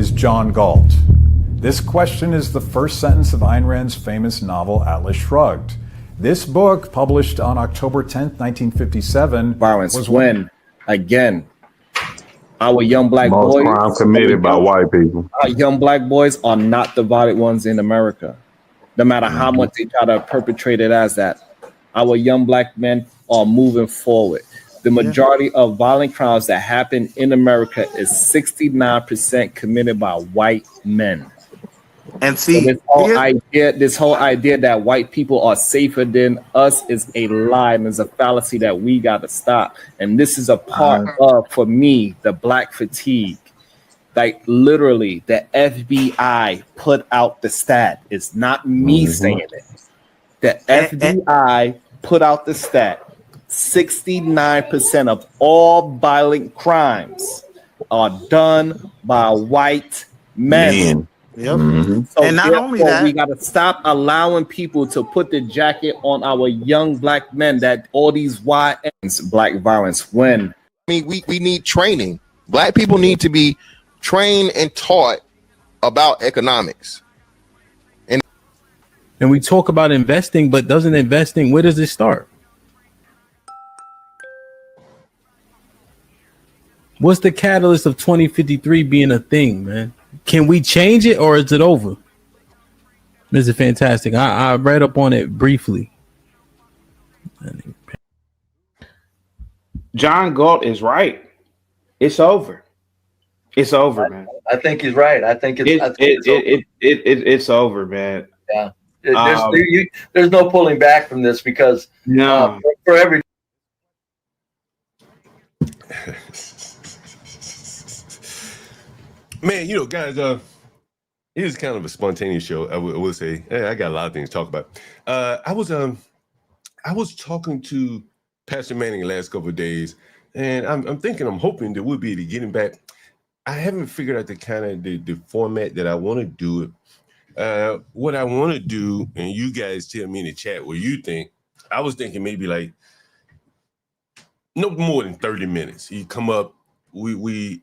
is John Galt? This question is the first sentence of Ayn Rand's famous novel Atlas Shrugged. This book, published on October 10th, 1957, violence was when, again, our young black Most boys, crime committed by white people. our young black boys are not the violent ones in America, no matter how much they try to perpetrate it as that. Our young black men are moving forward. The majority of violent crimes that happen in America is 69% committed by white men. And see, so this whole idea that white people are safer than us is a lie, and is a fallacy that we got to stop. And this is a part of, for me, the black fatigue. Like literally, the FBI put out the stat. It's not me saying it. The FBI put out the stat. 69% of all violent crimes are done by white men. Yep. So and not only that, we got to stop allowing people to put the jacket on our young black men that all these YNs, black violence, when. I mean, we need training. Black people need to be trained and taught about economics. And we talk about investing, but doesn't investing, where does it start? What's the catalyst of 2053 being a thing, man? Can we change it or is it over? This is fantastic. I read up on it briefly. John Galt is right. It's over. It's over, man. I think he's right. I think it's over, man. Yeah. There's no pulling back from this because for every man, you know, guys, it is kind of a spontaneous show. I will say, I got a lot of things to talk about. I was talking to Pastor Manning the last couple of days, and I'm hoping that we'll be able to get him back. I haven't figured out the kind of the format that I want to do it. What I want to do, and you guys tell me in the chat what you think. I was thinking maybe like no more than 30 minutes. You come up, we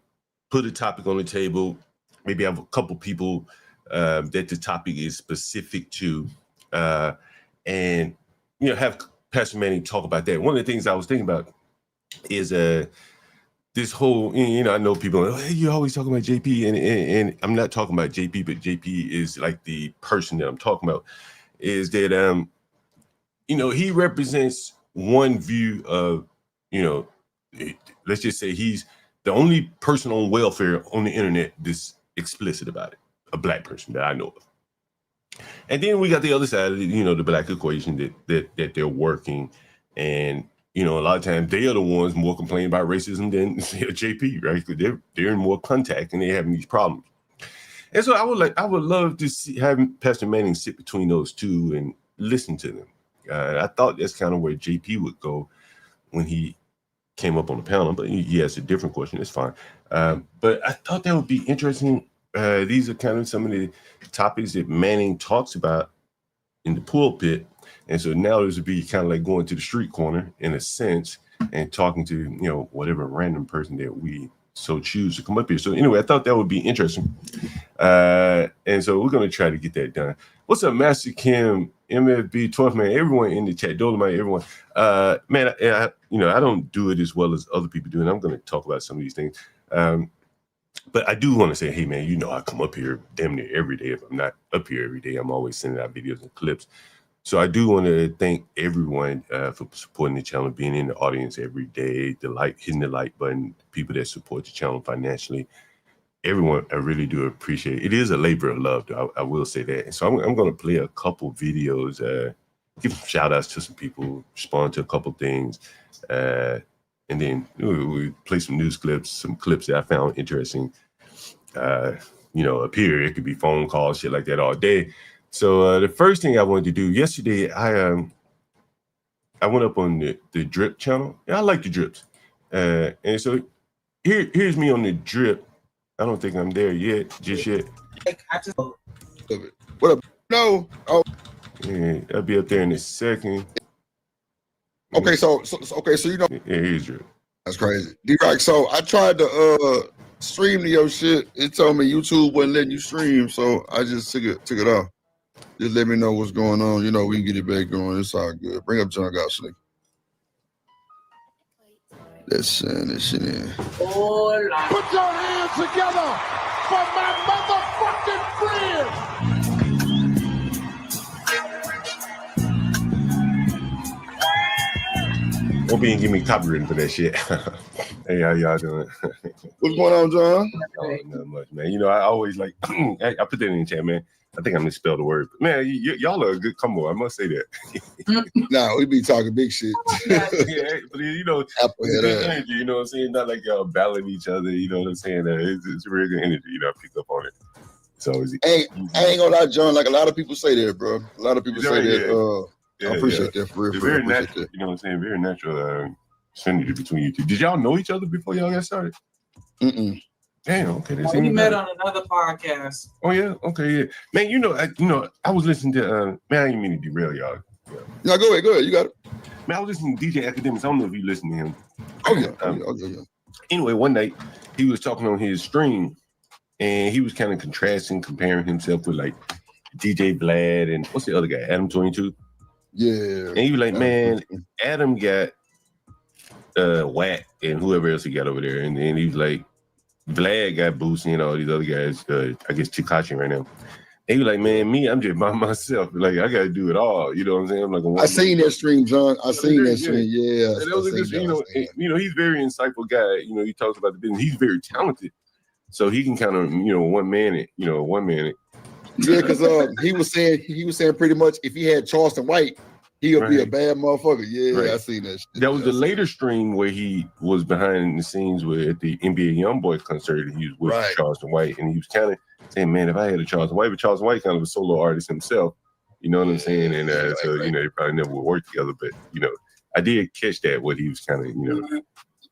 put a topic on the table, maybe have a couple people that the topic is specific to, and have Pastor Manning talk about that. One of the things I was thinking about is this whole, I know people, hey, you're always talking about JP, and I'm not talking about JP, but JP is like the person that I'm talking about, is that, he represents one view of, let's just say he's the only person on welfare on the internet that's explicit about it, a black person that I know of. And then we got the other side of the black equation that they're working, and a lot of times they are the ones more complaining about racism than JP, right? Because they're in more contact and they're having these problems. And so I would love to have Pastor Manning sit between those two and listen to them. I thought that's kind of where JP would go when he came up on the panel, but he asked a different question. It's fine. But I thought that would be interesting. These are kind of some of the topics that Manning talks about in the pulpit. And so now this would be kind of like going to the street corner in a sense and talking to, whatever random person that we so choose to come up here. So anyway, I thought that would be interesting. And so we're going to try to get that done. What's up, Master Kim, MFB, 12th man, everyone in the chat, Dolomite, everyone. Man, I don't do it as well as other people do, and I'm going to talk about some of these things. But I do want to say, hey, man, I come up here damn near every day. If I'm not up here every day, I'm always sending out videos and clips. So I do want to thank everyone for supporting the channel, being in the audience every day, hitting the like button, people that support the channel financially. Everyone, I really do appreciate it. It is a labor of love, though, I will say that. And so I'm going to play a couple videos, give some shout outs to some people, respond to a couple things. And then we play some news clips, some clips that I found interesting. Up here, it could be phone calls, shit like that all day. So the first thing I wanted to do yesterday, I went up on the drip channel. Yeah, I like the drips. And so here's me on the drip. I don't think I'm there just yet. What up? No. Oh, yeah, I'll be up there in a second. Okay, so Yeah, here's drip. That's crazy. D-Rock, so I tried to stream to your shit. It told me YouTube wasn't letting you stream, so I just took it off. Just let me know what's going on. You know, we can get it back going. It's all good. Bring up John Gosling. Let's send this shit in. Put your hands together for my motherfucking friends. Hope you ain't give me copyright for that shit. Hey, how y'all doing? What's going on, John? Oh, not much, man. You know, I always like, I put that in the chat, man. I think I misspelled the word. But man, y'all are a good combo. I must say that. Nah, we be talking big shit. Yeah, but you know, it's good energy, you know what I'm saying? Not like y'all battling each other, you know what I'm saying? It's a real good energy, you know, I pick up on it. So I ain't gonna lie, John, like a lot of people say that, bro. A lot of people say that. I appreciate that for real. It's very natural, you know what I'm saying? Very natural synergy between you two. Did y'all know each other before y'all got started? Damn, okay. We met on another podcast. Oh yeah, okay, yeah. Man, I was listening to man, I didn't mean to derail y'all. No, go ahead. You got it. Man, I was listening to DJ Academics. I don't know if you listen to him. Oh yeah. Anyway, one night he was talking on his stream, and he was kind of comparing himself with like DJ Vlad and what's the other guy, Adam 22. Yeah. And he was like, man, Adam got Wack and whoever else he got over there, and then he was like, Vlad got Boosie and all these other guys. I guess Tekashi right now. And he was like, man, I'm just by myself. Like, I got to do it all. You know what I'm saying? I'm like, I seen that stream, John. I seen that stream. Yeah. That was a good stream. You know, he's a very insightful guy. You know, he talks about the business. He's very talented. So he can kind of, one man it. Yeah, because he was saying pretty much if he had Charleston White, he'll be a bad motherfucker. Yeah, right. I seen that shit. That was the later stream where he was behind the scenes at the NBA YoungBoy concert. He was with Charleston White, and he was kind of saying, man, if I had a Charleston White, but Charleston White kind of a solo artist himself, you know what I'm saying? And so they probably never would work together. But I did catch that what he was kind of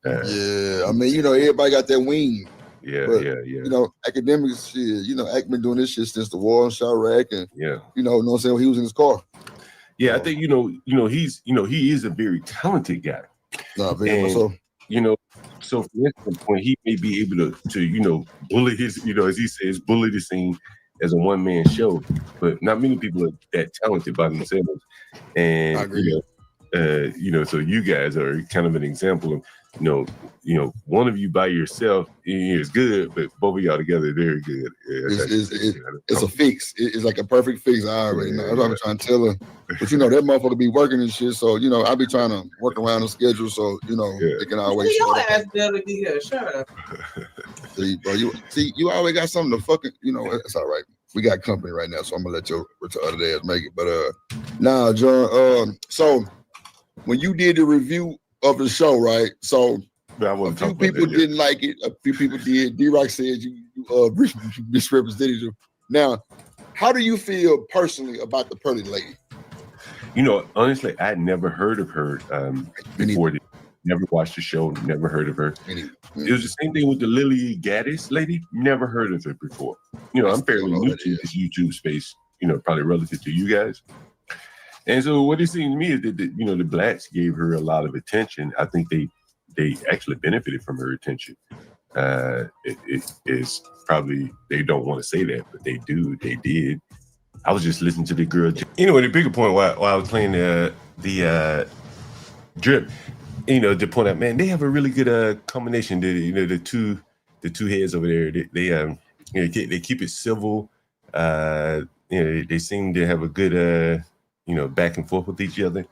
yeah, I mean, everybody got that wing. Yeah, but, yeah. Academics shit. Ack been doing this shit since the war in Chirac, and know what I'm saying, when he was in his car. Yeah, I think he is a very talented guy. Nah, very much so. So for instance, when he may be able to bully his, as he says, bully the scene as a one-man show, but not many people are that talented by themselves. And I agree. So you guys are kind of an example of, one of you by yourself is good, but both of y'all together very good. It's a fix. It's like a perfect fix. I already know. That's what I'm trying to tell her. But that motherfucker be working and shit. So I be trying to work around the schedule. So they can always. Your ass better be here. Shut up. See, bro, you always got something to fucking. It's all right. We got company right now, so I'm gonna let your other days make it. But nah, John. So when you did the review of the show, right? So a few people didn't like it. A few people did. D-Rock said you misrepresented you. Now, how do you feel personally about the Pearly Lady? Honestly, I had never heard of her before. Never watched the show. Never heard of her. It was the same thing with the Lily Gaddis lady. Never heard of her before. I'm fairly new to this YouTube space. Probably relative to you guys. And so what it seemed to me is that the blacks gave her a lot of attention. I think they actually benefited from her attention. It is probably, they don't want to say that, but they do. They did. I was just listening to the girl. Anyway, the bigger point while I was playing the drip, to point out, man, they have a really good combination. The two heads over there, they keep it civil. They seem to have a good back and forth with each other,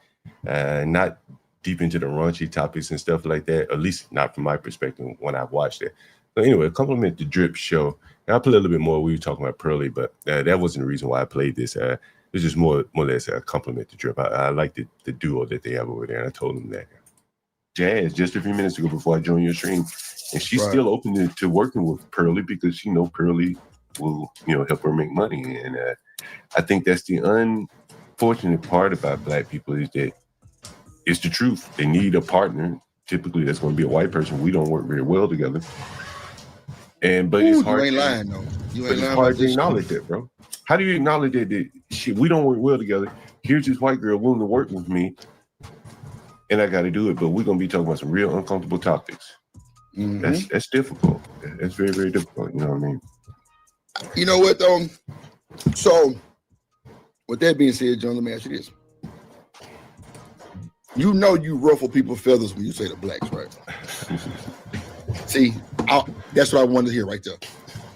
not deep into the raunchy topics and stuff like that, at least not from my perspective when I watched it. So anyway, compliment the Drip show. And I'll play a little bit more. We were talking about Pearly, but that wasn't the reason why I played this. It was just more or less a compliment to Drip. I like the duo that they have over there, and I told them that. Jazz, just a few minutes ago before I joined your stream, and she's still open to working with Pearly because she know Pearly will, help her make money. And I think that's the unfortunate part about black people is that it's the truth. They need a partner. Typically, that's going to be a white person. We don't work very well together. But it's hard. You ain't lying, though. It's hard to acknowledge that, bro. How do you acknowledge that shit, we don't work well together? Here's this white girl willing to work with me, and I got to do it. But we're going to be talking about some real uncomfortable topics. That's difficult. It's very, very difficult. You know what I mean? You know what though? So, with that being said, John, let me ask you this. You know you ruffle people's feathers when you say the blacks, right? See, that's what I wanted to hear right there.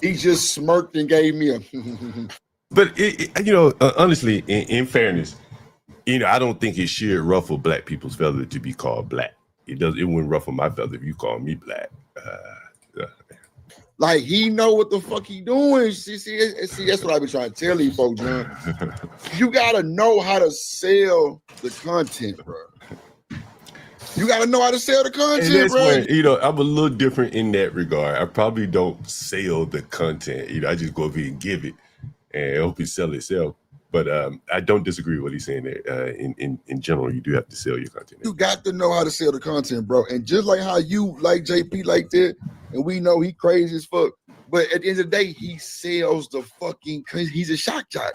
He just smirked and gave me a. But honestly, in fairness, I don't think it should ruffle black people's feathers to be called black. It wouldn't ruffle my feather if you call me black. Like he know what the fuck he doing. See, that's what I been trying to tell you folks, John. You gotta know how to sell the content, bro. You gotta know how to sell the content, bro. When, I'm a little different in that regard. I probably don't sell the content. I just go over here and give it, and hope it sell itself. But I don't disagree with what he's saying there. In general, you do have to sell your content. You got to know how to sell the content, bro. And just like how you like JP like that, and we know he crazy as fuck. But at the end of the day, he sells the fucking. He's a shock jock.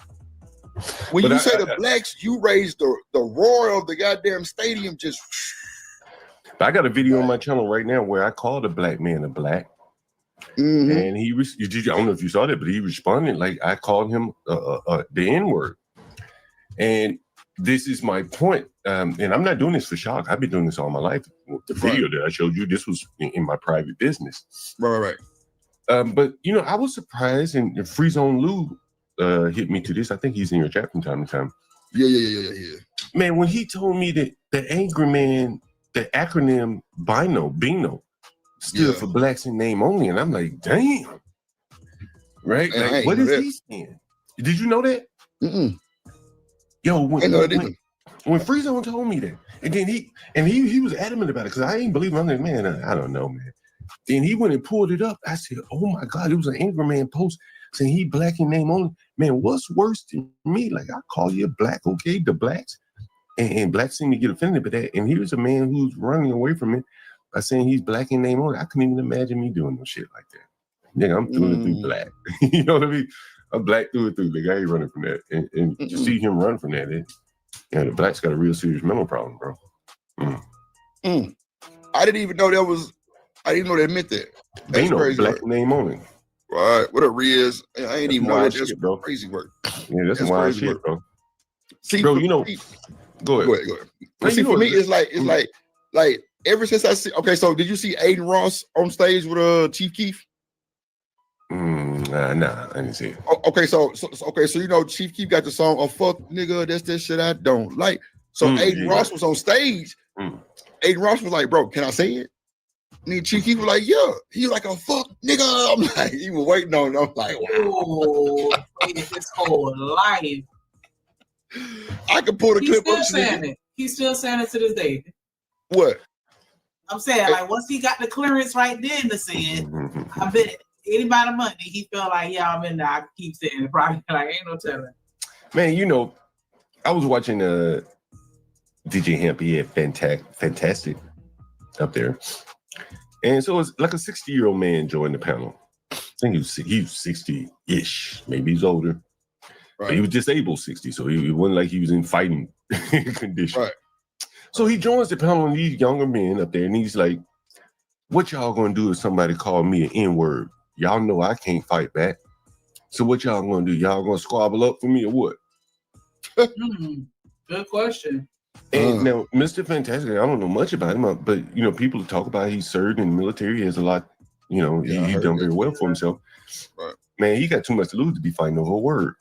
When you say the blacks, you raise the roar of the goddamn stadium. Just. I got a video on my channel right now where I called a black man a black. And he I don't know if you saw that, but he responded like I called him the N-word. And this is my point. And I'm not doing this for shock. I've been doing this all my life. The video that I showed you, this was in my private business. Right. But I was surprised, and Free Zone Lou hit me to this. I think he's in your chat from time to time. Yeah. Man, when he told me that the angry man, the acronym BINO stood for blacks in name only, and I'm like, damn, right? Like, what is he saying? Did you know that? Yo, when Free Zone told me that, and then he was adamant about it because I ain't believe him. I'm like, man, I don't know, man. Then he went and pulled it up. I said, oh my God, it was an angry man post saying he black in name only. Man, what's worse than me? Like, I call you black, okay, the blacks. And blacks seem to get offended by that. And here's a man who's running away from it by saying he's black in name only. I couldn't even imagine me doing no shit like that. Nigga, I'm through and through black. You know what I mean? I'm black through and through. Nigga, I ain't running from that. And to see him run from that, the blacks got a real serious mental problem, bro. I didn't even know that was. I didn't know that meant that. That's crazy. Black in name only. Right. What a Riz. I ain't even know that. That's bro. Crazy work. Yeah, that's wild shit, bro. See, bro, Go ahead. But see, for me, it's like ever since I see. Okay, so did you see Aiden Ross on stage with Chief Keef? Nah, I didn't see it. Okay, so Chief Keef got the song "Oh Fuck Nigga," that's that shit I don't like. So Aiden Ross was on stage. Aiden Ross was like, "Bro, can I say it?" And then Chief Keef was like, "Yeah." He was like, "Oh fuck nigga." I'm like, he was waiting on it. I'm like, "Wow." His whole life. I could pull the clip up. He's still saying it to this day. What? I'm saying, like, once he got the clearance right then to say it, I bet anybody Monday he felt like, yeah, I'm in there. I keep saying it. Probably like, ain't no telling. Man, I was watching DJ Hemp. He had fantastic up there, and so it's like a 60-year-old man joined the panel. I think he was 60-ish, maybe he's older. Right. But he was disabled 60, so he wasn't like he was in fighting condition. Right. So he joins the panel and these younger men up there, and he's like, what y'all gonna do if somebody call me an N-word? Y'all know I can't fight back. So what y'all gonna do? Y'all gonna squabble up for me or what? Good question. And now, Mr. Fantastic, I don't know much about him, but people talk about he served in the military. He has a lot, he done very well for himself. Right. Man, he got too much to lose to be fighting over a word.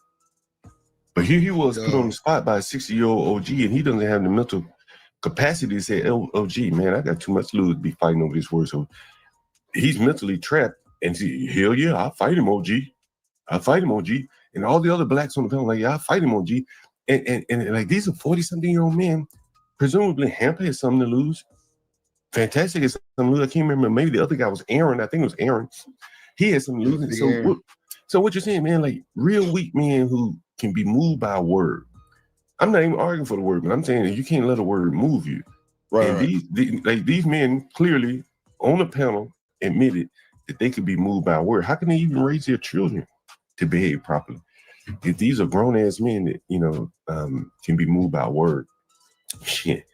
But here he was put on the spot by a 60-year-old OG, and he doesn't have the mental capacity to say, OG, man, I got too much to lose to be fighting over this word. So he's mentally trapped. And hell yeah, I'll fight him, OG. I'll fight him, OG. And all the other blacks on the panel, like, yeah, I'll fight him, OG. And like, these are 40-something-year-old men. Presumably, Hamper has something to lose. Fantastic has something to lose. I can't remember. Maybe the other guy was Aaron. I think it was Aaron. He had something to lose. So what you're saying, man, like, real weak men who can be moved by a word. I'm not even arguing for the word, but I'm saying that you can't let a word move you. Right. And these men clearly on the panel admitted that they could be moved by a word. How can they even raise their children to behave properly? If these are grown ass men that can be moved by a word, shit.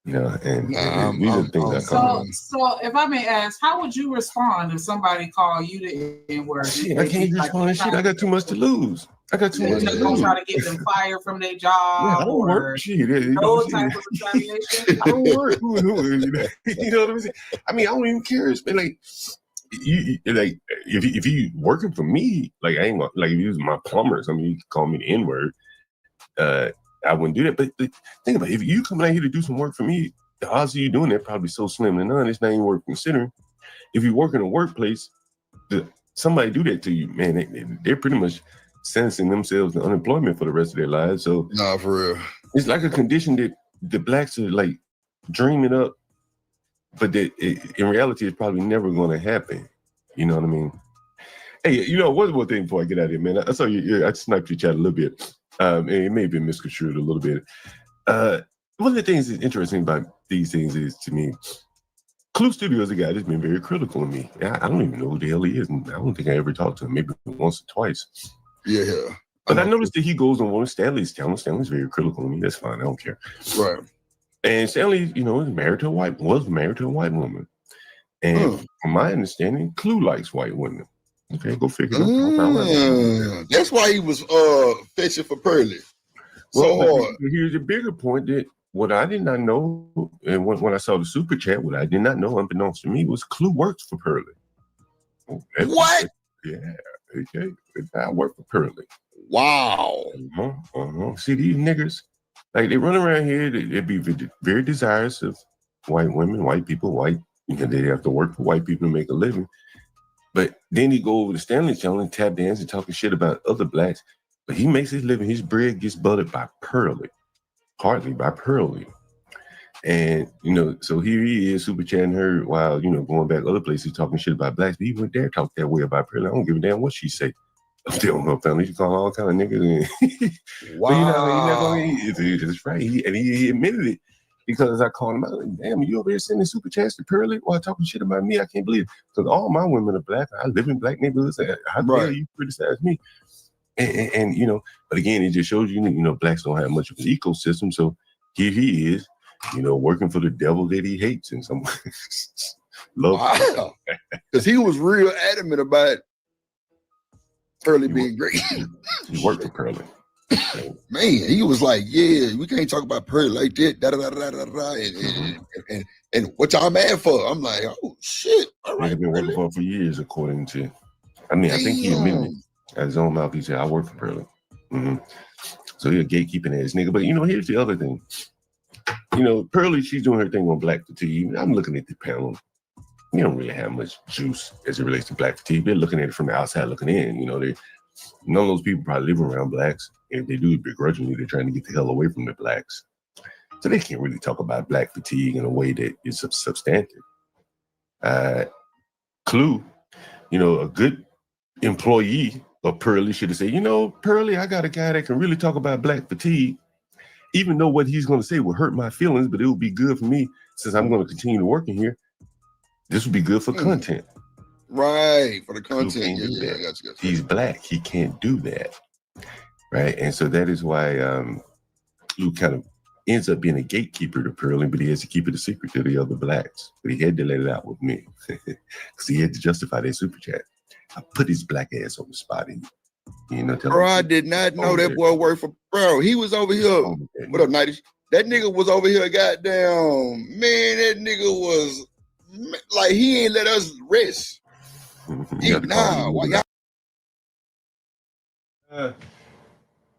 You know, and Nah, these are the things I call. So if I may ask, how would you respond if somebody called you the N-word? Shit, I can't respond to shit. I got too much to lose. I got too much to Don't lose. try to get them fired from their Yeah, job I don't or work. Shit, no type of retaliation. I don't work. You know what I'm saying? I mean, I don't even care. It's been like, like if you working for me, like I ain't gonna, like if you was my plumbers, I mean, you can call me the N-word. I wouldn't do that. But think about it, if you come out here to do some work for me, the odds of you doing that probably so slim to none. It's not even worth considering. If you work in a workplace, somebody do that to you, man, they're pretty much sentencing themselves to unemployment for the rest of their lives. So nah, for real, it's like a condition that the blacks are like dreaming up, but that in reality, it's probably never going to happen. You know what I mean? Hey, you know, one more thing before I get out of here, man. I saw you. I sniped your chat a little bit. It may have been misconstrued a little bit. One of the things that's interesting about these things is, to me, Clue Studio is a guy that's been very critical of me. I don't even know who the hell he is, and I don't think I ever talked to him, maybe once or twice. Yeah. But I noticed that he goes on one of Stanley's channels. Stanley's very critical of me. That's fine. I don't care. Right. And Stanley, you know, was married to a white woman. And from my understanding, Clue likes white women. Okay, go figure it out. That's why he was fetching for Pearly. Well, here's the bigger point that what I did not know, and when I saw the super chat, what I did not know, unbeknownst to me, was Clue works for Pearly. What? Yeah, okay. I work for Pearly. Wow. See, these niggers, like they run around here, they be very desirous of white women, white people, you know, they have to work for white people to make a living. But then he go over to Stanley channel and tap dance and talking shit about other blacks. But he makes his living, his bread gets buttered by Pearly. Partly by Pearly. And, you know, so here he is super chatting her while, you know, going back other places talking shit about blacks. But he went there talk that way about Pearly. I don't give a damn what she say. I'm still on her family. She call all kind of niggas. Wow. But it's right. He admitted it. Because I called him out, like, damn, you over here sending super chats to Pearly while talking shit about me? I can't believe it. Because all my women are black. I live in black neighborhoods. How dare you criticize me? And you know, but again, it just shows you, you know, blacks don't have much of an ecosystem. So here he is, you know, working for the devil that he hates in some ways. Wow. Because he was real adamant about Pearly being great. He worked for Pearly. Man, he was like, yeah, we can't talk about Pearly like that, and what y'all mad for? I'm like, oh shit. All right, I've been working for years, according to, I mean, I think he admitted it at his own mouth. He said, I work for Pearly. So he's a gatekeeping ass nigga. But you know, here's the other thing. You know, Pearly, she's doing her thing on Black Fatigue. I'm looking at the panel. You don't really have much juice as it relates to Black Fatigue. They're looking at it from the outside looking in. You know, none of those people probably live around blacks. If they do, begrudgingly, they're trying to get the hell away from the blacks. So they can't really talk about Black Fatigue in a way that is substantive. Clue, you know, a good employee of Pearly should have said, you know, Pearly, I got a guy that can really talk about Black Fatigue, even though what he's going to say will hurt my feelings, but it will be good for me since I'm going to continue working here. This would be good for content. Right, for the content. Yeah, gotcha. He's black. He can't do that. Right. And so that is why Clue kind of ends up being a gatekeeper to Pearly, but he has to keep it a secret to the other blacks. But he had to let it out with me because he had to justify that super chat. I put his black ass on the spot. You know, bro, I did not know that boy worked for, bro. He was over here. What up, Nighty? That nigga was over here, goddamn, man, that nigga was like, he ain't let us rest.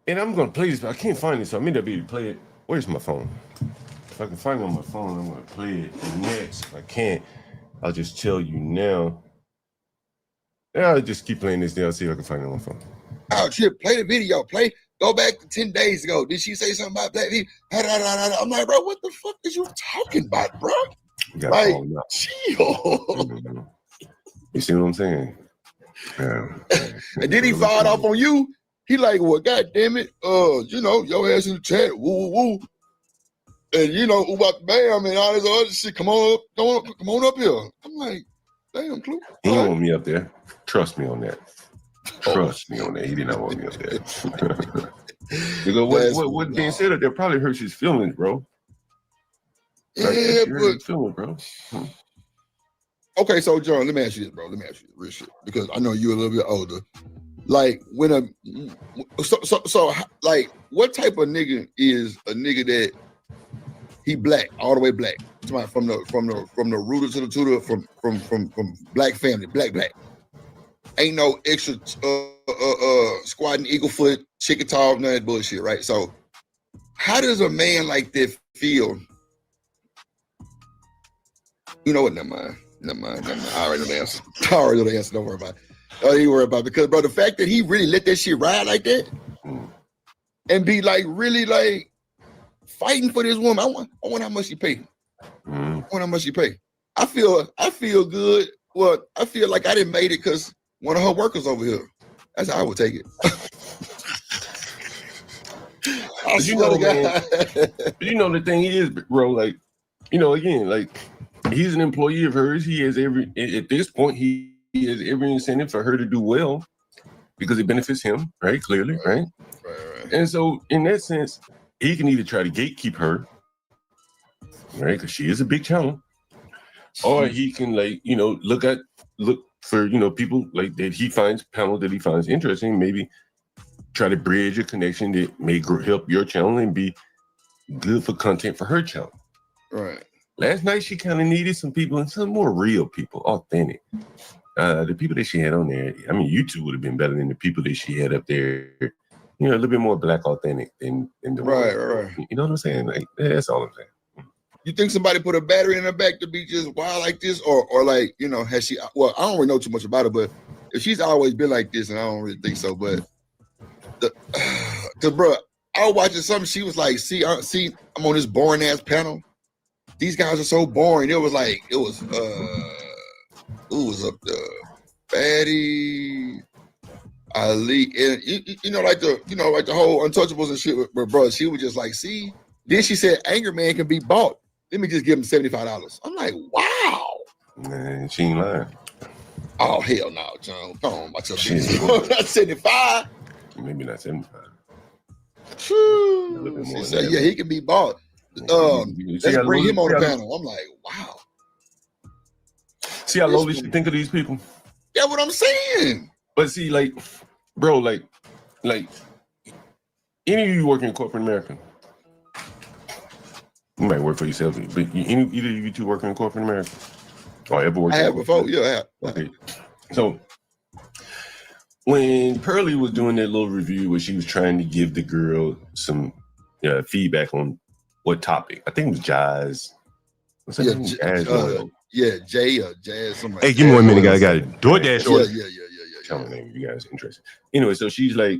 And I'm going to play this, but I can't find it, so I may not be able to play it. Where's my phone? If I can find it on my phone, I'm going to play it next. If I can't, I'll just tell you now. Yeah, I'll just keep playing this down, see if I can find it on my phone. Oh, shit, play the video. Go back to 10 days ago. Did she say something about black people? I'm like, bro, what the fuck is you talking about, bro? Like, chill. You see what I'm saying? Yeah. And then he fired off on you. He like, well, god damn it, you know, your ass in the chat, woo, woo, woo. And you know, about bam and all this other shit. Come on up here. I'm like, damn, Clue. He didn't want me up there. Trust me on that. Trust me on that. He did not want me up there. Because what being said up there probably hurts his feelings, bro. Yeah, but feeling, bro. Okay, so John, let me ask you this, bro. Let me ask you this real shit because I know you're a little bit older. Like when like what type of nigga is a nigga that he black all the way black? From the rooter to the tutor, from black family, black. Ain't no extra squatting eagle foot, chicken tall, none of that bullshit, right? So how does a man like that feel? You know what? Never mind. I already know the answer. Don't worry about it. Don't even worry about it. Because, bro, the fact that he really let that shit ride like that and be like really like fighting for this woman. I want how much she pay. I want how much she pay. I feel good. Well, I feel like I didn't made it because one of her workers over here. That's how I would take it. But you know, man, but you know the thing is, bro, like, you know, again, like he's an employee of hers. He has at this point, he has every incentive for her to do well because it benefits him, right? Clearly, right? And so in that sense, he can either try to gatekeep her, right? Because she is a big channel, or he can like, you know, look for, you know, people like that he finds panel that he finds interesting, maybe try to bridge a connection that may help your channel and be good for content for her channel. Right. Last night, she kind of needed some people and some more real people, authentic. The people that she had on there, I mean, YouTube would have been better than the people that she had up there. You know, a little bit more black authentic than the right. You know what I'm saying? Like, that's all I'm saying. You think somebody put a battery in her back to be just wild like this, or like, you know, has she? Well, I don't really know too much about her, but if she's always been like this, and I don't really think so, but cause bro, I was watching something. She was like, "See, I'm on this boring ass panel. These guys are so boring." It was who was up there? Fatty, Ali, and you know, like the whole Untouchables and shit. But bro, she was just like, "See." Then she said, "Anger Man can be bought. Let me just give him $75." I'm like, wow. Man, she ain't lying. Oh hell no, John. Come on, my not 75. Maybe not 75. She said, yeah, he can be bought. Let's bring him on the panel. I'm like, wow. See how lowly she think of these people? Yeah, what I'm saying. But see, like, bro, like any of you working in corporate America, you might work for yourself, but either of you two working in corporate America or ever worked? I have before, yeah, I have. Okay. So when Pearly was doing that little review where she was trying to give the girl some feedback on what topic, I think it was Jazz. What's that name? Jazz. Hey, give me 1 minute, guys. Got it. DoorDash. Yeah. Tell me name if you guys are interested. Anyway, so she's like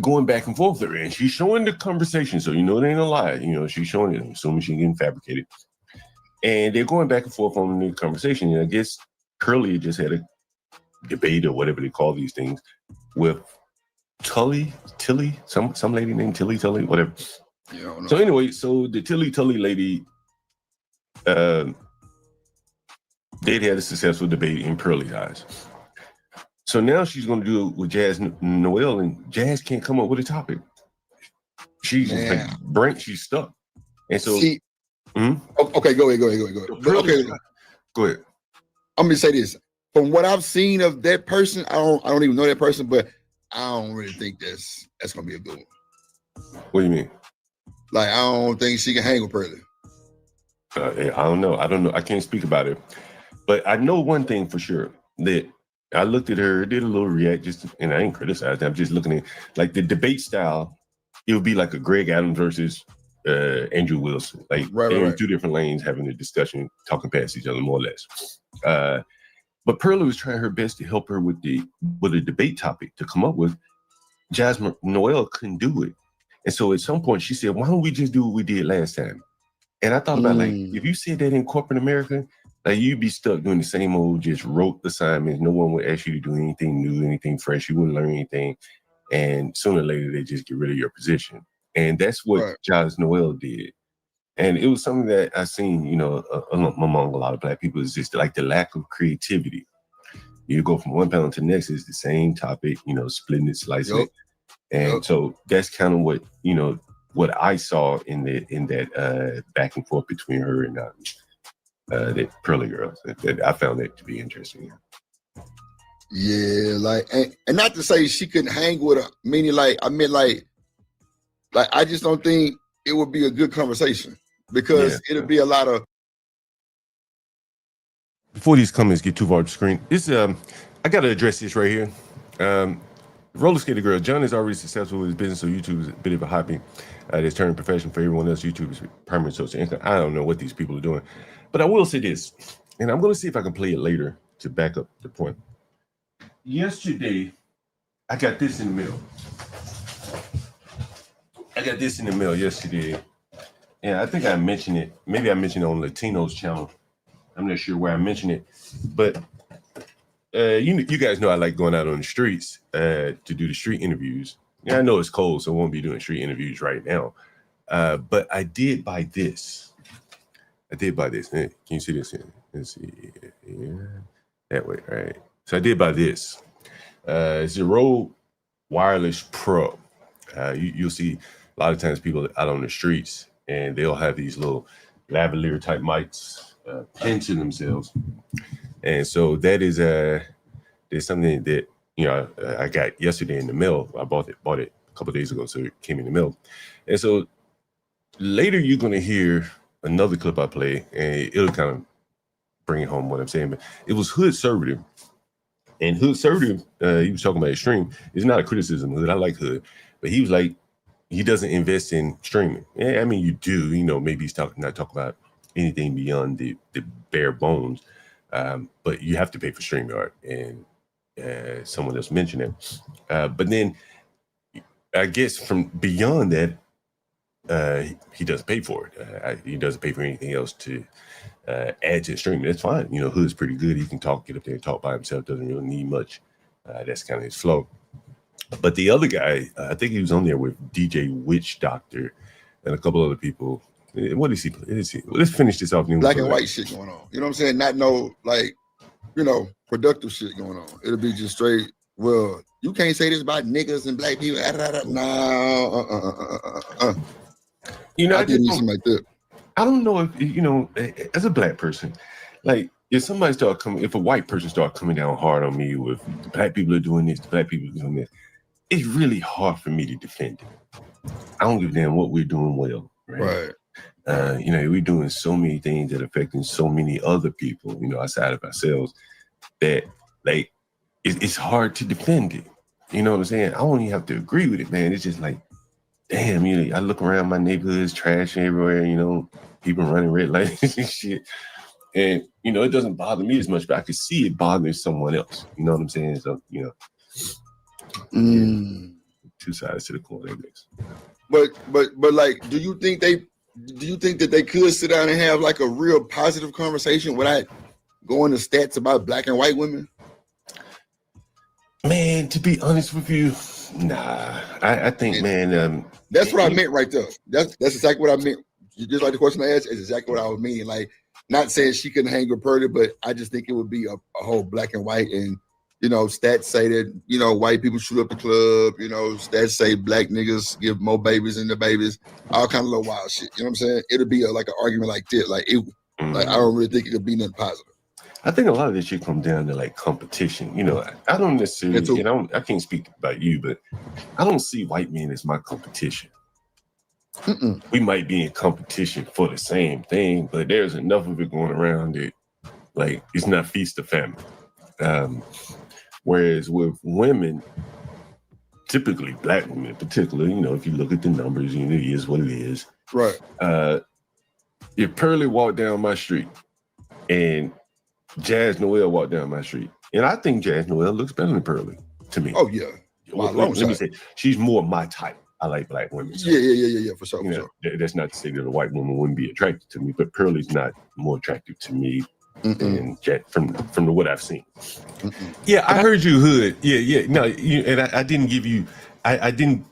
going back and forth with her, and she's showing the conversation. So you know it ain't a lie. You know, she's showing it, assuming she's getting fabricated. And they're going back and forth on the conversation. And I guess Pearly just had a debate or whatever they call these things with Tilly, some lady named Tilly, whatever. Yeah, so anyway, so the Tilly lady, they'd had a successful debate in Pearly's eyes. So now she's going to do it with Jazz Noel, and Jazz can't come up with a topic. She's like, she's stuck. And so, okay, go ahead. Okay, go ahead. I'm gonna say this. From what I've seen of that person, I don't even know that person, but I don't really think that's gonna be a good one. What do you mean? Like, I don't think she can hang with Pearly. I don't know. I can't speak about it, but I know one thing for sure, that I looked at her, did a little react, and I ain't criticized. I'm just looking at like the debate style. It would be like a Greg Adams versus Andrew Wilson, like they're in two different lanes having a discussion, talking past each other more or less. But Pearly was trying her best to help her with a debate topic to come up with. Jasmine Noel couldn't do it. And so at some point she said, why don't we just do what we did last time? And I thought about like, if you said that in corporate America, like you'd be stuck doing the same old, just rote assignments. No one would ask you to do anything new, anything fresh. You wouldn't learn anything. And sooner or later, they just get rid of your position. And that's what Giles Noel did. And it was something that I seen, you know, among a lot of Black people, is just like the lack of creativity. You go from one panel to the next, it's the same topic, you know, splitting it, slicing it. And so that's kind of what, you know, what I saw in that back and forth between her and that Pearly girl. That I found that to be interesting. Yeah, like, and not to say she couldn't hang with her, meaning like, I meant like I just don't think it would be a good conversation because it'll be a lot of. Before these comments get too far off the screen, I got to address this right here. Roller skater girl, John is already successful with his business, so YouTube is a bit of a hobby that's turned professional for everyone else. YouTube is primary source of income. I don't know what these people are doing, but I will say this, and I'm going to see if I can play it later to back up the point. Yesterday, I got this in the mail. Yesterday, and I think I mentioned it. Maybe I mentioned it on Latino's channel. I'm not sure where I mentioned it, but you guys know I like going out on the streets to do the street interviews. Yeah, I know it's cold, so I won't be doing street interviews right now. But I did buy this. Can you see this? Let's see. Yeah, that way, right? So I did buy this. It's a Rode Wireless Pro. You'll see a lot of times people out on the streets, and they'll have these little lavalier type mics pinned to themselves. And so that is there's something that I got yesterday in the mail. I bought it a couple of days ago, so it came in the mail. And so later you're gonna hear another clip I play, and it'll kind of bring home what I'm saying. But it was Hood Conservative, and Hood Conservative, he was talking about Extreme. It's not a criticism of Hood. I like Hood, but he was like, he doesn't invest in streaming. Yeah, I mean, you do. Maybe he's not talking about anything beyond the bare bones. But you have to pay for StreamYard, and someone else mentioned it. But then I guess from beyond that, he doesn't pay for it. He doesn't pay for anything else to add to the streaming. That's fine. Hood's pretty good. He can get up there and talk by himself. Doesn't really need much. That's kind of his flow. But the other guy, I think he was on there with DJ Witch Doctor and a couple other people. What is he? Let's finish this off. Black and white shit going on. You know what I'm saying? Not no productive shit going on. It'll be just straight. Well, you can't say this about niggas and black people. No. I didn't need something like that. I don't know if as a black person, like if a white person start coming down hard on me with the black people are doing this, the black people are doing this, it's really hard for me to defend it. I don't give a damn what we're doing well, right? We're doing so many things that are affecting so many other people, outside of ourselves, that like it's hard to defend it. You know what I'm saying? I don't even have to agree with it, man. It's just like, damn, I look around my neighborhood's trash everywhere, people running red lights and shit. And it doesn't bother me as much, but I can see it bothering someone else. You know what I'm saying? So, two sides to the coin, I guess. But like, do you think that they could sit down and have like a real positive conversation without going to stats about black and white women? Man, to be honest with you, nah. I think, man, that's what I meant right there. That's exactly what I meant. Just like the question I asked is exactly what I was meaning. Like, not saying she couldn't hang with Purdy, but I just think it would be a whole black and white. And stats say that white people shoot up the club. Stats say black niggas give more babies than the babies. All kind of little wild shit. You know what I'm saying? It'll be like an argument like that. Like I don't really think it could be nothing positive. I think a lot of this shit comes down to like competition. I don't necessarily. I can't speak about you, but I don't see white men as my competition. We might be in competition for the same thing, but there's enough of it going around that like it's not feast or famine. Whereas with women, typically black women in particular, if you look at the numbers, it is what it is. Right. If Pearly walked down my street and Jazz Noel walked down my street, and I think Jazz Noel looks better than Pearly to me. Oh yeah. Let me say, she's more my type. I like black women. So, yeah, for sure. That's not to say that a white woman wouldn't be attracted to me, but Pearly's not more attractive to me than Jack from what I've seen. Yeah, I heard you, Hood. Yeah. No, and I didn't give you. I didn't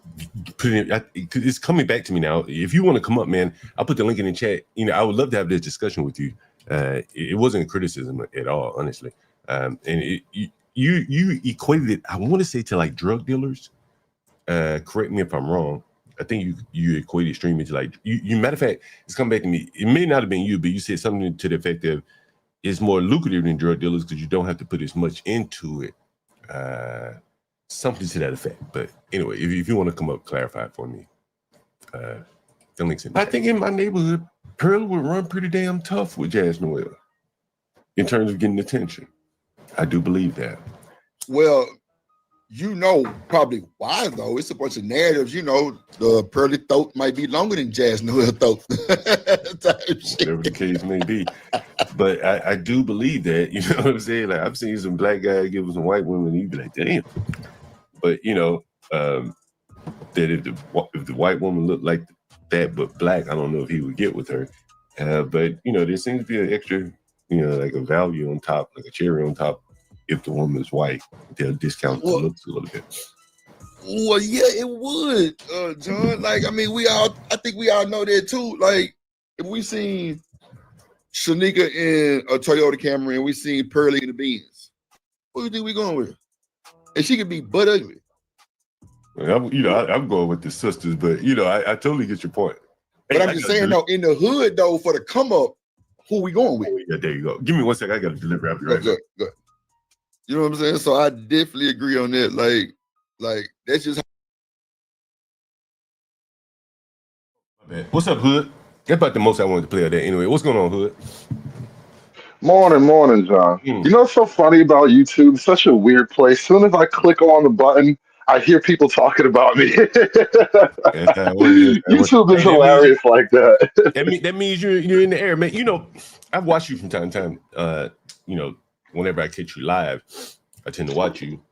put it in. It's coming back to me now. If you want to come up, man, I'll put the link in the chat. I would love to have this discussion with you. It wasn't a criticism at all, honestly. And you equated it, I want to say, to like drug dealers. Correct me if I'm wrong. I think you equated streaming to like you. Matter of fact, it's come back to me. It may not have been you, but you said something to the effect of it's more lucrative than drug dealers because you don't have to put as much into it. Something to that effect. But anyway, if you want to come up, clarify it for me. The links in. I think in my neighborhood, Pearl would run pretty damn tough with Jazz Noel in terms of getting attention. I do believe that. Well, you know probably why though. It's a bunch of narratives. You know, the Pearly throat might be longer than Jazz Noel throat. Whatever the case may be. But I do believe that, you know what I'm saying? Like I've seen some black guys give some white women, and you'd be like, damn. But you know, that if the white woman looked like that but black, I don't know if he would get with her. But you know, there seems to be an extra, you know, like a value on top, like a cherry on top. If the woman is white, they'll discount the looks a little bit. Well, yeah, it would, John. Like, I mean, I think we all know that too. Like, if we seen Shanika in a Toyota Camry and we seen Pearly in the Benz, what do you think we going with? And she could be butt ugly. I'm going with the sisters, but you know, I totally get your point. But I'm just saying, though, in the hood, though, for the come up, who we going with? Yeah, there you go. Give me 1 second. I got to deliver. I'll be right back. Good. You know what I'm saying? So I definitely agree on that. Like that's just. What's up, Hood? That's about the most I wanted to play of that. Anyway, what's going on, Hood? Morning, John. You know what's so funny about YouTube? It's such a weird place. As soon as I click on the button, I hear people talking about me. YouTube is hilarious like that. That means you're in the air, man. You know, I've watched you from time to time. You know, whenever I catch you live, I tend to watch you,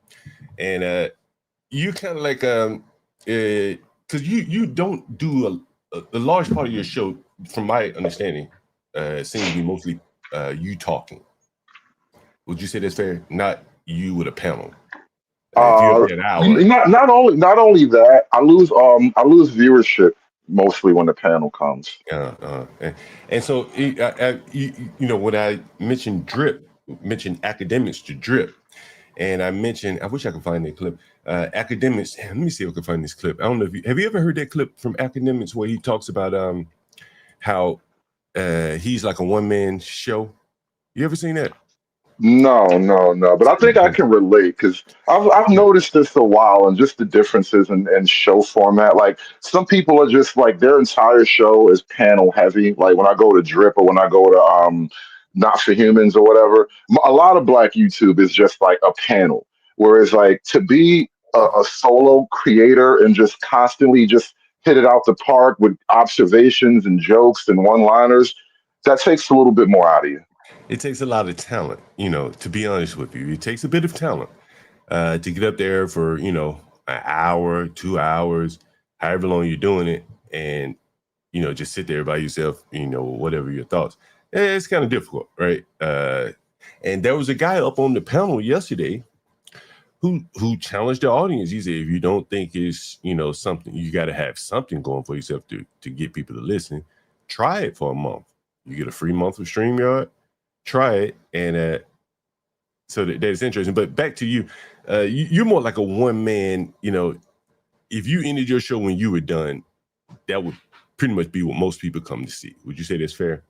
and you kind of like because you don't do a large part of your show, from my understanding, seems to be mostly you talking. Would you say that's fair? Not you with a panel. Not only that, I lose viewership mostly when the panel comes. And so you know, when I mentioned academics to drip, and I mentioned, I wish I could find that clip. Academics, let me see if I can find this clip. I don't know if have you ever heard that clip from Academics where he talks about how he's like a one-man show? You ever seen that? No. But I think I can relate because I've noticed this a while and just the differences in show format. Like some people are just like their entire show is panel heavy. Like when I go to Drip or when I go to Not for Humans or whatever, a lot of Black YouTube is just like a panel. Whereas like to be a solo creator and just constantly just hit it out the park with observations and jokes and one-liners, that takes a little bit more out of you. It takes a lot of talent, you know, to be honest with you. It takes a bit of talent to get up there for, you know, an hour, 2 hours, however long you're doing it, and, you know, just sit there by yourself, you know, whatever your thoughts. It's kind of difficult, right? And there was a guy up on the panel yesterday who challenged the audience. He said, if you don't think it's, you know, something, you got to have something going for yourself to get people to listen, try it for a month. You get a free month of StreamYard. Try it, and so that's interesting. But back to you, you're more like a one man. You know, if you ended your show when you were done, that would pretty much be what most people come to see. Would you say that's fair?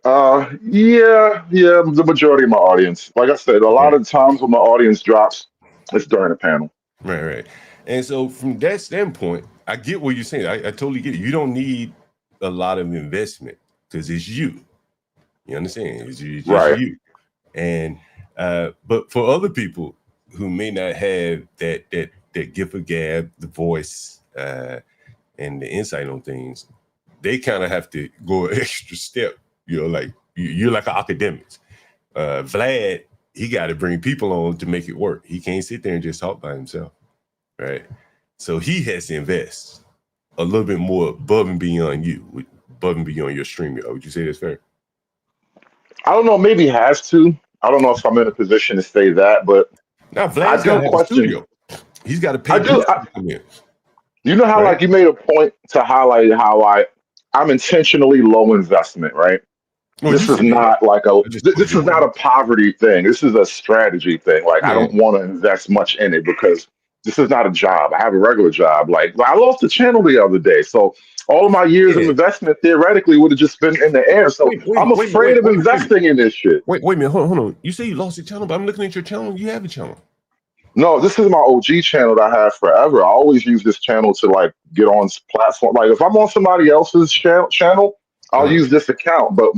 Yeah, the majority of my audience. Like I said, a lot of times when my audience drops, it's during a panel. Right. And so from that standpoint, I get what you're saying. I totally get it. You don't need a lot of investment because it's you. You understand? It's just right. You. And but for other people who may not have that gift of gab, the voice, and the insight on things, they kind of have to go an extra step. You know, like you're like an academic. Vlad, he got to bring people on to make it work. He can't sit there and just talk by himself, right? So he has to invest a little bit more above and beyond you, above and beyond your stream. Would you say that's fair? I don't know. Maybe has to. I don't know if I'm in a position to say that, but now Vlad's got to have a studio. He's got to pay. You know how like you made a point to highlight how I'm intentionally low investment, right? Well, this is not like this is not a poverty thing. This is a strategy thing. Like I don't want to invest much in it because this is not a job. I have a regular job. Like I lost the channel the other day, so all of my years of Yeah. investment theoretically would have just been in the air. So I'm afraid of investing in this shit. Wait a minute, hold on. You say you lost your channel, but I'm looking at your channel. You have a channel. No, this is my OG channel that I had forever. I always use this channel to like get on platform. Like if I'm on somebody else's channel, I'll use this account. But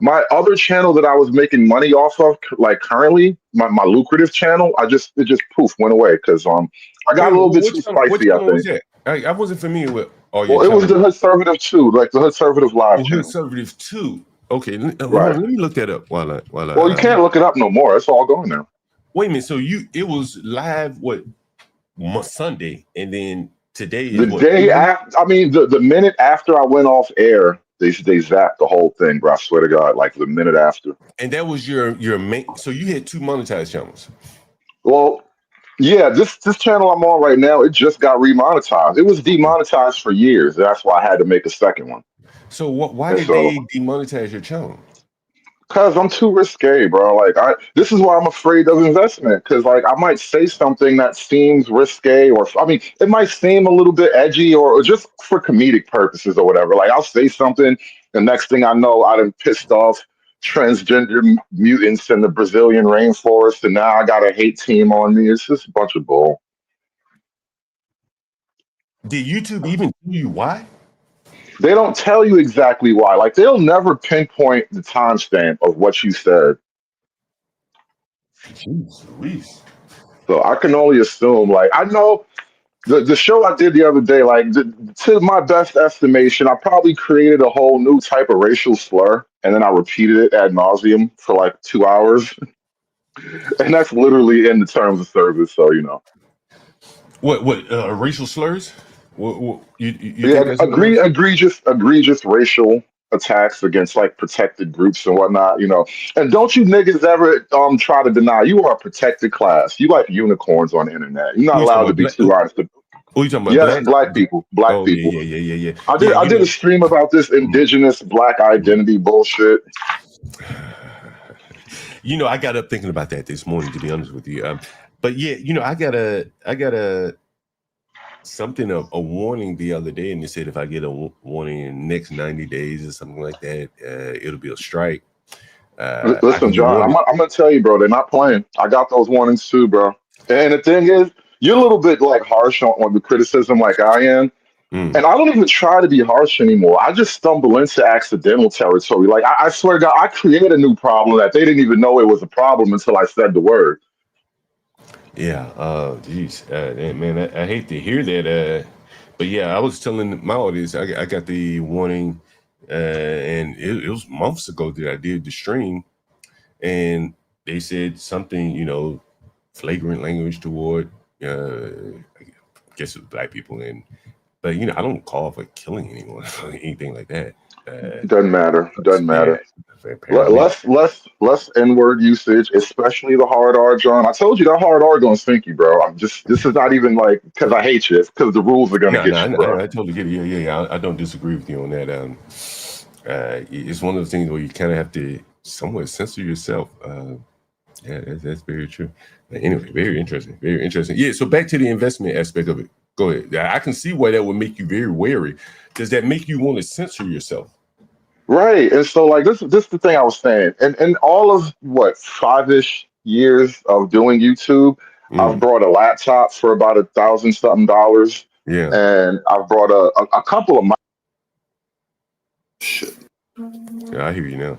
my other channel that I was making money off of, like currently, my lucrative channel, it just poof went away because I got a little bit too spicy. I What was think. that? I wasn't familiar with all your Well, it was the Conservative 2, like the Conservative Live channel. Conservative 2. Okay, hold Right. on, let me look that up while Well, you can't look it up no more. It's all gone now. Wait a minute. So it was live Sunday, and then today is The day after. I mean, the minute after I went off air, they zapped the whole thing, bro. I swear to God, like the minute after. And that was your main. So you had 2 monetized channels. Well, yeah, this channel I'm on right now, it just got remonetized. It was demonetized for years. That's why I had to make a second one. So why did they demonetize your channel? Because I'm too risque, bro. Like this is why I'm afraid of investment. Because like I might say something that seems risque, or I mean, it might seem a little bit edgy, or just for comedic purposes or whatever. Like I'll say something, the next thing I know, I done pissed off transgender mutants in the Brazilian rainforest, and now I got a hate team on me. It's just a bunch of bull. Did YouTube even tell you why? They don't tell you exactly why. Like they'll never pinpoint the timestamp of what you said. Jeez. So I can only assume. Like I know the show I did the other day. Like to my best estimation, I probably created a whole new type of racial slur, and then I repeated it ad nauseum for like 2 hours, and that's literally in the terms of service. So you know. What racial slurs? What you Yeah, think that's egregious racial attacks against like protected groups and whatnot, you know. And don't you niggas ever try to deny you are a protected class. You like unicorns on the internet. You're not allowed to be too honest. Who you talking about? Yes, black people. Black people. Yeah. I did a stream about this indigenous black identity bullshit. You know, I got up thinking about that this morning, to be honest with you. But yeah, you know, I got a something a warning the other day, and they said if I get a warning in the next 90 days or something like that, it'll be a strike. Listen, John, I'm gonna tell you, bro, they're not playing. I got those warnings too, bro. And the thing is, you're a little bit like harsh on the criticism like I am. And I don't even try to be harsh anymore. I just stumble into accidental territory. Like I swear to God, I created a new problem that they didn't even know it was a problem until I said the word. Yeah, geez, man, I hate to hear that. But yeah, I was telling my audience, I got the warning, and it was months ago that I did the stream, and they said something, you know, flagrant language toward, I guess it was black people, but you know, I don't call for killing anyone or anything like that. Doesn't matter. Yeah, Less N-word usage, especially the hard R, John. I told you that hard R gonna sink you, bro. this is not even like because I hate you, it's because the rules are gonna get you, bro. I totally get it. Yeah. I don't disagree with you on that. It's one of those things where you kind of have to somewhat censor yourself. Yeah, that's very true. But anyway, very interesting. Yeah. So back to the investment aspect of it. Go ahead. I can see why that would make you very wary. Does that make you want to censor yourself? Right. And so like this is the thing I was saying. And all of what 5-ish years of doing YouTube, I've brought a laptop for about $1,000 something. Yeah. And I've brought a couple of my shit. Yeah, I hear you now.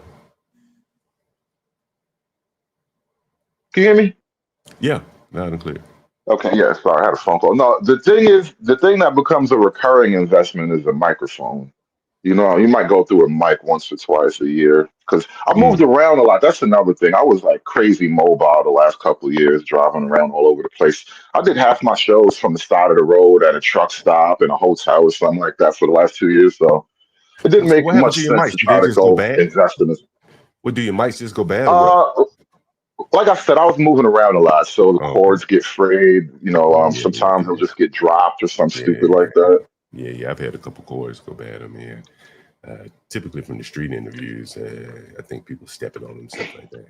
Can you hear me? Yeah, loud and clear. Okay, yeah, sorry, I had a phone call. No, the thing that becomes a recurring investment is a microphone. You know, you might go through a mic once or twice a year because I moved around a lot. That's another thing. I was like crazy mobile the last couple of years, driving around all over the place. I did half my shows from the side of the road at a truck stop in a hotel or something like that for the last 2 years. So it didn't make much sense to try to go invest in this. What, do your mics just go bad? Or what? Like I said, I was moving around a lot, so the cords get frayed. You know, sometimes they'll just get dropped or something stupid like that. Yeah, I've had a couple cords go bad. I mean, typically from the street interviews, I think people stepping on them, stuff like that.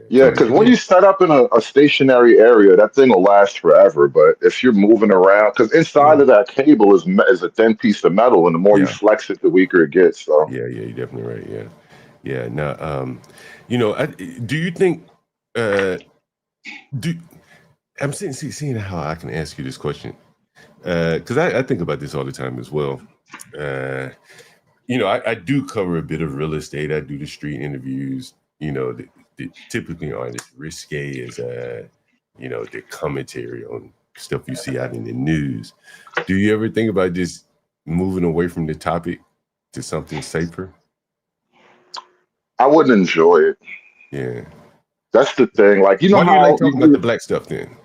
Yeah, because when you set up in a stationary area, that thing will last forever. But if you're moving around, because inside of that cable is a thin piece of metal, and the more you Yeah. flex it, the weaker it gets. So Yeah, you're definitely right. Yeah, yeah. Now, do you think? Do I'm seeing how I can ask you this question because I think about this all the time as well. I do cover a bit of real estate. I do the street interviews. That typically aren't as risque as the commentary on stuff you see out in the news. Do you ever think about just moving away from the topic to something safer? I wouldn't enjoy it. Yeah. That's the thing. Like, Why do you like talking about the black stuff then?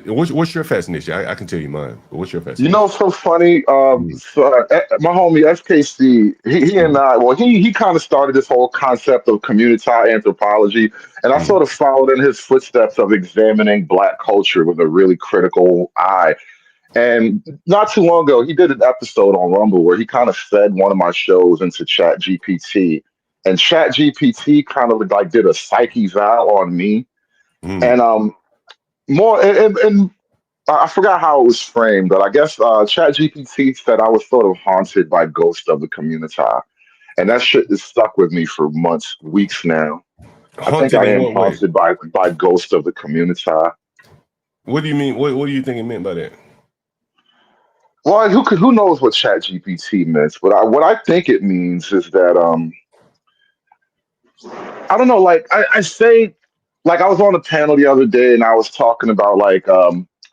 What's your fascination? I can tell you mine, but what's your fascination? It's so funny. My homie FKC, he and I, well, he kind of started this whole concept of community anthropology, and I sort of followed in his footsteps of examining Black culture with a really critical eye. And not too long ago, he did an episode on Rumble where he kind of fed one of my shows into Chat GPT, and Chat GPT kind of like did a psyche val on me, and more and I forgot how it was framed, but I guess ChatGPT said I was sort of haunted by ghosts of the community, and that shit is stuck with me for months, weeks now. I think Haunted I in am what way? haunted by ghosts of the community. What do you mean? What do you think it meant by that? Well, who knows what ChatGPT means? But what I think it means is that I don't know. Like I say, like I was on a panel the other day and I was talking about like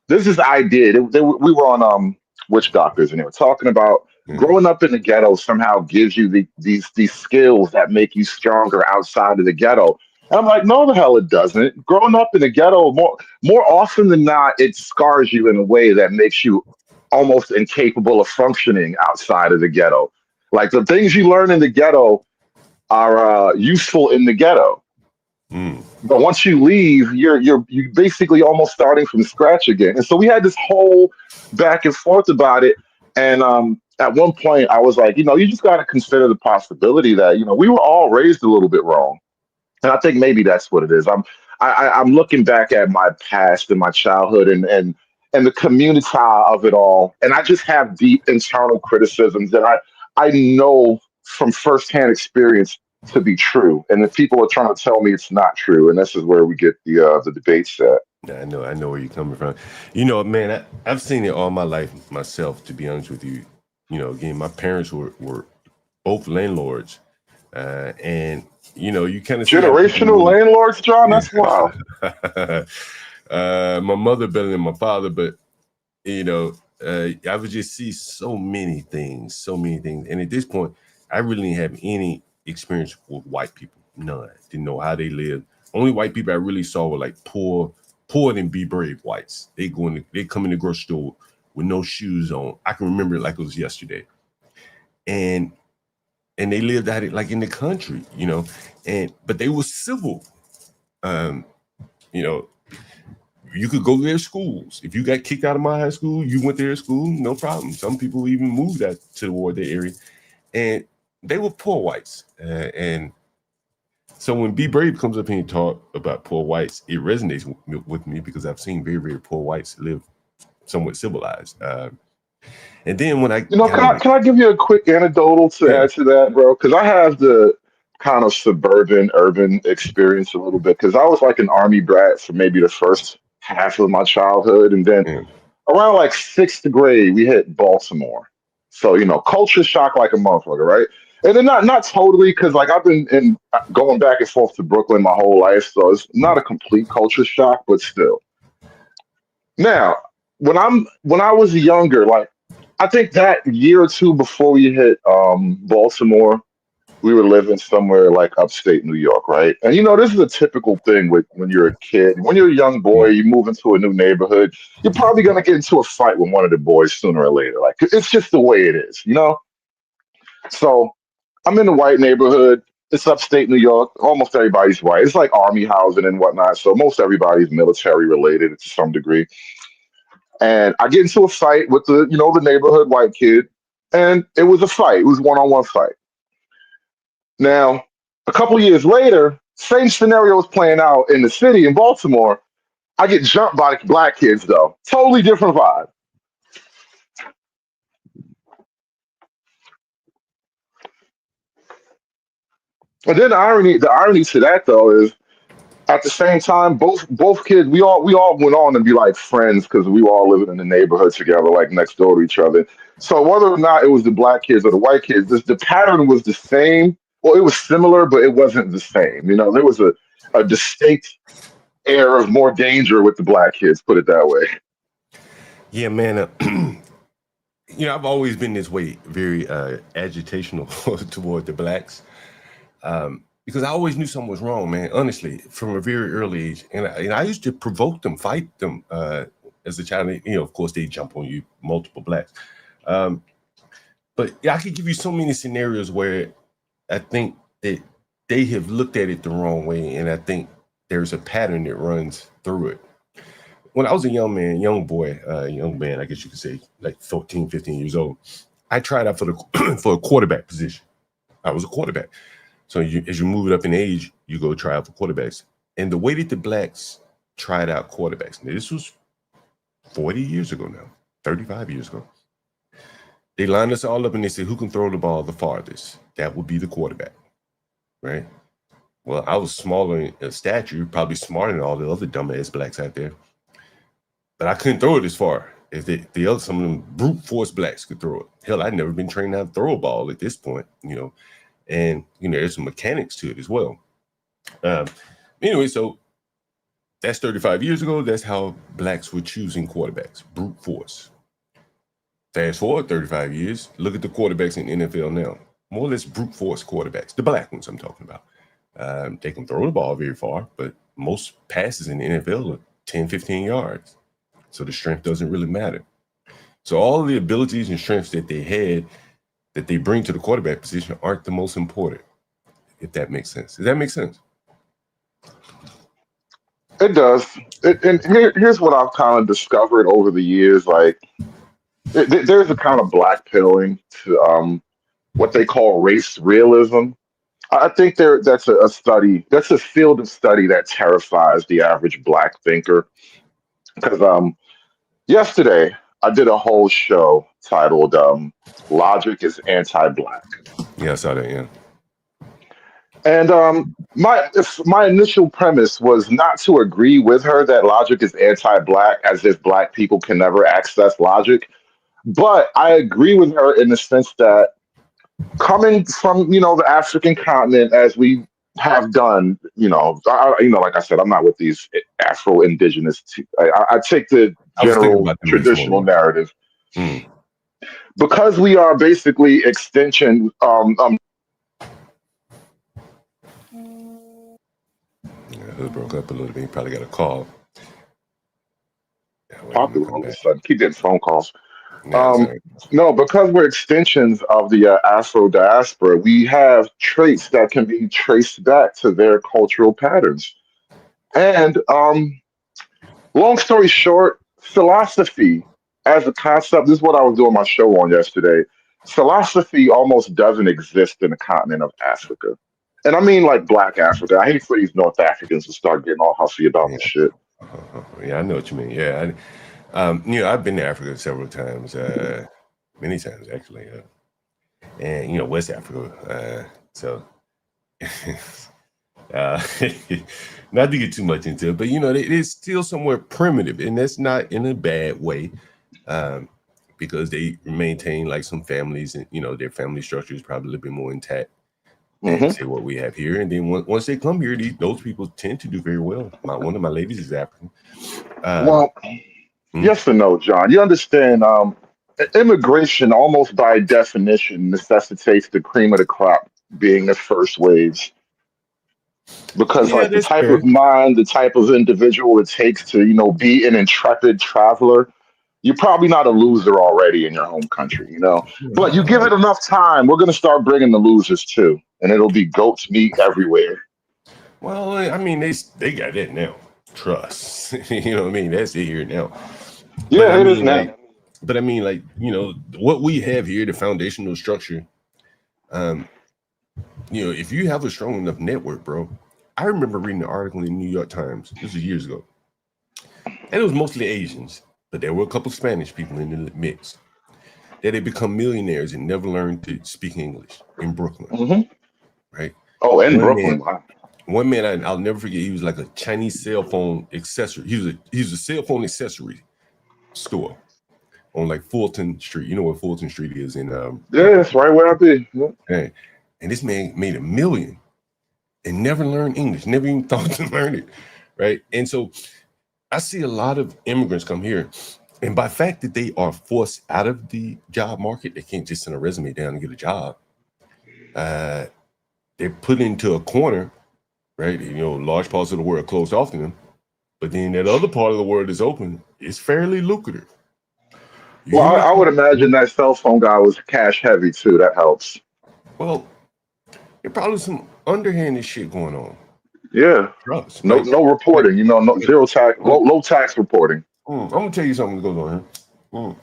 this is idea. We were on witch doctors and they were talking about growing up in the ghetto somehow gives you these skills that make you stronger outside of the ghetto. And I'm like, no, the hell it doesn't. Growing up in the ghetto, more often than not, it scars you in a way that makes you almost incapable of functioning outside of the ghetto. Like the things you learn in the ghetto are useful in the ghetto. But once you leave, you're basically almost starting from scratch again. And so we had this whole back and forth about it. And at one point, I was like, you just got to consider the possibility that we were all raised a little bit wrong, and I think maybe that's what it is. I'm looking back at my past and my childhood and the community of it all, and I just have deep internal criticisms that I know from firsthand experience to be true, and if people are trying to tell me it's not true, and this is where we get the debates at. I know where you're coming from. Man, I've seen it all my life myself, to be honest with you. Again, my parents were both landlords. And you kind of generational landlords, John. That's wild. My mother better than my father, but I would just see so many things. And at this point, I really didn't have any experience with white people. None. Didn't know how they lived. Only white people I really saw were like poor than Be Brave whites. They come in the grocery store with no shoes on. I can remember it like it was yesterday. And they lived out it like in the country, but they were civil. You could go to their schools. If you got kicked out of my high school, you went to their school, no problem. Some people even moved out toward their area, and they were poor whites. And so when Be Brave comes up here and talk about poor whites, it resonates with me because I've seen very, very poor whites live somewhat civilized. And then when can I give you a quick anecdotal to add to that, bro? Because I have the kind of suburban urban experience a little bit because I was like an army brat for maybe the first half of my childhood, and then around like sixth grade we hit Baltimore. So culture shock like a motherfucker, right? And then not totally because like I've been going back and forth to Brooklyn my whole life, so it's not a complete culture shock, but still. Now, when I was younger, like I think that year or two before we hit Baltimore, we were living somewhere like upstate New York, right? And this is a typical thing with when you're a kid. When you're a young boy, you move into a new neighborhood, you're probably gonna get into a fight with one of the boys sooner or later. Like it's just the way it is, So I'm in a white neighborhood. It's upstate New York. Almost everybody's white. It's like army housing and whatnot. So most everybody's military related to some degree. And I get into a fight with the neighborhood white kid, and it was a fight. It was a one-on-one fight. Now, a couple of years later, Same scenario is playing out in the city in Baltimore. I get jumped by black kids though. Totally different vibe. And then the irony to that though is at the same time, both kids, we all went on to be like friends because we were all living in the neighborhood together, like next door to each other. So whether or not it was the black kids or the white kids, the pattern was the same. Well, it was similar, but it wasn't the same. You know, there was a distinct air of more danger with the black kids, put it that way. Yeah, man. I've always been this way, very agitational toward the blacks, because I always knew something was wrong, man. Honestly, from a very early age, and I used to provoke them, fight them as a child. Of course, they jump on you, multiple blacks. But yeah, I could give you so many scenarios where I think that they have looked at it the wrong way, and I think there's a pattern that runs through it. When I was a young man, I guess you could say, like 14, 15 years old, I tried out for a quarterback position. I was a quarterback. So as you move it up in age, you go try out for quarterbacks. And the way that the blacks tried out quarterbacks, now this was 40 years ago now, 35 years ago. They lined us all up and they said, who can throw the ball the farthest? That would be the quarterback, right? Well, I was smaller in stature, probably smarter than all the other dumbass blacks out there. But I couldn't throw it as far as some of them brute force blacks could throw it. Hell, I'd never been trained how to throw a ball at this point, and there's some mechanics to it as well. Anyway, so that's 35 years ago. That's how blacks were choosing quarterbacks, brute force. Fast forward 35 years, look at the quarterbacks in the NFL now. More or less brute force quarterbacks, the black ones I'm talking about. They can throw the ball very far, but most passes in the NFL are 10, 15 yards. So the strength doesn't really matter. So all of the abilities and strengths that they had, that they bring to the quarterback position, aren't the most important, if that makes sense. Does that make sense? It does. Here's what I've kind of discovered over the years. Like, there's a kind of black pilling to what they call race realism. I think that's a field of study that terrifies the average black thinker. Because yesterday I did a whole show titled "Logic is Anti-Black." Yeah, I saw that. Yeah. And my initial premise was not to agree with her that logic is anti-black, as if black people can never access logic. But I agree with her in the sense that coming from the African continent, as we have done, like I said, I'm not with these Afro-indigenous. I take the general traditional narrative because we are basically extension. It broke up a little bit. You probably got a call. Popular all of a sudden. Keep getting phone calls. No, because we're extensions of the Afro diaspora, we have traits that can be traced back to their cultural patterns. And long story short, philosophy as a concept, this is what I was doing my show on yesterday. Philosophy almost doesn't exist in the continent of Africa. And I mean like Black Africa. I hate for these North Africans to start getting all huffy about this shit. Yeah, I know what you mean. Yeah, I've been to Africa several times, many times actually, and West Africa. So, not to get too much into it, but it's still somewhere primitive, and that's not in a bad way, because they maintain like some families, and their family structure is probably a little bit more intact. And say what we have here, and then once they come here, those people tend to do very well. One of my ladies is African. Yes or no, John? You understand? Immigration, almost by definition, necessitates the cream of the crop being the first waves, because the type of mind, the type of individual it takes to be an intrepid traveler. You're probably not a loser already in your home country, But you give it enough time, we're going to start bringing the losers too, and it'll be goat's meat everywhere. Well, I mean, they got that now. Trust, you know what I mean? That's it here now. Yeah, it is now. But I mean, what we have here, the foundational structure. If you have a strong enough network, bro, I remember reading an article in the New York Times. This was years ago, and it was mostly Asians, but there were a couple Spanish people in the mix that had become millionaires and never learned to speak English in Brooklyn. Right? Oh, in Brooklyn. One man, I'll never forget. He was like a Chinese cell phone accessory. He was a cell phone accessory store on like Fulton Street. You know where Fulton Street is in yeah, it's right where I be. Yeah. And this man made $1 million and never learned English, never even thought to learn it. Right. And so I see a lot of immigrants come here, and by fact that they are forced out of the job market, they can't just send a resume down and get a job. They're put into a corner, right? You know, large parts of the world closed off to them, but then that other part of the world is open. It's fairly lucrative. Well, I would imagine that cell phone guy was cash heavy too. That helps. Well, there's probably some underhanded shit going on. Yeah. Drugs, No, right? no reporting. You know, no zero tax, low tax reporting. I'm gonna tell you something that goes on here.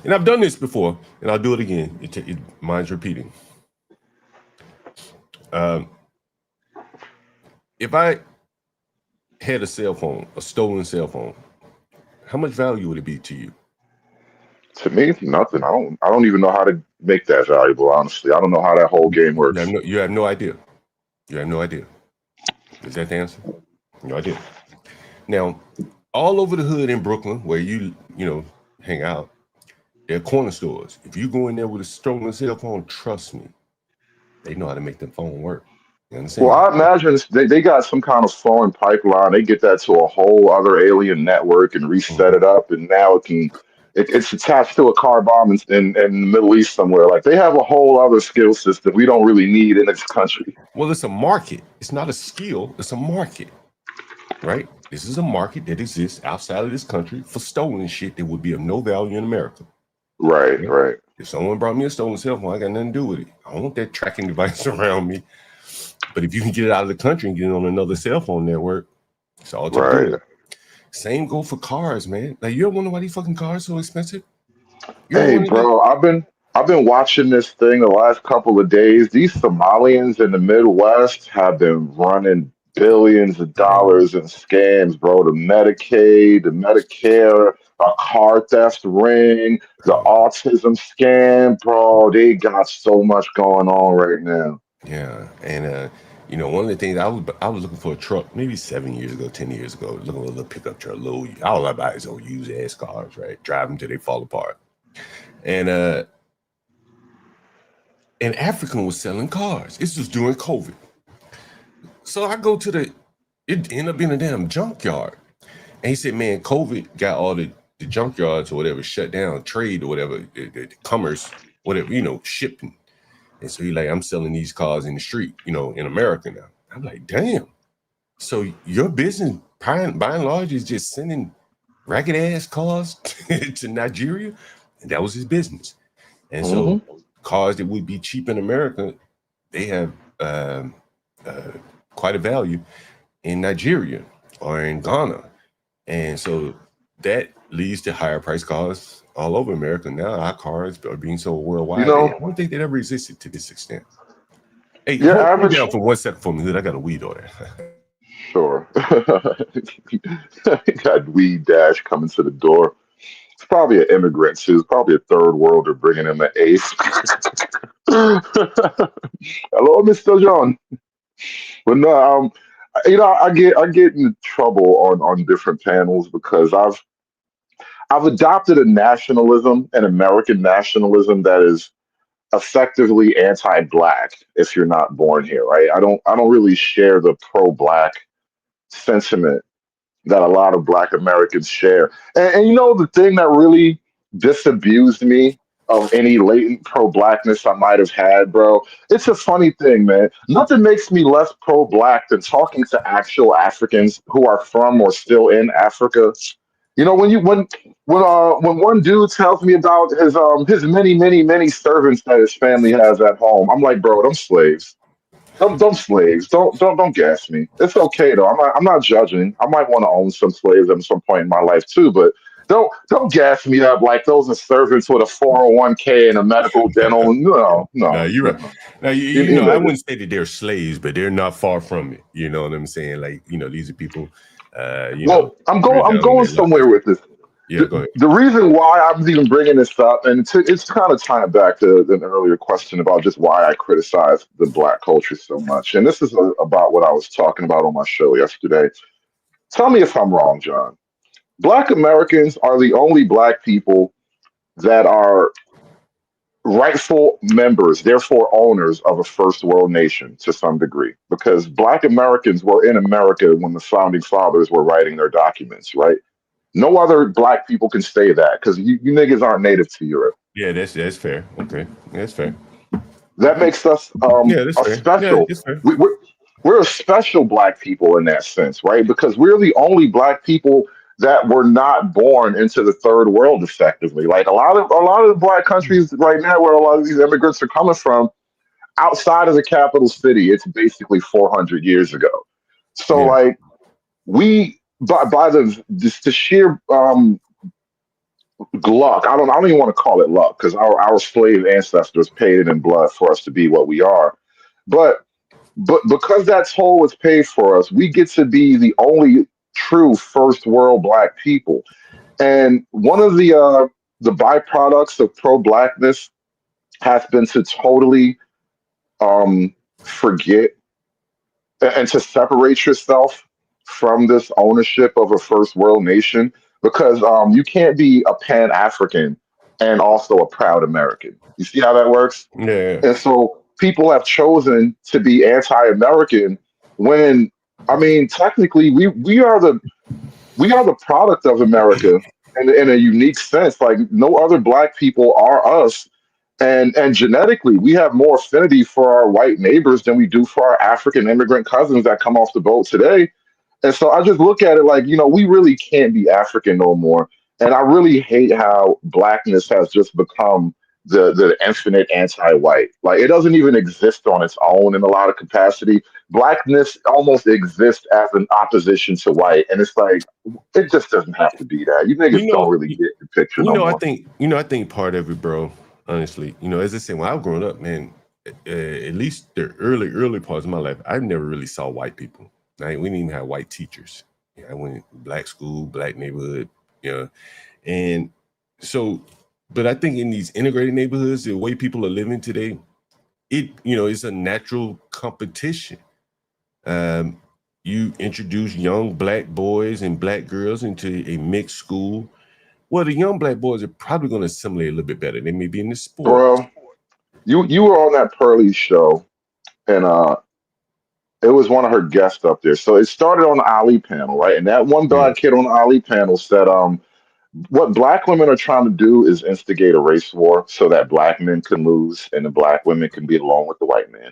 And I've done this before, and I'll do it again. It mine's repeating. If I had a cell phone, a stolen cell phone, how much value would it be to you? To me, nothing. I don't even know how to make that valuable. Honestly, I don't know how that whole game works. You have no idea. You have no idea. Is that the answer? No idea. Now, all over the hood in Brooklyn, where you hang out, there are corner stores. If you go in there with a stolen cell phone, trust me, they know how to make the phone work. You understand? Well, I imagine they got some kind of phone pipeline. They get that to a whole other alien network and reset it up, and now it's attached to a car bomb in the Middle East somewhere. Like they have a whole other skill system we don't really need in this country. Well, it's a market. It's not a skill. It's a market, right? This is a market that exists outside of this country for stolen shit that would be of no value in America. Right. If someone brought me a stolen cell phone, I got nothing to do with it. I don't want that tracking device around me. But if you can get it out of the country and get it on another cell phone network, it's all to good. Same go for cars, man. Like, you ever wonder why these fucking cars so expensive? Hey, bro, I've been watching this thing the last couple of days. These Somalians in the Midwest have been running billions of dollars in scams, bro. The Medicaid, the Medicare, a car theft ring, the autism scam, bro. They got so much going on right now. Yeah, and one of the things I was looking for a truck maybe 7 years ago, 10 years ago, looking for a little pickup truck, all I buy is old used ass cars, right? Drive them till they fall apart. And an African was selling cars. This was during COVID. So I go to it ended up being a damn junkyard. And he said, man, COVID got all the junkyards or whatever shut down, trade or whatever, the commerce, whatever, shipping. And so he's like, I'm selling these cars in the street, in America now. I'm like, damn. So your business, by and large, is just sending ragged ass cars to Nigeria? And that was his business. And so cars that would be cheap in America, they have quite a value in Nigeria or in Ghana. And so that leads to higher price cars all over America. Now our cars are being sold worldwide. I don't think they ever existed to this extent. Hey, hold me down for 1 second for me, Hood. I got a weed order. Sure. Got weed dash coming to the door. It's probably an immigrant too. It's probably a third worlder bringing him an ace. Hello, Mr. John. But no, I get in trouble on different panels because I've adopted a nationalism, an American nationalism that is effectively anti-black if you're not born here, right? I don't really share the pro-black sentiment that a lot of Black Americans share. And the thing that really disabused me of any latent pro-blackness I might have had, bro, it's a funny thing, man. Nothing makes me less pro-black than talking to actual Africans who are from or still in Africa. When one dude tells me about his many servants that his family has at home, I'm like, bro, them slaves. Them slaves. Don't gas me. It's okay though. I'm not judging. I might want to own some slaves at some point in my life too, but Don't gas me up like those are servants with a 401k and a medical dental. No, No, no, you're right. no. Now, You I niggas. wouldn't say that they're slaves, but they're not far from it. You know what I'm saying? Like, these are people, Well, I'm they're going. I'm down on going their luck. somewhere with this. Yeah, go ahead. The reason why I'm even bringing this up, and it's kind of tying back to an earlier question about just why I criticize the black culture so much, and this is about what I was talking about on my show yesterday. Tell me if I'm wrong, John. Black Americans are the only black people that are rightful members, therefore owners of a first world nation to some degree, because Black Americans were in America when the founding fathers were writing their documents, right? No other black people can say that because you niggas aren't native to Europe. Yeah, that's fair. Okay, that's fair. That makes us Yeah, that's a fair. Yeah, special. that's fair. We're a special black people in that sense, right? Because we're the only black people that were not born into the third world effectively. Like a lot of the black countries right now where a lot of these immigrants are coming from outside of the capital city, it's basically 400 years ago. So Yeah. like we by the sheer luck. I don't even want to call it luck because our slave ancestors paid it in blood for us to be what we are. But because that toll was paid for us, we get to be the only true first world black people. And one of the byproducts of pro blackness has been to totally forget and to separate yourself from this ownership of a first world nation because you can't be a Pan African and also a proud American. You see how that works? Yeah. And so people have chosen to be anti-American when I mean technically we are the product of America in a unique sense. Like no other black people are us. And genetically, we have more affinity for our white neighbors than we do for our African immigrant cousins that come off the boat today. And so I just look at it like, we really can't be African no more. And I really hate how blackness has just become the infinite anti-white. Like it doesn't even exist on its own in a lot of capacity. Blackness almost exists as an opposition to white. And it's like, it just doesn't have to be that. You niggas You don't know, really get the picture no I more. think, I think part of it, bro, honestly, as I said, when I was growing up, man, at least the early parts of my life, I never really saw white people. Right? We didn't even have white teachers. I went to black school, black neighborhood, and so, but I think in these integrated neighborhoods, the way people are living today, it's a natural competition. You introduce young black boys and black girls into a mixed school. Well, the young black boys are probably going to assimilate a little bit better. They may be in the sports. Bro, you were on that Pearly show, and it was one of her guests up there. So it started on the Ali panel, right? And that one Yeah. black kid on the Ali panel said, what black women are trying to do is instigate a race war so that black men can lose and the black women can be along with the white men.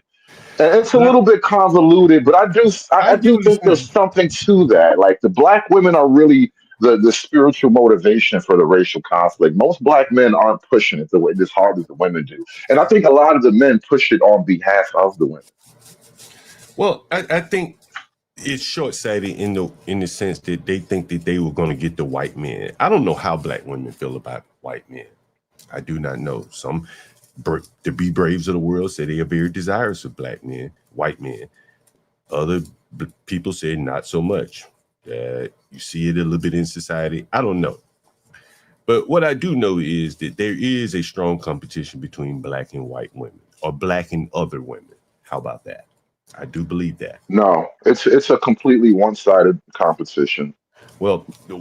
And it's a little bit convoluted, but I I get do what you're think there's saying. something to that. Like the black women are really the spiritual motivation for the racial conflict. Most black men aren't pushing it the way as hard as the women do. And I think a lot of the men push it on behalf of the women. Well, I think it's short-sighted in the sense that they think that they were going to get the white men. I don't know how black women feel about white men. I do not know. Some the Be Braves of the world say they are very desirous of black men, white men. Other people say not so much. You see it a little bit in society. I don't know. But what I do know is that there is a strong competition between black and white women or black and other women. How about that? I do believe that. No, it's a completely one-sided competition. Well, in the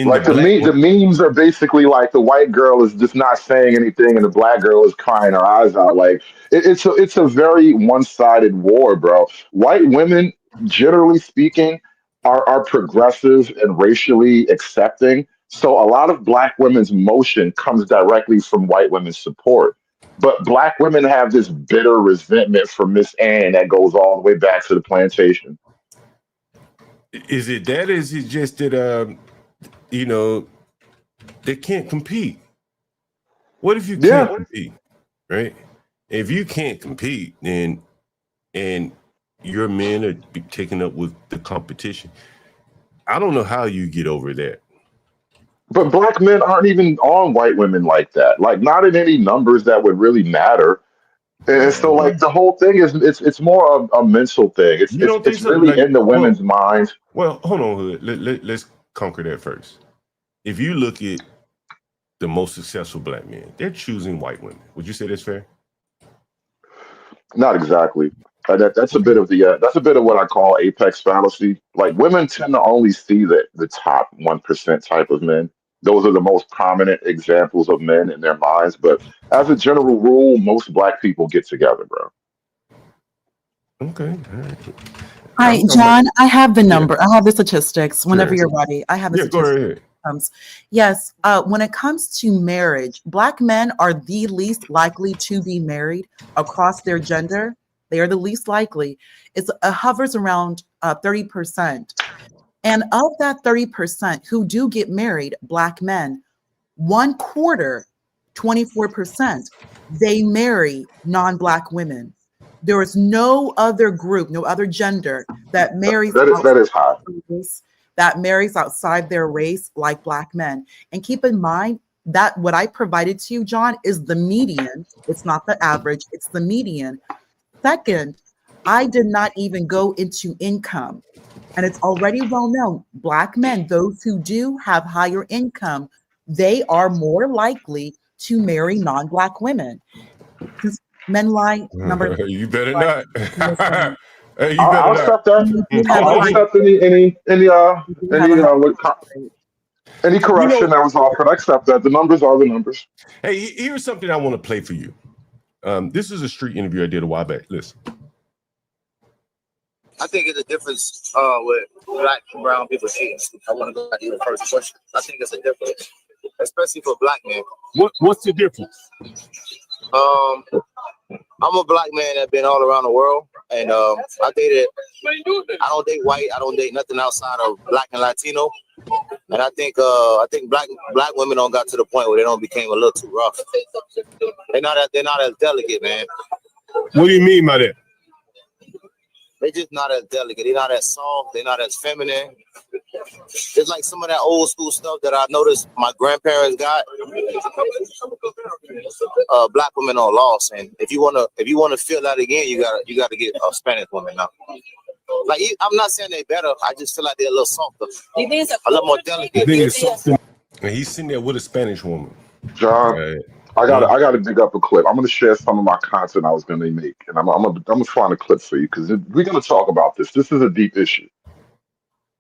Like black the memes are basically like the white girl is just not saying anything and the black girl is crying her eyes out. Like it's a very one-sided war, bro. White women, generally speaking, are progressive and racially accepting. So a lot of black women's motion comes directly from white women's support. But black women have this bitter resentment for Miss Anne that goes all the way back to the plantation. is it that? Is it just that they can't compete? What if you Yeah. can't compete, right? If you can't compete, then and your men are taken up with the competition, I don't know how you get over that. But black men aren't even on white women like that. Like not in any numbers that would really matter. And so like the whole thing is it's more of a mental thing. It's You it's don't think it's so? really Like, in the women's minds. well, hold on, Hood. Let's conquer that first. If you look at the most successful black men, they're choosing white women. Would you say that's fair? Not exactly. That's a bit of that's a bit of what I call apex fallacy. Like women tend to only see the top 1% type of men. Those are the most prominent examples of men in their minds. But as a general rule, most black people get together, bro. Okay. All right. Hi, John. I have the number. I have the statistics. Whenever Sure. you're ready, I have the Yeah, go statistics. ahead. Yes, when it comes to marriage, black men are the least likely to be married across their gender. They are the least likely. It hovers around 30%. And of that 30% who do get married, black men, 1/4, 24%, they marry non-black women. There is no other group, no other gender that marries That is high. that marries outside their race like black men. And keep in mind that what I provided to you, John, is the median. It's not the average, it's the median. Second, I did not even go into income. And it's already well known, black men, those who do have higher income, they are more likely to marry non-black women. Because men lie, number You better not. Hey, you better I'll not. accept that. I'll accept any correction that was offered. I accept that. The numbers are the numbers. Hey, here's something I want to play for you. This is a street interview I did a while back. Listen. I think it's a difference with black and brown people cheating. I want to go back to your first question. I think it's a difference, especially for black men. What's the difference? I'm a black man that's been all around the world, and I don't date white. I don't date nothing outside of black and Latino. And I think black women don't got to the point where they don't became a little too rough. They're not as delicate, man. What do you mean by that? They just not as delicate. They're not as soft. They're not as feminine. It's like some of that old school stuff that I noticed my grandparents got. Black women are lost, and if you wanna feel that again, you gotta get a Spanish woman now. Like I'm not saying they better. I just feel like they're a little softer, a little more delicate. And he's sitting there with a Spanish woman. John, I gotta dig up a clip. I'm gonna share some of my content I was gonna make, and I'm gonna find a clip for you because we're gonna talk about this. This is a deep issue.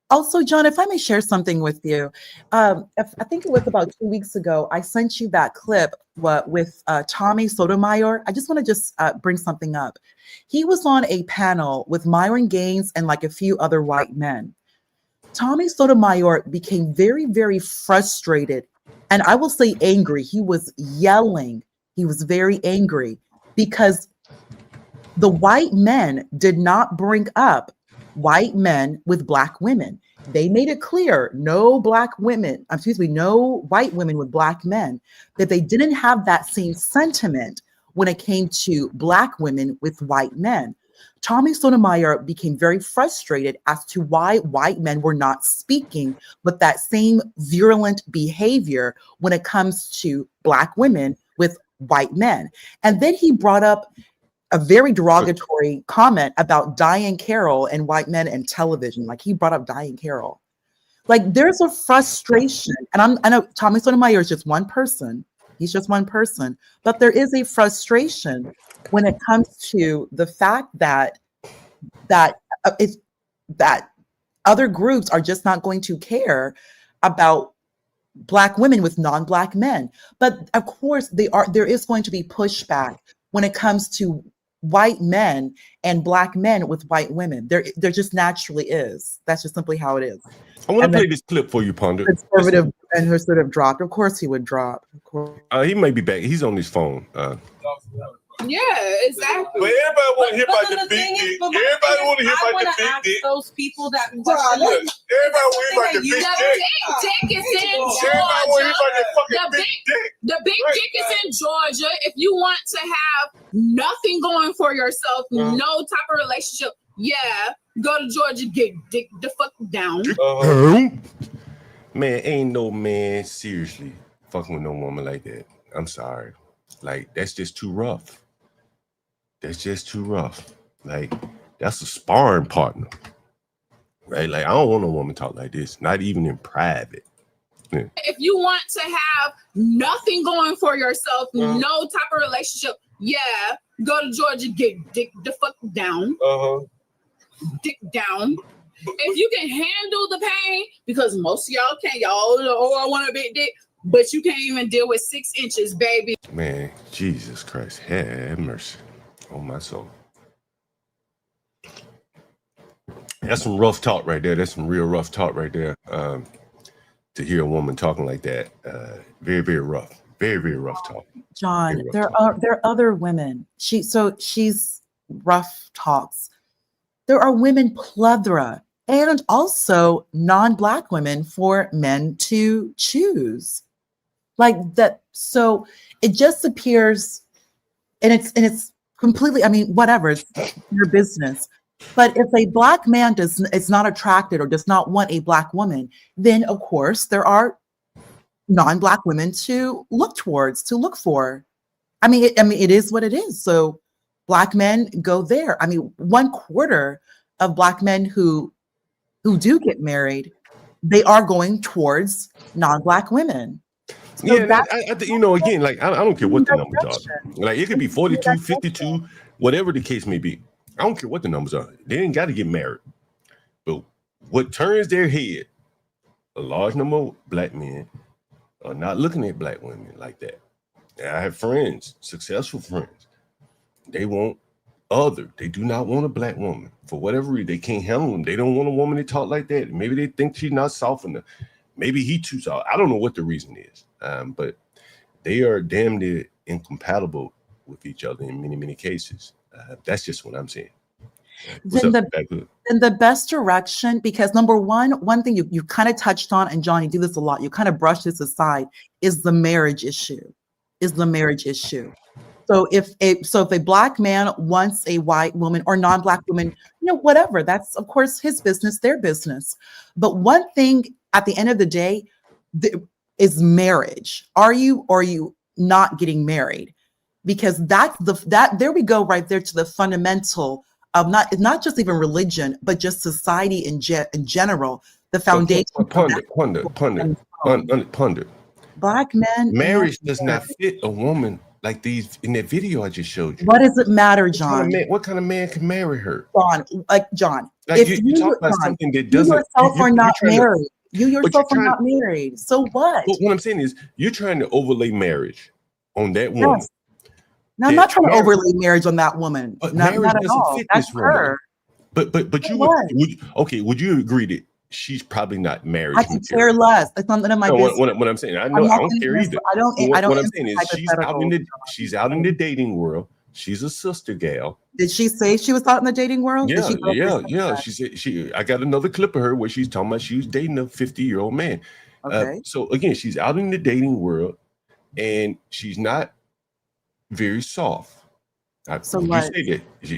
Also, John, if I may share something with you, I think it was about 2 weeks ago, I sent you that clip with Tommy Sotomayor. I just want to bring something up. He was on a panel with Myron Gaines and like a few other white men. Tommy Sotomayor became very, very frustrated, and I will say angry. He was yelling. He was very angry because the white men did not bring up white men with black women. They made it clear, no white women with black men, that they didn't have that same sentiment when it came to black women with white men. Tommy Sotomayor became very frustrated as to why white men were not speaking with that same virulent behavior when it comes to black women with white men. And then he brought up a very derogatory comment about Diane Carroll and white men and television. Like he brought up Diane Carroll. Like there's a frustration, and I know Tommy Sotomayor is just one person. He's just one person, but there is a frustration when it comes to the fact that other groups are just not going to care about black women with non-black men. But of course, there is going to be pushback when it comes to white men and black men with white women. There just naturally is. That's just simply how it is. I want to play this clip for you, Ponder. Conservative and who sort of dropped. Of course he would drop. Of course. He may be back. He's on his phone. Yeah, exactly. But everybody want to hear about the big dick. Everybody want to hear about the big dick. Those people that Everybody want to hear about the big dick. The big dick is in Everybody want to hear about the fucking Georgia. big dick. The big dick is in Georgia. If you want to have nothing going for yourself, no type of relationship, go to Georgia, get dick the fuck down. Man, ain't no man seriously fucking with no woman like that. I'm sorry. Like, that's just too rough. That's just too rough. Like, that's a sparring partner. Right? Like, I don't want a woman talk like this, not even in private. Yeah. If you want to have nothing going for yourself, no type of relationship, yeah, go to Georgia, get dick the fuck down. Dick down. If you can handle the pain, because most of y'all can't, I want a big dick, but you can't even deal with 6 inches, baby. Man, Jesus Christ, have mercy on my soul. That's some rough talk right there. That's some real rough talk right there. To hear a woman talking like that, very, very rough. Very, very rough talk. John, rough there are other women. She's rough talks. There are women plethora, and also non-Black women for men to choose. Like that. So it just appears, and it's completely, I mean, whatever, it's your business. But if a Black man is not attracted or does not want a Black woman, then of course there are non-Black women to look towards, to look for. I mean, it is what it is. So Black men go there. I mean, 1/4 of Black men who do get married, they are going towards non-Black women. So yeah, you know, again, like I don't care what the numbers are. Like it could be 42, 52, whatever the case may be. I don't care what the numbers are. They ain't got to get married. But what turns their head, a large number of Black men are not looking at Black women like that. And I have friends, successful friends. They want they do not want a Black woman. For whatever reason, they can't handle them. They don't want a woman to talk like that. Maybe they think she's not soft enough. Maybe he too soft. I don't know what the reason is. But they are damn near incompatible with each other in many, many cases. That's just what I'm saying. Then the best direction, because number one thing you kind of touched on, and John, you do this a lot, you kind of brush this aside, is the marriage issue. So if a Black man wants a white woman or non-Black woman, whatever, that's of course his business, their business. But one thing at the end of the day is marriage. Are you or are you not getting married? Because that's there we go right there to the fundamental of not just even religion, but just society in general. The foundation. Ponder. Black men. Marriage does not fit a woman like these in that video I just showed you. What does it matter, John? What kind of man can marry her? John, like if you talk about something that doesn't. You yourself are not married. You yourself are not married. So what? But what I'm saying is, you're trying to overlay marriage on that woman. Yes. No, I'm not trying to overlay marriage on that woman. But not marriage at all. fit That's this woman. her. But you would you agree that she's probably not married? I could care less. That's none of my business. What I'm saying, I don't care either. I don't. What I'm saying is, she's out in the dating world. She's a sister gal. Did she say she was out in the dating world? Yeah. She said I got another clip of her where she's talking about she was dating a 50-year-old man. Okay. So again, she's out in the dating world, and she's not very soft. So what?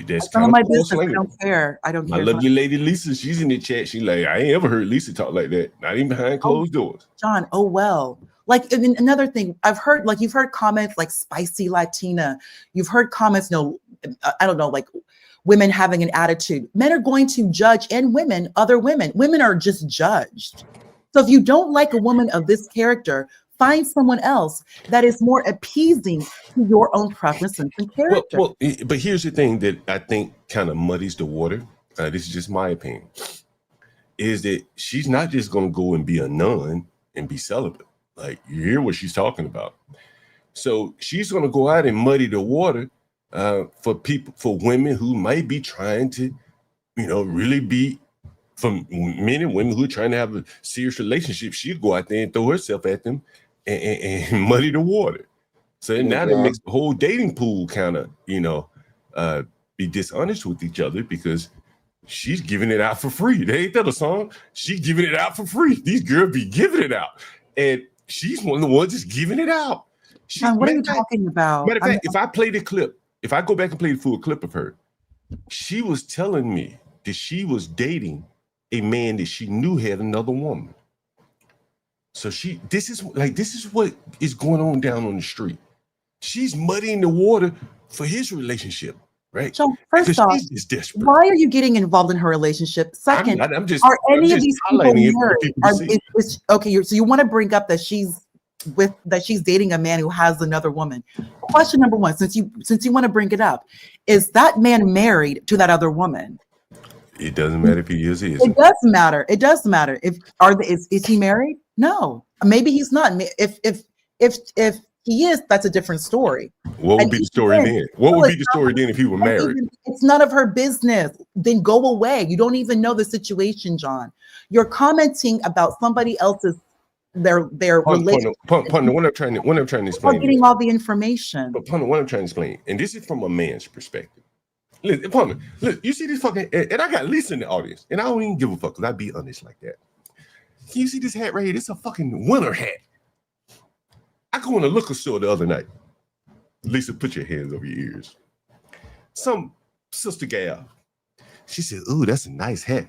That's kind of my business. I don't care. I don't care. My lovely lady Lisa, she's in the chat. She's like, I ain't ever heard Lisa talk like that. Not even behind closed doors. John, oh well. Like, and another thing, I've heard, like, you've heard comments like spicy Latina. You've heard comments, I don't know, like women having an attitude. Men are going to judge, and women, other women. Women are just judged. So if you don't like a woman of this character, find someone else that is more appeasing to your own preferences and character. Well, but here's the thing that I think kind of muddies the water. This is just my opinion. Is that she's not just going to go and be a nun and be celibate. Like, you hear what she's talking about. So she's going to go out and muddy the water for women who might be trying to, really be, from men and women who are trying to have a serious relationship. She'll go out there and throw herself at them and muddy the water. So now that makes the whole dating pool kind of, be dishonest with each other, because she's giving it out for free. They ain't that a song? She's giving it out for free. These girls be giving it out. And she's one of the ones just giving it out. John, what are you talking about? Matter of fact, if I play the clip, if I go back and play the full clip of her, she was telling me that she was dating a man that she knew had another woman. So this is what is going on down on the street. She's muddying the water for his relationship, right? So first off, she's just desperate. why are you getting involved in her relationship? Second, I'm just are any of these people highlighting it for married? people to see. Okay, so you want to bring up that she's dating a man who has another woman. Question number one, since you want to bring it up, is that man married to that other woman? It doesn't matter if he is. It does matter. It does matter. Is he married? No, maybe he's not. If he is, that's a different story. What would be the story then? What would be the story then if he were married? It's none of her business. Then go away. You don't even know the situation, John. You're commenting about somebody else's their relationship. Partner, what I'm trying to explain. Getting all the information. But partner, what I'm trying to explain, and this is from a man's perspective. Listen, partner, look, you see this fucking, and I got Lisa in the audience, and I don't even give a fuck because I be honest like that. Can you see this hat right here? It's a fucking winter hat. I go in the liquor store the other night. Lisa, put your hands over your ears. Some sister gal, she said, "Ooh, that's a nice hat."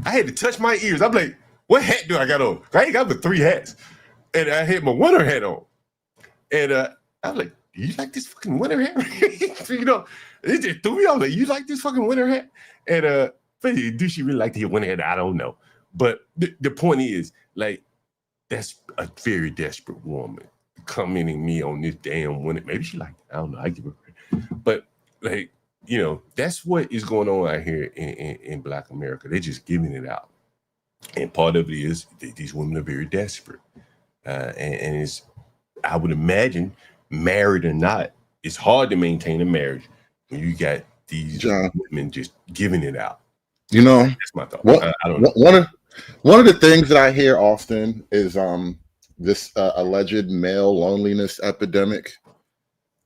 I had to touch my ears. I'm like, what hat do I got on? I ain't got but 3 hats. And I had my winter hat on. And I was like, do you like this fucking winter hat? You know, it just threw me off. Like, you like this fucking winter hat? And but do she really like the winter hat? I don't know. But the point is, like, that's a very desperate woman commenting me on this damn winter. Maybe she liked it. I don't know. I give her. But like, you know, that's what is going on out here in Black America. They're just giving it out. And part of it is these women are very desperate. And it's, I would imagine, married or not, it's hard to maintain a marriage when you got these women just giving it out. You know, that's my thought. I don't know. One of the things that I hear often is this alleged male loneliness epidemic.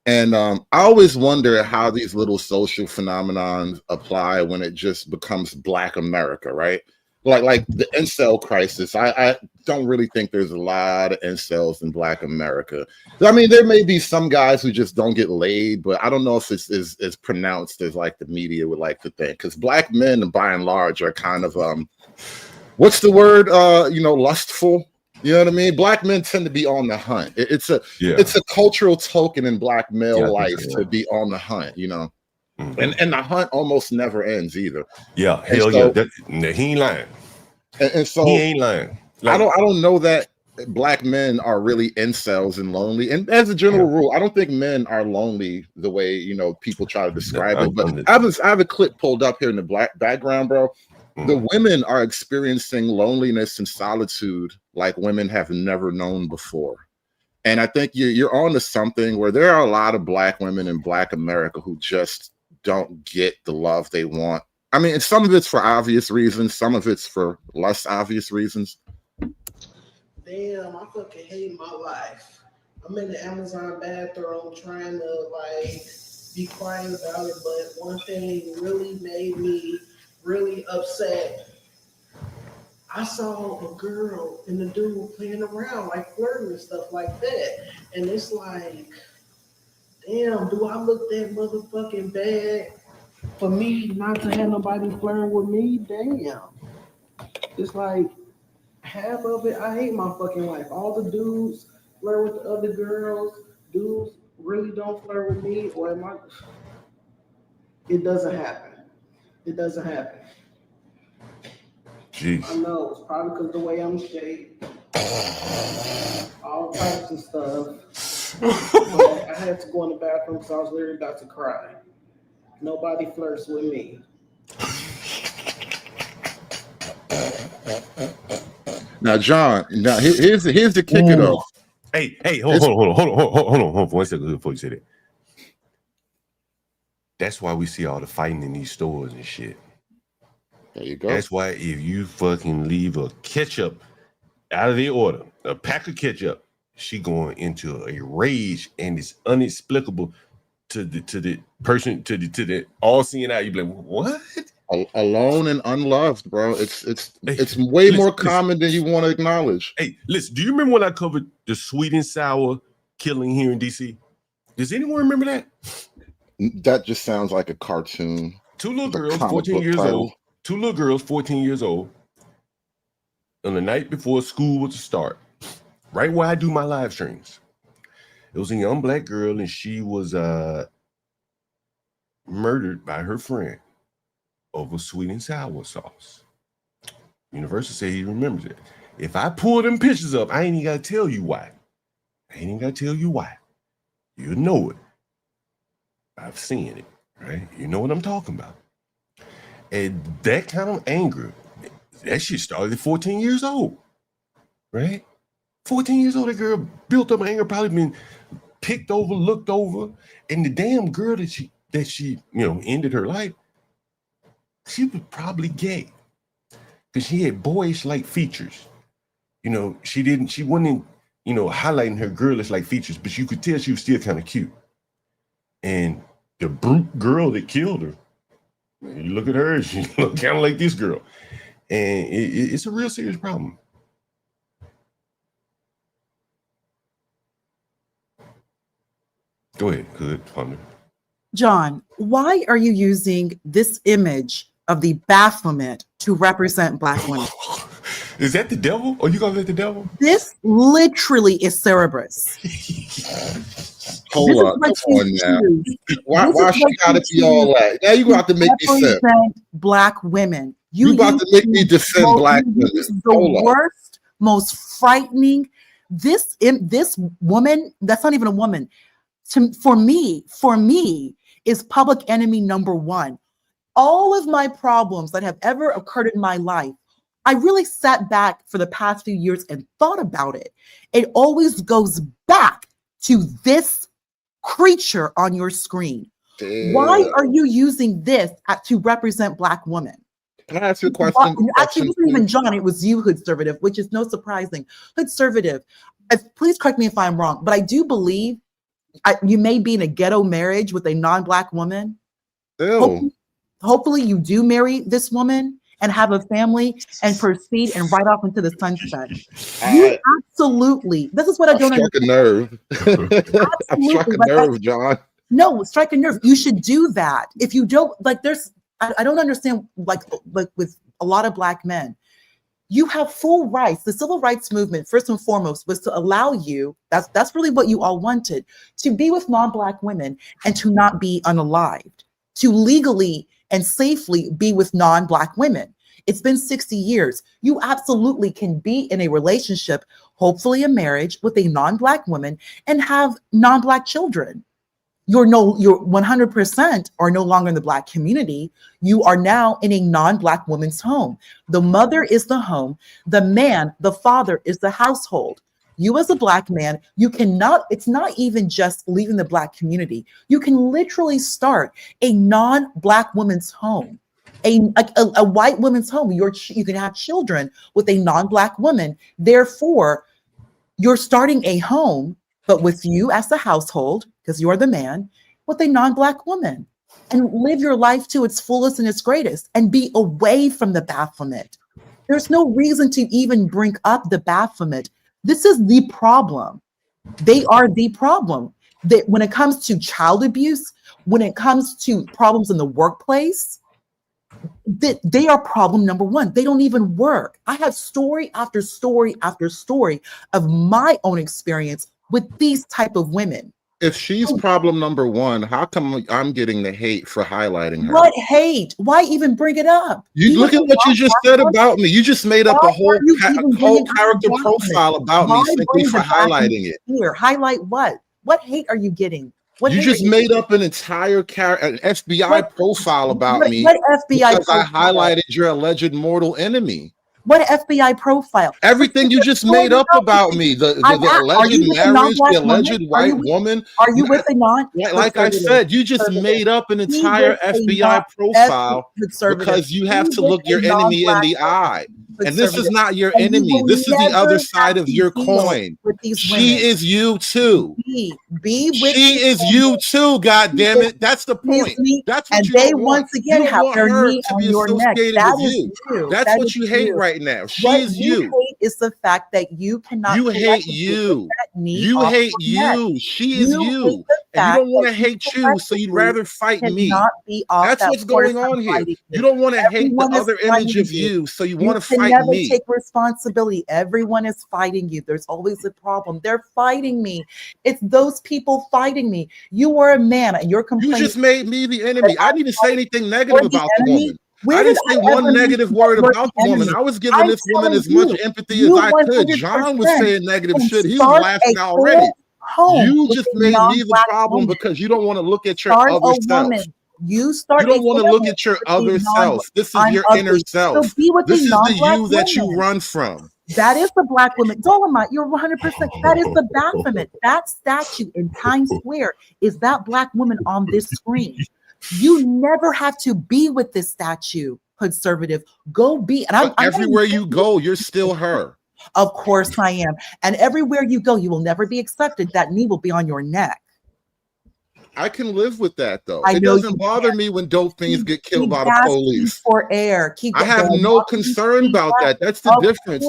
And I always wonder how these little social phenomenons apply when it just becomes Black America, right? Like the incel crisis. I don't really think there's a lot of incels in Black America. I mean, there may be some guys who just don't get laid, but I don't know if it's as pronounced as like the media would like to think. Because Black men, by and large, are kind of what's the word? Lustful. You know what I mean? Black men tend to be on the hunt. It's a cultural token in Black male life to be on the hunt. You know. Mm-hmm. And the hunt almost never ends either. Yeah, hell yeah. He ain't lying. And so he ain't lying. Like, I don't know that Black men are really incels and lonely. And as a general rule, I don't think men are lonely the way people try to describe it. But I have a clip pulled up here in the Black background, bro. Mm-hmm. The women are experiencing loneliness and solitude like women have never known before. And I think you're on to something where there are a lot of Black women in Black America who just don't get the love they want. I mean, some of it's for obvious reasons, some of it's for less obvious reasons. Damn, I fucking hate my life. I'm in the Amazon bathroom trying to be quiet about it, but one thing really made me really upset. I saw a girl and a dude playing around, flirting and stuff like that. And it's like, damn, do I look that motherfucking bad for me not to have nobody flirting with me? Damn. It's like half of it, I hate my fucking life. All the dudes flirt with the other girls. Dudes really don't flirt with me. Or am I? It doesn't happen. It doesn't happen. Jeez. I know. It's probably because the way I'm shaped. All types of stuff. But I had to go in the bathroom because I was literally about to cry. Nobody flirts with me. Now, John. Now, here's the kicker, though. Hey, hold on for 1 second before you say that. That's why we see all the fighting in these stores and shit. There you go. That's why if you fucking leave a ketchup out of the order, a pack of ketchup, she going into a rage, and it's inexplicable to the person, to the all seeing eye. You be like, what? Alone and unloved, bro. It's way more common than you want to acknowledge. Hey, listen, do you remember when I covered the sweet and sour killing here in DC? Does anyone remember that? That just sounds like a cartoon. 2 little girls, 14 years old. 2 little girls, 14 years old, on the night before school was to start, right where I do my live streams. It was a young black girl, and she was murdered by her friend over sweet and sour sauce. Universal said he remembers it. If I pull them pictures up, I ain't even got to tell you why. You know it. I've seen it, right? You know what I'm talking about. And that kind of anger, that shit started at 14 years old, right? 14 years old, that girl built up anger, probably been picked over, looked over, and the damn girl that she ended her life, she was probably gay because she had boyish-like features. She wasn't, highlighting her girlish-like features, but you could tell she was still kind of cute. And the brute girl that killed her, you look at her, she look kind of like this girl. And it's a real serious problem. Go ahead, Ponder. John, why are you using this image of the Baphomet to represent Black women? Is that the devil? Or you gonna let the devil? This literally is Cerberus. Hold on, come on now. Why she gotta be all that? Now you got to make me sense. Black women. You about to make me defend Black women. The worst, most frightening. This woman, that's not even a woman. For me, is public enemy number one. All of my problems that have ever occurred in my life, I really sat back for the past few years and thought about it. It always goes back to this creature on your screen. Damn. Why are you using this to represent Black women? Can I ask you a question? Actually, it wasn't even John. It was you, Hoodservative, which is no surprising. Hoodservative, please correct me if I'm wrong, but I do believe you may be in a ghetto marriage with a non-Black woman. Hopefully you do marry this woman and have a family and proceed and ride off into the sunset. You absolutely, this is what I don't understand. Struck a nerve. I struck a nerve, John. No, strike a nerve. You should do that. If you don't, I don't understand, like with a lot of Black men, you have full rights. The civil rights movement, first and foremost, was to allow you, that's really what you all wanted, to be with non-Black women and to not be unalived, to legally and safely be with non-Black women. It's been 60 years. You absolutely can be in a relationship, hopefully a marriage with a non-Black woman, and have non-Black children. You're 100% are no longer in the Black community. You are now in a non-Black woman's home. The mother is the home. The man, the father, is the household. You as a Black man, you cannot, it's not even just leaving the Black community. You can literally start a non-Black woman's home, a white woman's home. You can have children with a non-Black woman. Therefore, you're starting a home, but with you as the household, because you're the man, with a non-Black woman, and live your life to its fullest and its greatest and be away from the Baphomet. There's no reason to even bring up the Baphomet. This is the problem. They are the problem. That when it comes to child abuse, when it comes to problems in the workplace, they are problem number one. They don't even work. I have story after story after story of my own experience with these type of women. If she's problem number one, how come I'm getting the hate for highlighting her? What hate? Why even bring it up? You look at what you just said about me. You just made up a whole character profile about me simply for highlighting it. Here, highlight what? What hate are you getting? You just made up an entire an FBI profile about me because I highlighted your alleged mortal enemy. What FBI profile? Everything you just made up about me. The alleged marriage, the alleged white woman. Are you with a non? Like I said, you just made up an entire FBI profile because you have to look your enemy in the eye. And this is not your enemy. This is the other side of your coin. She is you too. She is you too, God damn it. That's the point. That's what you don't want. Once again have their knee on your neck. That is you. That's what you hate right now. She is you. Hate is the fact that you cannot. You hate you. You hate you. She is you. And you fact don't want to that you hate you, so you'd rather fight me. cannot be off That's that what's horse going and on here. fighting You don't want to hate the Everyone is other image fighting of you, so you You want to can fight never me. take responsibility. Everyone is fighting you. There's always a problem. They're fighting me. It's those people fighting me. You are a man and you're You complaining. just made me the enemy. I didn't say anything negative about the enemy? woman. Where I didn't did say I one ever negative mention word that you're about the the woman. enemy? I was giving I'm this woman telling as much you, empathy as you I could. John was 100% saying negative can shit. He was start laughing a already. whole home You with just a made me the non-black problem woman. because you don't want to look at your Start other a self. woman. You You start don't a want to look family at your with a other self. This is I'm your inner ugly. self. So be with This a is the non-black you that you woman. run from. That is the black woman. Dolomite, you're 100%. That is the Baphomet. That statue in Times Square is that black woman on this screen. You never have to be with this statue, conservative. Go be. And But everywhere you go, you're still her. Of course I am. And everywhere you go, you will never be accepted. That knee will be on your neck. I can live with that though. I It know doesn't bother me when dope things get killed by the gasping police. for air. I have no concern about that. That's the difference.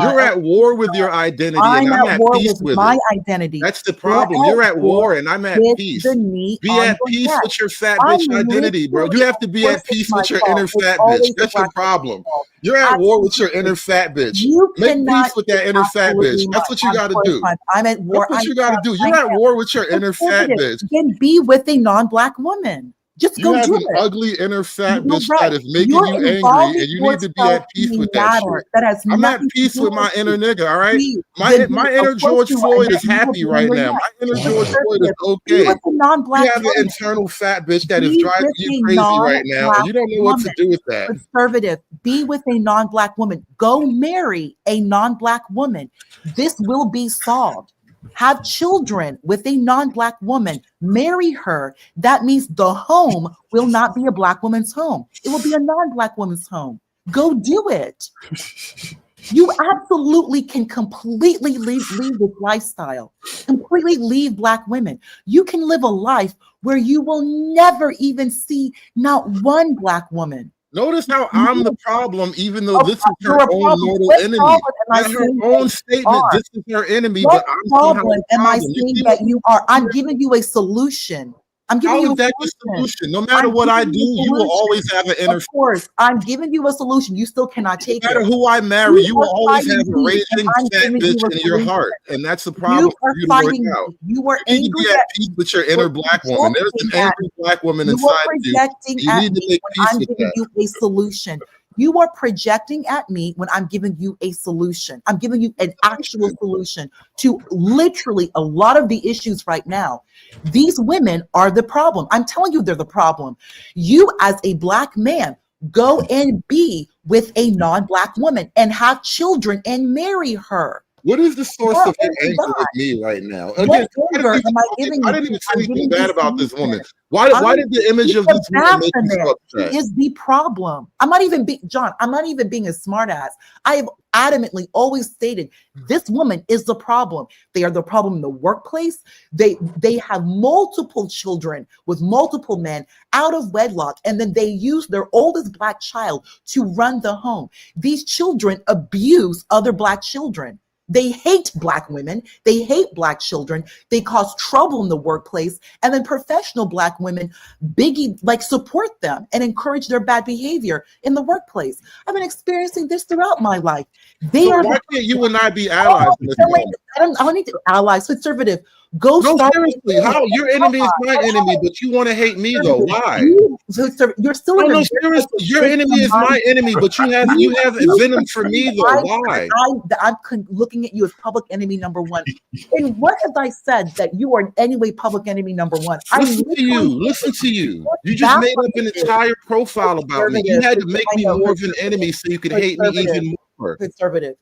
You're at war with your identity, and I'm at war peace with with my it. identity. That's the problem. You're at war, and I'm at with peace. the knee Be on at your peace neck. with your fat I'm bitch identity, bro. You literally- have to be of at course it's peace my with your fault. inner It's fat bitch. always the That's your black problem. fault. You're at war with your inner fat bitch. You Make cannot peace with that inner fat bitch. That's what you got to do. I'm at war. That's what you got to do. You're at war with your inner fat bitch. Then be with a non-black woman. Just You go have do an it. ugly inner fat You're bitch right. that is making You're you angry, involving and you need to be at yourself peace in with a that matter shit. that has I'm at nothing to peace do with my with inner you. nigga, all right? Be- My then my be- inner of course George you are, Floyd and is that you will happy be on right your now. neck. My inner But George Floyd is conservative, be okay. with a non-black You have an woman. internal fat bitch that is Be driving with you a crazy right now, and you don't know what to woman. do with that. Conservative, be with a non-black woman. Go marry a non-black woman. This will be solved. Have children with a non-black woman. Marry her. That means the home will not be a black woman's home. It will be a non-black woman's home. Go do it. You absolutely can completely leave this lifestyle, completely leave black women. You can live a life where you will never even see not one black woman. Notice how I'm the problem, even though Oh, this is her you're a own problem. mortal What enemy. problem am I Not her saying own that statement, you are? this is her enemy, What but I'm somehow problem the am I problem. You saying see that what- you are? I'm giving you a solution. I'm giving How you is a that the solution. solution? No matter I'm what I giving do, you a you will solution. always have an inner. Of course, I'm giving you a solution. You still cannot No take matter it. who I marry, you will are always have fighting a me, raging and I'm fat giving bitch you a in your solution. heart, and that's the You problem for are you to work fighting out. me. You are You need to angry be at at peace me. with your You inner are black woman. There's an projecting at angry black woman You are inside of you. projecting You at need to me make when peace I'm with giving that. you a solution. You are projecting at me when I'm giving you a solution. I'm giving you an actual solution to literally a lot of the issues right now. These women are the problem. I'm telling you, they're the problem. You, as a black man, go and be with a non-black woman and have children and marry her. What is the source What of your is anger that? with me right now? What Again, anger am I giving I you? didn't even say I'm anything giving bad you about this solution. woman. Why did the image He's of the this woman make you so Baphomet. upset? He is the problem. I'm not even John. I'm not even being a smartass. I have adamantly always stated this woman is the problem. They are the problem in the workplace. They have multiple children with multiple men out of wedlock, and then they use their oldest black child to run the home. These children abuse other black children. They hate black women. They hate black children. They cause trouble in the workplace. And then professional black women, support them and encourage their bad behavior in the workplace. I've been experiencing this throughout my life. So why can't you and I be allies in this moment? I don't need to allies. Conservative. Go No, start. seriously, how? Your enemy is my enemy, but you want to hate me though. Why? You're still in No, a no, seriously, your enemy is my enemy, but you have venom for me though. Why? I'm looking at you as public enemy number one. And what have I said that you are in any way public enemy number one? Listen to you. You just made up an entire profile about me. You had to make me more of an enemy so you could hate me even more. Conservative.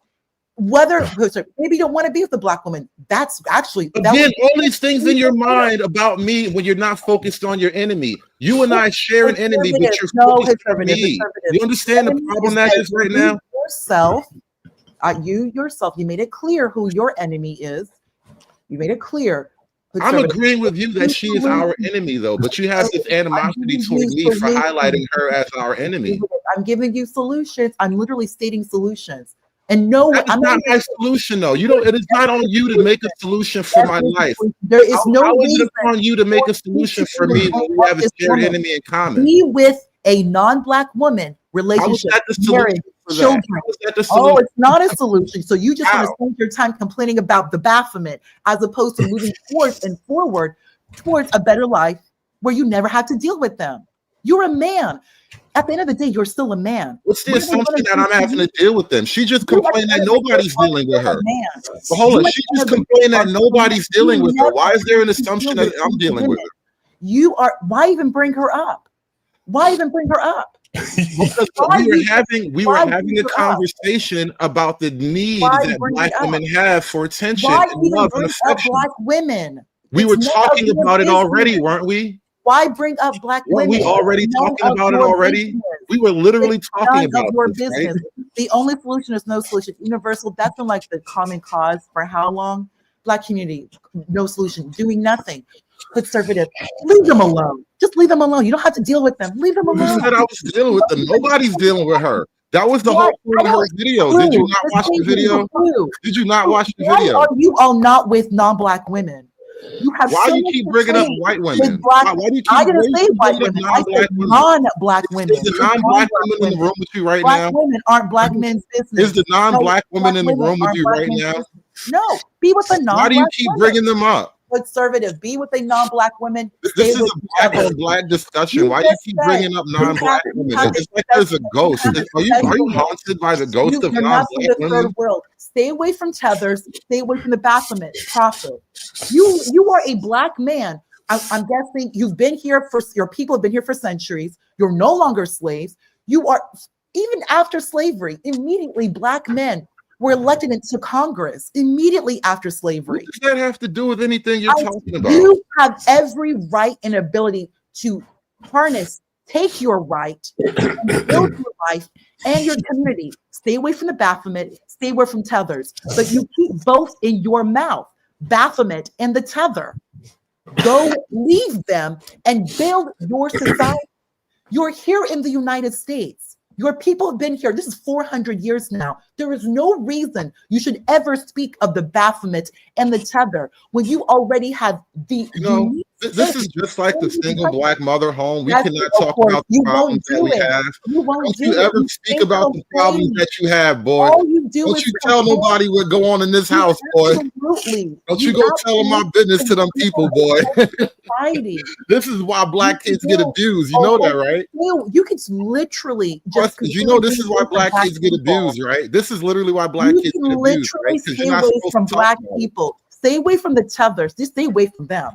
Maybe you don't want to be with the black woman. That's actually again, all these things in your mind about me when you're not focused on your enemy. You and I share an enemy, but you're focused on me. You understand the problem that is right now? You yourself, you made it clear who your enemy is. You made it clear. I'm agreeing with you that she is our enemy, though, but you have this animosity toward me for highlighting her as our enemy. I'm giving you solutions. I'm literally stating solutions. And no, That is I'm not my solution, though. You don't. It is not on you to make a solution for my life. There is no how is reason it on you to make a solution for me when we have a shared enemy in common? Be with a non-black woman, How is relationship, that the marriage, solution for that? children. How is that the Oh, solution? it's not a solution. So you just want to How? spend your time complaining about the Baphomet as opposed to moving forward and forward towards a better life where you never have to deal with them. You're a man. At the end of the day, you're still a man. What's the What are they assumption gonna that do I'm having to deal with them? She just You at complained the that end of the day, nobody's you're dealing with still her. a man. But hold You on, at she the end just of the day complained that are nobody's you dealing with her. never Why is there an have to assumption deal that with I'm these dealing with women. her? You are. Why even bring her up? Why even bring her up? Because Why we were you- were why having bring a her up? conversation about the need Why that bring black it up? women have for attention Why and even love and bring up affection. black women? We It's were none of talking your about it already, business. weren't we? Why bring up black Weren't women? we already It's none talking of about it your already? business. We were literally It's talking none of about your this, right? business. The only solution is no solution. Universal, that's been like the common cause for how long? Black community, no solution, doing nothing. Conservative, leave them alone. Just leave them alone. You don't have to deal with them. Leave them Who alone. said I was dealing with them? Nobody's dealing with her. That was the Why? whole point I of her know, video. true. Did you not The watch the same thing video? with you. Did you not watch the Why video? are you all not with non-black women? You have Why so you much keep to bringing up say white with women? black. Why do you I keep didn't say white bringing up women. I said non-black women? non-black women. Is the Just non-black non-black woman in the women. room with you right Black now? women aren't black men's business. Is the No, non-black woman black in the women room with aren't you black right men's now? business. No, be with a Why do you non-black keep woman. bringing them up? Conservative, be with a non-black woman. This Stay is with a black others. on black discussion. You Why do you just keep said bringing up you have non-black women? an It's like there's a obsession. ghost. You have an Are you obsession. haunted by the ghost of You're not from non-black the third women? world. Stay away from tethers. Stay away from the Baphomet prophet. You are a black man. I'm guessing you've been here for your people have been here for centuries. You're no longer slaves. You are even after slavery. Immediately, black men were elected into Congress. Immediately after slavery. What does that have to do with anything you're talking about? You have every right and ability to harness, take your right, and build your life and your community. Stay away from the Baphomet, stay away from tethers, but you keep both in your mouth, Baphomet and the tether. Go leave them and build your society. You're here in the United States. Your people have been here. This is 400 years now. There is no reason you should ever speak of the Baphomet and the tether when you already have the unique. This is just like the single black mother home. We Yes, cannot of talk course. about the You problems won't that do we it. have. You won't Don't do you it. ever You speak stay about the problems complaining. that you have, boy. All you do Don't is you tell complain. nobody what go on in this You house, boy. absolutely. Don't you go telling my business to them people, boy. Fighting. This is why black kids get abused. You know that, right? You could literally just. You know this is why black kids get abused, right? This is literally why black kids get abused, right? Literally Because stay you're not away supposed from to talk black about it. people. Stay away from the tethers. Just stay away from them.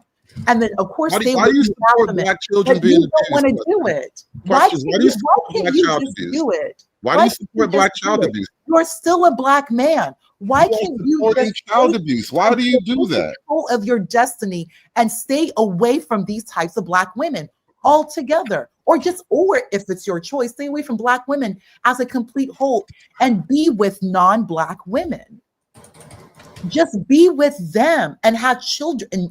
And then, of course, Why do stay you away from support Baphomet. black children But being you don't want to abused? do it. Questions. Why do you support can't black you child just abuse? do it? Why do you can't support just black do child it? abuse? You're still a black man. Why You are can't you supporting just child take abuse? Why do you do that? control of your destiny and stay away from these types of black women altogether? Or if it's your choice, stay away from black women as a complete whole and be with non-black women. Just be with them and have children and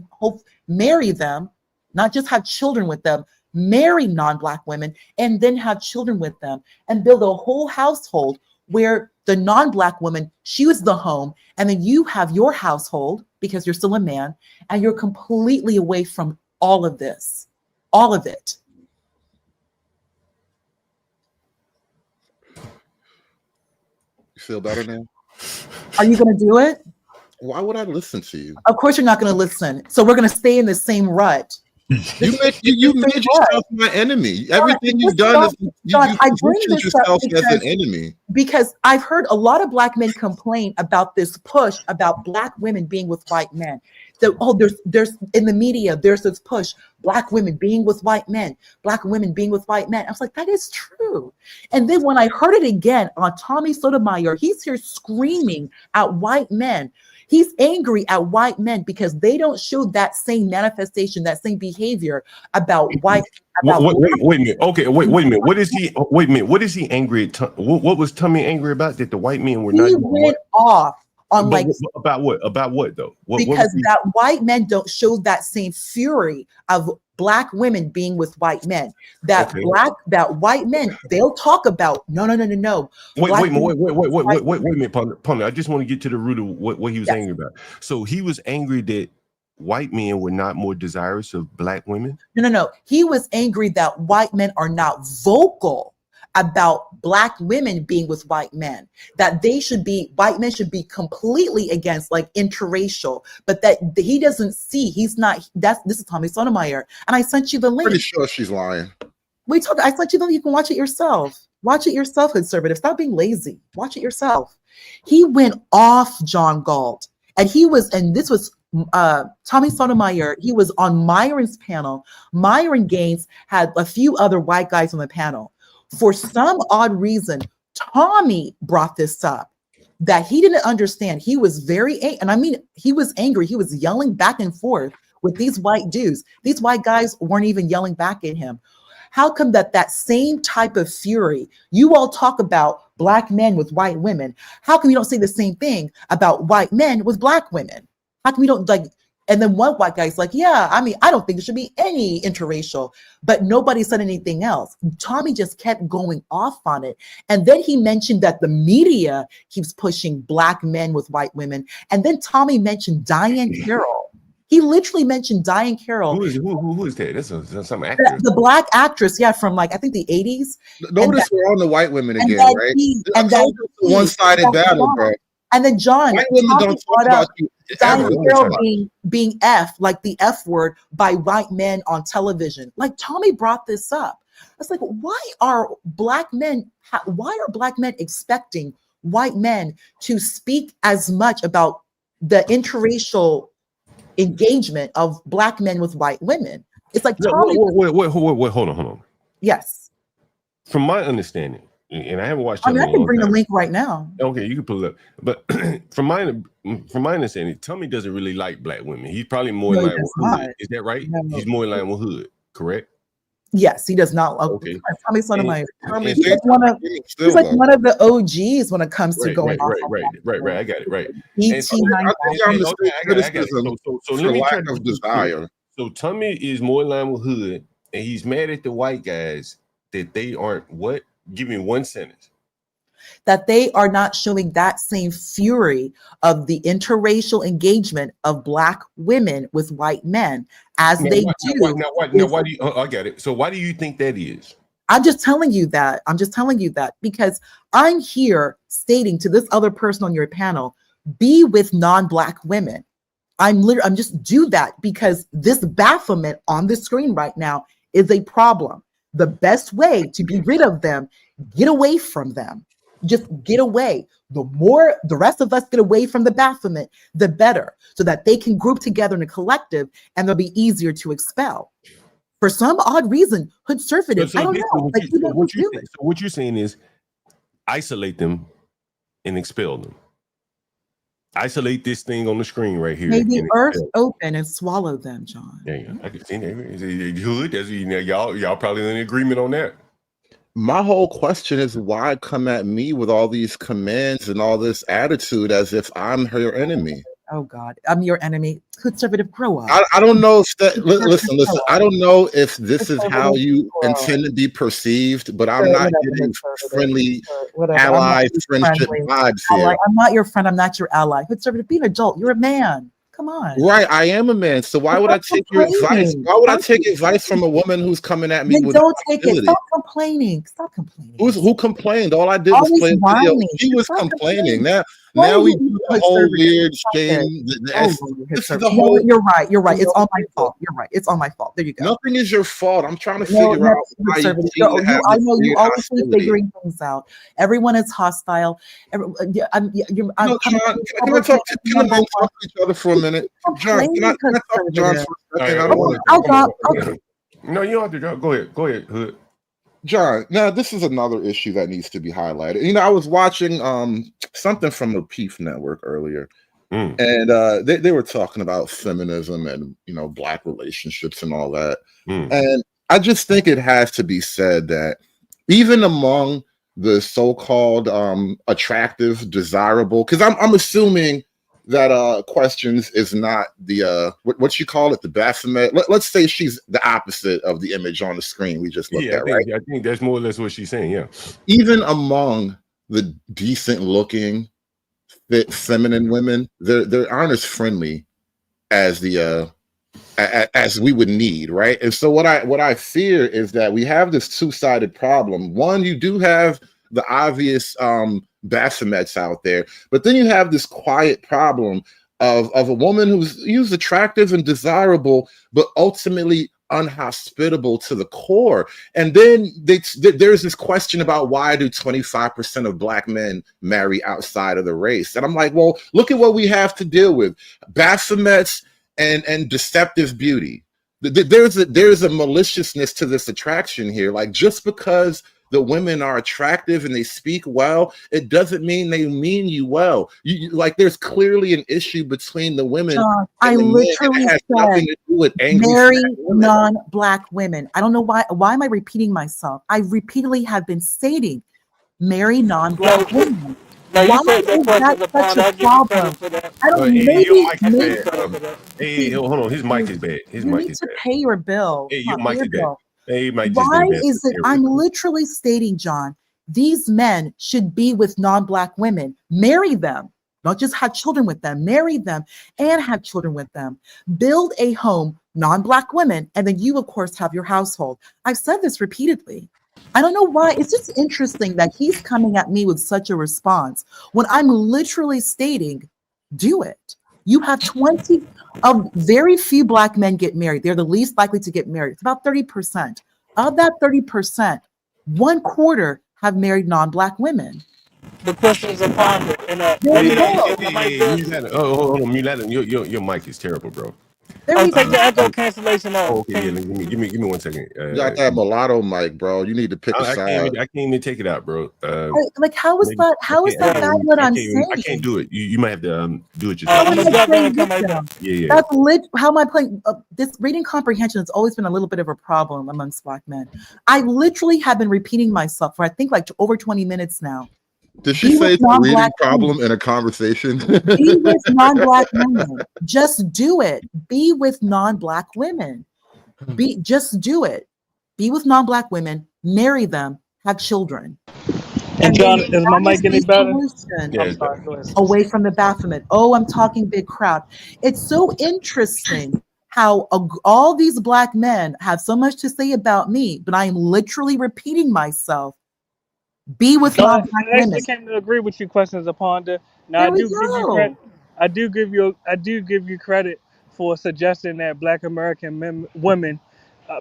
marry them, not just have children with them, marry non-black women and then have children with them and build a whole household where the non-black woman, she was the home, and then you have your household because you're still a man and you're completely away from all of this, all of it. You feel better now? Are you going to do it? Why would I listen to you? Of course you're not going to listen. So we're going to stay in the same rut. You made yourself my enemy. Everything you've done is you positioned yourself as an enemy. Because I've heard a lot of black men complain about this push about black women being with white men. There's in the media, there's this push, black women being with white men, black women being with white men. I was like, that is true. And then when I heard it again on Tommy Sotomayor, he's here screaming at white men. He's angry at white men because they don't show that same manifestation, that same behavior about white. About wait a minute. Okay, wait a minute. What is he? Wait a minute. What is he angry at? What was Tommy angry about? That the white men were not. He went off on like about what? About what though? Because that white men don't show that same fury of black women being with white men. That white men, they'll talk about no. Wait a minute, partner. I just want to get to the root of what he was angry about. So he was angry that white men were not more desirous of black women? No. He was angry that white men are not vocal about black women being with white men, that white men should be completely against like interracial, but that he doesn't see, this is Tommy Sotomayor, and I sent you the link. Pretty sure she's lying. I sent you the link, you can watch it yourself. Watch it yourself, conservative. Stop being lazy. Watch it yourself. He went off John Galt, and this was Tommy Sotomayor. He was on Myron's panel. Myron Gaines had a few other white guys on the panel. For some odd reason, Tommy brought this up that he didn't understand. He was he was angry. He was yelling back and forth with these white dudes. These white guys weren't even yelling back at him. How come that same type of fury, you all talk about black men with white women? How come you don't say the same thing about white men with black women? How come you don't like? And then one white guy's like, yeah, I mean, I don't think there should be any interracial, but nobody said anything else. Tommy just kept going off on it. And then he mentioned that the media keeps pushing black men with white women. And then Tommy mentioned Diane Carroll. He literally mentioned Diane Carroll. Who is that? That's some actress. The black actress, from like, I think the 80s. Notice we're on the white women again, right? That's a one-sided battle, bro. And then John, white women don't talk about you. Diane Carroll being like the F word by white men on television. Like Tommy brought this up. It's like, why are black men expecting white men to speak as much about the interracial engagement of black men with white women? It's like Tommy. Wait, hold on. Yes. From my understanding, and I haven't watched. I can bring the link right now. Okay, you can pull it up. But from my understanding, Tommy doesn't really like black women. He's probably more in line with hood. Is that right? No. He's more in line with hood, correct? Yes, he does not. Okay. Tommy's one of my. He's like one of the OGs when it comes to going off. Right. I got it. Right. So let me try to desire. So Tommy is more in line with hood, and he's mad at the white guys that they aren't what? Give me one sentence. That they are not showing that same fury of the interracial engagement of black women with white men as they do. Why do you? I get it. So why do you think that is? I'm just telling you that. Because I'm here stating to this other person on your panel, be with non-black women. I'm just do that because this bafflement on the screen right now is a problem. The best way to be rid of them, get away from them. Just get away. The more the rest of us get away from the bafflement, the better, so that they can group together in a collective and they'll be easier to expel. For some odd reason, conservatives, I don't know. So what you're saying is isolate them and expel them. Isolate this thing on the screen right here. Maybe earth open and swallow them, John. Yeah, I can see that. Y'all probably in agreement on that. My whole question is, why come at me with all these commands and all this attitude as if I'm her enemy? Oh God, I'm your enemy. Conservative, grow up. I don't know if that. Listen. I don't know if this is how you intend to be perceived, but I'm not getting friendly ally friendship vibes here. I'm not your friend. I'm not your ally. Conservative, be an adult. You're a man. Come on. Right, I am a man. So why would I take your advice? Why would I take advice from a woman who's coming at me with don't take it. Stop complaining. Who complained? All I did was play a video. He was complaining. Now we do the whole weird shame. You're right. It's all my fault. You're right. It's all my fault. There you go. Nothing is your fault. I'm trying to figure out why I know you always keep figuring things out. Everyone is hostile. Can we talk to each other for a minute? John, can I talk to John for a second? No, you don't have to. Go ahead, Hood. John, now this is another issue that needs to be highlighted. I was watching something from the Peef Network earlier, and they were talking about feminism and black relationships and all that. And I just think it has to be said that even among the so-called attractive, desirable? Because I'm assuming that Questions is not the what you call it, the Baphomet. Let's say she's the opposite of the image on the screen we just looked Yeah, at, right? I think that's more or less what she's saying. Yeah. Even among the decent-looking, fit, feminine women, they aren't as friendly as the as we would need, right? And so what I fear is that we have this two-sided problem. One, you do have the obvious Baphomets out there, but then you have this quiet problem of a woman who's attractive and desirable, but ultimately unhospitable to the core. And then there's this question about why do 25% of Black men marry outside of the race? And I'm like, well, look at what we have to deal with. Baphomets and deceptive beauty. There's a maliciousness to this attraction here. Like, just because the women are attractive and they speak well, it doesn't mean they mean you well. Like, there's clearly an issue between the women. John, and I the men, literally and it has said nothing to do with angry marry fat women. non-Black women. I don't know why. Why am I repeating myself? I repeatedly have been stating marry non-Black women. No, you Why said your is that questions upon. such a I'll give you problem? credit for that. I don't Hey, your maybe mic maybe is bad. Hey, hold on. His mic is bad. His you mic need is to bad. pay your bill. Hey, Come your on, pay mic your is bad. bill. Hey, you might just Why been bad. is it? I'm literally stating, John, these men should be with non-Black women. Marry them. Not just have children with them. Marry them and have children with them. Build a home, non-Black women, and then you, of course, have your household. I've said this repeatedly. I don't know why. It's just interesting that he's coming at me with such a response when I'm literally stating, do it. You have 20 of very few Black men get married. They're the least likely to get married. It's about 30%. Of that 30%, 1/4 have married non-Black women. The questions upon it. And There Hey, we go. Mulata. Oh, hold on, Mulata. Your mic is terrible, bro. There we take the go. echo cancellation off. Oh, okay, yeah. Give me 1 second. You got that mulatto mic, bro. You need to pick a I side. can't even take it out, bro. Like, how is Maybe that? How is that bad? What I'm saying? I can't do it. You might have to do it How yourself. am I playing with them? Yeah. That's how am I playing? This reading comprehension has always been a little bit of a problem amongst Black men. I literally have been repeating myself for I think like over 20 minutes now. Did she say it's a reading problem in a conversation? Be with non-Black women. Just do it. Be with non-Black women. Just do it. Be with non-Black women. Marry them. Have children. And John, then is my mic any better? solution I'm sorry. Go ahead. away from the Baphomet. Oh, I'm talking big crowd. It's so interesting how all these Black men have so much to say about me, but I am literally repeating myself. Be with No, I non-Black actually women. came to agree with you. Questions upon the. Now There I we do give you go. credit. I do give you credit for suggesting that Black American women,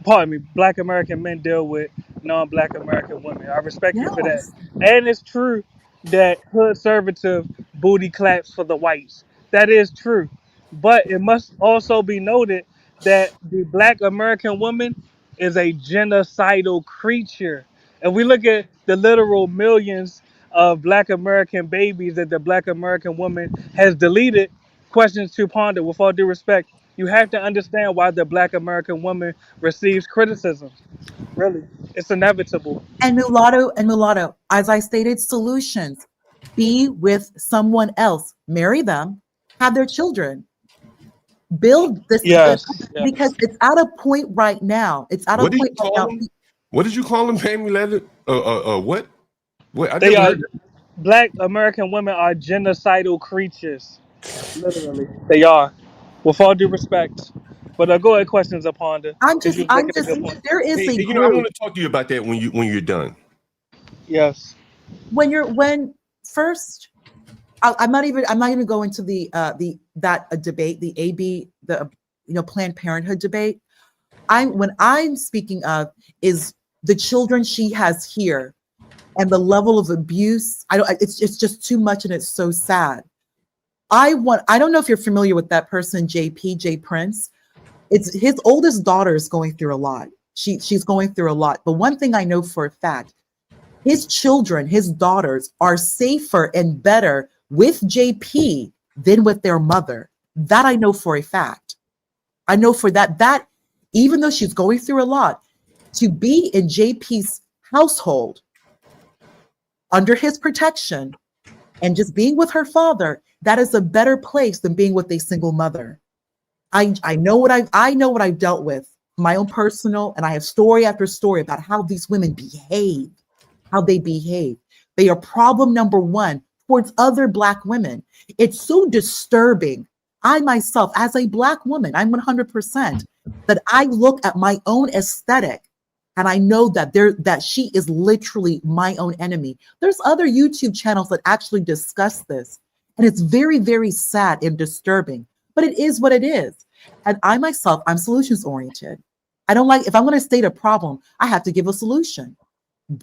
pardon me, Black American men deal with non-Black American women. I respect you for that. Yes. And it's true that hood servitive booty claps for the whites. That is true. But it must also be noted that the Black American woman is a genocidal creature. If we look at the literal millions of Black American babies that the Black American woman has deleted, questions to ponder. With all due respect, you have to understand why the Black American woman receives criticism. Really, it's inevitable. And mulatto, as I stated, solutions. Be with someone else. Marry them. Have their children. Build this Yes. because it's at a point right now. It's at a What did you point right call now. him? What did you call him, Pam? What? What? I They never are heard that. Black American women are genocidal creatures. Literally, they are. With all due respect, but go ahead. Questions upon the because you making a good point. There is Hey, a I group. want to talk to you about that when you're done. Yes. When first, I'm not even going to the debate, the AB, Planned Parenthood debate. When I'm speaking of is the children she has here and the level of abuse. It's just too much and it's so sad. I don't know if you're familiar with that person, J Prince. It's his oldest daughter is going through a lot. She's going through a lot. But one thing I know for a fact, his children, his daughters are safer and better with JP than with their mother. That I know for a fact. I know for that even though she's going through a lot, to be in JP's household under his protection and just being with her father, that is a better place than being with a single mother. I know what I've dealt with, my own personal, and I have story after story about how these women behave, how they behave. They are problem number one towards other Black women. It's so disturbing. I myself, as a Black woman, I'm 100%, that I look at my own aesthetic and I know that she is literally my own enemy. There's other YouTube channels that actually discuss this, and it's very, very sad and disturbing, but it is what it is. And I myself, I'm solutions oriented. I don't like, if I'm going to state a problem, I have to give a solution.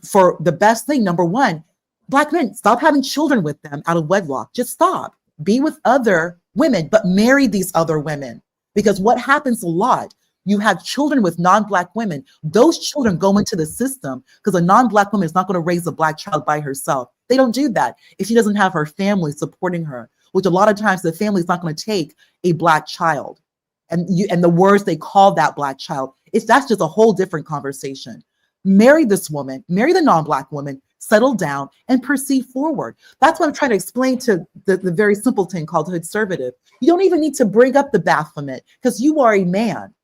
For the best thing, number one, Black men, stop having children with them out of wedlock. Just stop. Be with other women, but marry these other women. Because what happens a lot, you have children with non-Black women. Those children go into the system because a non-Black woman is not going to raise a Black child by herself. They don't do that if she doesn't have her family supporting her, which a lot of times the family is not going to take a Black child. And the words they call that Black child, that's just a whole different conversation. Marry this woman, marry the non-Black woman, settle down and proceed forward. That's what I'm trying to explain to the very simple thing called conservative. You don't even need to bring up the Baphomet because you are a man.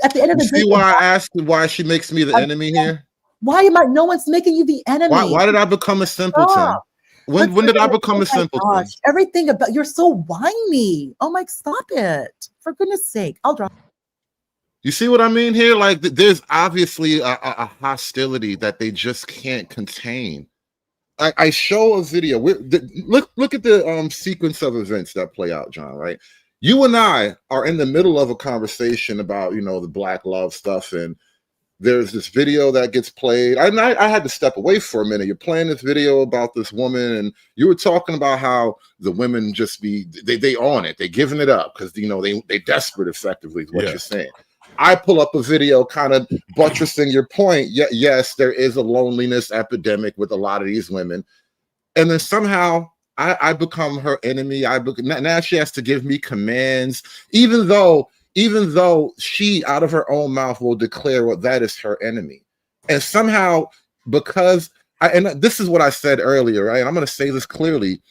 At the end of the day, see why I asked why she makes me the enemy here? Why am I? No one's making you the enemy. Why did I become a simpleton? Stop. When did I become a simpleton? Gosh, everything about you're so whiny. Oh my, stop it. For goodness sake. I'll drop. You see what I mean here? Like there's obviously a hostility that they just can't contain. I show a video. Look at the sequence of events that play out, John, right? You and I are in the middle of a conversation about, the Black love stuff, and there's this video that gets played. I had to step away for a minute. You're playing this video about this woman, and you were talking about how the women just they own it. They're giving it up because, they desperate effectively is what you're saying. I pull up a video kind of buttressing your point. Yes, there is a loneliness epidemic with a lot of these women. And then somehow I become her enemy. Now she has to give me commands, even though she out of her own mouth will declare what that is her enemy. And somehow, because and this is what I said earlier, right? And I'm going to say this clearly.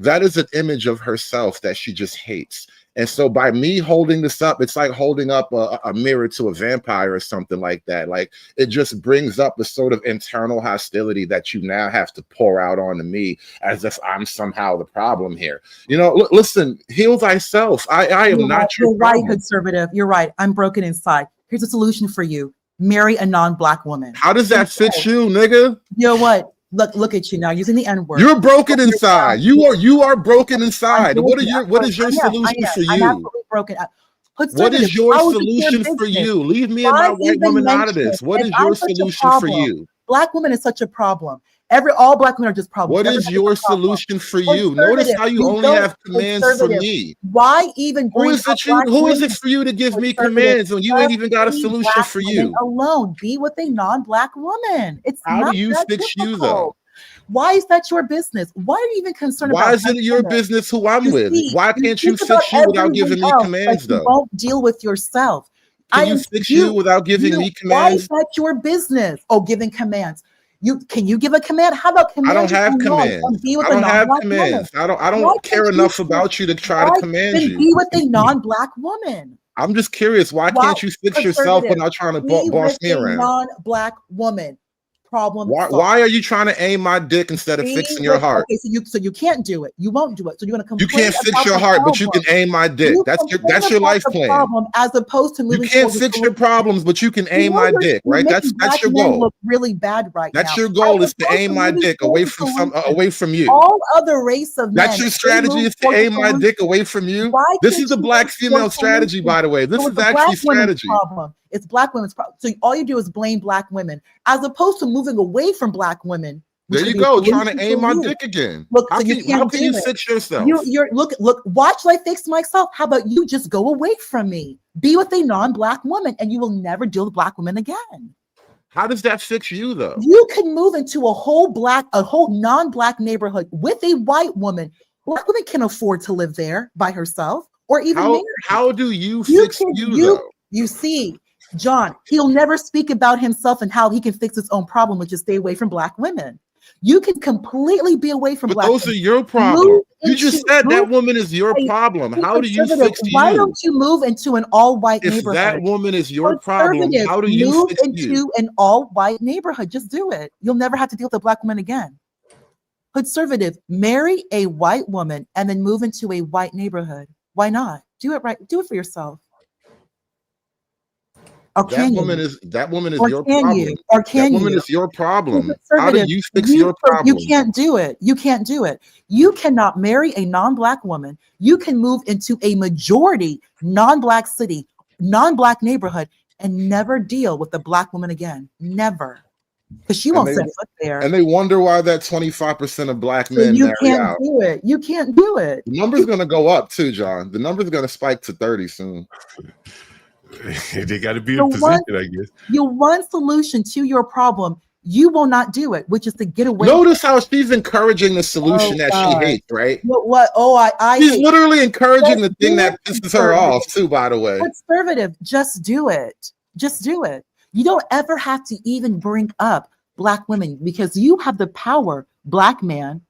That is an image of herself that she just hates. And so by me holding this up, it's like holding up a mirror to a vampire or something like that. Like it just brings up a sort of internal hostility that you now have to pour out onto me as if I'm somehow the problem here. Listen, heal thyself. I am not your problem. You're right, conservative. You're right. I'm broken inside. Here's a solution for you. Marry a non-Black woman. How does that fit you, nigga? You know what? Look at you now using the N-word. You're broken inside. You are broken inside. What is your solution for you? I'm absolutely broken. What is your solution for you? Leave me and my white woman out of this. What is your solution for you? Black women is such a problem. All Black women are just problems. What is your solution for you? Notice how you only have commands for me. Why even who is it for you to give me commands when you ain't even got a solution for you? Alone, be with a non-Black woman. It's how do you fix you though? Why is that your business? Why are you even concerned about? Why is it your business who I'm with? Why can't you fix you without giving me commands though? You won't deal with yourself. Can you fix you without giving me commands? Why is that your business? Oh, giving commands. Can you give a command? How about commands? I don't have commands. I don't have commands. I don't care enough about you to try to command you. Be with a non-Black woman. I'm just curious. Why can't you fix yourself without trying to boss me around? Non-Black woman. Problem. Why are you trying to aim my dick instead of fixing your heart? Okay, so you can't do it. You won't do it. So you're gonna complain. You can't fix your heart, but you can aim my dick. That's your life plan. Problem as opposed to moving. You can't fix your problems, but you can aim my dick, right? That's your goal. Look really bad right now. That's your goal is to aim my dick away from you. All other race of men. That's your strategy is to aim my dick away from you. This is a Black female strategy, by the way. This is actually strategy. It's Black women's problem. So all you do is blame Black women, as opposed to moving away from Black women. There you go, trying to aim my dick again. Look, how can you fix yourself? Look. Watch like fix myself. How about you just go away from me? Be with a non-Black woman, and you will never deal with Black women again. How does that fix you, though? You can move into a whole non-Black neighborhood with a white woman. Black women can afford to live there by herself, or even marry. How do you fix you though? You see. John, he'll never speak about himself and how he can fix his own problem, which is stay away from Black women. You can completely be away from But black those are women. your problem. You just said that woman is your problem. How do you Conservative, fix why you? don't you move into an all-white If neighborhood? that woman is your problem, Conservative, how do you move fix into you? an all-white neighborhood. Just do it. You'll never have to deal with a black woman again. Conservative, marry a white woman and then move into a white neighborhood. Why not? Do it right. Do it for yourself. Or can you? That woman is Or your can problem. you? Or can That woman you? is your problem. How do Conservative, you fix your you problem? can't do it. You can't do it. You cannot marry a non-black woman. You can move into a majority non-black city, non-black neighborhood, and never deal with the black woman again. Never. Because she And won't they set foot there. and they wonder why that 25% of black So men you marry can't out. do it. You can't do it. The number's gonna go up too, John. The number's gonna spike to 30 soon. They got to be in position, I guess. Your one solution to your problem, you will not do it, which is to get away. Notice how she's encouraging the solution that she God. hates, right? What? Oh, I She's hate. literally encouraging Just the thing do that it, pisses her conservative. off too, by the way. Conservative, just do it. Just do it. You don't ever have to even bring up black women because you have the power, black man,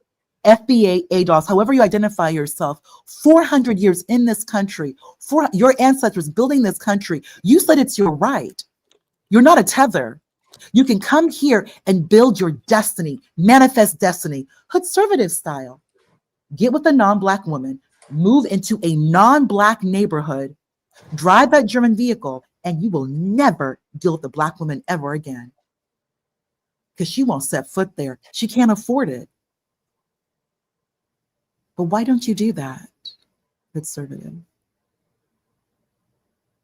FBA, ADOS, however you identify yourself, 400 years in this country, for your ancestors building this country. You said it's your right. You're not a tether. You can come here and build your destiny, manifest destiny, conservative style. Get with a non-black woman, move into a non-black neighborhood, drive that German vehicle, and you will never deal with a black woman ever again. Because she won't set foot there. She can't afford it. But why don't you do that, conservative?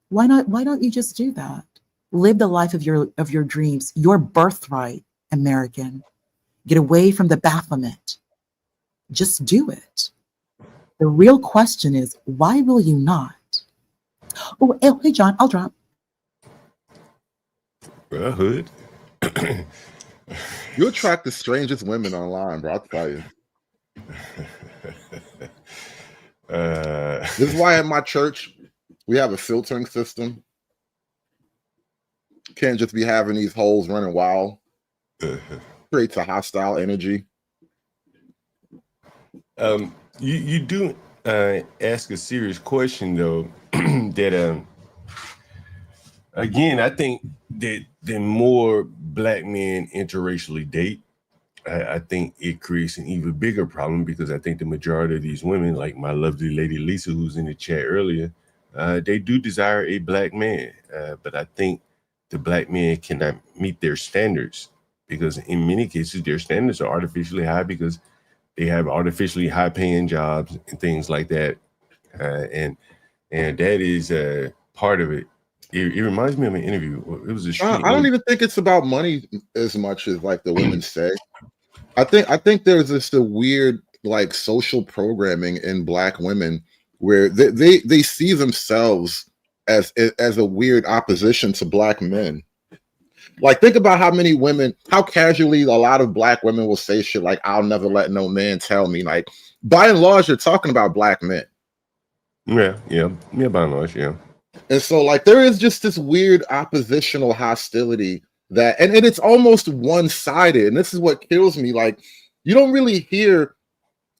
Why not? Why don't you just do that? Live the life of your dreams, your birthright, American. Get away from the Baphomet. Just do it. The real question is, why will you not? Oh, hey, John, I'll drop. Well, Hood. You attract the strangest women online, bro. I'll tell you. This is why at my church we have a filtering system. Can't just be having these holes running wild. Creates a hostile energy. You do ask a serious question though. That again, I think that the more black men interracially date, I think it creates an even bigger problem because I think the majority of these women, like my lovely lady Lisa, who's in the chat earlier, they do desire a black man. But I think the black man cannot meet their standards because in many cases, their standards are artificially high because they have artificially high paying jobs and things like that. And that is part of it. It reminds me of an interview. It was a I don't even think it's about money as much as like the women say. I think there's just a weird like social programming in black women where they see themselves as a weird opposition to black men. Like think about how casually a lot of black women will say shit like, "I'll never let no man tell me." Like by and large, you're talking about black men. Yeah, by and large, yeah. And so like there is just this weird oppositional hostility that and it's almost one-sided. And this is what kills me. Like you don't really hear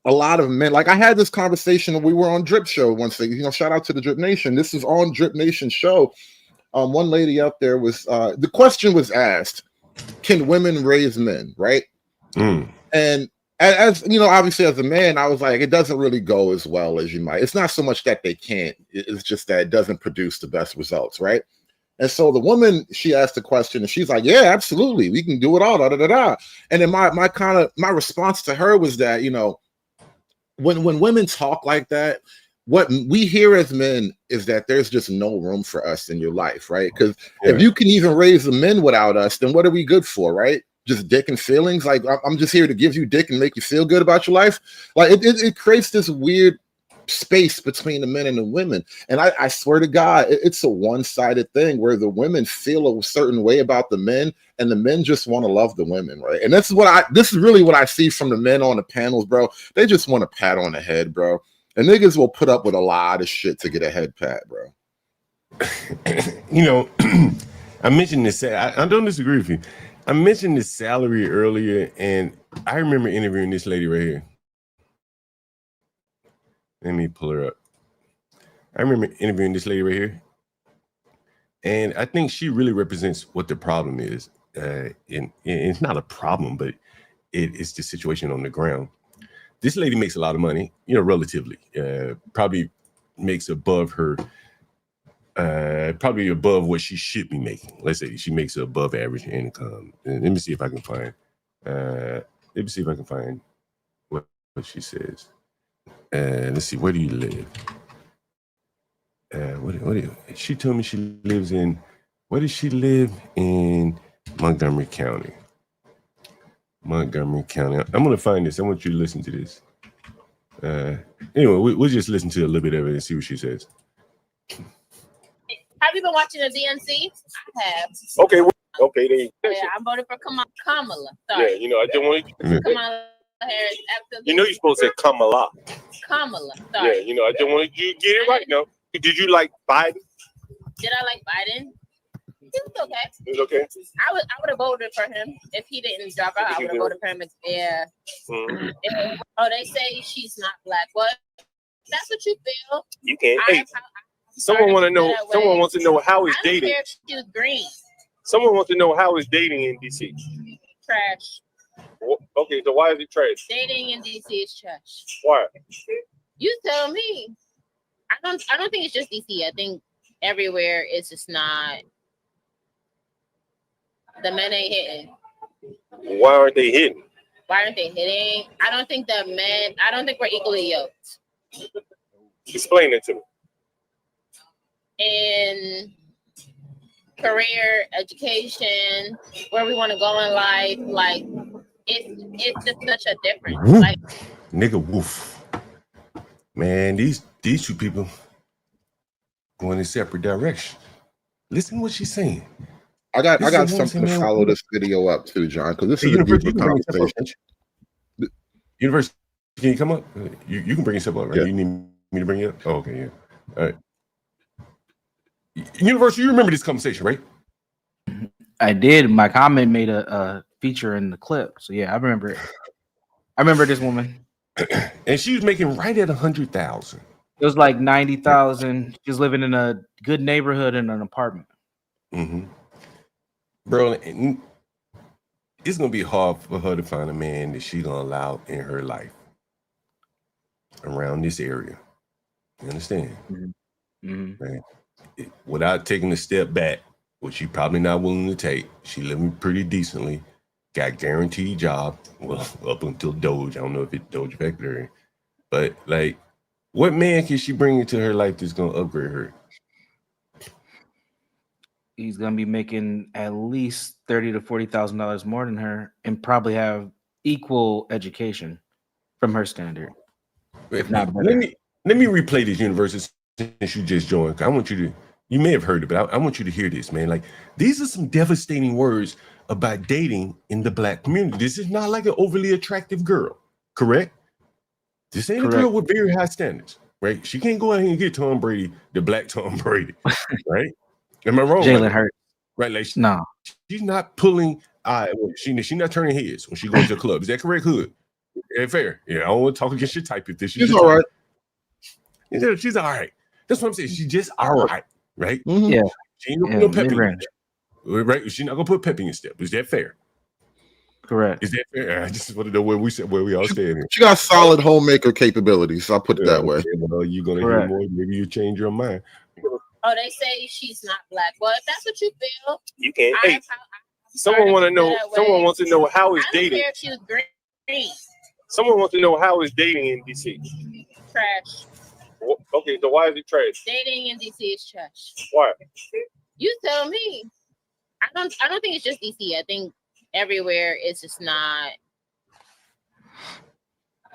a lot of men. Like I had this conversation when we were on Drip Show once, shout out to the Drip Nation. This is on Drip Nation show. One lady up there was the question was asked, can women raise men, right? And as you know, obviously as a man, I was like, it doesn't really go as well as you might. It's not so much that they can't, it's just that it doesn't produce the best results, right? And so the woman, she asked the question and she's like, yeah, absolutely, we can do it all, da da da da. And then my response to her was that, when women talk like that, what we hear as men is that there's just no room for us in your life, right? Because if you can even raise the men without us, then what are we good for, right? Just dick and feelings. Like I'm just here to give you dick and make you feel good about your life. Like it creates this weird space between the men and the women. And I swear to God, it's a one-sided thing where the women feel a certain way about the men and the men just want to love the women, right? And this is really what I see from the men on the panels, bro. They just want a pat on the head, bro. And niggas will put up with a lot of shit to get a head pat, bro. I mentioned this. I don't disagree with you. I mentioned the salary earlier, and I remember interviewing this lady right here. Let me pull her up. I remember interviewing this lady right here. And I think she really represents what the problem is. And it's not a problem, but it's the situation on the ground. This lady makes a lot of money, relatively. Probably makes above her, probably above what she should be making. Let's say she makes above average income. And let me see if I can find. What she says. Let's see. Where do you live? She told me she lives in. Where does she live? In Montgomery County. Montgomery County. I'm gonna find this. I want you to listen to this. Anyway, we'll just listen to a little bit of it and see what she says. Have you been watching the DNC? I have. Okay. Okay. Then. Yeah, I voted for Kamala. Sorry. Yeah, I don't want to. Kamala Harris. You're supposed to say Kamala. Kamala. Sorry. Yeah, I don't want you to get it right now. Did you like Biden? Did I like Biden? He was okay. It was okay. I would have voted for him if he didn't drop out. I would have voted for him. Yeah. Mm-hmm. Oh, they say she's not black. What? That's what you feel. You can't. Hey, someone want to know. Someone wants to know how is dating. I don't care if she was green. Someone wants to know how is dating in DC. Trash. Okay, so why is it trash? Dating in DC is trash. Why? You tell me. I don't think it's just DC. I think everywhere it's just not. The men ain't hitting. Why aren't they hitting? Why aren't they hitting? I don't think we're equally yoked. Explain it to me. In career, education, where we want to go in life, like it's just such a difference. Woof. Like Nigga, woof. Man, these two people going in separate directions. Listen to what she's saying. I got something to follow this video up too, John, because this is a deeper conversation. Universe, can you come up? You can bring yourself up, right? Yeah. You need me to bring you up? Oh, okay, yeah. All right. Universe, you remember this conversation, right? I did. My comment made a feature in the clip, so yeah, I remember it. I remember this woman, and she was making right at 100,000. It was like 90,000. She was living in a good neighborhood in an apartment. Mm-hmm. Bro, it's gonna be hard for her to find a man that she's gonna allow in her life around this area. You understand? Mm-hmm. Right? Without taking a step back, which she probably not willing to take. She living pretty decently, got guaranteed job. Well, up until Doge. I don't know if it Doge affected her, but like, what man can she bring into her life that's gonna upgrade her? He's gonna be making at least $30,000 to $40,000 more than her, and probably have equal education from her standard, if not better. Let me replay this, Universe, since you just joined. I want you to. You may have heard it, but I want you to hear this, man. Like, these are some devastating words about dating in the Black community. This is not like an overly attractive girl, correct? This ain't a girl with very high standards, right? She can't go out here and get Tom Brady, the Black Tom Brady, right? Am I wrong? Jalen Hurts. Right, like no. She's not pulling she's not turning heads when she goes to the club. Is that correct, Hood? Yeah, fair. Yeah, I don't want to talk against your type if this. She's all right. She's all right. That's what I'm saying. She's just all right, right? Mm-hmm. Yeah. She ain't gonna put no pep in your step, right? She's not gonna put pep in your step. Is that fair? Correct. Is that fair? I just want to know where we all stand here. She got solid homemaker capabilities. So I'll put it that way. Well, you're gonna hear more. Maybe you change your mind. Oh, they say she's not black. Well, if that's what you feel, you can't. Hey, someone want to know. Someone wants to know how is dating. I don't care if she was green. Someone wants to know how is dating in DC. Trash. Okay, so why is it trash? Dating in DC is trash. Why? You tell me. I don't think it's just DC. I think everywhere it's just not.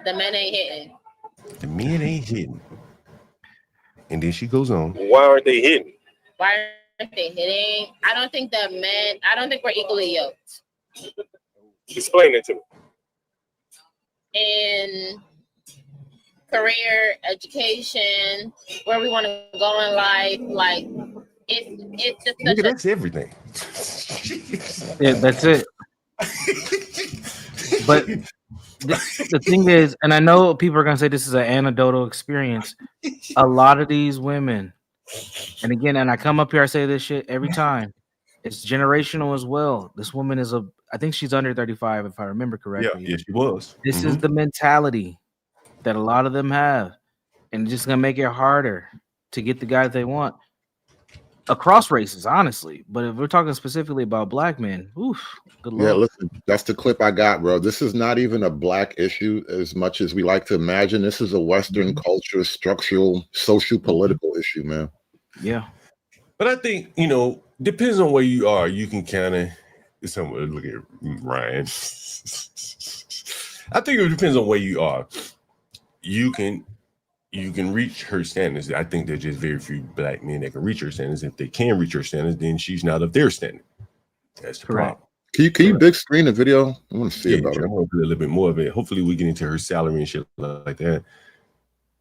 The men ain't hitting. The men ain't hitting. And then she goes on. Why aren't they hitting? Why aren't they hitting? I don't think we're equally yoked. Explain it to me. In career, education, where we want to go in life, like it's just such that's everything. Yeah, that's it. But the thing is, and I know people are gonna say this is an anecdotal experience. A lot of these women, and again, and I come up here, I say this shit every time. It's generational as well. This woman is I think she's under 35, if I remember correctly. Yeah, she was. This is the mentality that a lot of them have, and it's just gonna make it harder to get the guy that they want across races, honestly. But if we're talking specifically about black men, oof, good luck. Yeah, listen, that's the clip I got, bro. This is not even a black issue as much as we like to imagine. This is a Western culture, structural, social, political issue, man. Yeah. But I think, depends on where you are. You can kind of, look at Ryan. I think it depends on where you are. You can reach her standards. I think there's just very few black men that can reach her standards. If they can reach her standards, then she's not of their standard. That's the problem. Can you big screen the video? I want to see about it. I want to put a little bit more of it. Hopefully we get into her salary and shit like that.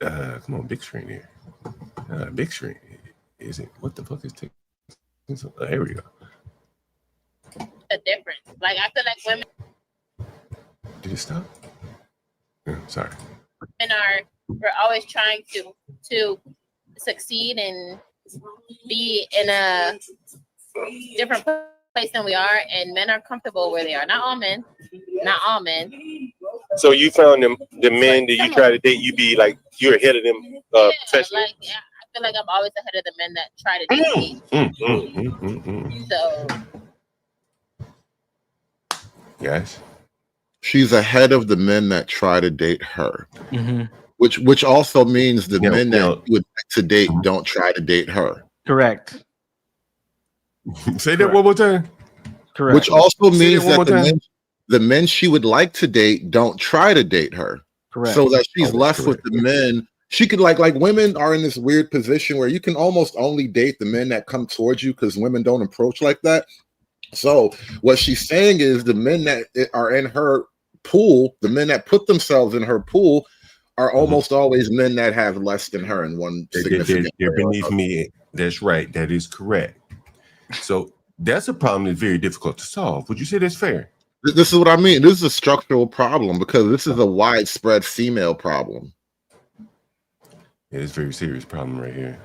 Come on, big screen here. Big screen. Is it? What the fuck is taking? Here we go. The difference. Like I feel like women. Did it stop? Sorry. Women we're always trying to succeed and be in a different place than we are, and men are comfortable where they are. Not all men. So you found the men that you try to date, you be like you're ahead of them professionally. I feel like I'm always ahead of the men that try to date me. So yes, she's ahead of the men that try to date her. Mm-hmm. Which also means the men that you would like to date don't try to date her. Correct. Say that one more time. Correct. Which also means that the men she would like to date don't try to date her. Correct. So that she's left with the men. She could like women are in this weird position where you can almost only date the men that come towards you because women don't approach like that. So what she's saying is the men that are in her pool, the men that put themselves in her pool, are almost always men that have less than her in one significant they're beneath me. That's right. That is correct. So that's a problem that's very difficult to solve. Would you say that's fair? This is what I mean. This is a structural problem because this is a widespread female problem. Yeah, it's a very serious problem right here.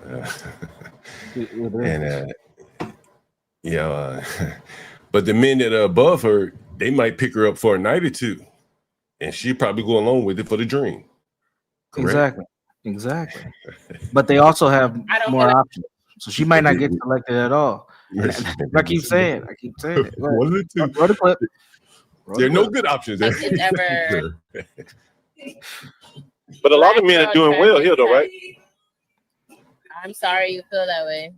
But the men that are above her, they might pick her up for a night or two, and she'd probably go along with it for the dream. Correct? Exactly. But they also have more options, so she might not get selected at all. I keep saying it. One of the two. Roll the clip. There are no good options there. But a lot of men are doing well here, though, right? I'm sorry you feel that way.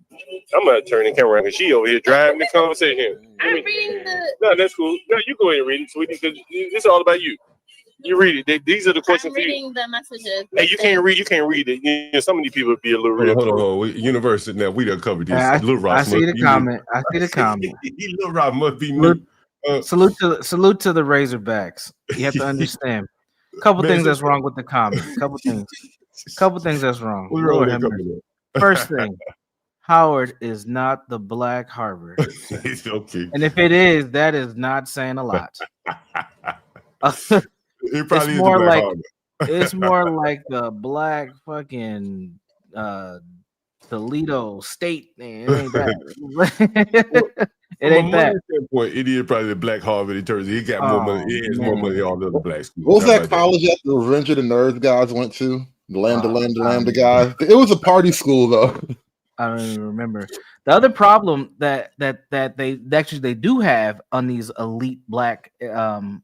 I'm gonna turn the camera around because she over here driving the conversation. I'm reading the. No, that's cool. No, you go ahead and read it, sweetie, because it's all about you. You read it. These are the questions I'm for you. reading the messages. Hey, you can't read. You can't read it. You know, some of these people be a little real. Hold on. University. Now we done covered this. Lil Ross. I see the comment. Lil Ross must be new. Salute to the Razorbacks. You have to understand. A couple things that's wrong with the comment. Couple things that's wrong. First thing, Howard is not the Black Harvard. Okay. And if it is, that is not saying a lot. It probably it's more like it's more like the Black fucking Toledo State. Man, it ain't that. It ain't that. Standpoint, it is probably the Black Harvard. It turns he got more money. He has more money than all the other black schools. What was that college that the Revenge of the Nerds guys went to? The Lambda guys. It was a party school though. I don't even remember. The other problem that they do have on these elite black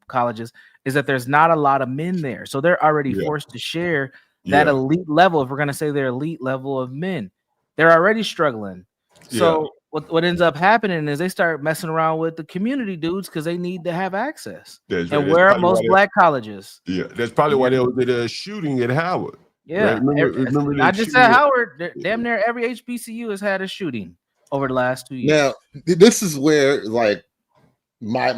colleges is that there's not a lot of men there, so they're already forced to share that elite level. If we're gonna say their elite level of men, they're already struggling. So what ends up happening is they start messing around with the community dudes because they need to have access. That's and right. where are most black colleges? Yeah, that's probably why there was a shooting at Howard. Yeah, right? Remember not just at Howard. Damn near every HBCU has had a shooting over the last 2 years. Now, this is where like my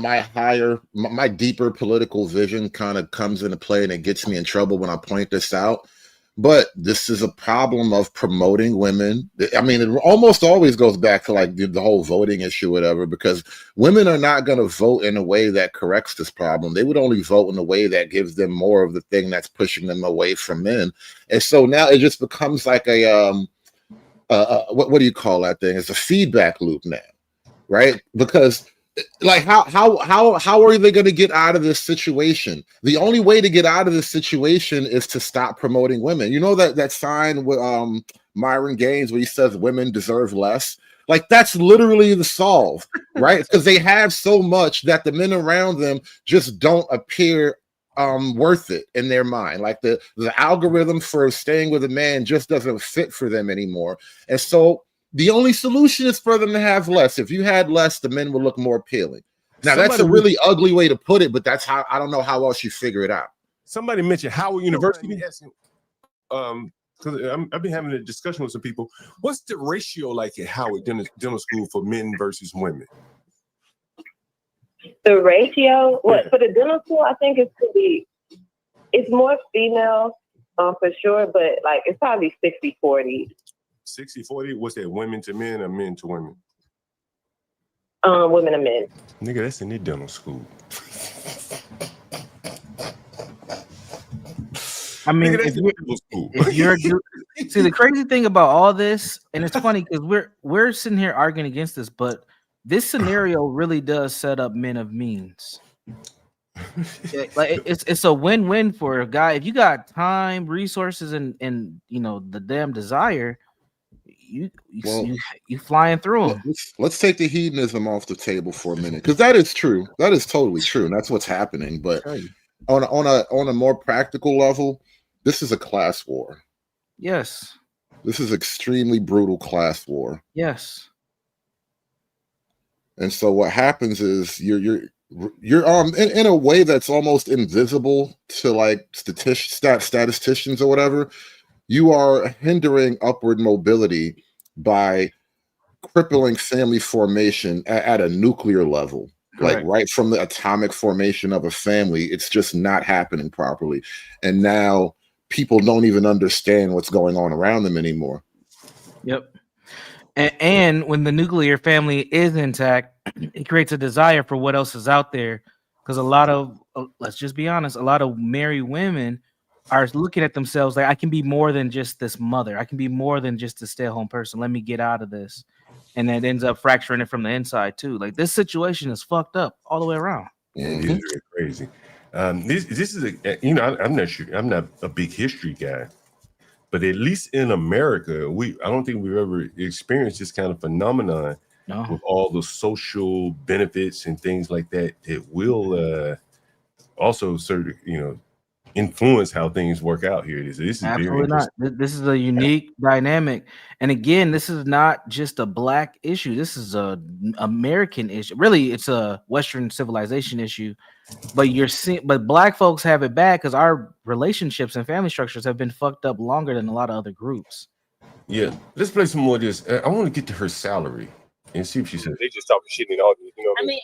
deeper political vision kind of comes into play, and it gets me in trouble when I point this out. But this is a problem of promoting women. I mean, it almost always goes back to like the whole voting issue, whatever, because women are not going to vote in a way that corrects this problem. They would only vote in a way that gives them more of the thing that's pushing them away from men. And so now it just becomes like what do you call that thing? It's a feedback loop now, right? Because like how are they going to get out of this situation? The only way to get out of this situation is to stop promoting women. You know that sign with Myron Gaines where he says women deserve less? Like that's literally the solve, right? Because they have so much that the men around them just don't appear worth it in their mind. Like the algorithm for staying with a man just doesn't fit for them anymore. And so the only solution is for them to have less. If you had less, the men will look more appealing. Now, that's a really ugly way to put it, but that's how, I don't know how else you figure it out. Somebody mentioned Howard University. Because I've been having a discussion with some people. What's the ratio like at Howard Dental School for men versus women? The ratio, for the dental school, I think it's more female for sure, but like it's probably 60-40. 60-40? What's that, women to men or men to women? Women and men. Nigga, that's in the dental school. I mean, if you're see, the crazy thing about all this, and it's funny because we're sitting here arguing against this, but this scenario really does set up men of means. Like it's a win-win for a guy. If you got time, resources, and you know the damn desire, you flying through them. Let's take the hedonism off the table for a minute, because that is true. That is totally true, and that's what's happening. But on a more practical level, this is a class war. Yes. This is extremely brutal class war. Yes. And so what happens is you're in a way that's almost invisible to like statisticians or whatever. You are hindering upward mobility by crippling family formation at a nuclear level. Correct. Like right from the atomic formation of a family, it's just not happening properly. And now people don't even understand what's going on around them anymore. Yep. And when the nuclear family is intact, it creates a desire for what else is out there. Because a lot of, let's just be honest, a lot of married women are looking at themselves like, I can be more than just this mother. I can be more than just a stay-at-home person. Let me get out of this. And that ends up fracturing it from the inside too. Like this situation is fucked up all the way around. Yeah, it is really crazy. This is I'm not sure. I'm not a big history guy, but at least in America, I don't think we've ever experienced this kind of phenomenon with all the social benefits and things like that will also sort of influence how things work out here. This is absolutely not. This is a unique dynamic, and again, this is not just a black issue. This is a American issue. Really, it's a Western civilization issue. But but black folks have it bad because our relationships and family structures have been fucked up longer than a lot of other groups. Yeah, let's play some more of this. I want to get to her salary and see if she says they just talking shit in the audience. I mean,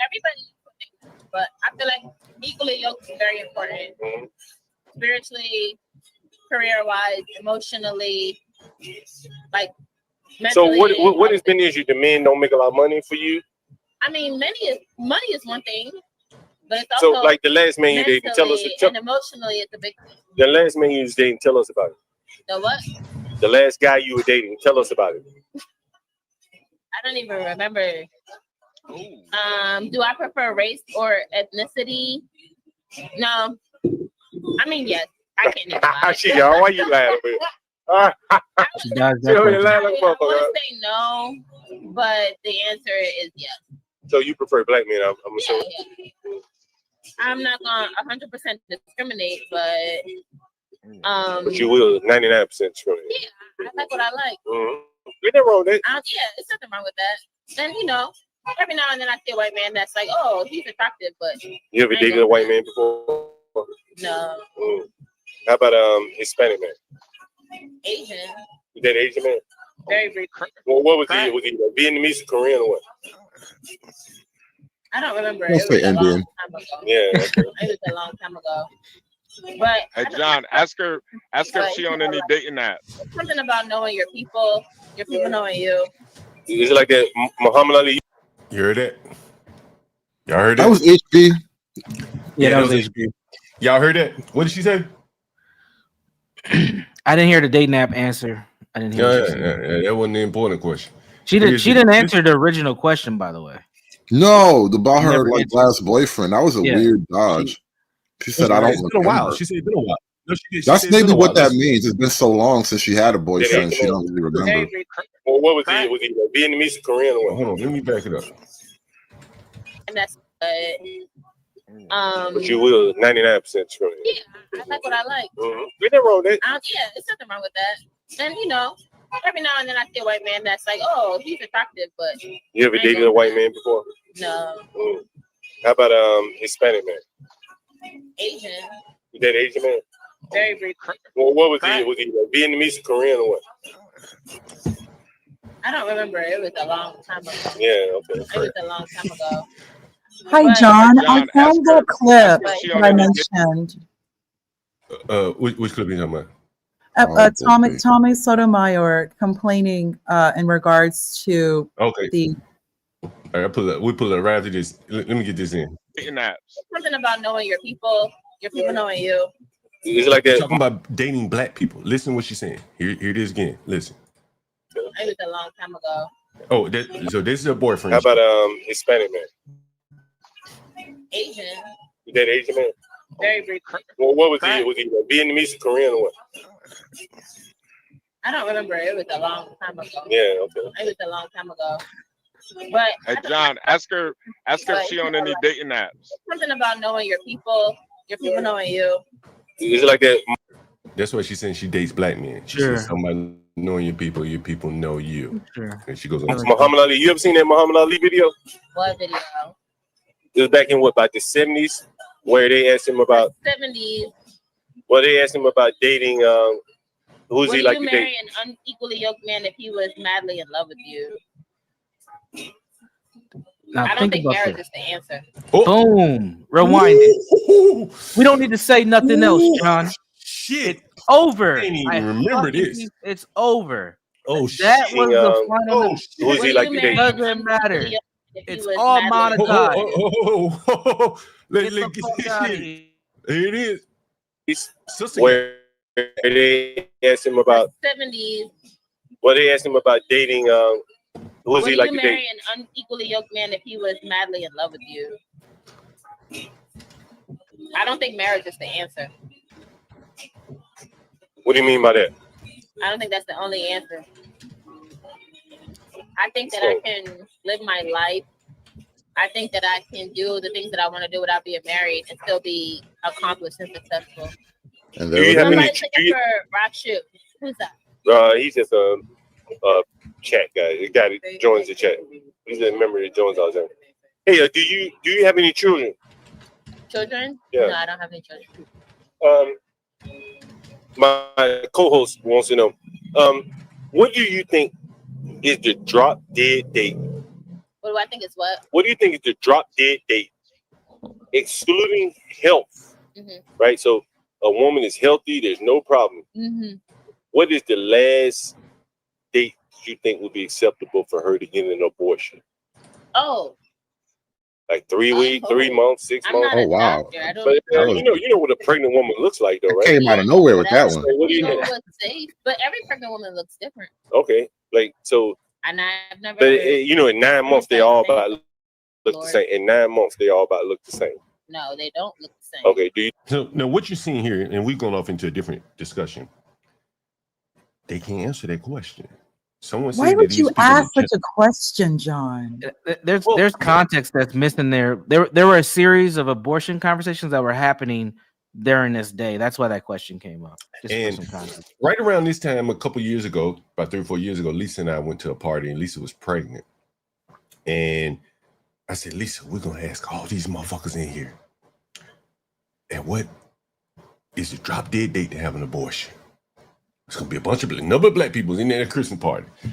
everybody, but I feel like equally yoked is very important. Mm-hmm. Spiritually, career-wise, emotionally, like mentally. So what has been the issue? The men don't make a lot of money for you? I mean, money is one thing, but it's also so like the last man you dated, tell us. And emotionally, it's a big thing. The last man you was dating, tell us about it. The what? The last guy you were dating, tell us about it. I don't even remember. Do I prefer race or ethnicity? No. I mean, yes. I can't even lie. Why you laughing? I would say no, but the answer is yes. So you prefer black men, I'm assuming. Yeah. I'm not gonna 100% discriminate, but you will 99% discriminate. Yeah, I like what I like. Mm-hmm. Ain't nothing wrong with that. Yeah, there's nothing wrong with that. And every now and then I see a white man that's like, oh, he's attractive, but you ever dated a white man before? No. How about Hispanic man? Asian. You dated Asian man? Very brief. Well, what was he? Was he Vietnamese or Korean or what? I don't remember. Let's say Indian. Yeah. It was a long time ago. But Hey John, ask her if she on any dating apps. something about knowing your people knowing you. Is it like that Muhammad Ali? You heard that? Y'all heard That that? was HB. Yeah, that was HB. Y'all heard that? What did she say? I didn't hear the dating app answer. I didn't hear what she said. Yeah, that wasn't the important question. She didn't answer the original question, by the way. No, about her Never like answered. last boyfriend. That was a weird dodge. She said, "I don't It's been a remember." while. She said it's been a while. No, she did. She That's said it's been maybe a what while. that means. It's been so long since she had a boyfriend. She don't really remember. Well, what was he? Was he Vietnamese or Korean? Or what? Hold on, let me back it up. And that's But you will 99% Korean. yeah, I like what I like. Mm-hmm. Ain't nothing wrong with that. Yeah, it's nothing wrong with that. And every now and then I see a white man that's like, oh, he's attractive, but You ever dated a white man before? no, How about Hispanic man? Asian, You dated Asian man? very briefly. Well, what was he? Was he Vietnamese or Korean or what? I don't remember. It was a long time ago. Yeah, okay. It was a long time ago. Hi, John. I found that clip ask her that I mentioned. Which clip are you talking about? Tommy Sotomayor complaining in regards to Okay. the. All right, we pull it right after this. Let me get this in. Dating apps. Something about knowing your people knowing you. Is it like that? Talking about dating black people. Listen to what she's saying. Here it is again. Listen. It was a long time ago. Oh, so this is her boyfriend. How about Hispanic man? Asian, You dated Asian man? very briefly. Well, what was he? Was he Vietnamese or Korean or what? I don't remember. It was a long time ago. Yeah, okay. It was a long time ago. But Hey John, ask her if she on any dating apps. something about knowing your people knowing you. Is it like that? That's why she's saying she dates black men. She says somebody knowing your people know you. Sure. And she goes on. Muhammad Ali. You ever seen that Muhammad Ali video? What video? It was back in about the 70s, where they asked him about. 70s. Well, they asked him about dating. Who's Would he like you to marry date? an unequally yoked man if he was madly in love with you? Now I don't think about marriage this. is the answer. Boom. Rewind it. We don't need to say nothing else, John. Shit. It's over. I didn't even remember this. It's over. Oh, that shit. was the final. Who's he like to date? Doesn't matter. It's all monetized. Let get out of shit. here. Here it is. Sister Where they asked him about. 70s. Well, they asked him about dating. Who's Would he like you to marry date? an unequally yoked man if he was madly in love with you? I don't think marriage is the answer. What do you mean by that? I don't think that's the only answer. I think that I can live my life. I think that I can do the things that I want to do without being married and still be accomplished and successful. And Do you have any? Somebody's looking for rock shoe. Who's that? He's just a chat guy. The guy that joins the chat. He's a member that joins all the time. Hey, do you have any children? Children? Yeah. No, I don't have any children. My co-host wants to know, what do you think is the drop dead date? What do I think is what? What do you think is the drop dead date, excluding health? Right. So a woman is healthy. There's no problem. What is the last date you think would be acceptable for her to get an abortion? Oh. Like 3 weeks, 3 months, 6 months. Oh wow! I don't But you know what a pregnant woman looks like, though, right? Came out of nowhere with that one. So what do you think? what's safe, but every pregnant woman looks different. Okay, like so. And I've never. But in 9 months they all about look the same. In 9 months they all about look the same. No, they don't look the same. Okay, do you? So now what you're seeing here, and we've gone off into a different discussion. They can't answer that question. Someone Why said would that you these people ask are such a question, John? There's context that's missing there. There were a series of abortion conversations that were happening during this day. That's why that question came up. Just for some And context. right around this time, a couple years ago, about 3 or 4 years ago, Lisa and I went to a party, and Lisa was pregnant. And I said, Lisa, we're gonna ask all these motherfuckers in here, and what is the drop dead date to have an abortion? It's gonna be a number of black people in there at a Christmas party. And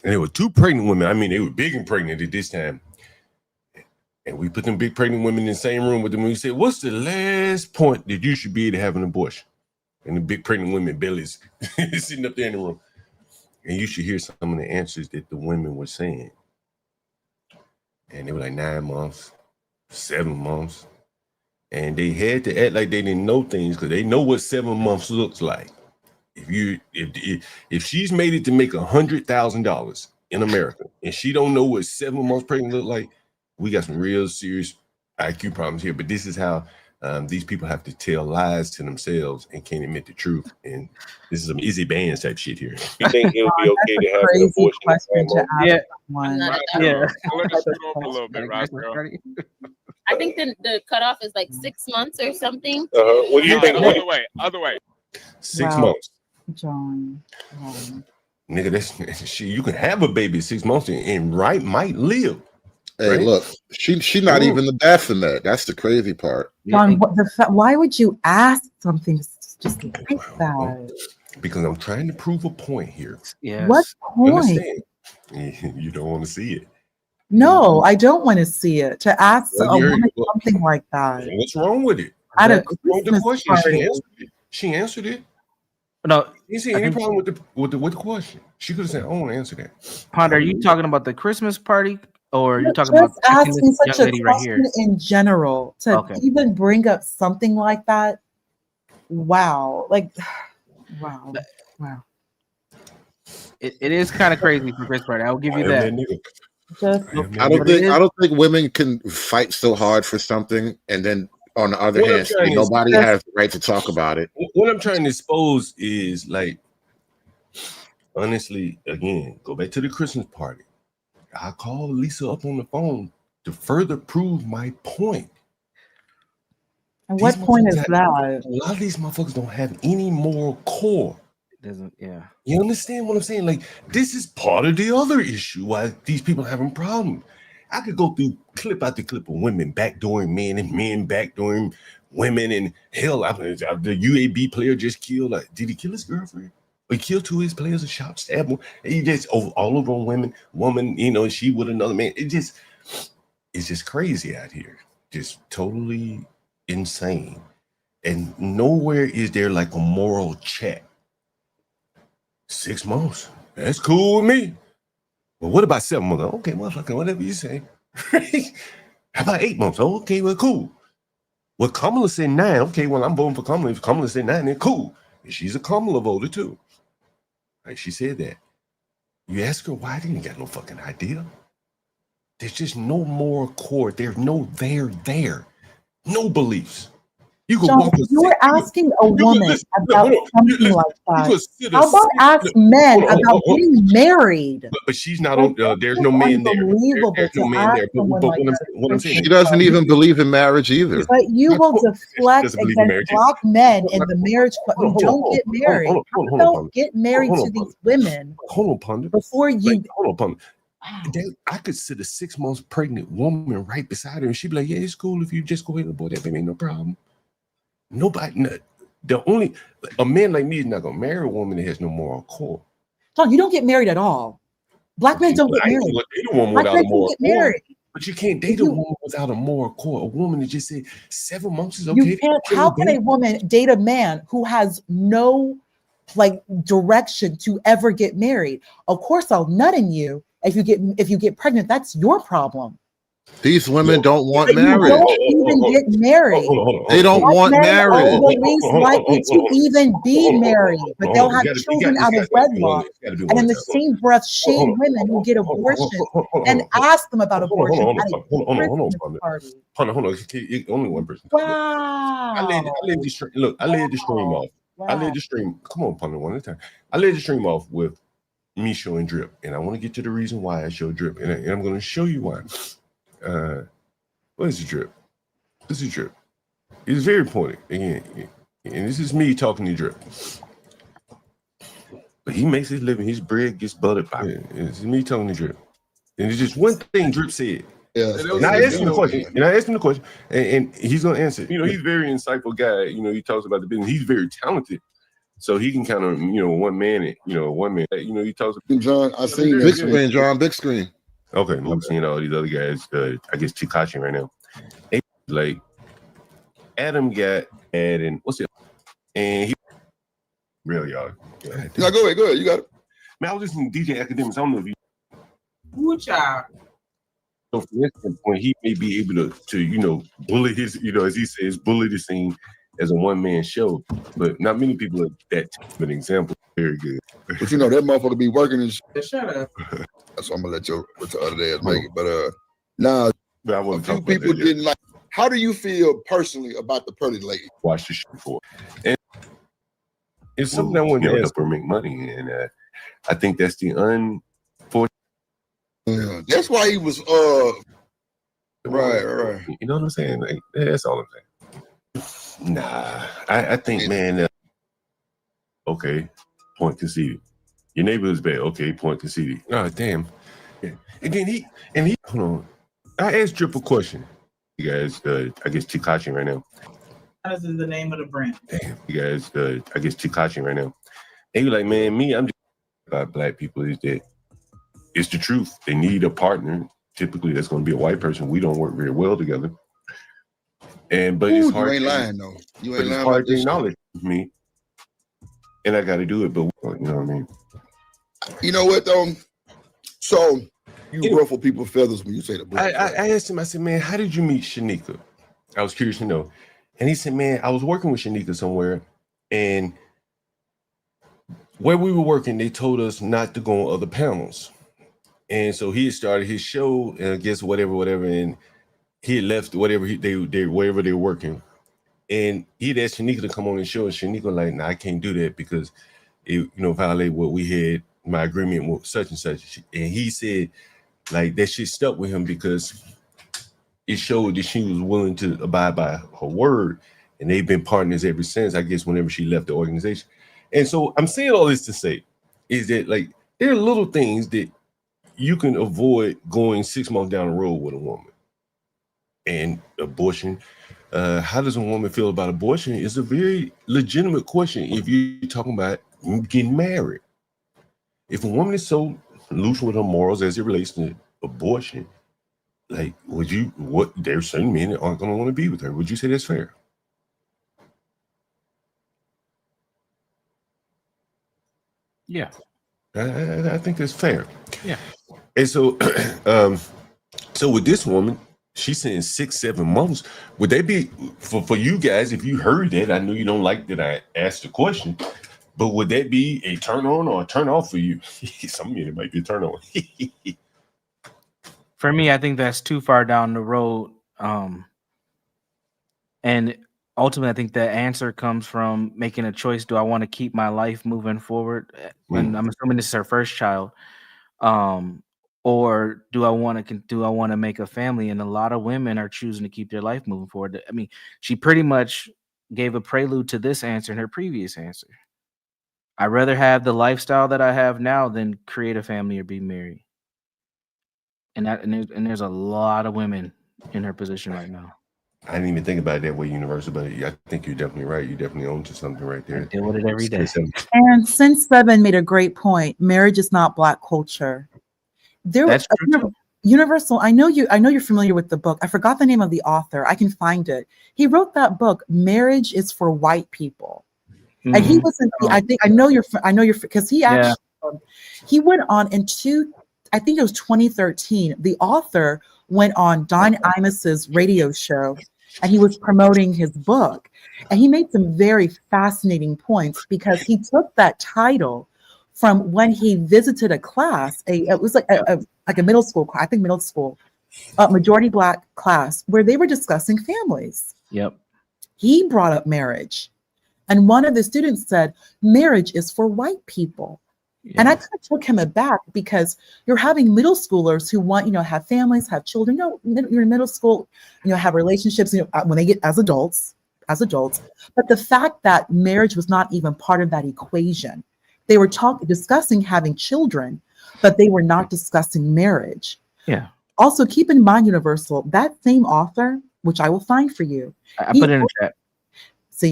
there were 2 pregnant women. I mean, they were big and pregnant at this time. And we put them big pregnant women in the same room with them. And we said, what's the last point that you should be able to have an abortion? And the big pregnant women bellies sitting up there in the room. And you should hear some of the answers that the women were saying. And they were like 9 months, 7 months. And they had to act like they didn't know things because they know what 7 months looks like. If she's made it to make $100,000 in America and she don't know what 7 months pregnant look like, we got some real serious IQ problems here. But this is how these people have to tell lies to themselves and can't admit the truth. And this is some Izzy Bands type shit here. You think it would be okay to have an abortion? Yeah. Let us scoot over a little bit, right, girl? I think the cutoff is like 6 months or something. What do you think? Other way. 6 months. John. Nigga, that's you can have a baby at 6 months and might live. Hey, right? look, she not even the Baphomet. That's the crazy part. John, why would you ask something just like that? Because I'm trying to prove a point here. Yes. What point? You don't want to see it. No, I don't want to see it. To ask a woman something like that. What's wrong with it? At a Christmas question. party. She answered it. No, you see any problem with the question? She could have said, "I want to answer that." Ponder, are you talking about the Christmas party, or are you talking Just about asking this such young a lady right here? question in general to even bring up something like that? Wow, wow. It is kind of crazy for Chris Party. I will give you that. I don't think women can fight so hard for something and then on the other hand say nobody has the right to talk about it. What I'm trying to expose is like, honestly, again, go back to the Christmas party. I called Lisa up on the phone to further prove my point. And what point is that? A lot of these motherfuckers don't have any moral core. Doesn't, yeah. You understand what I'm saying? Like, this is part of the other issue why these people are having problems. I could go through clip after clip of women backdooring men and men backdooring women, and hell, the UAB player just killed. Like, did he kill his girlfriend? Or he killed 2 of his players and shot, stabbed them. He just all over on woman, you know, she with another man. It's just crazy out here. Just totally insane. And nowhere is there like a moral check. 6 months. That's cool with me. Well, what about 7 months? Okay, motherfucker, whatever you say. How about 8 months? Okay, well, cool. Well, Kamala said 9. Okay, well, I'm voting for Kamala. If Kamala said 9, then cool. And she's a Kamala voter too. Like, she said that. You ask her why, they ain't got no fucking idea. There's just no moral core. There's no there. No beliefs. You can John, walk. you were asking a woman about something like that. How about ask men about getting married? But she's not on. There's no man there. There's no man there. But what I'm saying, She doesn't even believe in marriage either. But you will deflect against black men in the marriage who don't get married. Don't get married to these women. Hold on, Ponder. Before you. Hold on, Ponder. I could sit a 6 months pregnant woman right beside her, and she'd be like, "Yeah, it's cool if you just go ahead and abort that baby, ain't no problem." Nobody, a man like me is not gonna marry a woman that has no moral core. John, you don't get married at all. Black men don't get married. Date a woman Black without men a moral don't get married. core. But you can't date a woman without a moral core. A woman that just said 7 months is okay. You can't. How can a woman date a man who has no direction to ever get married? Of course, I'll nut in you if you get pregnant. That's your problem. These women don't want marriage. Don't even get married. They don't want marriage. Are the least likely to even be married, but they'll have children out of wedlock. And in the same breath, shame women who get abortion and ask them about abortion at a Christmas party. Hold on. Only one person. Wow. I laid the stream. Look, I laid the stream off. Wow. I laid the stream. Come on, Ponder, one at a time. I laid the stream off with me showing drip, and I want to get to the reason why I show drip, and I'm going to show you why. What is the drip? This is drip. It's very important again, and this is me talking to drip. But he makes his living. His bread gets buttered by it. It's me talking to drip, and it's just one thing drip said. Yeah, and I asked him the question, and he's gonna answer. You know, he's a very insightful guy. You know, he talks about the business. He's very talented. So he can kind of, one man. You know, he talks. John, I seen big screen, John, big screen. Okay, Lucy and all these other guys. I guess Tekashi right now. And, like Adam got Ed and what's it? And he really y'all. Yeah, go ahead. You got it. Man, I was listening to DJ Academics. I don't know if you. Ooh, child. So for instance, when he may be able to bully his, as he says, bully the scene as a one-man show, but not many people are that type of an example. Very good. But that motherfucker be working and shit. Shut up. So I'm gonna let your other dads make it. But now a few people didn't like. How do you feel personally about the Pretty Lady? Watch the show for, and it's something I want to ask her make money, and I think that's the unfortunate. That's why he was right. You know what I'm saying? Like, that's all I'm saying. Nah, I think, man. Okay, point conceded. Your neighbor is bad. Okay, point conceded. Oh, damn. Yeah. And then he hold on. I asked Drip a question. You guys, I guess Tekashi right now. This is the name of the brand. Damn, you guys, I guess Tekashi right now. And you're like, man, I'm just about black people is that it's the truth. They need a partner. Typically, that's going to be a white person. We don't work very well together. But it's hard. You ain't lying though. You ain't lying. It's hard to acknowledge me, and I got to do it. But you know what I mean. You know what though? So you ruffle people's feathers when you say the black. I asked him. I said, man, how did you meet Shanika? I was curious to know. And he said, man, I was working with Shanika somewhere, and where we were working, they told us not to go on other panels. And so he had started his show, and I guess whatever, and he had left whatever wherever they were working. And he'd asked Shanika to come on the show, and Shanika like, nah, I can't do that because it, violate what we had, my agreement with such and such. And he said, like, that shit stuck with him because it showed that she was willing to abide by her word, and they've been partners ever since, I guess, whenever she left the organization. And so I'm saying all this to say is that, like, there are little things that you can avoid going 6 months down the road with a woman. And abortion, how does a woman feel about abortion is a very legitimate question if you're talking about getting married. If a woman is so loose with her morals as it relates to abortion, like, there's certain men that aren't going to want to be with her. Would you say that's fair? Yeah. I think that's fair. Yeah. And so, so with this woman, she's saying 6-7 months. Would they be for you guys? If you heard that, I know you don't like that I asked the question, but would that be a turn on or a turn off for you? Some men it might be a turn on. For me, I think that's too far down the road. And ultimately, I think the answer comes from making a choice. Do I want to keep my life moving forward? And I'm assuming this is her first child. Or do I want to make a family? And a lot of women are choosing to keep their life moving forward. I mean, she pretty much gave a prelude to this answer in her previous answer. I'd rather have the lifestyle that I have now than create a family or be married. And there's a lot of women in her position right now. I didn't even think about it that way, Universal, but I think you're definitely right. You definitely own to something right there. I deal with it every day. And since Seven made a great point, marriage is not Black culture. That's true. Universal. I know you're familiar with the book. I forgot the name of the author. I can find it. He wrote that book, Marriage is for White People. Mm-hmm. And he wasn't. I know you're because he actually he went on I think it was 2013. The author went on Don Imus's radio show, and he was promoting his book, and he made some very fascinating points because he took that title from when he visited a class. It was like a middle school, I think middle school, majority Black class where they were discussing families. Yep. He brought up marriage, and one of the students said, "Marriage is for white people." Yeah. And I kind of took him aback because you're having middle schoolers who want, have families, have children. You're in middle school, have relationships, when they get as adults. But the fact that marriage was not even part of that equation, they were discussing having children, but they were not discussing marriage. Yeah. Also, keep in mind, Universal, that same author, which I will find for you. I put it in the chat. So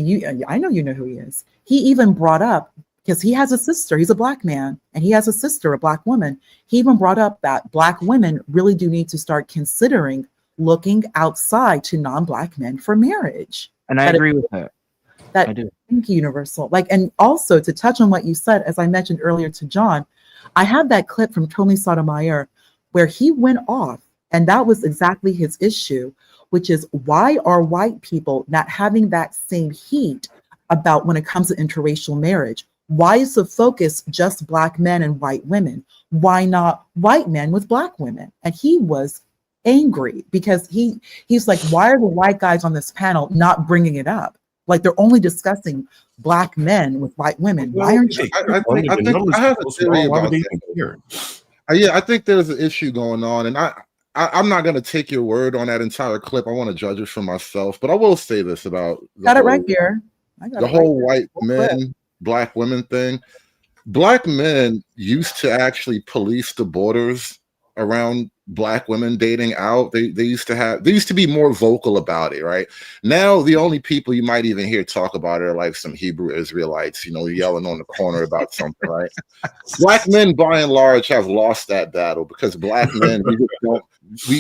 I know you know who he is. He even brought up because he has a sister. He's a Black man, and he has a sister, a Black woman. He even brought up that Black women really do need to start considering looking outside to non-Black men for marriage. And I agree with that. That I do. Think universal. Like, and also to touch on what you said, as I mentioned earlier to John, I have that clip from Tony Sotomayor where he went off, and that was exactly his issue, which is why are white people not having that same heat about when it comes to interracial marriage? Why is the focus just Black men and white women? Why not white men with Black women? And he was angry because he's like, why are the white guys on this panel not bringing it up? Like, they're only discussing Black men with white women. Why aren't you? I have a theory about that. Yeah, I think there's an issue going on, and I'm not going to take your word on that entire clip. I want to judge it for myself, but I will say this about Got it right here. The whole white men, Black women thing. Black men used to actually police the borders around Black women dating out. They used to be more vocal about it, right? Now the only people you might even hear talk about it are like some Hebrew Israelites, yelling on the corner about something, right? Black men by and large have lost that battle because Black men,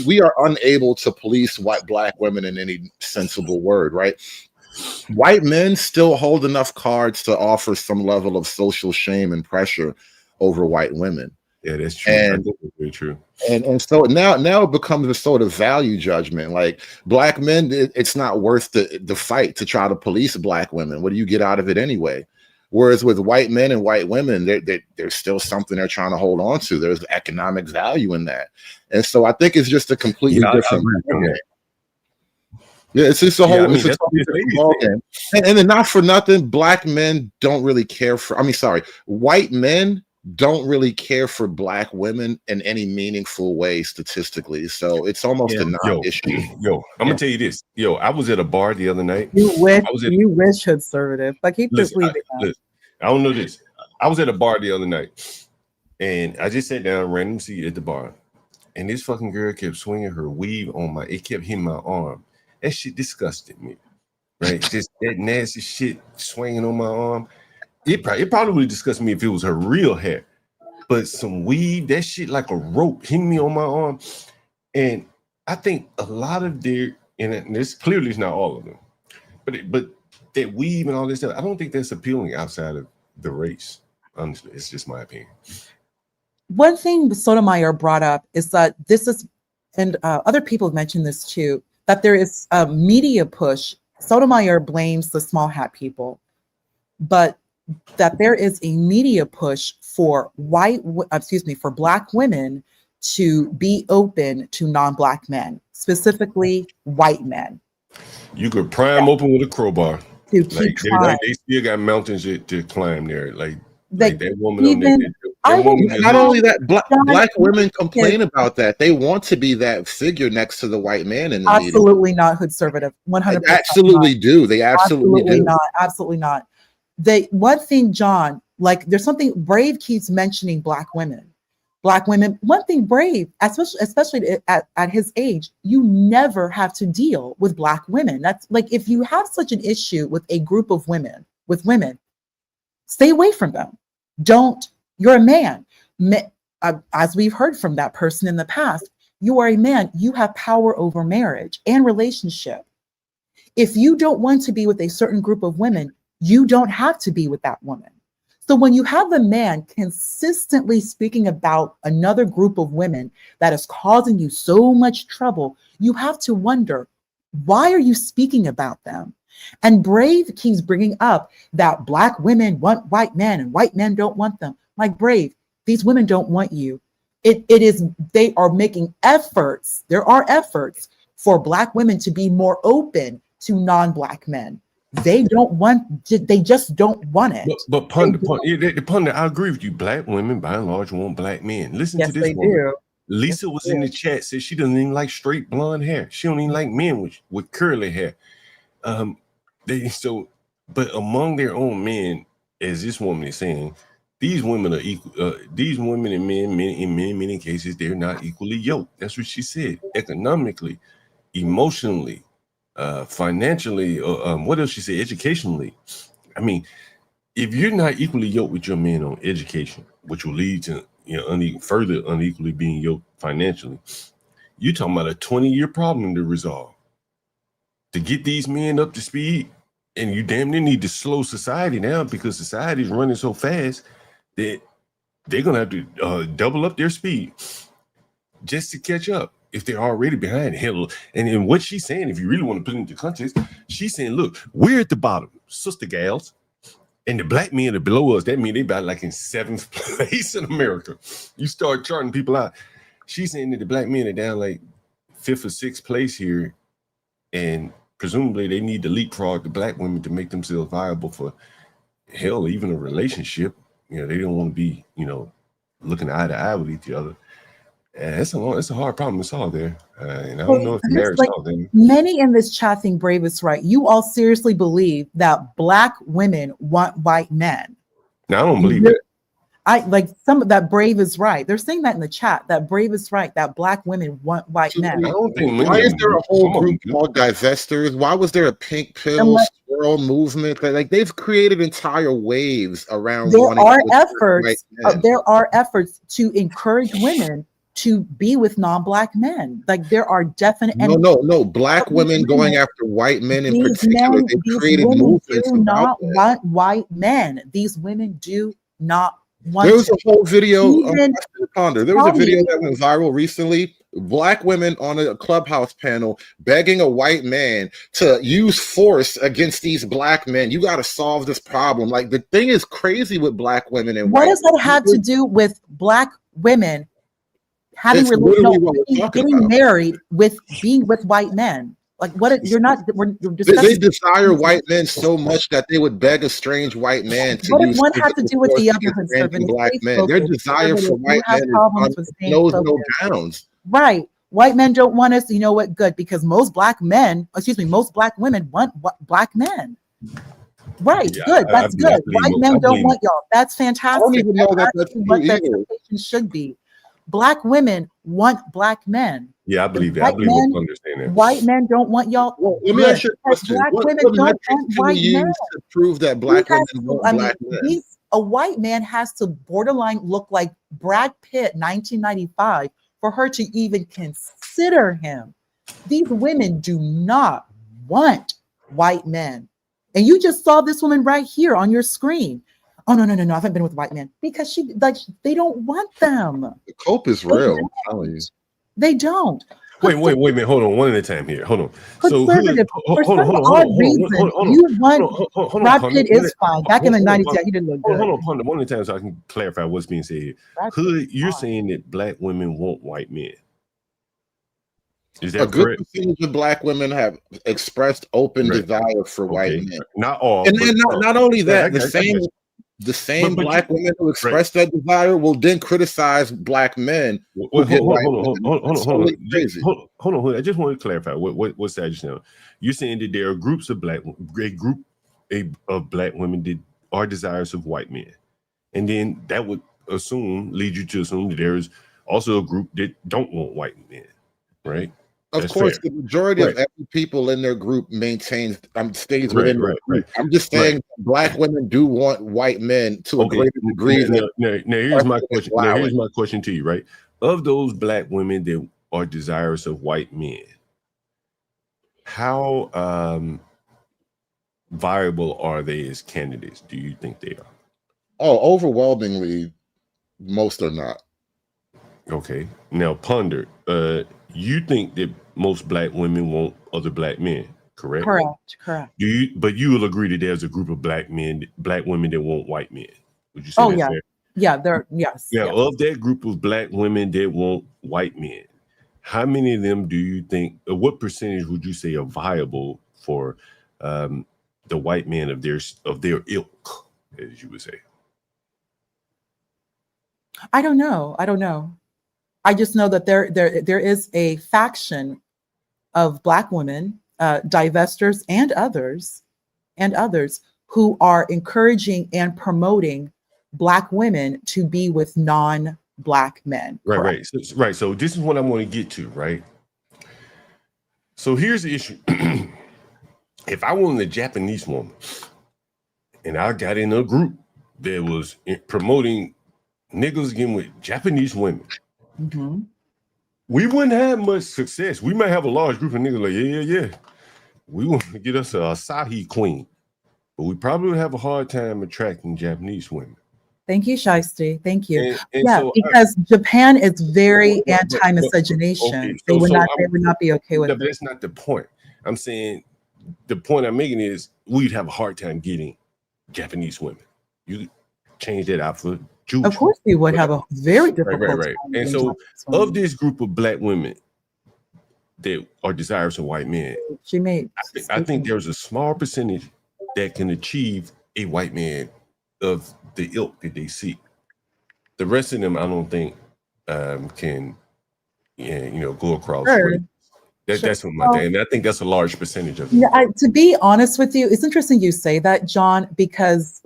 we are unable to police Black women in any sensible word, right? White men still hold enough cards to offer some level of social shame and pressure over white women. Yeah, that's true. And that's very true. And so now it becomes a sort of value judgment. Like, Black men, it's not worth the fight to try to police Black women. What do you get out of it anyway? Whereas with white men and white women, there's still something they're trying to hold on to. There's economic value in that. And so I think it's just a completely different game. Yeah, it's just a whole it's a totally different ballgame. And then, not for nothing, Black men don't really care for, white men don't really care for Black women in any meaningful way statistically. So it's almost a non-issue. I'm gonna tell you this. I was at a bar the other night. You wish conservative. Like, keep this leaving. I don't know this. I was at a bar the other night, and I just sat down, random seat at the bar, and this fucking girl kept swinging her weave on it kept hitting my arm. That shit disgusted me, right? Just that nasty shit swinging on my arm. It probably would disgust me if it was her real hair, but some weave, that shit like a rope hitting me on my arm. And I think a lot of and this clearly is not all of them, but that weave and all this stuff, I don't think that's appealing outside of the race. Honestly, it's just my opinion. One thing Sotomayor brought up is that this is, and other people have mentioned this too, that there is a media push. Sotomayor blames the small hat people, but that there is a media push for for Black women to be open to non-Black men, specifically white men. You could pry them open with a crowbar. To keep trying. They still got mountains to climb there. Like that woman on there. Not only that, Black women complain about that. They want to be that figure next to the white man in the absolutely meeting. Not conservative. 100%. They absolutely do. They absolutely do. Not. Absolutely not. One thing, John, like, there's something Brave keeps mentioning Black women. One thing, Brave, especially at his age, you never have to deal with Black women. That's like, if you have such an issue with a group of women, stay away from them. You're a man. As we've heard from that person in the past, you are a man. You have power over marriage and relationship. If you don't want to be with a certain group of women, you don't have to be with that woman. So when you have a man consistently speaking about another group of women that is causing you so much trouble, you have to wonder, why are you speaking about them? And Brave keeps bringing up that Black women want white men and white men don't want them. Like, Brave, these women don't want you. They are making efforts. There are efforts for Black women to be more open to non-Black men. They just don't want it. But Pundit, I agree with you. Black women, by and large, want Black men. Listen to this they woman. do. Lisa was in the chat, said she doesn't even like straight blonde hair. She don't even like men with curly hair. But among their own men, as this woman is saying, these women are equal. These women and men in many cases, they're not equally yoked. That's what she said. Economically, emotionally, financially, what else she said? Educationally. I mean, if you're not equally yoked with your men on education, which will lead to further unequally being yoked financially, you're talking about a 20-year problem to resolve. To get these men up to speed, and you damn near need to slow society down because society is running so fast that they're gonna have to double up their speed just to catch up if they're already behind. Hell, and what she's saying, if you really want to put it into context, she's saying, look, we're at the bottom, sister gals, and the black men are below us. That means they about like in 7th place in America. You start charting people out. She's saying that the black men are down like 5th or 6th place here, and presumably they need to leapfrog the black women to make themselves viable for hell, even a relationship. They don't want to be, looking eye to eye with each other. It's a hard problem to solve there. And I don't know if the marriage solved them. Many in this chat think Brave is right. You all seriously believe that black women want white men? No, I don't believe it. I like some of that. Brave is right. They're saying that in the chat, that Brave is right, that black women want white men. I don't think Why is there a whole group called divestors? Why was there a pink pill swirl movement? Like they've created entire waves around. There are efforts to encourage women to be with non-black men. Like there are definite. No. Black women going after white men in particular. They created movements. Do not want white men. These women do not. There was a whole video. There was a video that went viral recently. Black women on a Clubhouse panel begging a white man to use force against these black men. You got to solve this problem. Like the thing is crazy with black women and what does that have to do with black women having getting married with being with white men? Like what you're not they desire white men so much that they would beg a strange white man to use one have to do with the other conservative black men. Their desire for white men knows no bounds. Right. White men don't want us, you know what? Good, because most black women want black men. Right, good. That's good. White men don't want y'all. That's fantastic. I don't even know that's what their expectation should be. Black women want black men. Yeah, I believe that. I believe we understand that. White men don't want y'all. Well, let me ask you a question. Black women don't want white men. To prove that black women want black men. A white man has to borderline look like Brad Pitt, 1995, for her to even consider him. These women do not want white men. And you just saw this woman right here on your screen. Oh, no. I haven't been with white men because they don't want them. The cope is real. I'm telling you. They don't. Wait a minute. Hold on. One at a time here. Hold on. So for some odd reason, you want Brad Pitt is fine. Back in the 90s, he didn't look good. Hold on. One at a time so I can clarify what's being said here. Hood, you're saying that black women want white men. Is that a good correct? percentage of black women have expressed open desire for white men. Not all. And then not only that, the same black women who express that desire will then criticize black men. Hold on. I just want to clarify what's that just now. You're saying that there are groups of black women that are desirous of white men, and then that would lead you to assume that there is also a group that don't want white men, right? Of course, the majority of every people in their group maintains stays within their group. I'm just saying black women do want white men to a greater degree. Now here's my question. Here's my question to you, right? Of those black women that are desirous of white men, how viable are they as candidates? Do you think they are? Oh, overwhelmingly, most are not. Okay. Now ponder. You think that most black women want other black men, correct? Correct. But you will agree that there's a group of black women that want white men. Would you say that's fair? Yeah, yes. Now, of that group of black women that want white men, how many of them do you think, what percentage would you say are viable for the white men of their ilk, as you would say? I don't know. I just know that there is a faction of black women, divestors and others, who are encouraging and promoting black women to be with non-black men. Right. So this is what I'm going to get to, right? So here's the issue. If I wanted a Japanese woman and I got in a group that was promoting niggas getting with Japanese women, Mm-hmm. we wouldn't have much success. We might have a large group of niggas like, yeah. We want to get us a Asahi queen, but we probably would have a hard time attracting Japanese women. Thank you, Shiesty. Thank you. And Yeah, so because Japan is very anti-miscegenation. Okay, They would so not be okay with no, it. but that's not the point. I'm saying the point I'm making is we'd have a hard time getting Japanese women. You change that out for Jewish. Of course, we would have a very difficult right. time And getting so, Japanese women. of this group of black women that are desirous of white men, I think there's a small percentage that can achieve a white man of the ilk that they seek. The rest of them, I don't think, can, go across. Sure. That's what my thing, and I think that's a large percentage of it. Yeah, to be honest with you, it's interesting you say that, John, because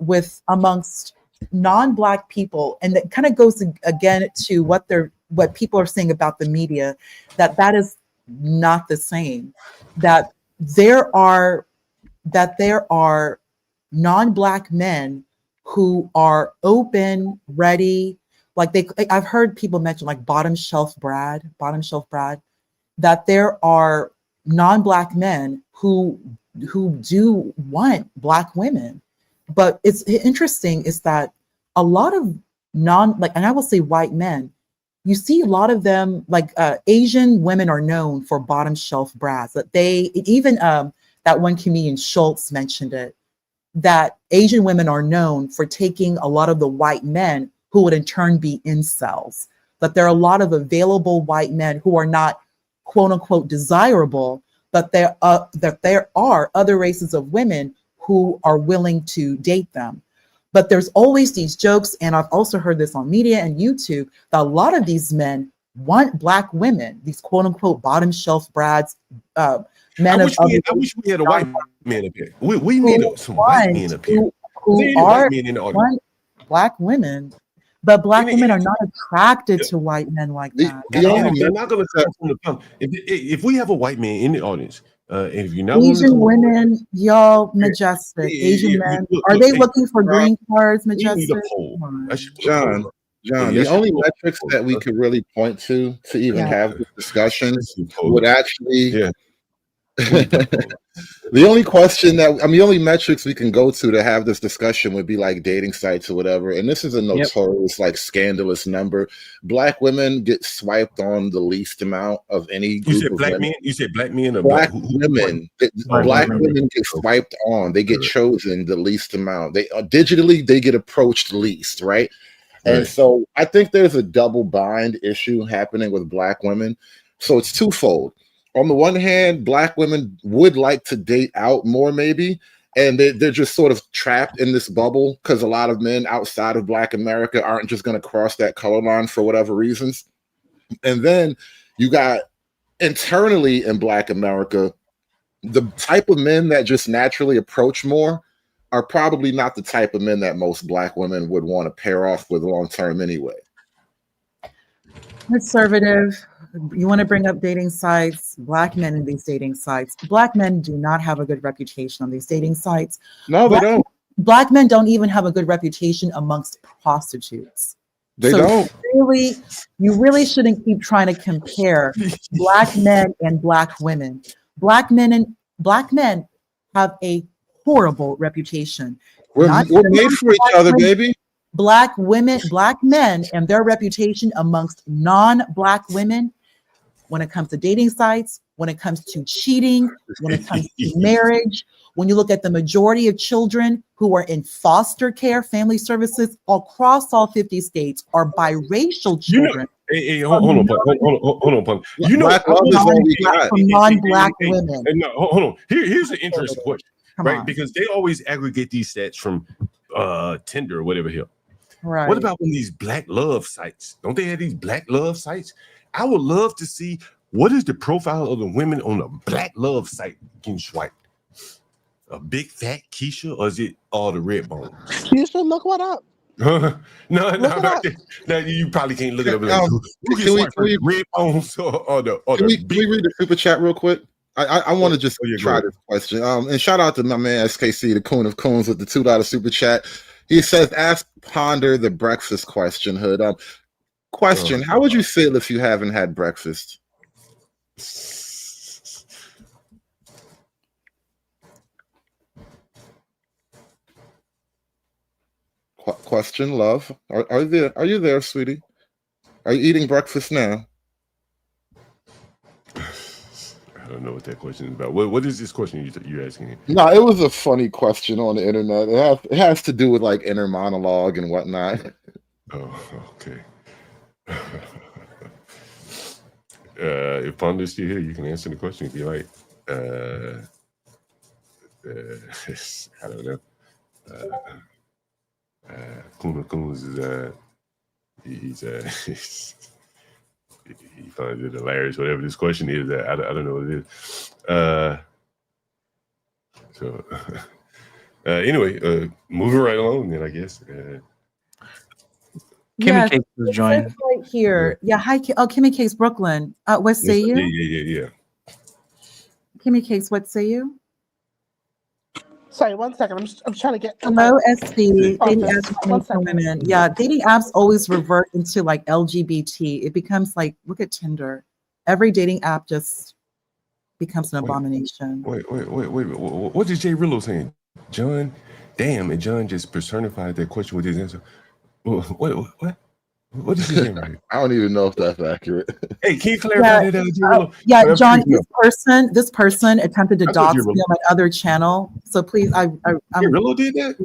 amongst non-Black people, and that kind of goes again to what people are saying about the media, that is not the same. That there are non-Black men who are open, ready, like I've heard people mention like bottom shelf Brad, that there are non-Black men who do want Black women. But it's interesting is that a lot of and I will say white men, you see a lot of them, like Asian women are known for bottom shelf brads. That that one comedian Schultz mentioned it, that Asian women are known for taking a lot of the white men who would in turn be incels. That there are a lot of available white men who are not quote unquote desirable, but there are other races of women who are willing to date them. But there's always these jokes, and I've also heard this on media and YouTube, that a lot of these men want Black women, these quote unquote bottom shelf brads, men I wish we had a white man up here. We need some white men up here. Who are want Black women, but Black women are not attracted to white men like that. They're not going to come from the pump. If we have a white man in the audience, and if you're not Asian women, y'all, Majestic. Asian men, are they looking for green cards, Majestic? John, the only metrics that we could really point to even have this discussion would actually. The only metrics we can go to have this discussion would be like dating sites or whatever. And this is a notorious, like, scandalous number. Black women get swiped on the least amount of any group. You said black women. men? You said black men or black women? Black women get swiped on. They get chosen the least amount. They digitally they get approached least, right? And so I think there's a double bind issue happening with Black women. So it's twofold. On the one hand, Black women would like to date out more, maybe, and they're just sort of trapped in this bubble because a lot of men outside of Black America aren't just going to cross that color line for whatever reasons. And then you got internally in Black America, the type of men that just naturally approach more are probably not the type of men that most Black women would want to pair off with long term anyway. Conservative. You want to bring up dating sites, Black men in these dating sites. Black men do not have a good reputation on these dating sites. No, they don't. Black men don't even have a good reputation amongst prostitutes. They don't. You really shouldn't keep trying to compare Black men and Black women. Black men have a horrible reputation. We're made for each other, baby. Black men and their reputation amongst non-Black women, when it comes to dating sites, when it comes to cheating, when it comes to marriage, when you look at the majority of children who are in foster care, family services across all 50 states are biracial children. Hold on, Punk. You know, Black love is all we got from non-Black women. No, hold on. Here's an interesting question, Come right? on. Because they always aggregate these stats from Tinder or whatever here. Right. What about when these Black love sites? Don't they have these Black love sites? I would love to see what is the profile of the women on a Black love site getting swiped. A big fat Keisha, or is it all the red bones? You should look what up. No, you probably can't look it up. Like, who gets swiped for red bones or the Can we read the super chat real quick? I want to just Oh, yeah, go try ahead. this question. And shout out to my man SKC, the Coon of Coons, with the $2 super chat. He says, "Ask Ponder the breakfast question." Hood. Question: how would you feel if you haven't had breakfast? Question, love. Are you there, sweetie? Are you eating breakfast now? I don't know what that question is about. What is this question you're asking? No, it was a funny question on the internet. It has to do with like inner monologue and whatnot. Oh, okay. If Ponder's still here, you can answer the question if you like. I don't know. Kuna Coons is he finds it hilarious. Whatever this question is, I don't know what it is. So anyway, moving right along then, I guess. Yes, Cakes it says joined. right here. Yeah, hi. Kimmy Cakes, Brooklyn. What say you? Yeah. Kimmy Cakes, what say you? Sorry, 1 second. I'm trying to get. Hello, SC. Dating Office. apps 1 only for second. women. Yeah, dating apps always revert into like LGBT. It becomes like, look at Tinder. Every dating app just becomes an abomination. Wait. What is Jay Rillo saying? John, damn, and John just personified that question with his answer. What? What is he saying right? I don't even know if that's accurate. Hey, can you clarify that, Jay Rillo? Yeah, I'm John. curious This person attempted to I thought dox Jay me Rillo- on my other channel. So please, Jay Rillo did that?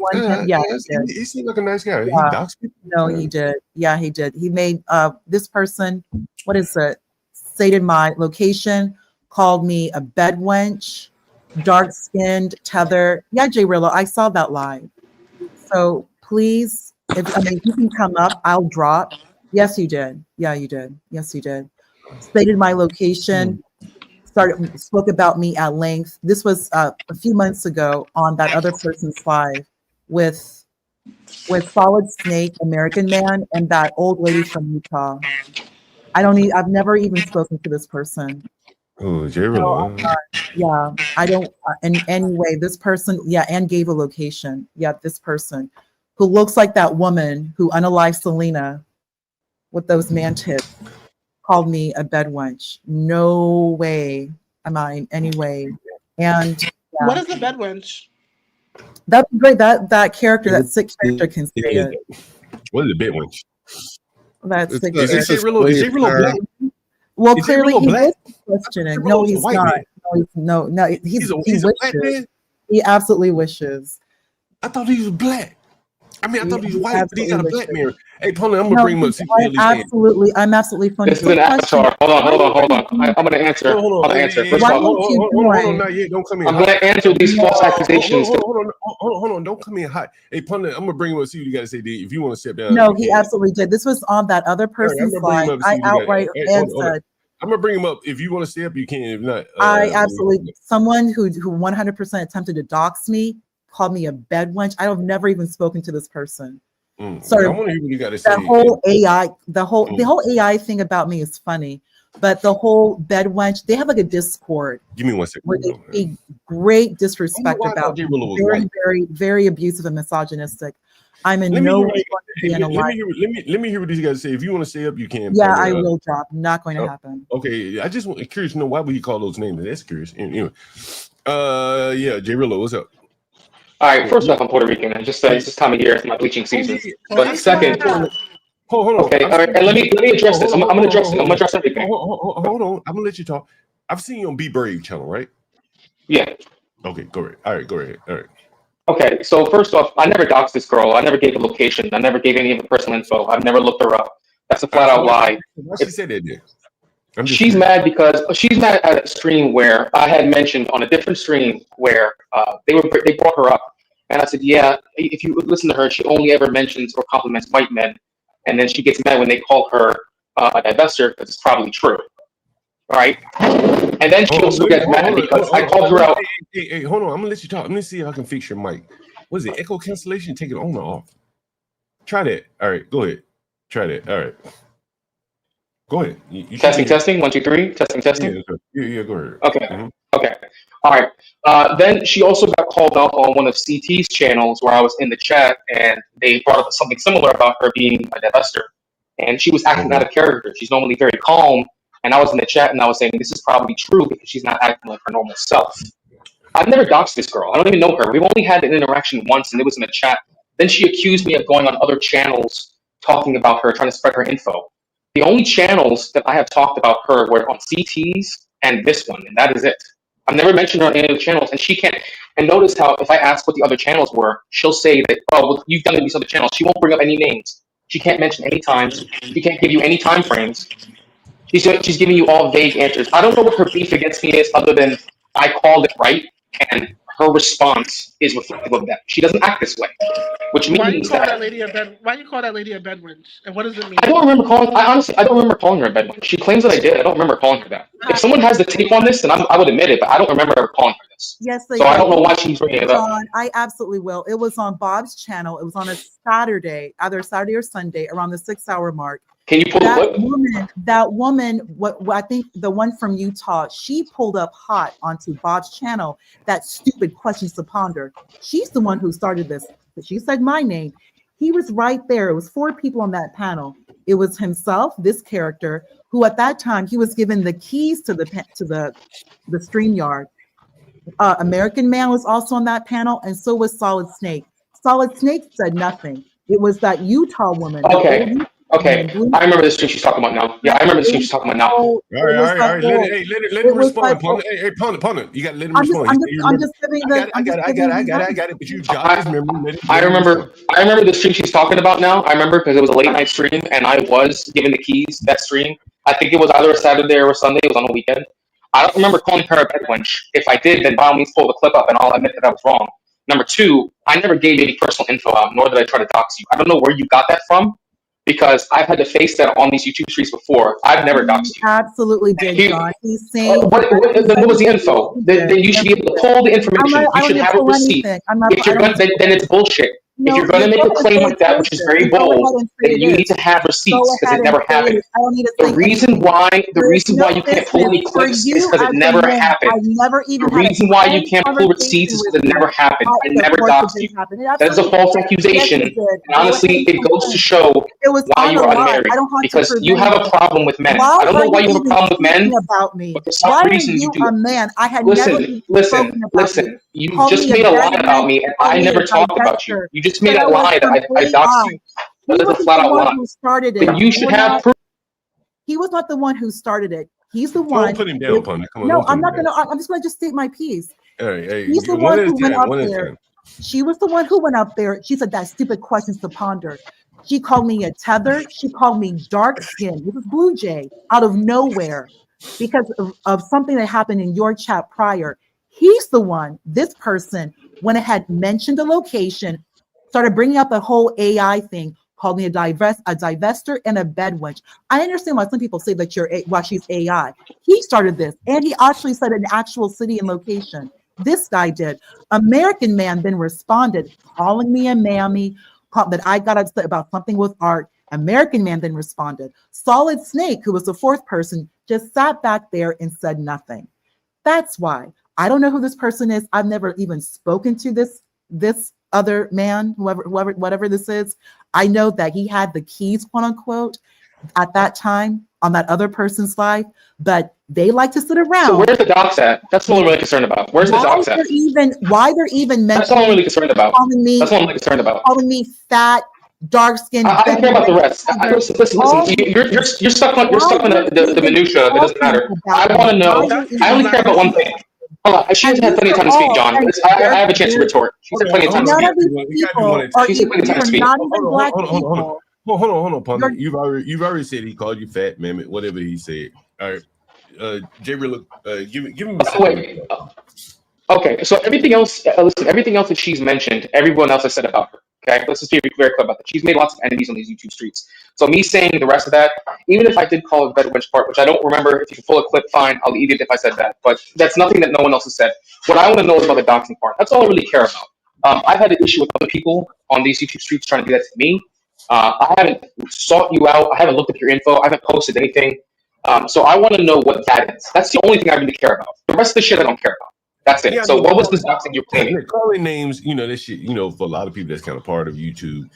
Yeah, he did. He seemed like a nice guy. He Yeah. doxed me? No, he did. Yeah, he did. He made this person, what is it? Stated my location, called me a bed wench, dark skinned, tether. Yeah, Jay Rillo, I saw that live. So please, if you can come up, I'll drop. Yes, you did. Yeah, you did. Yes, you did. Stated my location, spoke about me at length. This was a few months ago on that other person's live with Solid Snake, American Man, and that old lady from Utah. I've never even spoken to this person. Oh, Jay Rillo. Yeah, I don't, in any way, this person, and gave a location. Yeah, this person who looks like that woman who unalived Selena with those man tits called me a bed wench. No way am I in any way. And What is the bed wench? that'd be great. That character, that sick character can say it. What is a bit wench? That's sick. Is Jay Rillo black? Well, Is Jay clearly Rillo he black? was questioning. Jay No, Rillo's a he's white not. man. No, he He's a wishes. black man? He absolutely wishes. I thought he was black. I mean, I thought he was white, but he got a black Absolutely man. Hey, Pony, I'm gonna bring him up. See if he understands. I'm absolutely funny. This is an avatar. Hold on. I'm gonna answer. Hold on. First of Why all, don't you Hold on, not yet. Don't come in. I'm gonna answer these false accusations. Hold on. Don't come in hot. Hey, Pony, I'm gonna bring him up. See what you got to say. D. If you want to step down. No, you he can. absolutely did. This was on that other person's I'm gonna bring him slide. up. I outright Hold on. said, I'm gonna bring him up. If you want to stay up, you can. If not, I absolutely, someone who 100% attempted to dox me, called me a bed wench. I've never even spoken to this person. So I want to hear what you got to say. the whole AI, the whole AI thing about me is funny, but the whole bed wench, they have like a Discord Give me 1 second. where they speak great disrespect why I about thought me. Jay Rillo was Very, white. very, very abusive and misogynistic. I'm in Let me no hear way what going to be in a let life. me hear what these guys say. If you want to stay up, you can. Yeah, Pony. I will drop. Not going to happen. Okay, I just want curious to know why would he call those names? That's curious. Anyway, yeah, Jay Rillo, what's up? All right. First off, I'm Puerto Rican. I just it's this time of year. It's my bleaching season. But second, hold on. Okay. All right. And let me address this. I'm gonna address it. I'm gonna address everything. Hold on. I'm gonna let you talk. I've seen you on Be Brave channel, right? Yeah. Okay, go ahead. All right, go ahead. All right. Okay. So first off, I never doxed this girl. I never gave a location. I never gave any of her personal info. I've never looked her up. That's a flat out lie. Why she said that then? She's mad because she's mad at a stream where I had mentioned on a different stream where they brought her up, and I said, yeah, if you listen to her, she only ever mentions or compliments white men, and then she gets mad when they call her a divester because it's probably true, right? And then she also gets mad because I called her out. Hey, hold on. I'm gonna let you talk. Let me see if I can fix your mic. What is it? Echo cancellation? Take it on or off? Try that. All right, go ahead. Try that. All right. Go ahead. You Testing. 1, 2, 3. Testing. Yeah, go ahead. Okay. All right. Then she also got called out on one of CT's channels where I was in the chat, and they brought up something similar about her being a divester, and she was acting out of character. She's normally very calm, and I was in the chat and I was saying this is probably true because she's not acting like her normal self. I've never doxed this girl. I don't even know her. We've only had an interaction once, and it was in the chat. Then she accused me of going on other channels talking about her, trying to spread her info. The only channels that I have talked about her were on CT's and this one, and that is it. I've never mentioned her on any of the channels, and she can't. And notice how if I ask what the other channels were, she'll say that, oh, well, you've done it in these other channels. She won't bring up any names. She can't mention any times. She can't give you any time frames. She's giving you all vague answers. I don't know what her beef against me is other than I called it right, and her response is reflective of that. She doesn't act this way, which Why you means call that that lady a bed? Why you call that lady a bed wench? And what does it mean? I don't remember calling. I honestly, I don't remember calling her a bedouin. She claims that I did. I don't remember calling her that. If someone has the tape on this, then I would admit it, but I don't remember ever calling her this. Yes, they So I did. don't know why she's bringing it up. John, I absolutely will. It was on Bob's channel. It was on a Saturday, either Saturday or Sunday, around the 6-hour mark. Can you pull the clip? That woman, what I think the one from Utah, she pulled up hot onto Bob's channel that stupid questions to ponder. She's the one who started this. She said my name. He was right there. It was 4 people on that panel. It was himself, this character, who at that time he was given the keys to the StreamYard. American Man was also on that panel, and so was Solid Snake. Solid Snake said nothing. It was that Utah woman. Okay. Okay, I remember the stream she's talking about now. Yeah, I remember the stream she's talking about now. All right. Let him respond. Hey, pundit. You got to let him respond. I'm just giving the. I got it. But you jog his memory. I remember the stream she's talking about now. I remember because it was a late night stream, and I was given the keys that stream. I think it was either a Saturday or a Sunday. It was on a weekend. I don't remember calling her a bed wench. If I did, then by all means pull the clip up, and I'll admit that I was wrong. Number 2, I never gave any personal info out, nor did I try to dox you. I don't know where you got that from, because I've had to face that on these YouTube streets before. I've never doxed you. Absolutely did, John. He's saying. What was the info? Then you should be able to pull the information. You should have a receipt. If you're gonna, then it's bullshit. If you're going to make a claim like that, which is very bold, then you need to have receipts because it never happened. The reason why you can't pull any clips is because it never happened. The reason why you can't pull receipts is because it never happened. I never doxed you. That is a false accusation. And honestly, it goes to show why you are unmarried. Because you have a problem with men. I don't know why you have a problem with men, but for some reason you do. Listen. You just made a lie about me, and I never talked about you. You just made a lie that I doxed you. That is a flat out lie. But you should have proof. He was not the one who started it. He's the one. Don't put him down, pundit. Come on. No, I'm not gonna. I'm just gonna state my piece. Hey, he's the one who went up there. She was the one who went up there. She said that stupid questions to ponder. She called me a tether. She called me dark skin. This is Blue Jay out of nowhere because of something that happened in your chat prior. He's the one, this person, when it had mentioned the location, started bringing up the whole AI thing, called me a divester and a bed wench. I understand why some people say that she's AI. He started this, and he actually said an actual city and location. This guy did. American Man then responded, calling me a mammy, that I got upset about something with art. American Man then responded. Solid Snake, who was the 4th person, just sat back there and said nothing. That's why. I don't know who this person is. I've never even spoken to this other man, whatever this is. I know that he had the keys, quote unquote, at that time on that other person's life, but they like to sit around. So where's the docs at? That's what I'm really concerned about. Where's the docs at? Why they're even mentioning? That's what I'm really concerned about. That's what I'm really concerned about. Calling me fat, dark skinned. I don't care about the rest. Listen. You're stuck on the minutia. It doesn't matter. I want to know. I only care about one thing. Hold on. She hasn't had plenty of time to speak, John. I have a chance to retort. She's had plenty of time to speak. She's had plenty of time to speak. Hold on, pundit. You've already said he called you fat, man. Whatever he said. All right, Jay, look, give him a wait. Okay, so everything else. Listen, everything else that she's mentioned, everyone else has said about her. Okay, let's just be very clear about that. She's made lots of enemies on these YouTube streets. So me saying the rest of that, even if I did call it the bed wench part, which I don't remember, if you can pull a clip, fine, I'll eat it if I said that. But that's nothing that no one else has said. What I want to know is about the doxing part. That's all I really care about. I've had an issue with other people on these YouTube streets trying to do that to me. I haven't sought you out. I haven't looked up your info. I haven't posted anything. So I want to know what that is. That's the only thing I really care about. The rest of the shit I don't care about. That's it. Yeah, So what was this doxing you're claiming? Calling names, that shit, for a lot of people, that's kind of part of YouTube.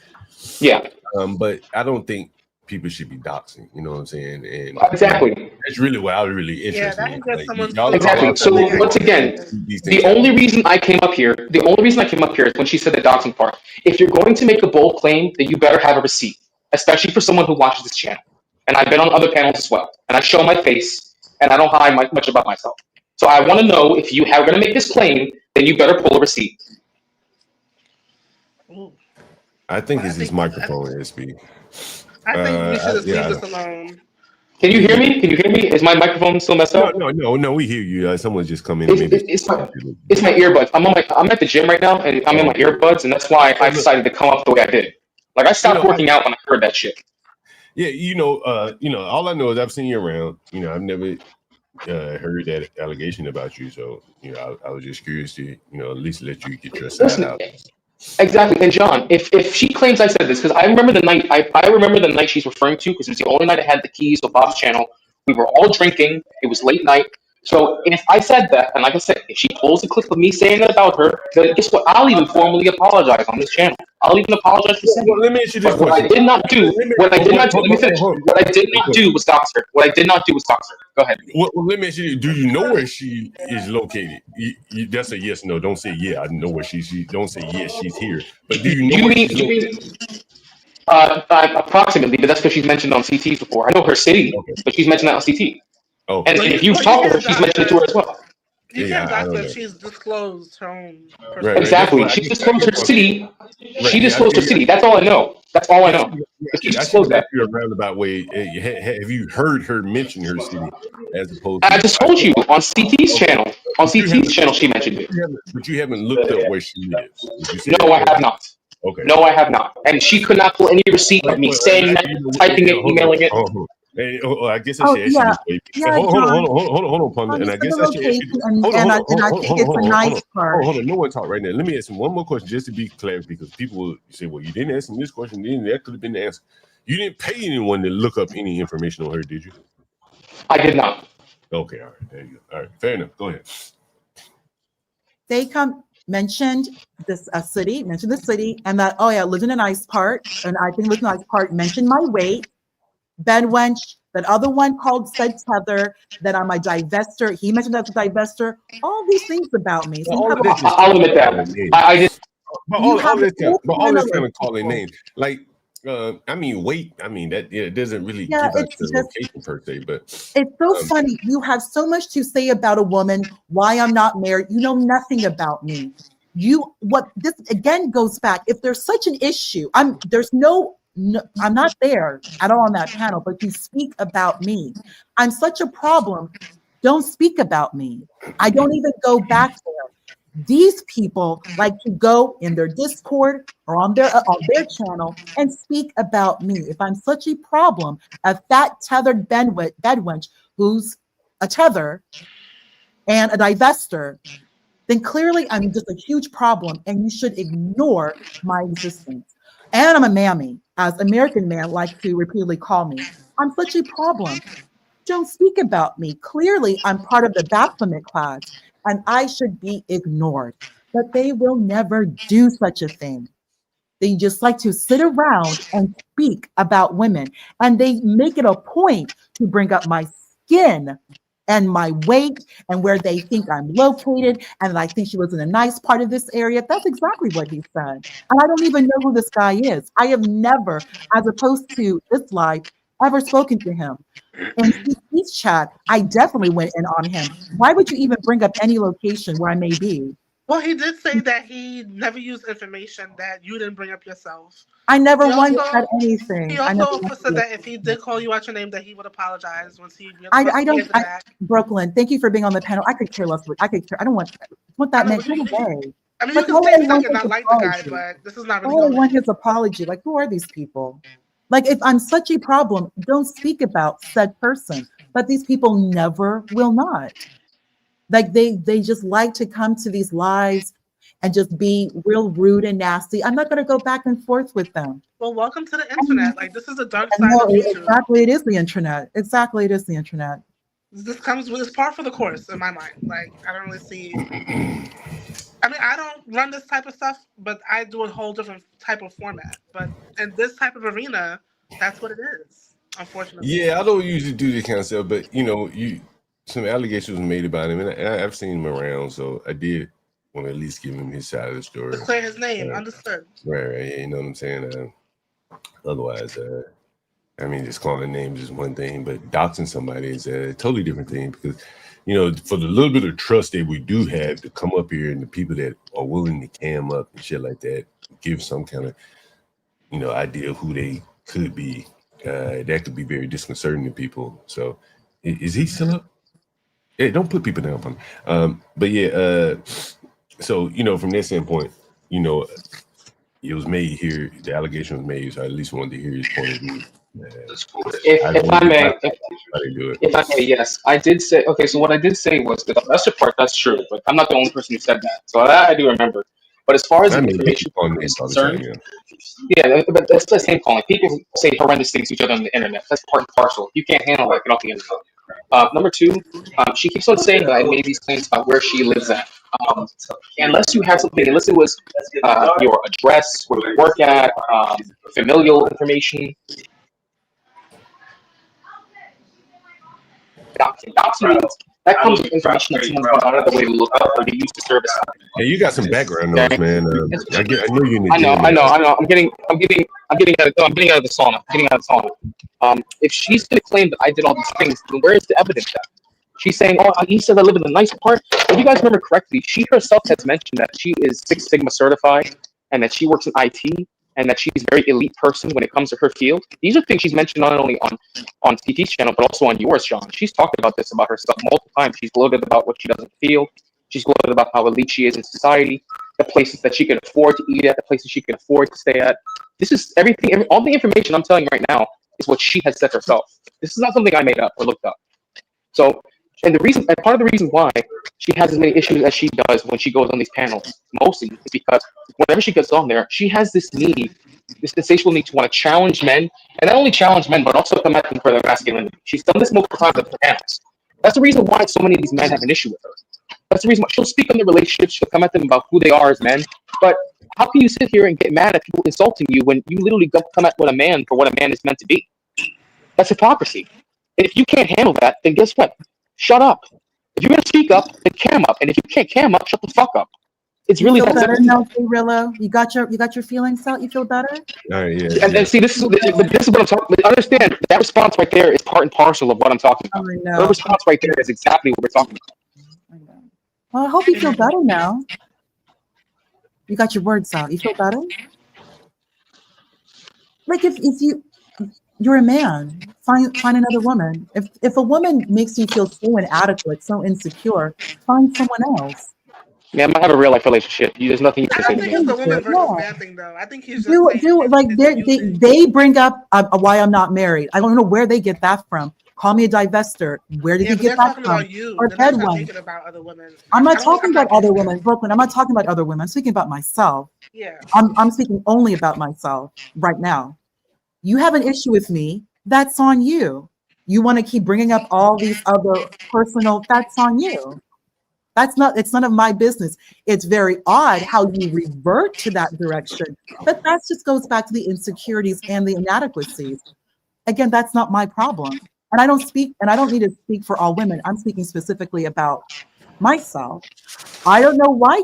Yeah. But I don't think people should be doxing. You know what I'm saying? And Exactly. that's really what I was really interested in. gets Like, someone y'all Exactly. So once again, the only reason I came up here is when she said the doxing part. If you're going to make a bold claim, then you better have a receipt, especially for someone who watches this channel. And I've been on other panels as well, and I show my face, and I don't hide much about myself. So I want to know if you are going to make this claim, then you better pull a receipt. I think it's this microphone, SB. I think we should just yeah, leave this alone. Can you hear me? Can you hear me? Is my microphone still messed up? No, we hear you. Someone just come in. It's my earbuds. I'm at the gym right now, and I'm in my earbuds, and that's why I decided to come up the way I did. Like I stopped working out when I heard that shit. Yeah, all I know is I've seen you around. I've never heard that allegation about you, so I was just curious to at least let you get your side out. Exactly. And John, if she claims I said this, because I remember the night I remember the night she's referring to, because it was the only night I had the keys to Bob's channel. We were all drinking. It was late night. So if I said that, and like I said, if she pulls a clip of me saying that about her, then guess what? I'll even formally apologize on this channel. I'll even apologize for saying. Let me ask you this question. What I did not do, let me finish. What I did not do was dox her. What I did not do was dox her. Go ahead. Well, let me ask you: do you know where she is located? That's a yes, no. Don't say yeah. I know where she. Don't say yes, she's here. But do you know where she's located? Approximately, but that's because she's mentioned on CTs before. I know her city, but she's mentioned that on CT. Oh, and if you've talked to her, she's mentioned it to her as well. You can't dox her if she's disclosed her own. Right, exactly. She disclosed her city. She disclosed her city. That's all I know. That's all I know. She disclosed that. A roundabout way. Have you heard her mention her city as opposed? I just told you on CT's channel. On CT's channel, she mentioned it. But you haven't looked up where she lives. No, I have not. Okay. No, I have not. And she could not pull any receipt of me saying that, typing it, emailing it. I guess I should ask you this, baby. Hold on, Pundit. And I guess I should ask you. Hold on. No one talk right now. Let me ask him one more question just to be clear, because people will say, well, you didn't ask him this question, then that could have been the answer. You didn't pay anyone to look up any information on her, did you? I did not. Okay, all right. There you go. All right, fair enough. Go ahead. They mentioned this city, mentioned the city, and that, oh yeah, lived in a nice part, and I think lived in a nice part, mentioned my weight, bed wench, that other one called said tether, that I'm a divester. He mentioned that's a divester. All these things about me. So I'll admit that. I did. But all this kind of calling names. Like, I mean, weight. I mean, that it doesn't really give out the location per se, but it's so funny. You have so much to say about a woman, why I'm not married. You know nothing about me. This again goes back. If there's such an issue, I'm not there at all on that panel, but you speak about me. I'm such a problem. Don't speak about me. I don't even go back there. These people like to go in their Discord or on their channel and speak about me. If I'm such a problem, a fat tethered bedwench who's a tether and a divester, then clearly I'm just a huge problem, and you should ignore my existence. And I'm a mammy, as American men like to repeatedly call me. I'm such a problem. Don't speak about me. Clearly, I'm part of the Baphomet class, and I should be ignored. But they will never do such a thing. They just like to sit around and speak about women, and they make it a point to bring up my skin and my weight and where they think I'm located, and I think she was in a nice part of this area. That's exactly what he said. And I don't even know who this guy is. I have never, as opposed to this live, ever spoken to him. In his chat, I definitely went in on him. Why would you even bring up any location where I may be? Well, he did say that he never used information that you didn't bring up yourself. I never once said anything. He also said that if he did call you out your name, that he would apologize once he. Brooklyn, thank you for being on the panel. I could care less. I don't want that man. Go away. I mean, you can say stuck and not like the guy, but this is not really. I want his apology. Like, who are these people? Like, if I'm such a problem, don't speak about said person. But these people never will not. Like, they just like to come to these lives and just be real rude and nasty. I'm not going to go back and forth with them. Well, welcome to the internet. Like, this is a dark side of YouTube. Exactly, it is the internet. Exactly, it is the internet. This comes with it's par for the course in my mind. Like I don't really see. I mean, I don't run this type of stuff, but I do a whole different type of format. But in this type of arena, that's what it is. Unfortunately. Yeah, I don't usually do this kind of stuff, but some allegations was made about him, and I've seen him around, so I did want to at least give him his side of the story. To clear his name, understood. Right, yeah, you know what I'm saying? Otherwise, I mean, just calling names is one thing, but doxing somebody is a totally different thing because, for the little bit of trust that we do have to come up here and the people that are willing to cam up and shit like that, give some kind of, idea of who they could be, that could be very disconcerting to people. So is he still up? Yeah, don't put people down on him. But yeah, so, from that standpoint, it was made here, the allegation was made, so I at least wanted to hear his point of view. If I may, yes, I did say. Okay, so what I did say was that the Lester part, that's true, but I'm not the only person who said that. So that I do remember. But as far as the information is concerned, yeah, but that's the same calling. People say horrendous things to each other on the internet. That's part and parcel. You can't handle that. Get off the internet. Number two, she keeps on saying that I made these claims about where she lives at. Unless you have something, unless it was your address, where you work at, familial information. Doxing means that comes with information that someone's gone out of the way to look up or to use to service something. Hey, you got some background noise, man. I know you need. I know. I'm getting out of the sauna. If she's going to claim that I did all these things, then where is the evidence at? She's saying, "Oh, he said I live in the nice part." If you guys remember correctly, she herself has mentioned that she is Six Sigma certified and that she works in IT and that she's a very elite person when it comes to her field. These are things she's mentioned not only on TT's channel, but also on yours, John. She's talked about this about herself multiple times. She's gloated about what she does in the field. She's gloated about how elite she is in society, the places that she can afford to eat at, the places she can afford to stay at. This is everything, all the information I'm telling you right now is what she has said herself. This is not something I made up or looked up. So, and part of the reason why she has as many issues as she does when she goes on these panels, mostly, is because whenever she gets on there, she has this need, this insatiable need to want to challenge men, and not only challenge men, but also come at them for their masculinity. She's done this multiple times at the panels. That's the reason why so many of these men have an issue with her. That's the reason why she'll speak on their relationships, she'll come at them about who they are as men, but how can you sit here and get mad at people insulting you when you literally come at a man for what a man is meant to be? That's hypocrisy. And if you can't handle that, then guess what? Shut up. If you're gonna speak up, then cam up. And if you can't cam up, shut the fuck up. It's really that better now, Rillo. You got your feelings out. You feel better. All right, yeah. And see, this is what I'm talking. Understand that response right there is part and parcel of what I'm talking about. Her response right there is exactly what we're talking about. Well, I hope you feel better now. You got your words out. You feel better. Like if you're a man, find another woman. If a woman makes you feel so inadequate, so insecure, find someone else. Yeah, I might have a real life relationship. There's nothing you can say to me. I don't think it's the woman versus man thing, though. I think he's just they bring up why I'm not married. I don't know where they get that from. Call me a divester. Where did you get that from? Or dead one. I'm not talking about other women, Brooklyn. I'm not talking about other women. I'm speaking about myself. Yeah. I'm speaking only about myself right now. You have an issue with me. That's on you. You want to keep bringing up all these other personal. That's on you. It's none of my business. It's very odd how you revert to that direction, but that just goes back to the insecurities and the inadequacies. Again, that's not my problem. And I don't need to speak for all women. I'm speaking specifically about myself. I don't know why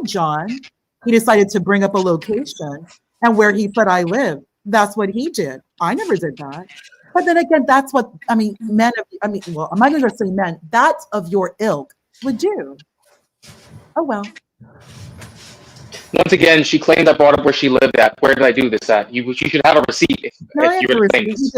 he decided to bring up a location and where he said I live. That's what he did. I never did that. But then again, that's what, I'm not going to say men, that's of your ilk would do. Oh, well. Once again, she claimed I brought up where she lived at. Where did I do this at? You should have a receipt if you were saying this.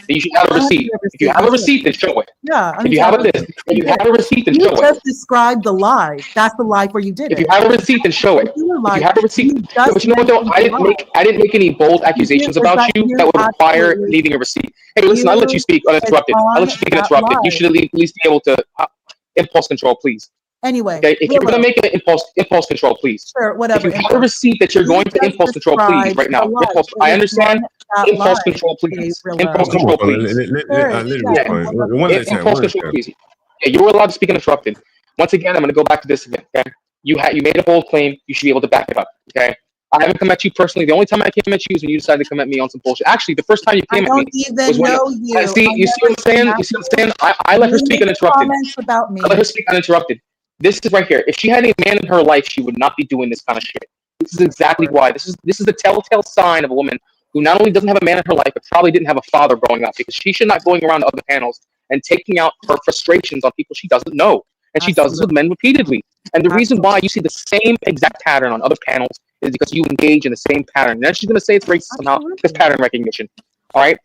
You should have a receipt. If you have a receipt, then show it. Yeah. If you have a receipt, then show it. You just described the lie. That's the lie where you did it. If you have a receipt, then show it. If you have a receipt, but you know what though? I didn't make any bold accusations about you that would require needing a receipt. Hey, listen, I'll let you speak uninterrupted. You should at least be able to impulse control, please. Anyway, okay, if you're going to make an impulse control, please. Sure, whatever. If you have a receipt that you're going to impulse control, please, right now. I understand. Impulse control, please. Impulse control, please. One at a time. Impulse control, please. Yeah, you were allowed to speak uninterrupted. Once again, I'm going to go back to this again. Okay, you made a bold claim. You should be able to back it up. Okay, I haven't come at you personally. The only time I came at you is when you decided to come at me on some bullshit. Actually, the first time you I came at me don't even was when know you. you see what I'm saying? You see what I'm saying? I let her You speak make uninterrupted. comments about me. I let her speak uninterrupted. This is right here. If she had any man in her life, she would not be doing this kind of shit. This is exactly why. This is the telltale sign of a woman who not only doesn't have a man in her life, but probably didn't have a father growing up, because she should not going around to other panels and taking out her frustrations on people she doesn't know. And she does this with men repeatedly. And the reason why you see the same exact pattern on other panels is because you engage in the same pattern. And then she's going to say it's racist somehow. It's pattern recognition. All right?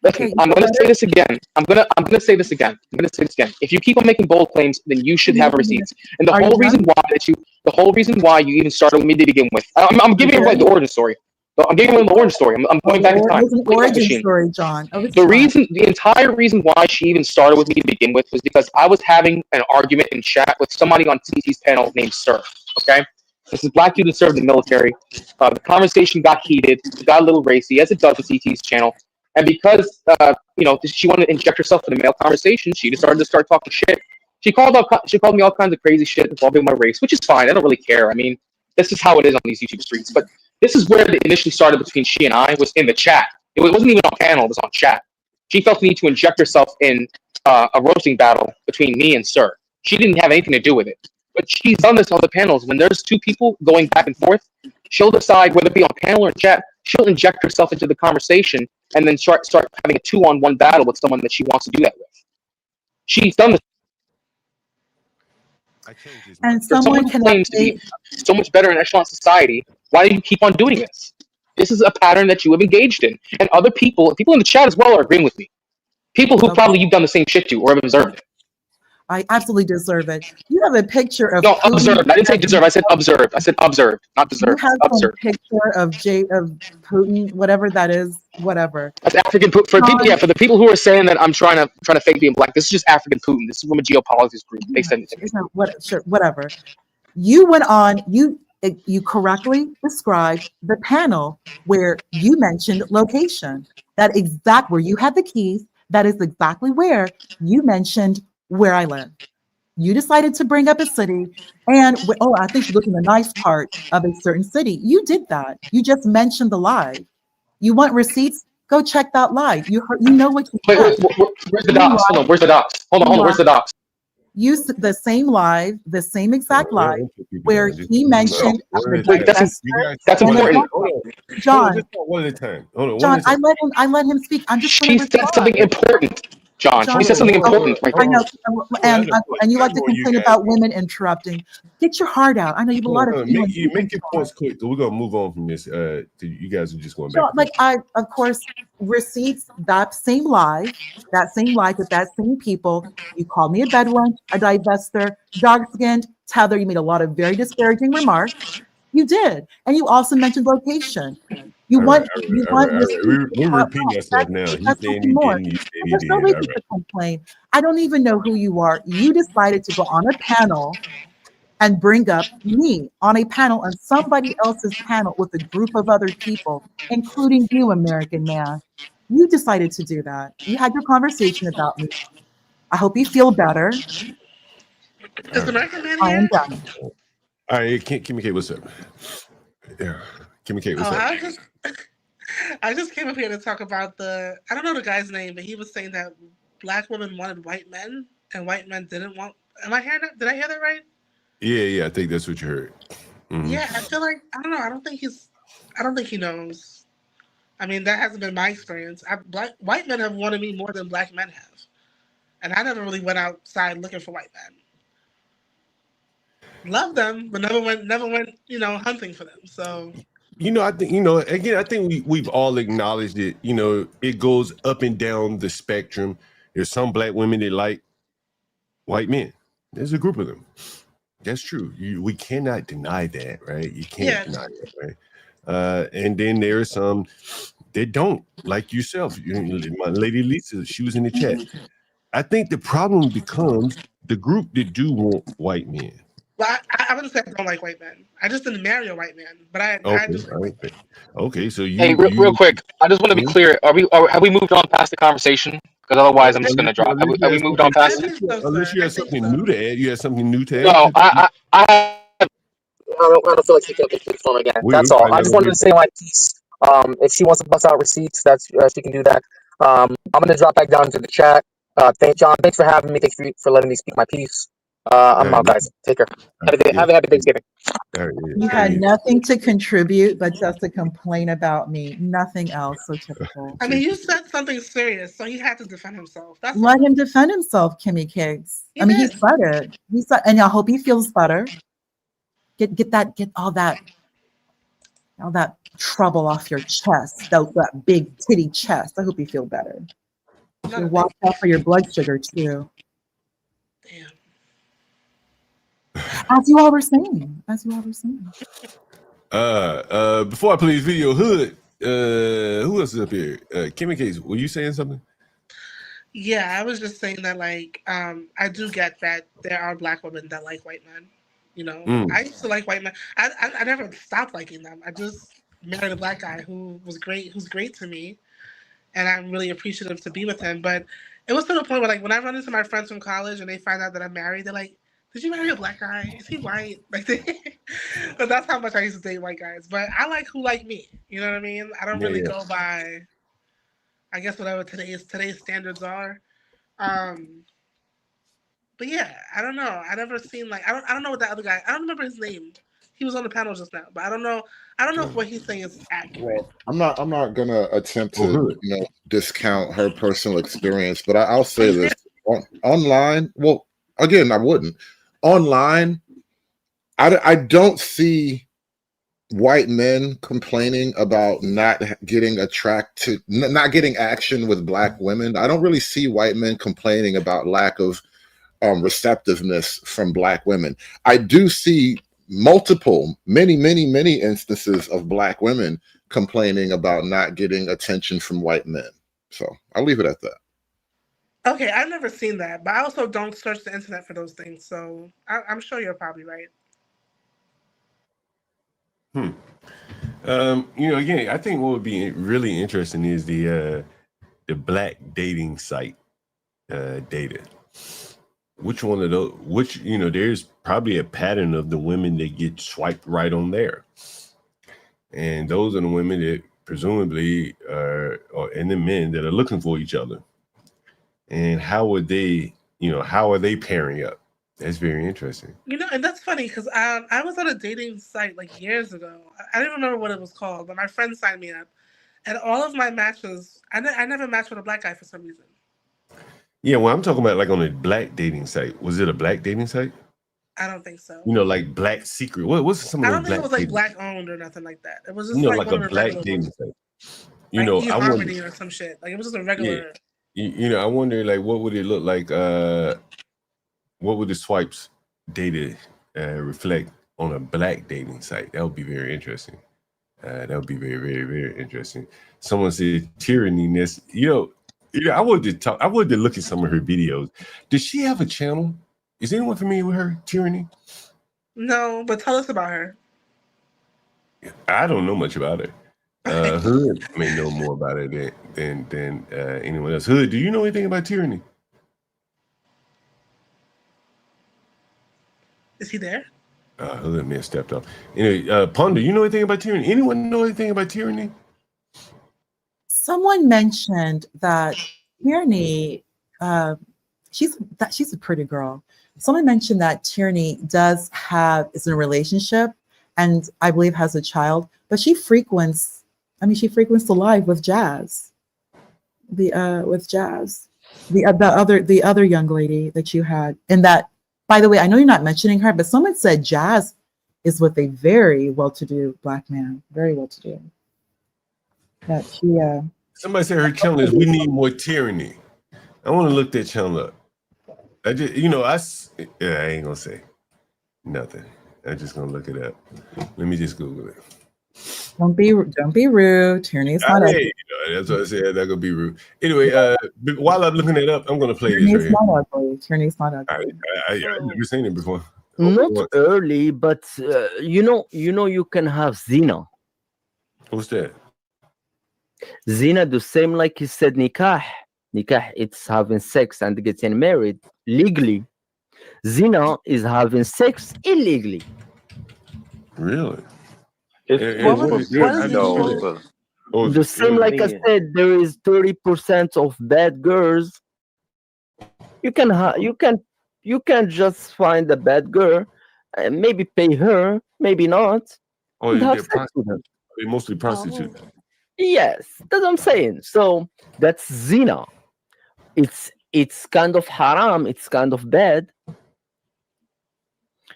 Listen, I'm going to say this again. I'm going to say this again. If you keep on making bold claims, then you should have receipts. And the whole reason why you even started with me to begin with, I'm giving you like the origin story. I'm giving you the origin story. I'm going back in time. There's an origin story, John. Oh, it's The entire reason why she even started with me to begin with was because I was having an argument in chat with somebody on TT's panel named Sir. Okay, this is black dude that served in the military. The conversation got heated, it got a little racy, as it does on TT's channel. And because she wanted to inject herself in the male conversation, she just started to talking shit. She called me all kinds of crazy shit involving my race, which is fine. I don't really care. I mean, this is how it is on these YouTube streets. But this is where it initially started between she and I, was in the chat. It wasn't even on panel, it was on chat. She felt the need to inject herself in a roasting battle between me and Sir. She didn't have anything to do with it. But she's done this on other panels. When there's two people going back and forth, she'll decide whether it be on panel or chat, she'll inject herself into the conversation and then start having a 2-on-1 battle with someone that she wants to do that with. She's done this. And someone claims to be so much better in echelon society, why do you keep on doing this? This is a pattern that you have engaged in. And other people in the chat as well are agreeing with me. People who probably you've done the same shit to or have observed it. I absolutely deserve it. You have a picture of observed. I didn't say deserve. I said observed. I said observed, not deserved. You have observed. some picture of Putin, whatever that is, whatever. That's African Putin. For people, for the people who are saying that I'm trying to fake being black, this is just African Putin. This is from a geopolitics group. They said whatever. You went on. You correctly described the panel where you mentioned location. That exact where you had the keys. That is exactly where you mentioned where I live. You decided to bring up a city, and I think you look in the nice part of a certain city. You did that. You just mentioned the live. You want receipts? Go check that live. You know what you. Wait, where's the docs? Hold on. Where's the docs? Hold on. Where's the docs? Use the same live, the same exact live, where he mentioned. Wait, that's important. John. One at a time. Hold on. John, I let him speak. I'm just. She said something important. John, she said something important right there. I know, and you like to complain about women interrupting. Get your heart out. I know you have a lot of feelings. You make your points quick. So we're gonna move on from this. You guys are just going back. So, of course, receipts that same live with that same people. You called me a bedouin, a divester, dark-skinned, tether. You made a lot of very disparaging remarks. You did, and you also mentioned location. We're repeating ourselves now. He's saying he didn't. You said he did. There's no reason to complain. I don't even know who you are. You decided to go on a panel and bring up me on a panel on somebody else's panel with a group of other people, including you, American man. You decided to do that. You had your conversation about me. I hope you feel better. Is American man I here? am done. All right, Kimmy K, what's up? Yeah, Kimmy K, what's up? I just came up here to talk about I don't know the guy's name, but he was saying that black women wanted white men and white men didn't want. Am I hearing that? Did I hear that right? Yeah, I think that's what you heard. Mm-hmm. Yeah, I feel like I don't know. I don't think he knows. I mean, that hasn't been my experience. White men have wanted me more than black men have, and I never really went outside looking for white men. Love them, but never went, hunting for them. So. I think, again, I think we've all acknowledged it. It goes up and down the spectrum. There's some black women that like white men. There's a group of them. That's true. We cannot deny that, right? You can't deny that, right? And then there are some that don't, like yourself. My lady Lisa, she was in the chat. I think the problem becomes the group that do want white men. Well, I wouldn't say I don't like white men. I just didn't marry a white man, but I just like okay. So you. Hey, real quick, I just want to be clear. Have we moved on past the conversation? because otherwise I'm just gonna drop. Have we moved on past it? Unless you have something new to add, you have something new to add. No, I don't feel like she can speak for him again. That's all. I just wanted to say my piece. If she wants to bust out receipts, that's she can do that. I'm gonna drop back down into the chat. John, thanks for having me. Thanks for letting me speak my piece. I'm out, guys. Take care. Have a happy Thanksgiving. You had nothing to contribute but just to complain about me. Nothing else. So typical. I mean, you said something serious, so he had to defend himself. That's Let him defend himself, Kimmy Kiggs. I mean, he said it. He said, and I hope he feels better. Get all that trouble off your chest, that big titty chest. I hope you feel better. You watch out for your blood sugar too. Damn. As you all were saying. Before I play this video, Hood, who else is up here? Kimmy Case, were you saying something? Yeah, I was just saying that, like, I do get that there are Black women that like white men. You know, I used to like white men. I never stopped liking them. I just married a Black guy who's great to me, and I'm really appreciative to be with him. But it was to the point where, like, when I run into my friends from college and they find out that I'm married, they're like, "Did you marry a Black guy? Is he white?" Like, but that's how much I used to date white guys. But I like who like me. You know what I mean? I don't really go by, I guess, whatever today's standards are. But yeah, I don't know. I never seen, like, I don't know what that other guy. I don't remember his name. He was on the panel just now, but I don't know if what he's saying is accurate. I'm not gonna attempt to discount her personal experience, but I'll say this online. Well, again, I wouldn't. Online, I don't see white men complaining about not getting not getting action with Black women. I don't really see white men complaining about lack of receptiveness from Black women. I do see many instances of Black women complaining about not getting attention from white men. So I'll leave it at that. Okay, I've never seen that, but I also don't search the internet for those things, so I'm sure you're probably right. Again, I think what would be really interesting is the Black dating site data. Which one of those? There's probably a pattern of the women that get swiped right on there, and those are the women that presumably and the men that are looking for each other. And how are they pairing up? That's very interesting. And that's funny because I was on a dating site like years ago. I don't remember what it was called, but my friend signed me up, and all of my matches, I never matched with a Black guy for some reason. Yeah, well, I'm talking about like on a Black dating site. Was it a Black dating site? I don't think so. Like Black Secret. What's some of I those don't think Black it was like dating? Black owned or nothing like that. It was just like one a of the Black regular dating ones. site. Like I wonder. eHarmony or some shit. Like it was just a regular. I wonder, like, what would it look like? What would the swipes data reflect on a Black dating site? That would be very interesting. That would be very, very, very interesting. Someone said tyranniness. I wanted to look at some of her videos. Does she have a channel? Is anyone familiar with her, Tyranny? No, but tell us about her. I don't know much about her. Hood may know more about it than anyone else. Hood, do you know anything about Tyranny? Is he there? Hood may have stepped off. Anyway, Ponder, you know anything about Tyranny? Anyone know anything about Tyranny? Someone mentioned that Tierney, she's a pretty girl. Someone mentioned that Tierney is in a relationship and I believe has a child, but she frequents the live with Jazz. The other young lady that you had. And that, by the way, I know you're not mentioning her, but someone said Jazz is with a very well-to-do Black man, very well-to-do. That she somebody said her channel is We Need More Tyranny. I want to look that channel up. I ain't gonna say nothing. I'm just gonna look it up. Let me just Google it. Don't be rude. Tyranny is not ugly. That's what I said. That could be rude. Anyway, while I'm looking it up, I'm gonna play Tyranny this. is not ugly. Tyranny is not ugly. I've never seen it before. Not early, but you can have Zina. Who's that? Zina, the same like you said, Niccas. Nikah, it's having sex and getting married legally. Zina is having sex illegally. Really? What is illegal? The same, like I said, there is 30% of bad girls. You can just find a bad girl, and maybe pay her, maybe not, and have sex with her. They're mostly prostitutes. Yes, that's what I'm saying. So that's zina. It's kind of haram. It's kind of bad.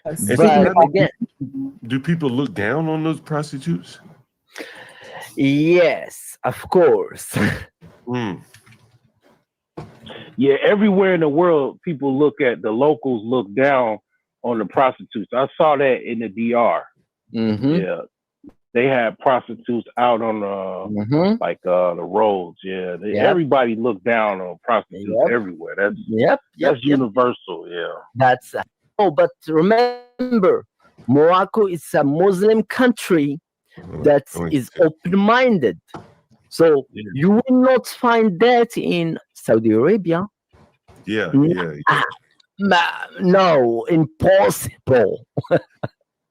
But again, do people look down on those prostitutes? Yes, of course. Yeah, everywhere in the world, people look at the locals look down on the prostitutes. I saw that in the DR. Yeah, they had prostitutes out on the the roads. Yeah, everybody looked down on prostitutes everywhere. That's universal. Yeah, That's but remember, Morocco is a Muslim country that is open-minded. So you will not find that in Saudi Arabia. Yeah. No, impossible.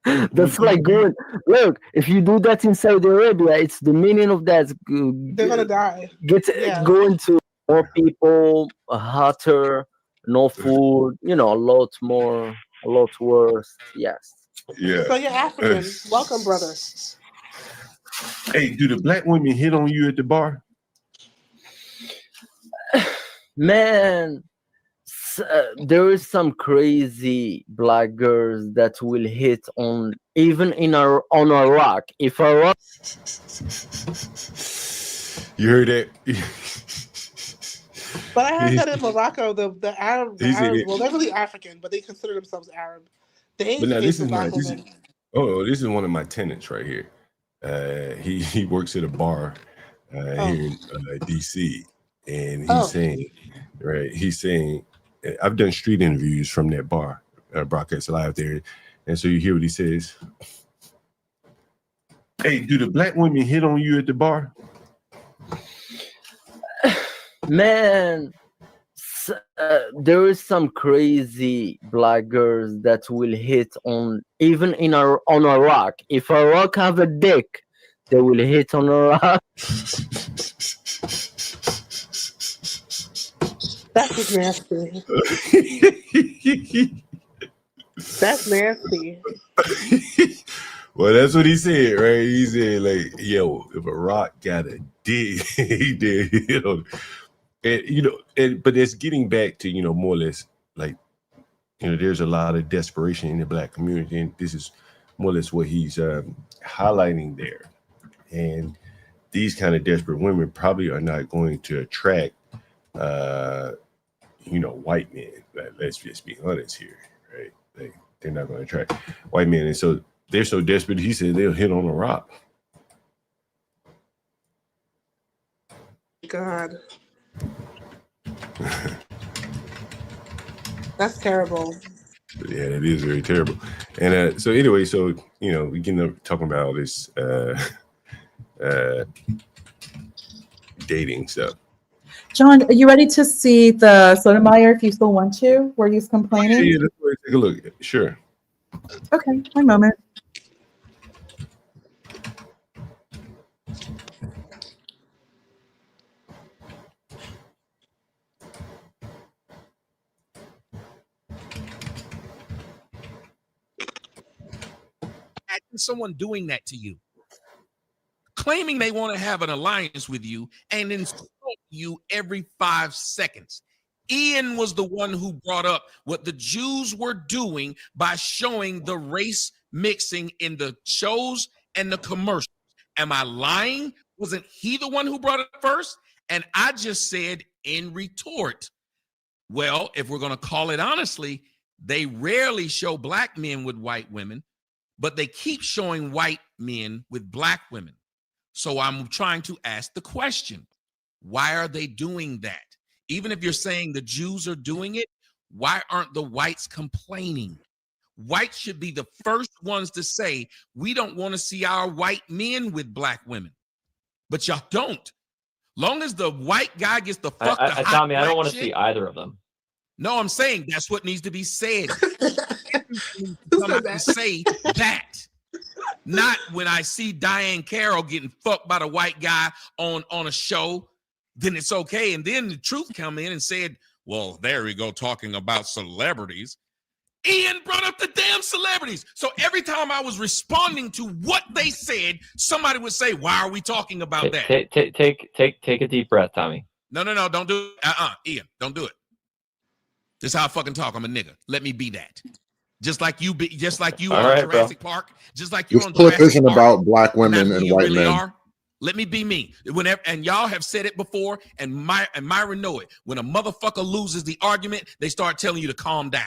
That's like going. Look, if you do that in Saudi Arabia, it's the meaning of that. They're gonna die. Going to more people, hotter, no food. A lot more, a lot worse. Yes. Yeah. So you're African. Welcome, brother. Hey, do the black women hit on you at the bar? Man, there is some crazy black girls that will hit on even on a rock. If a rock, you heard that? But I heard that in Morocco, the Arab, well, they're really African, but they consider themselves Arab. They But now hate this the is black women. this is one of my tenants right here. He works at a bar here in DC, and he's saying I've done street interviews from that bar, broadcast live there, and so you hear what he says. Hey, do the black women hit on you at the bar? man, there is some crazy black girls that will hit on even on a rock. If a rock have a dick, they will hit on a rock. That's just nasty. That's nasty. Well, that's what he said, right? He said, like, yo, if a rock got a dick, he did, but it's getting back to, more or less like, there's a lot of desperation in the black community, and this is more or less what he's highlighting there. And these kind of desperate women probably are not going to attract, white men. Let's just be honest here, right? They're not going to attract white men, and so they're so desperate. He said they'll hit on a rock. God. That's terrible. Yeah, it is very terrible. And so anyway, we get up talking about all this dating stuff. John, are you ready to see the Sotomayor if you still want to, where he's complaining? Yeah, let's take a look. Sure. Okay, one moment. Imagine someone doing that to you, claiming they want to have an alliance with you, and insult you every 5 seconds. Ian was the one who brought up what the Jews were doing by showing the race mixing in the shows and the commercials. Am I lying? Wasn't he the one who brought it first? And I just said in retort, well, if we're going to call it honestly, they rarely show black men with white women, but they keep showing white men with black women. So I'm trying to ask the question, why are they doing that? Even if you're saying the Jews are doing it, why aren't the whites complaining? Whites should be the first ones to say, we don't want to see our white men with black women. But y'all don't. Long as the white guy gets the fuck the hot Tommy, I don't black want to chick. see either of them. No, I'm saying that's what needs to be said. Come out and say that. Not when I see Diane Carroll getting fucked by the white guy on a show, then it's okay. And then the truth come in and said, well, there we go, talking about celebrities. Ian brought up the damn celebrities. So every time I was responding to what they said, somebody would say, why are we talking about that? Take a deep breath, Tommy. No, don't do it. Ian, don't do it. This is how I fucking talk. I'm a nigga. Let me be that. Just like you on Jurassic Park. Just like you This on clip Jurassic isn't Park. about black women and white really men. Are. Let me be me. Whenever, and y'all have said it before, and Myra know it. When a motherfucker loses the argument, they start telling you to calm down.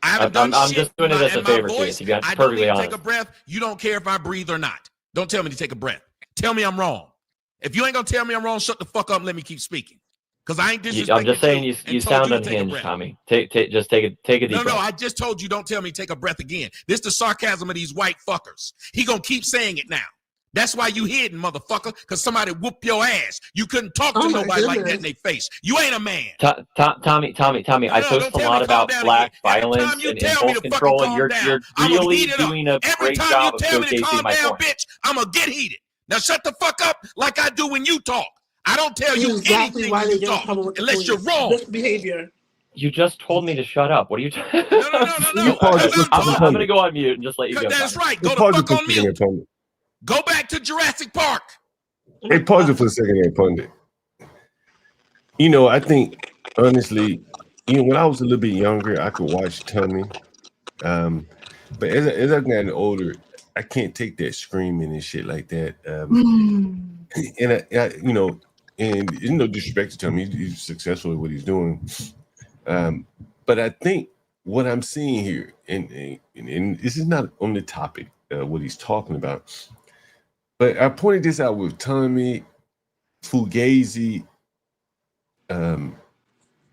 I haven't done I'm shit. just doing it as a favor voice, to you, to be I don't need perfectly to honest. take a breath. You don't care if I breathe or not. Don't tell me to take a breath. Tell me I'm wrong. If you ain't gonna tell me I'm wrong, shut the fuck up and let me keep speaking. Because I ain't disrespecting I'm just saying you sound you unhinged, Tommy. Just take a deep breath. No, I just told you don't tell me take a breath again. This the sarcasm of these white fuckers. He gonna keep saying it now. That's why you hidden, motherfucker, because somebody whooped your ass. You couldn't talk to nobody like that in their face. You ain't a man. Tommy, I post a lot about black violence and impulse control, and you're really doing a great job of showcasing my point. Bitch, I'm gonna get heated. Now shut the fuck up like I do when you talk. I don't tell you exactly anything why when they you get in trouble talk with the unless you're police. wrong. This behavior. You just told me to shut up. What are you talking? No. I'm gonna go on mute and just let you go. That's Tommy. right. Go the fuck on mute. Go back to Jurassic Park. Hey, pause it for a second there, Pundit. You know, I think, honestly, when I was a little bit younger, I could watch Tommy. But as I've gotten older, I can't take that screaming and shit like that. And and no disrespect to Tommy, he's successful at what he's doing. But I think what I'm seeing here, and this is not on the topic, what he's talking about, but I pointed this out with Tommy, Fugazi.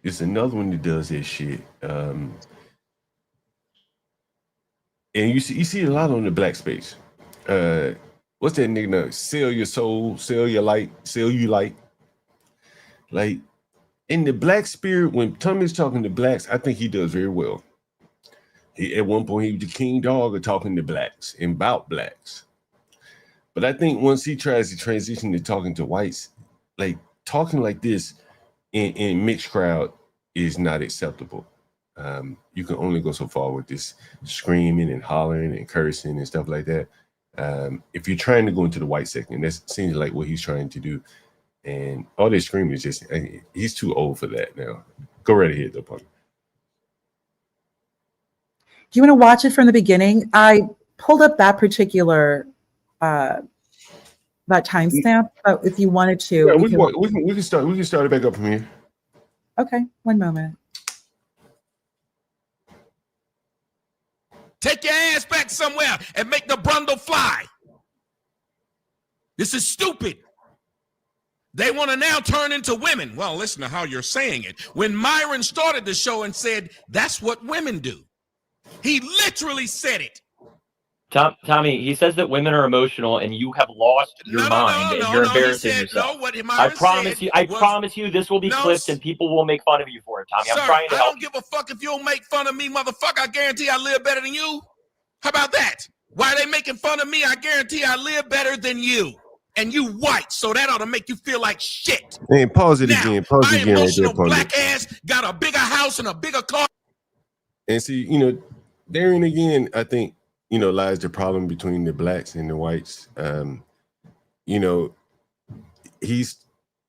It's another one that does this shit. And you see a lot on the black space. What's that nigga name? Sell your soul, sell your light, sell you light. Like in the black spirit, when Tommy's talking to blacks, I think he does very well. At one point, he was the king dog of talking to blacks and about blacks. But I think once he tries to transition to talking to whites, like talking like this in mixed crowd is not acceptable. You can only go so far with this screaming and hollering and cursing and stuff like that. If you're trying to go into the white section, that seems like what he's trying to do. And all this screaming is just, he's too old for that now. Go right ahead, though, Punk. Do you want to watch it from the beginning? I pulled up that particular that timestamp, but if you wanted to, Yeah, we can start it back up from here. Okay, one moment. Take your ass back somewhere and make the brundle fly. This is stupid. They want to now turn into women. Well, listen to how you're saying it. When Myron started the show and said, that's what women do. He literally said it. Tommy, he says that women are emotional and you have lost your mind and you're embarrassing yourself. I promise you this will be clipped and people will make fun of you for it, Tommy. Sir, I'm trying to help I don't give a fuck if you don't make fun of me, motherfucker. I guarantee I live better than you. How about that? Why are they making fun of me? I guarantee I live better than you. And you white, so that ought to make you feel like shit. Hey, pause it again. Pause it again right there, Pundit. Black ass got a bigger house and a bigger car. And see, therein again, I think, lies the problem between the blacks and the whites. He's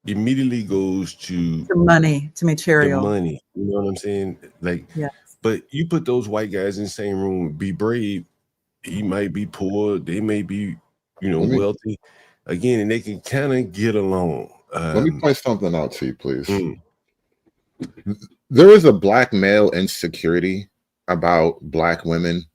immediately goes to money, to material. The money. You know what I'm saying? Like, yes. But you put those white guys in the same room, be brave. He might be poor. They may be, wealthy. Again, and they can kind of get along. Let me point something out to you, please. There is a black male insecurity about black women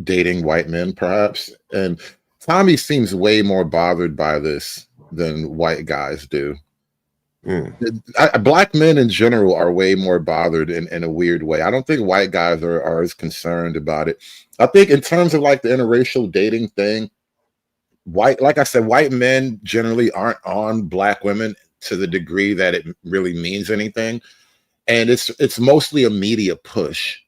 dating white men, perhaps. And Tommy seems way more bothered by this than white guys do. Black men in general are way more bothered in a weird way. I don't think white guys are as concerned about it. I think in terms of like the interracial dating thing, like I said, white men generally aren't on black women to the degree that it really means anything. And it's mostly a media push.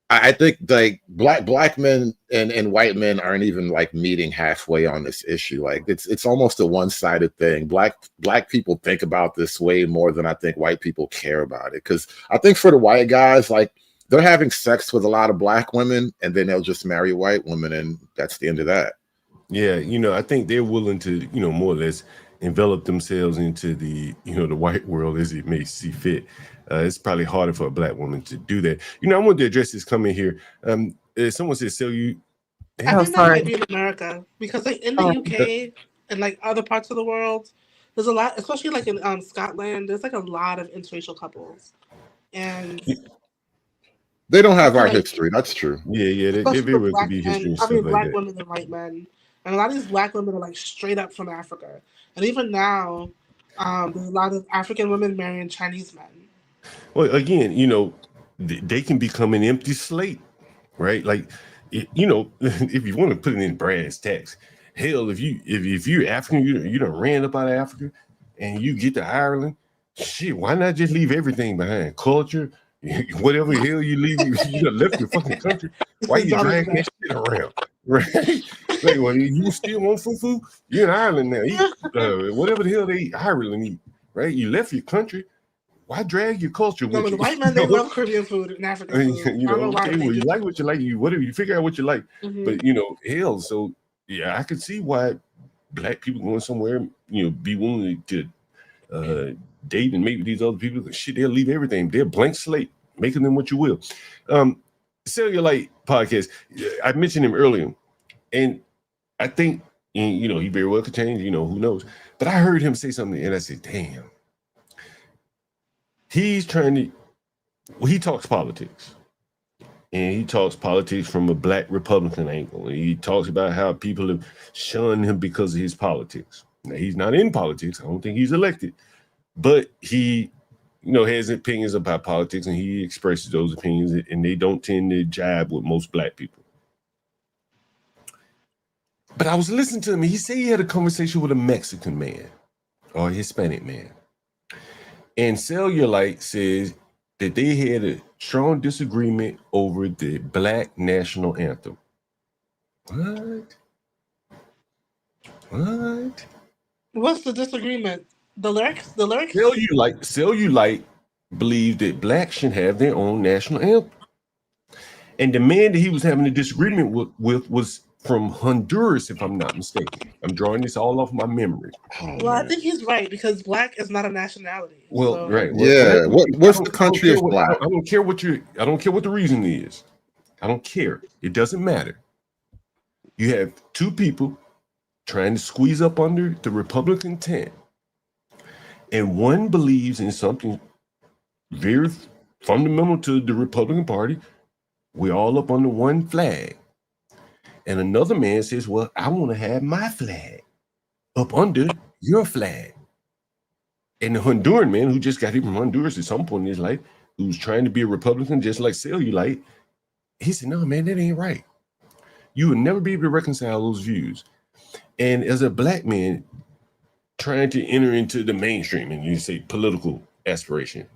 I think like black men and white men aren't even like meeting halfway on this issue. Like it's almost a one-sided thing. Black people think about this way more than I think white people care about it. Because I think for the white guys, like they're having sex with a lot of black women and then they'll just marry white women and that's the end of that. Yeah, I think they're willing to, more or less envelop themselves into the, the white world as it may see fit. It's probably harder for a black woman to do that. I want to address this comment here. Someone said, "So you." I think that might be in America because, like, in the UK and like other parts of the world, there's a lot, especially like in Scotland. There's like a lot of interracial couples, and they don't have our history. That's true. Yeah. They very could be history and stuff like black that. women and white men, and a lot of these black women are like straight up from Africa, and even now, there's a lot of African women marrying Chinese men. Well, again, they can become an empty slate, right? Like, if you want to put it in brass tacks, hell, if you're African, you done ran up out of Africa, and you get to Ireland, shit, why not just leave everything behind? Culture, whatever the hell you leave, you done left your fucking country. Why you dragging that shit around, right? Like, well, you still want fufu? You're in Ireland now. Eat, whatever the hell they eat, Ireland eat, right? You left your country. Why drag your culture with you? The white men, they love Caribbean food and African food. You like what you like, whatever you figure out what you like. Mm-hmm. But hell, so yeah, I could see why black people going somewhere, be willing to date and maybe these other people. Shit, they'll leave everything. They're blank slate, making them what you will. Cellulite podcast. I mentioned him earlier, and I think he very well could change. Who knows? But I heard him say something, and I said, "Damn." He's he talks politics, and he talks politics from a black Republican angle. And he talks about how people have shunned him because of his politics. Now, he's not in politics. I don't think he's elected, but he, has opinions about politics, and he expresses those opinions, and they don't tend to jibe with most black people. But I was listening to him, and he said he had a conversation with a Mexican man or a Hispanic man. And Cellulite says that they had a strong disagreement over the Black National Anthem. What? What's the disagreement? The lyrics? The lyrics? Cellulite believes that blacks should have their own national anthem. And the man that he was having a disagreement with was from Honduras, if I'm not mistaken. I'm drawing this all off my memory. Well, I think he's right because black is not a nationality. Well, so. right. Well, yeah. What's the country of black? I don't care what the reason is. I don't care. It doesn't matter. You have two people trying to squeeze up under the Republican tent, and one believes in something very fundamental to the Republican Party. We're all up under one flag. And another man says, well, I want to have my flag up under your flag. And the Honduran man who just got here from Honduras at some point in his life, who's trying to be a Republican just like Cellulite, he said, no, man, that ain't right. You will never be able to reconcile those views. And as a black man trying to enter into the mainstream, and you say political aspiration,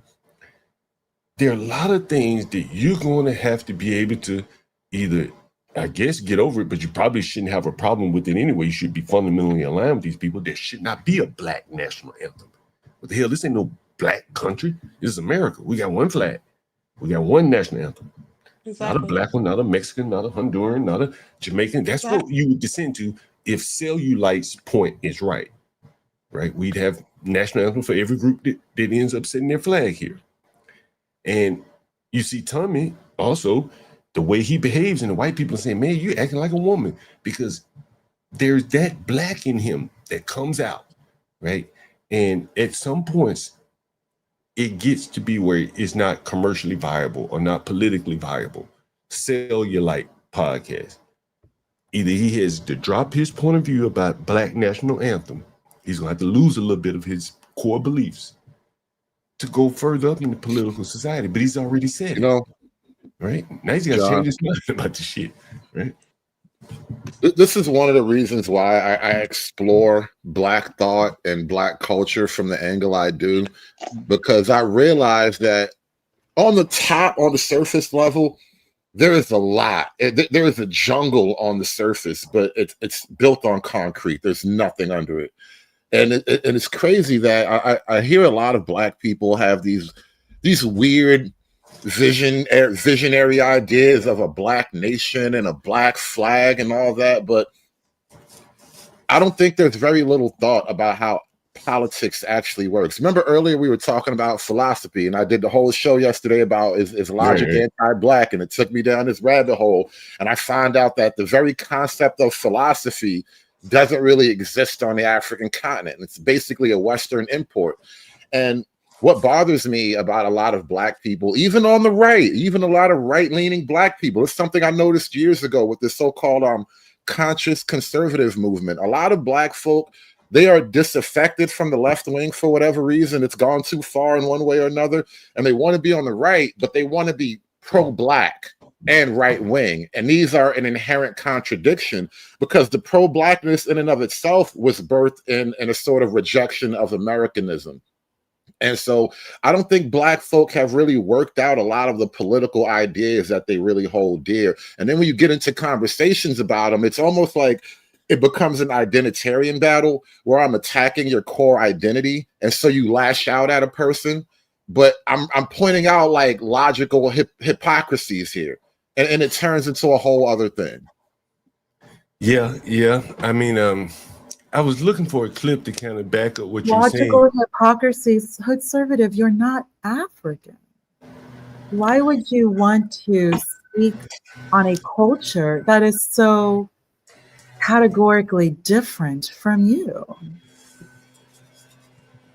there are a lot of things that you're going to have to be able to either, I guess, get over it, but you probably shouldn't have a problem with it anyway. You should be fundamentally aligned with these people. There should not be a black national anthem. What the hell? This ain't no black country. This is America. We got one flag. We got one national anthem. Exactly. Not a black one, not a Mexican, not a Honduran, not a Jamaican. That's what you would descend to if Cellulite's point is right. Right? We'd have national anthem for every group that ends up setting their flag here. And you see Tommy also, the way he behaves, and the white people saying, man, you're acting like a woman, because there's that black in him that comes out, right? And at some points, it gets to be where it's not commercially viable or not politically viable. Cellulite podcast. Either he has to drop his point of view about black national anthem. He's going to have to lose a little bit of his core beliefs to go further up in the political society. But he's already said it. Right? Now he's got to change his mind about the shit. Right? This is one of the reasons why I explore Black thought and Black culture from the angle I do, because I realize that on the surface level, there is a lot. There is a jungle on the surface, but it's built on concrete. There's nothing under it, and it's crazy that I hear a lot of Black people have these weird visionary ideas of a Black nation and a Black flag and all that, but I don't think there's very little thought about how politics actually works. Remember earlier we were talking about philosophy, and I did the whole show yesterday about is logic anti-Black, and it took me down this rabbit hole, and I found out that the very concept of philosophy doesn't really exist on the African continent. It's basically a Western import. And what bothers me about a lot of Black people, even on the right, even a lot of right-leaning Black people, it's something I noticed years ago with this so-called conscious conservative movement. A lot of Black folk, they are disaffected from the left wing for whatever reason. It's gone too far in one way or another, and they want to be on the right, but they want to be pro-Black and right wing. And these are an inherent contradiction, because the pro-Blackness in and of itself was birthed in a sort of rejection of Americanism. And so I don't think Black folk have really worked out a lot of the political ideas that they really hold dear. And then when you get into conversations about them, it's almost like it becomes an identitarian battle where I'm attacking your core identity. And so you lash out at a person, but I'm pointing out like logical hypocrisies here. And it turns into a whole other thing. Yeah. I mean, I was looking for a clip to kind of back up what you're saying. Logical hypocrisies, conservative, you're not African. Why would you want to speak on a culture that is so categorically different from you?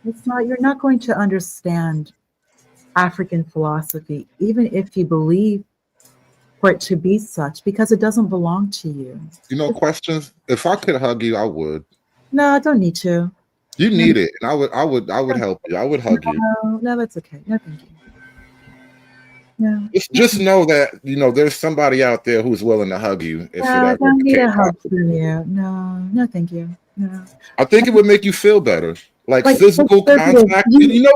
You're not going to understand African philosophy, even if you believe for it to be such, because it doesn't belong to you. Questions? If I could hug you, I would. No, I don't need to. You need it, and I would help you. I would hug you. No, that's okay. No, thank you. No. Just know that there's somebody out there who's willing to hug you. If I don't need a hug from you. No, thank you. No. I think it would make you feel better. Like physical contact.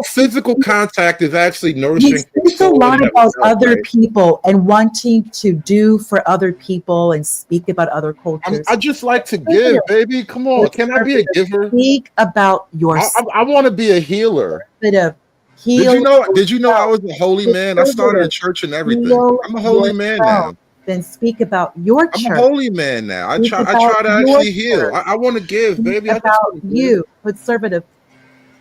Physical contact is actually nourishing. You speak a lot about other people and wanting to do for other people and speak about other cultures. I just like to give, baby. Come on, can I be a giver? Speak about yourself. I want to be a healer. Did you know I was a holy man? I started a church and everything. I'm a holy man now. Then speak about your church. I'm a holy man now. I try to actually heal. I want to give, baby. About you, conservative.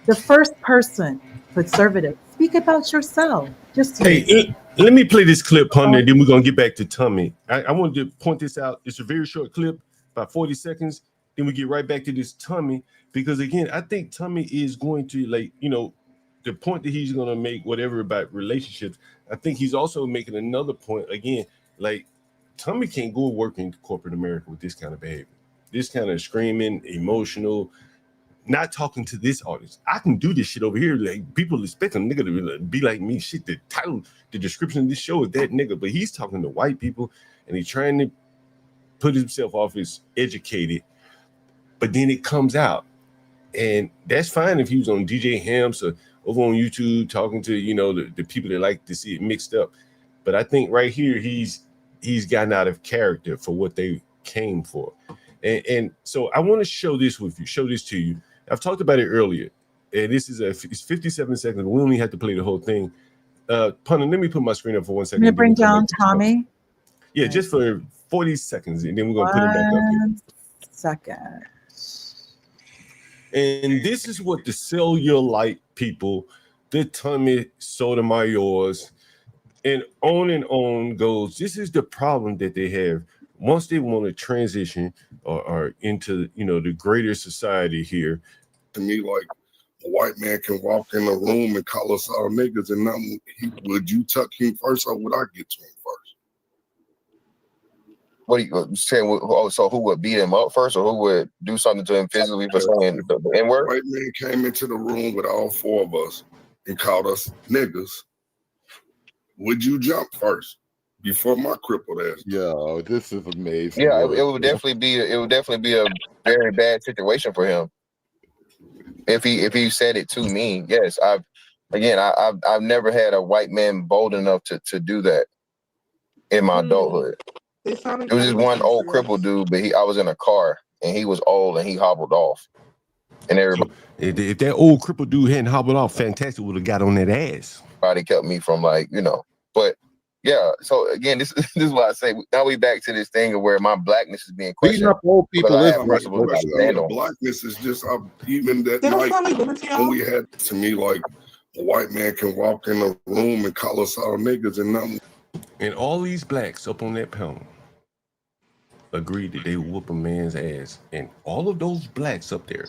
The first person, conservative. Speak about yourself. Let me play this clip, Hunter, and then we're going to get back to Tommy. I wanted to point this out. It's a very short clip, about 40 seconds. Then we get right back to this Tommy, because, again, I think Tommy is going to, the point that he's going to make, whatever about relationships, I think he's also making another point. Again, Tommy can't go work in corporate America with this kind of behavior, this kind of screaming, emotional, not talking to this audience. I can do this shit over here. Like, people expect a nigga to be like me. Shit, the title, the description of this show is that nigga, but he's talking to white people and he's trying to put himself off as educated, but then it comes out. And that's fine if he was on DJ Hams or over on YouTube talking to, the people that like to see it mixed up. But I think right here, he's gotten out of character for what they came for. And so I want to show this to you. I've talked about it earlier, and this is it's 57 seconds. We only have to play the whole thing. Punter, let me put my screen up for 1 second. I'm gonna bring down Tommy. Yeah, just for 40 seconds, and then we're gonna put him back up here. 1 second. And this is what the cellulite people, the Tommy Sotomayor's, and on goes. This is the problem that they have once they want to transition or into the greater society here. To me, like, a white man can walk in a room and call us all niggas, and nothing. Would you tuck him first, or would I get to him first? What are you saying? So who would beat him up first, or who would do something to him physically for saying the N-word? White man came into the room with all four of us and called us niggas. Would you jump first? before my crippled ass. Yo, this is amazing. Yeah, it would definitely be a very bad situation for him if he said it to me. Yes, I've never had a white man bold enough to do that in my adulthood. It was just one old crippled dude, but I was in a car and he was old and he hobbled off. And everybody, if that old crippled dude hadn't hobbled off, Fantastic would have got on that ass. Everybody kept me from but yeah. So again, this is why I say now we back to this thing of where my blackness is being questioned. Beating up old people is blackness is just even that night when we had to me like a white man can walk in a room and call us all niggas and nothing. And all these blacks up on that panel agreed that they would whoop a man's ass, and all of those blacks up there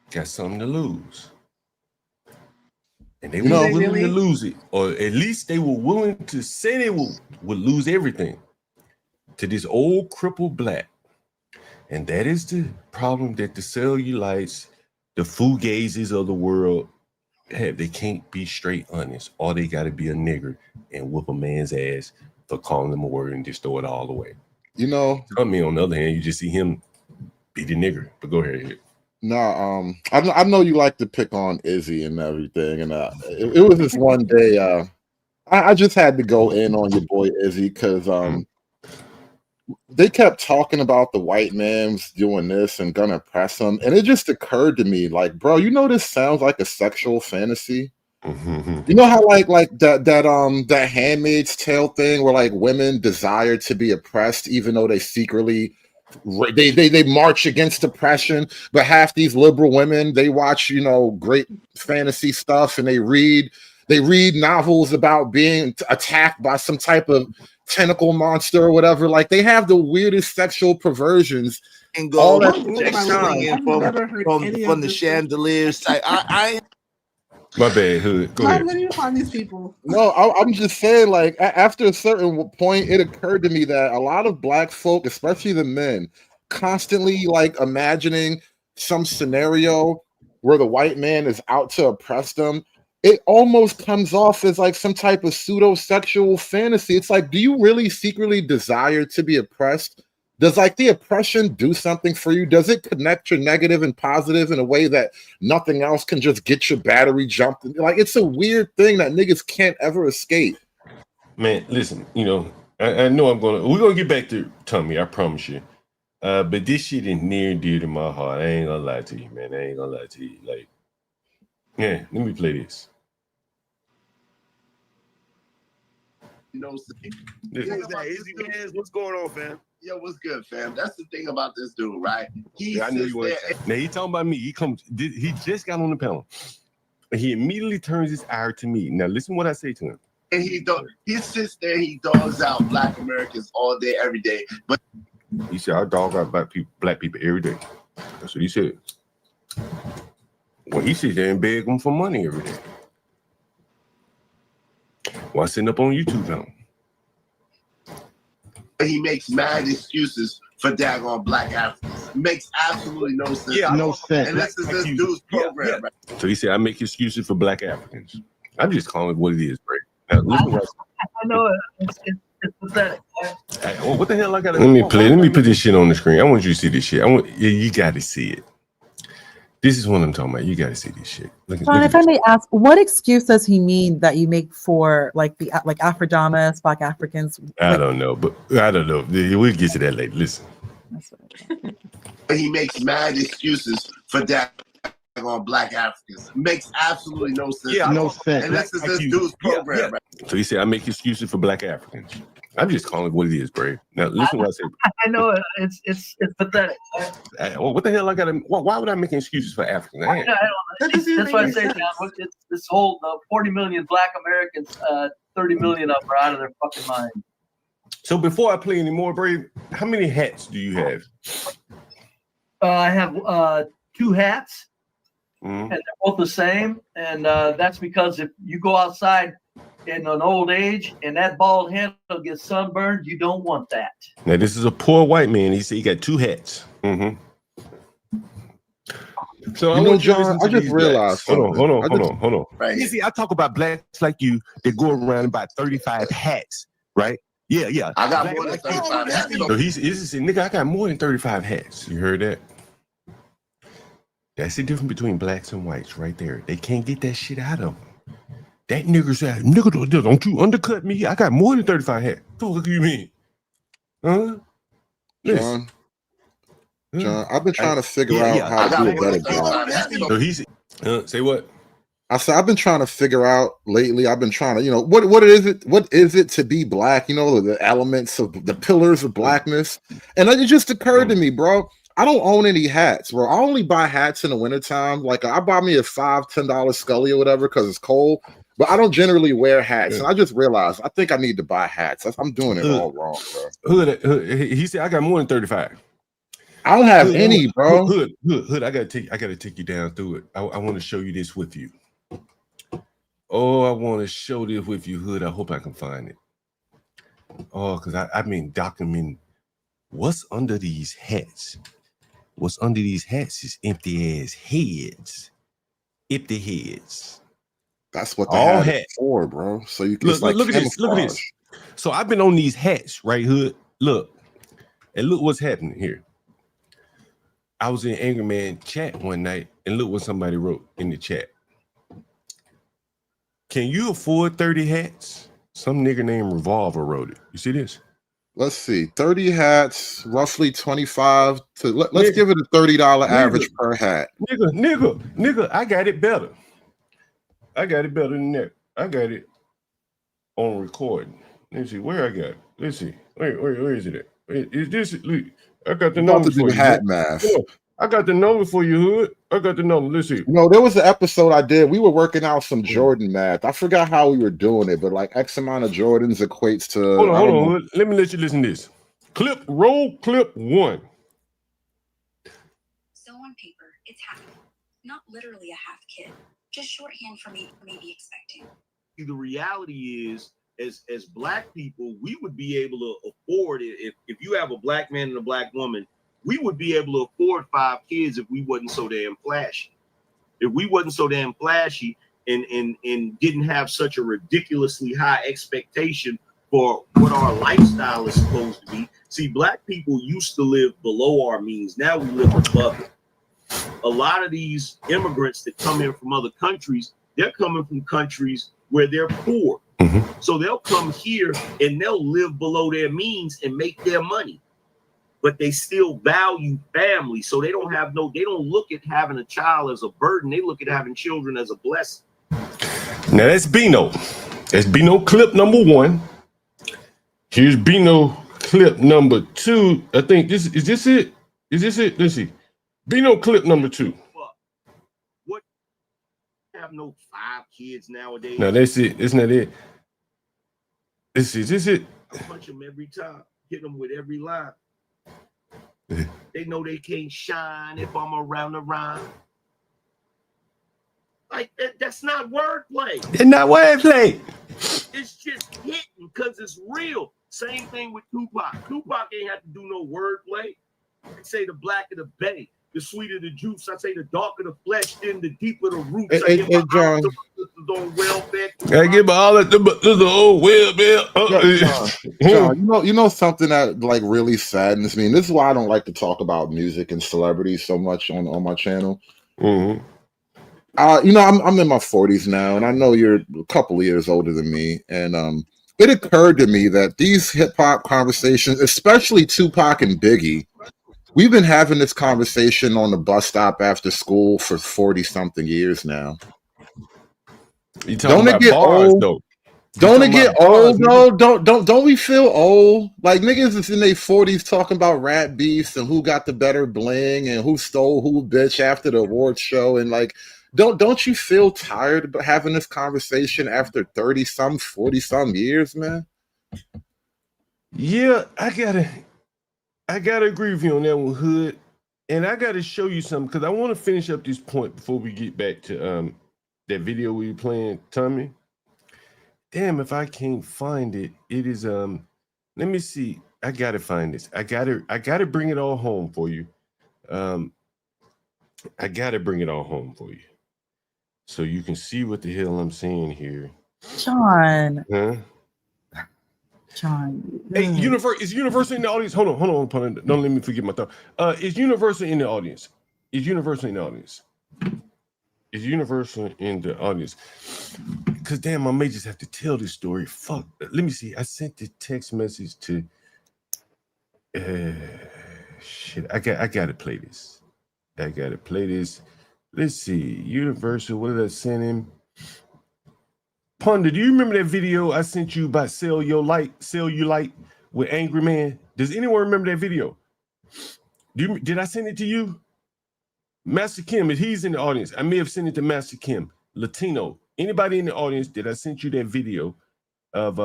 got something to lose. And they were willing to lose it, or at least they were willing to say they would lose everything to this old crippled black. And that is the problem that the cellulites, the fugazes of the world have. They can't be straight honest, or they got to be a nigger and whoop a man's ass for calling them a word and just throw it all away. I mean, on the other hand, you just see him beat a nigger. But go ahead. No, I know you like to pick on Izzy and everything, and it was this one day. I just had to go in on your boy Izzy because they kept talking about the white man's doing this and gonna press him, and it just occurred to me, like, bro, this sounds like a sexual fantasy. You know how like that Handmaid's Tale thing where like women desire to be oppressed even though they secretly they march against oppression, but half these liberal women, they watch great fantasy stuff and they read novels about being attacked by some type of tentacle monster or whatever. Like they have the weirdest sexual perversions and go all from the chandeliers. I My bad, Hood. Go ahead. Where do you find these people? No, I'm just saying, like, after a certain point, it occurred to me that a lot of black folk, especially the men, constantly like imagining some scenario where the white man is out to oppress them. It almost comes off as like some type of pseudo-sexual fantasy. It's like, do you really secretly desire to be oppressed? Does like the oppression do something for you? Does it connect your negative and positive in a way that nothing else can just get your battery jumped? Like it's a weird thing that niggas can't ever escape. Man, listen, I know we're gonna get back to Tommy, I promise you. But this shit is near and dear to my heart. I ain't gonna lie to you, man. I ain't gonna lie to you. Like, yeah, let me play this. What's going on, fam? Yo, what's good, fam? That's the thing about this dude, right? I knew you were. Now he talking about me. He just got on the panel. He immediately turns his eye to me. Now listen what I say to him. And he sits there, he dogs out black Americans all day, every day. But he said, I dog out black people every day. That's what he said. Well, he sits there and beg them for money every day. Well, I sitting up on YouTube now. He makes mad excuses for daggone black Africans. Makes absolutely no sense. Yeah, no sense. And this is this dude's program. Right? So he said, I make excuses for black Africans. I'm just calling it what it is, Greg. Now, listen what I know it's pathetic. what the hell I gotta Let me put this shit on the screen. I want you to see this shit. You gotta see it. This is what I'm talking about. You gotta see this shit. Look if I may ask, what excuse does he mean that you make for like Afrodamas, Black Africans? I don't know. We'll get to that later. Listen. He makes mad excuses for daggone black Africans. Makes absolutely no sense. Yeah, no sense. And this is this dude's program. Right? So he said, I make excuses for black Africans. I'm just calling it what it is, Brave. Now listen what I say. I know it's pathetic. What the hell I gotta? Why would I make excuses for Africans? That's why I say, John. It's this whole 40 million black Americans, 30 million of them are out of their fucking mind. So before I play anymore, Brave, how many hats do you have? I have 2 hats, and they're both the same. And that's because if you go outside in an old age and that bald head will get sunburned, you don't want that. Now this is a poor white man. He said he got 2 hats. So I You know, want you to John, listen I to just these realized blacks. Hold something. on. Right. You see, I talk about blacks like you that go around about 35 hats, right? Yeah. I got Black more than like 35 hats. So he's saying, nigga, I got more than 35 hats. You heard that? That's the difference between blacks and whites right there. They can't get that shit out of them. That nigga said, nigga, don't you undercut me? I got more than 35 hats. What the fuck you mean? Huh? Listen. John, I've been trying to figure out how to do a better job. So he's say what? I said I've been trying to figure out lately. I've been trying to, what is it? What is it to be black? The elements of the pillars of blackness. And it just occurred to me, bro. I don't own any hats, bro. I only buy hats in the wintertime. Like I buy me a $5-10 Scully or whatever because it's cold. But I don't generally wear hats. And I just realized I think I need to buy hats. I'm doing it all wrong, bro. He said I got more than 35. I don't have any, bro. Hood. I gotta take you down through it. I want to show you this with you. Oh, I want to show this with you, Hood. I hope I can find it. Oh, because I've been documenting what's under these hats. What's under these hats is empty ass heads. Empty heads. That's what all hat hats for, bro. So you can look at this. Look at this. So I've been on these hats, right, Hood. Look, and look what's happening here. I was in Angry Man chat one night, and look what somebody wrote in the chat. Can you afford 30 hats? Some nigga named Revolver wrote it. You see this? Let's see. 30 hats, roughly 25 to let's give it a $30 average per hat. Nigga, I got it better. I got it better than that. I got it on recording. Let's see where I got it. Let's see. Where is it at? Is this? Look, I got the number for you. Hat math. I got the number for you, Hood. I got the number. Let's see. There was an episode I did. We were working out some Jordan math. I forgot how we were doing it, but like X amount of Jordans equates to. Hold on, Hood. Let me let you listen to this. Roll clip 1. So on paper, it's half. Not literally a half kid. Just shorthand for me maybe expecting. The reality is, as black people, we would be able to afford it if you have a black man and a black woman. We would be able to afford 5 kids if we wasn't so damn flashy. If we wasn't so damn flashy and didn't have such a ridiculously high expectation for what our lifestyle is supposed to be. See, black people used to live below our means. Now we live above it. A lot of these immigrants that come in from other countries, they're coming from countries where they're poor. So they'll come here and they'll live below their means and make their money. But they still value family. So they don't look at having a child as a burden. They look at having children as a blessing. Now that's Bino. That's Bino clip number 1. Here's Bino clip number 2. I think is this it? Is this it? Let's see. Bino clip number 2. What? Have no 5 kids nowadays. No, that's it. It's not it. Is this it? I punch them every time. Hit them with every line. They know they can't shine if I'm around the rhyme. Like that's not wordplay. It's not wordplay. It's just hitting because it's real. Same thing with Tupac. Tupac ain't have to do no wordplay. I say the blacker the bay, the sweeter the juice. I say the darker the flesh, then the deeper the roots. I give my John. on welfare. I give all of the old John, you know something that like really saddens me, and this is why I don't like to talk about music and celebrities so much on my channel. Mm-hmm. I'm in my 40s now, and I know you're a couple of years older than me, and it occurred to me that these hip hop conversations, especially Tupac and Biggie, we've been having this conversation on the bus stop after school for 40-something years now. Don't it get old? Don't it get old though? Don't we feel old? Like niggas is in their 40s talking about rap beefs and who got the better bling and who stole who bitch after the awards show, and like don't you feel tired about having this conversation after 30-some, 40-some years, man? Yeah, I gotta agree with you on that one, Hood. And I gotta show you something because I want to finish up this point before we get back to that video we were playing, Tommy. Damn, if I can't find it, it is let me see. I gotta find this. I gotta bring it all home for you. I gotta bring it all home for you, so you can see what the hell I'm saying here. John. Huh? John. Hey, is Universal in the audience? Hold on. Don't let me forget my thought. Is Universal in the audience? Is Universal in the audience? Is Universal in the audience? Because damn, I may just have to tell this story. Fuck. Let me see. I sent the text message to. Shit. I gotta play this. Let's see. Universal. What did I send him? Punda, do you remember that video I sent you about Sell You Light with Angry Man? Does anyone remember that video? Did I send it to you? Master Kim, if he's in the audience, I may have sent it to Master Kim. Latino. Anybody in the audience, did I send you that video of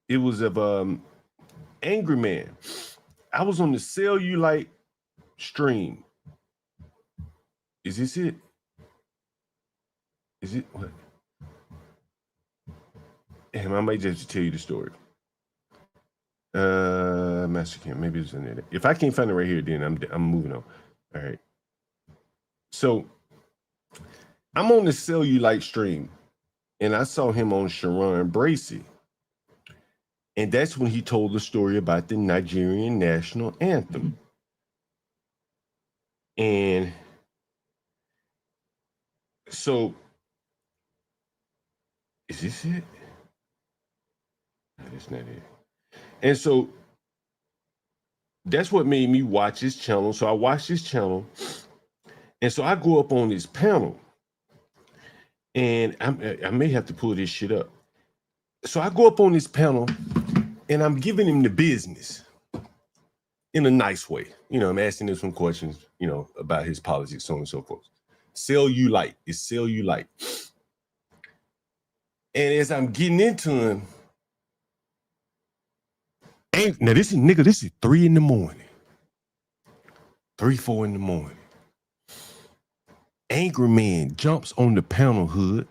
it was of Angry Man. I was on the Sell You Light stream. Is this it? Is it what? Damn, I might just tell you the story. Master Kim, maybe it's in there. If I can't find it right here, then I'm moving on. All right. So I'm on the Sell You Light stream, and I saw him on Sharon Bracey. And that's when he told the story about the Nigerian national anthem. And so, is this it? No, that's not it. And so, that's what made me watch this channel. So I watched this channel. And so I go up on this panel. And I may have to pull this shit up. So I go up on this panel, and I'm giving him the business in a nice way. You know, I'm asking him some questions, you know, about his politics, so on and so forth. Sell You Light. It's Sell You Light. And as I'm getting into him, now this is 3 in the morning. 3, 4 in the morning. Angry Man jumps on the panel hood.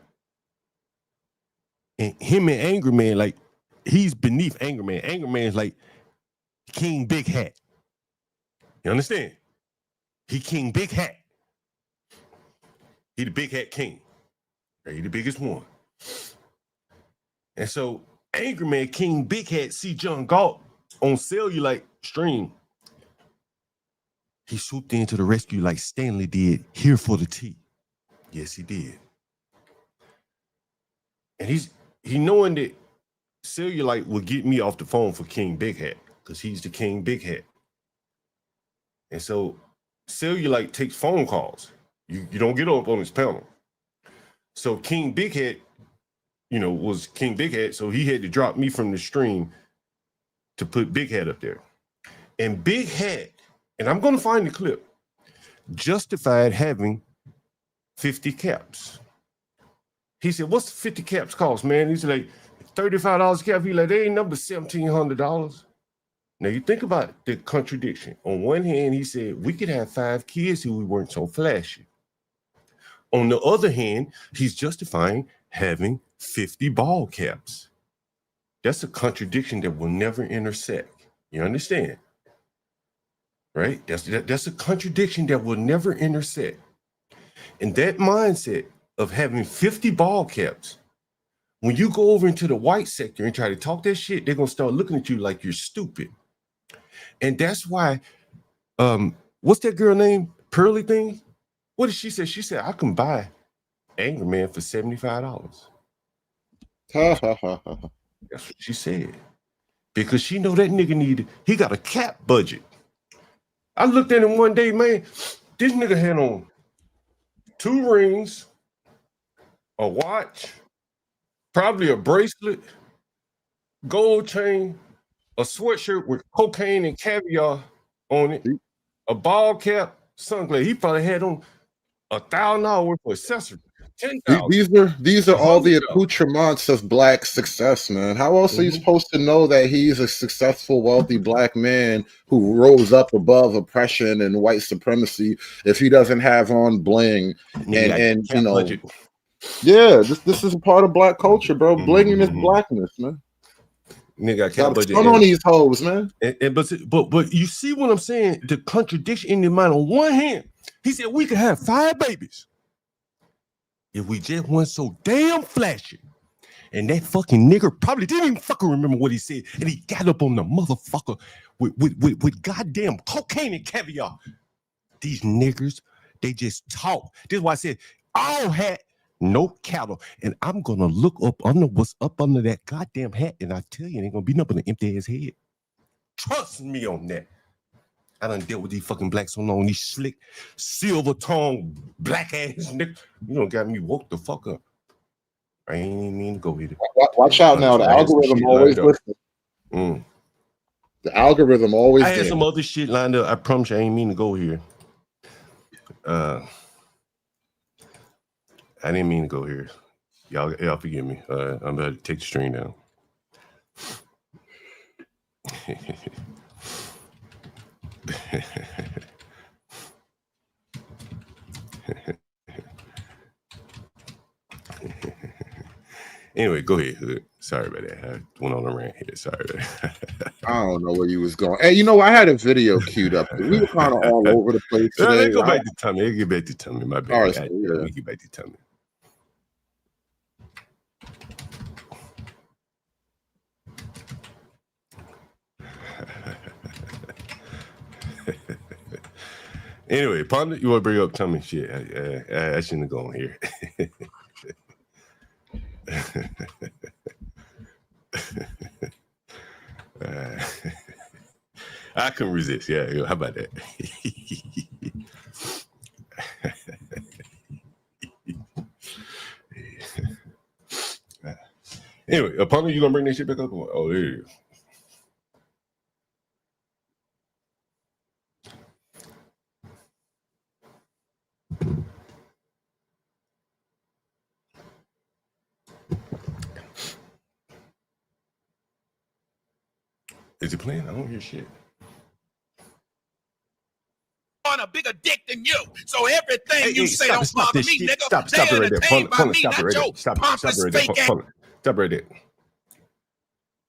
And him and Angry Man, like, he's beneath Angry Man. Angry Man's like King Big Hat. You understand? He King Big Hat. He the Big Hat King. He the biggest one. And so Angry Man, King Big Hat, see John Galt on Sell You Light stream. He swooped into the rescue like Stanley did here for the tea. Yes, he did. And he knowing that Sell You Light will get me off the phone for King Big Hat, because he's the King Big Hat. And so Sell You Light takes phone calls. You don't get up on his panel. So King Big Hat, you know, was King Big Hat, so he had to drop me from the stream to put Big Hat up there. And Big Hat, and I'm going to find the clip, justified having 50 caps. He said, what's 50 caps cost, man? He's like, $35 cap. He's like, they ain't number $1,700. Now you think about the contradiction. On one hand, he said, we could have 5 kids if we weren't so flashy. On the other hand, he's justifying having 50 ball caps. That's a contradiction that will never intersect. You understand? Right? That's a contradiction that will never intersect. And that mindset of having 50 ball caps, when you go over into the white sector and try to talk that shit, they're going to start looking at you like you're stupid. And that's why, what's that girl name? Pearly thing? What did she say? She said, I can buy Angry Man for $75. That's what she said. Because she know that nigga he got a cap budget. I looked at him one day, man, this nigga had on 2 rings, a watch, probably a bracelet, gold chain, a sweatshirt with cocaine and caviar on it, a ball cap, sunglasses. He probably had on $1,000 worth of accessories. These are all the accoutrements of black success, man. How else are you supposed to know that he's a successful, wealthy black man who rose up above oppression and white supremacy if he doesn't have on bling and you know? Budget. Yeah, this is a part of black culture, bro. Blinging is blackness, man. Nigga, I Stop can't on budget. these hoes, man. But you see what I'm saying? The contradiction in your mind. On one hand, he said we could have 5 babies if we just weren't so damn flashy. And that fucking nigger probably didn't even fucking remember what he said. And he got up on the motherfucker with goddamn cocaine and caviar. These niggers, they just talk. This is why I said, all hat, no cattle. And I'm going to look up under what's up under that goddamn hat. And I tell you, it ain't going to be nothing but an empty ass head. Trust me on that. I done dealt with these fucking blacks so long. These slick, silver-tongued, black-ass niggas. You done got me woke the fuck up. I ain't even mean to go with it. Watch out now. The algorithm always listens. The algorithm always. I had some other shit lined up. I promise you, I ain't mean to go here. I didn't mean to go here. Y'all forgive me. I'm about to take the string down. Anyway, go ahead. Sorry about that. I went on a rant here. Sorry about that. I don't know where you was going. Hey, you know, I had a video queued up. We were kind of all over the place today. Let's go back to Tommy. Let's get back to Tommy. My bad. All right, Let me get back to Tommy. Anyway, Ponder, you want to bring up Tommy? Shit, I shouldn't have gone here. I couldn't resist. Yeah, how about that? Anyway, Ponder, you gonna bring that shit back up? Oh, there you go. Is it playing? I don't hear shit. On a bigger dick than you, so everything you say don't stop bother this me, shit. nigga. Stop They it right there. entertained by me, Stop not it right your there. Stop pompous it right there. fake ass. Stop right there.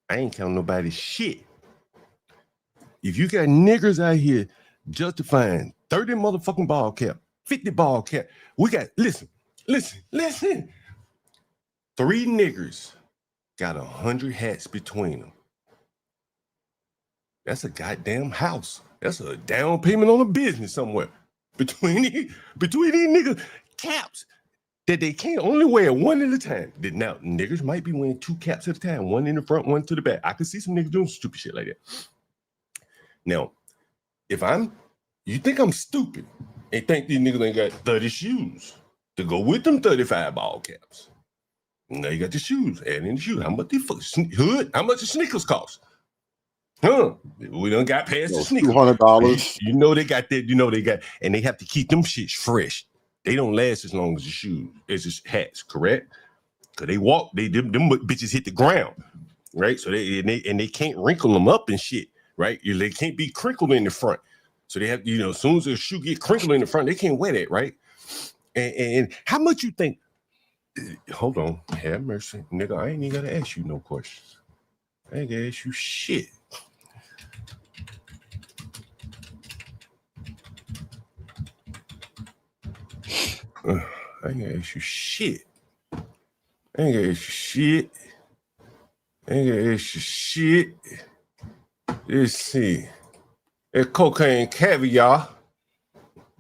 I ain't counting nobody's shit. If you got niggers out here justifying 30 motherfucking ball cap, 50 ball cap, we got, listen. 3 niggers got 100 hats between them. That's a goddamn house. That's a down payment on a business somewhere. Between these niggas, caps that they can't only wear one at a time. Now, niggers might be wearing 2 caps at a time, one in the front, one to the back. I can see some niggas doing stupid shit like that. Now, you think I'm stupid and think these niggas ain't got 30 shoes to go with them 35 ball caps. Now you got the shoes, add in the shoes. How much the hood? How much the sneakers cost? Huh? We done got past the sneakers. $200. You know they got that. And they have to keep them shits fresh. They don't last as long as the shoes, as the hats, correct? Cause they walk, them bitches hit the ground, right? So they can't wrinkle them up and shit, right? They can't be crinkled in the front. So they have, as soon as the shoe get crinkled in the front, they can't wear that, right? And how much you think? Hold on, have mercy, nigga. I ain't even gotta ask you no questions. I ain't gonna ask you shit. I ain't gonna ask you shit. Let's see. That cocaine caviar.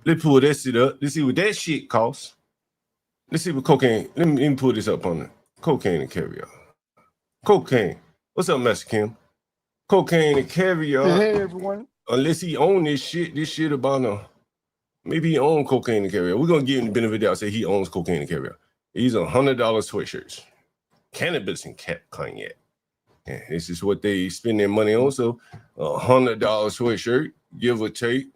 Let's pull that shit up. Let's see what that shit costs. Let's see what cocaine. Let me pull this up on it. Cocaine and caviar. Cocaine. What's up, Master Kim? Cocaine and caviar. Hey, everyone. Unless he own this shit about maybe he own cocaine and caviar. We're gonna give him the benefit of the doubt. Say he owns cocaine and caviar. These are $100 sweatshirts, cannabis and cognac. And this is what they spend their money on. So $100 sweatshirt, give or take.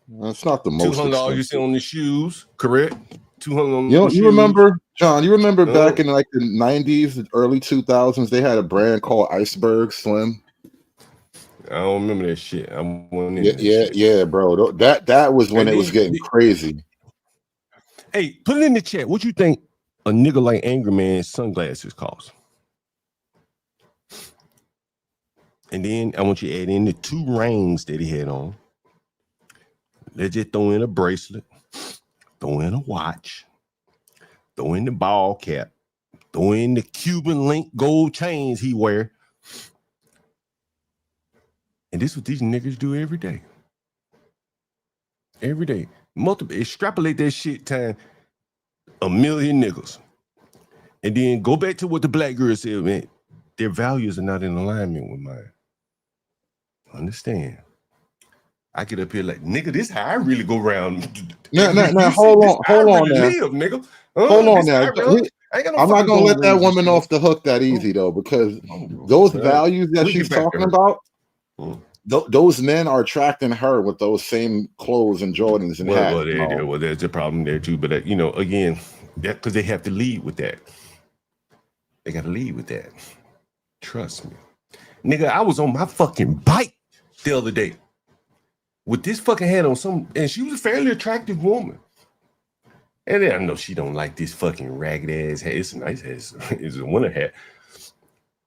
That's not the most. $200 you see on the shoes, correct? $200 on You the shoes. remember, John? You remember back in like the '90s, early 2000s, they had a brand called Iceberg Slim. I don't remember that shit. Yeah, bro. That was when it was getting crazy. Hey, put it in the chat. What you think a nigga like Angry Man sunglasses cost? And then I want you to add in the 2 rings that he had on. Let's just throw in a bracelet, throw in a watch, throw in the ball cap, throw in the Cuban link gold chains he wear. And this is what these niggas do every day. Every day. Extrapolate that shit time 1 million niggas. And then go back to what the black girl said, man. Their values are not in alignment with mine. Understand? I get up here like, nigga, this how I really go around. Now, hold on now. Live, nigga. Hold on now. I ain't got no I'm not fucking gonna let that gold rings woman and off the hook that easy though, because those values that we she's get back to talking her. about, those men are attracting her with those same clothes and Jordans and hats. Well, there's a problem there too. But again, that because they have to lead with that. They got to lead with that. Trust me, nigga. I was on my fucking bike the other day with this fucking hat on and she was a fairly attractive woman. And then I know she don't like this fucking ragged ass hat. It's a nice hat. It's a winter hat.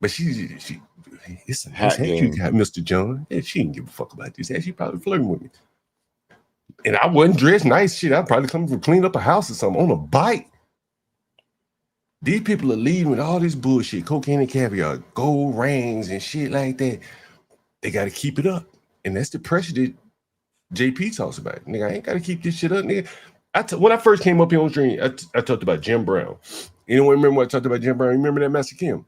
But it's a nice hat you got, Mr. John. And she didn't give a fuck about this hat. She probably flirting with me. And I wasn't dressed nice shit. I'd probably come from clean up a house or something on a bike. These people are leading with all this bullshit, cocaine and caviar, gold rings and shit like that. They got to keep it up. And that's the pressure that JP talks about. Nigga, I ain't got to keep this shit up, nigga. When I first came up here on stream, I talked about Jim Brown. Anyone remember what I talked about Jim Brown? You remember that, Master Kim?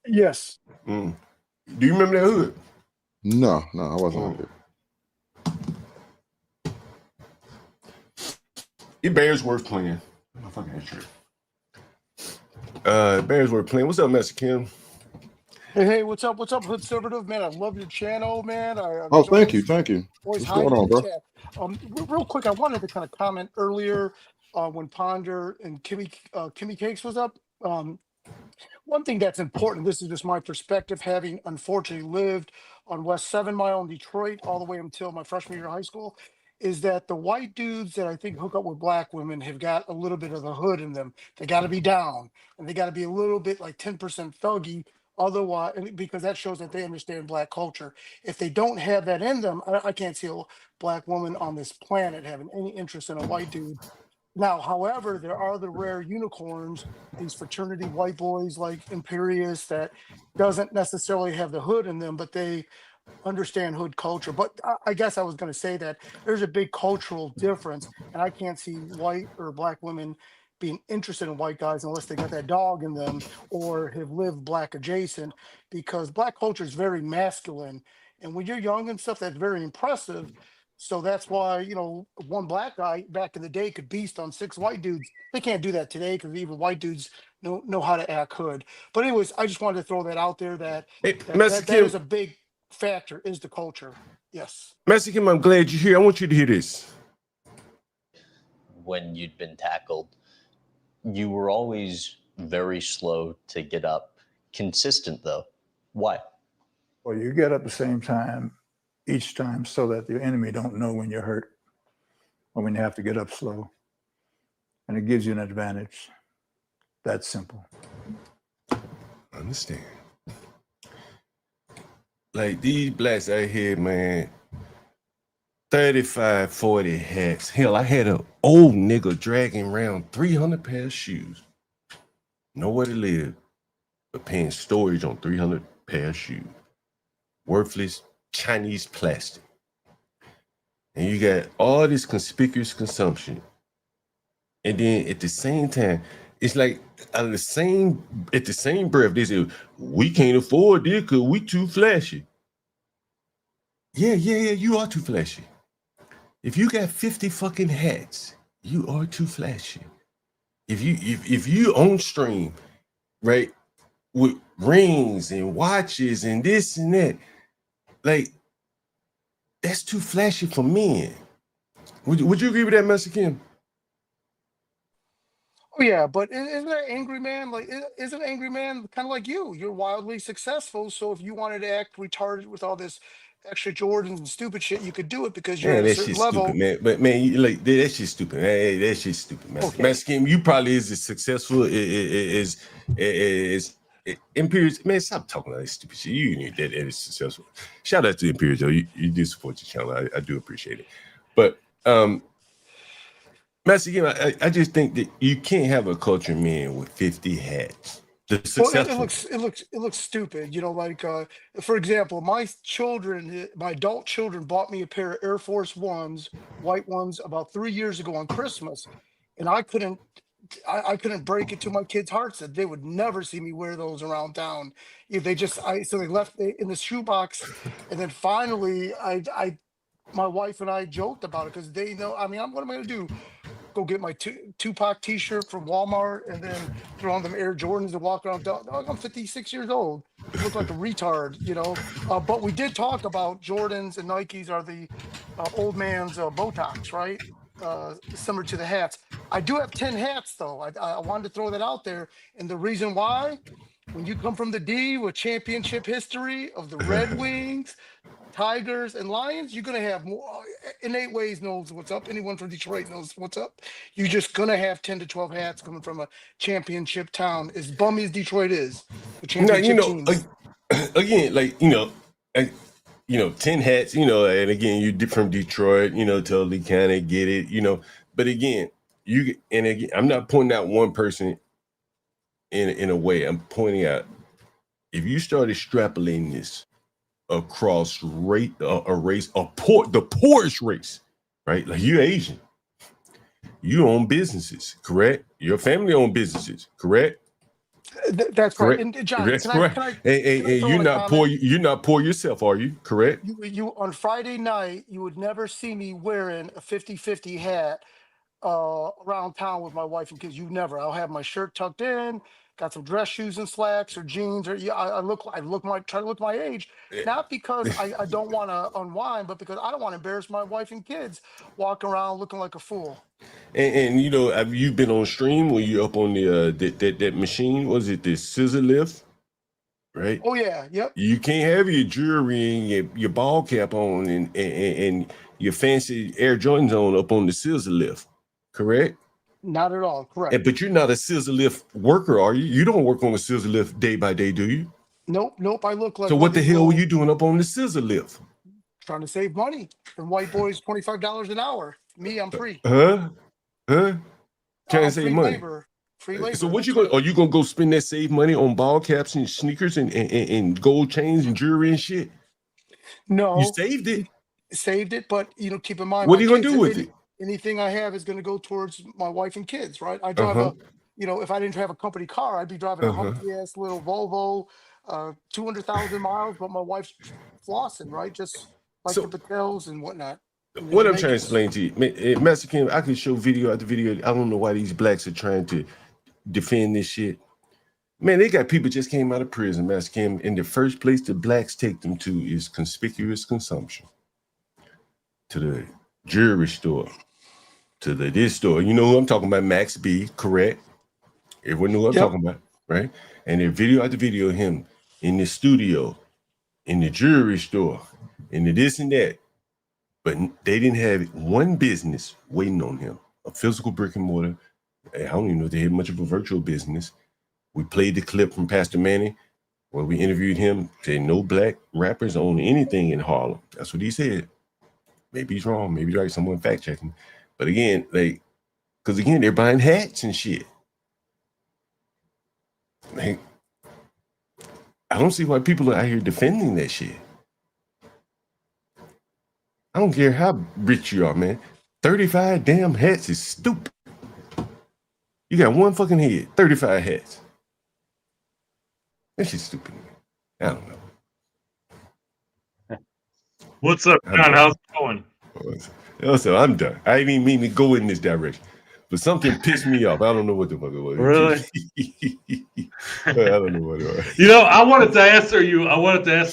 Yes. Do you remember that hood? No, I wasn't on it. It bears worth playing. Oh, fucking true. Bears worth playing. What's up, Master Kim? Hey, what's up, Conservative? Man, I love your channel, man. Thank you. Always What's high going on, in the bro? chat. Real quick, I wanted to kind of comment earlier when Ponder and Kimmy Cakes was up. One thing that's important, this is just my perspective, having unfortunately lived on West 7 Mile in Detroit all the way until my freshman year of high school, is that the white dudes that I think hook up with black women have got a little bit of the hood in them. They got to be down, and they got to be a little bit like 10% thuggy. Otherwise, because that shows that they understand black culture. If they don't have that in them, I can't see a black woman on this planet having any interest in a white dude. Now, however, there are the rare unicorns, these fraternity white boys like Imperius that doesn't necessarily have the hood in them, but they understand hood culture. But I guess I was going to say that there's a big cultural difference, and I can't see white or black women being interested in white guys unless they got that dog in them or have lived black adjacent, because black culture is very masculine. And when you're young and stuff, that's very impressive. So that's why, one black guy back in the day could beast on 6 white dudes. They can't do that today because even white dudes know how to act hood. But anyways, I just wanted to throw that out there that that is a big factor, is the culture. Yes. Master Kim, I'm glad you're here. I want you to hear this. When you'd been tackled, you were always very slow to get up. Consistent, though. Why? Well, you get up the same time each time so that the enemy don't know when you're hurt or when you have to get up slow. And it gives you an advantage. That's simple. I understand. Like these blacks out here, man, 35, 40 hats. Hell, I had an old nigga dragging around 300 pair of shoes. Nowhere to live, but paying storage on 300 pair of shoes. Worthless Chinese plastic. And you got all this conspicuous consumption. And then at the same time, it's like at the same breath, they say, we can't afford this because we too flashy. Yeah, you are too flashy. If you got 50 fucking hats, you are too flashy. If you on stream, right, with rings and watches and this and that, like, that's too flashy for men. Would you agree with that, Mr. Kim? Oh yeah, but isn't that angry man isn't angry man kind of like you? You're wildly successful, so if you wanted to act retarded with all this extra Jordans and stupid shit, you could do it because you're Man, at a that certain shit's level. stupid, man. But man, that shit's stupid. Hey, that shit's stupid, man. Okay. Master Kim, you probably is as successful as Imperials, man, stop talking about that stupid shit. You ain't that successful. Shout out to Imperials, though. You do support your channel. I do appreciate it. But Master, I just think that you can't have a culture man with 50 hats. The Well, successful. it looks stupid. Like for example, my adult children bought me a pair of Air Force Ones, white ones, about 3 years ago on Christmas, and I couldn't break it to my kids' hearts that they would never see me wear those around town. If they so they left it in the shoebox, and then finally, my wife and I joked about it because they know. I mean, what am I gonna do? Go get my Tupac T-shirt from Walmart and then throw on them Air Jordans and walk around. Dog, I'm 56 years old. I look like a retard, But we did talk about Jordans and Nikes are the old man's Botox, right? Similar to the hats. I do have 10 hats though. I wanted to throw that out there, and the reason why, when you come from the D with championship history of the Red Wings, Tigers, and Lions, you're gonna have more. Innate Ways knows what's up. Anyone from Detroit knows what's up. You're just gonna have 10 to 12 hats coming from a championship town. As bummy as Detroit is, the championship teams. Again, 10 hats, and again, you're from Detroit, totally kind of get it, But again, I'm not pointing out one person in a way. I'm pointing out if you start extrapolating this across the poorest race, right? Like you're Asian, you own businesses, correct? Your family own businesses, correct? That's correct. Right. And John, That's can right. I You're not poor. You're not poor yourself, are you? Correct. You on Friday night, you would never see me wearing a 50-50 hat around town with my wife and kids. You never. I'll have my shirt tucked in, got some dress shoes and slacks or jeans, or try to look my age. Not because I don't want to unwind, but because I don't want to embarrass my wife and kids walking around looking like a fool. And have you been on stream when you up on the that machine? Was it the scissor lift? Right. Oh yeah. Yep. You can't have your jewelry and your ball cap on and your fancy Air Jordans on up on the scissor lift. Correct? Not at all. Correct. But you're not a scissor lift worker, are you? You don't work on the scissor lift day by day, do you? Nope. I look like. So what the hell were you doing up on the scissor lift? Trying to save money. And white boys, $25 an hour. Me, I'm free. Huh? Trying to save money. Free labor. So what are you gonna go spend that save money on ball caps and sneakers and gold chains and jewelry and shit? No. You saved it. Saved it, but keep in mind. What are you gonna do with it? Anything I have is going to go towards my wife and kids, right? I drive if I didn't have a company car, I'd be driving a hunky ass little Volvo, 200,000 miles, but my wife's flossing, right? Just like the Patels and whatnot. What I'm trying to explain to you, Master Kim, I can show video after video. I don't know why these blacks are trying to defend this shit. Man, they got people just came out of prison, Master Kim, and the first place the blacks take them to is conspicuous consumption. To the jewelry store, to this store. You know who I'm talking about, Max B, correct? Everyone knew who I'm talking about, right? And the video after video of him in the studio, in the jewelry store, in the this and that. But they didn't have one business waiting on him, a physical brick and mortar. I don't even know if they had much of a virtual business. We played the clip from Pastor Manny where we interviewed him, saying no black rappers own anything in Harlem. That's what he said. Maybe he's wrong. Maybe right. Someone fact checking. But again, because again, they're buying hats and shit. I don't see why people are out here defending that shit. I don't care how rich you are, man. 35 damn hats is stupid. You got one fucking head, 35 hats. That shit's stupid. I don't know. What's up, John? How's it going? So I'm done. I didn't even mean to go in this direction, but something pissed me off. I don't know what the fuck it was. Really? I don't know what it was. I wanted to answer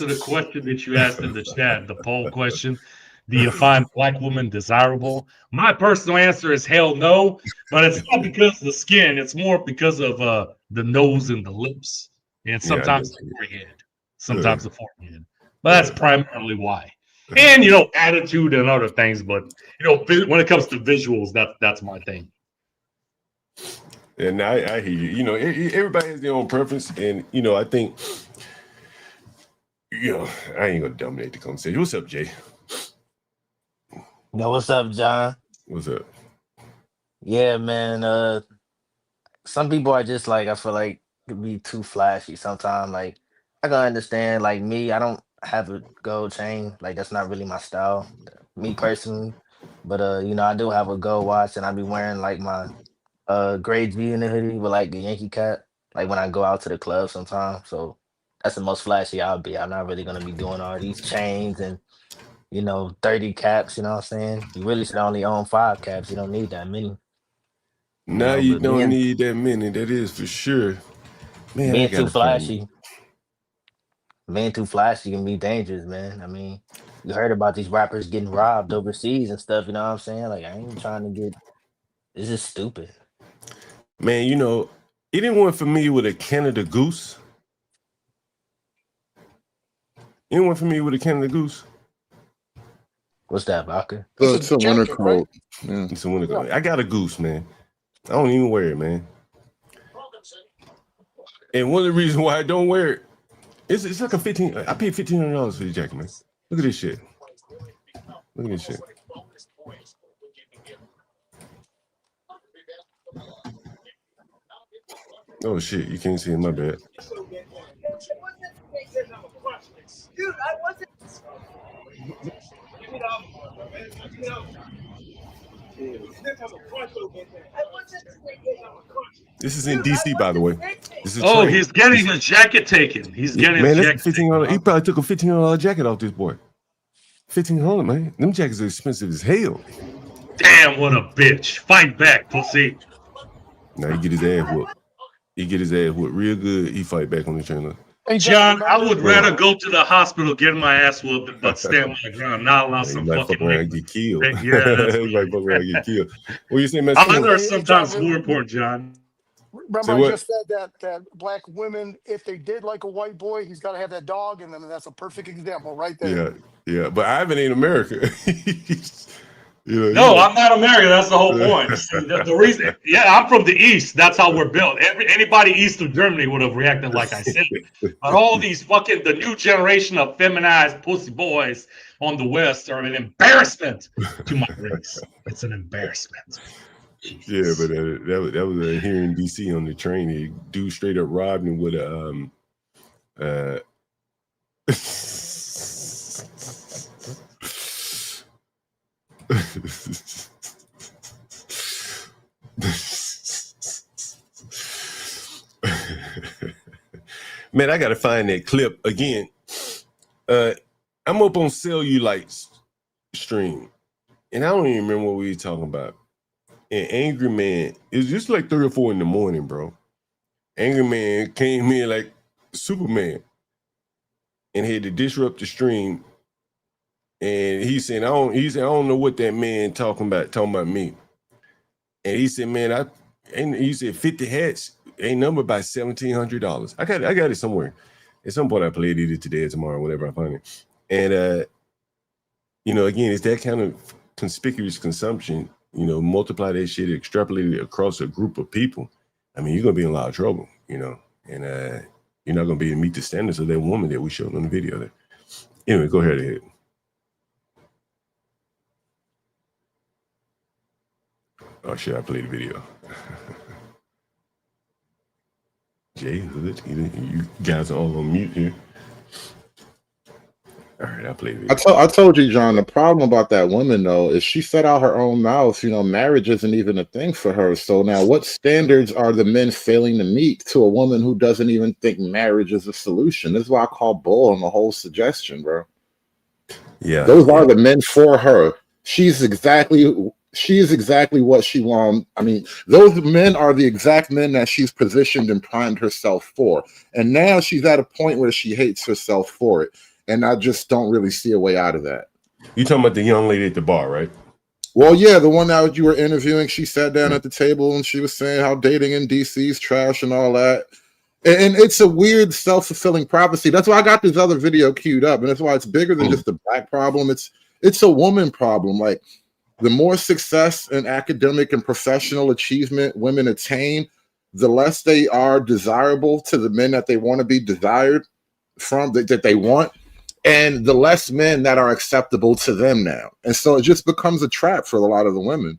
the question that you asked in the chat, the poll question. Do you find black women desirable? My personal answer is hell no, but it's not because of the skin. It's more because of the nose and the lips, and sometimes the forehead. Sometimes the forehead. But that's primarily why. And attitude and other things, but when it comes to visuals, that's my thing. And I hear you. You know, everybody has their own preference, and you know, I think, you know, I ain't gonna dominate the conversation. What's up, Jay? Yo, what's up, John? What's up? Yeah, man. Some people are just like I feel like could be too flashy sometimes. Like I can understand, like me, I don't have a gold chain. Like that's not really my style, me personally. But you know, I do have a gold watch, and I be wearing like my gray G in the hoodie with like the Yankee cap. Like when I go out to the club sometimes. So that's the most flashy I'll be. I'm not really gonna be doing all these chains and 30 caps. You know what I'm saying? You really should only own 5 caps. You don't need that many. Now you But don't being need that many. That is for sure. Man, I being too gotta find. flashy, being too flashy can be dangerous, man. I mean, you heard about these rappers getting robbed overseas and stuff. You know what I'm saying? Like, I ain't trying to get. This is stupid. Man, you know, anyone familiar with a Canada Goose? Anyone familiar with a Canada Goose? What's that, Vodka? It's a winter coat. Yeah. It's a winter coat. I got a goose, man. I don't even wear it, man. And one of the reasons why I don't wear it, it's like a $15. I paid $1,500 for the jacket, man. Look at this shit. Look at this shit. Oh shit, you can't see it, my bad. Dude, I wasn't. This is in DC, by the way. This is Oh, train. he's getting his jacket taken. He's getting man, his that's jacket $1,500. taken. He probably took a $1,500 jacket off this boy. $1,500, man. Them jackets are expensive as hell. Damn, what a bitch. Fight back, pussy. Now he get his ass whooped. He get his ass whooped real good. He fight back on the trainer. Hey, John, I would rather go to the hospital, get my ass whooped, but stand my ground, not allow some You might fuck fucking around and get killed. Yeah, that's You might fuck around and get killed. What you say, man? Honor is sometimes more important, John. Remember, Say I what? just said that black women, if they did like a white boy, he's got to have that dog in them, and that's a perfect example right there. Yeah. But Ivan ain't America. No, I'm not American. That's the whole point. See, the reason, I'm from the East. That's how we're built. Anybody east of Germany would have reacted like I said. But all these the new generation of feminized pussy boys on the West are an embarrassment to my race. It's an embarrassment. Yeah, but that was here in DC on the train. He dude straight up robbed him with a Man, I gotta find that clip again. I'm up on Cellulites stream, and I don't even remember what we were talking about. And Angry Man, it's just like 3 or 4 in the morning, bro. Angry Man came in like Superman and had to disrupt the stream. And he said, I don't know what that man talking about me. And he said, man, he said 50 hats ain't numbered by $1,700. I got it somewhere. At some point I played it today or tomorrow, whatever I find it. And again, it's that kind of conspicuous consumption. Multiply that shit, extrapolate it across a group of people. I mean, you're gonna be in a lot of trouble, and you're not gonna be able to meet the standards of that woman that we showed on the video there. Anyway, go ahead. Oh shit, I played the video. Jay, you guys are all on mute here. All right, I played the video. I told you, John, the problem about that woman, though, is she said out her own mouth, marriage isn't even a thing for her. So now what standards are the men failing to meet to a woman who doesn't even think marriage is a solution? This is why I call bull on the whole suggestion, bro. Yeah. Those are the men for her. She's exactly what she wants. I mean, those men are the exact men that she's positioned and primed herself for. And now she's at a point where she hates herself for it. And I just don't really see a way out of that. You talking about the young lady at the bar, right? Well, yeah, the one that you were interviewing, she sat down at the table and she was saying how dating in DC is trash and all that. And it's a weird self-fulfilling prophecy. That's why I got this other video queued up. And that's why it's bigger than just a black problem. It's a woman problem. Like, the more success and academic and professional achievement women attain, the less they are desirable to the men that they want to be desired from, that they want, and the less men that are acceptable to them now. And so it just becomes a trap for a lot of the women.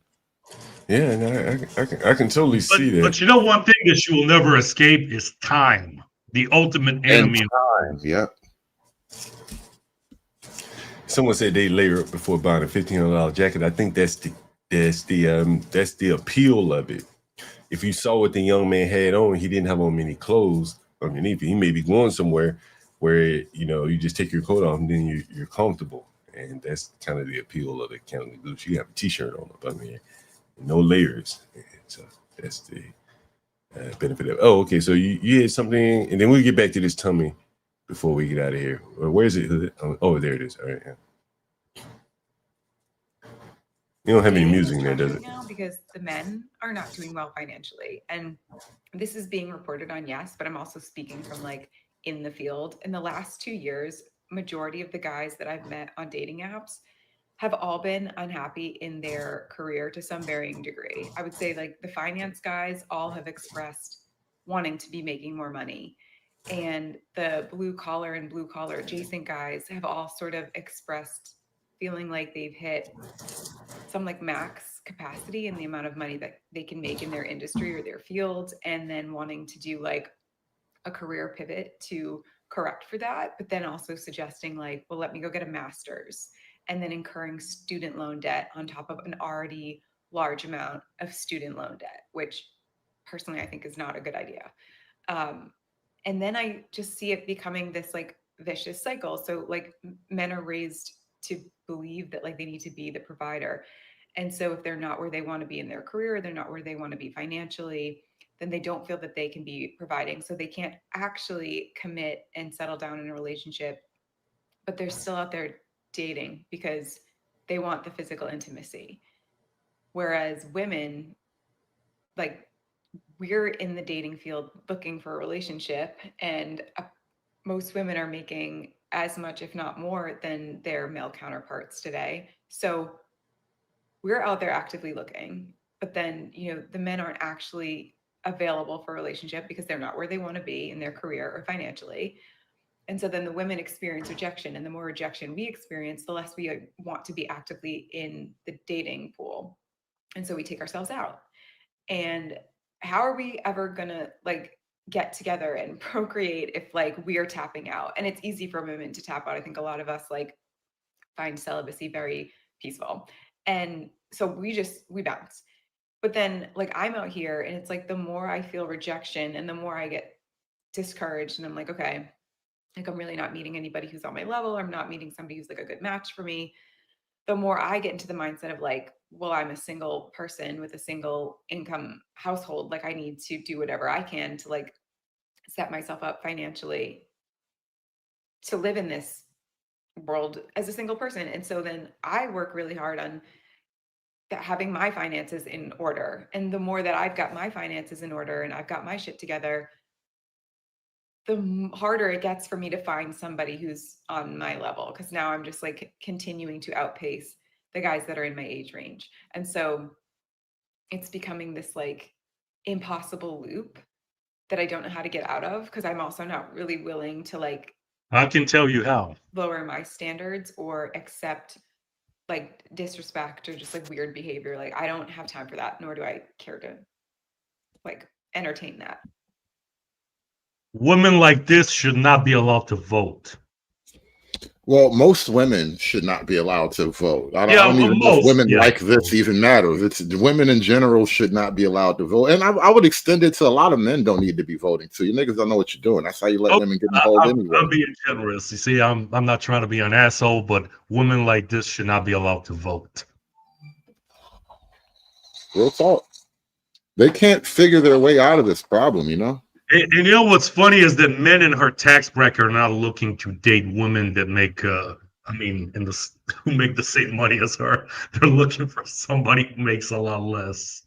Yeah, and I can totally see that. But you know, one thing that you will never escape is time, the ultimate enemy. Time, yep. Someone said they layer up before buying a $1,500 jacket. I think that's the appeal of it. If you saw what the young man had on, he didn't have on many clothes underneath. He may be going somewhere where you just take your coat off and then you're comfortable, and that's kind of the appeal of the County Boots. You have a T-shirt on up under here, no layers. So that's the benefit of. Oh, okay. So you had something, and then we'll get back to this tummy before we get out of here. Where is it? Oh, there it is. All right. Yeah. You don't have any music in there, does it? Now because the men are not doing well financially, and this is being reported on, yes, but I'm also speaking from like in the field. In the last 2 years, majority of the guys that I've met on dating apps have all been unhappy in their career to some varying degree. I would say like the finance guys all have expressed wanting to be making more money. And the blue collar and blue collar adjacent guys have all sort of expressed feeling like they've hit some like max capacity in the amount of money that they can make in their industry or their field, and then wanting to do like a career pivot to correct for that, but then also suggesting like, well, let me go get a master's, and then incurring student loan debt on top of an already large amount of student loan debt, which personally I think is not a good idea. And then I just see it becoming this like vicious cycle. So like men are raised to believe that like they need to be the provider. And so if they're not where they want to be in their career, they're not where they want to be financially, then they don't feel that they can be providing. So they can't actually commit and settle down in a relationship, but they're still out there dating because they want the physical intimacy. Whereas women, like, we're in the dating field looking for a relationship, and most women are making as much, if not more, than their male counterparts today. So we're out there actively looking, but then, the men aren't actually available for a relationship because they're not where they want to be in their career or financially. And so then the women experience rejection, and the more rejection we experience, the less we want to be actively in the dating pool. And so we take ourselves out. And how are we ever gonna like get together and procreate if like we're tapping out? And it's easy for women to tap out. I think a lot of us like find celibacy very peaceful. And so we bounce. But then like I'm out here, and it's like the more I feel rejection and the more I get discouraged, and I'm like, okay, like I'm really not meeting anybody who's on my level, or I'm not meeting somebody who's like a good match for me, the more I get into the mindset of like, well, I'm a single person with a single income household. Like I need to do whatever I can to like set myself up financially to live in this world as a single person. And so then I work really hard on having my finances in order. And the more that I've got my finances in order and I've got my shit together, the harder it gets for me to find somebody who's on my level. Cause now I'm just like continuing to outpace the guys that are in my age range. And so it's becoming this like impossible loop that I don't know how to get out of. Cause I'm also not really willing to like, I can tell you how. lower my standards or accept like disrespect or just like weird behavior. Like I don't have time for that, nor do I care to like entertain that. Women like this should not be allowed to vote. Well, most women should not be allowed to vote. I don't even know if women like this even matters. It's women in general should not be allowed to vote. And I would extend it to a lot of men don't need to be voting too. You niggas don't know what you're doing. That's how you let women get involved anyway. I'm being generous. You see, I'm not trying to be an asshole, but women like this should not be allowed to vote. Real talk. They can't figure their way out of this problem, you know? And you know what's funny is that men in her tax bracket are not looking to date women that make, who make the same money as her. They're looking for somebody who makes a lot less.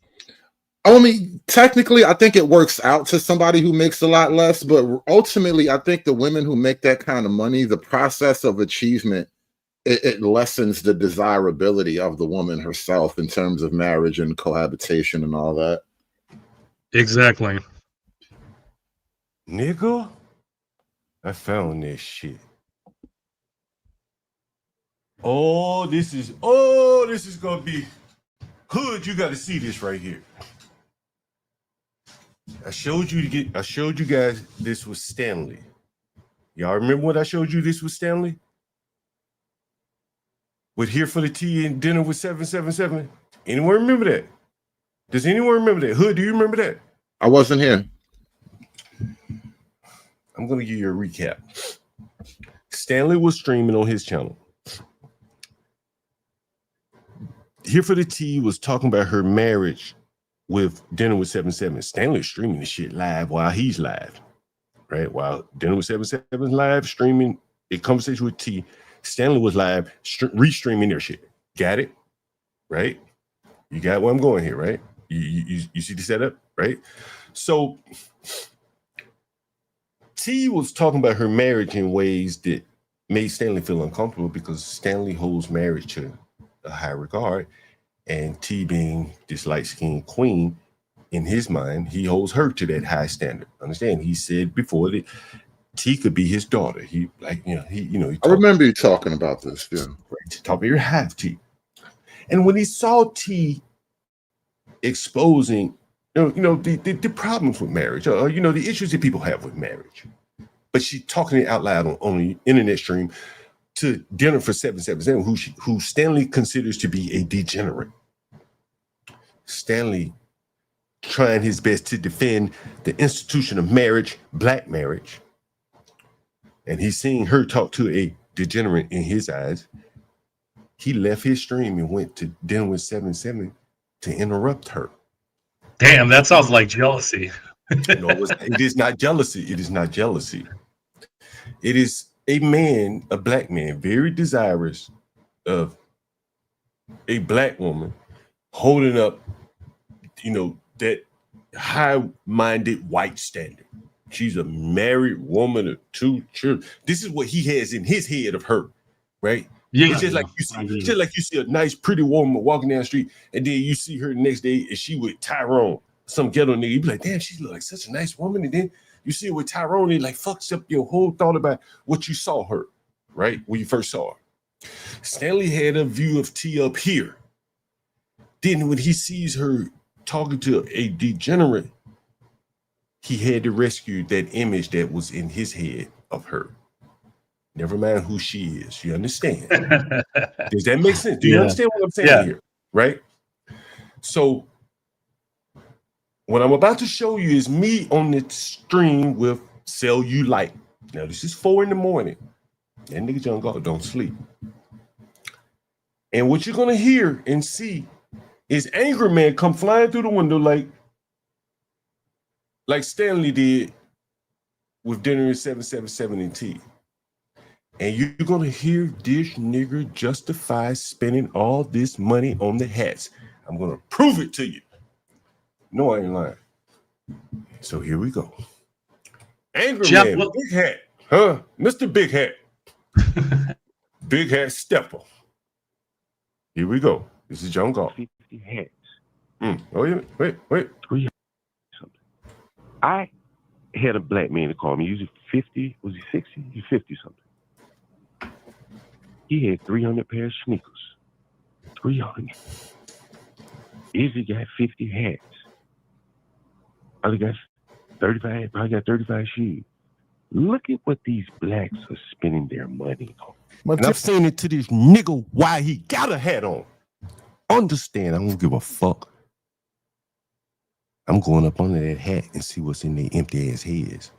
I mean, technically, I think it works out to somebody who makes a lot less, but ultimately, I think the women who make that kind of money, the process of achievement, it lessens the desirability of the woman herself in terms of marriage and cohabitation and all that. Exactly. Nigga, I found this shit. Oh, this is gonna be hood. You gotta see this right here. I showed you guys this was Stanley. Y'all remember what I showed you this was Stanley? With Here for the Tea and Dinner with 777. Anyone remember that? Does anyone remember that? Hood, do you remember that? I wasn't here. I'm gonna give you a recap. Stanley was streaming on his channel. Here for the Tea was talking about her marriage with Dinner with 77. Stanley's streaming the shit live while he's live, right? While Dinner with 77 live streaming a conversation with T, Stanley was live restreaming their shit. Got it? Right? You got where I'm going here, right? You see the setup, right? So T was talking about her marriage in ways that made Stanley feel uncomfortable because Stanley holds marriage to a high regard, and T, being this light-skinned queen, in his mind, he holds her to that high standard. Understand? He said before that T could be his daughter. He I remember you talking about this. Yeah, right. Talk about your half T, and when he saw T exposing, the problems with marriage, the issues that people have with marriage, but she talking it out loud on the internet stream to Dinner for 777, who Stanley considers to be a degenerate. Stanley trying his best to defend the institution of marriage, black marriage, and he's seeing her talk to a degenerate in his eyes. He left his stream and went to Dinner with 777 to interrupt her. Damn, that sounds like jealousy. No, it is not jealousy. It is not jealousy. It is a man, a black man, very desirous of a black woman holding up, that high-minded white standard. She's a married woman of 2 children. This is what he has in his head of her, right? Yeah, it's just like you see a nice, pretty woman walking down the street, and then you see her the next day, and she with Tyrone, some ghetto nigga. You be like, damn, she look like such a nice woman. And then you see her with Tyrone, and like fucks up your whole thought about what you saw her, right? When you first saw her. Stanley had a view of T up here. Then when he sees her talking to a degenerate, he had to rescue that image that was in his head of her. Never mind who she is. You understand? Does that make sense? Do you understand what I'm saying here? Right? So what I'm about to show you is me on the stream with Cellulite. Now, this is 4 a.m. That nigga John God don't sleep. And what you're going to hear and see is Angry Man come flying through the window like Stanley did with Dinner in 777 and T. And you're going to hear this nigger justify spending all this money on the hats. I'm going to prove it to you. No, I ain't lying. So here we go. Angry Man, Big Hat. Huh? Mr. Big Hat. Big Hat Stepper. Here we go. This is John Gall. 50 hats. Oh, yeah. Wait. 300 something. I had a black man to call me. He was 50. Was he 60? He was 50 something. He had 300 pair of sneakers. 300. Izzy got 50 hats. Probably got 35 shoes. Look at what these blacks are spending their money on. And I'm saying it to this nigga why he got a hat on. Understand, I don't give a fuck. I'm going up under that hat and see what's in their empty ass heads.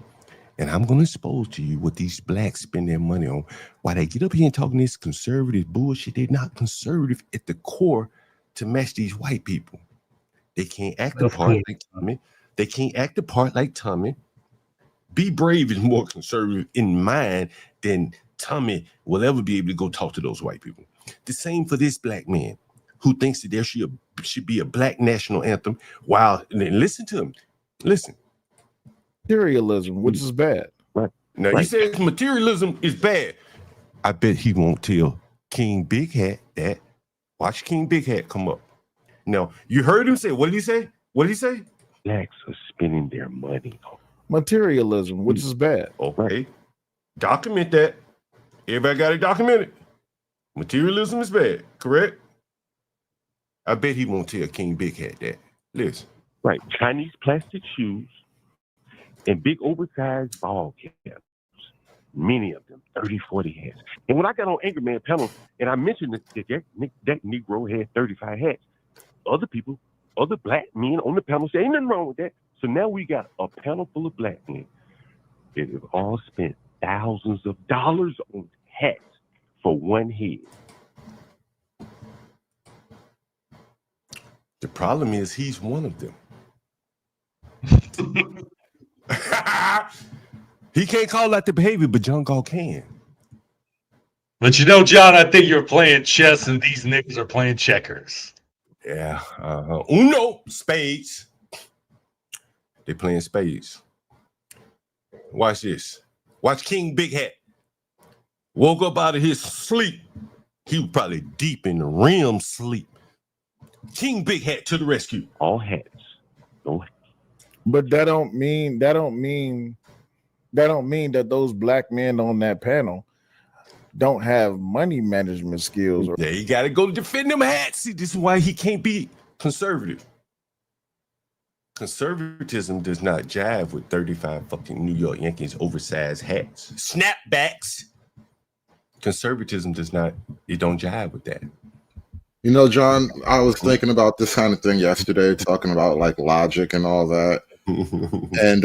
And I'm going to expose to you what these blacks spend their money on. Why they get up here and talking this conservative bullshit. They're not conservative at the core to match these white people. They can't act the part like Tommy. They can't act the part like Tommy. Be Brave is more conservative in mind than Tommy will ever be able to go talk to those white people. The same for this black man who thinks that there should be a black national anthem. While, and listen to him. Listen. Materialism, which is bad. Right. Now, you say materialism is bad. I bet he won't tell King Big Hat that. Watch King Big Hat come up. Now, you heard him say, what did he say? What did he say? Blacks are spending their money on. Materialism, which is bad. Okay. Document that. Everybody got it documented. Materialism is bad, correct? I bet he won't tell King Big Hat that. Listen. Right. Chinese plastic shoes and big oversized ball caps. Many of them, 30, 40 hats. And when I got on Angry Man panel and I mentioned that Negro had 35 hats, other people, other black men on the panel say, ain't nothing wrong with that. So now we got a panel full of black men that have all spent thousands of dollars on hats for one head. The problem is he's one of them. He can't call out the behavior, but John Gall can. But you know, John, I think you're playing chess and these niggas are playing checkers. Yeah. Uno, spades. They playing spades. Watch this. Watch King Big Hat. Woke up out of his sleep. He was probably deep in the REM sleep. King Big Hat to the rescue. All hats. But that don't mean that those black men on that panel don't have money management skills. Yeah, he got to go to defend them hats. See, this is why he can't be conservative. Conservatism does not jive with 35 fucking New York Yankees oversized hats. Snapbacks. Conservatism does not, it don't jive with that. You know, John, I was thinking about this kind of thing yesterday, talking about like logic and all that. And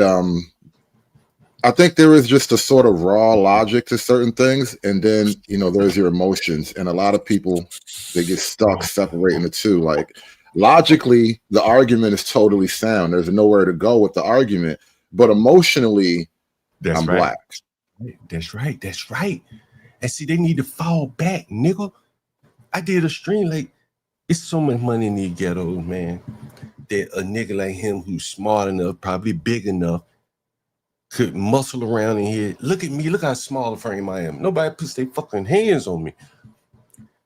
I think there is just a sort of raw logic to certain things. And then, you know, there's your emotions. And a lot of people, they get stuck separating the two. Like logically, the argument is totally sound. There's nowhere to go with the argument. But emotionally, I'm black. That's right. That's right. And see, they need to fall back, nigga. I did a stream like, it's so much money in these ghettos, man, that a nigga like him who's smart enough, probably big enough, could muscle around in here. Look at me. Look how small a frame I am. Nobody puts their fucking hands on me.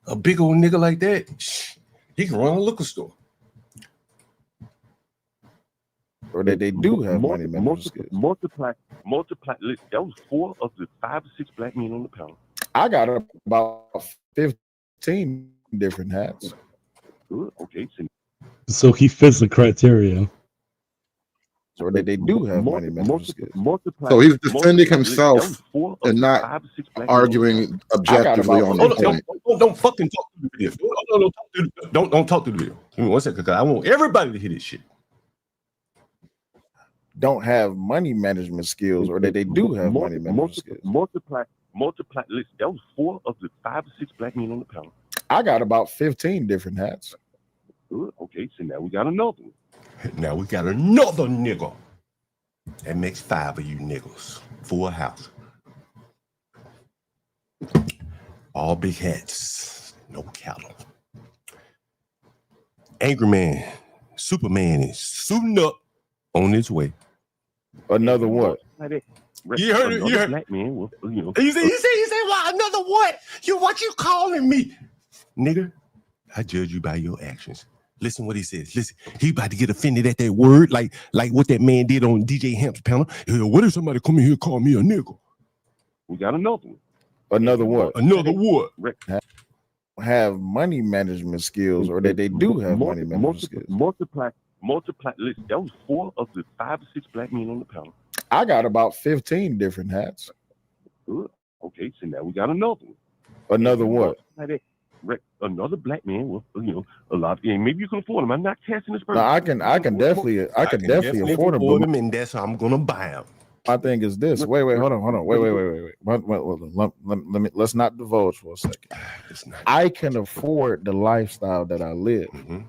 A big old nigga like that, he can run a liquor store. Or that they do have money management skills. Multiply. Listen, that was 4 of the 5 or 6 black men on the panel. I got about 15 different hats. Good. Okay. So he fits the criteria. Or that they do have money management skills. So he's defending himself and not arguing objectively on the point. Don't fucking talk to the video. Don't talk to the video. Give me 1 second, because I want everybody to hear this shit. Don't have money management skills, or that they do have money management skills. Multiply. Listen, that was 4 of the 5 or 6 black men on the panel. I got about 15 different hats. Good. Okay, so now we got another one. Now we got another nigga. That makes 5 of you niggas. Full house. All big hats. No cattle. Angry Man, Superman is suiting up on his way. Another what? You heard it. You heard black man. With, you know. You say, well, another what? What you calling me? Nigga, I judge you by your actions. Listen what he says. Listen, he about to get offended at that word, like what that man did on DJ Hamp's panel. What if somebody come in here and call me a nigga? We got another one. Another what? Another what? Have money management skills, or that they do have money management skills. Multiply. Listen, that was 4 of the 5 or 6 black men on the panel. I got about 15 different hats. Good. Okay, so now we got another one. Another what? Another black man with, a lot. And maybe you can afford him. I'm not casting this person. No, I can definitely afford him, and that's how I'm gonna buy him. My thing is this. Wait, hold on. Wait. Let's not divulge for a second. I can afford the lifestyle that I live. Mm-hmm.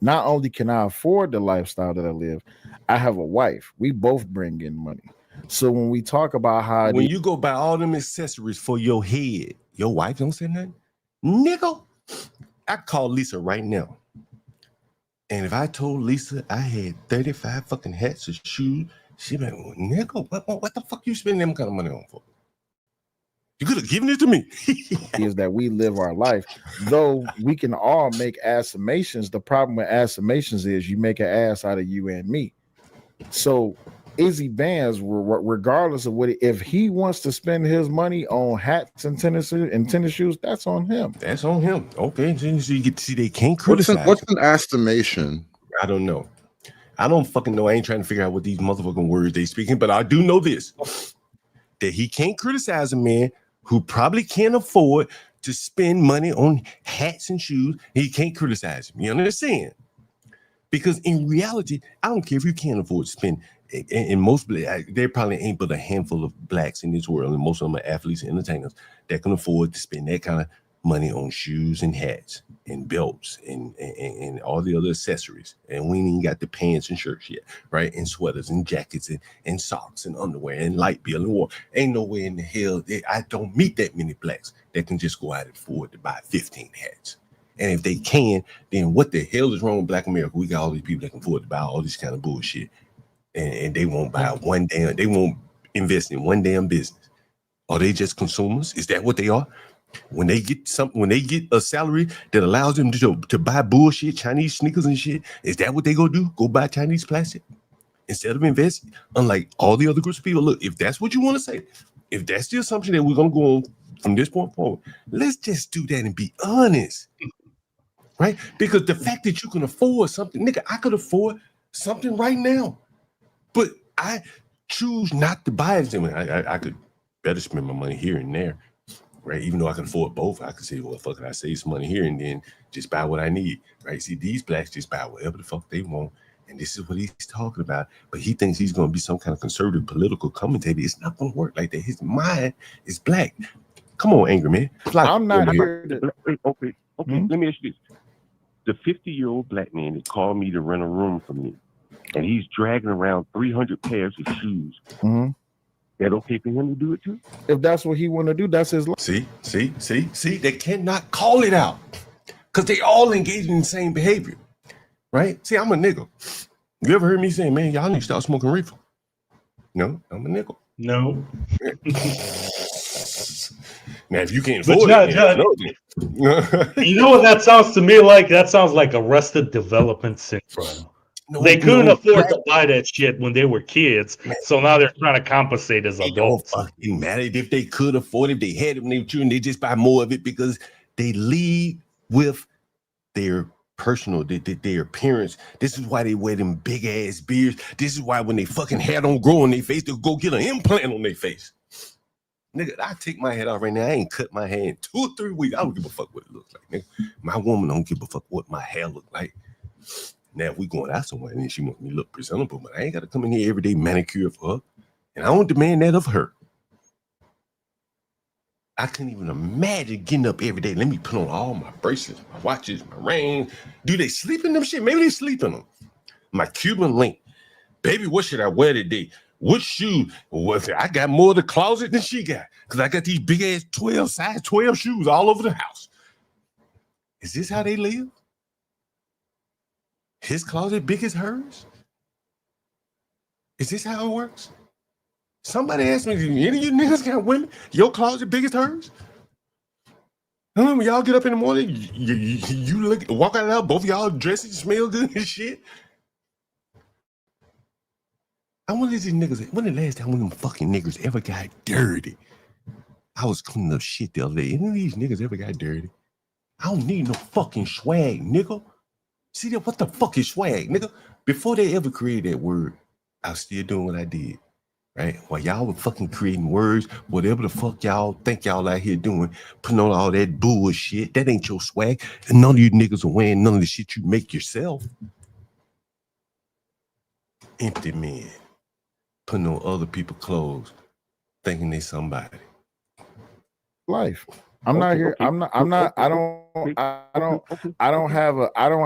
Not only can I afford the lifestyle that I live, I have a wife. We both bring in money. So when we talk about how when you go buy all them accessories for your head, your wife don't say nothing? Nigga, I call Lisa right now. And if I told Lisa I had 35 fucking hats or shoes, she'd be like, well, nigga, what the fuck you spending them kind of money on for? You could have given it to me. Is that we live our life. Though we can all make assumptions. The problem with assumptions is you make an ass out of you and me. So Izzy bands, regardless of what, if he wants to spend his money on hats and tennis shoes, that's on him. That's on him. Okay, so you get to see they can't What's criticize. what's an estimation? I don't know. I don't fucking know. I ain't trying to figure out what these motherfucking words they speaking, but I do know this: that he can't criticize a man who probably can't afford to spend money on hats and shoes. He can't criticize him. You understand? Because in reality, I don't care if you can't afford to spend. And most, there probably ain't but a handful of blacks in this world, and most of them are athletes and entertainers that can afford to spend that kind of money on shoes and hats and belts and all the other accessories. And we ain't even got the pants and shirts yet, right? And sweaters and jackets and socks and underwear and light bill and water. Ain't no way in the hell I don't meet that many blacks that can just go out and afford to buy 15 hats. And if they can, then what the hell is wrong with Black America? We got all these people that can afford to buy all this kind of bullshit, and they won't buy they won't invest in one damn business. Are they just consumers? Is that what they are? When they get a salary that allows them to buy bullshit, Chinese sneakers and shit, is that what they go do? Go buy Chinese plastic instead of investing? Unlike all the other groups of people, look, if that's what you want to say, if that's the assumption that we're gonna go on from this point forward, let's just do that and be honest. Right? Because the fact that you can afford something, nigga, I could afford something right now, but I choose not to buy it. I could better spend my money here and there, right? Even though I can afford both, I could say, well, fuck it, I save some money here and then just buy what I need, right? See, these blacks just buy whatever the fuck they want, and this is what he's talking about. But he thinks he's going to be some kind of conservative political commentator. It's not going to work like that. His mind is black. Come on, angry man. I'm not here to... Okay. Let me ask you this. The 50-year-old black man that called me to rent a room for me, and he's dragging around 300 pairs of shoes. Mm-hmm. That okay for him to do it too? If that's what he want to do, that's his life. See, they cannot call it out because they all engage in the same behavior, right? See, I'm a nigga. You ever heard me say, man, y'all need to start smoking reefer? No, I'm a nigga. No. Now, if you can't afford it, you know what that sounds to me like? That sounds like Arrested Development syndrome. They couldn't afford to buy that shit when they were kids, so now they're trying to compensate as adults. It don't fucking matter if they could afford it, if they had it when they were children, they just buy more of it because they lead with their personal, their appearance. This is why they wear them big ass beards. This is why when they fucking hair don't grow on their face, they'll go get an implant on their face. Nigga, I take my head off right now. I ain't cut my hair in 2 or 3 weeks. I don't give a fuck what it looks like, nigga. My woman don't give a fuck what my hair look like. Now, if we going out somewhere and she wants me to look presentable, but I ain't got to come in here every day manicure for her. And I don't demand that of her. I couldn't even imagine getting up every day. Let me put on all my bracelets, my watches, my rings. Do they sleep in them shit? Maybe they sleep in them. My Cuban link. Baby, what should I wear today? What shoe? Well, I got more of the closet than she got because I got these big ass size 12 shoes all over the house. Is this how they live? His closet big as hers? Is this how it works? Somebody asked me, any of you niggas got women? Your closet big as hers? When y'all get up in the morning, you look, walk out of the house, both of y'all dressed and smell good and shit. I wonder if these niggas, when the last time one of them fucking niggas ever got dirty? I was cleaning up shit the other day. Any of these niggas ever got dirty? I don't need no fucking swag, nigga. See that? What the fuck is swag, nigga? Before they ever created that word, I was still doing what I did, right? While y'all were fucking creating words, whatever the fuck y'all think y'all out here doing, putting on all that bullshit, that ain't your swag. And none of you niggas are wearing none of the shit you make yourself. Empty men. Putting on other people's clothes, thinking they somebody. Life. I don't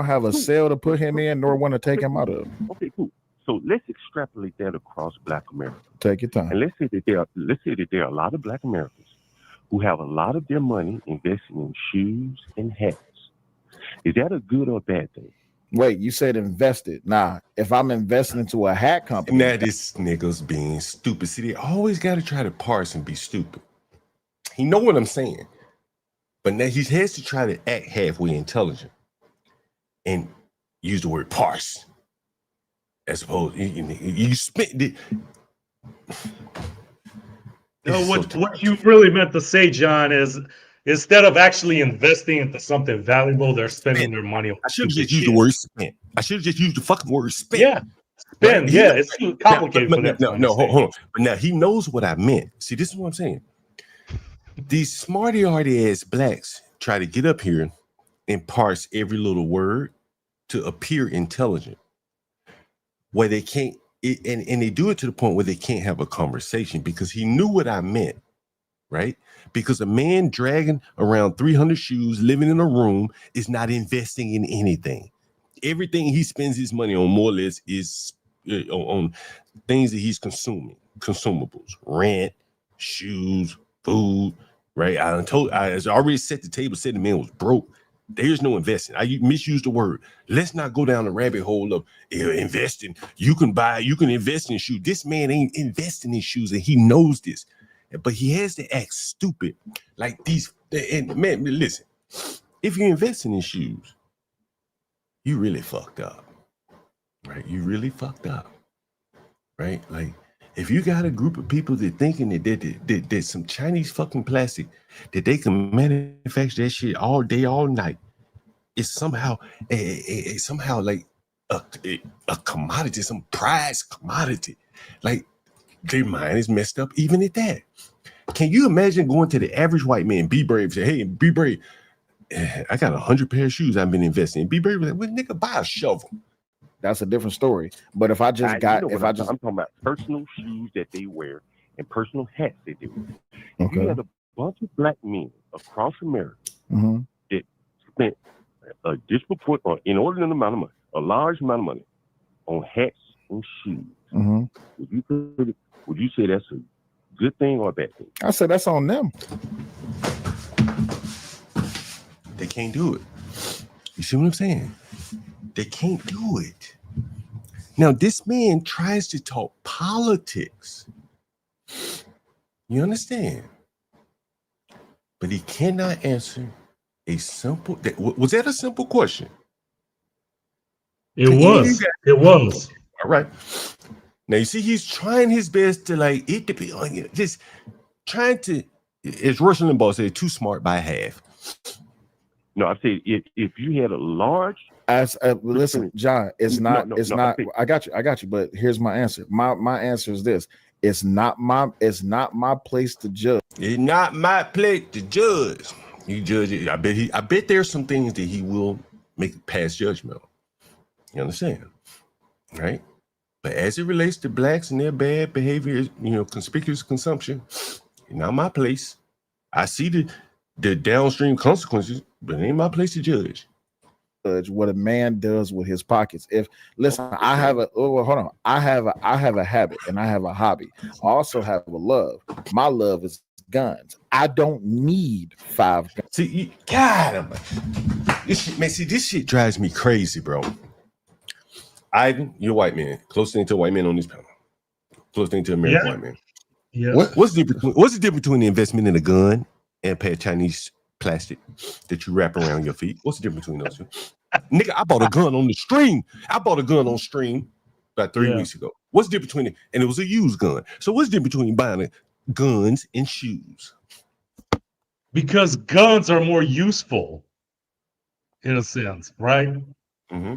have a cell to put him in nor want to take him out of. Okay, cool. So let's extrapolate that across Black America. Take your time. And let's say that there are a lot of Black Americans who have a lot of their money invested in shoes and hats. Is that a good or bad thing? Wait, you said invested. Nah, if I'm investing into a hat company. Now this nigga's being stupid. See, they always got to try to parse and be stupid. He know what I'm saying. But now he has to try to act halfway intelligent and use the word parse. as opposed you spent it. No, what you really meant to say, John, is instead of actually investing into something valuable, they're spending their money on I should have stupid just used the shit. word spent. I should have just used the fucking word spent. Yeah, Right? spend. Yeah, it's too complicated for them to No, understand. hold on. But now he knows what I meant. See, this is what I'm saying. These smarty-arty ass blacks try to get up here and parse every little word to appear intelligent, where they can't, and they do it to the point where they can't have a conversation because he knew what I meant, right? Because a man dragging around 300 shoes, living in a room, is not investing in anything. Everything he spends his money on, more or less, is on things that he's consuming, consumables, rent, shoes, food, right? I already set the table, said the man was broke. There's no investing. I misused the word. Let's not go down the rabbit hole of investing. You can invest in shoes. This man ain't investing in shoes, and he knows this. But he has to act stupid. Like these, and man, listen, if you're investing in shoes, you really fucked up. Right? You really fucked up. Right? Like, if you got a group of people that thinking that some Chinese fucking plastic that they can manufacture that shit all day, all night, it's somehow like a commodity, some prized commodity. Like, their mind is messed up even at that. Can you imagine going to the average white man, Be Brave, say, hey, Be Brave, I got 100 pair of shoes I've been investing in. Be Brave, like, well, nigga, buy a shovel. That's a different story. But if I just I'm talking about personal shoes that they wear and personal hats that they wear. Okay. You had a bunch of black men across America that spent a disproportionate, or inordinate amount of money, a large amount of money on hats and shoes. Would you say that's a good thing or a bad thing? I said that's on them. They can't do it. You see what I'm saying? They can't do it. Now, this man tries to talk politics. You understand? But he cannot answer a simple. Was that a simple question? It was. It was. All right. Now you see, he's trying his best to like it to be on just trying to. As Rush Limbaugh said, too smart by half. No, I say if you had a large. Listen, John, it's not. I got you. But here's my answer. My answer is this: it's not my place to judge. It's not my place to judge. You judge it. I bet there's some things that he will make pass judgment on. You understand, right? But as it relates to blacks and their bad behavior, conspicuous consumption, not my place. I see the downstream consequences, but it ain't my place to judge. What a man does with his pockets. I have a habit and I have a hobby. I also have a love. My love is guns. I don't need 5 guns. See, this shit drives me crazy, bro. Ivan, you're a white man. Closest thing to a white man on this panel. Closest thing to American white man. Yeah. What's the difference between the investment in a gun and a pair of Chinese plastic that you wrap around your feet? What's the difference between those two? Nigga, I bought a gun on the stream. About 3 weeks ago. What's the difference between it? And it was a used gun. So what's the difference between buying guns and shoes? Because guns are more useful, in a sense, right? Mm-hmm.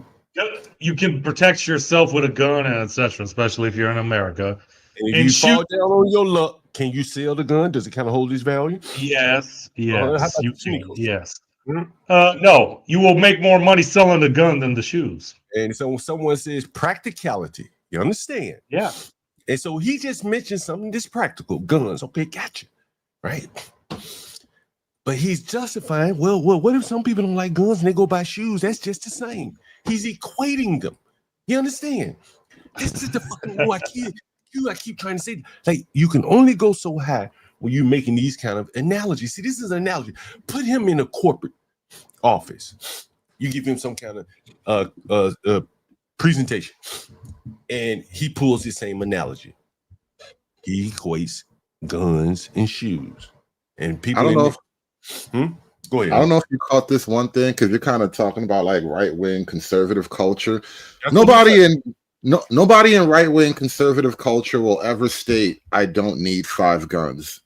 You can protect yourself with a gun and etc., especially if you're in America. And if you fall down on your luck, can you sell the gun? Does it kind of hold its value? Yes. How about You the can. sneakers? Yes. No, you will make more money selling the gun than the shoes. And so when someone says practicality, you understand? Yeah. And so he just mentioned something that's practical. Guns. Okay, gotcha. Right? But he's justifying, well, what if some people don't like guns and they go buy shoes? That's just the same. He's equating them. You understand? This is the fucking I keep trying to say. Like, you can only go so high when you're making these kind of analogies. See, this is an analogy. Put him in a corporate office. You give him some kind of presentation, and he pulls the same analogy. He equates guns and shoes. And people I don't know. Go ahead. I don't know if you caught this one thing because you're kind of talking about like right-wing conservative culture. That's Nobody in No, nobody in right-wing conservative culture will ever state, "I don't need 5 guns."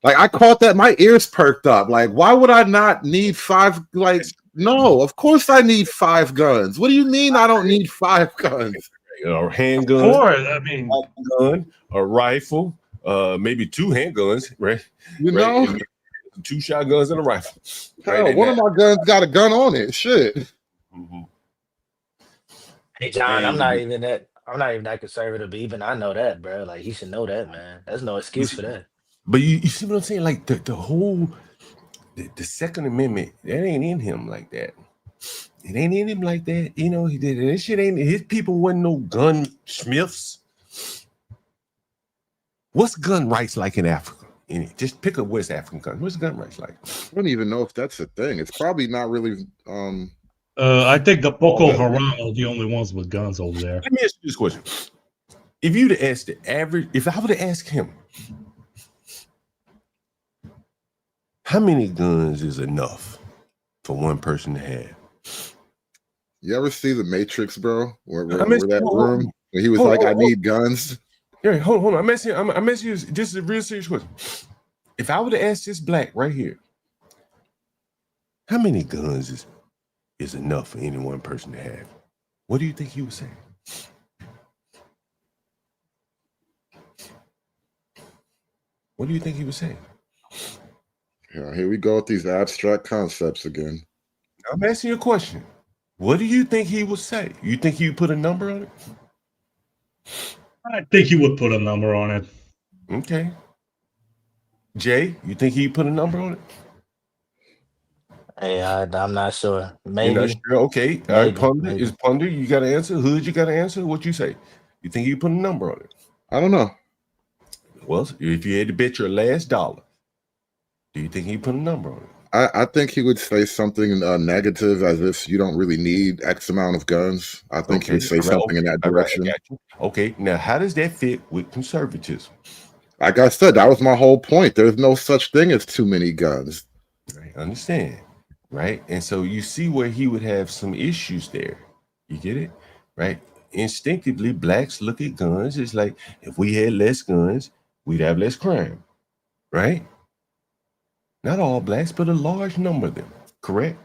Like, I caught that, my ears perked up. Like, why would I not need 5? Like, no, of course I need 5 guns. What do you mean I don't need 5 guns? Or handgun, I mean, gun, a rifle, maybe 2 handguns, right? You Right, know? and 2 shotguns and a rifle. Hell, Right, one of my guns got a gun on it. Shit. Hey John, I'm And not even that conservative, but even I know that, bro. Like he should know that, man. There's no excuse for that. but you see what I'm saying? Like the whole the Second Amendment, that ain't in him like that. It ain't in him like that. You know, he did this shit ain't his people wasn't no gunsmiths. What's gun rights like in Africa? Just pick a West African country. What's gun rights like? I don't even know if that's a thing. It's probably not really I think the Boko Haram are the only ones with guns over there. Let me ask you this question. If you'd asked the average, if I would have asked him, how many guns is enough for one person to have? You ever see The Matrix, bro? Where I'm asking- that hold on. room where he was Hold like, on, "I hold need guns." Yeah, hold on. I'm asking you this is a real serious question. If I would have asked this black right here, how many guns is enough for any one person to have? What do you think he would say? What do you think he would say? Yeah, here we go with these abstract concepts again. I'm asking you a question. What do you think he would say? You think he would put a number on it? I think he would put a number on it. Okay. Jay, you think he'd put a number on it? Hey, I'm not sure. You're Maybe. not sure? Okay. All right, Ponder is Ponder. You got to answer. Hood, you got to answer. What you say? You think he'd put a number on it? I don't know. Well, if you had to bet your last dollar, do you think he'd put a number on it? I think he would say something negative, as if you don't really need X amount of guns. I think he would say something in that all right, I direction. got you. Okay, now how does that fit with conservatism? Like I said, that was my whole point. There's no such thing as too many guns. Right, understand, right? And so you see where he would have some issues there. You get it, right? Instinctively, blacks look at guns. It's like if we had less guns, we'd have less crime, right? Not all blacks, but a large number of them. Correct?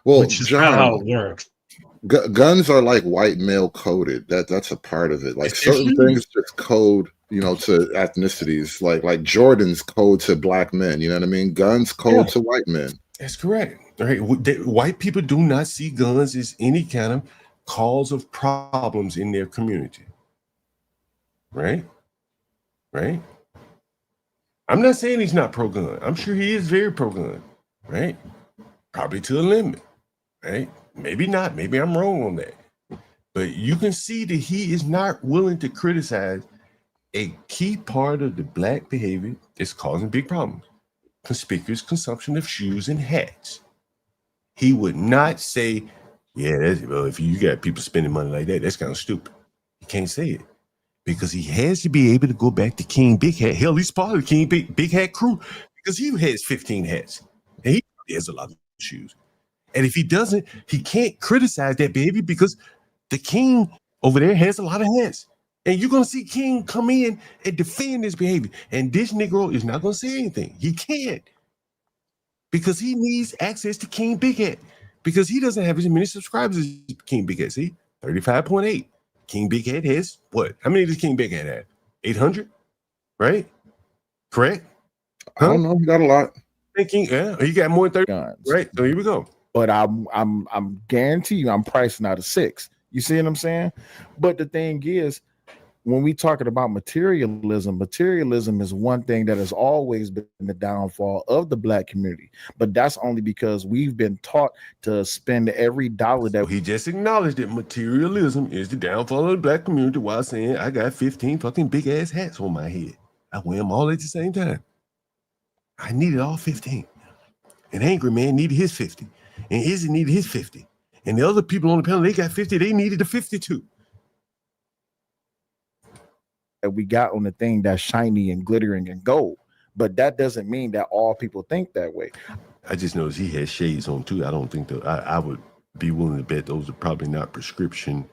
Well, Which is John, not how it works. Guns are like white male coded. That's a part of it. Like certain things just code, you know, to ethnicities. Like Jordan's code to black men. You know what I mean? Guns code to white men. That's correct. Right? White people do not see guns as any kind of cause of problems in their community. Right? Right? I'm not saying he's not pro-gun. I'm sure he is very pro-gun. Right? Probably to a limit. Right? Maybe not. Maybe I'm wrong on that. But you can see that he is not willing to criticize a key part of the black behavior that's causing big problems. Conspicuous consumption of shoes and hats. He would not say, yeah, well, if you got people spending money like that, that's kind of stupid. He can't say it because he has to be able to go back to King Big Hat. Hell, he's part of the King Big Hat crew because he has 15 hats and he has a lot of shoes. And if he doesn't, he can't criticize that behavior because the King over there has a lot of hats. And you're going to see King come in and defend his behavior. And this Negro is not going to say anything. He can't. Because he needs access to King Big Hat. Because he doesn't have as many subscribers as King Big Hat. See? 35.8. King Big Hat has what? How many does King Big Hat have? 800? Right? Correct? I don't know. He got a lot. Thinking, yeah, he got more than 30 guns. Right. So here we go. But I'm guarantee you I'm pricing out a 6. You see what I'm saying? But the thing is, when we talking about materialism is one thing that has always been the downfall of the black community. But that's only because we've been taught to spend every dollar that he just acknowledged that materialism is the downfall of the black community while saying I got 15 fucking big ass hats on my head. I wear them all at the same time. I needed all 15. An angry man needed his 50. And Izzy needed his 50. And the other people on the panel, they got 50. They needed the 52. that we got on the thing that's shiny and glittering and gold. But that doesn't mean that all people think that way. I just noticed he has shades on too. I don't think that I would be willing to bet those are probably not prescription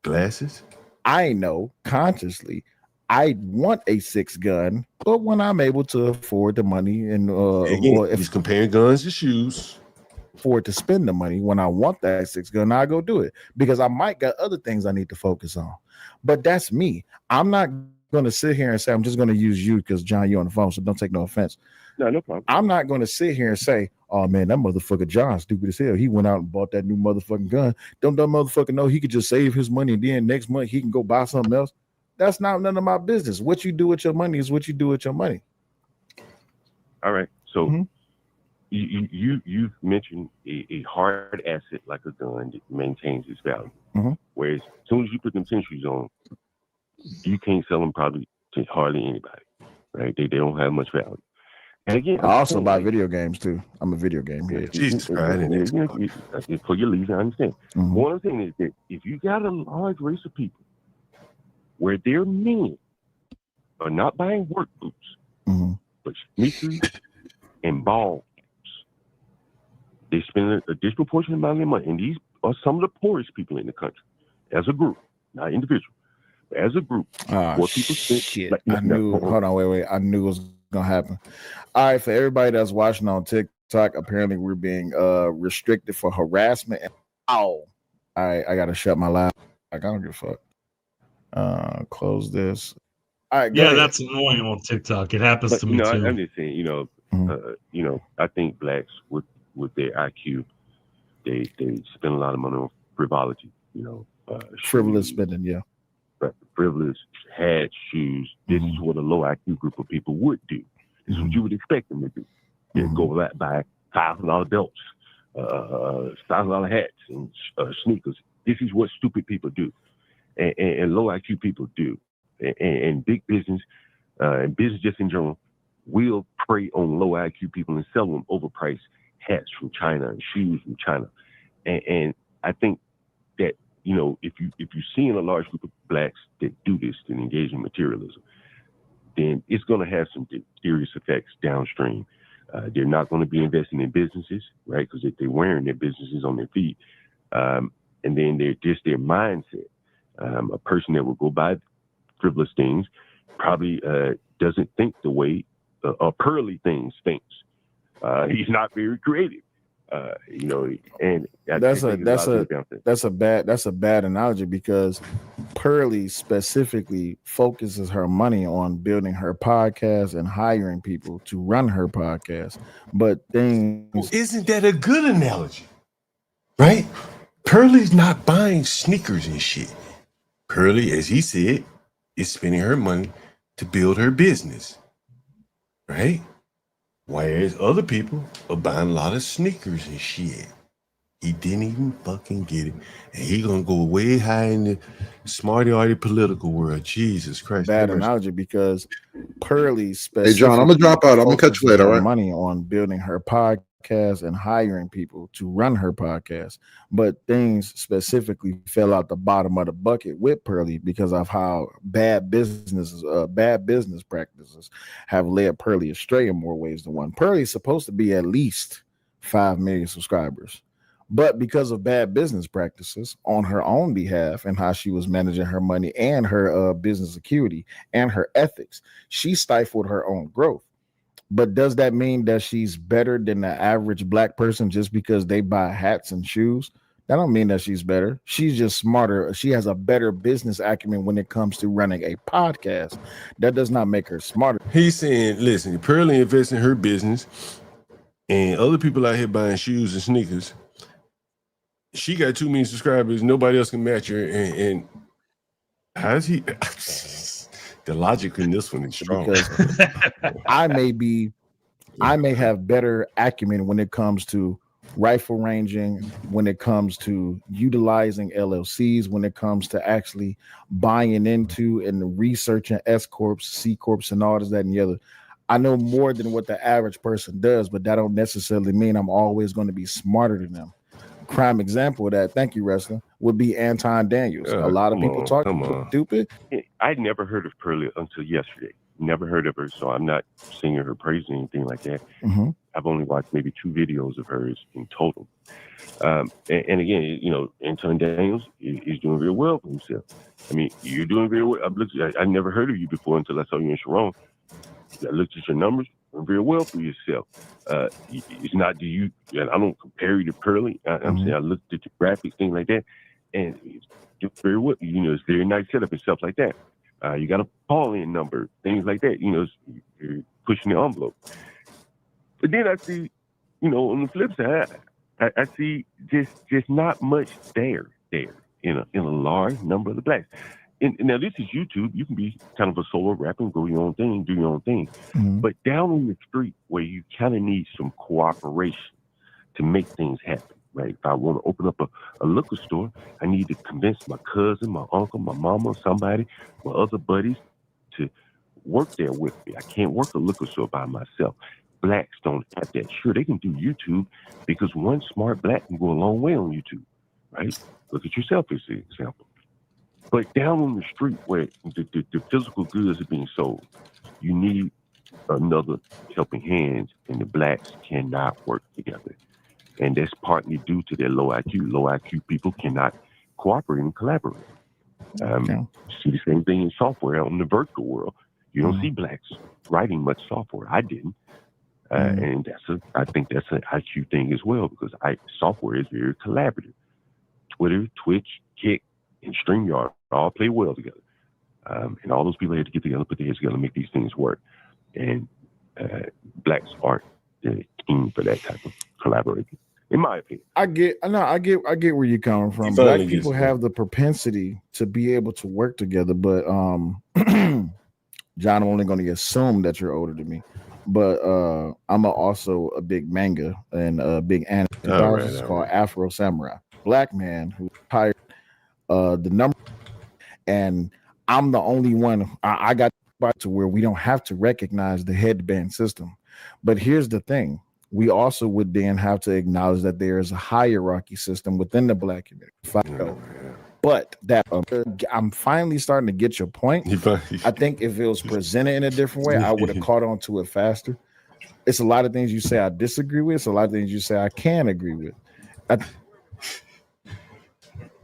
Glasses? I know consciously I want a 6 gun, but when I'm able to afford the money and Again, or if he's comparing guns to shoes. afford to spend the money when I want that 6 gun, I go do it because I might got other things I need to focus on. But that's me. I'm not going to sit here and say I'm just going to use you because John, you're on the phone, so don't take no offense. No problem. I'm not going to sit here and say, "Oh man, that motherfucker John stupid as hell. He went out and bought that new motherfucking gun. Don't that motherfucker know he could just save his money and then next month he can go buy something else?" That's not none of my business. What you do with your money is what you do with your money. All right. So Mm-hmm. you've mentioned a hard asset like a gun that maintains its value. Mm-hmm. Whereas as soon as you put them centuries on, you can't sell them probably to hardly anybody. Right? They don't have much value. And again, I also buy video games too. I'm a video game head. Jesus Christ, for your leisure, I understand. Mm-hmm. One of the things is that if you got a large race of people where their men are not buying work boots, Mm-hmm. but sneakers and balls, they spend a disproportionate amount of their money. And these are some of the poorest people in the country, as a group, not individual, but as a group. What people spend, Shit. like, I knew. Hold on, wait. I knew it was gonna happen. All right, for everybody that's watching on TikTok, apparently we're being restricted for harassment. All right, I gotta shut my laptop. I don't give a fuck. Close this. All right, go Yeah, ahead. that's annoying on TikTok. It happens to me too. I'm just saying, I think blacks with their IQ, they spend a lot of money on frivolity, Frivolous spending, yeah. But frivolous hats, shoes. This is what a low IQ group of people would do. This is what you would expect them to do. Yeah, go out, buy $1,000 belts, $1,000 hats, and sneakers. This is what stupid people do, and low IQ people do, and big business, and business just in general, will prey on low IQ people and sell them overpriced hats from China and shoes from China, and I think that if you're seeing a large group of blacks that do this and engage in materialism, then it's going to have some serious effects downstream. They're not going to be investing in businesses, right? Because they're wearing their businesses on their feet, and then they're just their mindset. A person that will go buy frivolous things probably doesn't think the way Pearly things thinks. He's not very creative, and That's a bad analogy because Pearly specifically focuses her money on building her podcast and hiring people to run her podcast. But isn't that a good analogy? Right? Pearly's not buying sneakers and shit. Pearly, as he said, is spending her money to build her business. Right? Whereas other people are buying a lot of sneakers and shit. He didn't even fucking get it. And he gonna go way high in the smarty-arty political world. Jesus Christ. bad analogy because Pearly Hey, specifically John, I'm gonna drop out. I'm gonna catch you later, all right? money on building her podcast and hiring people to run her podcast. But things specifically fell out the bottom of the bucket with Pearly because of how bad business practices have led Pearly astray in more ways than one. Pearly is supposed to be at least 5 million subscribers. But because of bad business practices on her own behalf and how she was managing her money and her business acuity and her ethics, she stifled her own growth. But does that mean that she's better than the average black person just because they buy hats and shoes? That don't mean that she's better. She's just smarter. She has a better business acumen when it comes to running a podcast. That does not make her smarter. He's saying, listen, Pearly invests in her business and other people out here buying shoes and sneakers. She got 2 million subscribers. Nobody else can match her. And how does he? The logic in this one is strong. Because I may have better acumen when it comes to rifle ranging, when it comes to utilizing LLCs, when it comes to actually buying into and researching S corps, C corps, and all this, that, and the other. I know more than what the average person does, but that don't necessarily mean I'm always going to be smarter than them. Prime example of that, thank you, wrestler, would be Anton Daniels. A lot of people talk stupid. I'd never heard of Pearly until yesterday. Never heard of her, so I'm not singing her praise or anything like that. Mm-hmm. I've only watched maybe 2 videos of hers in total. And again, you know, Anton Daniels is doing very well for himself. I mean, you're doing very well. I never heard of you before until I saw you in Sharon. I looked at your numbers, doing very well for yourself. It's not do you, and I don't compare you to Pearly. I'm saying I looked at your graphics, things like that, and it's doing very well. You know, it's very nice setup and stuff like that. You got a call-in number, things like that. You know, you're pushing the envelope. But then I see, you know, on the flip side, I see just not much there in a large number of the blacks. And now this is YouTube. You can be kind of a solo rapper and go your own thing, do your own thing. But down on the street where you kind of need some cooperation to make things happen, right? If I want to open up a liquor store, I need to convince my cousin, my uncle, my mama, somebody, my other buddies to work there with me. I can't work a liquor store by myself. Blacks don't have that. Sure, they can do YouTube because one smart black can go a long way on YouTube, right? Look at yourself as an example. But down on the street where the physical goods are being sold, you need another helping hand, and the blacks cannot work together. And that's partly due to their low IQ. Low IQ people cannot cooperate and collaborate. See the same thing in software on the vertical world. You don't see blacks writing much software. I didn't. And I think that's an IQ thing as well, because software is very collaborative. Twitter, Twitch, Kick, and StreamYard all play well together. And all those people had to get together, put their heads together, and make these things work. And blacks aren't keen for that type of collaboration, in my opinion. I get where you're coming from. Black people have the propensity to be able to work together, but John, I'm only going to assume that you're older than me. But I'm also a big manga and a big anime. It's called Afro Samurai. Black man who hired the number, and I'm the only one. I got to where we don't have to recognize the headband system. But here's the thing: we also would then have to acknowledge that there is a hierarchy system within the black community. But that I'm finally starting to get your point. I think if it was presented in a different way, I would have caught on to it faster. It's a lot of things you say I disagree with. It's a lot of things you say I can agree with.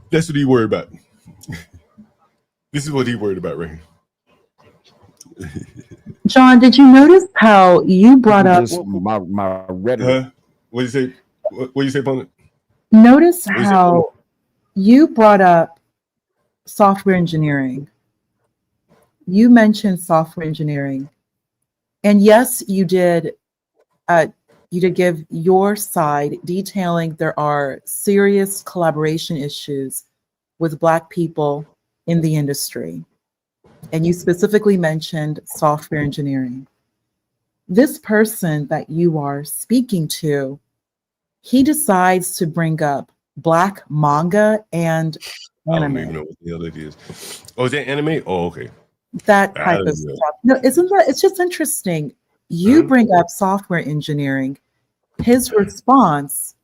That's what he worried about. This is what he worried about right here. John, did you notice how you brought up my rhetoric? What do you say? What do you say, opponent? Notice how you brought up software engineering. You mentioned software engineering, and yes, you did. You did give your side, detailing there are serious collaboration issues with Black people in the industry, and you specifically mentioned software engineering. This person that you are speaking to, he decides to bring up Black manga and anime. I don't even know what the hell it is. Oh, is that anime? Oh, okay. That type of stuff. No, isn't that? It's just interesting. You bring up software engineering. His response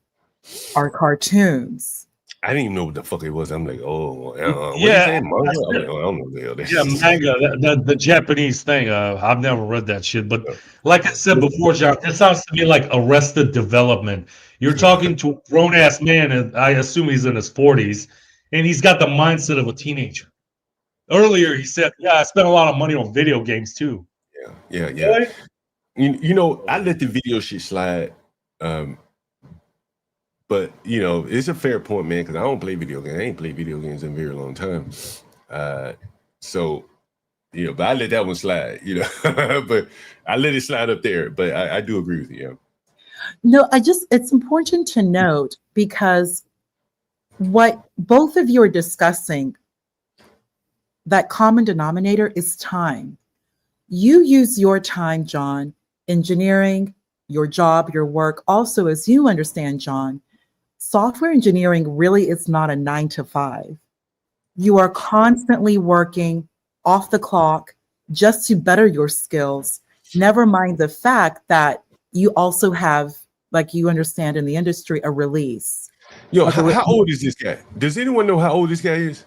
are cartoons. I didn't even know what the fuck it was. I'm like, what yeah, you manga? I'm like, I don't know what the hell that is. Manga, the Japanese thing. I've never read that shit, but like I said before, John, this sounds to me like Arrested Development. You're talking to a grown ass man, and I assume he's in his 40s, and he's got the mindset of a teenager. Earlier, he said, "Yeah, I spent a lot of money on video games too." Yeah. Right? You know, I let the video shit slide. But you know, it's a fair point, man, because I don't play video games. I ain't played video games in a very long time. So, you know, but I let that one slide, you know. But I let it slide up there. But I do agree with you. Yeah. No, it's important to note, because what both of you are discussing, that common denominator is time. You use your time, John, engineering, your job, your work. Also, as you understand, John, software engineering really is not a 9 to 5. You are constantly working off the clock just to better your skills. Never mind the fact that you also have, like you understand in the industry, a release. Yo, how old is this guy? Does anyone know how old this guy is?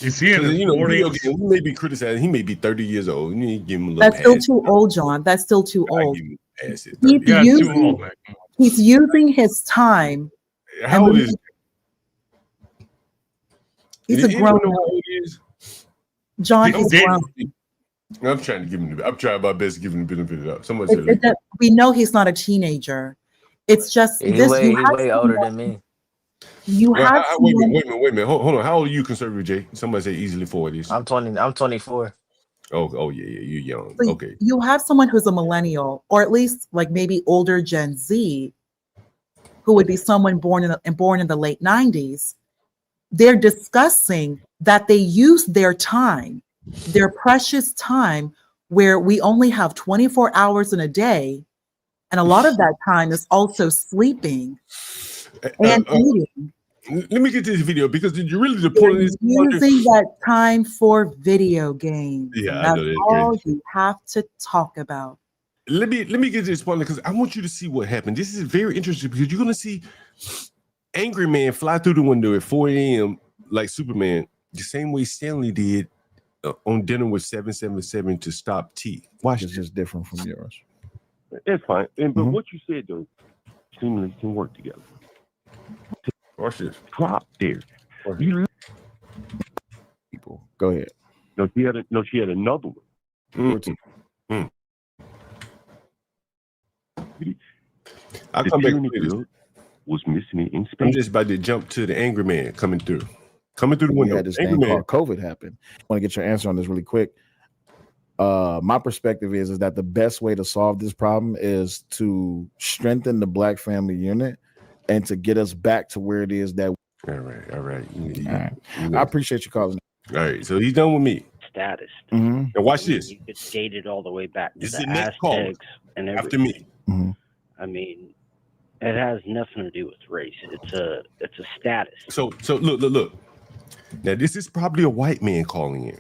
Is he in his 40s? We may be criticizing. He may be 30 years old. You need to give him a little That's still too old, John. That's still too old. Past it. He's 30. You got too using, old, man. he's using his time. How old is He's Did a grown anyone know man. how old he is? John, People he's did. grown. I'm trying to give him. I'm trying my best to give him the benefit of the doubt. Someone It, said, it, that- we know he's not a teenager. It's just He this. way he way older than me. You well, have wait a someone. minute. Wait a minute. Hold on. How old are you, conservative Jay? Somebody say easily 40s. I'm 20. I'm 24. Oh yeah. You're young. So Okay. you have someone who's a millennial, or at least like maybe older Gen Z, who would be someone born in the late 90s. They're discussing that they use their time, their precious time, where we only have 24 hours in a day, and a lot of that time is also sleeping and eating. Let me get to this video because you really the They're point of this. using that time for video games. Yeah, And I that's know that's all crazy. you have to talk about. Let me get to this point because I want you to see what happened. This is very interesting because you're gonna see angry man fly through the window at 4 a.m. like Superman, the same way Stanley did on Dinner with 777 to stop T. Watch It's just different from yours. That's fine. But what you said though, seemingly can work together. Watch this. Prop there. You people. Go ahead. No, she had another one. I'll come back to this. Was missing in space. I'm just about to jump to the angry man coming through the We window. had this Angry thing man. called COVID happen. I want to get your answer on this really quick. My perspective is that the best way to solve this problem is to strengthen the Black family unit and to get us back to where it is that. All right. All right. I appreciate you calling. All right, so he's done with me. Status. Mm-hmm. Now watch this. You could date it all the way back to This is the the next caller Aztecs and after everything. me. I mean, it has nothing to do with race. It's a status. So look. Now this is probably a white man calling in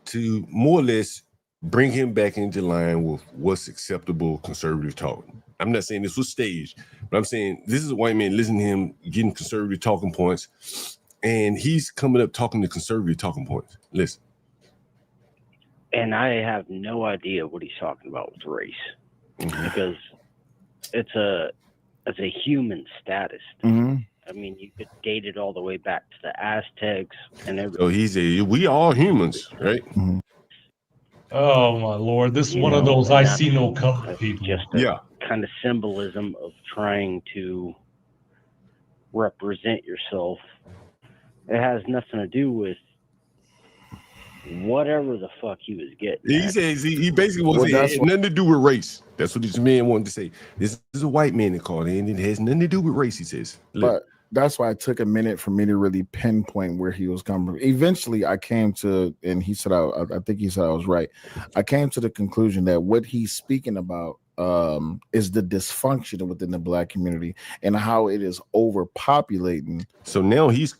to more or less bring him back into line with what's acceptable conservative talk. I'm not saying this was staged, but I'm saying this is a white man listening to him getting conservative talking points, and he's coming up talking to conservative talking points. Listen. And I have no idea what he's talking about with race, because it's a human status. I mean, you could date it all the way back to the Aztecs and everything. So we all humans, right? Oh my lord, this is one of those I see no color people. Just kind of symbolism of trying to represent yourself. It has nothing to do with whatever the fuck he was getting. He says he basically wants to say it had nothing to do with race. That's what this man wanted to say. This is a white man that called in. It has nothing to do with race, he says. But that's why it took a minute for me to really pinpoint where he was coming from. Eventually, I came to, and he said, I think he said I was right. I came to the conclusion that what he's speaking about is the dysfunction within the Black community and how it is overpopulating. So now he's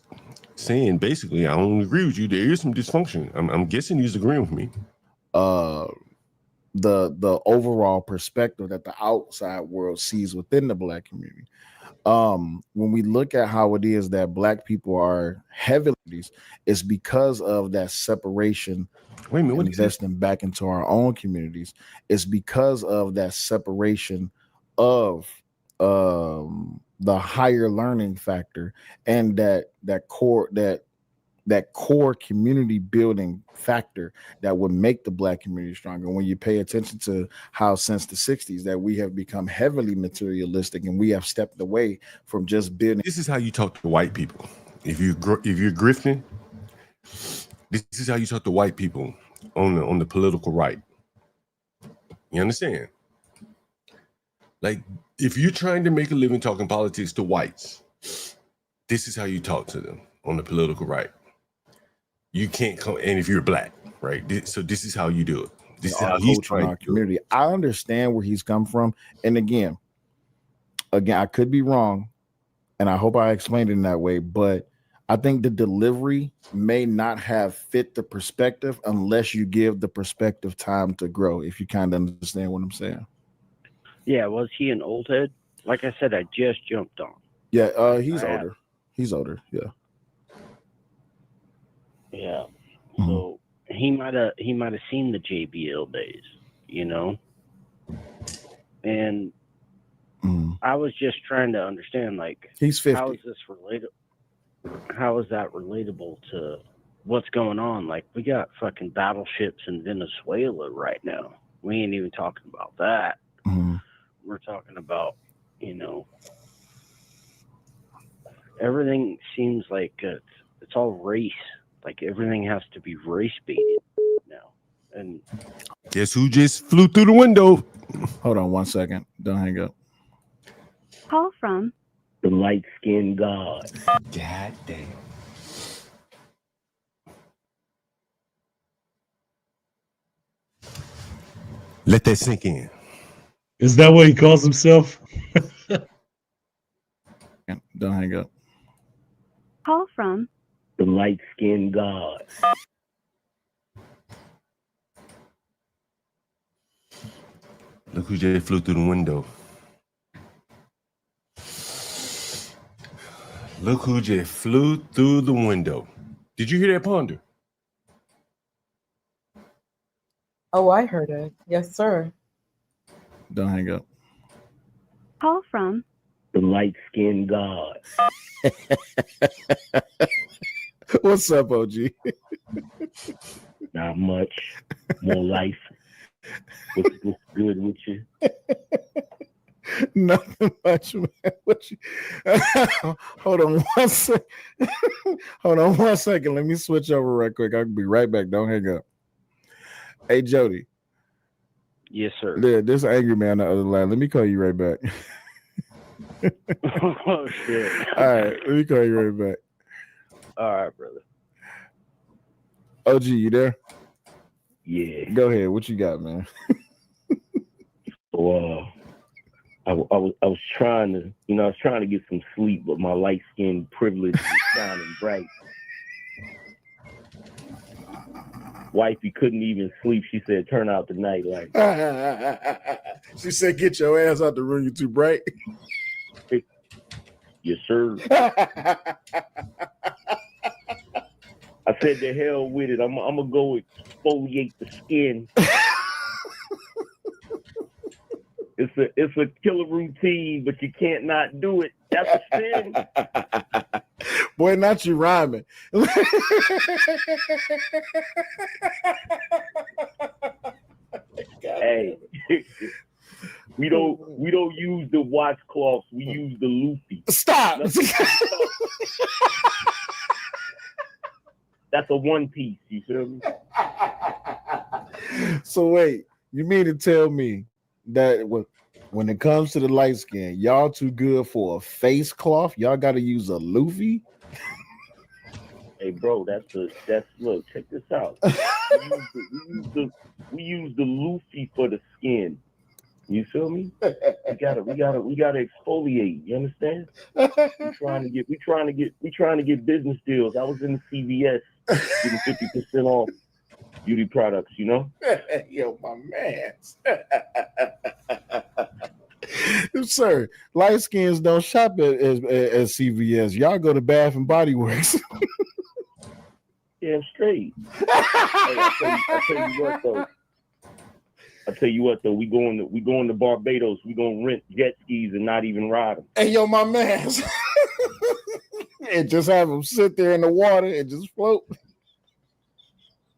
saying basically, I don't agree with you. There is some dysfunction. I'm guessing he's agreeing with me. The overall perspective that the outside world sees within the Black community. When we look at how it is that Black people are heavily, it's because of that separation. Wait a minute, what investing back into our own communities. It's because of that separation of the higher learning factor and that core community building factor that would make the Black community stronger. When you pay attention to how since the 60s that we have become heavily materialistic and we have stepped away from just building. This is how you talk to white people. If you're grifting, this is how you talk to white people on the political right. You understand? Like, if you're trying to make a living talking politics to whites, this is how you talk to them on the political right. You can't come, and if you're Black, right? So this is how you do it. This is how he's trying our community. I understand where he's come from, and again, I could be wrong, and I hope I explained it in that way, but I think the delivery may not have fit the perspective unless you give the perspective time to grow. If you kind of understand what I'm saying. Yeah, was he an old head? Like I said, I just jumped on. Yeah, he's older. He's older. Yeah. Yeah. So he might have seen the JBL days, you know. And I was just trying to understand, like, he's 50. how is this how is that relatable to what's going on? Like, we got fucking battleships in Venezuela right now. We ain't even talking about that. We're talking about, you know, everything seems like it's all race. Like, everything has to be race-baited now. And guess who just flew through the window? Hold on 1 second. Don't hang up. Call from the light-skinned god. God damn. Let that sink in. Is that what he calls himself? Don't hang up. Call from the light-skinned god. Look who just flew through the window. Look who just flew through the window. Did you hear that, Ponder? Oh, I heard it. Yes, sir. Don't hang up. Call from the light-skinned god. What's up, OG? Not much. More life. What's good with you? Nothing much, man. What you... Hold on 1 second. Hold on 1 second. Let me switch over right quick. I'll be right back. Don't hang up. Hey, Jody. Yes, sir. Yeah, this angry man on the other line. Let me call you right back. Oh, shit. All right, let me call you right back. All right, brother. OG, you there? Yeah. Go ahead. What you got, man? So, I was trying to, you know, I was trying to get some sleep, but my light skin privilege was shining bright. Wifey couldn't even sleep. She said, "Turn out the night light." She said, "Get your ass out the room. You're too bright." Yes, sir. I said, "The hell with it. I'm gonna go exfoliate the skin." It's a killer routine, but you can't not do it. That's a sin. Boy, not you rhyming. Hey, we don't use the washcloths. We use the loofah. Stop. That's a one piece. You feel me? So wait, you mean to tell me that when it comes to the light skin, y'all too good for a face cloth? Y'all got to use a loofah? Hey, bro, that's look. Check this out. We use the loofah for the skin. You feel me? We gotta exfoliate. You understand? We trying to get business deals. I was in the CVS getting 50% off beauty products. You know? Yo, my man. Sir, light skins don't shop at CVS. Y'all go to Bath and Body Works. Damn straight. Hey, I tell you what though, we going to Barbados. We gonna rent jet skis and not even ride them. Hey, yo, my man. And just have them sit there in the water and just float.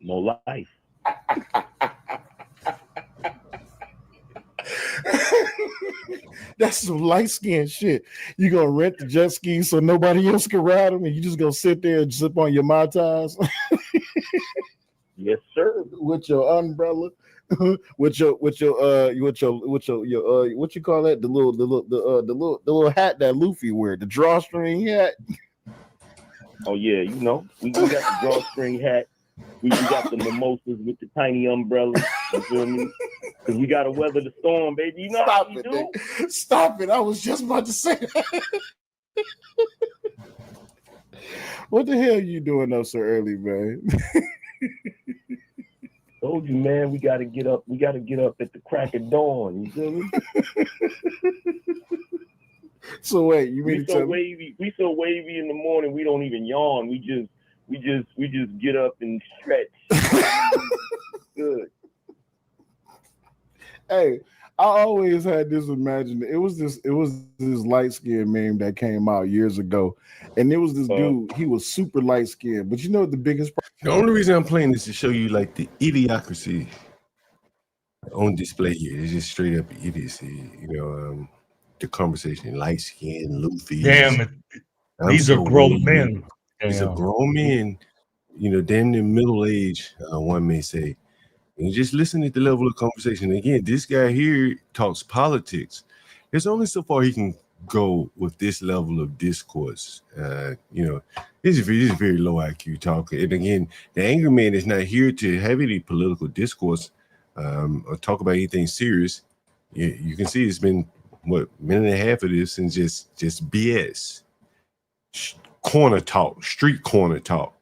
More life. That's some light skin shit. You gonna rent the jet skis so nobody else can ride them, and you just gonna sit there and sip on your Mai Tais? Yes, sir. With your umbrella, with your what you call that? The little hat that Luffy wear, the drawstring hat. Oh yeah, you know we got the drawstring hat. We got the mimosas with the tiny umbrellas. You feel me? Because we got to weather the storm, baby. You know Stop how we it, do. Nick. Stop it. I was just about to say that. What the hell you doing up so early, man? Told you, man. We got to get up. We got to get up at the crack of dawn. You feel me? So wait, you mean we so wavy in the morning. We don't even yawn. We just get up and stretch. Good. Hey, I always had this imagined. It was this light skinned meme that came out years ago, and it was this dude. He was super light skinned, but you know what the biggest The only reason I'm playing this is to show you like the idiocracy on display here. It's just straight up idiocy. The conversation, light skin, Luffy. Damn it. These are grown men. These are Damn. grown men, damn near middle age, one may say. And just listen at the level of conversation. Again, this guy here talks politics. There's only so far he can go with this level of discourse. This is very low IQ talk. And again, the angry man is not here to have any political discourse or talk about anything serious. You can see it's been minute and a half of this and just BS, corner talk, street corner talk.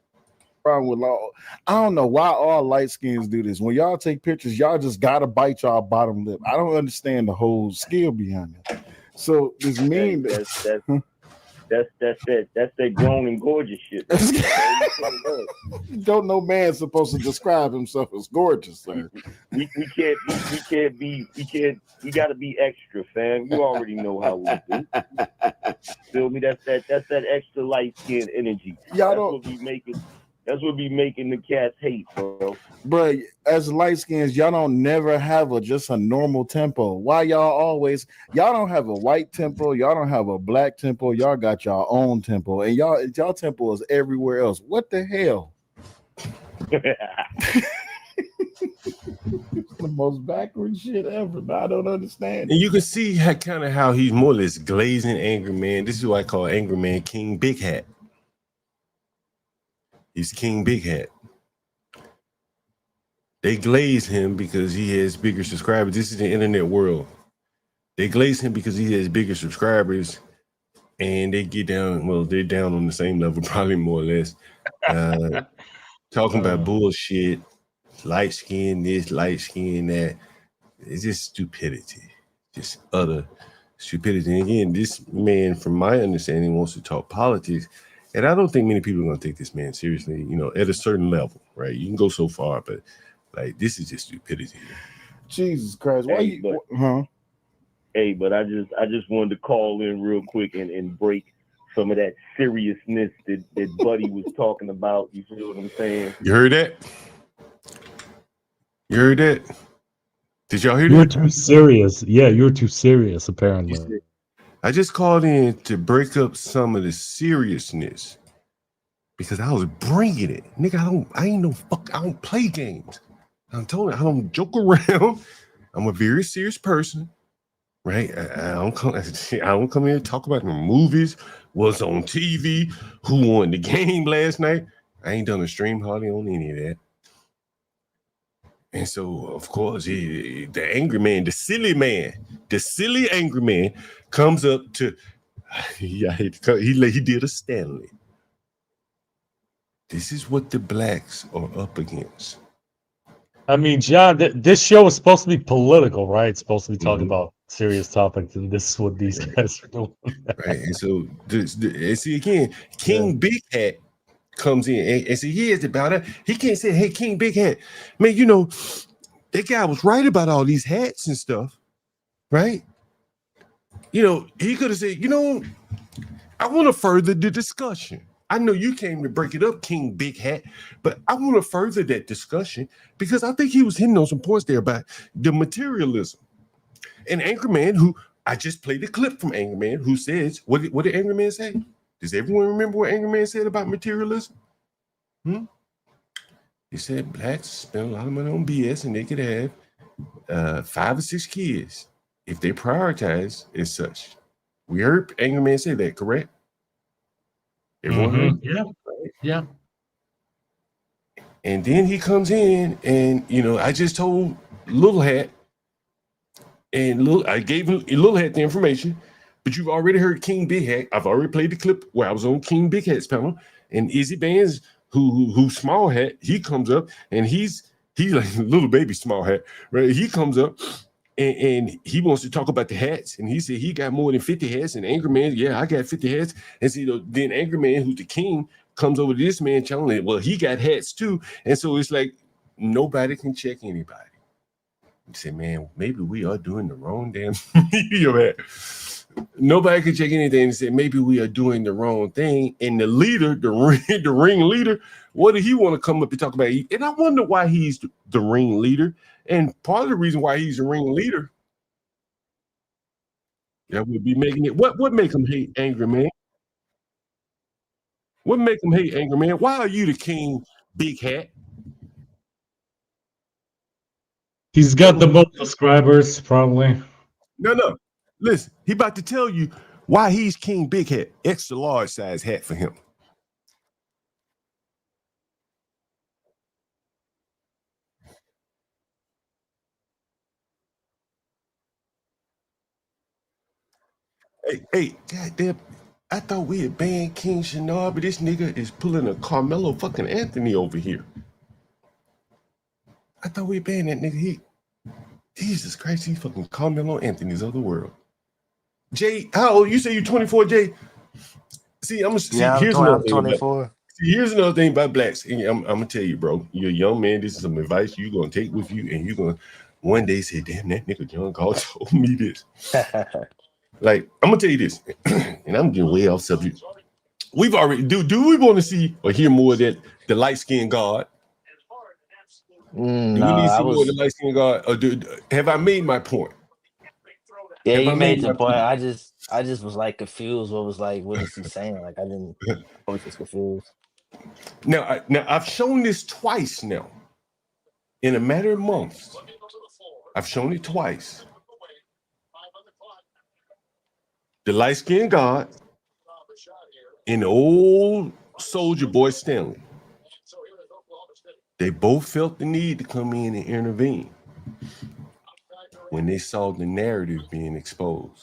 Problem with law. I don't know why all light skins do this. When y'all take pictures, y'all just gotta bite y'all bottom lip. I don't understand the whole skill behind it. So this meme That's that grown and gorgeous shit. Don't no man supposed to describe himself as gorgeous, sir. We gotta be extra, fam. You already know how we do. Feel me? That's that extra light skin energy. That's what be making the cats hate, bro. But as light skins, y'all don't never have just a normal tempo. Why y'all don't have a white tempo, y'all don't have a black tempo, y'all got y'all own tempo, and y'all tempo is everywhere else. What the hell? The most backward shit ever, but I don't understand. And you can see how he's more or less glazing angry man. This is what I call angry man King Big Hat. He's King Big Hat. They glaze him because he has bigger subscribers. This is the internet world. They glaze him because he has bigger subscribers, and they get down. Well, they're down on the same level, probably more or less. Talking about bullshit, light skin this, light skin that. It's just stupidity, just utter stupidity. And again, this man, from my understanding, wants to talk politics. And I don't think many people are going to take this man seriously, at a certain level, right? You can go so far, but like this is just stupidity. Jesus Christ. Why but I just wanted to call in real quick and break some of that seriousness that Buddy was talking about. You feel what I'm saying? You heard that? You heard that? Did y'all hear that? You're too serious. Yeah, you're too serious, apparently. I just called in to break up some of the seriousness because I was bringing it. Nigga, I don't play games. I'm telling you, I don't joke around. I'm a very serious person, right? I don't come here and talk about the movies, what's on TV, who won the game last night. I ain't done a stream hardly on any of that. And so, of course, the angry man, the silly angry man comes up to, he did a Stanley. This is what the blacks are up against. I mean, John, this show is supposed to be political, right? It's supposed to be talking about serious topics, and this is what these guys are doing. Right, and so, and see again, King Big Hat comes in and see he is about it. He can't say, "Hey, King Big Hat, man, that guy was right about all these hats and stuff, right?" He could have said, I want to further the discussion. I know you came to break it up, King Big Hat, but I want to further that discussion because I think he was hitting on some points there about the materialism. And Angry Man, who I just played a clip from Angry Man, who says, what did Angry Man say? Does everyone remember what Angry Man said about materialism? He said blacks spend a lot of money on BS and they could have 5 or 6 kids if they prioritize as such. We heard Angry Man say that, correct? Everyone heard? Yeah. And then he comes in and, I just told Little Hat, and I gave Little Hat the information, but you've already heard King Big Hat. I've already played the clip where I was on King Big Hat's panel, and Izzy Bands, who Small Hat, he comes up and he's like little baby Small Hat, right? He comes up and he wants to talk about the hats, and he said he got more than 50 hats, and Angry Man, yeah, I got 50 hats. And so then Angry Man, who's the king, comes over to this man telling him, well, he got hats too. And so it's like nobody can check anybody. Say, man, maybe we are doing the wrong damn you know, man. Nobody could check anything and say maybe we are doing the wrong thing. And the leader, the ring leader, what did he want to come up and talk about? And I wonder why he's the ring leader. And part of the reason why he's the ring leader, that would be making it. What make him hate Angry Man? What make him hate Angry Man? Why are you the king, Big Hat? He's got the most subscribers, probably. No. Listen, he about to tell you why he's King Big Hat. Extra large size hat for him. Hey, goddamn. I thought we had banned King Shinar, but this nigga is pulling a Carmelo fucking Anthony over here. I thought we banned that nigga. Jesus Christ, he fucking Carmelo Anthony's of the world. Jay, how old? You say you're 24, Jay? See, here's another I'm thing. 24. Here's another thing about blacks. And I'm gonna tell you, bro. You're a young man. This is some advice you're gonna take with you, and you're gonna one day say, "Damn, that nigga John Gall told me this." Like, I'm gonna tell you this, and I'm getting way off subject. We've already do we want to see or hear more of that the light skinned God? Do we need to see more of the light skinned God? Or have I made my point? Yeah, Have you I made my your point. I just was like confused. What is he saying? Like I was just confused. Now I've shown this twice now. In a matter of months. I've shown it twice. The light-skinned God and the old soldier boy Stanley. They both felt the need to come in and intervene when they saw the narrative being exposed.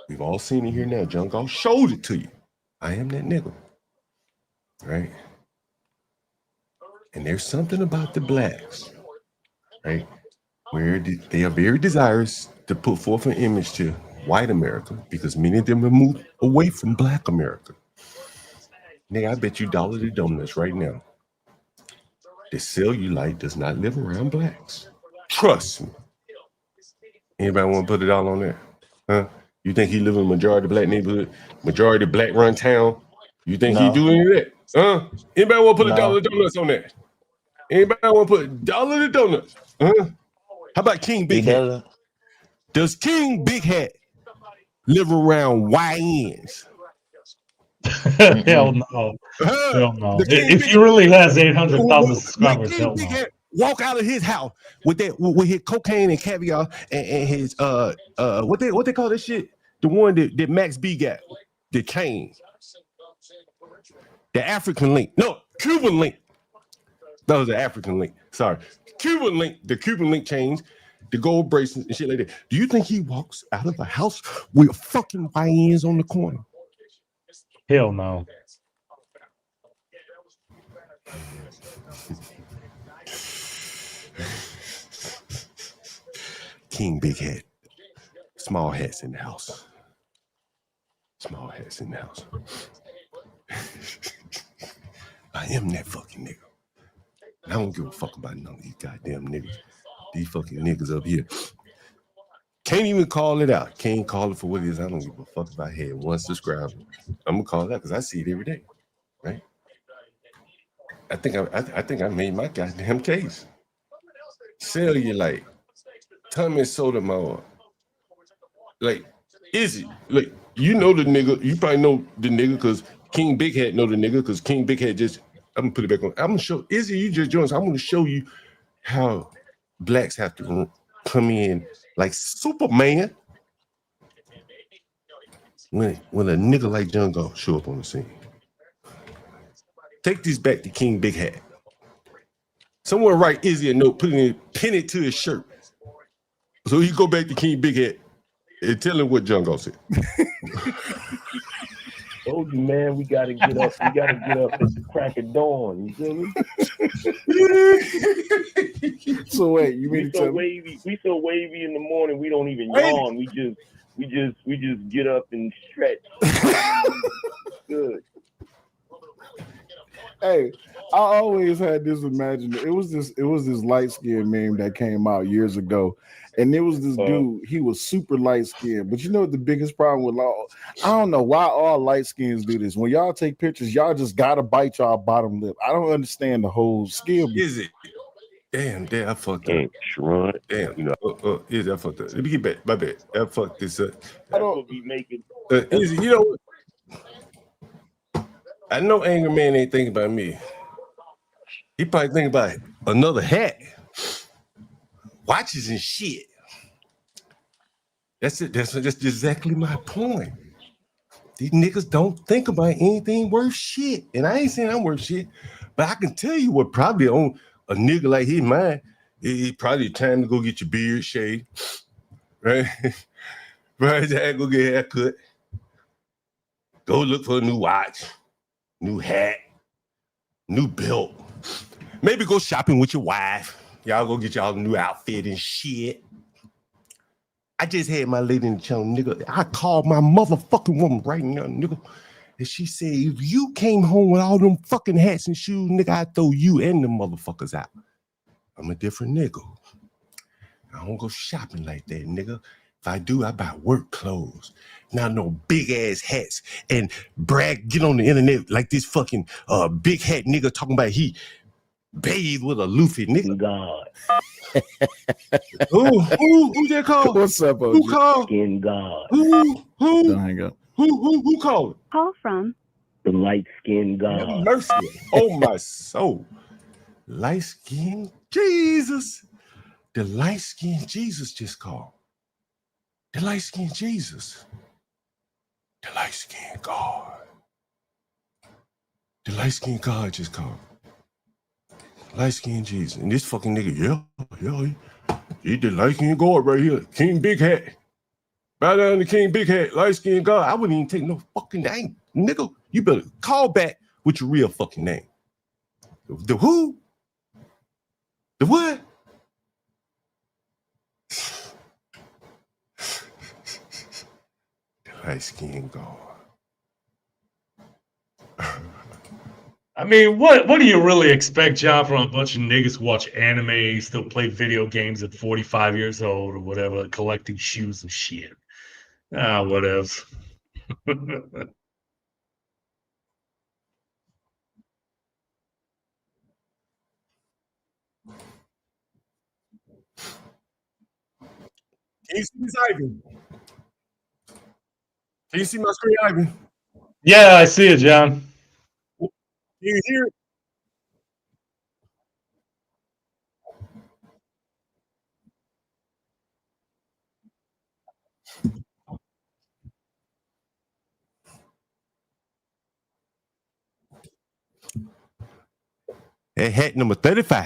We've all seen it here now. John Gall showed it to you. I am that nigga. Right? And there's something about the blacks, right? Where they are very desirous to put forth an image to white America because many of them have moved away from black America. Nigga, I bet you $1 to donuts right now. The cellulite does not live around blacks. Trust me. Anybody want to put it all on there? Huh? You think he live in a majority black neighborhood, majority black run town? You think he do any of that? Huh? Anybody want to put $1 to donuts on that? Anybody want to put $1 to donuts? Huh? How about King Big Hat? Does King Big Hat live around YNs? Hell no. Hell no. If he really has 800,000 subscribers, hell no. Walk out of his house with his cocaine and caviar and his what they call this shit? The one that Max B got, the chain, the African link. No, Cuban link. That was the African link. Sorry, Cuban link. The Cuban link chains, the gold bracelets and shit like that. Do you think he walks out of a house with fucking YNs on the corner? Hell no. King Big Hat. Small hats in the house. Small hats in the house. I am that fucking nigga. I don't give a fuck about none of these goddamn niggas. These fucking niggas up here. Can't even call it out. Can't call it for what it is. I don't give a fuck if I had 1 subscriber. I'm gonna call it out because I see it every day. Right? I think I made my goddamn case. Cellulite. Tommy Sotomayor. Like, is it? Like, you know the nigga. You probably know the nigga because King Big Hat know the nigga because King Big Hat just. I'm gonna put it back on. I'm gonna show Izzy. You just joined. So I'm gonna show you how blacks have to come in like Superman when a nigga like John Gall show up on the scene. Take this back to King Big Hat. Someone write Izzy a note, pin it to his shirt, so he go back to King Big Hat and tell him what John Gall said. Told you, man, we gotta get up. We gotta get up at the crack of dawn. You feel me? So wait, you mean we so wavy in the morning? We don't even yawn. We just get up and stretch. Good. Hey, I always had this imagined. It was this light skinned meme that came out years ago, and it was this dude. He was super light skinned, but you know what the biggest problem with all? I don't know why all light skins do this. When y'all take pictures, y'all just gotta bite y'all bottom lip. I don't understand the whole skill. Is it? Damn, I fucked up. Sharon. Damn, you know, is I fucked up. Let me get back. My bad. I fucked this up. That's what be making. Easy, you know what? I know Angry Man ain't thinking about me. He probably thinking about another hat, watches and shit. That's it. That's exactly my point. These niggas don't think about anything worth shit. And I ain't saying I'm worth shit, but I can tell you what probably on a nigga like his mind, it probably time to go get your beard shaved, right? Right, time go get a haircut. Go look for a new watch, new hat, new belt. Maybe go shopping with your wife. Y'all go get y'all a new outfit and shit. I just had my lady in the channel, nigga. I called my motherfucking woman right now, nigga. And she said, if you came home with all them fucking hats and shoes, nigga, I'd throw you and the motherfuckers out. I'm a different nigga. I don't go shopping like that, nigga. If I do, I buy work clothes. Not no big ass hats and brag, get on the internet like this fucking big hat nigga talking about he bathed with a Luffy, nigga. God. Who that called? What's up, OG? Who called? Skin God. Who? Don't hang up. Who called? Call from the light skinned Have God. mercy. Oh my soul. Light skin Jesus. The light skin Jesus just called. The light skin Jesus. The light skin God. The light skin God just called. Light skin Jesus. And this fucking nigga, he the light skin God right here. King Big Hat. Bow down to King Big Hat, light skin God. I wouldn't even take no fucking name. Nigga, you better call back with your real fucking name. The who? The what? The light skin God. I mean, what do you really expect, John, from a bunch of niggas who watch anime, still play video games at 45 years old or whatever, collecting shoes and shit? Whatever. Can you see this, Ivan? Can you see my screen, Ivan? Yeah, I see it, John. Can you hear it? At hat number 35.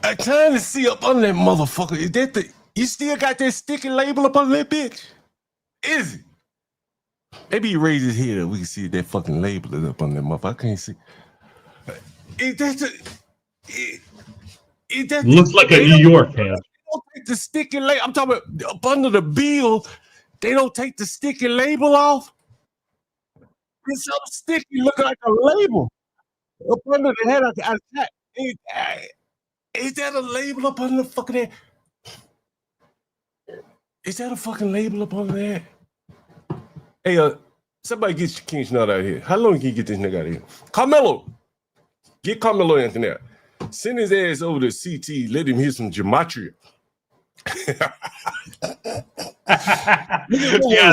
I'm trying to see up under that motherfucker. Is that the you still got that sticky label up under that bitch? Is it? Maybe he raised his head up. We can see that fucking label is up on that motherfucker. I can't see. Is that the Looks like a New York hat. They don't take the sticky label. I'm talking about up under the bill. They don't take the sticky label off. It's so sticky, look like a label. Up under the head, is that a label up under the fucking head? Is that a fucking label up under there? Hey, somebody get King Snot out of here. How long can you get this nigga out of here? Carmelo. Get Carmelo Anthony out. Send his ass over to CT. Let him hear some gematria. That's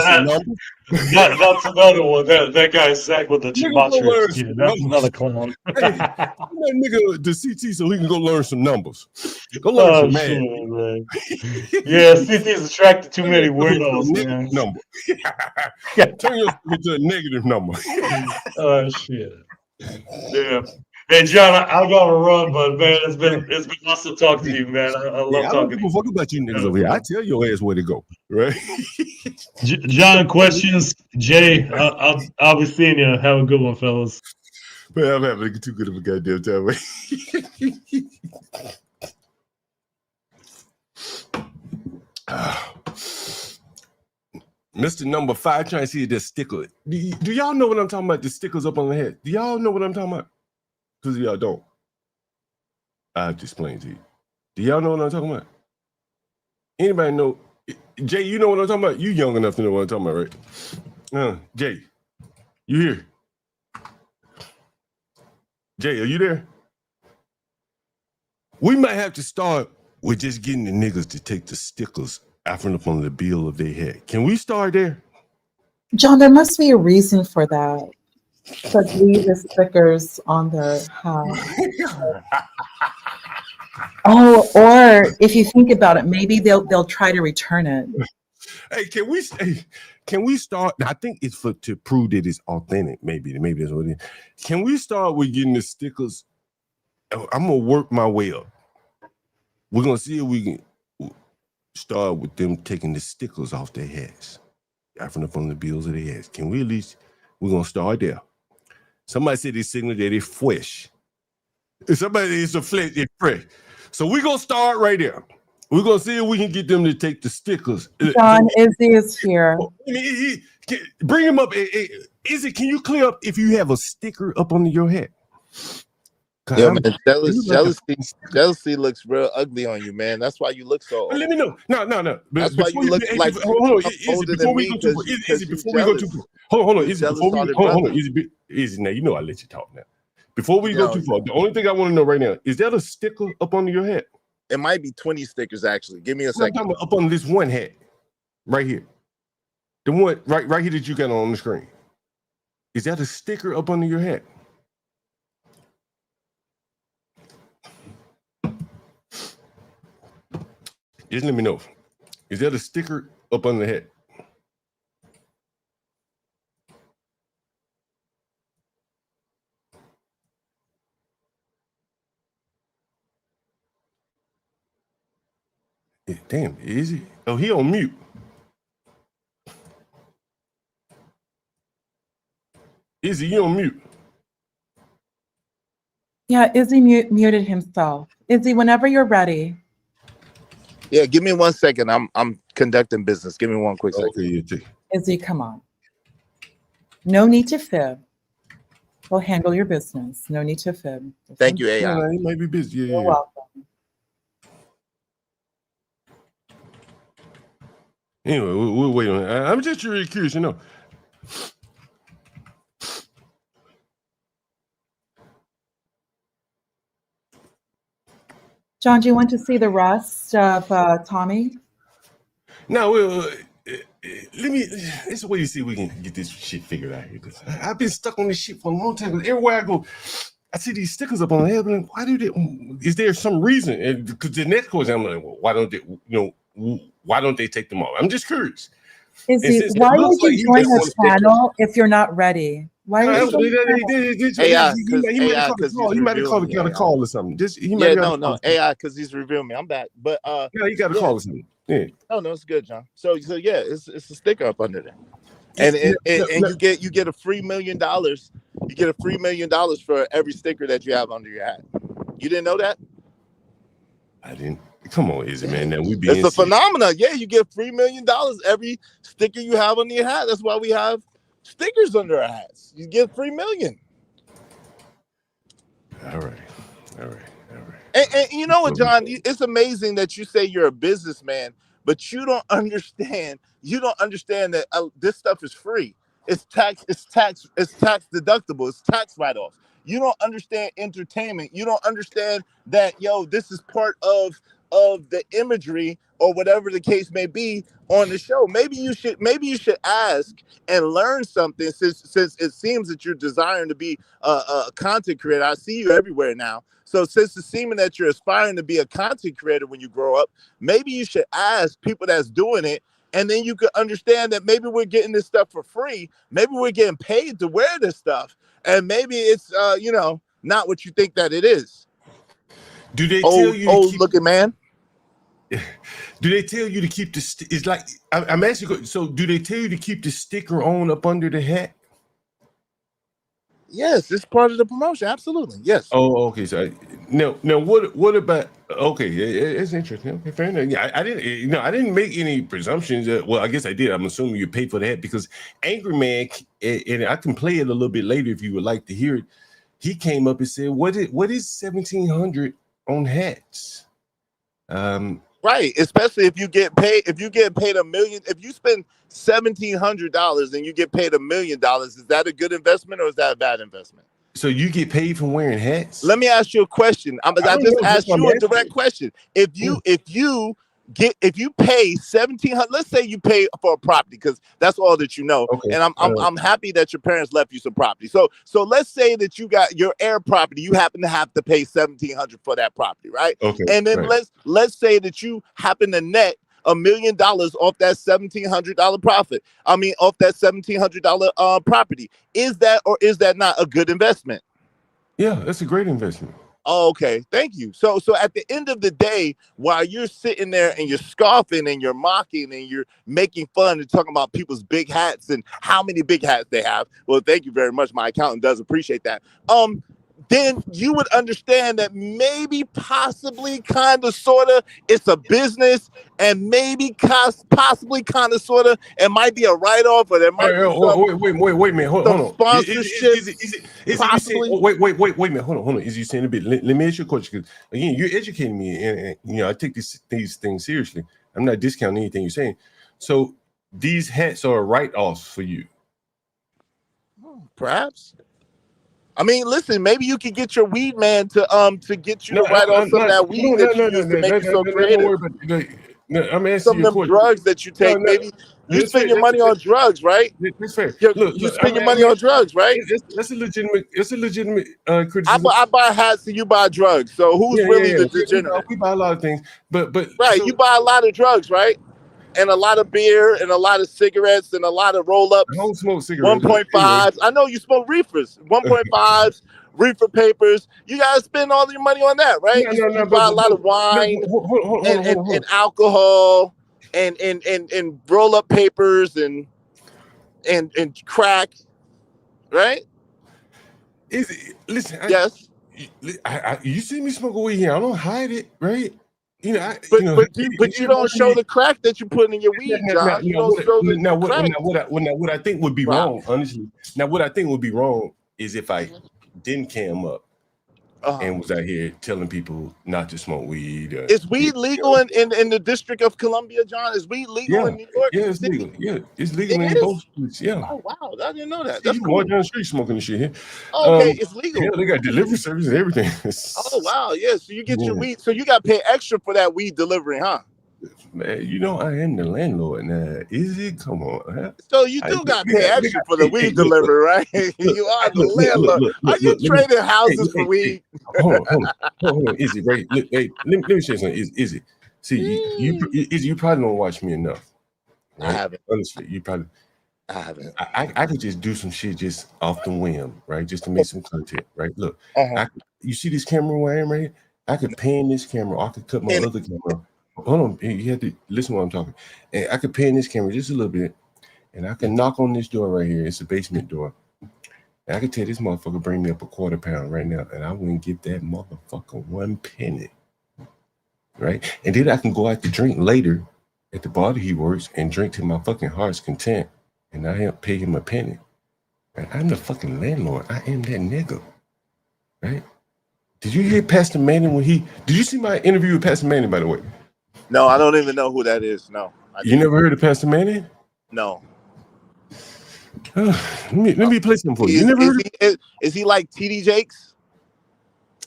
another one. That guy's Zach with the gematria. Yeah, that's another clown. Hey, that nigga the CT so he can go learn some numbers. Go learn some math. Shit, man. Yeah, CT's attracted too many weirdos, man. Number. Turn yourself into a negative number. Oh shit. Yeah. Hey John, I gotta run, but man, it's been awesome talking to you, man. I love I don't talking give to a you. fuck about you niggas over here. I tell your ass where to go, right? John, questions. Jay, I'll be seeing you. Have a good one, fellas. Man, I'm having too good of a goddamn time. Mr. Number 5 trying to see the sticker. Do y'all know what I'm talking about? The stickers up on the head. Do y'all know what I'm talking about? Because y'all don't. I have to explain to you. Do y'all know what I'm talking about? Anybody know? Jay, you know what I'm talking about? You young enough to know what I'm talking about, right? Jay, you here? Jay, are you there? We might have to start with just getting the niggas to take the stickers out from up on the bill of their head. Can we start there? John, there must be a reason for that. Because leave the stickers on their hat. Oh, or if you think about it, maybe they'll try to return it. Hey, can we start? I think it's to prove that it's authentic. Maybe that's what it is. Can we start with getting the stickers? I'm gonna work my way up. We're gonna see if we can start with them taking the stickers off their hats, from up on the bills of their hats. Can we at least? We're gonna start there. Somebody said they signal that it's fresh. Somebody it's a flesh, it's fresh. So we're gonna start right there. We're gonna see if we can get them to take the stickers. John, Izzy is here. Bring him up. Izzy, can you clear up if you have a sticker up under your hat? Yeah, man, jealousy looks real ugly on you, man. That's why you look so old. Let me know. No. That's why you look like hold on. older than me. Before we go too far, hold on. Izzy, now you know I let you talk now. Before we go too far, the only thing I want to know right now is that a sticker up under your hat? It might be 20 stickers actually. Give me a second. I'm talking about up on this one hat, right here, the one right here that you got on the screen. Is that a sticker up under your hat? Just let me know. Is that a sticker up on the head? Damn, is he? Oh, he on mute. Izzy, you on mute? Yeah, Izzy muted himself. Izzy, whenever you're ready. Yeah, give me 1 second. I'm conducting business. Give me one quick second. Izzy, come on. No need to fib. We'll handle your business. No need to fib. Thank you, AI. He might be busy. You're welcome. Anyway, we'll wait on it. I'm just really curious to know. John, do you want to see the rest of Tommy? Now, let's wait to see if we can get this shit figured out here. Because I've been stuck on this shit for a long time. Because everywhere I go, I see these stickers up on the head. Like, why do they? Is there some reason? Because the next question, I'm like, well, why don't they? Why don't they take them off? I'm just curious. Izzy, why would you join the channel if you're not ready? Why would you join the channel? He might have got a call or something. AI, because he's reviewing me. I'm back. But no, you got a call or something. Yeah. No, it's good, John. So yeah, it's a sticker up under there. And you get a free $1 million. You get a free $1 million for every sticker that you have under your hat. You didn't know that? I didn't. Come on, Izzy, man. Now It's a phenomenon. Yeah, you get $3 million every sticker you have on your hat. That's why we have stickers under our hats. You get $3 million. All right. And you know what, John? It's amazing that you say you're a businessman, but you don't understand. You don't understand that this stuff is free. It's tax deductible. It's tax write-off. You don't understand entertainment. You don't understand that, this is part of the imagery or whatever the case may be on the show. Maybe you should ask and learn something since it seems that you're desiring to be a content creator. I see you everywhere now. So since it's seeming that you're aspiring to be a content creator when you grow up, maybe you should ask people that's doing it, and then you could understand that maybe we're getting this stuff for free. Maybe we're getting paid to wear this stuff, and maybe it's not what you think that it is. Do they tell you old looking man? Do they tell you to keep the? It's like I'm asking. So, do they tell you to keep the sticker on up under the hat? Yes, it's part of the promotion. Absolutely. Yes. Oh, okay. So now, what about? Okay, it's interesting. Okay, fair enough. Yeah, I didn't, I didn't make any presumptions. Well, I guess I did. I'm assuming you paid for that because Angry Man, and I can play it a little bit later if you would like to hear it. He came up and said, what is 1,700 on hats?" Right, especially if you get paid. If you get paid $1 million, if you spend $1,700 and you get paid $1 million, is that a good investment or is that a bad investment? So you get paid for wearing hats? Let me ask you a question. I don't just know, that's asked what I'm you a asking. direct question. If you pay 1,700, let's say you pay for a property because that's all that you know. Okay. And I'm happy that your parents left you some property. So let's say that you got your air property. You happen to have to pay 1,700 for that property, right? Okay. And then right. let's say that you happen to net $1 million off that $1,700 profit. I mean, off that $1,700 property. Is that or is that not a good investment? Yeah, that's a great investment. Oh, okay, thank you. So at the end of the day, while you're sitting there and you're scoffing and you're mocking and you're making fun and talking about people's big hats and how many big hats they have, well, thank you very much. My accountant does appreciate that. Then you would understand that maybe, possibly, kind of, sort of, it's a business, and maybe, possibly, kind of, sort of, it might be a write-off, or there might be wait a minute, hold on. sponsorship. Is it you saying? Wait a minute, hold on. Is you saying a bit? Let me ask you a question because again, you're educating me, and I take these things seriously. I'm not discounting anything you're saying. So these hats are write-offs for you. Perhaps. I mean, listen, maybe you could get your weed man to get you to write off some of that weed that you use to make you so creative. I'm asking Some you a of them question. drugs that you take, maybe you spend your money on drugs, right? That's fair. You spend your money on drugs, right? That's a legitimate. It's a legitimate I criticism. buy hats and you buy drugs. So who's really the degenerate? We buy a lot of things, but right, so, you buy a lot of drugs, right? And a lot of beer and a lot of cigarettes and a lot of roll-ups. I don't smoke cigarettes. 1.5. I know you smoke reefers. 1.5s, reefer papers. You gotta spend all your money on that, right? You buy a lot of wine and alcohol and roll-up papers and crack, right? Listen. Yes. You see me smoke weed here. I don't hide it, right? But you don't show the crack that you're putting in your weed, John. You don't show the crack. What I think would be wrong, honestly. Now, what I think would be wrong is if I didn't cam up and was out here telling people not to smoke weed. Is weed legal in the District of Columbia, John? Is weed legal in New York? Yeah, it's legal. Yeah, it's legal in both states. Yeah. Oh wow, I didn't know that. See, That's you cool. walk down the street smoking this shit here. Okay, it's legal. Yeah, they got delivery service and everything. Oh wow, yeah. So you get your weed. So you got to pay extra for that weed delivery, huh? Man, I am the landlord now. Is it? Come on. Huh? So you do got to pay extra for the weed delivery, right? You are the landlord. Are you trading houses for weed? Hold on. Is it right? Look, hey, let me say something. Is it? See, you probably don't watch me enough. Right? I haven't. Honestly, you probably. I haven't. I could just do some shit just off the whim, right? Just to make some content, right? Look, you see this camera where I am right here? I could pan this camera. I could cut my other camera. Hold on, you have to listen while I'm talking. And I could pan this camera just a little bit, and I can knock on this door right here. It's a basement door. And I could tell this motherfucker bring me up a quarter pound right now, and I wouldn't give that motherfucker 1 penny. Right? And then I can go out to drink later at the bar that he works and drink to my fucking heart's content, and I have pay him a penny. Right? I'm the fucking landlord. I am that nigga. Right? Did you hear Pastor Manning did you see my interview with Pastor Manning, by the way? No, I don't even know who that is. No. You never heard of Pastor Manning? No. Let me play something for you. You never heard is he like TD Jakes?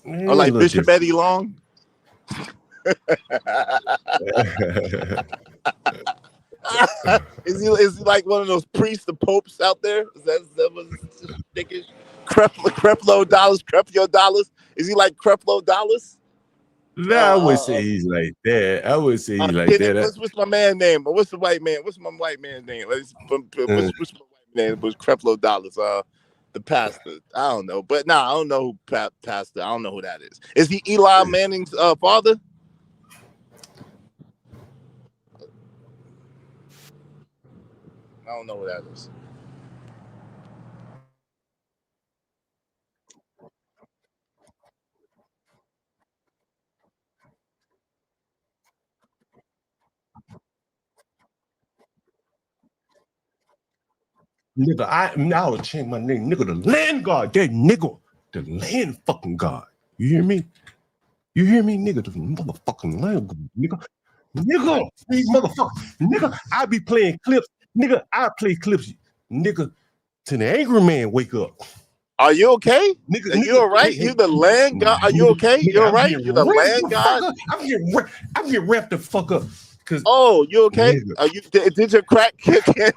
Or like Bishop Eddie Long? Is he like one of those priests, the popes out there? Is that was dickish? Creflo dollars? Is he like Creflo Dollars? No, I would say he's like that. I would say he's like that. What's my man name? What's the white man? What's my white man's name? What's my white man? Was Creflo Dollars? The pastor. I don't know, but I don't know who pastor. I don't know who that is. Is he Eli Manning's father? I don't know who that is. Nigga, I will change my name, nigga, the land god, that nigga, the land fucking god. You hear me? You hear me, nigga, the motherfucking land god, nigga. Nigga, these motherfuckers, nigga, I be playing clips, nigga, I play clips, nigga, till the angry man wake up. Are you okay? Nigga, Are you all right? hey, You the land god? Are you okay? Nigga, You all right? You the land god? I'm getting wrapped the fuck up. Oh, you okay? Nigga. Are you? Did your crack kick in?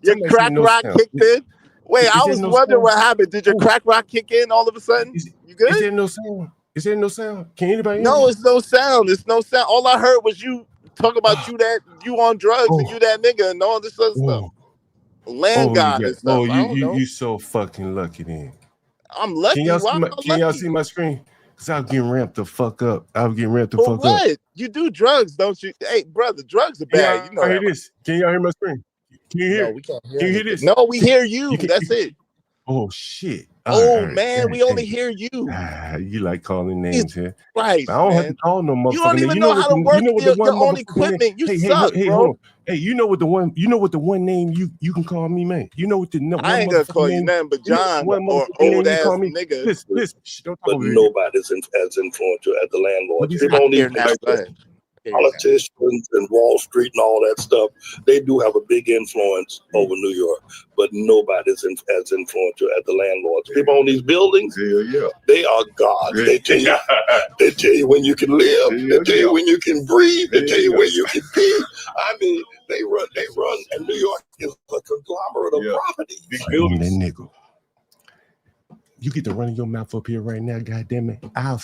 Your crack rock kicked in. Wait, I was wondering what happened. Did your crack rock kick in all of a sudden? You good? Is there no sound? Is there no sound? Can anybody hear No, me? it's no sound. It's no sound. All I heard was you talk about you on drugs and you that nigga and all this other stuff. Land god and stuff. I don't know. You so fucking lucky then. I'm lucky. Can y'all see Why am I can y'all lucky? see my screen? Cause I was getting ramped the fuck up. For what? You do drugs, don't you? Hey, brother, drugs are bad. You know hear that. this? Can y'all hear my screen? Can you hear? No, we can't hear. Can you hear anything. this? No, we hear you. That's it. Oh shit. Oh man, we only hear you. You like calling names here. Christ, I don't have to man. call no motherfucker. You don't even know how to work your own equipment. You suck, hey, bro. hold on. Hey, you know what the one name you can call me, man. You know what the I ain't gonna call you nothing but John or old ass nigga. Listen, don't talk But over here. nobody's as influential as the landlords. People I don't hear even now. like Go this. ahead. Politicians and Wall Street and all that stuff, they do have a big influence over New York, but nobody's as influential as the landlords. People own these buildings, they are gods. They tell you when you can live, they tell you when you can breathe, they tell you where you can pee. I mean, they run, and New York is a conglomerate of property. That nigga. You get to run your mouth up here right now, goddamn it. I'll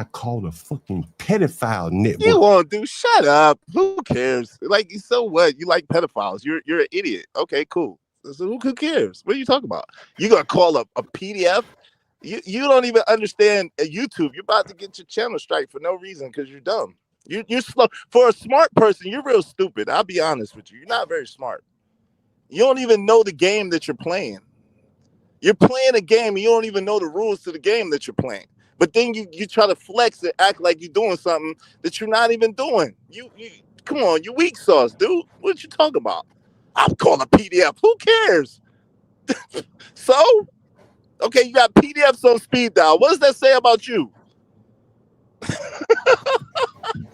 call the fucking pedophile network. You won't do. Shut up. Who cares? Like, so what? You like pedophiles? You're an idiot. Okay, cool. So who cares? What are you talking about? You gonna call a PDF? You don't even understand YouTube. You're about to get your channel strike for no reason because you're dumb. You're slow. For a smart person, you're real stupid. I'll be honest with you. You're not very smart. You don't even know the game that you're playing. You're playing a game and you don't even know the rules to the game that you're playing. But then you try to flex and act like you're doing something that you're not even doing. You come on, you weak sauce, dude. What you talking about? I'm calling a PDF. Who cares? So, okay, you got PDFs on speed dial. What does that say about you?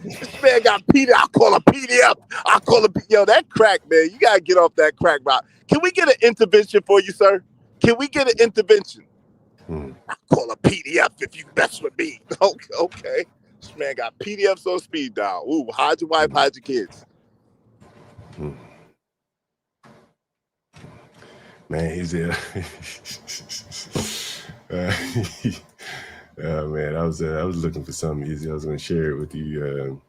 This man got PDF. I'll call a PDF. I'll call a yo, that crack, man. You gotta get off that crack rock. Can we get an intervention for you, sir? Can we get an intervention? I'll call a PDF if you mess with me. Okay. This man got PDFs on speed dial. Ooh, hide your wife, hide your kids. Man, he's there. Oh man, I was looking for something easy. I was going to share it with you.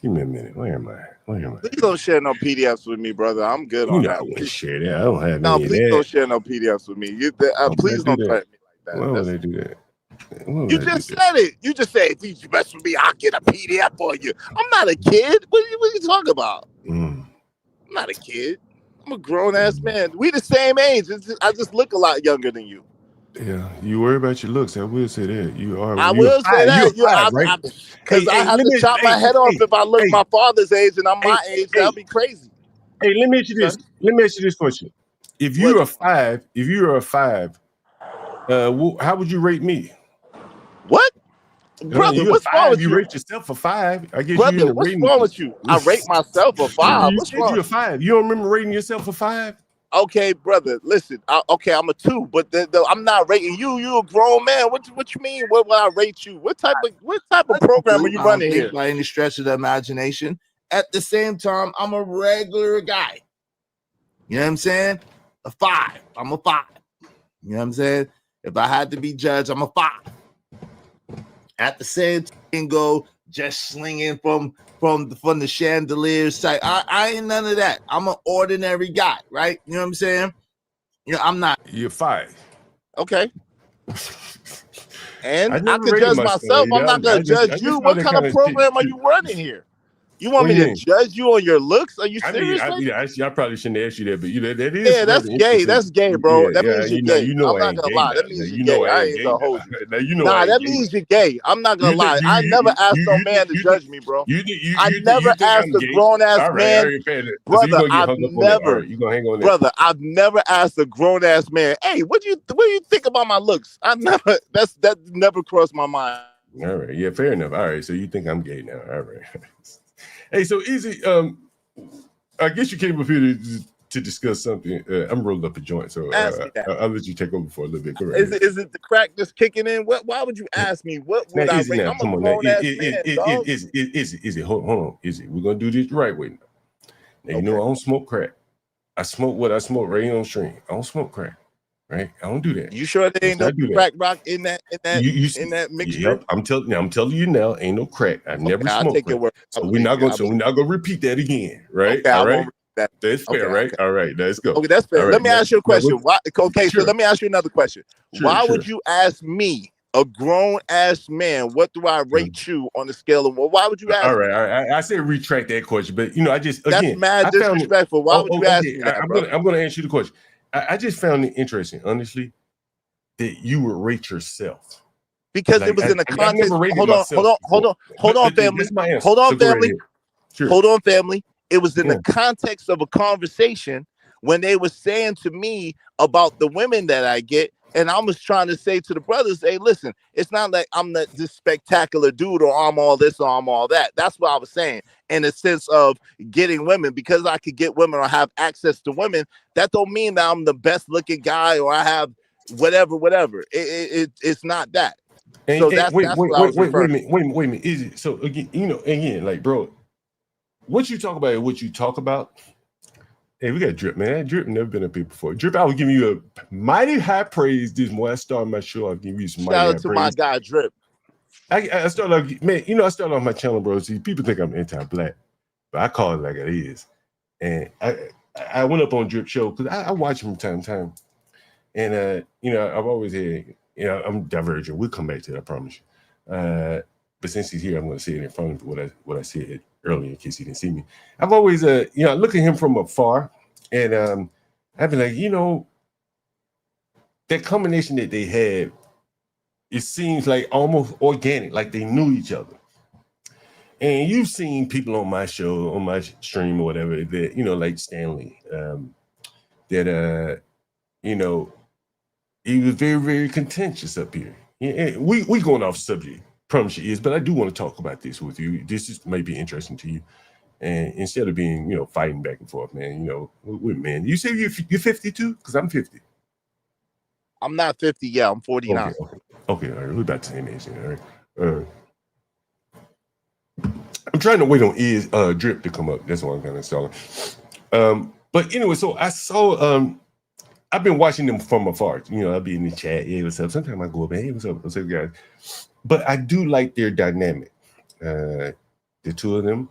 Give me a minute. Where am I? Please don't share no PDFs with me, brother. I'm good on that. I want to share that. I don't have No, any of please that. don't share no PDFs with me. Please don't threaten me like that. Why would they do that? You just said it. You just said, if you mess with me, I'll get a PDF for you. I'm not a kid. What are you talking about? I'm not a kid. I'm a grown-ass man. We the same age. I just look a lot younger than you. Yeah, you worry about your looks. I will say that. You are. I will say that. Right? Because I have to chop my head off if I look my father's age and I'm my age. That'll be crazy. Hey, let me ask you this. Let me ask you this question. If you're a five, how would you rate me? What? Brother, what's wrong with you? You rate yourself a 5. I guess brother, you in the what's rating. wrong with you? I rate myself a 5. You What's said wrong? you're a 5. You don't remember rating yourself a 5? Okay, brother, listen. Okay, I'm a 2, but I'm not rating you. You a grown man. What you mean? What will I rate you? What type of program are you running here? By any stretch of the imagination. At the same time, I'm a regular guy. You know what I'm saying? A 5. I'm a 5. You know what I'm saying? If I had to be judged, I'm a 5. At the same time, go just slinging from the chandelier side. I ain't none of that. I'm an ordinary guy, right? You know what I'm saying? You know, I'm not. You're 5. Okay. And I could judge myself. I'm not gonna judge you. What kind of program are you running here? You want What do me you to mean? judge you on your looks? Are you I mean, serious? I probably shouldn't ask you that, but that is Yeah, that's rather gay. interesting. That's gay, bro. Yeah, That yeah, means you're gay. you know I'm I not ain't gonna gay lie. now. That Now means you're you know gay. I I ain't ain't gay gonna hold you. now. Now you know I Nah, ain't that gay means now. you're gay. I'm not gonna You think lie. I never asked no man to judge me, bro. I never you think asked I'm a gay? grown ass All man, right, fair enough. So you're brother. gonna get hung up on that. All right, you're gonna hang on that. Brother, I've never asked a grown ass man, hey, what do you think about my looks? I never. That never crossed my mind. All right, yeah, fair enough. All right, so you think I'm gay now? All right. Hey, so Easy. I guess you came up here to discuss something. I'm rolling up a joint, so Ask me that. I'll let you take over for a little bit. Go right Is ahead. it the crack just kicking in? Why would you ask me? What Now, would I Izzy, rate? now, I'm a come on. Now, grown ass man, dog. Izzy, hold on, Izzy. We're gonna do this the right way now. Now, you know I don't smoke crack. I smoke what I smoke right on stream. I don't smoke crack, right? I don't do that. You sure there ain't no crack rock in that mixture? Yep, I'm telling you now, ain't no crack. I've never I'll smoked take crack. your word. So we're not gonna repeat that again, right? Okay, All I right. won't repeat that. That's fair, right? Okay. All right, let's go. Okay, that's All fair. right, Let me ask you a question. Why? Okay, sure. so let me ask you another question. Sure, Why sure. would you ask me, a grown ass man, what do I rate you on the scale of? Well, why would you ask All me? right, I said retract that question, but I just That's again mad I found it. disrespectful. Why would you ask me that, I'm bro? gonna answer the question. I just found it interesting, honestly, that you would rate yourself. Because Like, it was in the I've context. never rated Hold on, myself before. family. That's my answer. Hold on, So go right family. ahead. Sure. Hold on, family. It was in Yeah. the context of a conversation when they were saying to me about the women that I get. And I was trying to say to the brothers, hey, listen, it's not like I'm this spectacular dude or I'm all this or I'm all that. That's what I was saying in the sense of getting women. Because I could get women or have access to women, that don't mean that I'm the best looking guy or I have whatever. It's not that. So that's wait what I was referring to. a minute. Is it so again, like, bro, what you talk about is what you talk about. Hey, we got Drip, man. Drip never been up here before. Drip, I was giving you a mighty high praise this morning. I started my show. I'll give you some mighty high praise. Shout out to my guy Drip. I started off, man. I started off my channel, bro. See, people think I'm anti-black, but I call it like it is. And I went up on Drip show because I watch him from time to time. And I've always had, I'm divergent. We'll come back to that, I promise you. But since he's here, I'm going to say it in front of what I said earlier in case he didn't see me. I've always, I look at him from afar, and I've been like, that combination that they had, it seems like almost organic, like they knew each other. And you've seen people on my show, on my stream or whatever, that, like Stanley, that, he was very, very contentious up here. Yeah, we going off subject, promise you is, but I do want to talk about this with you. This may be interesting to you. And instead of being, fighting back and forth, man, man. You say you're 52? Because I'm 50. I'm not 50 yet. I'm 49. Okay, all right. We're about the same age. All right. I'm trying to wait on Drip to come up. That's what I'm kind of stalling. But anyway, so I saw I've been watching them from afar. I'll be in the chat. Hey, what's up? Sometimes I go up, hey, what's up? What's up, guys? But I do like their dynamic. The two of them.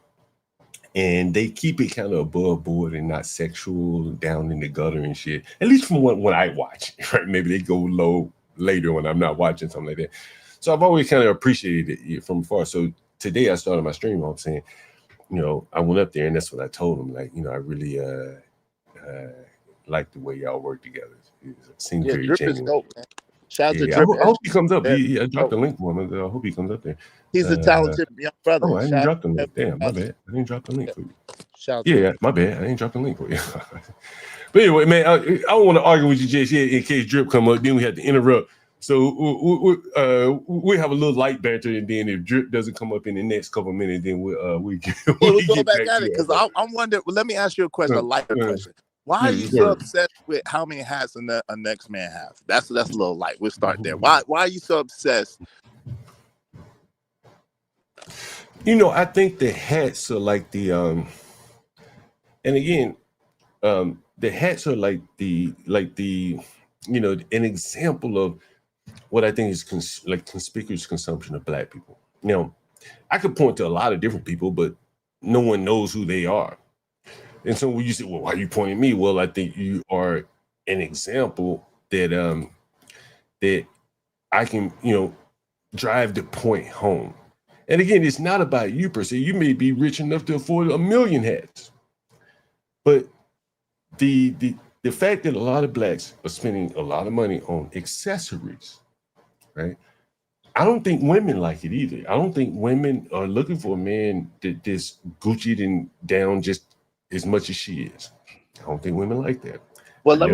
And they keep it kind of above board and not sexual, down in the gutter and shit. At least from when I watch, right? Maybe they go low later when I'm not watching, something like that. So I've always kind of appreciated it from afar. So today I started my stream off saying, I went up there and that's what I told them. Like, I really like the way y'all work together. It seems very Drip genuine. is dope, man. Shout out to I Drip. hope he comes up. Yeah. I dropped the link for him. I hope he comes up there. He's a talented young brother. Oh, I didn't drop the link. Damn, my bad. I didn't drop the link for you. Yeah, my bad. I didn't drop the link for you. But anyway, man, I don't want to argue with you just yet in case Drip come up. Then we have to interrupt. So we have a little light banter, and then if Drip doesn't come up in the next couple of minutes, then we'll go back at it because I'm wondering. Let me ask you a question, a lighter question. Why are you so obsessed with how many hats a next man has? That's a little light. We'll start there. Why are you so obsessed? I think the hats are like the and again, the hats are like the an example of what I think is conspicuous consumption of Black people. I could point to a lot of different people, but no one knows who they are. And so when you say, well, why are you pointing at me? Well, I think you are an example that that I can, drive the point home. And again, it's not about you per se. You may be rich enough to afford 1 million hats, but the fact that a lot of blacks are spending a lot of money on accessories, right? I don't think women like it either. I don't think women are looking for a man that's Gucci'd and down just as much as she is. I don't think women like that. Well, I've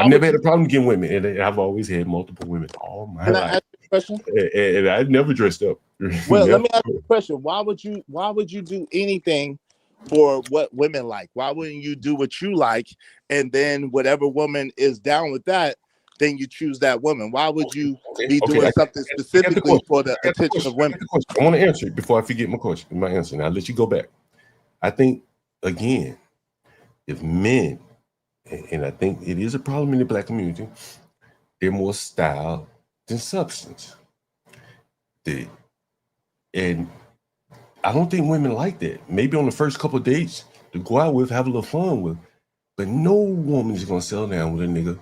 never had a problem getting women, and I've always had multiple women all my Can I life. ask you a question? And I never dressed up. Well, let me ask you a question. Why would you do anything for what women like? Why wouldn't you do what you like, and then whatever woman is down with that, then you choose that woman? Why would you be doing something specifically for the attention of women? I want to answer it before I forget my answer, and I'll let you go back. I think, again, if men, and I think it is a problem in the black community, they're more style than substance. And I don't think women like that. Maybe on the first couple of dates to go out with, have a little fun with, but no woman is gonna settle down with a nigga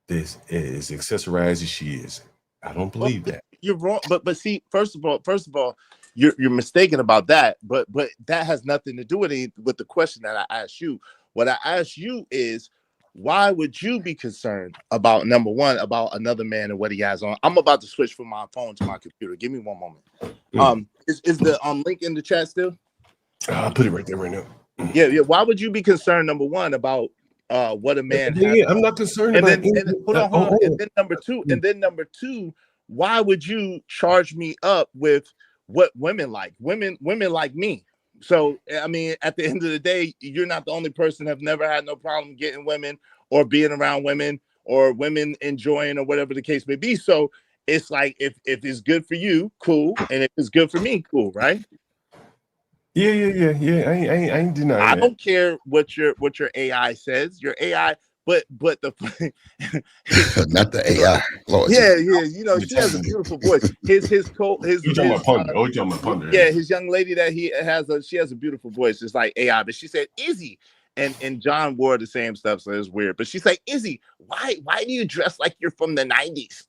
that's as accessorized as she is. I don't believe that. You're wrong, but see, first of all, you're mistaken about that. But that has nothing to do with the question that I asked you. What I asked you is, why would you be concerned about, number one, about another man and what he has on? I'm about to switch from my phone to my computer. Give me one moment. Is the link in the chat still? I'll put it right there right now. Yeah. Why would you be concerned, number one, about what a man has? Yeah, I'm not concerned about it. Hold on. And then number two, why would you charge me up with what women like? Women like me. So, I mean, at the end of the day, you're not the only person have never had no problem getting women or being around women or women enjoying or whatever the case may be. So it's like, if it's good for you, cool. And if it's good for me, cool, right? Yeah. I ain't denying I that. don't care what your AI says. Your AI, but the not the AI. Lord, yeah. You know, she has a beautiful voice. You talking about Ponder? Oh, you talking about Ponder? Yeah, his young lady that he has, she has a beautiful voice. It's like AI, but she said, "Izzy," and John wore the same stuff, so it's weird. But she's like, "Izzy, why do you dress like you're from the '90s?"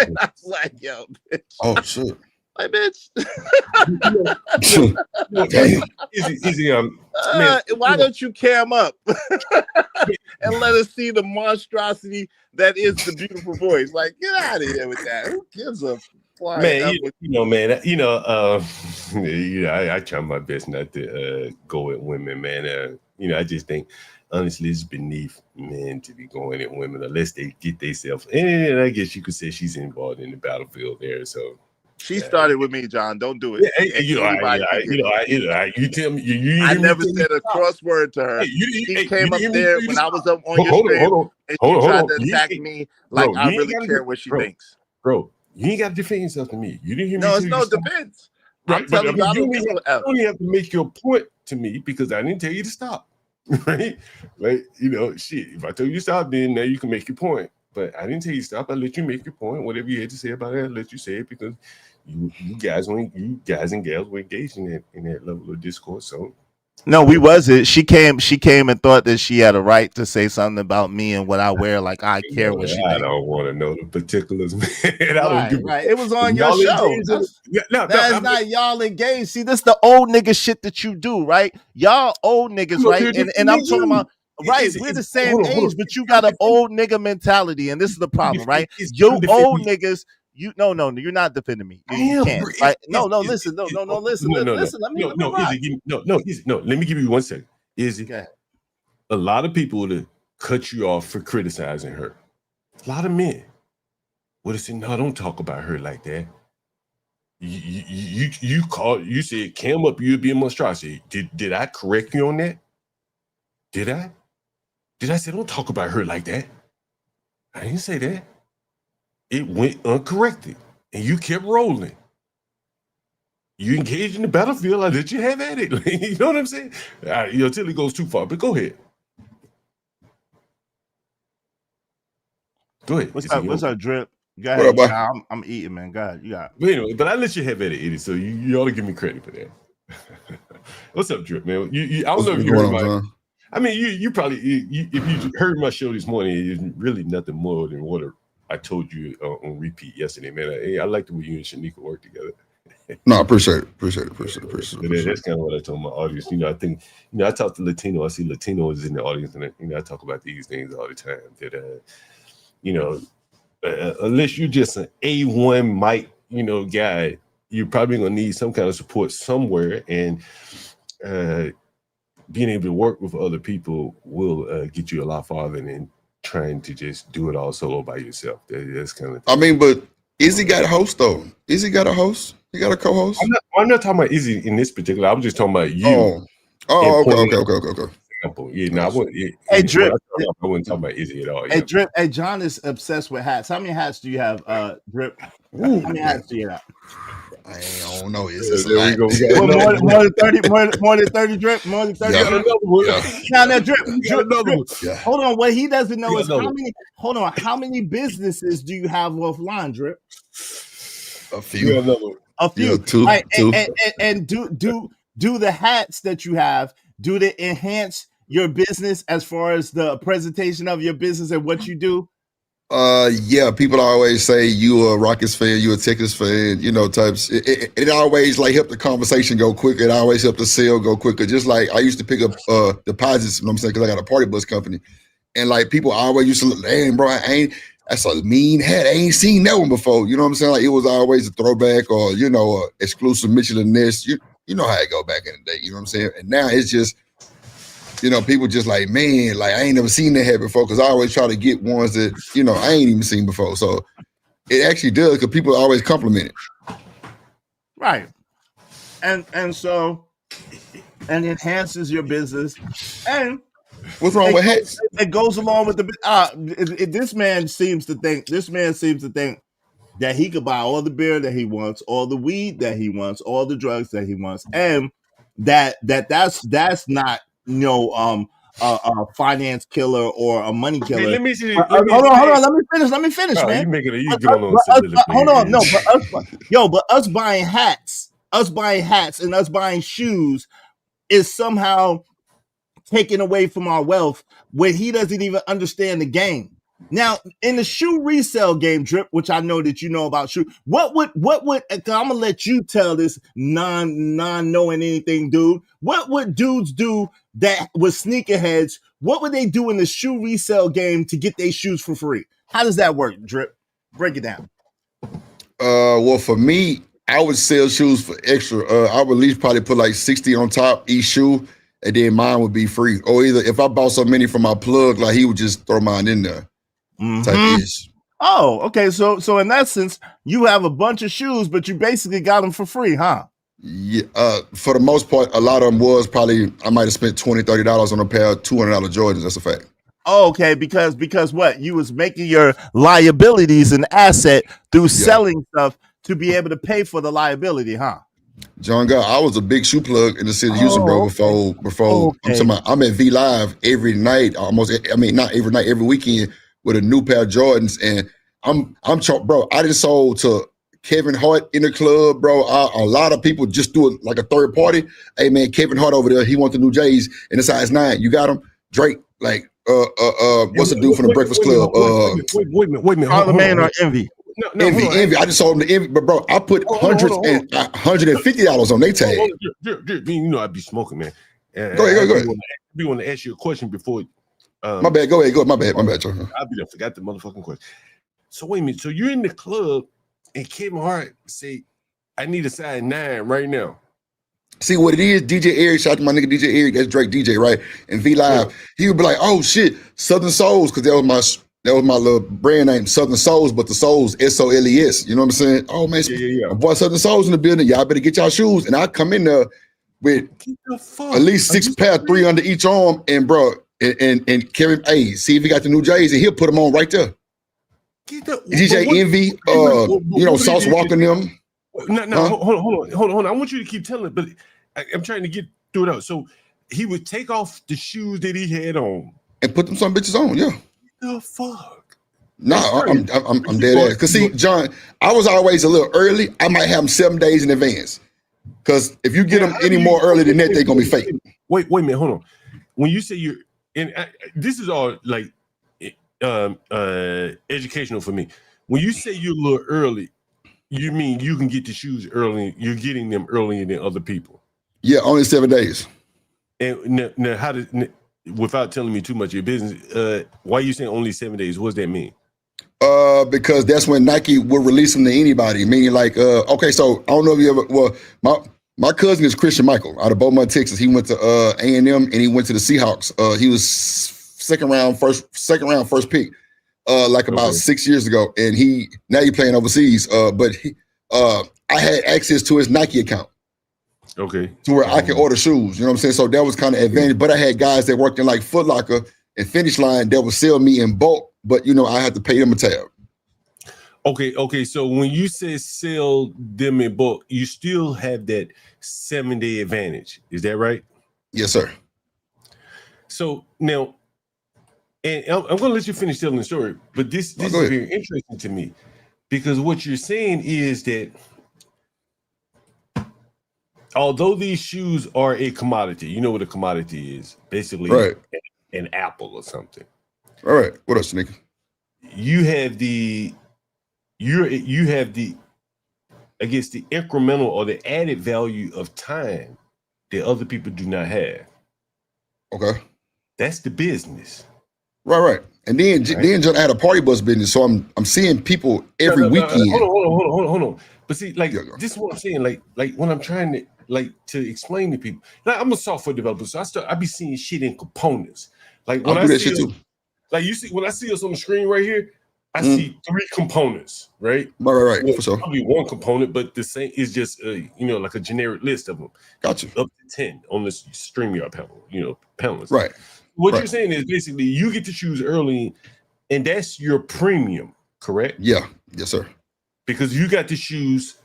And I was like, "Yo, bitch." Oh shit. Like, bitch. Easy. Man, why don't you cam up and let us see the monstrosity that is the beautiful voice? Like, get out of here with that. Who gives a flying? Man, I try my best not to go at women, man. I just think, honestly, it's beneath men to be going at women unless they get themselves. And I guess you could say she's involved in the battlefield there, so. She started with me, John. Don't do it. You tell me. You I never said a crossword to her. She came up there when I was up on your stream, and she tried to attack me like I really care what she thinks. Bro, you ain't got to defend yourself to me. You didn't hear me. No, it's no defense. I'm telling you, I don't you only have to make your point to me because I didn't tell you to stop. Right? Like, shit. If I tell you to stop, then now you can make your point. But I didn't tell you to stop. I let you make your point. Whatever you had to say about it, I let you say it because you guys and gals were engaged in that level of discourse. So no, we wasn't. She came and thought that she had a right to say something about me and what I wear. Like I care what she thinks. I don't want to know the particulars, man. Right. It was on your show. That's not y'all engaged. See, this is the old nigga shit that you do, right? Y'all old niggas, right? And I'm talking about. Right, we're the same age, but you got an old nigga mentality, and this is the problem, right? You old niggas, no, you're not defending me. You can't, right? No, listen. Let me let me give you 1 second. Izzy, a lot of people would cut you off for criticizing her. A lot of men would have said, "No, don't talk about her like that." You said, "Cam up, you'd be a monstrosity." Did I correct you on that? Did I? Did I say don't talk about her like that? I didn't say that. It went uncorrected, and you kept rolling. You engaged in the battlefield. I let you have at it. You know what I'm saying? Until it goes too far. But go ahead. Go ahead. What's our drip? Go ahead. I'm eating, man. Go ahead. You got it. But anyway, but I let you have at it, Eddie. So you ought to give me credit for that. What's up, drip, man? I don't know if you heard about it. I mean, you probably, if you heard my show this morning, it's really nothing more than what I told you on repeat yesterday, man. I like the way you and Shanika work together. No, I appreciate it. Appreciate it. That's kind of what I told my audience. I think, I talk to Latino. I see Latinos in the audience, and I talk about these things all the time. That unless you're just an A1 mic, guy, you're probably gonna need some kind of support somewhere, and being able to work with other people will get you a lot farther than trying to just do it all solo by yourself. That's kind of. I mean, but Izzy got a host though. Izzy got a host. He got a co-host. I'm not talking about Izzy in this particular. I was just talking about you. Okay. Example. Yeah, no, I wouldn't. Hey, Drip. I wouldn't talk about Izzy at all. Hey, Drip. Hey, John is obsessed with hats. How many hats do you have, Drip? How many hats do you have? I don't know. Is this there we go. More than 30, more than 30, Drip. More than 30. Now, Drip. Hold on. What he doesn't know is how many. Hold on. How many businesses do you have offline, Drip? A few. A few. Yeah, two. Right, Two. and do the hats that you have, do they enhance your business as far as the presentation of your business and what you do? Yeah, people always say you a Rockets fan, you a Texas fan, types. It always like help the conversation go quicker. It always help the sale go quicker. Just like I used to pick up deposits, you know what I'm saying, because I got a party bus company, and like people always used to look, damn, bro, that's a mean hat. I ain't seen that one before. You know what I'm saying? Like it was always a throwback or exclusive Michelin nest. You know how it go back in the day. You know what I'm saying? And now it's just. People just like, man, like I ain't never seen that hat before because I always try to get ones that, I ain't even seen before. So it actually does because people always compliment it. Right. And so and enhances your business. And what's wrong with hats? It goes along with the this man seems to think that he could buy all the beer that he wants, all the weed that he wants, all the drugs that he wants, and that's not a finance killer or a money killer. Hey, let me see. Hold on. Let me finish, Oh, man. you making you going on soliloquy. Hold on, no, but us buying hats, and us buying shoes is somehow taken away from our wealth when he doesn't even understand the game. Now, in the shoe resale game, Drip, which I know that you know about shoe, what would I'm gonna let you tell this non-knowing anything, dude. What would dudes do that with sneakerheads? What would they do in the shoe resale game to get their shoes for free? How does that work, Drip? Break it down. Well, for me, I would sell shoes for extra. I would at least probably put like 60 on top each shoe, and then mine would be free. Or either if I bought so many from my plug, like he would just throw mine in there. Type ish. Oh, okay. So in that sense, you have a bunch of shoes, but you basically got them for free, huh? Yeah. For the most part, a lot of them was probably I might have spent $20, $30 on a pair of $200 Jordans. That's a fact. Oh, okay, because what? You was making your liabilities an asset through selling stuff to be able to pay for the liability, huh? John God, I was a big shoe plug in the city of Houston, bro. Before I'm talking about, I'm at V Live every night, not every night, every weekend with a new pair of Jordans, and bro. I just sold to Kevin Hart in the club, bro. A lot of people just do it like a third party. Hey man, Kevin Hart over there, he wants the new J's in the size 9. You got them, Drake. Like what's the dude from the Breakfast Club? Wait a minute. Charlamagne or Envy? No, Envy. I just sold them to Envy, but bro, I put $150 on their tag. You know I'd be smoking, man. Go ahead. We want to ask you a question before. My bad. Go ahead. My bad. John. I'll be there. Forgot the motherfucking question. So wait a minute. So you're in the club and Kevin Hart say, "I need a size 9 right now." See what it is, DJ Eric. Shout out to my nigga DJ Eric. That's Drake DJ, right? And V Live. He would be like, "Oh shit, Southern Souls," because that was my little brand name, Southern Souls, but the Souls SOLES. You know what I'm saying? Oh man, yeah. Boy, Southern Souls in the building. Y'all better get y'all shoes. And I come in there with at least 6 pair, 3 under each arm, and bro. And Kevin, see if he got the new J's, and he'll put them on right there. DJ Envy, Sauce Walker them. No, hold on. I want you to keep telling it, but I'm trying to get through it out. So he would take off the shoes that he had on and put them some bitches on. Yeah. The fuck? No, I'm dead ass. Cause see, John, I was always a little early. I might have them 7 days in advance. Cause if you get them any more early than that, they're gonna be fake. Wait a minute, hold on. When you say you're and this is all like educational for me. When you say you're a little early, You mean you can get the shoes early? You're getting them earlier than other people. Yeah, only 7 days. And now how does, without telling me too much of your business, why are you saying only 7 days? What does that mean? Because that's when Nike will release them to anybody. Meaning, like, okay, so I don't know if you ever. Well, my cousin is Christian Michael out of Beaumont, Texas. He went to A&M and he went to the Seahawks. He was second round first pick, like about 6 years ago, and now he's playing overseas. But I had access to his Nike account. Okay. To where I could order shoes. You know what I'm saying? So that was kind of advantage. But I had guys that worked in like Foot Locker and Finish Line that would sell me in bulk, but I had to pay them a tab. Okay. So when you say sell them in bulk, you still have that 7-day advantage. Is that right? Yes, sir. So now, and I'm going to let you finish telling the story, but this is very interesting to me because what you're saying is that although these shoes are a commodity, you know what a commodity is? Basically, an apple or something. All right. What else, Nick? You have the, I guess, the incremental or the added value of time that other people do not have. Okay. That's the business. Right. And then John had a party bus business, so I'm seeing people every weekend. Hold on. But see, like this is what I'm saying. Like when I'm trying to explain to people. Like I'm a software developer, so I be seeing shit in components. Like when I see us, like you see when I see us on the screen right here, I see 3 components, right? Right. Well, For sure. Probably one component, but the same is just like a generic list of them. Gotcha. Up to 10 on this StreamYard panelists. Right. What you're saying is basically you get to choose early, and that's your premium, correct? Yeah. Yes, sir. Because you got to choose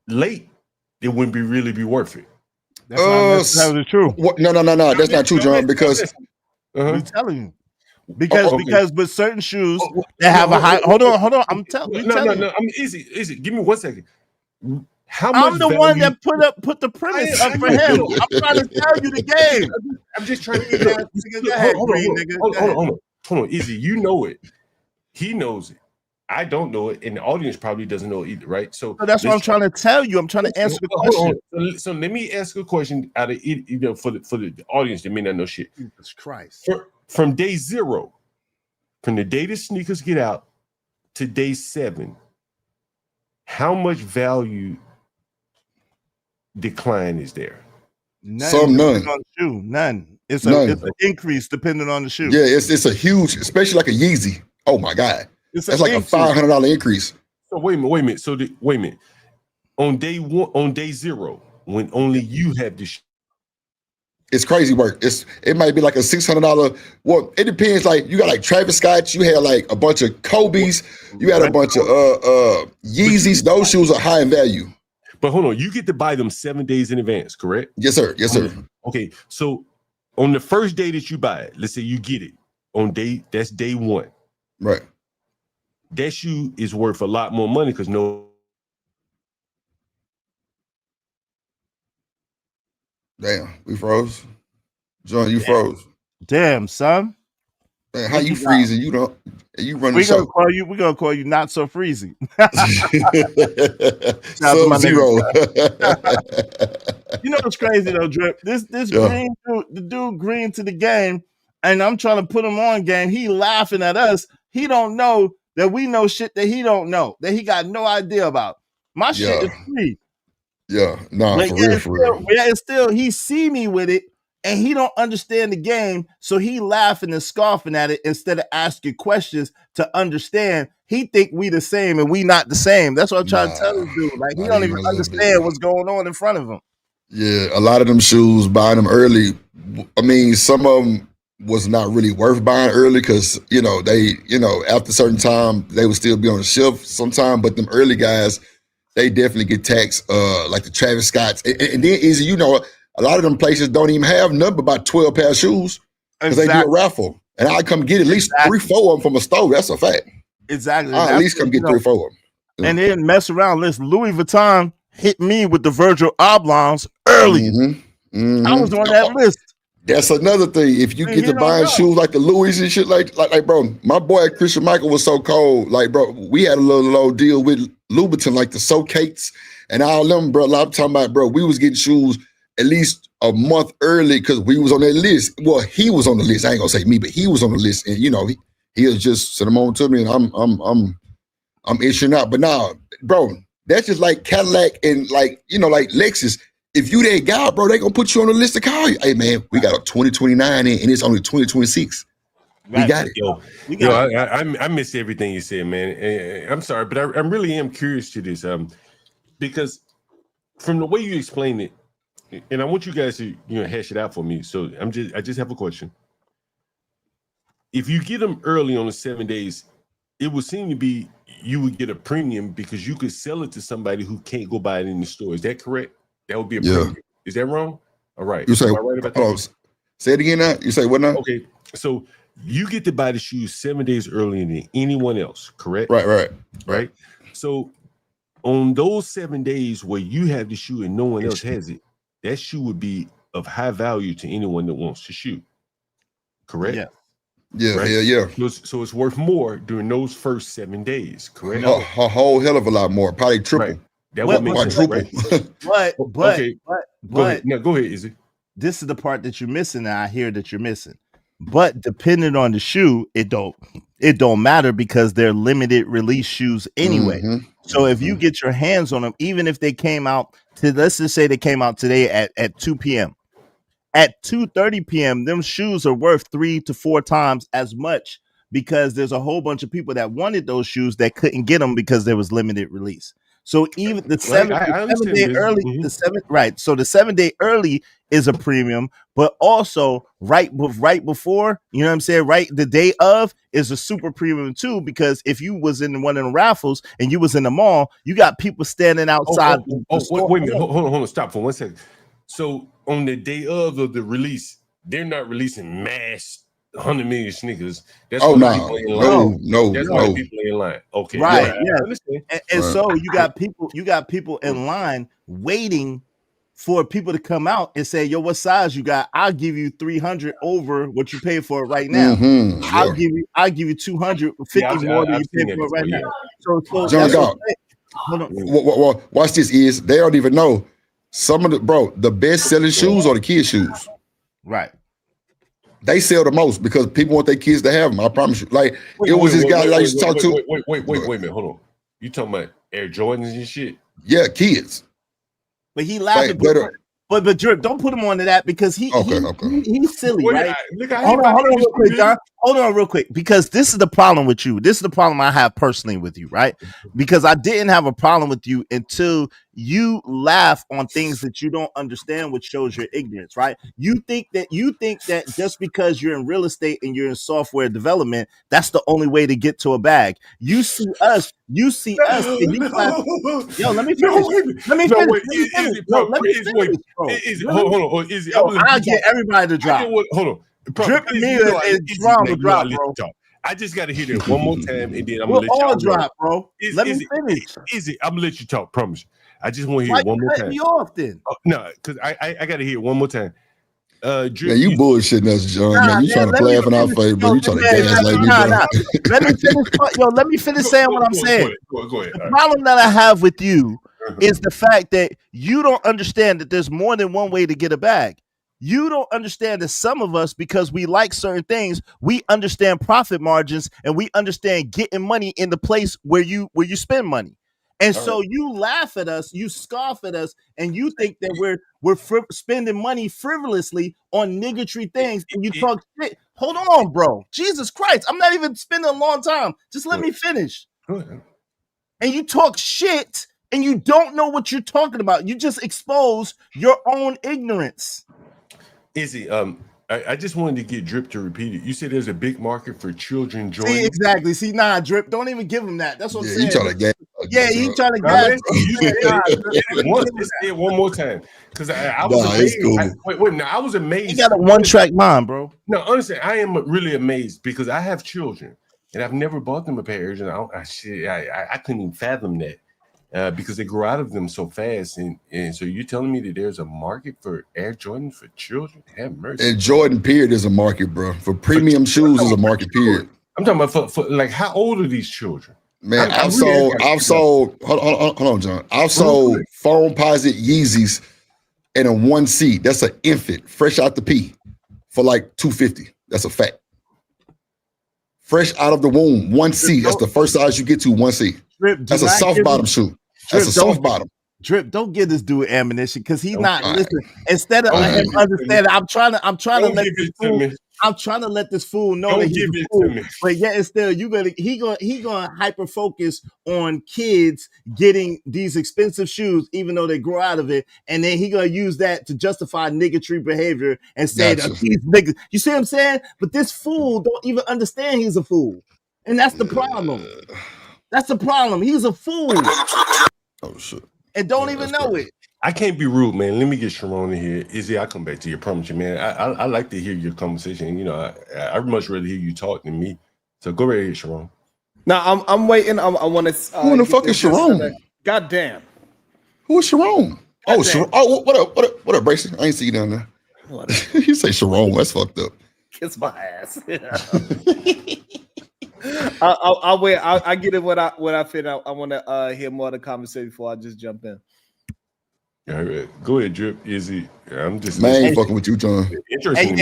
late, it wouldn't really be worth it. That's not necessarily true. No. That's not true, John. Because I'm telling you. But certain shoes that have a high. Hold on. I'm telling you. No. I'm easy. Give me 1 second. I'm the one that put the premise up for him. I'm trying to tell you the game. I'm just trying to figure out. Go ahead, Green nigga. Hold on. Easy. You know it. He knows it. I don't know it, and the audience probably doesn't know it either, right? So that's what I'm trying to tell you. I'm trying to answer the question. So let me ask a question out of for the audience that may not know shit. Jesus Christ. From day 0, from the day the sneakers get out to day 7, how much value decline is there? None. None. It's an increase depending on the shoe. Yeah, it's a huge, especially like a Yeezy. Oh my God. That's like a $500 increase. So wait a minute. So wait a minute. On day 1, on day 0, when only you have this, it's crazy work. It might be like a $600. Well, it depends. Like you got like Travis Scotts, you had like a bunch of Kobe's, you had a bunch of Yeezys. Those shoes are high in value. But hold on, you get to buy them 7 days in advance, correct? Yes, sir. Yes, sir. Okay, so on the first day that you buy it, let's say you get it that's day 1. Right. That shoe is worth a lot more money because Damn, we froze. John, you froze. Damn, son. Man, how you freezing? You don't. You run the We're show. gonna call you not so freezing. Sub-Zero. You know what's crazy though, Drip? This Green dude, the dude Green to the game, and I'm trying to put him on game. He laughing at us. He don't know that we know shit that he don't know, that he got no idea about. My shit is free. Yeah, nah, But for real. it's still he see me with it, and he don't understand the game, so he laughing and scoffing at it instead of asking questions to understand. He think we the same and we not the same. That's what I'm trying to tell this dude. Like he don't even understand what's going on in front of him. Yeah, a lot of them shoes, buying them early. I mean, some of them was not really worth buying early because they after a certain time they would still be on the shelf sometime. But them early guys, they definitely get taxed. Like the Travis Scotts, and then Easy, a lot of them places don't even have nothing but about 12 pair of shoes because they do a raffle, and I come get at least 3-4 of them from a store. That's a fact. Exactly. I at least come get 3-4 of them. Yeah. And then mess around. Listen, Louis Vuitton hit me with the Virgil Oblongs early. I was on that list. That's another thing. If you get to buying shoes like the Louis and shit, like bro, my boy Christian Michael was so cold. Like, bro, we had a little deal with Louboutin, like the Socates and all them, bro. I'm talking about, bro, we was getting shoes at least a month early because we was on that list. Well, he was on the list. I ain't gonna say me, but he was on the list, and you know, he was just sent them on to me, and I'm issuing out. But now, bro, that's just like Cadillac and like, you know, like Lexus. If you that guy, bro, they gonna put you on the list to call you. Hey man, we got a 2029 in, and it's only 2026. We got it. I missed everything you said, man. I'm sorry, but I really am curious to this, because from the way you explain it, and I want you guys to hash it out for me. So I just have a question. If you get them early on the 7 days, it would seem to be you would get a premium because you could sell it to somebody who can't go buy it in the store. Is that correct? That would be a premium. Is that wrong? All right. You say, Am I right about that? Say it again now. You say what now? Okay. So you get to buy the shoes 7 days earlier than anyone else, correct? Right. So on those 7 days where you have the shoe and no one else has it, that shoe would be of high value to anyone that wants to shoot. Correct? Yeah. Right? Yeah. So it's worth more during those first 7 days, correct? A whole hell of a lot more, probably triple. Right. That would make sense, right? But no, go ahead, Izzy. This is the part that you're missing, and I hear that you're missing. But depending on the shoe, it don't matter because they're limited release shoes anyway. So if you get your hands on them, even if they came out let's just say they came out today at 2 p.m. At 2:30 p.m., them shoes are worth 3 to 4 times as much because there's a whole bunch of people that wanted those shoes that couldn't get them because there was limited release. So even the 7 day early, So the 7 day early is a premium, but also right before, you know what I'm saying? Right, the day of is a super premium too, because if you was in one of the raffles and you was in the mall, you got people standing outside. Wait a minute, hold on, stop for 1 second. So on the day of the release, they're not releasing mass 100 million sneakers. That's No. That's why people in line. Okay, right? Yeah, I understand. And so you got people in line waiting for people to come out and say, "Yo, what size you got? I'll give you 300 over what you pay for it right now. I'll give you 250 more than you pay for it right now." So John that's Galt, hold on. well, watch this. Is they don't even know some of the best selling shoes are the kids' shoes. Right. They sell the most because people want their kids to have them. I promise you. Like it was this guy that I used to talk to. Wait a minute, hold on. You talking about Air Jordans and shit? Yeah, kids. But he laughing. But Drip, don't put him onto that because he's silly, right? Hold on real quick, John. Hold on real quick, because this is the problem with you. This is the problem I have personally with you, right? Because I didn't have a problem with you until you laugh on things that you don't understand, which shows your ignorance, right? You think that just because you're in real estate and you're in software development, that's the only way to get to a bag. You see us, and you class. Yo, let me finish. Hold on. Izzy, I get everybody to drop. Hold on. Drip me and Drum will drop, bro. I just got to hear that one more time, and then I'm we'll gonna let you all drop, bro. Let me finish. Izzy, I'm gonna let you talk. Promise. I just want to hear it one more time. Me off then? No, because I got to hear it one more time. Drip, you bullshitting us, John. Man, you trying to play in our face, bro. You trying to gaslight me, bro. Let me finish saying what I'm saying. Go ahead. The problem that I have with you is the fact that you don't understand that there's more than one way to get a bag. You don't understand that some of us, because we like certain things, we understand profit margins and we understand getting money in the place where you spend money. And so you laugh at us, you scoff at us, and you think that we're spending money frivolously on niggotry things, and you talk shit. Hold on, bro. Jesus Christ. I'm not even spending a long time. Just let me finish. And you talk shit, and you don't know what you're talking about. You just expose your own ignorance. Izzy, I just wanted to get Drip to repeat it. You said there's a big market for children joining. See, exactly. See, nah, Drip, don't even give him that. That's what I'm saying. You trying to gas. Yeah, he trying to gas. Say it one more time, because I was amazed. Wait, I was amazed. He got a one-track mind, bro. No, honestly, I am really amazed because I have children and I've never bought them a pair of Air. I couldn't even fathom that. Because they grow out of them so fast, and so you're telling me that there's a market for Air Jordan for children? Have mercy. And Jordan period is a market, bro. For premium shoes is a market period. I'm talking about for like, how old are these children? Man, I I've really sold. Hold on, John. I've sold foam posit Yeezys in a 1C. That's an infant, fresh out the pee, for like $250. That's a fact. Fresh out of the womb, 1C. That's the first size you get to, 1C. That's a soft bottom shoe. That's a soft bottom. Drip, don't give this dude ammunition because he's not All listening. Instead of him understanding, I'm trying to let this fool. I'm trying to let this fool know that he's a fool. But yet, still, he gonna hyper focus on kids getting these expensive shoes, even though they grow out of it, and then he gonna use that to justify niggotry behavior and say that these niggas. You see what I'm saying? But this fool don't even understand he's a fool, and that's the problem. That's the problem. He's a fool. Oh shit. And don't even know it. I can't be rude, man. Let me get Sharon in here. Izzy, I'll come back to you. I promise you, man. I like to hear your conversation. You know, I much rather hear you talk than me. So go right ahead, Sharon. Now I'm waiting. I want to. Who the fuck is Sharon? God damn. Who is Sharon? Oh, Sharon. Oh, what up, Bracy? I ain't see you down there. You say Sharon? That's fucked up. Kiss my ass. I'll wait. I get it. What I fit out. I want to hear more of the conversation before I just jump in. All right. Go ahead, Drip. Izzy. I'm just fucking with you, John. Interesting.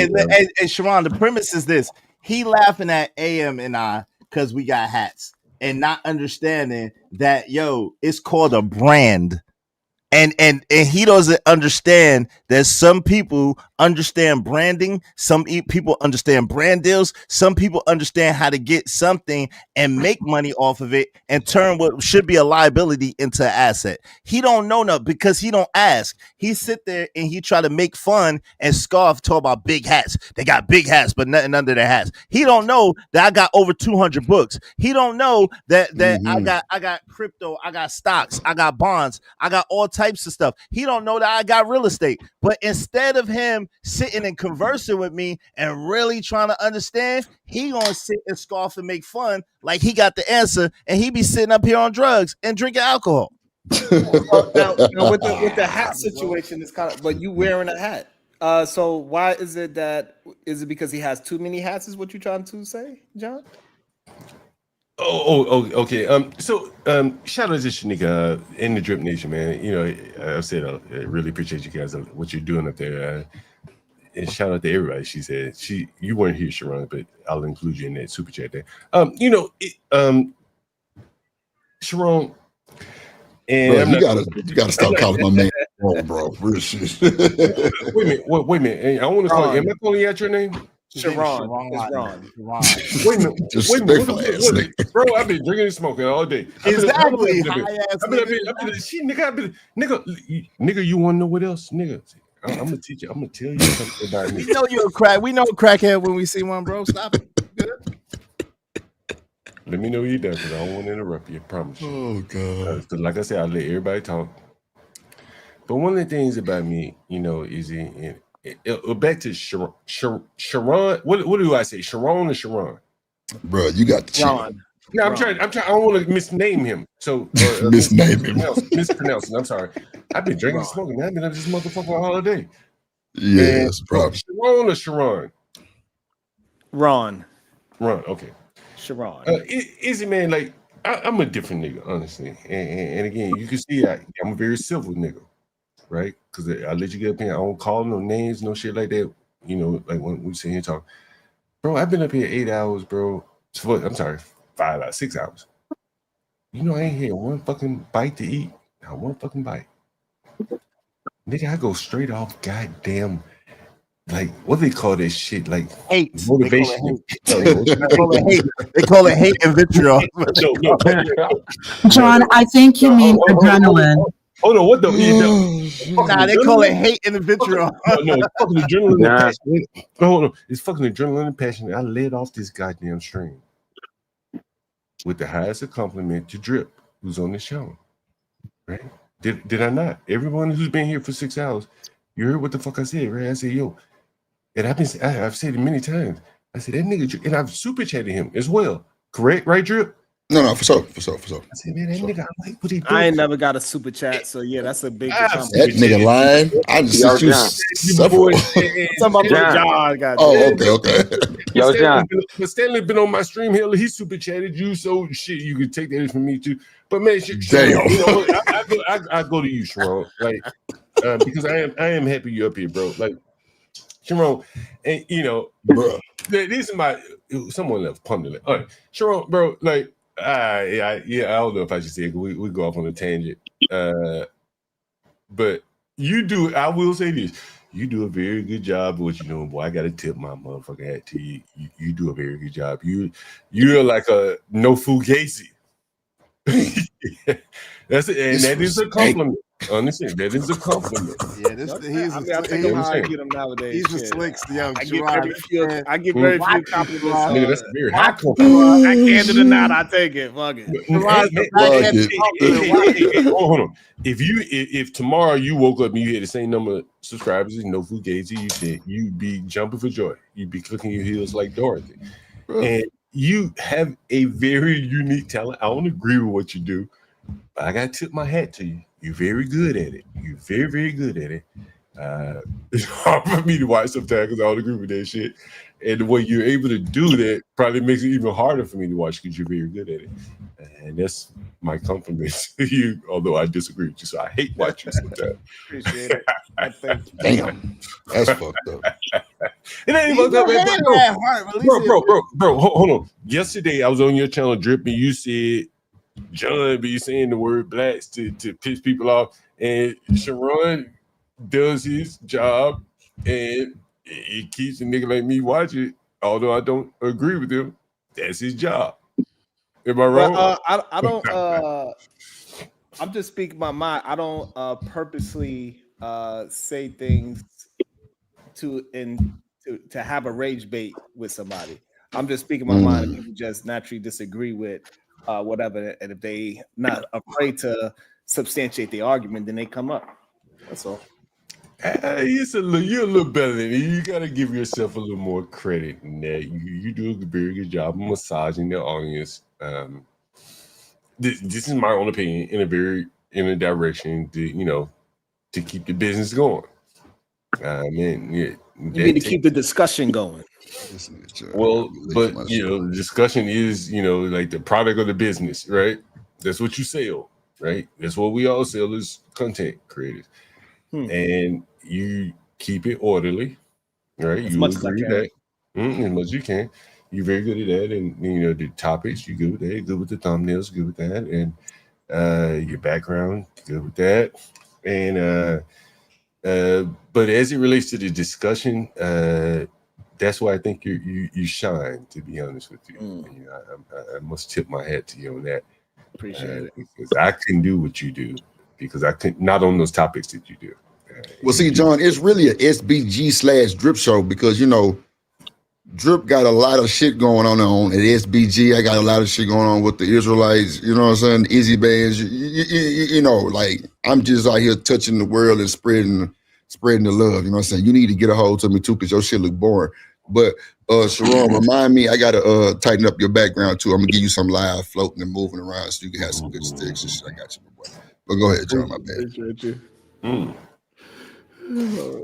And Sharon, the premise is this: he laughing at AM and I because we got hats, and not understanding that it's called a brand. And he doesn't understand that some people understand branding, some people understand brand deals, some people understand how to get something and make money off of it and turn what should be a liability into an asset. He don't know nothing because he don't ask. He sit there and he try to make fun and scoff, talk about big hats. They got big hats, but nothing under their hats. He don't know that I got over 200 books. He don't know that I got crypto, I got stocks, I got bonds, I got all types of stuff. He don't know that I got real estate. But instead of him sitting and conversing with me and really trying to understand, he gonna sit and scoff and make fun like he got the answer, and he be sitting up here on drugs and drinking alcohol. Now with the hat situation, it's kind of, but you wearing a hat. So why is it because he has too many hats? Is what you're trying to say, John? Okay. So shout out to Shanika in the Drip Nation, man. You know, I said I really appreciate you guys what you're doing up there. And shout out to everybody. She said you weren't here, Sharon, but I'll include you in that super chat there. Sharon, and bro, you gotta stop calling my man wrong, bro. Real shit. Wait a minute. I want to call you. Am I calling you out your name? Sharon. Wait a minute. Bro, I've been drinking and smoking all day. Exactly. Nigga, you want to know what else? Nigga, I'm gonna teach you. I'm gonna tell you something about me. We know you're a crack. We know a crackhead when we see one, bro. Stop it. Good. Let me know you're done because I don't want to interrupt you. I promise you. Oh God. Like I said, I let everybody talk. But one of the things about me, is back to Sharon. What do I say? Sharon or Sharon? Bro, you got the Sharon. No, I'm trying. I don't want to misname him. So misname him. Mispronounce him. I'm sorry. I've been drinking and smoking, man. I've been up this motherfucker all holiday. Yeah, that's probably Sharon or Sharon? Ron. Okay. Sharon. Izzy, man, like I'm a different nigga, honestly. And again, you can see I'm a very civil nigga, right? Because I let you get up here. I don't call no names, no shit like that. Like when we sit here and talk. Bro, I've been up here 8 hours, bro. I'm sorry, 5 hours, 6 hours. I ain't had one fucking bite to eat. Not one fucking bite. Nigga, I go straight off goddamn, like, what do they call that shit? Like, hate. Motivation. They call it hate and vitriol. John, I think you mean adrenaline. Hold on, what the? Nah, they call it hate and vitriol. No, it's fucking adrenaline and passion. Hold on, it's fucking adrenaline and passion. I led off this goddamn stream with the highest compliment to Drip, who's on the show. Right? Did I not? Everyone who's been here for 6 hours, you heard what the fuck I said, right? I said, yo, and I've said it many times. I said, that nigga, and I've super chatted him as well. Correct, right, Drip? No, for sure. I said, man, that nigga, I like what he doing. I ain't never got a super chat, so yeah, that's a big that nigga lying. I just sent you several. John got okay. Yo, John. But Stanley been on my stream here. He super chatted you, so shit, you can take that from me too. But man, Sharon, you know what? I go to you, Sharon, like because I am happy you're up here, bro. Like Sharon, and you know, bro, this is my someone left pumping it. All right, Sharon, bro, like I don't know if I should say it. We go off on a tangent, but you do. I will say this. You do a very good job of what you know, boy. I gotta tip my motherfucking hat to you. You do a very good job. You're like a no fugazi. That's it, and that is a compliment. Understand? That is a compliment. Yeah, this he's I mean, I take him how I get him nowadays. He's a shit. slick, young I get very few. I get Mm. very Watch few it, compliments. Gerard. Nigga, that's a very high Watch it, compliment. Gerard. I can or not. I take it. Fuck it. Hold on. If tomorrow you woke up and you had the same number of subscribers as No Fugazi, you'd be jumping for joy. You'd be clicking your heels like Dorothy. And you have a very unique talent. I don't agree with what you do, but I gotta tip my hat to you. You're very good at it. You're very, very good at it. It's hard for me to watch sometimes because I don't agree with that shit. And the way you're able to do that probably makes it even harder for me to watch because you're very good at it. And that's my compliment to you, although I disagree with you. So I hate watching sometimes. Appreciate it. I thank you. Damn, that's fucked up. It ain't fucked up, man. Bro, hold on. Yesterday I was on your channel, Drip, and you said John be saying the word blacks to piss people off, and Sharon does his job, and it keeps a nigga like me watch it. Although I don't agree with him, that's his job. Am I wrong? But, I don't. I'm just speaking my mind. I don't purposely say things to have a rage bait with somebody. I'm just speaking my mind, and people just naturally disagree with whatever. And if they not afraid to substantiate the argument, then they come up. That's all. You're a little better than it. You gotta give yourself a little more credit in that. You do a very good job of massaging the audience. This is my own opinion in a direction to keep the business going. You need to keep the discussion going. Well, but the discussion is like the product of the business, right? That's what you sell, right? That's what we all sell as content creators. And you keep it orderly, right? As You much as I agree can. that as much as you can. You're very good at that, and the topics you good with that, good with the thumbnails, good with that, and your background, good with that, and but as it relates to the discussion, that's why I think you shine. To be honest with you, I must tip my hat to you on that. Appreciate it because I can do what you do because I can not on those topics that you do. Well, see, John, it's really a SBG/Drip show because Drip got a lot of shit going on at SBG. I got a lot of shit going on with the Israelites. You know what I'm saying? Easy bands. Like I'm just out here touching the world and spreading the love. You know what I'm saying? You need to get a hold of me too because your shit look boring. But Sharon, remind me, I gotta tighten up your background too. I'm gonna give you some live floating and moving around so you can have some good sticks and shit. I got you, my boy. But go ahead, John. My bad. Appreciate you.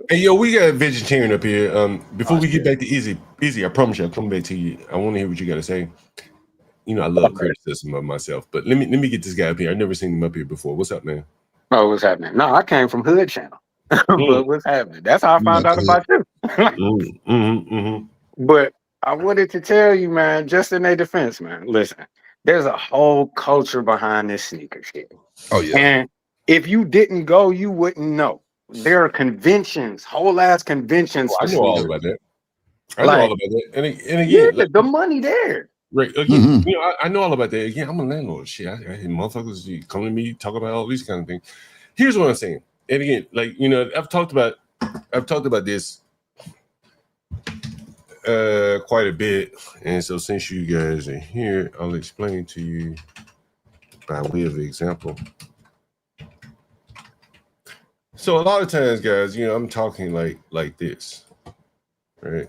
Hey, yo, we got a vegetarian up here. Before we get back to Easy, I promise you, I'll come back to you. I want to hear what you got to say. I love criticism of myself, but let me get this guy up here. I've never seen him up here before. What's up, man? Oh, what's happening? No, I came from Hood Channel, but what's happening? That's how I found out about you. But I wanted to tell you, man, just in their defense, man. Listen, there's a whole culture behind this sneaker shit. Oh yeah. And if you didn't go, you wouldn't know. There are conventions, whole ass conventions. I know all about that. I know all about that. And again, yeah, the money there. Right. Again, I know all about that. Again, I'm a landlord. Shit, I hear motherfuckers come to me, talk about all these kind of things. Here's what I'm saying. And again, I've talked about this quite a bit. And so since you guys are here, I'll explain to you by way of example. So a lot of times, guys, I'm talking like this, right?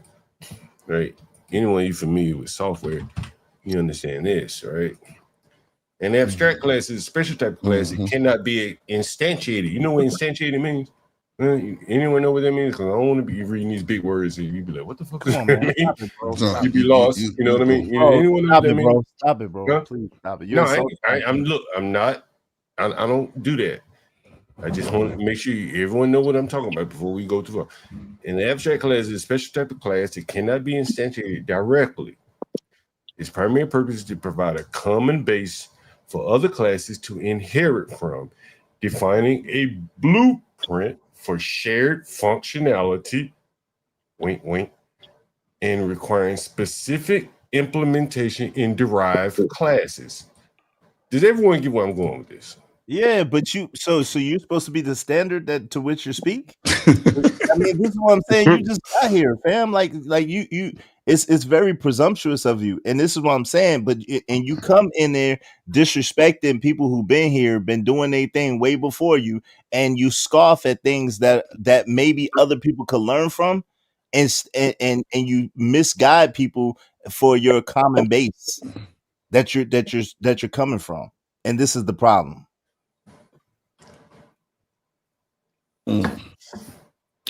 Right. Anyone you familiar with software, you understand this, right? And abstract classes, special type of class, it cannot be instantiated. You know what instantiated means? Anyone know what that means? Because I don't want to be reading these big words and you be like, "What the fuck does Come on, that man. mean?" Stop it, bro. John, Stop You be it. lost. You know what I mean? Bro, Anyone know what stop that it, means? bro. Stop it, bro. Huh? Please stop it. No, look. I don't do that. I just want to make sure everyone know what I'm talking about before we go too far. An abstract class is a special type of class that cannot be instantiated directly. Its primary purpose is to provide a common base for other classes to inherit from, defining a blueprint for shared functionality, wink, wink, and requiring specific implementation in derived classes. Does everyone get where I'm going with this? Yeah, but so you're supposed to be the standard that to which you speak. I mean, this is what I'm saying. You just got here, fam. Like you. It's very presumptuous of you, and this is what I'm saying. But and you come in there disrespecting people who've been here, been doing their thing way before you, and you scoff at things that maybe other people could learn from, and you misguide people for your common base that you're coming from, and this is the problem.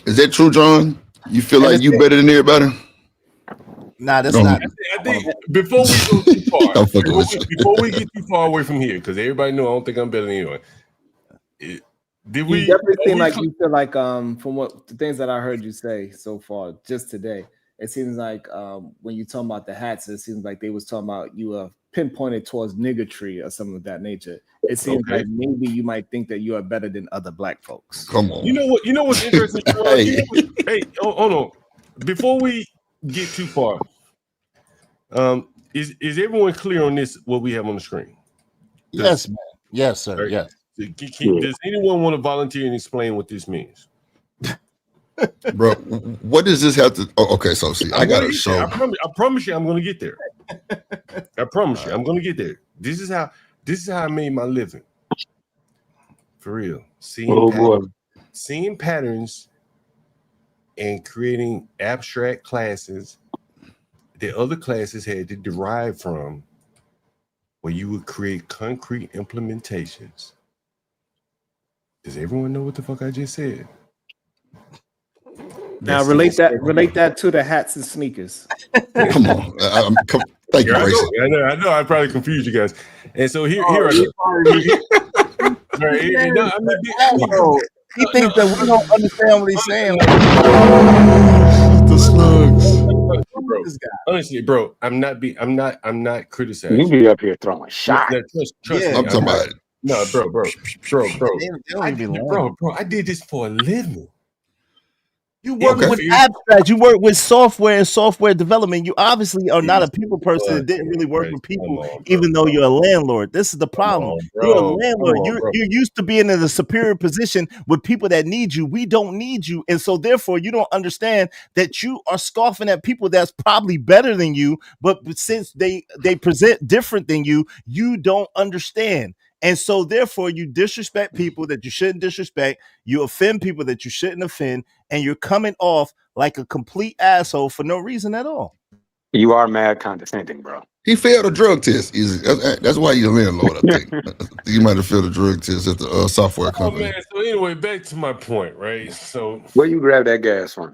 Is that true, John? You feel And like you better than everybody? Nah, that's No. not. I think before we go too far, I'm fucking with you. before we get too far away from here, because everybody know I don't think I'm better than anyone. Did we? You definitely are seem we like cl- you feel like from what the things that I heard you say so far just today, it seems like when you talking about the hats, it seems like they was talking about you pinpointed towards niggatry or something of that nature. It seems Okay. like maybe you might think that you are better than other black folks. Come on. You know what? You know what's interesting? Gerard? You know hey, hold on. Before we get too far, is everyone clear on this? What we have on the screen? Yes, man. Yes, sir. Right? Yes. Does anyone want to volunteer and explain what this means? Bro, what does this have to? Oh, okay, so see, I got to show. I promise you, I'm going to get there. I promise you, I'm going to get there. This is how I made my living. For real, seeing patterns and creating abstract classes that other classes had to derive from, where you would create concrete implementations. Does everyone know what the fuck I just said? Now relate that to the hats and sneakers. Come on. Thank you, Grayson. I know. I probably confused you guys. And so here I go. He thinks that we don't understand what he's saying. The slugs. Bro, honestly, bro, I'm not criticizing. You be up here throwing shots. Trust me. I'm talking about it. No, bro. Bro, I did this for a living. You work with abstract. You work with software and software development. You obviously are not a people person that didn't really work with people, even though you're a landlord. This is the problem. You're a landlord. You're used to being in a superior position with people that need you. We don't need you, and so therefore you don't understand that you are scoffing at people that's probably better than you, but since they present different than you, you don't understand. And so therefore you disrespect people that you shouldn't disrespect, you offend people that you shouldn't offend, and you're coming off like a complete asshole for no reason at all. You are mad condescending, bro. He failed a drug test. That's why he's a landlord, I think. He might have failed a drug test at the software company. Man, so anyway, back to my point, right? So where you grab that gas from?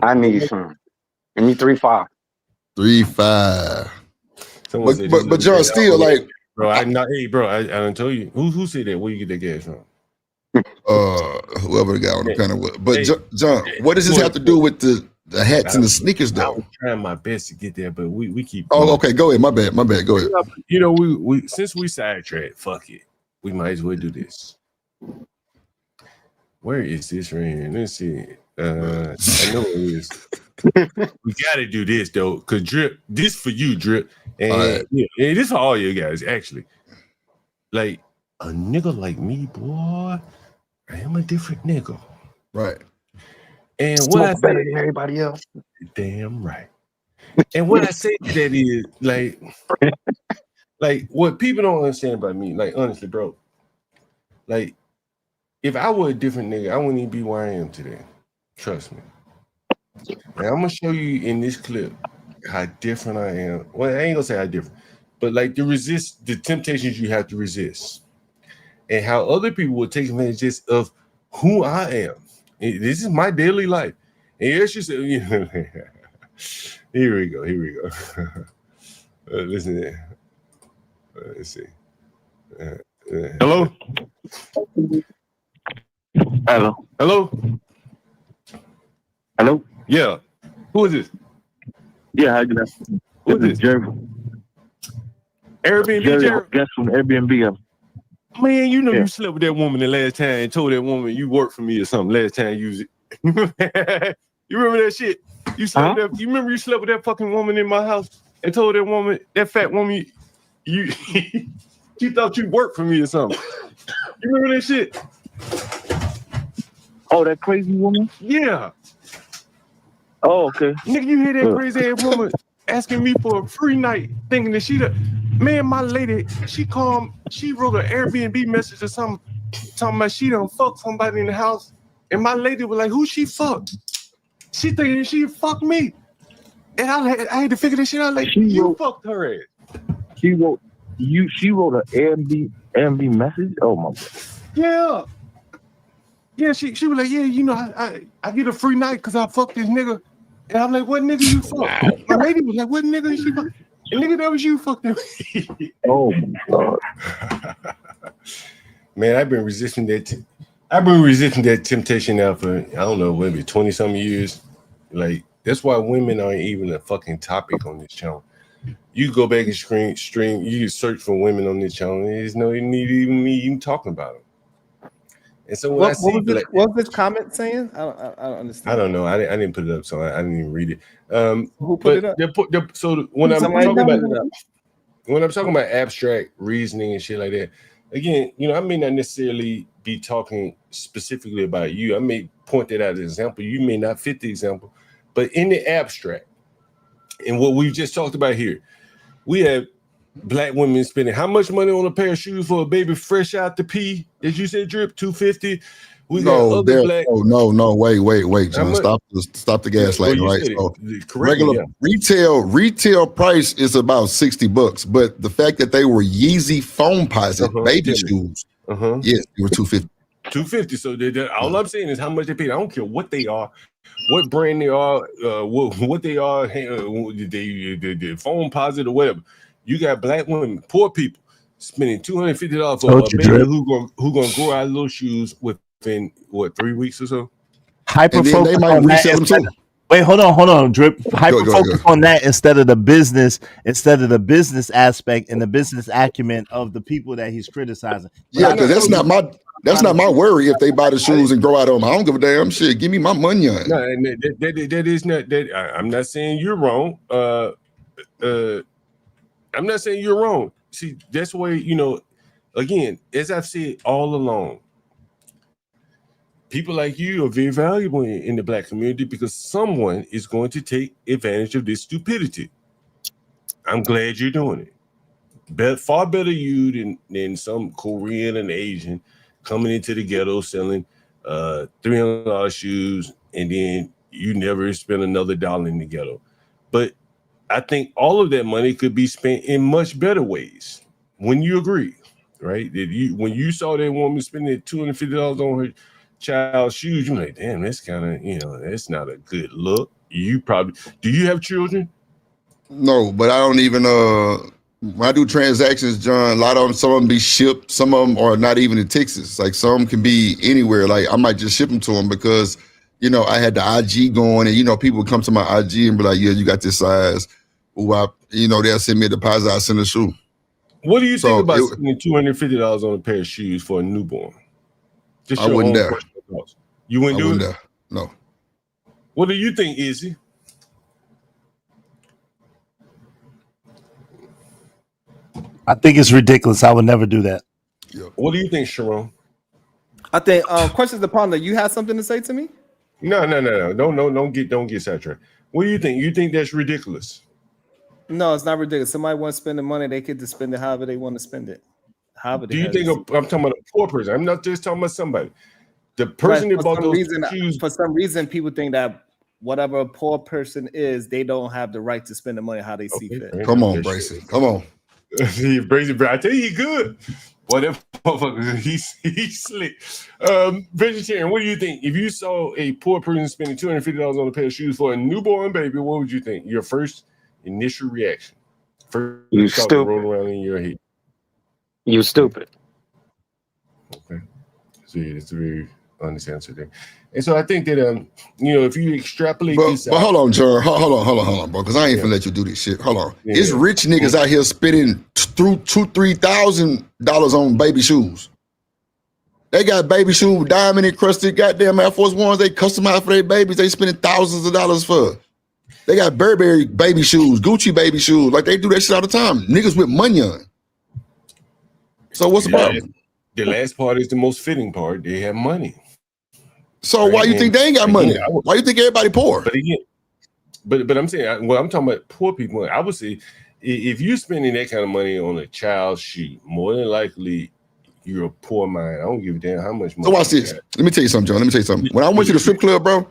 I need some. Give me 3.5. 3.5. Someone But John, still like, bro, I don't tell you who said that. Where you get that gas from? Whoever the guy on the panel was. But John, what does this have to do with the hats and the sneakers, though? I was trying my best to get there, but we keep. Oh, okay. Go ahead. My bad. Go ahead. You know, we since we sidetracked, fuck it. We might as well do this. Where is this right here? Let's see. I know it is. We gotta do this though, cause Drip, this for you, Drip, and yeah, this for all you guys. Actually, like a nigga like me, boy, I am a different nigga, right? And what I say, better than everybody else. Damn right. And what I say to that is like what people don't understand about me. Like honestly, bro, like if I were a different nigga, I wouldn't even be where I am today. Trust me. And I'm gonna show you in this clip how different I am. Well, I ain't gonna say how different, but like the temptations you have to resist. and how other people will take advantage just of who I am. This is my daily life. And yes, she said, here we go. Listen there. Let's see. Hello? Hello? Yeah. Who is this? Yeah, good afternoon. Who is this? Jerry. Airbnb, Jerry. Guest from Airbnb. Man, you know you slept with that woman the last time and told that woman you worked for me or something last time you You remember that shit? You slept with that, you remember you slept with that fucking woman in my house and told that woman, that fat woman, you she thought you worked for me or something. You remember that shit? Oh, that crazy woman? Yeah. Oh, okay. Nigga, you hear that crazy ass woman asking me for a free night, thinking that man, my lady, she wrote an Airbnb message or something, talking about she done fucked somebody in the house. And my lady was like, who she fucked? She thinking she fucked me. And I had to figure this shit out. Like, you fucked her ass. She wrote an Airbnb message? Oh my God. Yeah. Yeah, she was like, yeah, you know, I get a free night because I fucked this nigga. And I'm like, what nigga you fucked? My lady was like, what nigga she fucked? And nigga, that was you fucked him. Oh my God. Man, I've been resisting that temptation now for, I don't know, maybe 20-something years. Like, that's why women aren't even a fucking topic on this channel. You go back and stream, you search for women on this channel, and there's no need even me even talking about them. And so when What I see was this comment saying? I don't understand. I don't know. I didn't put it up, so I didn't even read it. Who put it up? So when I'm Somebody talking about put it up. when I'm talking about abstract reasoning and shit like that, again, you know, I may not necessarily be talking specifically about you. I may point that out as an example. You may not fit the example, but in the abstract, and what we've just talked about here, we have black women spending how much money on a pair of shoes for a baby fresh out the pee? As you said, Drip, $250. We got other black. No, wait, John. Stop the gaslighting, right? So regular retail price is about $60, but the fact that they were Yeezy foam posit baby shoes, yes, they were $250. $250. So all I'm saying is how much they paid. I don't care what they are, what brand they are, what they are, the foam posit or whatever. You got black women, poor people, spending $250 for a baby who gonna grow out little shoes within 3 weeks or so. Hyper And then they focus might on that resell them instead too. of- Wait, hold on, Drip. Hyper Go. focus on that instead of the business aspect and the business acumen of the people that he's criticizing. Yeah, because that's not my worry if they buy the shoes and grow out of them. I don't give a damn shit. Give me my money on. No, and that is not that. I'm not saying you're wrong. I'm not saying you're wrong. See, that's where, you know, again, as I've said all along, people like you are very valuable in the black community because someone is going to take advantage of this stupidity. I'm glad you're doing it. Far better you than some Korean and Asian coming into the ghetto selling $300 shoes, and then you never spend another dollar in the ghetto. But I think all of that money could be spent in much better ways. When you agree, right? When you saw that woman spending $250 on her child's shoes, you're like, damn, that's kind of, you know, that's not a good look. Do you have children? No, but I don't even when I do transactions, John, a lot of them, some of them be shipped, some of them are not even in Texas. Like some can be anywhere. Like I might just ship them to them because, you know, I had the IG going, and you know, people would come to my IG and be like, yeah, you got this size. You know, they'll send me a deposit, I send a shoe. What do you think about spending $250 on a pair of shoes for a newborn? Just I wouldn't dare. You wouldn't do it? Dare. No. What do you think, Izzy? I think it's ridiculous. I would never do that. What do you think, Sharon? I think questions upon that. You have something to say to me? No. Don't get sidetracked. What do you think? You think that's ridiculous? No, it's not ridiculous. Somebody wants to spend the money, they get to spend it however they want to spend it. Do you think I'm talking about a poor person? I'm not just talking about somebody. The person that bought those shoes. For some reason, people think that whatever a poor person is, they don't have the right to spend the money how they see fit. Come on, Bracy. Come on. Bracy, I tell you, he good. Whatever. motherfucker, he's slick. Vegetarian, what do you think? If you saw a poor person spending $250 on a pair of shoes for a newborn baby, what would you think? Your first initial reaction, first You thought to roll stupid. around in your head. You stupid. Okay, so yeah, it's a very honest answer there. And so I think that if you extrapolate this But out, hold on, John. Hold on, bro. Because I ain't finna let you do this shit. Hold on. It's rich niggas out here spending through $2,000-$3,000 on baby shoes. They got baby shoes, diamond encrusted, goddamn Air Force Ones. They customized for their babies. They spending thousands of dollars for. They got Burberry baby shoes, Gucci baby shoes. Like they do that shit all the time. Niggas with money on. So what's the problem? The last part is the most fitting part. They have money. So why you think they ain't got money? Why you think everybody poor? But again, but I'm saying, I'm talking about poor people. I would say, if you're spending that kind of money on a child's shoe, more than likely you're a poor man. I don't give a damn how much money. So watch this. Let me tell you something, John. Let me tell you something. When I went to the strip club, bro,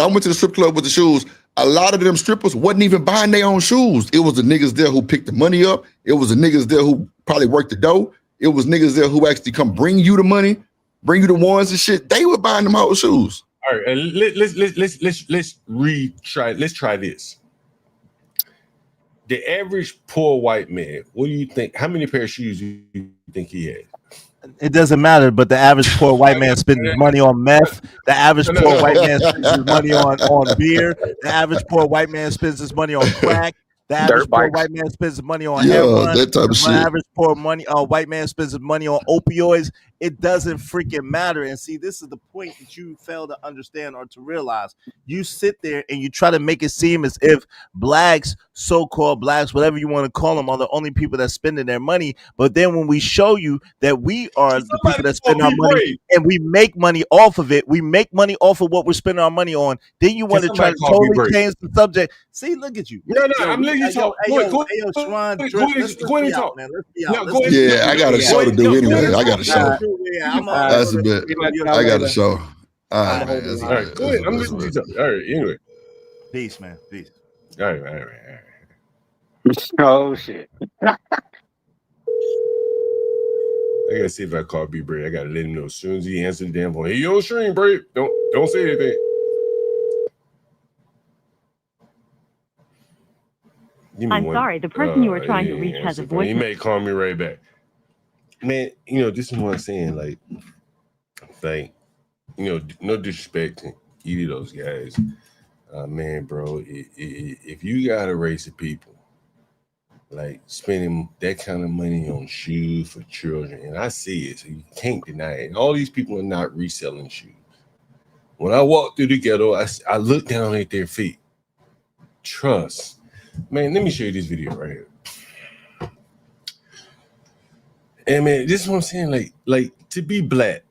with the shoes, a lot of them strippers wasn't even buying their own shoes. It was the niggas there who picked the money up. It was the niggas there who probably worked the dough. It was niggas there who actually come bring you the money, bring you the ones and shit. They were buying them whole shoes. All right, let's retry. Let's try this. The average poor white man, what do you think? How many pair of shoes do you think he had? It doesn't matter, but the average poor white man spends his money on meth. The average poor white man spends his money on beer. The average poor white man spends his money on crack. The average poor white man spends his money on heroin. that type of The shit. average poor white man spends his money on opioids. It doesn't freaking matter. And see, this is the point that you fail to understand or to realize. You sit there and you try to make it seem as if blacks, so-called blacks, whatever you want to call them, are the only people that's spending their money. But then when we show you that we are the people that spend our money and we make money off of it, we make money off of what we're spending our money on, then you want to try to totally change the subject. See, look at you. No, I'm letting you talk. Go ahead, talk. Man. Let's be out. Yeah, I got a show to do anyway. I got a show. That's a bit. I got a show. All right, man. All right, go ahead. I'm listening to you talk. All right, anyway. Peace, man. Peace. All right. Oh shit. I gotta see if I call B Bray. I gotta let him know as soon as he answers the damn phone. Hey, you on stream, Bray? Don't say anything. I'm sorry, the person you were trying to reach has a voice. He may call me right back. Man, this is what I'm saying. Like, no disrespect to either of those guys. Man, bro, if you got a race of people like spending that kind of money on shoes for children, and I see it, so you can't deny it. And all these people are not reselling shoes. When I walk through the ghetto, I look down at their feet. Trust. Man, let me show you this video right here. And man, this is what I'm saying. Like to be black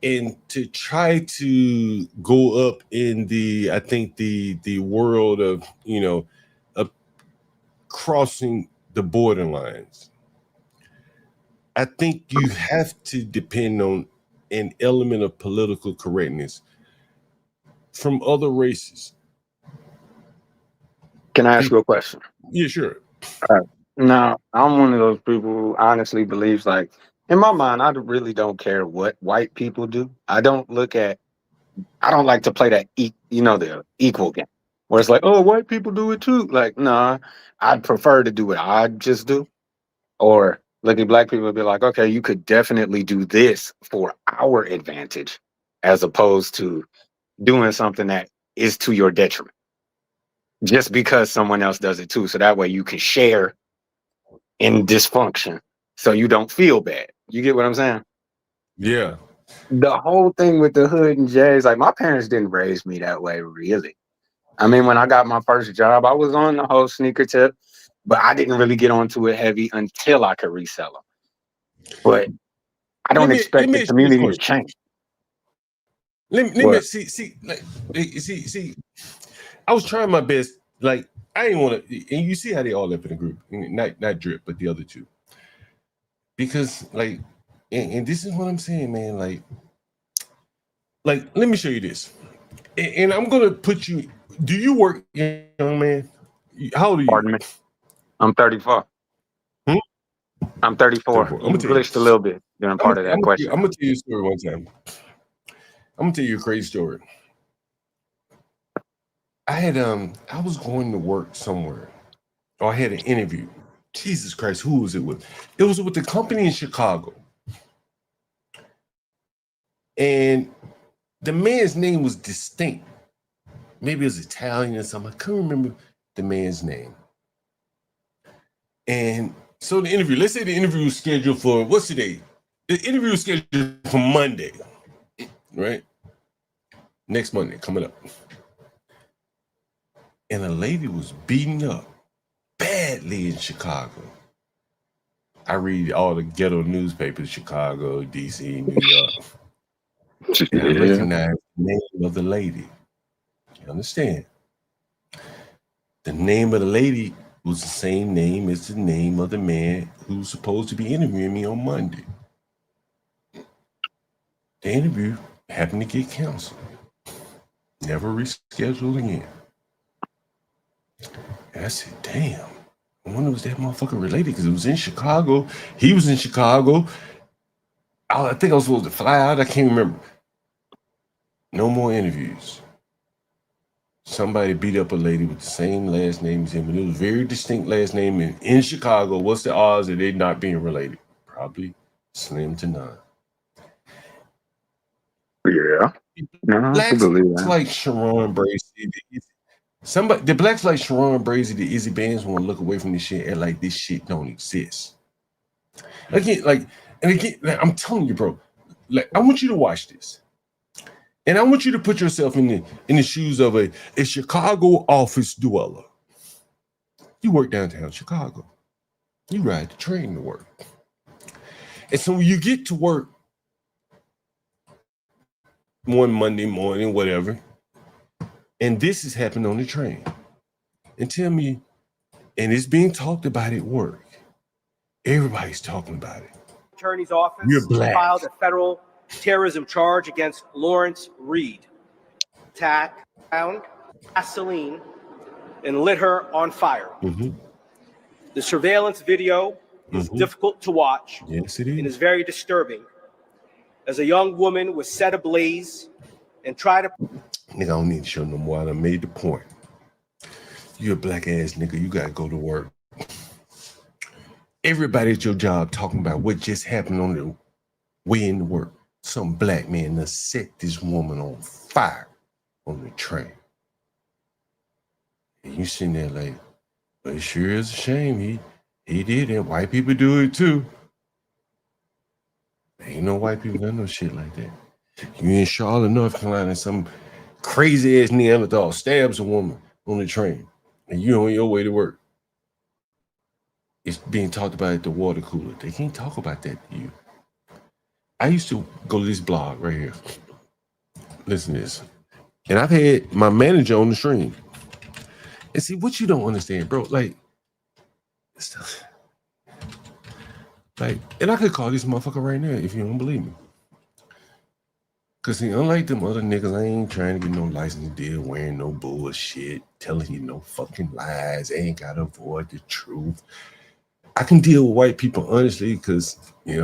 and to try to go up in the world of of crossing the borderlines. I think you have to depend on an element of political correctness from other races. Can I ask you a question? Yeah, sure. All right. Now, I'm one of those people who honestly believes, like, in my mind, I really don't care what white people do. I don't like to play that, the equal game, where it's like, oh, white people do it too. Like, nah, I'd prefer to do what I just do. Or look at black people and be like, okay, you could definitely do this for our advantage, as opposed to doing something that is to your detriment. Just because someone else does it too. So that way you can share in dysfunction so you don't feel bad. You get what I'm saying? Yeah. The whole thing with the hood and jazz, like my parents didn't raise me that way, really. I mean, when I got my first job, I was on the whole sneaker tip, but I didn't really get onto it heavy until I could resell them. But I don't expect the community to change. Let me see. I was trying my best. Like I didn't want to, and you see how they all left in the group. Not Drip, but the other two. Because and this is what I'm saying, man. Like let me show you this, and I'm gonna put you. Do you work, young man? How old are you? Pardon me. I'm 34. I'm 34. 34. You glitched a little bit during part of that I'm question. gonna tell you a story one time. I'm gonna tell you a crazy story. I was going to work somewhere, or I had an interview. Jesus Christ, who was it with? It was with the company in Chicago. And the man's name was distinct. Maybe it was Italian or something. I couldn't remember the man's name. And so the interview, let's say the interview was scheduled for, what's today? The interview was scheduled for Monday, right? Next Monday, coming up. And a lady was beaten up badly in Chicago. I read all the ghetto newspapers, Chicago, DC, New York. And I recognize the name of the lady. You understand? The name of the lady was the same name as the name of the man who's supposed to be interviewing me on Monday. The interview happened to get canceled. Never rescheduled again. And I said, damn, I wonder was that motherfucker related, because it was in Chicago. He was in Chicago. I think I was supposed to fly out. I can't remember. No more interviews. Somebody beat up a lady with the same last name as him, and it was a very distinct last name in Chicago. What's the odds of they not being related? Probably slim to none. Yeah. No, I can believe that. Like Sharon Brazy. The blacks like Sharon Brazy, the Izzy Bands want to look away from this shit and like this shit don't exist. Again, I'm telling you, bro. Like, I want you to watch this. And I want you to put yourself in the shoes of a Chicago office dweller. You work downtown Chicago. You ride the train to work. And so when you get to work one Monday morning, whatever, and this is happening on the train, and tell me, and it's being talked about at work. Everybody's talking about it. Attorney's office You're black. filed a federal terrorism charge against Lawrence Reed. Attack, found gasoline, and lit her on fire. Mm-hmm. The surveillance video is difficult to watch. Yes, it is. And is very disturbing, as a young woman was set ablaze and tried to. Nigga, I don't need to show no more. I done made the point. You a black ass nigga. You gotta go to work. Everybody at your job talking about what just happened on the way into work. Some black man that set this woman on fire on the train. And you sitting there like, but it sure is a shame. He did it. White people do it too. Ain't no white people done no shit like that. You in Charlotte, North Carolina, some crazy ass Neanderthal stabs a woman on the train, and you on your way to work. It's being talked about at the water cooler. They can't talk about that to you. I used to go to this blog right here. Listen to this. And I've had my manager on the stream. And see, what you don't understand, bro, and I could call this motherfucker right now if you don't believe me. Because, see, unlike them other niggas, I ain't trying to get no license deal, wearing no bullshit, telling you no fucking lies, ain't got to avoid the truth. I can deal with white people honestly because,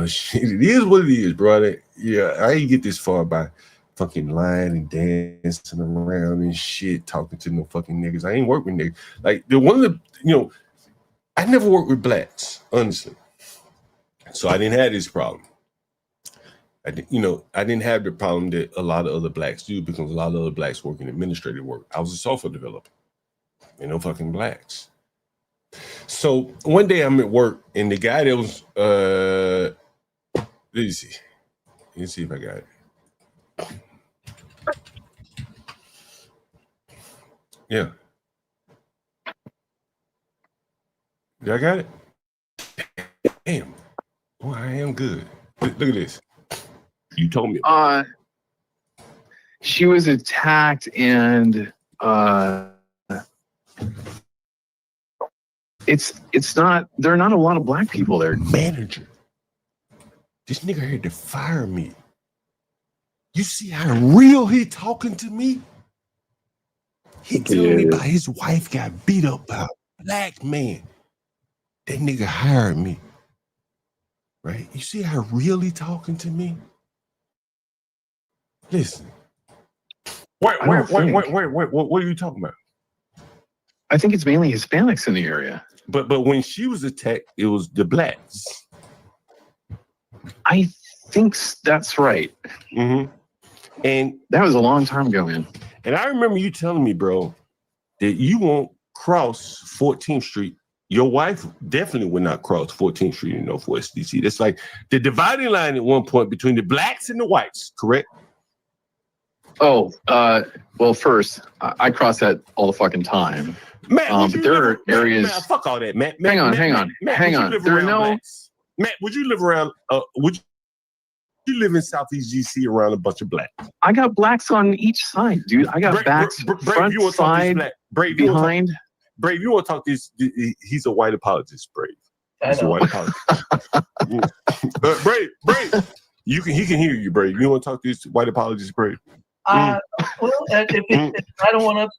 shit, it is what it is, bro. I ain't get this far by fucking lying and dancing around and shit, talking to no fucking niggas. I ain't work with niggas. Like, I never worked with blacks, honestly. So I didn't have this problem. I didn't have the problem that a lot of other blacks do, because a lot of other blacks work in administrative work. I was a software developer. No fucking blacks. So one day I'm at work, and the guy that was let me see if I got it. Yeah. Y'all got it? Damn. Boy, I am good. Look at this. You told me. She was attacked, and it's not. There are not a lot of black people there. Manager. This nigga had to fire me. You see how real he talking to me? He telling me about his wife got beat up by a black man. That nigga hired me. right? You see how really talking to me? Listen. Wait, what are you talking about? I think it's mainly Hispanics in the area. But when she was attacked, it was the blacks. I think that's right. Mm-hmm. And that was a long time ago, man. And I remember you telling me, bro, that you won't cross 14th Street. Your wife definitely would not cross 14th Street in Northwest DC. That's like the dividing line at one point between the blacks and the whites, correct? Oh, well, first, I cross that all the fucking time. Matt, but there are areas. Matt, fuck all that, Matt. Hang on. There are no. Matt, would you live around? Would you live in Southeast GC around a bunch of blacks? I got blacks on each side, dude. I got backs, front, you side, behind. Brave, you want to talk this? He's a white apologist, Brave. He's a white apologist. Brave, he can hear you, Brave. You want to talk to this white apologist, Brave? Well, if I don't want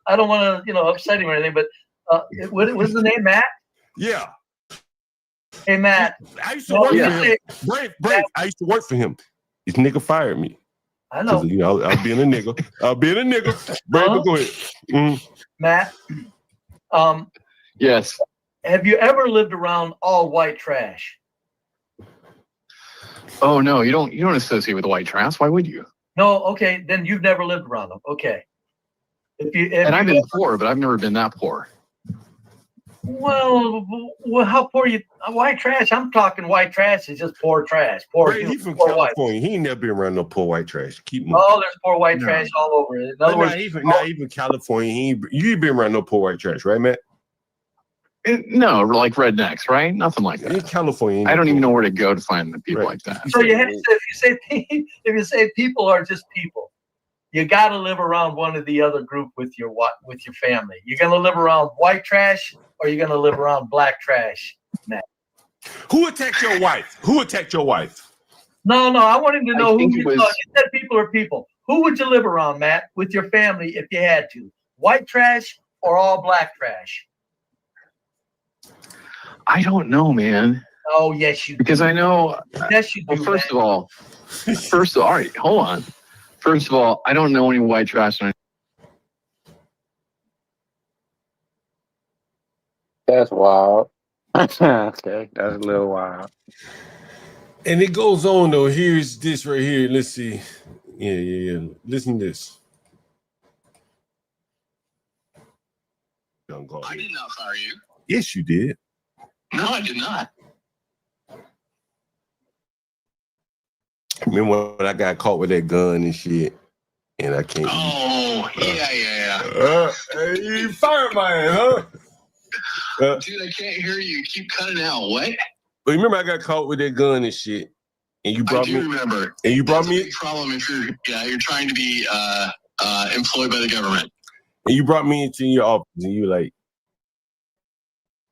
to, upset him or anything. But what's the name, Matt? Yeah. Hey, Matt. I used to work for him. Brave. I used to work for him. This nigga fired me. I know. I was being a nigga. Brave, go ahead. Matt. Yes. Have you ever lived around all white trash? Oh no, you don't associate with white trash. Why would you? No, okay, then you've never lived around them. Okay. And I've been poor, but I've never been that poor. Well, how poor are you? White trash? I'm talking white trash is just poor trash. Poor. Brave, he's from California. He ain't never been around no poor white trash. Keep moving. Oh, there's poor white trash all over it. In other words, not even California. You ain't been around no poor white trash, right, Matt? No, like rednecks, right? Nothing like that. In California, I don't even know where to go to find the people like that. So if you say people are just people, you got to live around one or the other group with your family. You're gonna live around white trash, or you're gonna live around black trash, Matt. Who attacked your wife? No, I wanted to know who you thought. You said people are people. Who would you live around, Matt, with your family if you had to? White trash or all black trash? I don't know, man. Oh, yes, you do. Because I know. Yes, you do. Well, first of all, all right, hold on. First of all, I don't know any white trash. That's wild. Okay, that's a little wild. And it goes on though. Here's this right here. Let's see. Yeah. Listen to this. I did not fire you. Yes, you did. No, I did not. Remember when I got caught with that gun and shit, and I can't. Oh, yeah. You fired my ass, huh? Dude, I can't hear you. You keep cutting out. What? But remember, I got caught with that gun and shit, and you brought me. I do remember. And you brought me. Big problem if you're trying to be employed by the government. And you brought me into your office, and you were like,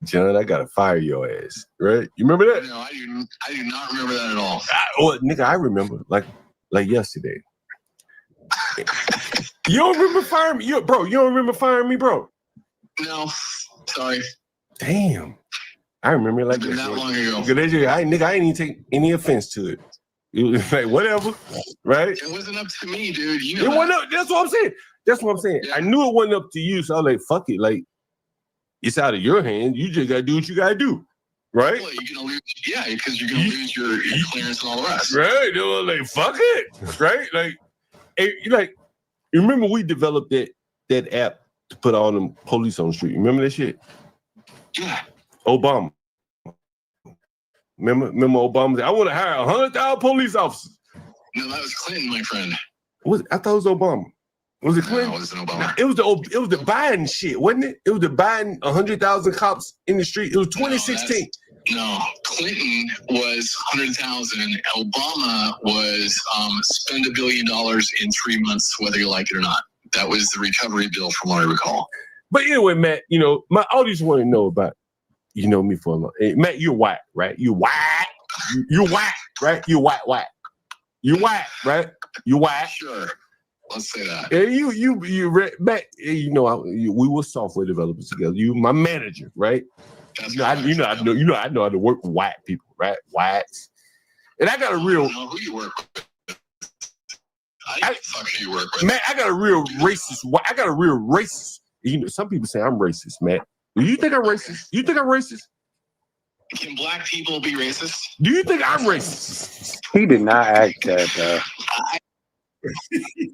John, I gotta fire your ass, right? You remember that? No, I do not remember that at all. Nigga, I remember like yesterday. You don't remember firing me, bro? You don't remember firing me, bro? No, sorry. Damn, I remember like it's been that long ago. I ain't even take any offense to it. It was like whatever, right? It wasn't up to me, dude. It wasn't up. That's what I'm saying. Yeah. I knew it wasn't up to you, so I was like, fuck it, like. It's out of your hand. You just gotta do what you gotta do, right? Well, you're gonna lose, because you're gonna lose your clearance and all the rest. Right? They were like, fuck it, right? Like, you remember we developed that app to put all them police on the street. Remember that shit? Yeah. Obama. Remember Obama? I want to hire 100,000 police officers. No, that was Clinton, my friend. I thought it was Obama. Was it Clinton? No, it wasn't Obama. It was the Biden shit, wasn't it? It was the Biden 100,000 cops in the street. It was 2016. No, Clinton was 100,000. Obama was spend $1 billion in 3 months, whether you like it or not. That was the recovery bill, from what I recall. But anyway, Matt, my audience want to know about, me for a moment. Hey, Matt, you're white, right? You're white. You're white, right? You're white. You're white, right? You're white. Sure. Let's say that. Yeah, you Matt, we were software developers together. You my manager, right? I know how to work with white people, right? Whites. And I got a real. I don't know who you work with. I fuck who you work with. Man, I got a real racist. I got a real racist. You know, some people say I'm racist, Matt. Do you think I'm racist? You think I'm racist? Can black people be racist? Do you think I'm racist? He did not ask that.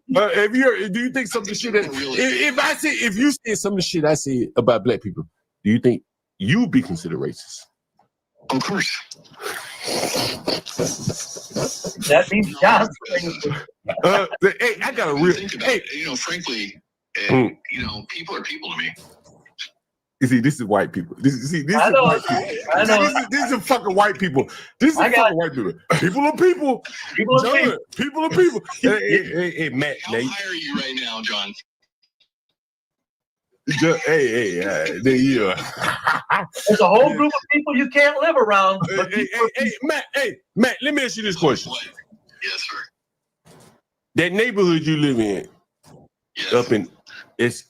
Do you think some of the shit that if you say some of the shit I say about black people, do you think you be considered racist? Of course. That means John's hey, I got a real. Hey, frankly, people are people to me. You see, this is white people. This is white people. I know. This is fucking white people. This is fucking white people. People are people. People are people. Hey, Matt. How high are you right now, John? There you are. There's a whole group of people you can't live around. Matt, let me ask you this question. Yes, sir. That neighborhood you live in,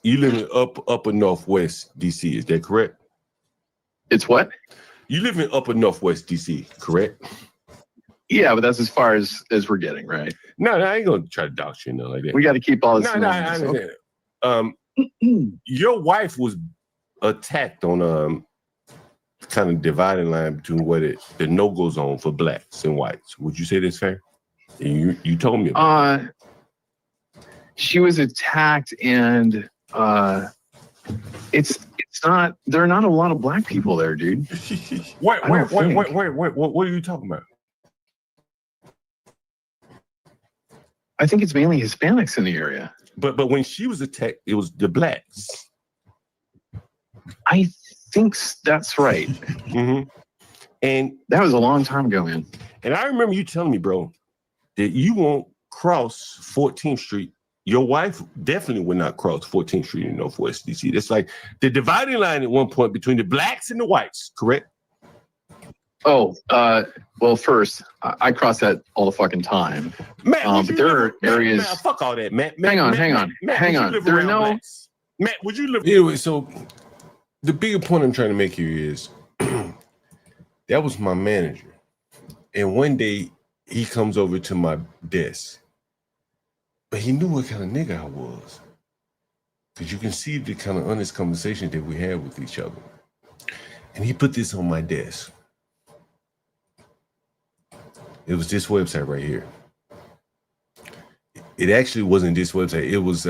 you live in upper northwest DC, is that correct? It's what? You live in upper northwest DC, correct? Yeah, but that's as far as we're getting, right? No, I ain't gonna try to dox you like that. We got to keep all this. No, I understand. Your wife was attacked on kind of dividing line between the no-go zone for blacks and whites. Would you say that's fair? And you told me about she was attacked, and it's not. There are not a lot of black people there, dude. Wait. What are you talking about? I think it's mainly Hispanics in the area. But when she was attacked, it was the blacks. I think that's right. Mm-hmm. And that was a long time ago, man. And I remember you telling me, bro, that you won't cross 14th Street. Your wife definitely would not cross 14th Street in Northwest DC. That's like the dividing line at one point between the blacks and the whites, correct? Oh, well, first, I cross that all the fucking time. Matt, but there are areas. Matt, fuck all that, Matt. Hang on. There are no. Blacks? Matt, would you live? Anyway, so the bigger point I'm trying to make here is that was my manager. And one day he comes over to my desk, but he knew what kind of nigga I was. Because you can see the kind of honest conversation that we had with each other. And he put this on my desk. It was this website right here. It actually wasn't this website. It was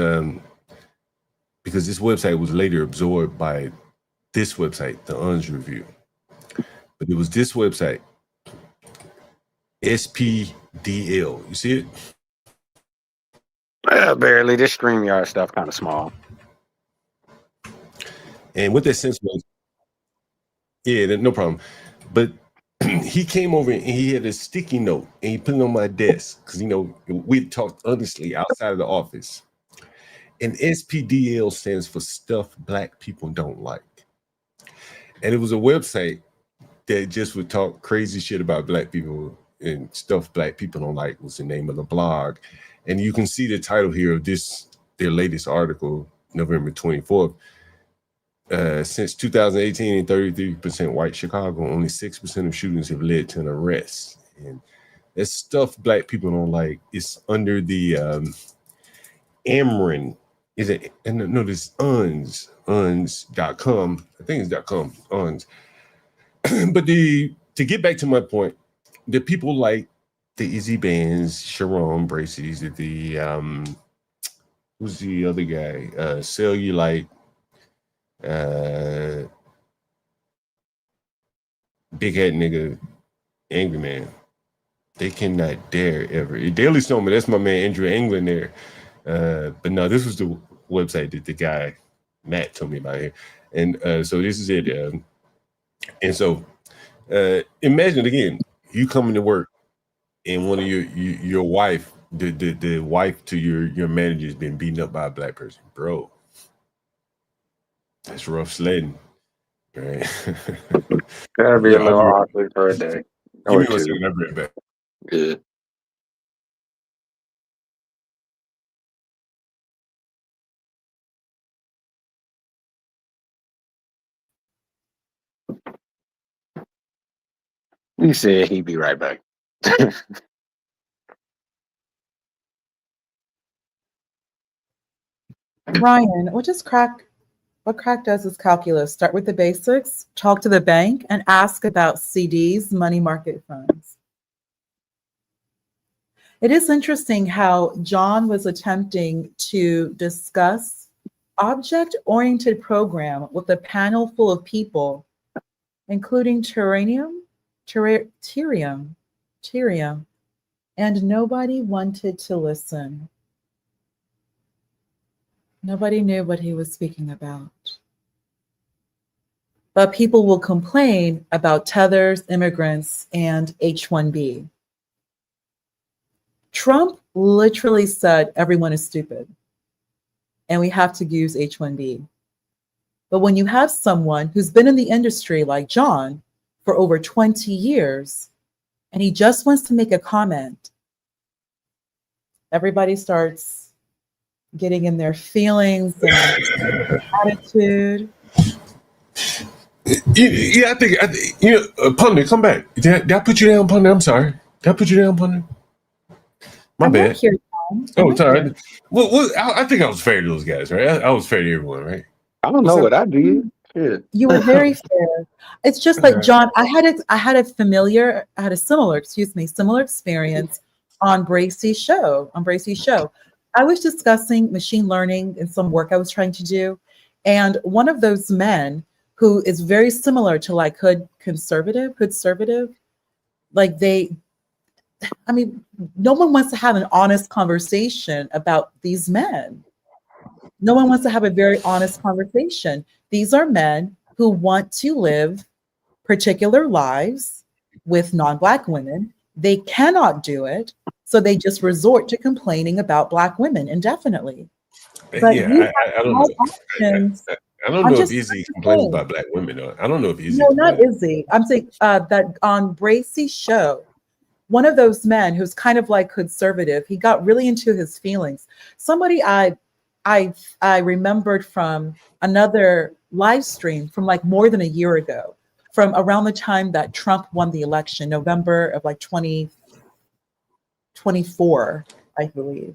because this website was later absorbed by this website, the UNS Review. But it was this website, SPDL. You see it? Barely. This StreamYard stuff kind of small. And what that sense was, yeah, no problem. But he came over and he had a sticky note and he put it on my desk because, we talked honestly outside of the office. And SPDL stands for Stuff Black People Don't Like. And it was a website that just would talk crazy shit about black people, and Stuff Black People Don't Like was the name of the blog. And you can see the title here of their latest article, November 24th. Since 2018, in 33% white Chicago, only 6% of shootings have led to an arrest. And that's Stuff Black People Don't Like. It's under the Ameren. Is it? No, this uns.com. I think it's .com. Uns. But to get back to my point, the people like the Easy Bands, Sharon Bracy's, who's the other guy? Cellulite. Big head nigga, angry man. They cannot dare ever. Daily Snowman, that's my man Andrew England there. But no, this was the website that the guy Matt told me about here. And so this is it. And so imagine again, you coming to work and one of your wife, the wife to your manager has been beaten up by a black person, bro. That's rough sledding, right? Gotta be a little awkward for a day. Give me 1 second, I'll bring it back. Good. He said he'd be right back. Ryan, what crack does is calculus. Start with the basics, talk to the bank, and ask about CDs, money market funds. It is interesting how John was attempting to discuss object-oriented program with a panel full of people, including Tyrium, and nobody wanted to listen. Nobody knew what he was speaking about. But people will complain about tethers, immigrants, and H-1B. Trump literally said everyone is stupid and we have to use H-1B. But when you have someone who's been in the industry like John for over 20 years and he just wants to make a comment, everybody starts getting in their feelings and attitude. Yeah, I think Pundit, come back. Did I put you down, Pundit? I'm sorry. Did I put you down, Pundit? My I'm bad. not here, Oh, sorry. Well, I think I was fair to those guys, right? I was fair to everyone, right? I don't know what I did. Shit. You were very fair. It's just like John. I had a similar experience on Bracey's show. I was discussing machine learning and some work I was trying to do, and one of those men who is very similar to like hood conservative, like no one wants to have an honest conversation about these men. No one wants to have a very honest conversation. These are men who want to live particular lives with non-Black women. They cannot do it, so they just resort to complaining about Black women indefinitely. But Yeah, I don't know. I don't know if Izzy complains about Black women. I don't know if Izzy. No, not Izzy. I'm saying that on Bracey's show, one of those men who's kind of like conservative, he got really into his feelings. Somebody I remembered from another live stream from like more than a year ago, from around the time that Trump won the election, November of like 2024, I believe.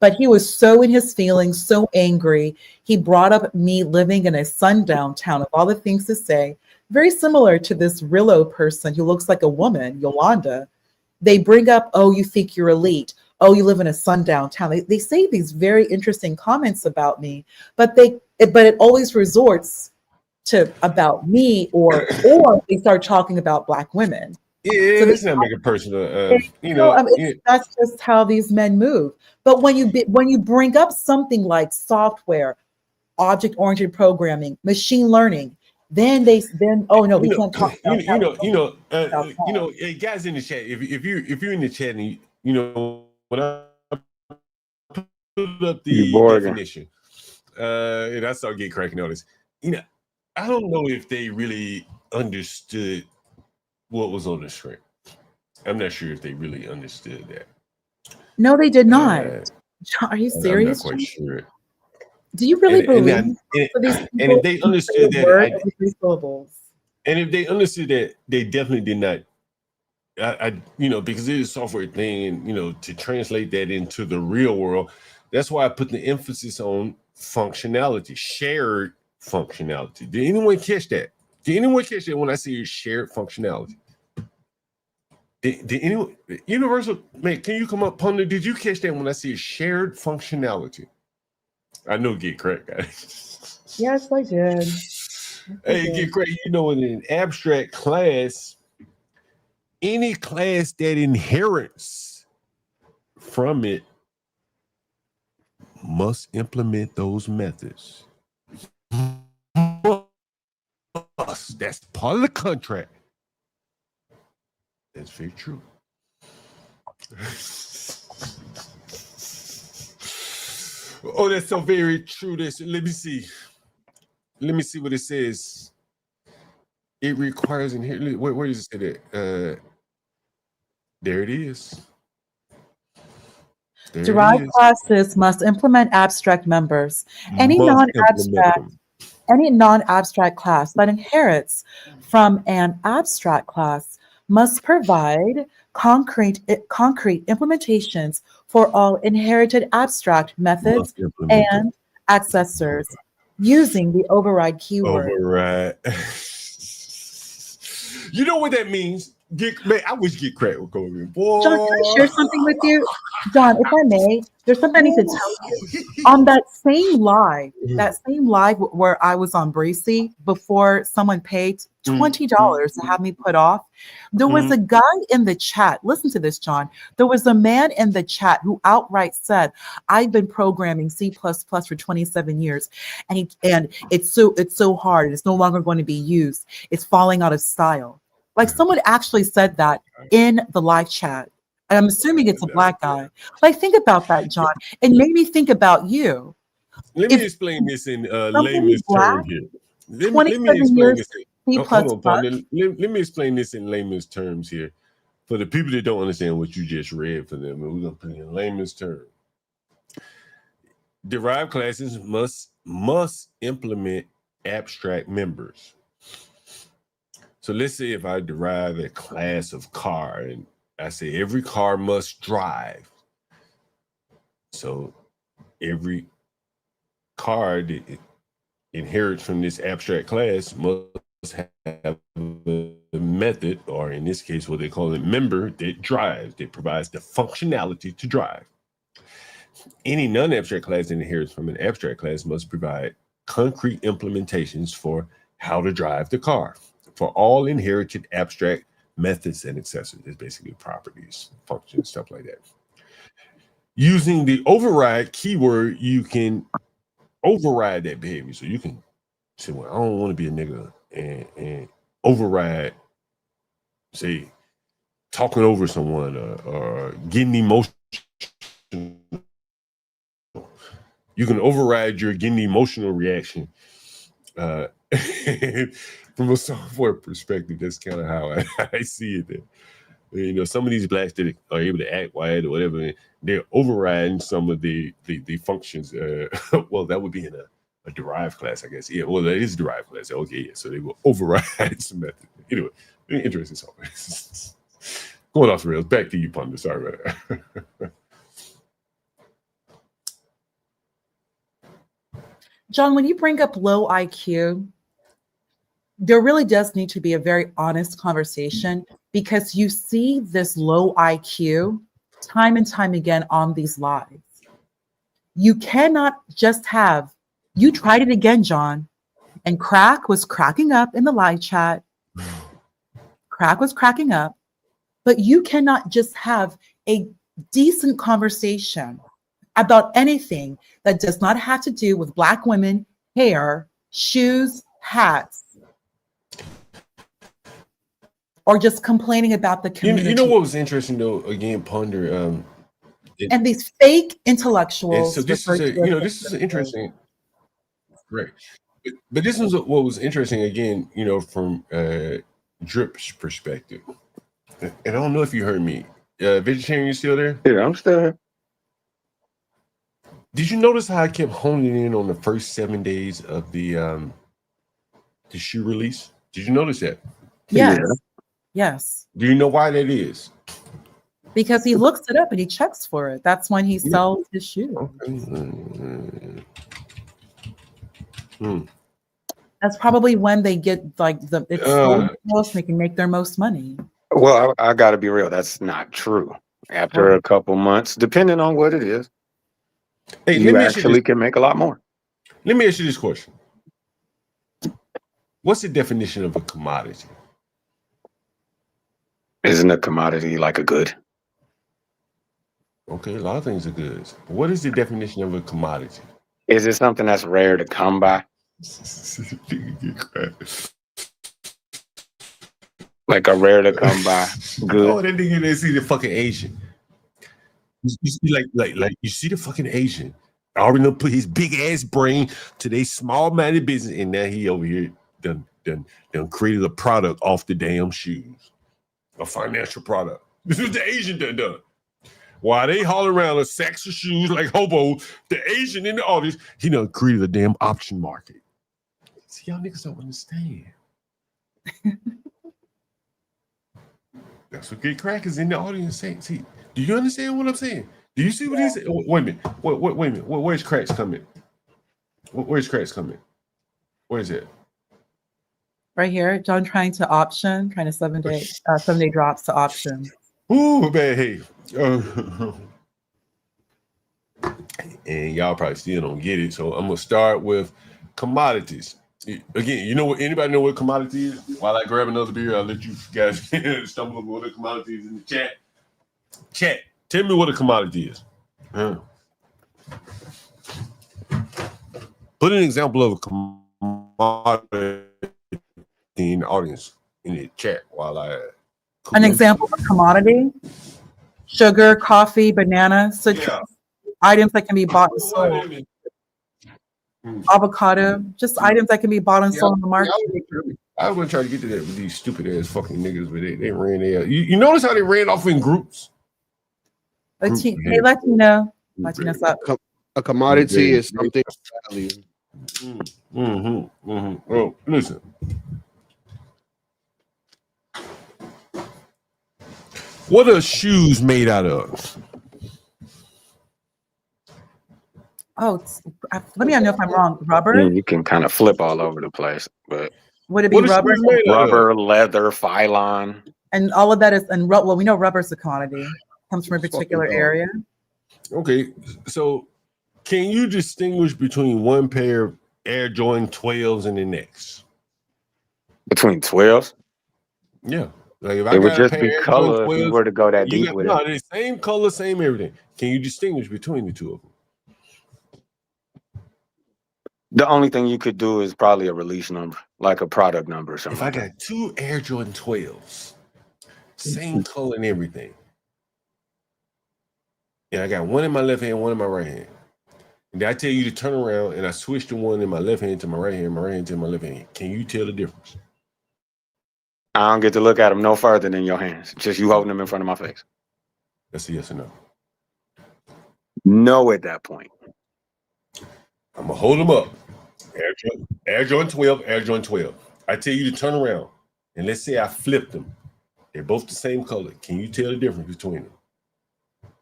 But he was so in his feelings, so angry. He brought up me living in a sundown town of all the things to say, very similar to this Rillo person who looks like a woman, Yolanda. They bring up, oh, you think you're elite. Oh, you live in a sundown town. They say these very interesting comments about me, but it always resorts to about me or they start talking about Black women. Yeah, let's not make it personal. That's just how these men move. But when you bring up something like software, object-oriented programming, machine learning, then oh no, we can't talk about hey, guys in the chat, if you're in the chat and when I put up the definition, and I start getting cracking on this, I don't know if they really understood what was on the screen. I'm not sure if they really understood that. No, they did not. Are you serious? I'm not quite sure. Do you really believe? And if they understood that, and if they understood that, they definitely did not. Because it is a software thing, and to translate that into the real world, that's why I put the emphasis on functionality, shared functionality. Did anyone catch that? Did anyone catch that when I say shared functionality? Did anyone, Universal, man, can you come up, Pundit? Did you catch that when I say shared functionality? I know get cracked, guys. Yes, I did. Hey, get cracked. In an abstract class, any class that inherits from it must implement those methods. That's part of the contract. That's very true. Oh, that's so very true. Let me see what it says. It requires inherent. Where does it say that? There it is. Derived classes must implement abstract members. Any non-abstract class that inherits from an abstract class must provide concrete implementations for all inherited abstract methods and accessors using the override keyword. Override. You know what that means? Man, I wish Get Cracked would go in. Boy. John, can I share something with you? John, if I may, there's something I need to tell you. On that same live where I was on Bracy before someone paid $20 to have me put off, there was a guy in the chat. Listen to this, John. There was a man in the chat who outright said, I've been programming C++ for 27 years, and it's so hard. It's no longer going to be used. It's falling out of style. Like someone actually said that in the live chat. And I'm assuming it's a black guy. Like, think about that, John. It made me think about you. Let me explain this in layman's terms here. Let me explain this. Hold on, partner. Let me explain this in layman's terms here for the people that don't understand what you just read for them. And we're going to put it in layman's terms. Derived classes must implement abstract members. So let's say if I derive a class of car and I say every car must drive. So every car that inherits from this abstract class must have a method, or in this case, what they call a member that drives, that provides the functionality to drive. Any non-abstract class that inherits from an abstract class must provide concrete implementations for how to drive the car. For all inherited abstract methods and accessories, it's basically properties, functions, stuff like that. Using the override keyword, you can override that behavior. So you can say, well, I don't want to be a nigga, and override, say, talking over someone or getting emotional. You can override your getting emotional reaction. From a software perspective, that's kind of how I see it. There. You know, some of these blacks that are able to act white or whatever, they're overriding some of the functions. Well, that would be in a derived class, I guess. Yeah, well, that is derived class. Okay, yeah. So they will override some method. Anyway, interesting software. Going off the rails. Back to you, Ponder. Sorry about that. John, when you bring up low IQ, there really does need to be a very honest conversation, because you see this low IQ time and time again on these lives. You cannot just have, you tried it again, John, and Crack was cracking up in the live chat. Crack was cracking up, but you cannot just have a decent conversation about anything that does not have to do with Black women, hair, shoes, hats, or just complaining about the community. You know what was interesting though? Again, Ponder. And these fake intellectuals. So this is this is interesting. Great, but this was what was interesting again. You know, from Drip's perspective, and I don't know if you heard me. Vegetarian, you still there? Yeah, I'm still here. Did you notice how I kept honing in on the first 7 days of the shoe release? Did you notice that? Yes. Yeah. Yes. Do you know why that is? Because he looks it up and he checks for it. That's when he sells his shoes. Okay. That's probably when they get it's so close they can make their most money. Well, I got to be real. That's not true. After a couple months, depending on what it is, you actually can make a lot more. Let me ask you this question. What's the definition of a commodity? Isn't a commodity like a good? Okay, a lot of things are goods. What is the definition of a commodity? Is it something that's rare to come by? Like a rare to come by good? Oh, that nigga didn't see the fucking Asian. You see, like you see the fucking Asian. I already know put his big ass brain to their small-minded business, and now he over here done created a product off the damn shoes. A financial product. This is the Asian done. While they haul around a sacks of shoes like hobos, the Asian in the audience, he done created a damn option market. See, y'all niggas don't understand. That's what Get Crack is in the audience saying. See, do you understand what I'm saying? Do you see what he's saying? Wait a minute. Wait a minute. Where's Cracks coming? Where's Cracks coming? Where is it? Right here, John trying to 7-day drops to option. Ooh, man, hey. And y'all probably still don't get it. So I'm gonna start with commodities. Again, you know what? Anybody know what commodity is? While I grab another beer, I'll let you guys stumble over what a commodity is in the chat. Chat, tell me what a commodity is. Put an example of a commodity in the audience in the chat while I. An example of commodity: sugar, coffee, banana, citrus, items that can be bought and sold. Avocado, just items that can be bought and sold in the market. I was gonna try to get to that with these stupid ass fucking niggas, but they ran there. You notice how they ran off in groups? Hey, Latino, Latino's up. A commodity is something of value. Oh, listen. What are shoes made out of? Oh, let me know if I'm wrong. Rubber? Yeah, you can kind of flip all over the place, but would it be rubber? Rubber, leather, phylon, and all of that is. And well, we know rubber is a commodity. Comes from a particular area. Okay, so can you distinguish between one pair of Air Jordan 12s and the next? Between 12s? Yeah. Like if I it would got just a pair be of color if 12s, you were to go that deep with it. No, the same color, same everything. Can you distinguish between the two of them? The only thing you could do is probably a release number, like a product number or something. If I got two Air Jordan 12s, same color and everything, and I got one in my left hand, one in my right hand, and I tell you to turn around and I switch the one in my left hand to my right hand, my right hand to my left hand, can you tell the difference? I don't get to look at them no further than your hands. Just you holding them in front of my face. That's a yes or no. No at that point. I'm going to hold them up. Air Jordan 12, Air Jordan 12. I tell you to turn around, and let's say I flipped them. They're both the same color. Can you tell the difference between them?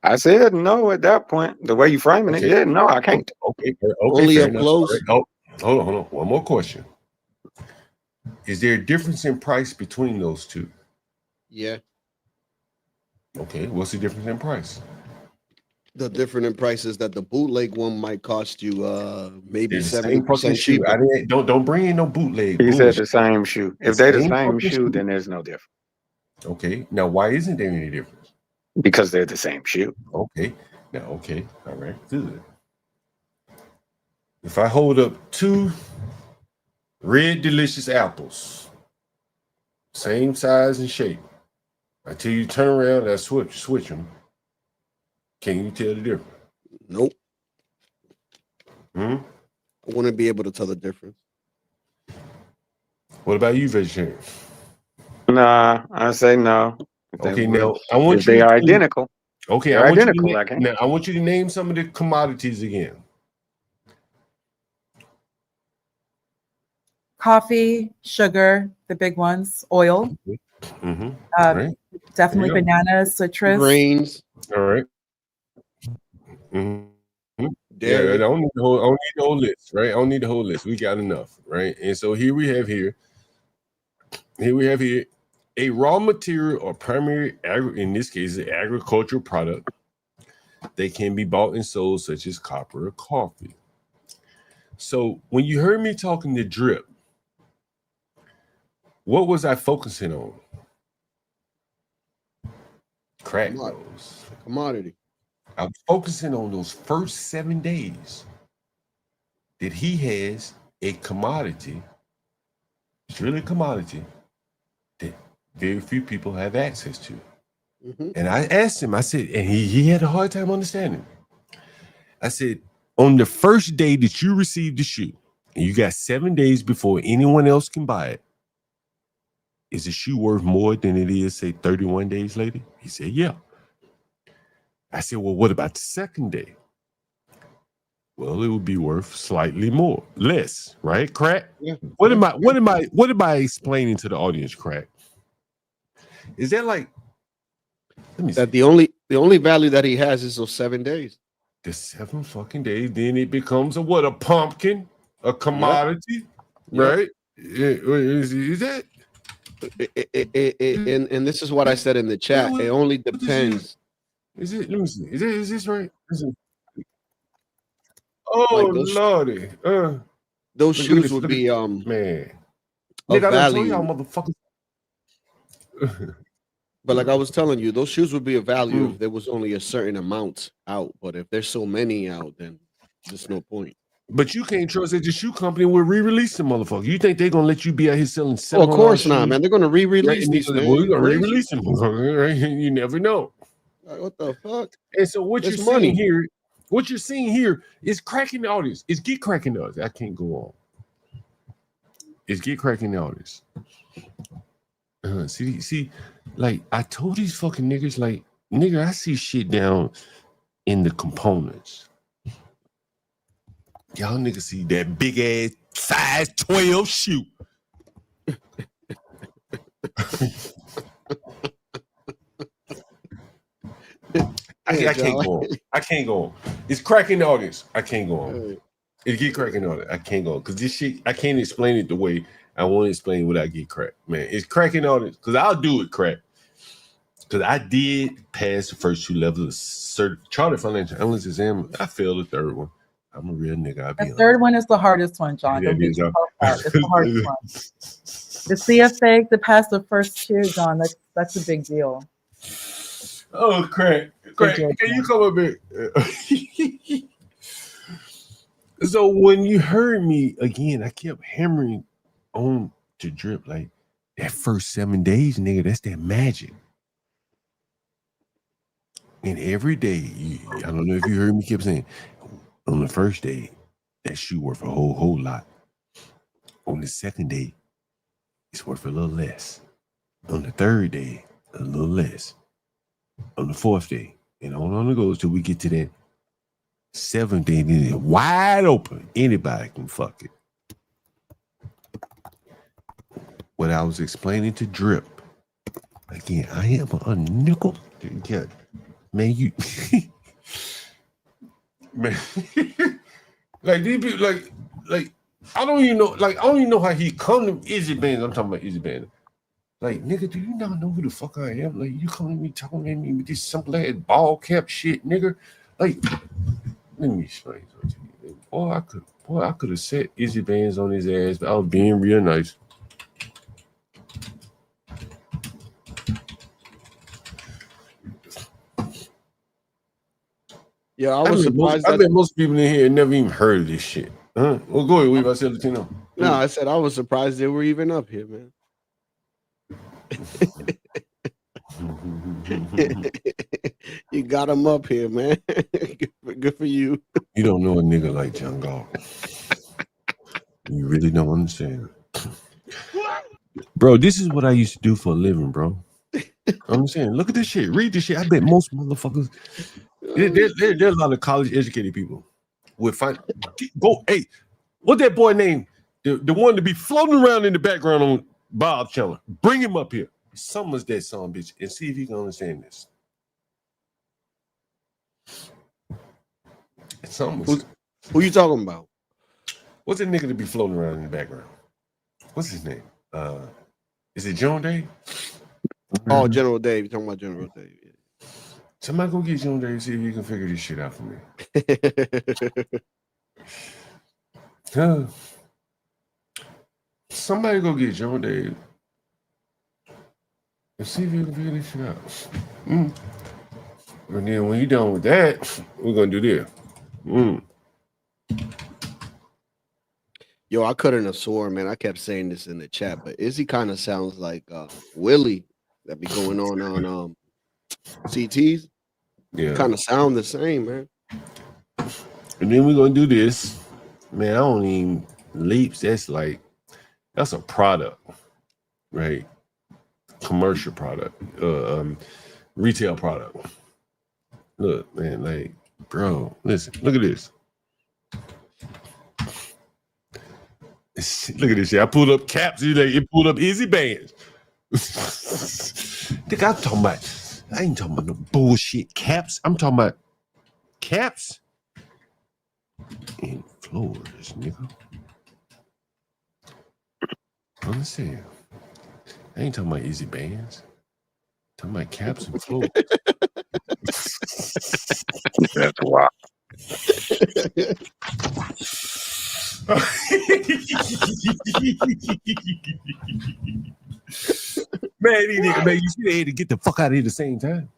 I said no at that point. The way you framing it, yeah, no, I can't. Okay. Only up close. Right. Oh, hold on. One more question. Is there a difference in price between those two? Yeah. Okay, what's the difference in price? The difference in prices that the bootleg one might cost you maybe 70% cheaper. Don't bring in no bootleg. He said the same shoe. If they're the same shoe, then there's no difference. Okay. Now, why isn't there any difference? Because they're the same shoe. Okay. Now, okay. All right. Good. If I hold up two red delicious apples, same size and shape, until you turn around and I switch them, can you tell the difference? Nope. I wouldn't be able to tell the difference. What about you, vegetarian? Nah, I say no. Okay, now I want you. They are identical. Okay, I want you to name some of the commodities again. Coffee, sugar, the big ones, oil. Right. Definitely bananas, citrus. Grains. All right. Yeah, I don't need the whole list, right? I don't need the whole list. We got enough, right? And so here we have a raw material or primary, in this case, an agricultural product that can be bought and sold, such as copper or coffee. So when you heard me talking the drip, what was I focusing on? Crack those. Commodity. I'm focusing on those first 7 days that he has a commodity. It's really a commodity that very few people have access to. And I asked him, I said, and he had a hard time understanding. I said, on the first day that you received the shoe, and you got 7 days before anyone else can buy it, is the shoe worth more than it is, say, 31 days later? He said, yeah. I said, well, what about the second day? Well, it would be worth slightly less, right? Crack? Yeah. What am I explaining to the audience, Crack? Is that like That the only value that he has is those 7 days. The 7 fucking days, then it becomes a pumpkin, a commodity, right? Is that? And this is what I said in the chat. It only depends. Is it? Let me see. Is this right? Oh lordy! Those shoes would be man. of Nigga, I done told value. y'all motherfuckers. But like I was telling you, those shoes would be of value if there was only a certain amount out. But if there's so many out, then there's no point. But you can't trust that the shoe company will re-release them, motherfucker. You think they're gonna let you be out here selling $7? Oh, of course not, man. They're gonna re-release these. Well, we're gonna re-release them, right? You never know. Like, what the fuck? And so what It's you're money. seeing here is cracking the audience. It's get cracking the audience. I can't go on. It's get cracking the audience. See, like I told these fucking niggas, like, nigga, I see shit down in the components. Y'all niggas see that big ass size 12 shoe. I can't go on. I can't go on. It's cracking the audience. I can't go on. It get cracking the audience. I can't go on. Because this shit, I can't explain it the way I want to explain it without get cracked. Man, it's cracking the audience. Because I'll do it crack. Because I did pass the first 2 levels of Chartered Financial Analyst exam. I failed the 3rd one. I'm a real nigga. The 3rd one is the hardest one, John. Don't beat yourself up. It's the hardest one. The CFA to pass the first 2, John, that's a big deal. Oh, crack. Can you come up here? So when you heard me again, I kept hammering on to drip like that first 7 days, nigga. That's that magic. And every day, I don't know if you heard me keep saying, on the first day, that shoe worth a whole lot. On the 2nd day, it's worth a little less. On the 3rd day, a little less. On the 4th day, and on it goes till we get to that 7th day, then it's wide open. Anybody can fuck it. What I was explaining to Drip, again, I am a nickel. Yeah, man, you, man, like these people, like I don't even know how he come to Easy Bands. I'm talking about Easy Band. Like, nigga, do you not know who the fuck I am? Like, you coming to me talking at me with this simple ass ball cap shit, nigga. Like, let me explain something to you. Boy, I could have set Izzy Bands on his ass, but I was being real nice. Yeah, I was surprised. I bet most people in here never even heard of this shit. Huh? Well, go ahead, Weave. I said Latino. No, I said I was surprised they were even up here, man. You got them up here, man. Good for you. You don't know a nigga like John Gall. You really don't understand. Bro, this is what I used to do for a living, bro. I'm saying, look at this shit. Read this shit. I bet most motherfuckers. There's a lot of college educated people would find. Go, hey, what that boy named? The one to be floating around in the background on Bob Chandler. Bring him up here. Summons that son bitch and see if he can understand this. Who you talking about? What's that nigga to be floating around in the background? What's his name? Is it John Dave? Oh, General Dave. You talking about General Dave? Somebody go get John Dave and see if you can figure this shit out for me. Somebody go get John Dave and see if you can figure this shit out. And then when you're done with that, we're gonna do this. Yo, I couldn't have sworn, man. I kept saying this in the chat, but Izzy kind of sounds like Willie that be going on CTs. Yeah, kind of sound the same, man. And then we're gonna do this, man. I don't even leaps. That's a product, right? Commercial product, retail product. Look, man, like, bro, listen, look at this. Look at this shit. I pulled up caps. It pulled up Easy Bands. Think I'm talking about I ain't talking about no bullshit caps. I'm talking about caps and floors, nigga. Understand? I ain't talking about easy bands. I'm talking about caps and floors. That's wild. Man, you see they had to get the fuck out of here at the same time.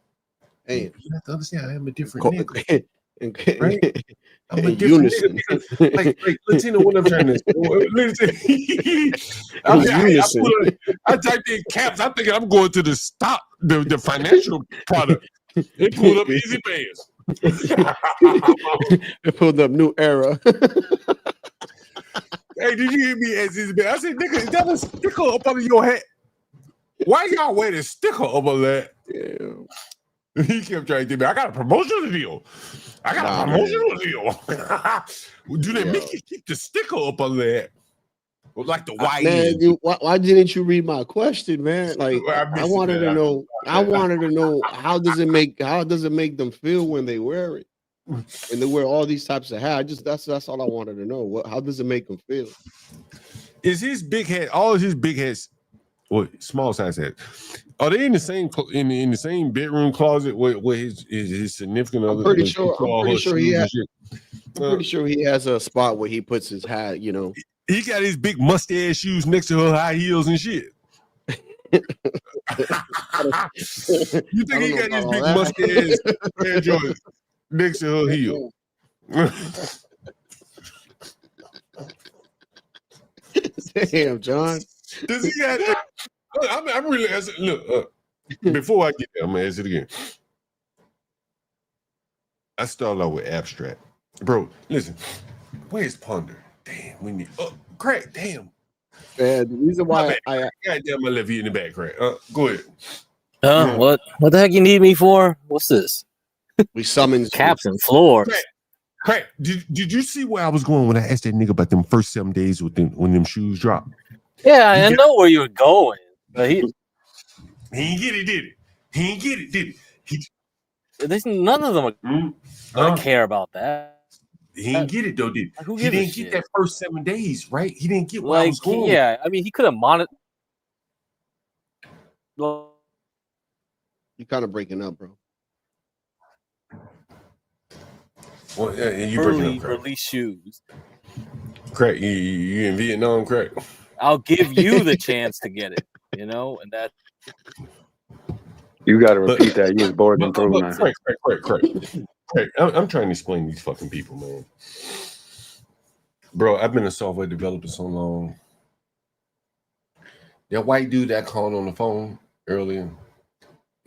Hey, you have to understand, I am a different nigga. Right? right? I'm a In different unison. nigga because, like, Latino, what I'm trying to say. I typed in caps. I'm thinking I'm going to the stock, the financial product. It pulled up easy bands. It pulled up new era. Hey, did you hear me as easy band? I said, nigga, is that a sticker up under your hat? Why y'all wear the sticker up on that? Yeah. He kept trying to get me. I got a promotional deal. I got a promotional deal. Do they make you keep the sticker up on that? Like the YN. Man, why didn't you read my question, man? Like I wanted to know. I wanted to know how does it make them feel when they wear it? When they wear all these types of hair. That's all I wanted to know. How does it make them feel? Is his big head, all of his big heads, or small size heads, are they in the same in the same bedroom closet where his significant other? I'm pretty sure he has a spot where he puts his hat, you know. He got his big mustache shoes next to her high heels and shit. You think he got his big mustache Air Jordans next to her heel? Damn, John. Does he have? I'm really asking. Look, before I get there, I'm gonna ask it again. I started out with abstract, bro. Listen, where's Ponder? Damn, we need. Craig, damn. The reason why goddamn, I left you in the back, Craig. Go ahead. What the heck you need me for? What's this? We summoned caps and floors. Craig, did you see where I was going when I asked that nigga about them first 7 days when them shoes dropped? Yeah, I know where you were going, but he ain't get it, did it? He ain't get it, did it? None of them are care about that. He didn't get it though, did he? He didn't get that first 7 days, right? He didn't get where I was going. Yeah, I mean, he could have monitored. You kind of breaking up, bro. Well, yeah, you breaking up, Craig. Release shoes. Craig, you in Vietnam, Craig? I'll give you the chance to get it, and that. You got to repeat that. You was bored and through now. Craig, I'm trying to explain these fucking people, man. Bro, I've been a software developer so long. That white dude that called on the phone earlier,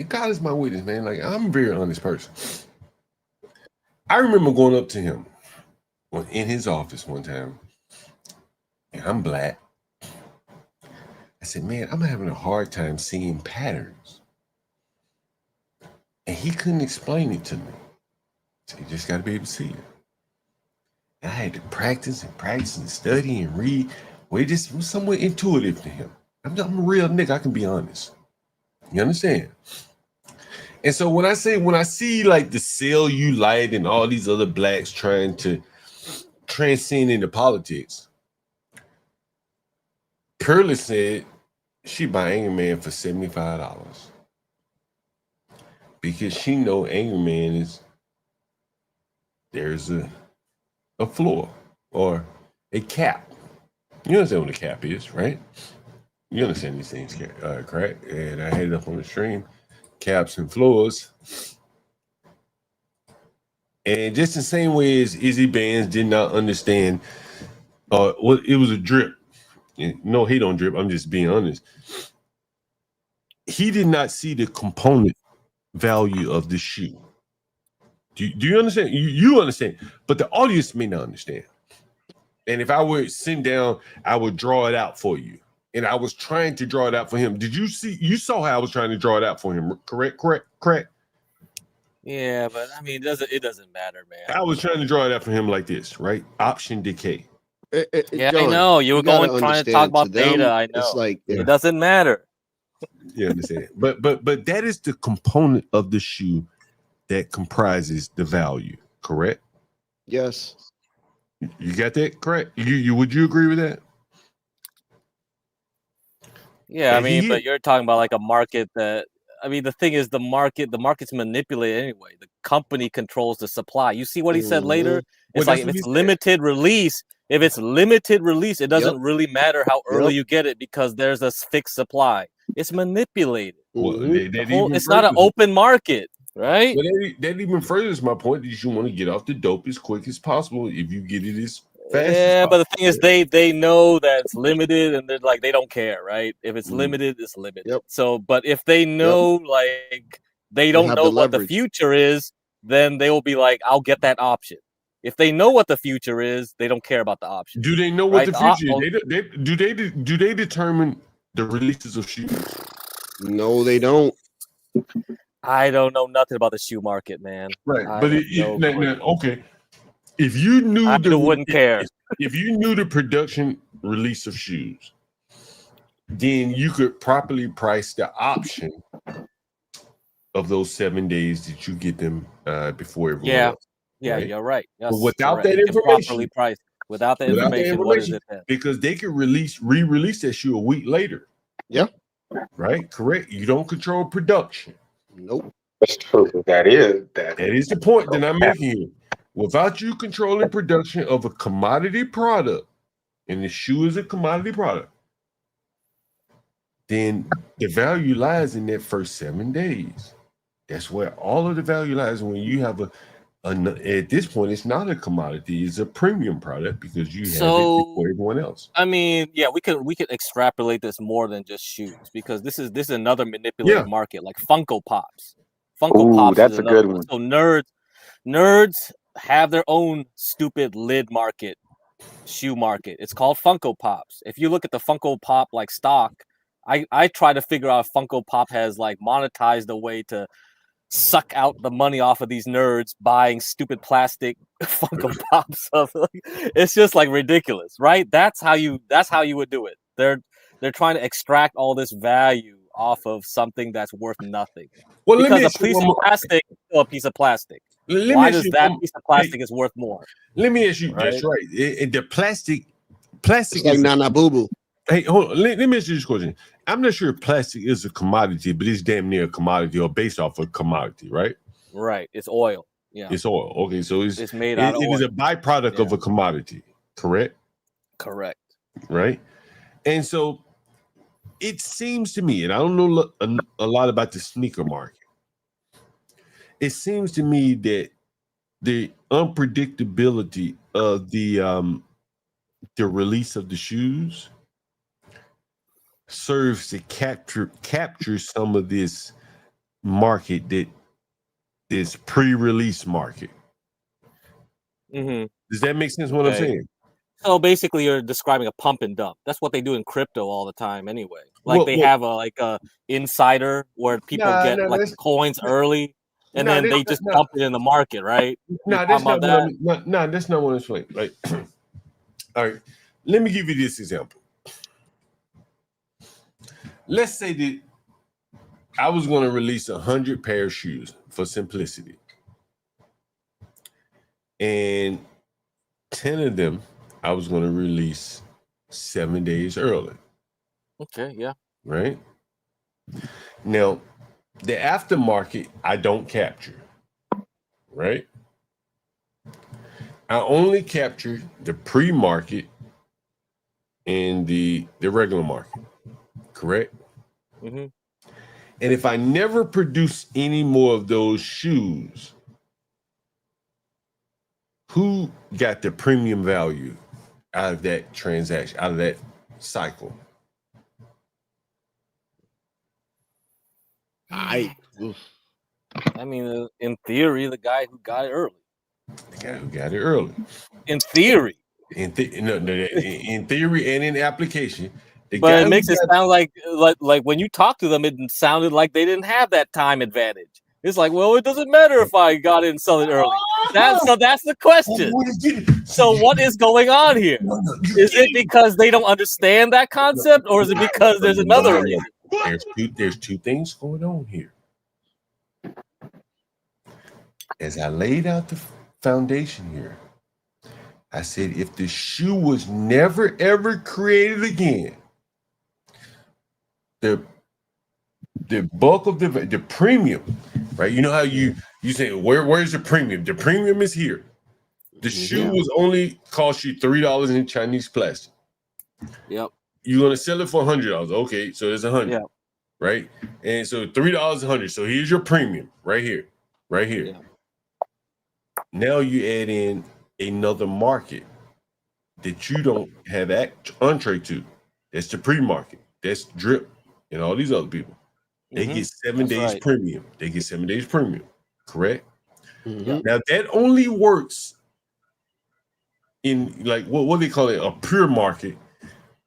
God is my witness, man. Like, I'm a very honest person. I remember going up to him in his office one time, and I'm black. I said, man, I'm having a hard time seeing patterns. And he couldn't explain it to me. So you just got to be able to see it. And I had to practice and study and read. Well, it just was somewhat intuitive to him. I'm a real nigga. I can be honest. You understand? And so when I see like the cellulite and all these other blacks trying to transcend into politics, Curly said she buy Angry Man for $75 because she know Angry Man there's a floor or a cap. You understand what a cap is, right? You understand these things, correct? And I had it up on the stream. Caps and floors. And just the same way as Izzy Bands did not understand, it was a drip. No hate on drip, I'm just being honest. He did not see the component value of the shoe. Do you understand? You understand, but the audience may not understand. And if I were sitting down, I would draw it out for you. And I was trying to draw it out for him. Did you see? You saw how I was trying to draw it out for him, correct? Yeah, but I mean, it doesn't matter, man. I was trying to draw it out for him like this, right? Option decay. Yeah, John, I know. You were trying to talk about data. I know. It's like it doesn't matter. You understand? But that is the component of the shoe that comprises the value, correct? Yes. You got that correct? You would you agree with that? Yeah, I mean, but you're talking about like a market that. I mean, the thing is, the market's manipulated anyway. The company controls the supply. You see what he said later? It's like if it's limited release. If it's limited release, it doesn't really matter how early you get it because there's a fixed supply. It's manipulated. Well, It's not an open market, right? But that even furthers my point that you want to get off the dope as quick as possible if you get it as fast as Yeah, but the possible. thing is, they know that it's limited, and they're like they don't care, right? If it's limited, it's limited. So, but if they know, like they don't have know the what the leverage. future is, then they will be like, "I'll get that option." If they know what the future is, they don't care about the option. Do they know what the future is? Do they determine the releases of shoes? No, they don't. I don't know nothing about the shoe market, man. Right, I but have no clue. okay. If you knew I wouldn't care. If you knew the production release of shoes, then you could properly price the option of those 7 days that you get them before everyone else. Yeah, right? you're right. Yes, But without correct. that You can information, properly price. Without the information, what is it then? because they could re-release that shoe a week later. Yeah. Right? Correct. You don't control production. Nope. That's true. That is the point that I'm making here. Without you controlling production of a commodity product, and the shoe is a commodity product, then the value lies in that first 7 days. That's where all of the value lies. When you have at this point, it's not a commodity; it's a premium product because you have it before everyone else. I mean, yeah, we could extrapolate this more than just shoes because this is another manipulated market, like Funko Pops. Funko Pops that's is a good another one. So nerds have their own stupid lid market, shoe market. It's called Funko Pops. If you look at the Funko Pop like stock, I try to figure out if Funko Pop has like monetized a way to suck out the money off of these nerds buying stupid plastic Funko Pops. It's just like ridiculous, right? That's how you would do it. They're trying to extract all this value off of something that's worth nothing. Well, because a piece of plastic is still a piece of plastic. Why does that piece of plastic is worth more? Let me ask you. Right? That's right. The plastic it's like Nana Boo Boo. Hey, hold on. Let me ask you this question. I'm not sure if plastic is a commodity, but it's damn near a commodity or based off of commodity, right? Right. It's oil. Yeah. It's oil. Okay, so it's made out of oil. It is a byproduct of a commodity, correct? Correct. Right. And so it seems to me, and I don't know a lot about the sneaker market. It seems to me that the unpredictability of the release of the shoes serves to capture some of this market, that this pre-release market. Mm-hmm. Does that make sense? What I'm saying? So basically, you're describing a pump and dump. That's what they do in crypto all the time, anyway. Like they have a insider where people get coins early, and then they just pump it in the market, right? That's not what I'm saying. Like, all right, let me give you this example. Let's say that I was going to release 100 pair of shoes for simplicity, and 10 of them I was going to release 7 days early. Okay, yeah. Right? Now, the aftermarket I don't capture. Right? I only capture the pre-market and the regular market. Correct? Mm-hmm. And if I never produce any more of those shoes, who got the premium value out of that transaction, out of that cycle? I mean, in theory, the guy who got it early. The guy who got it early. In theory. In theory and in application. But it makes it sound like when you talk to them, it sounded like they didn't have that time advantage. It's like, well, it doesn't matter if I got it and sell it early. That's the question. So what is going on here? Is it because they don't understand that concept, or is it because there's another reason? There's two things going on here. As I laid out the foundation here, I said if the shoe was never ever created again, the bulk of the premium, right? You know how you say where's the premium? The premium is here. The shoe was only cost you $3 in Chinese plastic. Yep. You're gonna sell it for $100. Okay, so there's $100, right? And so $3 $100. So here's your premium right here, right here. Yeah. Now you add in another market that you don't have entree to. That's the pre-market. That's Drip and all these other people. They get 7 days premium. They get 7 days premium, correct? Now that only works in like what they call it, a pure market,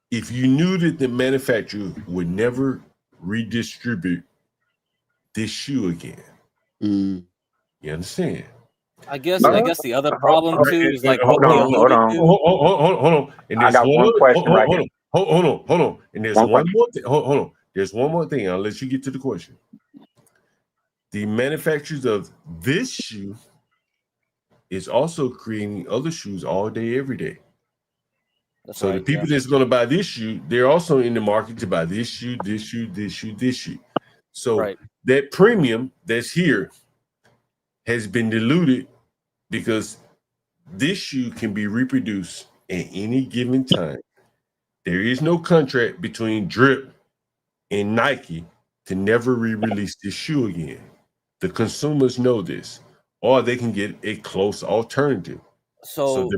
if you knew that the manufacturer would never redistribute this shoe again. You understand? I guess the other problem too is like what we hold alluded to. on. And I got one question right here. Hold on. And there's one more thing. Hold on. There's one more thing. I'll let you get to the question. The manufacturers of this shoe is also creating other shoes all day, every day. So the people that's going to buy this shoe, they're also in the market to buy this shoe, this shoe, this shoe, this shoe. So that premium that's here has been diluted because this shoe can be reproduced at any given time. There is no contract between Drip and Nike to never re-release this shoe again. The consumers know this, or they can get a close alternative. So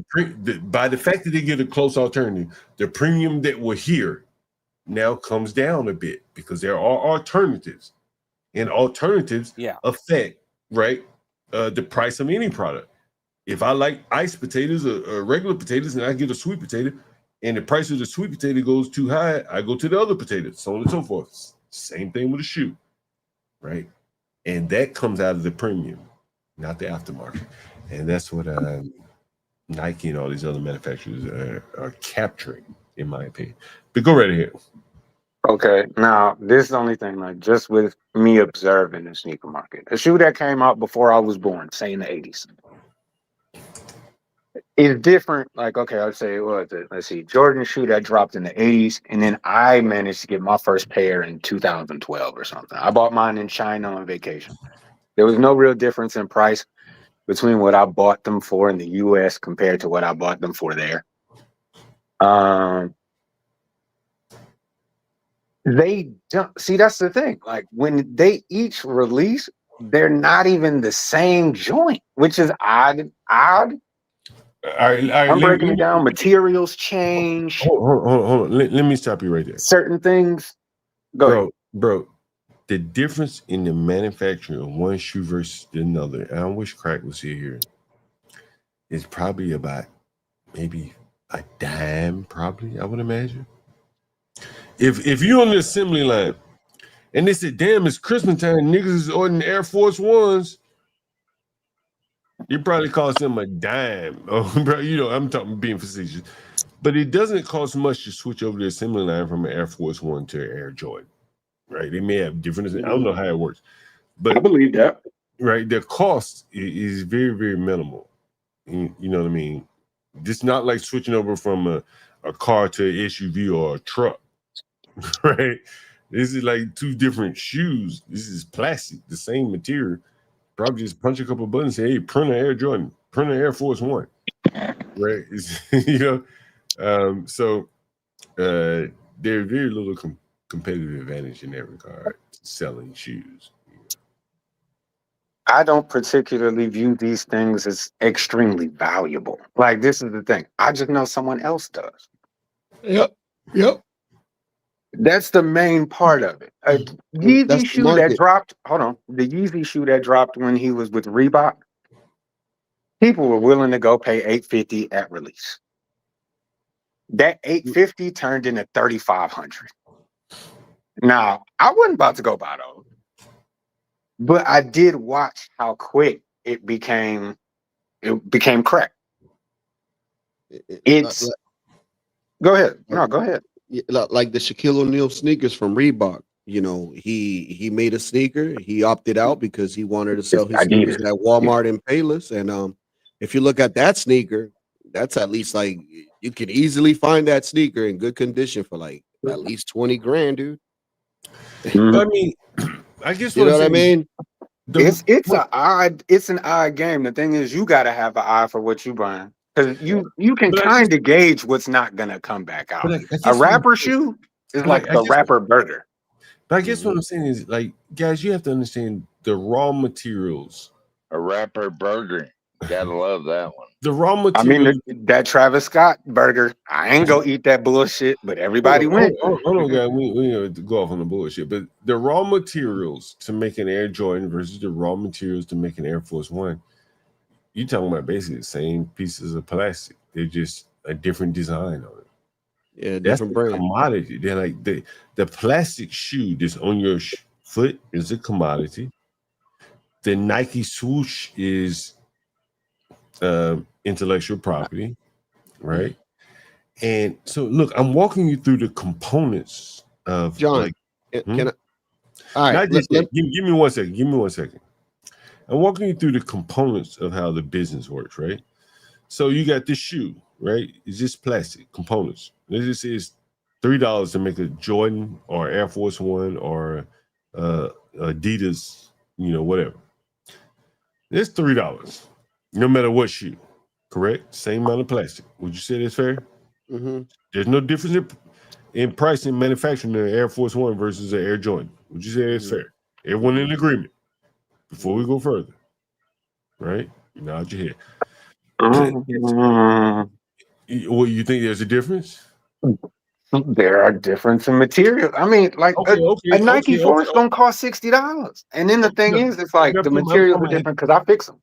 by the fact that they get a close alternative, the premium that we're here now comes down a bit because there are alternatives, and alternatives affect the price of any product. If I like iced potatoes or regular potatoes, and I get a sweet potato, and the price of the sweet potato goes too high, I go to the other potatoes, so on and so forth. Same thing with a shoe, right? And that comes out of the premium, not the aftermarket, and that's what Nike and all these other manufacturers are capturing, in my opinion. But go right ahead. Okay, now this is the only thing, like just with me observing the sneaker market, a shoe that came out before I was born, say in the 80s, is different. Like, okay, I'd say, let's see, Jordan shoe that dropped in the 80s, and then I managed to get my first pair in 2012 or something. I bought mine in China on vacation. There was no real difference in price between what I bought them for in the US compared to what I bought them for there. They don't see, that's the thing. Like when they each release, they're not even the same joint, which is odd. All right, I'm breaking it down. Materials change. Hold on. Let me stop you right there. Certain things. Go ahead. Bro, the difference in the manufacturing of one shoe versus another, and I wish Crack was here, is probably about maybe a dime, probably, I would imagine. If you're on the assembly line and they said, damn, it's Christmas time, niggas is ordering Air Force Ones, it probably cost them a dime. Oh, bro, I'm talking being facetious. But it doesn't cost much to switch over the assembly line from an Air Force One to an Air Jordan, right? They may have different, I don't know how it works. But I believe that. Right, the cost is very, very minimal. You know what I mean? It's not like switching over from a car to an SUV or a truck, right? This is like two different shoes. This is plastic, the same material. Probably just punch a couple of buttons and say, hey, print an Air Jordan, print an Air Force One, right? So there's very little competitive advantage in that regard, selling shoes. I don't particularly view these things as extremely valuable. Like, this is the thing. I just know someone else does. Yep. That's the main part of it. A Yeezy shoe that dropped, the Yeezy shoe that dropped when he was with Reebok, people were willing to go pay $850 at release. That $850 turned into $3,500. Now, I wasn't about to go buy those, but I did watch how quick it became crack. Go ahead. No, go ahead. Like the Shaquille O'Neal sneakers from Reebok. You know, he made a sneaker. He opted out because he wanted to sell his sneakers at Walmart and Payless. And if you look at that sneaker, that's at least like you can easily find that sneaker in good condition for like at least 20 grand, dude. I mean, I guess You what know I'm what I saying mean? It's an odd game. The thing is, you got to have an eye for what you buying because you can But I kind of gauge what's not gonna come back out. But I A guess what I'm rapper saying- shoe is but like I the guess- rapper burger. But I guess what I'm saying is, like, guys, you have to understand the raw materials. A rapper burger. Gotta love that one. The raw I mean, materials. that Travis Scott burger. I ain't go eat that bullshit, but everybody went. Hold on, guys. We have to go off on the bullshit. But the raw materials to make an Air Jordan versus the raw materials to make an Air Force One, you're talking about basically the same pieces of plastic. They're just a different design on it. Yeah, That's different the brand. commodity. They're like the plastic shoe that's on your foot is a commodity. The Nike swoosh is intellectual property, right? And so, look, I'm walking you through the components of John. Can I? All right, Not just that. Give me 1 second. Give me 1 second. I'm walking you through the components of how the business works, right? So you got this shoe, right? It's just plastic components. This is $3 to make a Jordan or Air Force One or Adidas, whatever. It's $3, no matter what shoe. Correct? Same amount of plastic. Would you say that's fair? Mm-hmm. There's no difference in price in manufacturing the Air Force One versus the Air Jordan. Would you say that's fair? Everyone in agreement before we go further, right? You nod your head. Well, you think there's a difference? There are difference in material. I mean, like a Nike Force don't cost $60. And then the thing is, it's like the materials are different because I fix them.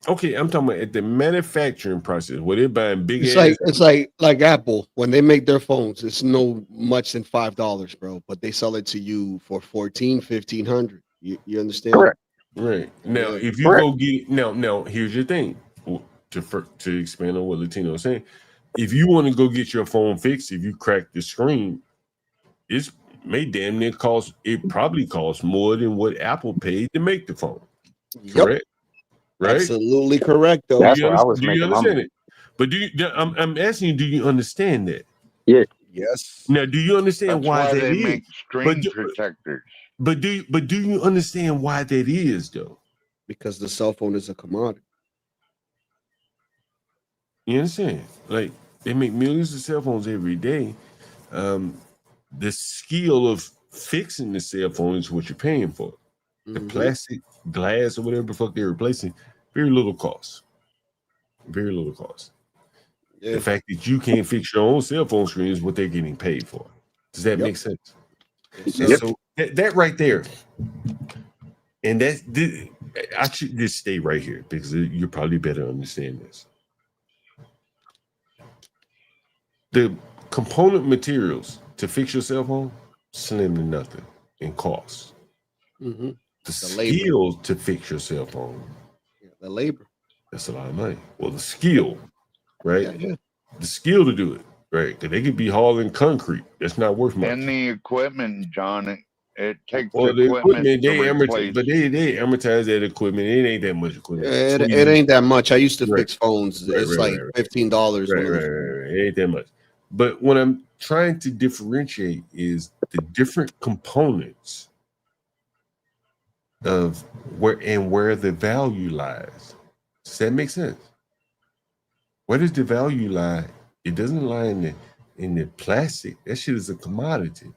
Okay, I'm talking about at the manufacturing process where they're buying big It's like Apple when they make their phones. It's no much than $5, bro. But they sell it to you for $1,400-1,500. You understand? Correct. Right. Now, if you go get now, here's your thing. To expand on what Latino is saying, if you want to go get your phone fixed, if you crack the screen, it probably costs more than what Apple paid to make the phone. Correct? Right? Absolutely correct, though. That's where I was Do you making my understand money. it? But I'm asking you, do you understand that? Yeah. Yes. Now, do you understand That's why that they is? make screen protectors. But do you understand why that is, though? Because the cell phone is a commodity. You understand? Like, they make millions of cell phones every day. The skill of fixing the cell phone is what you're paying for. The plastic, glass, or whatever the fuck they're replacing, very little cost. Very little cost. Yeah. The fact that you can't fix your own cell phone screen is what they're getting paid for. Does that make sense? Yes, So that right there, and I should just stay right here because you probably better understand this. The component materials to fix your cell phone, slim to nothing in cost. Mm-hmm. The skills to fix your cell phone, the labor, that's a lot of money. Well, the skill, right? Yeah. The skill to do it, right? Because they could be hauling concrete. That's not worth much. And the equipment, John, it takes The equipment to they amortize, replace. but they amortize that equipment. It ain't that much equipment. It ain't that much. I used to Right. fix phones. Right, It's right, like right, $15. Right, right. It ain't that much. But what I'm trying to differentiate is the different components of where the value lies. Does that make sense? Where does the value lie? It doesn't lie in the plastic. That shit is a commodity.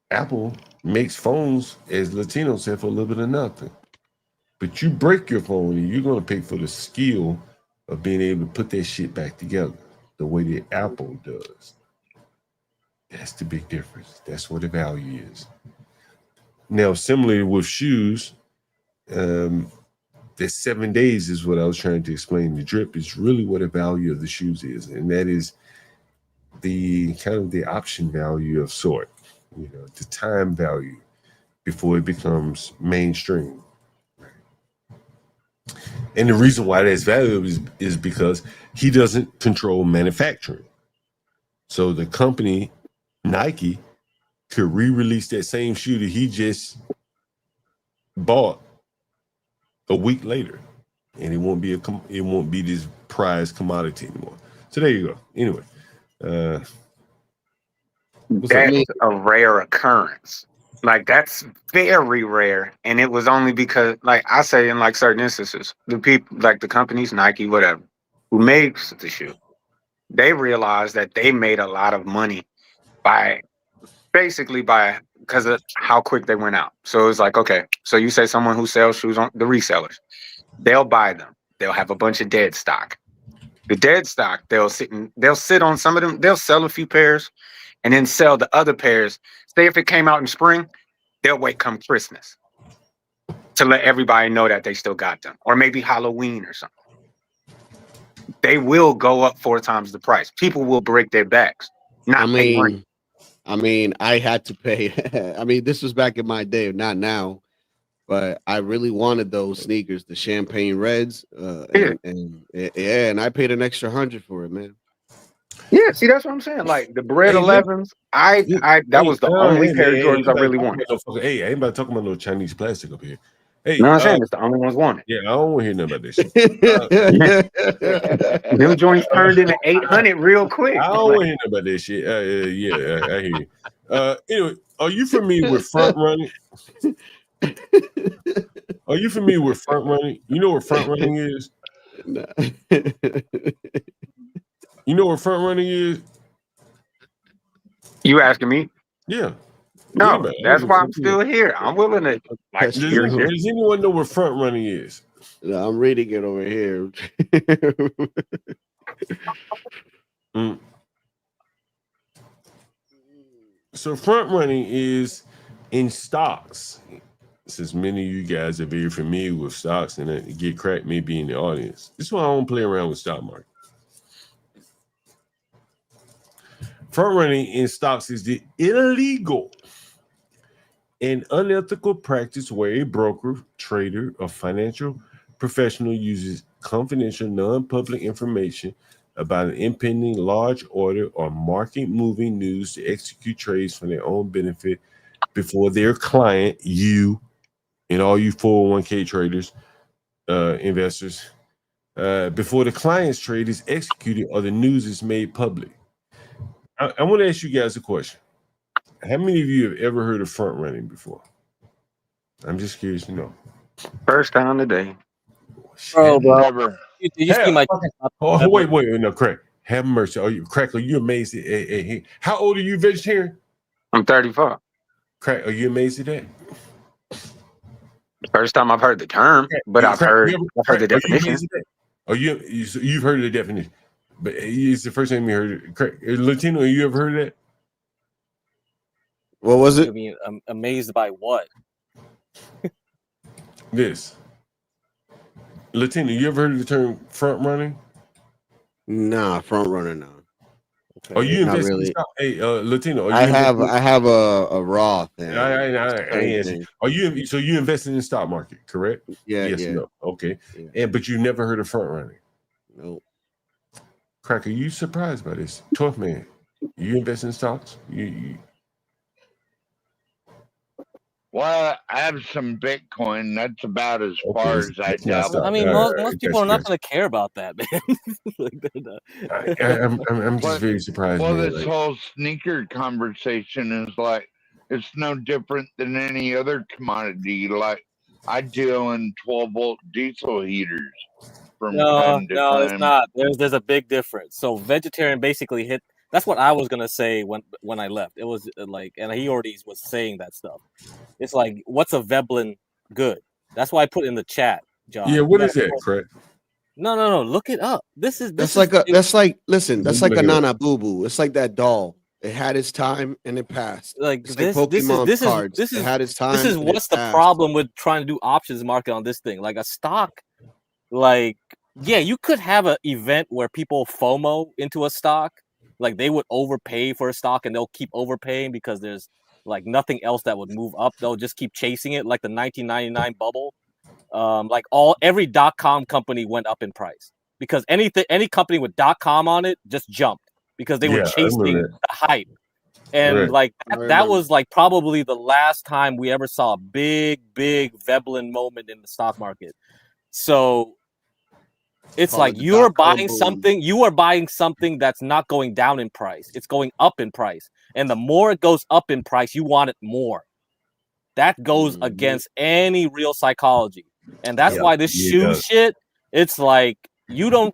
Apple makes phones, as Latinos say, for a little bit of nothing. But you break your phone and you're gonna pay for the skill of being able to put that shit back together the way that Apple does. That's the big difference. That's what the value is. Now, similarly with shoes, the 7 days is what I was trying to explain. The drip is really what the value of the shoes is, and that is the kind of the option value of sort, the time value before it becomes mainstream. And the reason why that's valuable is because he doesn't control manufacturing. So the company, Nike, could re-release that same shoe that he just bought a week later, and it won't be this prized commodity anymore. So there you go. Anyway, that's a rare occurrence. Like that's very rare, and it was only because, like I say, in like certain instances, the people, like the companies, Nike, whatever, who makes the shoe, they realized that they made a lot of money by because of how quick they went out. So it's like, okay, so you say someone who sells shoes on the resellers, they'll buy them. They'll have a bunch of dead stock. The dead stock, they'll sit on some of them. They'll sell a few pairs, and then sell the other pairs. Say if it came out in spring, they'll wait come Christmas to let everybody know that they still got them, or maybe Halloween or something. They will go up 4 times the price. People will break their backs. Not pay money. I mean, I had to pay. I mean, this was back in my day, not now, but I really wanted those sneakers, the champagne reds, and I paid an extra $100 for it, man. Yeah, see, that's what I'm saying. Like the bread 11s, that was the only pair of Jordans I really wanted. Hey, I ain't about to talk about no Chinese plastic up here. Hey, no, I'm saying it's the only ones wanted. Yeah, I don't want to hear nothing about this shit. Them joints turned into 800 real quick. I don't want to hear nothing about this shit. I hear you. Anyway, are you familiar with front running? Are you familiar with front running? You know what front running is? You know what front running is? You asking me? Yeah. No, Anybody. that's why I'm still here. I'm willing to. Like, does anyone know what front running is? No, I'm reading it over here. So front running is in stocks. Since many of you guys are very familiar with stocks and get cracked maybe in the audience. This is why I don't play around with stock market. Front running in stocks is the illegal and unethical practice where a broker, trader, or financial professional uses confidential, non-public information about an impending large order or market-moving news to execute trades for their own benefit before their client, you, and all you 401k traders, investors, before the client's trade is executed or the news is made public. I want to ask you guys a question. How many of you have ever heard of front running before? I'm just curious to know. First time today. Bro. Never. Did you see my? Wait, no, Crack. Have mercy. Are you amazed at how old are you, vegetarian? I'm 34. Crack, are you amazed at that? First time I've heard the term, but I've heard the definition. You've heard of the definition, but it's the first time you heard it. Crack, Latino, you ever heard of that? What was it? I mean, I'm amazed by what? This. Latino, you ever heard of the term front running? Nah, front runner now. Are you investing really. in stock? Hey, Latino, I have a Roth. Are you so you invested in the stock market, correct? Yeah. Yes, yeah. no. Okay. Yeah. But you never heard of front running. Nope. Cracker, you surprised by this? 12th man. You invest in stocks? You Well, I have some Bitcoin. That's about as far as I dabble. I mean, most people are not going to care about that, man. I'm just very surprised. Well, man. this whole sneaker conversation is like, it's no different than any other commodity. Like, I deal in 12-volt diesel heaters from time to time. It's not. There's a big difference. So vegetarian basically hit. That's what I was gonna say when I left. It was like, and he already was saying that stuff. It's like, what's a Veblen good? That's why I put in the chat, John. Yeah, what is that, Craig? No. Look it up. That's like a Nana Boo Boo. It's like that doll. It had its time and it passed. Like it's this, like Pokemon cards. This is it had its time. This is what's the problem with trying to do options market on this thing. Like a stock, like yeah, you could have an event where people FOMO into a stock. Like they would overpay for a stock and they'll keep overpaying because there's like nothing else that would move up. They'll just keep chasing it, like the 1999 bubble. Like every .com company went up in price because any company with .com on it just jumped because they were chasing the hype. And like that was like probably the last time we ever saw a big Veblen moment in the stock market. So it's like you are buying something that's not going down in price. It's going up in price. And the more it goes up in price, you want it more. That goes against any real psychology. And that's why this shoe shit, it's like we don't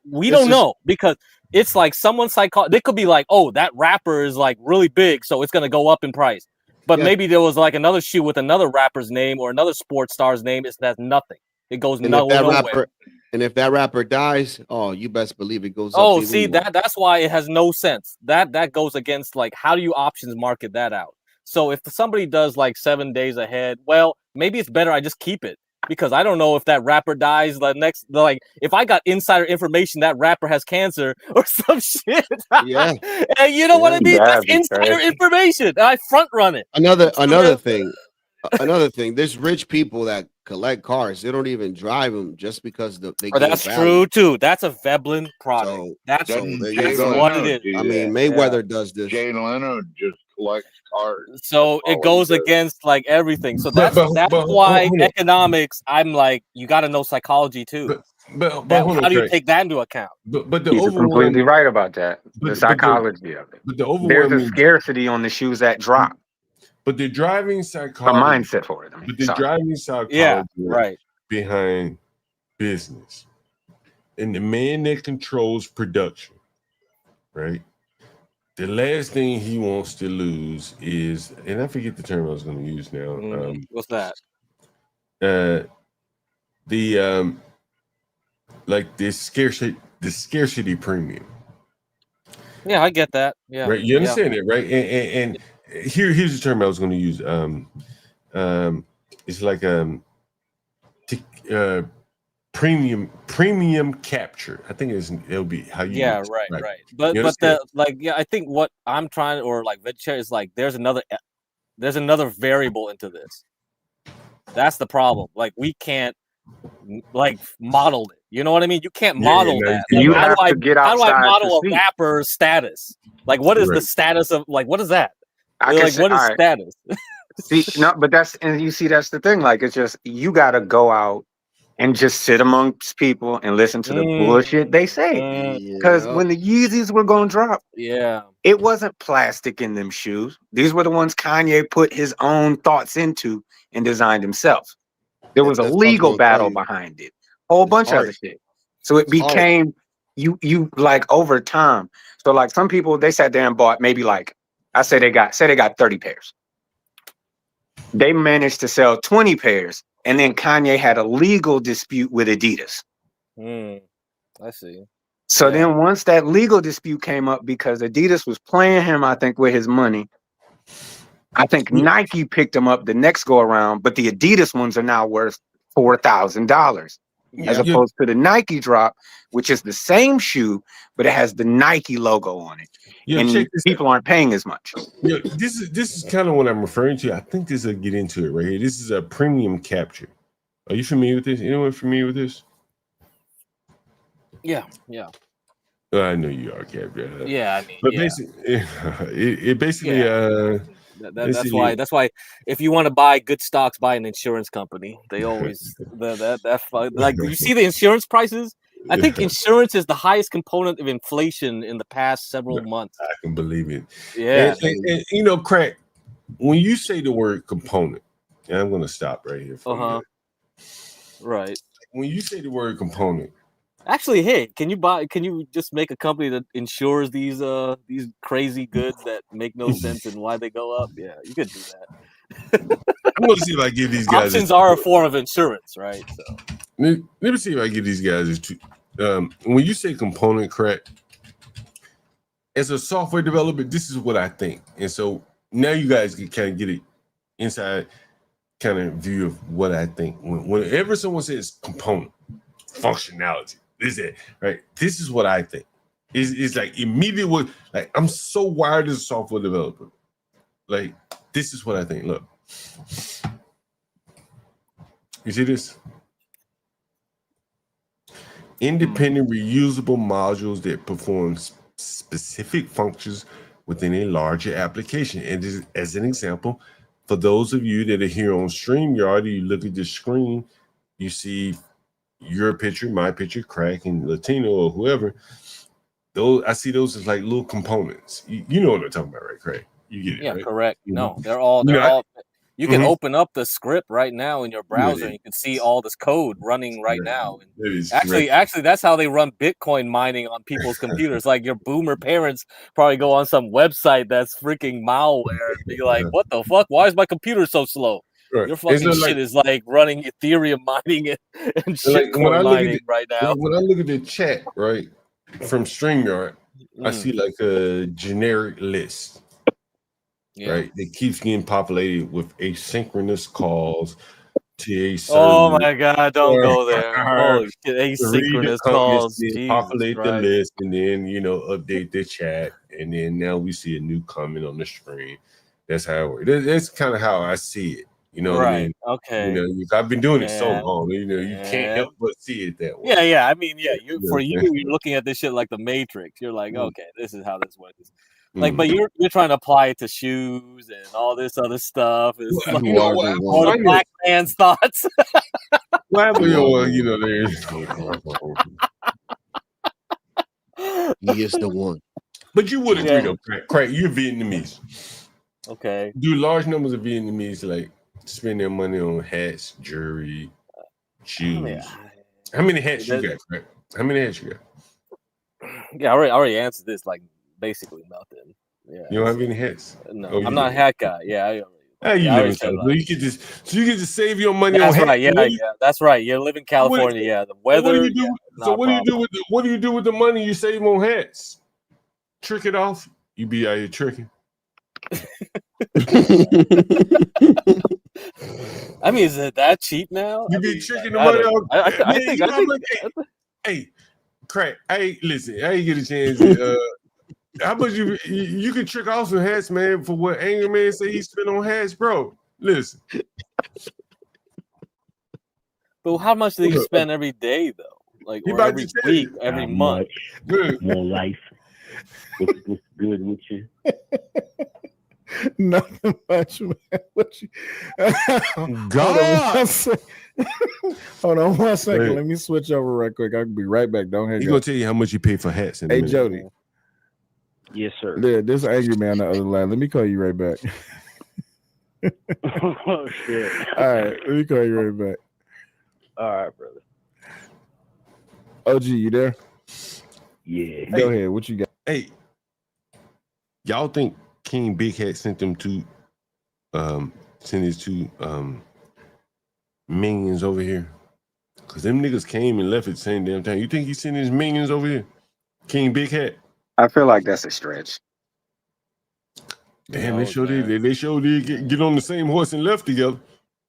know, because it's like someone's psychology. They could be like, oh, that rapper is like really big, so it's gonna go up in price. But maybe there was like another shoe with another rapper's name or another sports star's name. That's nothing. It goes nowhere. And if that rapper dies, oh, you best believe it goes up. Oh, see, that's why it has no sense. That goes against, like, how do you options market that out? So if somebody does like 7 days ahead, well, maybe it's better I just keep it, because I don't know if that rapper dies if I got insider information that rapper has cancer or some shit. Yeah. And you know what I mean? That's insider information. And I front run it. Another thing. There's rich people that collect cars. They don't even drive them just because they. That's true too. That's a Veblen product. That's what it is. I mean, Mayweather does this. Jay Leno just collects cars. So it goes against like everything. So that's why economics. I'm like, you got to know psychology too. But how do you take that into account? But the he's completely right about that. The psychology of it. But the there's a scarcity on the shoes that drop. But the driving psychology, a mindset for it. But the driving psychology, right, behind business, and the man that controls production, right. The last thing he wants to lose is, and I forget the term I was going to use now. What's that? Like the scarcity premium. Yeah, I get that. Yeah, right. You understand it, right? And here's the term I was going to use. It's like premium capture. I think it'll be how you. Yeah, right. But I think what I'm trying, or like Venture, is like there's another variable into this. That's the problem. Like we can't like model it. You know what I mean? You can't model that. Like, you have to get outside. How do I model a rapper's status? Like, what is the status of what is that? What is status? See, no, but that's the thing. Like, it's just you got to go out and just sit amongst people and listen to the bullshit they say. Because when the Yeezys were going to drop, it wasn't plastic in them shoes. These were the ones Kanye put his own thoughts into and designed himself. There was a legal battle behind it, whole bunch of other shit. So it became you like over time. So like some people, they sat there and bought maybe like say they got 30 pairs. They managed to sell 20 pairs, and then Kanye had a legal dispute with Adidas. I see. So then once that legal dispute came up because Adidas was playing him, I think, with his money, I think Nike picked them up the next go around, but the Adidas ones are now worth $4,000 as opposed to the Nike drop, which is the same shoe, but it has the Nike logo on it. And people aren't paying as much. Yeah, this is kind of what I'm referring to. I think this will get into it right here. This is a premium capture. Are you familiar with this? Anyone familiar with this? Yeah. I know you are, Cap. Yeah, I mean, but basically, that's why if you want to buy good stocks, buy an insurance company. They always like you see the insurance prices. I think insurance is the highest component of inflation in the past several months. I can believe it. Yeah, and you know, Crack, when you say the word component, and I'm going to stop right here. Right. When you say the word component. Actually, hey, can you just make a company that insures these crazy goods that make no sense and why they go up? Yeah, you could do that. I'm going to see if I give these guys options are a form of insurance, right? So let me see if I give these guys when you say component, Crack, as a software developer, this is what I think. And so now you guys can kind of get it inside kind of view of what I think. Whenever someone says component, functionality, this is it, right? This is what I think. It's like immediately like I'm so wired as a software developer. Like, this is what I think. Look. You see this? Independent reusable modules that perform specific functions within a larger application. And this, as an example, for those of you that are here on StreamYard, you look at the screen, you see your picture, my picture, Crack, and Latino or whoever. Those I see those as like little components. You know what I'm talking about, right, Craig? You get it, Yeah, right? correct. You No, know? they're all You know, you can Mhm. open up the script right now in your browser Yeah. and you can see all this code running right now. And That is actually, correct. that's how they run Bitcoin mining on people's computers. Like your boomer parents probably go on some website that's freaking malware and be like, "What the fuck? Why is my computer so slow?" Right. Your It's fucking not shit like, is like running Ethereum mining and like when I shitcoin look at mining right now. like when I look at the chat, right, from StreamYard, I Mm. see like a generic list. Yeah. Right, that keeps getting populated with asynchronous calls to a Oh server. my God! Don't go there. Holy shit! To read the Asynchronous comments, calls. then Jesus populate the Christ. list, and then update the chat, and then now we see a new comment on the screen. That's how it works. That's kind of how I see it. You know what I Right. mean? Okay. I've been doing it so Yeah. long. You can't help but see it that way. Yeah. I mean, yeah. You know For what you, I'm saying? you're looking at this shit like the Matrix. You're like, Mm. okay, this is how this works. Like, Mm. but you're trying to apply it to shoes and all this other stuff. It's Well, like you know what? more the black man's thoughts. Well, there's. He is the one. But you would agree, Yeah. though, Craig, you're Vietnamese. Okay. Do large numbers of Vietnamese like spend their money on hats, jewelry, shoes? How many hats you got, Craig? How many hats you got? Yeah, I already answered this. Like basically nothing. Yeah. You don't have any hats? No, Oh, you I'm not a do. hat guy. Yeah. Hey, you I live already in said California. You can just save your money on That's hats. right. Yeah. That's right. You live in California. Yeah. The weather. What do you do? Yeah, So not a what do you do problem. with the money you save on hats? Trick it off. You be out here tricking. I mean, is it that cheap now? You I be mean, tricking like, the money off. I Man, think. you know, I'm like, hey, Crack. Hey, listen. I ain't get a chance. How much you can trick off some hats, man? For what Angry Man say he spent on hats, bro? Listen. But how much do you spend every day, though? Like, He or about every to tell week, you. every Not month? much. More life. What's good with you? Nothing much, man. What you... God. Hold on one second. Hey. Let me switch over right quick. I'll be right back. Don't hang He up. gonna tell you how much you pay for hats. In a Hey, minute. Jody. Yes, sir. Yeah, this angry man on the other line. Let me call you right back. Oh shit! All right, let me call you right back. All right, brother. OG, you there? Yeah. Go ahead. What you got? Hey, y'all think King Big Hat sent his two minions over here? Cause them niggas came and left at the same damn time. You think he sent his minions over here? King Big Hat? I feel like that's a stretch. Damn, they sure did. They sure did get on the same horse and left together.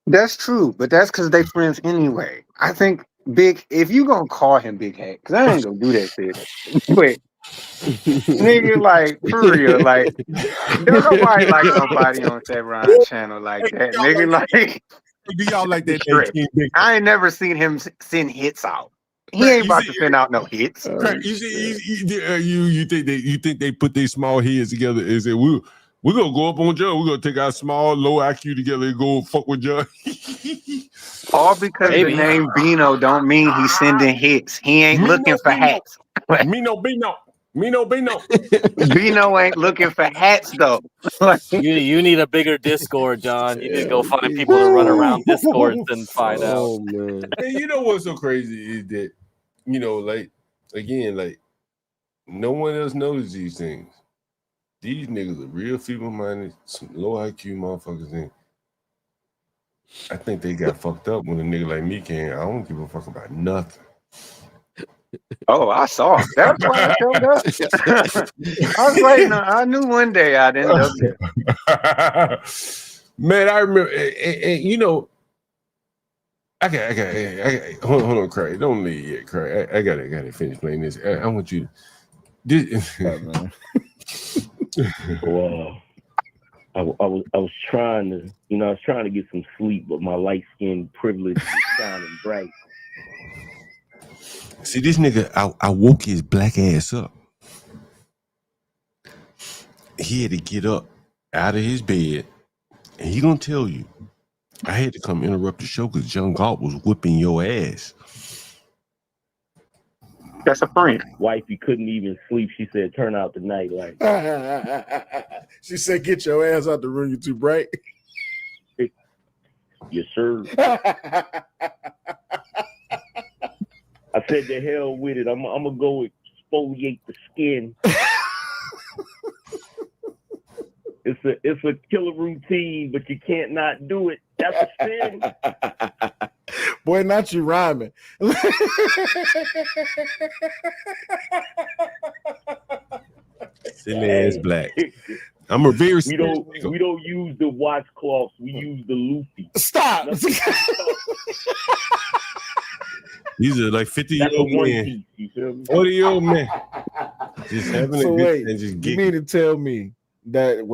That's true, but that's because they friends anyway. I think if you gonna call him Big Hat, because I ain't gonna do that shit. But nigga, like for real, like don't nobody like nobody on Chevron channel like that. Nigga, like do y'all like that? I ain't never seen him send hits out. He ain't about to send out no hits. You think they put their small heads together and say we're gonna go up on Joe. We're gonna take our small low IQ together and go fuck with Joe. All because the name Bino don't mean he's sending hits. He ain't looking for hats. Bino. Bino ain't looking for hats though. You need a bigger Discord, John. You need to go find people to run around Discord and find out. Man. And you know what's so crazy is that, like no one else knows these things. These niggas are real feeble-minded, some low IQ motherfuckers. And I think they got fucked up when a nigga like me came. I don't give a fuck about nothing. Oh, I saw him. That's why I showed up. I was waiting. I knew one day I'd end up there. Man, I remember, and I got. Hold on, Craig. Don't leave yet, Craig. I gotta finish playing this. I want you to. Well, I was trying to, get some sleep, but my light skin privilege is shining bright. See, this nigga, I woke his black ass up. he had to get up out of his bed, and he gonna tell you, I had to come interrupt the show because John Galt was whipping your ass. That's a friend. Wifey couldn't even sleep. She said, "Turn out the night light." She said, "Get your ass out the room. You're too bright." Yes, sir. I said, "The hell with it. I'm gonna go exfoliate the skin." It's a killer routine, but you can't not do it. That's a sin. Boy, not you rhyming. Silly ass black. I'm a very we don't use the washcloths. We use the loofy. Stop. These are like 50-year-old men, you feel me? 40-year-old men. Just having So a good wait, and just you mean to tell me that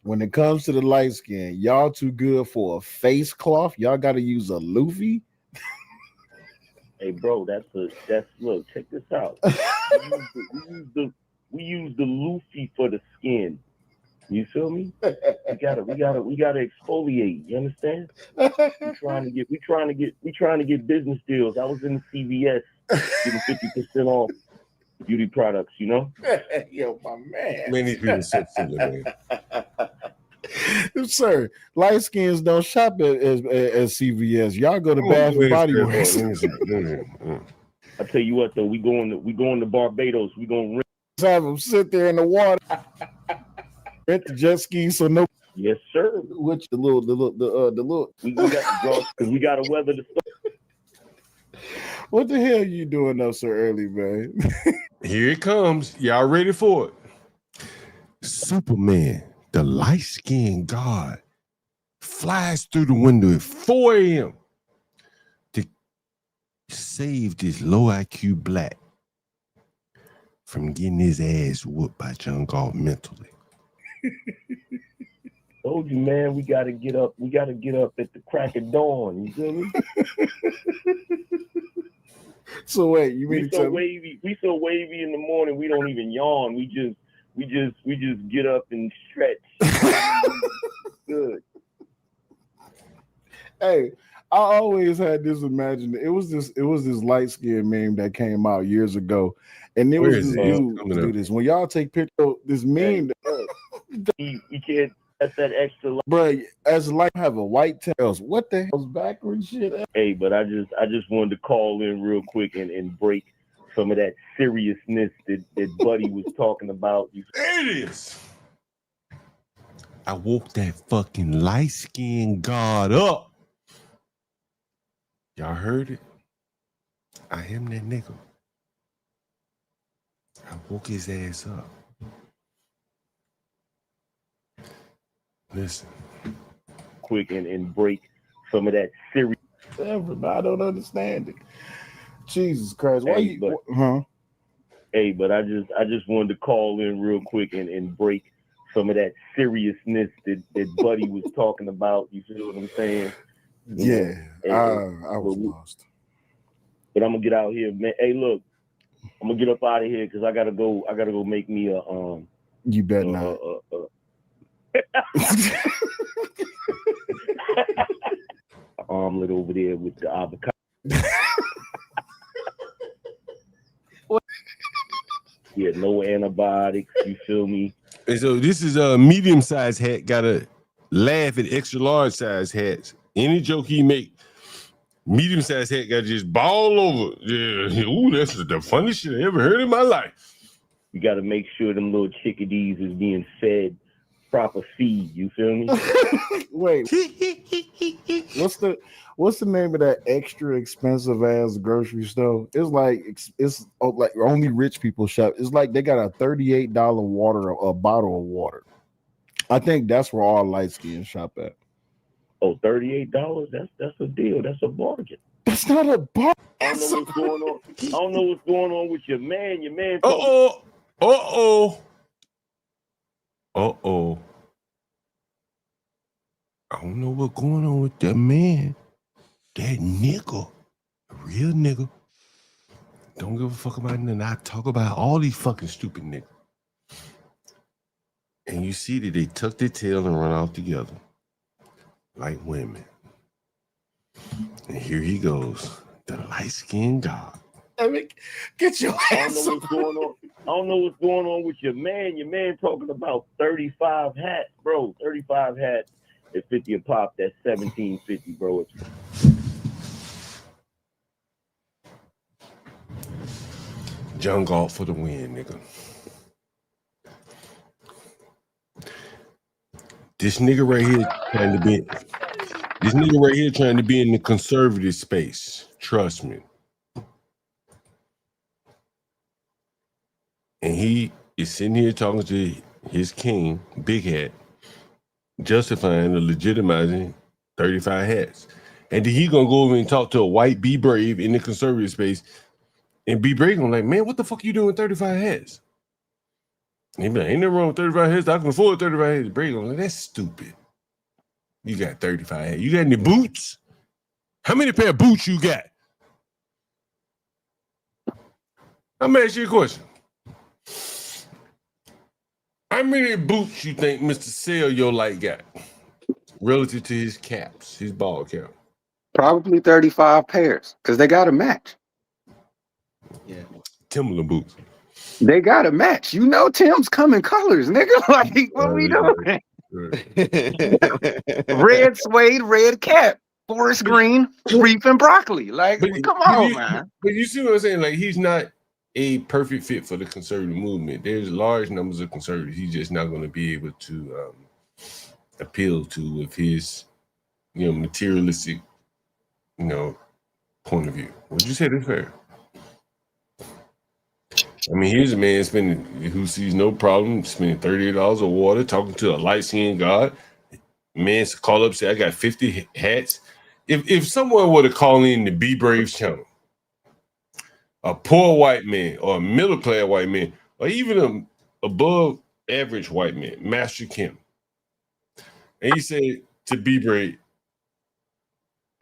when it comes to the light skin, y'all too good for a face cloth? Y'all got to use a loofy? Hey, bro, look. Check this out. We use the loofy for the skin. You feel me? We gotta exfoliate. You understand? We trying to get business deals. I was in the CVS getting 50% off beauty products. You know? Yo, my man. Man, these people so silly, man. Sir, light skins don't shop at CVS. Y'all go to Bath and Body Works. I tell you what, though, we going to Barbados. We gonna have them sit there in the water. Rent the jet ski, so no. Yes, sir. Which the little. We got to draw because we got to weather the storm. What the hell are you doing up so early, man? Here it comes. Y'all ready for it? Superman, the light-skinned god, flies through the window at 4 a.m. to save this low IQ black from getting his ass whooped by John Galt mentally. Told you, man, we gotta get up. We gotta get up at the crack of dawn. You feel me? So wait, you mean we so wavy in the morning? We don't even yawn. We just get up and stretch. Good. Hey, I always had this imagined. It was this light skinned meme that came out years ago, and there was this dude do this. When y'all take pictures, this meme. You can't. That's that extra. Bro, as light have a white tails. What the hell's backwards shit? Hey, but I just wanted to call in real quick and break some of that seriousness that Buddy was talking about. Idiots! I woke that fucking light-skinned god up. Y'all heard it? I am that nigga. I woke his ass up. Listen. Quick and break some of that serious. I don't understand it. Jesus Christ. Why Hey, but I just wanted to call in real quick and break some of that seriousness that Buddy was talking about. You feel what I'm saying? Yeah, I was lost. But I'm gonna get out here, man. Hey, look, I'm gonna get up out of here because I gotta go make me a You better not. Omelet over there with the avocado. Yeah, no antibiotics. You feel me? And so this is a medium-sized hat. Gotta laugh at extra large size hats. Any joke he make, medium-sized hat got just ball over. Yeah, ooh, that's the funniest shit I ever heard in my life. You got to make sure them little chickadees is being fed proper feed. You feel me? Wait, what's the name of that extra expensive ass grocery store? It's like only rich people shop. It's like they got a $38 a bottle of water. I think that's where all light skins shop at. Oh, $38? That's a deal. That's a bargain. That's not a bargain. I don't know what's going on. I don't know what's going on with your man. Your man. I don't know what's going on with that man. That nigga. A real nigga. Don't give a fuck about nothing. I talk about all these fucking stupid niggas. and you see that they tuck their tail and run off together like women. And here he goes, the light-skinned god. I mean, get your I ass don't know what's going on. I don't know what's going on with your man. Your man talking about 35 hats, bro. 35 hats at 50 a pop. That's $17.50, bro. John Galt for the win, nigga. This nigga right here trying to be. This nigga right here trying to be in the conservative space. Trust me. And he is sitting here talking to his king, Big Hat, justifying or legitimizing 35 hats. And then he gonna go over and talk to a white Be Brave in the conservative space. And Be Brave gonna like, man, what the fuck you doing with 35 hats? And he be like, ain't nothing wrong with 35 hats. I can afford 35 hats. Brave gonna like, that's stupid. You got 35 hats. You got any boots? How many pair of boots you got? I'm gonna ask you a question. How many boots you think Mr. Sell Your Light got relative to his caps, his ball cap? Probably 35 pairs, because they got to match. Yeah. Timberland boots. They got to match. You know Tim's coming colors, nigga. Like, what we doing? Red suede, red cap. Forest green, reef and broccoli. Like, come on, man. But you see what I'm saying? Like, he's not a perfect fit for the conservative movement. There's large numbers of conservatives he's just not going to be able to appeal to with his, materialistic, point of view. Would you say that's fair? I mean, here's a man who sees no problem spending $38 of water talking to a light-skinned god. Man call up, say, I got 50 hats. If someone were to call in the Be Brave channel, a poor white man or a middle-class white man, or even an above average white man, Master Kim, and he said to Be Brave,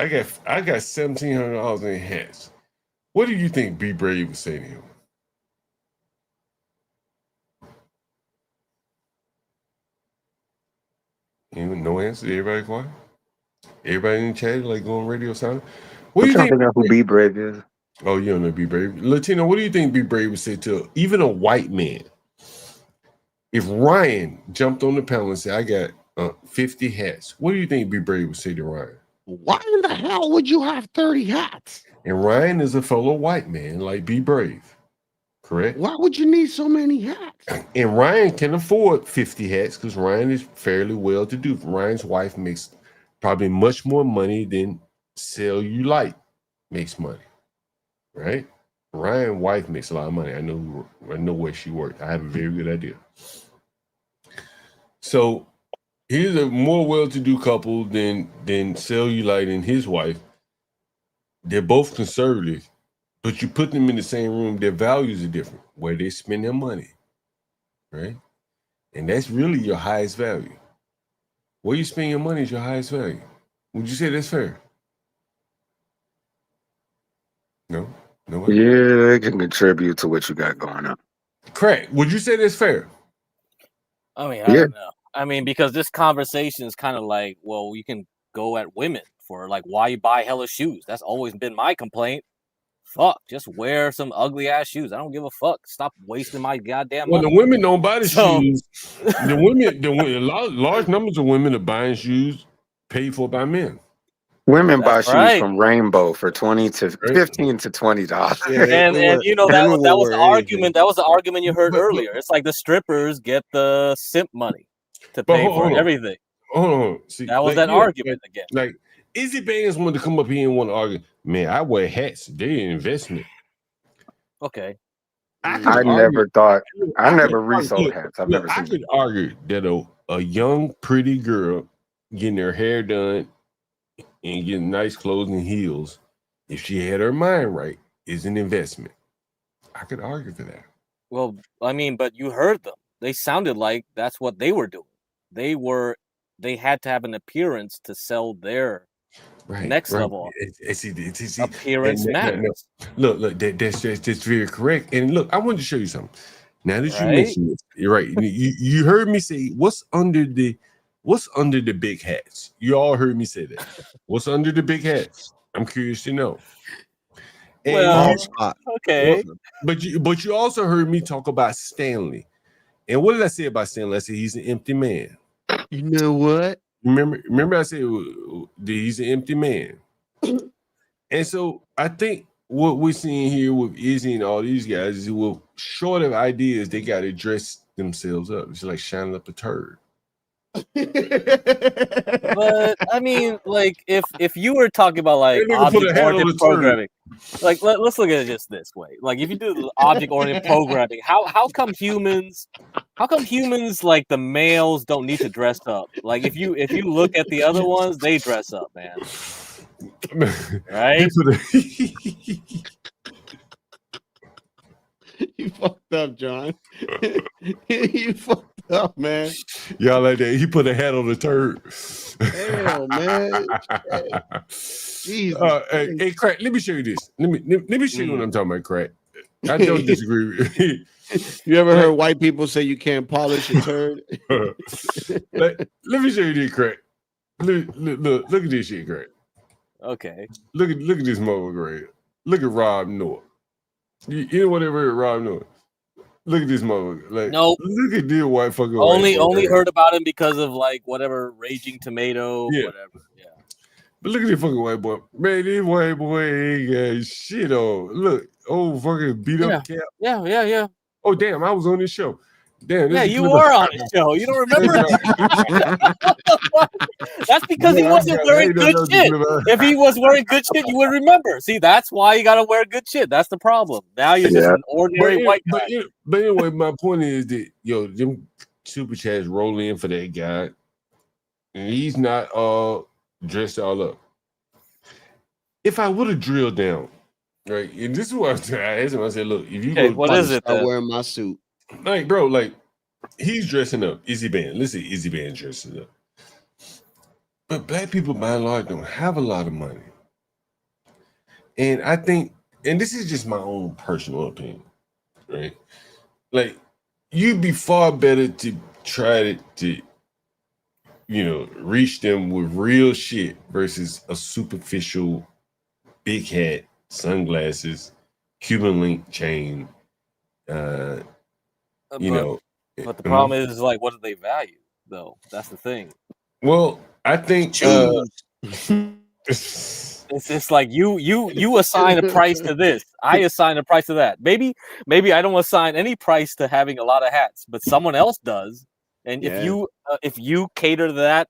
I got $1,700 in hats. What do you think Be Brave would say to him? Even no answer. Everybody quiet. Everybody in the chat like going radio silent. What do you think? Who Be Brave is? Oh, you don't know Be Brave. Latino, what do you think Be Brave would say to even a white man? If Ryan jumped on the panel and said, I got 50 hats, what do you think Be Brave would say to Ryan? Why in the hell would you have 30 hats? And Ryan is a fellow white man like Be Brave, correct? Why would you need so many hats? And Ryan can afford 50 hats because Ryan is fairly well to do. Ryan's wife makes probably much more money than Sell You Light makes money, right? Ryan's wife makes a lot of money. I know where she works. I have a very good idea. So he's a more well-to-do couple than Sell You Light and his wife. They're both conservative, but you put them in the same room, their values are different, where they spend their money, right? And that's really your highest value. Where you spend your money is your highest value. Would you say that's fair? No? Nobody? Yeah, they can contribute to what you got going on. Correct. Would you say that's fair? I mean, I don't know. I mean, because this conversation is kind of like, well, you can go at women for like why you buy hella shoes. That's always been my complaint. Fuck, just wear some ugly ass shoes. I don't give a fuck. Stop wasting my goddamn money. Well, the women don't buy the shoes. The women, large numbers of women are buying shoes paid for by men. Women buy shoes from Rainbow for $15 to $20. And you know that was the argument. That was the argument you heard earlier. It's like the strippers get the simp money to pay for everything. Hold on. See, that was that argument again. Like Izzy Bangers wanted to come up here and want to argue. Man, I wear hats. They're an investment. Okay. I never resold hats. I've never seen. I could argue that a young, pretty girl getting her hair done and getting nice clothes and heels, if she had her mind right, is an investment. I could argue for that. Well, I mean, but you heard them. They sounded like that's what they were doing. They had to have an appearance to sell their next level. Appearance matters. Look, that's very correct. And look, I wanted to show you something. Now that you mentioned this, you're right. You heard me say what's under the big hats. You all heard me say that. What's under the big hats? I'm curious to know. Well, okay. But you also heard me talk about Stanley. And what did I say about Stanley? I said he's an empty man. You know what? Remember I said that he's an empty man. And so I think what we're seeing here with Izzy and all these guys is, well, short of ideas, they got to dress themselves up. It's like shining up a turd. But I mean, like, if you were talking about like object-oriented programming, like let's look at it just this way. Like, if you do the object-oriented programming, how come humans like the males don't need to dress up? Like, if you look at the other ones, they dress up, man. Right? You fucked up, John. You fucked up, man. Y'all like that? He put a hat on the turd. Hell, man. Jesus. Hey, Crack, let me show you this. Let me show you what I'm talking about, Crack. I don't disagree with you. You ever heard white people say you can't polish a turd? Let me show you this, Crack. Look at this shit, Crack. Okay. Look at this motherfucker right here. Look at Rob North. You know whatever Rob North. Look at this motherfucker. Like, nope. Look at this white fucking. Only heard about him because of like whatever Raging Tomato, whatever. Yeah. But look at this fucking white boy. Man, this white boy ain't got shit on. Look, old fucking beat up cap. Yeah. Oh damn, I was on this show. Damn. Yeah, you were on the show. You don't remember? That's because he wasn't wearing good shit. If he was wearing good shit, you would remember. See, that's why you gotta wear good shit. That's the problem. Now you're just an ordinary white guy. But anyway, my point is that them super chats roll in for that guy, and he's not all dressed all up. If I would have drilled down, right, and this is what I asked him. I said, "Look, if you start wearing my suit." Like, bro, like he's dressing up. Izzy Band. Let's say Izzy Band dressing up. But black people by and large don't have a lot of money. And I think, and this is just my own personal opinion, right? Like, you'd be far better to try to reach them with real shit versus a superficial big hat, sunglasses, Cuban link chain, But the problem is, like, what do they value, though? That's the thing. Well, I think it's just like you assign a price to this. I assign a price to that. Maybe I don't assign any price to having a lot of hats, but someone else does. And if you cater to that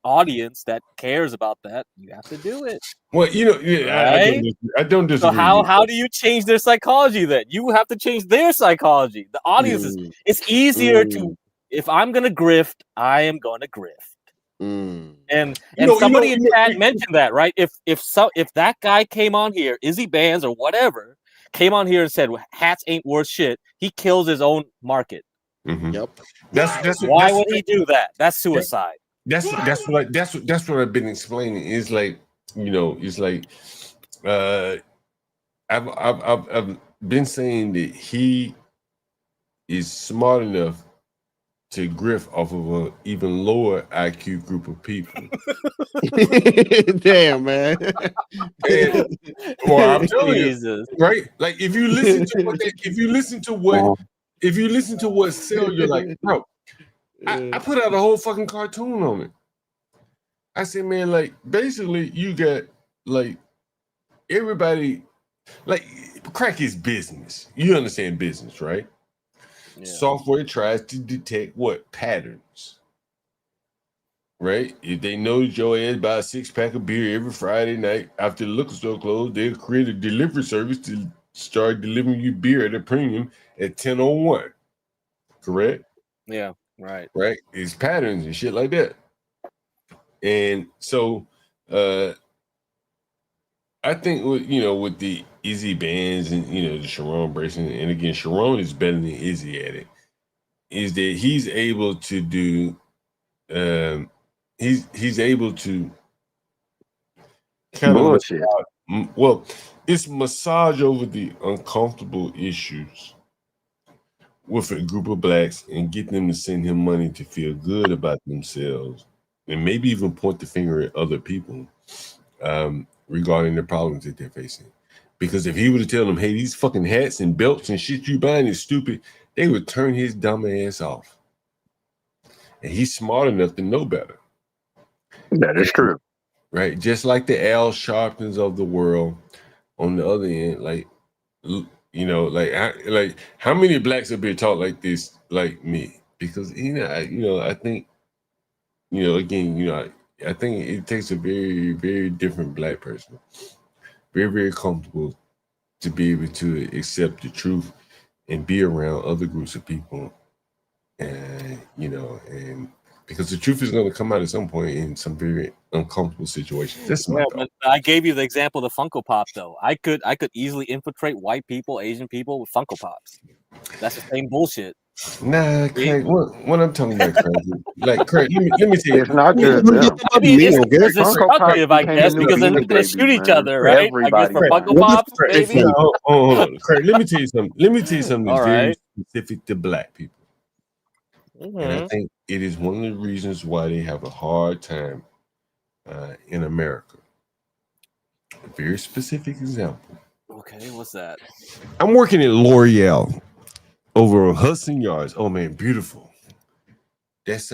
audience that cares about that, you have to do it. Well, right? I don't disagree. So how do you change their psychology then? You have to change their psychology. The audience it's easier to, if I'm gonna grift, I am gonna grift. And somebody in chat mentioned that, right? If that guy came on here, Izzy Bands or whatever, came on here and said hats ain't worth shit, he kills his own market. Mm-hmm. Yep. Why would he do that? That's suicide. That's what I've been explaining. It's like, it's like I've been saying that he is smart enough to grift off of an even lower IQ group of people. Damn, man. Well, I'm telling you, right? Like if you listen to what sell, you're like, bro. I put out a whole fucking cartoon on it. I said, man, like basically you got like everybody, like crack is business. You understand business, right? Yeah. Software tries to detect what patterns, right? If they know your ass buy a 6-pack of beer every Friday night after the liquor store closed, they'll create a delivery service to start delivering you beer at a premium at 10:01. Correct? Yeah, right. Right? It's patterns and shit like that. And so I think with the Izzy Bands and the Sharon Brayson, and again, Sharon is better than Izzy at it, is that he's able to do he's able to kind of it's massage over the uncomfortable issues with a group of blacks and get them to send him money to feel good about themselves, and maybe even point the finger at other people regarding the problems that they're facing. Because if he would have told them, hey, these fucking hats and belts and shit you buying is stupid, they would turn his dumb ass off. And he's smart enough to know better. That is true. Right? Just like the Al Sharptons of the world on the other end, like, you know, like how many blacks have been taught like this, like me? Because, I think, again, I think it takes a very, very different black person, very, very comfortable to be able to accept the truth and be around other groups of people. And, and because the truth is going to come out at some point in some very uncomfortable situations. That's my thought. But I gave you the example of the Funko Pop, though. I could easily infiltrate white people, Asian people with Funko Pops. That's the same bullshit. Nah, Craig. What I'm talking about, Craig? Like, Craig, let me tell you. It's not good. I mean, it's destructive, I guess, because they're not going to shoot each other, right? I guess for Funko Pops, maybe. Hold on, Craig. Let me tell you something. That's very specific to black people. And I think it is one of the reasons why they have a hard time in America. A very specific example. Okay, what's that? I'm working at L'Oreal over on Hudson Yards. Oh man, beautiful. That's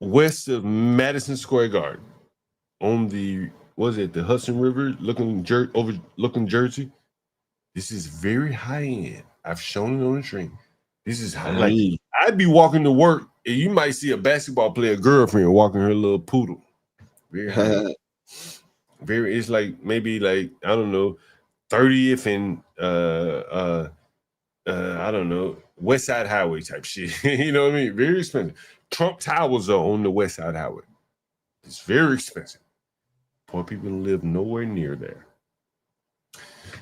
west of Madison Square Garden on the the Hudson River, overlooking Jersey. This is very high end. I've shown it on the screen. This is high. Like I'd be walking to work, and you might see a basketball player girlfriend walking her little poodle. Very high. It's like maybe like I don't know, 30th and I don't know, West Side Highway type shit. You know what I mean? Very expensive. Trump Towers are on the West Side Highway. It's very expensive. Poor people live nowhere near there.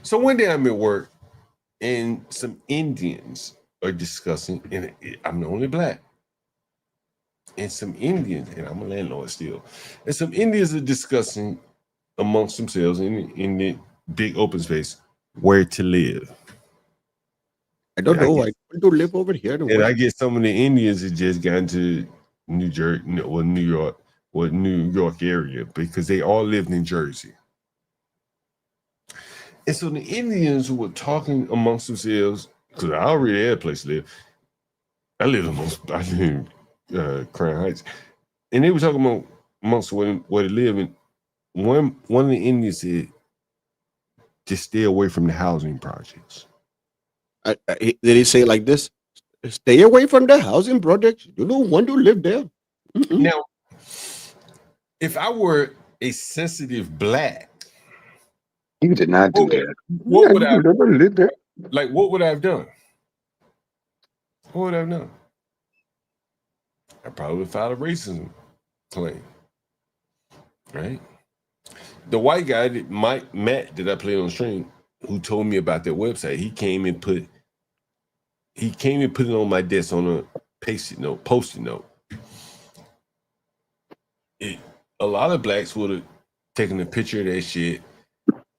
So one day I'm at work, and some Indians are discussing, and I'm the only black. And some Indians, and I'm a landlord still, and some Indians are discussing amongst themselves in the big open space where to live. I don't know. I want to live over here. And I get some of the Indians that just got into New York area because they all lived in Jersey. And so the Indians were talking amongst themselves, because I already had a place to live. I live in Crown Heights. And they were talking about amongst where they live. And one of the Indians said, just stay away from the housing projects. Did he say it like this? Stay away from the housing projects. You don't want to live there. Now, if I were a sensitive black, you did not do that. What would I have like? What would I have done? What would I have done? I probably would filed a racism claim, right? The white guy, Matt, that I played on stream, who told me about that website, he came and put it on my desk on a post-it note. A lot of blacks would have taken a picture of that shit,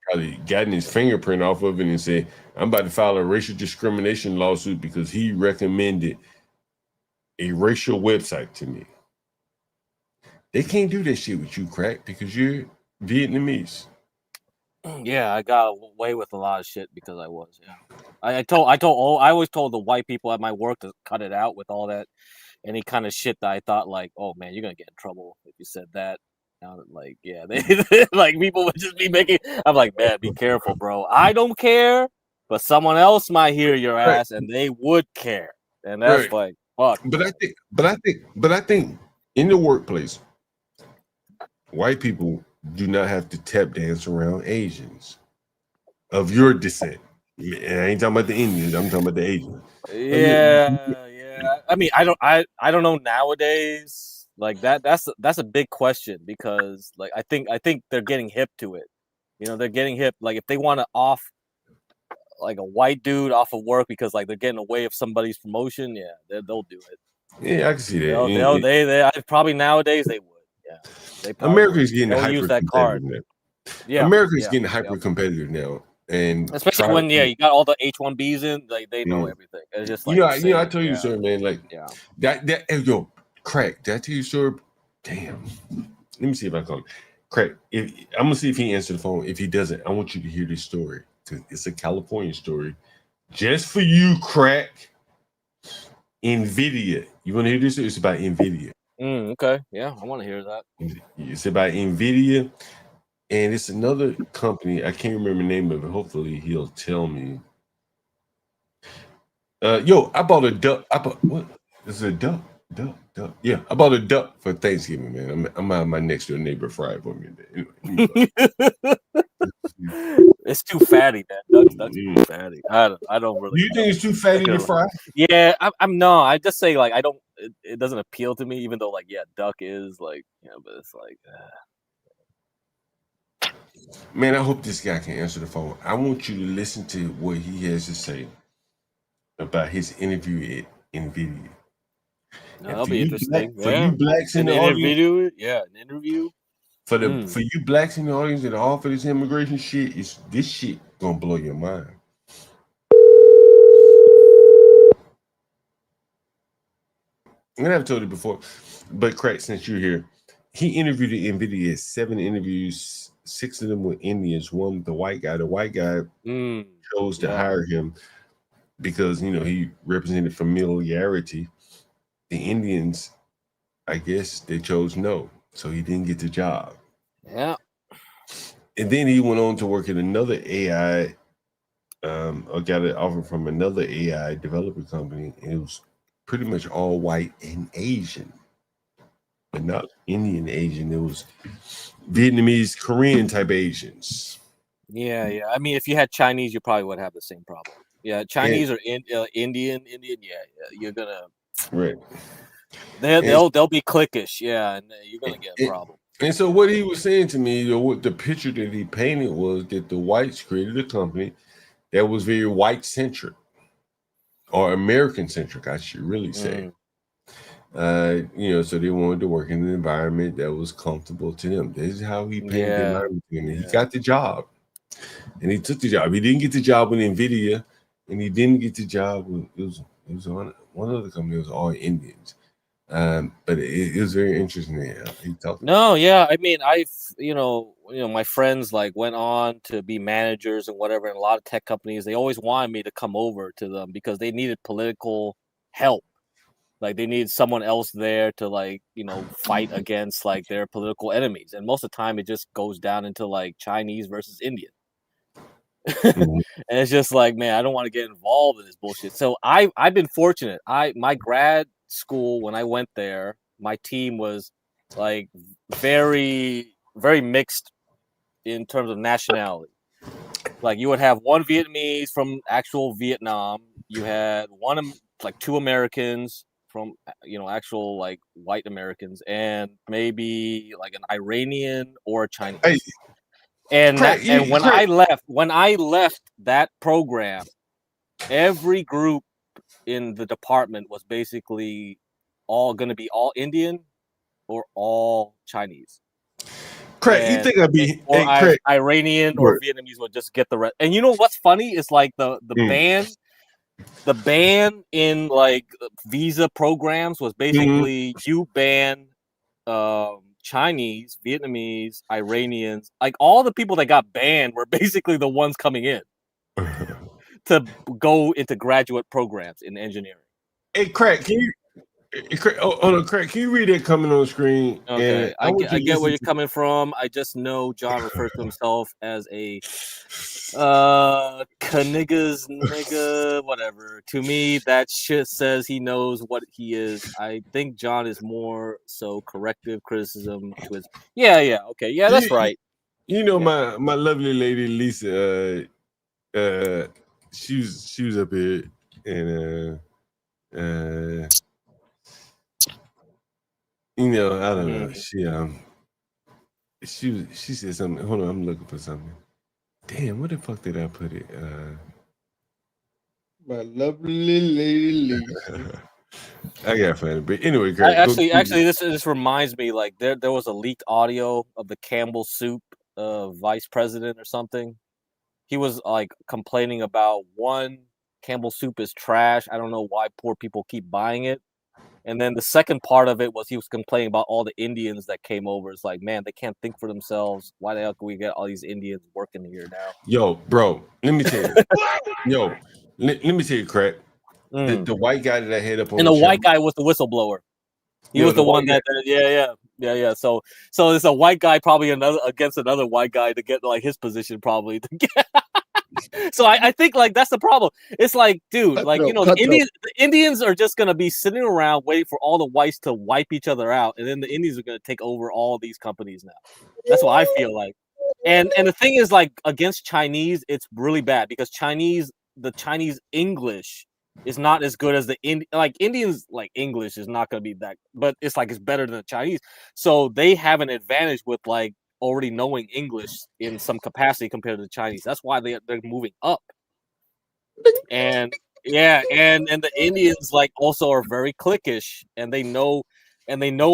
probably gotten his fingerprint off of it and said, I'm about to file a racial discrimination lawsuit because he recommended a racial website to me. They can't do that shit with you, Crack, because you're Vietnamese. Yeah, I got away with a lot of shit because I was. Yeah, I always told the white people at my work to cut it out with all that, any kind of shit that I thought like, oh man, you're gonna get in trouble if you said that. Now, like, yeah, like people would just be making. I'm like, man, be careful, bro. I don't care, but someone else might hear your ass, and they would care, and that's like, fuck. But I think in the workplace, white people do not have to tap dance around Asians of your descent. And I ain't talking about the Indians. I'm talking about the Asians. Yeah. I mean, I don't know nowadays. Like that's a big question because like I think they're getting hip to it. You know, they're getting hip. Like if they want to off like a white dude off of work because like they're getting away of somebody's promotion, yeah, they'll do it. Yeah, I can see that. They probably nowadays they would. Yeah, America's getting hyper use that card. Now. Yeah, America's getting hyper competitive now. and especially when you got all the H-1Bs in, like they know everything. It's just like I told you, sir, man. Like that. Hey, yo, Crack. Did I tell you, sir? Damn. Let me see if I call him. Crack. I'm gonna see if he answers the phone. If he doesn't, I want you to hear this story. It's a California story, just for you, Crack. NVIDIA. You want to hear this? It's about NVIDIA. Okay. Yeah, I want to hear that. It's about NVIDIA, and it's another company. I can't remember the name of it. Hopefully, he'll tell me. Yo, I bought a duck. What? This is a duck. Duck. Yeah, I bought a duck for Thanksgiving, man. I'm out of my next door neighbor fried for me. Anyway, it's too fatty, man. Duck's too fatty. I don't really. Do you think it's too fatty to fry? Yeah, I'm no. I just say like I don't. It doesn't appeal to me, even though like duck is like but it's like. Man, I hope this guy can answer the phone. I want you to listen to what he has to say about his interview at NVIDIA. No, that'll be interesting. For you blacks in the audience, an interview. For you blacks in the audience that are all for this immigration shit, this shit gonna blow your mind. And I've told you before, but Crack, since you're here, he interviewed at NVIDIA 7 interviews, 6 of them were Indians, 1 with the white guy. The white guy chose to hire him because he represented familiarity. The Indians, I guess, they chose no, so he didn't get the job. Yeah. And then he went on to work at another AI, or got an offer from another AI developer company, and it was pretty much all white and Asian, but not Indian Asian. It was Vietnamese, Korean type Asians. Yeah. I mean, if you had Chinese, you probably would have the same problem. Yeah, Chinese or Indian. Yeah, you're gonna. Right. They'll be cliquish, and you're gonna get a problem. And so what he was saying to me, what the picture that he painted was that the whites created a company that was very white centric or American centric, I should really say. So they wanted to work in an environment that was comfortable to them. This is how he painted the environment. He got the job, and he took the job. He didn't get the job with NVIDIA, and he didn't get the job with it was on one other company. It was all Indians. But it was very interesting. He talked. No, yeah. I mean, I've my friends like went on to be managers and whatever, and a lot of tech companies. They always wanted me to come over to them because they needed political help. Like they needed someone else there to fight against like their political enemies, and most of the time it just goes down into like Chinese versus Indian. And it's just like, man, I don't want to get involved in this bullshit. So I've been fortunate. My grad school, when I went there, my team was like very, very mixed in terms of nationality. Like you would have one Vietnamese from actual Vietnam. You had 2 Americans from actual like white Americans, and maybe like an Iranian or a Chinese. Hey. And when I left that program, every group in the department was basically all going to be all Indian or all Chinese. Craig, you think I'd be Iranian or Vietnamese would just get the rest. And you know what's funny is like the ban in like visa programs was basically you ban Chinese, Vietnamese, Iranians, like all the people that got banned were basically the ones coming in to go into graduate programs in engineering. Hey, Craig, can you read that coming on the screen? Okay, I get where you're coming from. I just know John refers to himself as a niggas nigga, whatever. To me, that shit says he knows what he is. I think John is more so corrective criticism to his. Yeah, okay, yeah, that's right. My lovely lady Lisa, she was up here and I don't know. She said something. Hold on, I'm looking for something. Damn, where the fuck did I put it? My lovely lady Lisa. I got funny, but anyway, Greg, actually, this reminds me. Like there was a leaked audio of the Campbell Soup vice president or something. he was like complaining about one, Campbell soup is trash. I don't know why poor people keep buying it. And then the second part of it was he was complaining about all the Indians that came over. It's like, man, they can't think for themselves. Why the hell can we get all these Indians working here now? Yo, bro, let me tell you. Let me tell you, Craig. The white guy that I had up on And the the white channel, guy was the whistleblower. He Yo, was the the one white that yeah. So it's a white guy probably against another white guy to get like his position probably to get. So I think like that's the problem. It's like, dude, like the Indians are just gonna be sitting around waiting for all the whites to wipe each other out, and then the Indians are gonna take over all these companies now. That's what I feel like. And the thing is, like against Chinese, it's really bad because the Chinese English is not as good as the Indians like English is not gonna be that, but it's like it's better than the Chinese. So they have an advantage with like already knowing English in some capacity compared to the Chinese. That's why they're moving up. And yeah, and the Indians like also are very cliquish, and they know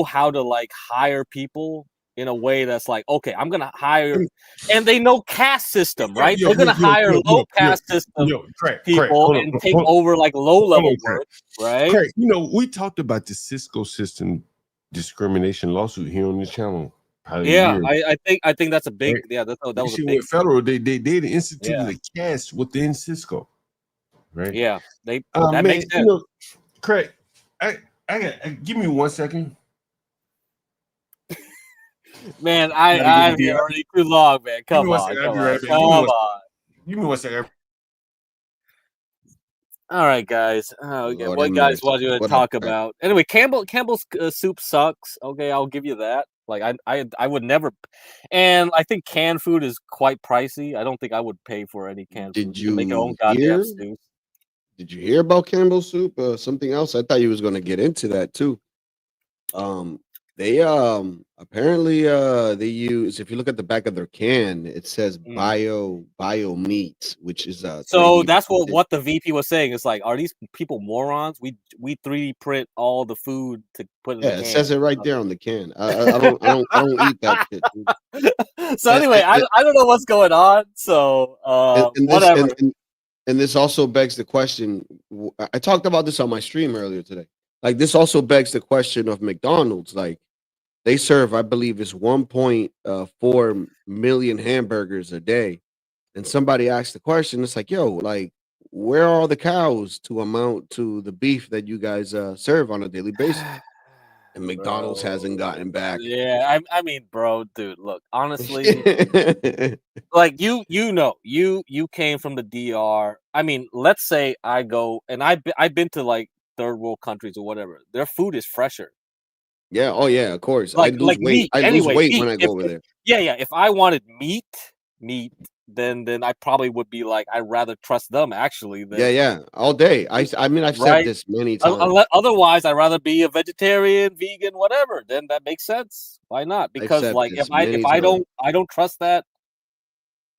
how to like hire people in a way that's like, okay, I'm gonna hire, and they know caste system, right? They're gonna hire low caste system people and take over like low level work, right? Craig, we talked about the Cisco system discrimination lawsuit here on the channel. Yeah, I think that's a big that was a big federal. They instituted a caste within Cisco, right? Yeah, that makes sense. Craig, I got give me 1 second. Man, I'm here already too long, man. Come on. Give me 1 second. All right, guys. What guys want you to talk about? Anyway, Campbell's soup sucks. Okay, I'll give you that. Like I would never, and I think canned food is quite pricey. I don't think I would pay for any canned food. You can make your own goddamn stews. Did you hear about Campbell's soup? Something else? I thought you was going to get into that too. They apparently they use, if you look at the back of their can, it says bio meat, which is so that's what the VP was saying. It's like, are these people morons? We 3D print all the food to put in the can. It says it right there on the can. I don't eat that shit. So anyway, I don't know what's going on. So whatever. And this also begs the question. I talked about this on my stream earlier today. Like, this also begs the question of McDonald's. Like, they serve, I believe, it's 1.4 million hamburgers a day. And somebody asked the question, it's like, yo, like, where are all the cows to amount to the beef that you guys serve on a daily basis? And McDonald's hasn't gotten back. Yeah, I mean, bro, dude, look, honestly, like you came from the DR. I mean, let's say I go and I've been to like third world countries or whatever. Their food is fresher. Yeah. Oh yeah, of course. Like, I lose weight. Meat. I lose weight when I go over there. Yeah. If I wanted meat, then I probably would be like, I'd rather trust them actually. Yeah. All day. I mean, I've said this many times. Otherwise, I'd rather be a vegetarian, vegan, whatever. Then that makes sense. Why not? Because like if I don't trust that,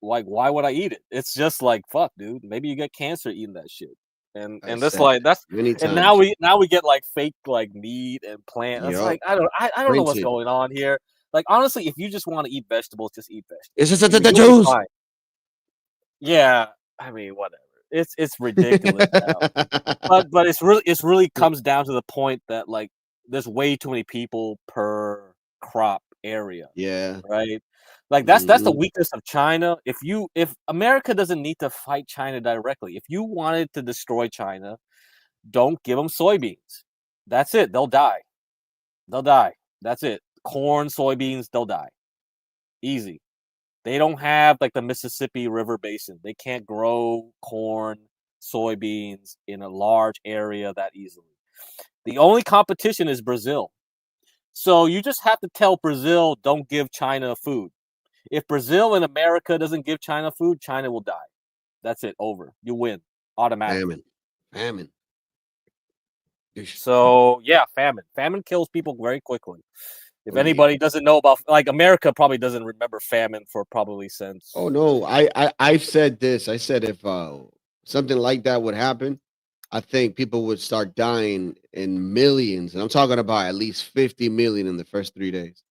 like why would I eat it? It's just like fuck, dude. Maybe you get cancer eating that shit. And that's and now we get like fake like meat and plant. It's like I don't know what's going on here. Like honestly, if you just want to eat vegetables, just eat vegetables. It's just the juice. Yeah, I mean whatever. It's ridiculous now. But it's really comes down to the point that like there's way too many people per crop area. Yeah. Right. Like that's the weakness of China. If America doesn't need to fight China directly, if you wanted to destroy China, don't give them soybeans. That's it. They'll die. That's it. Corn, soybeans, they'll die. Easy. They don't have like the Mississippi River Basin. They can't grow corn, soybeans in a large area that easily. The only competition is Brazil. So you just have to tell Brazil, don't give China food. If Brazil and America doesn't give China food, China will die. That's it. Over. You win. Automatically. Famine. So yeah, famine. Famine kills people very quickly. If anybody doesn't know about, like, America probably doesn't remember famine for probably since. Oh no, I've said this. I said if something like that would happen, I think people would start dying in millions, and I'm talking about at least 50 million in the first 3 days.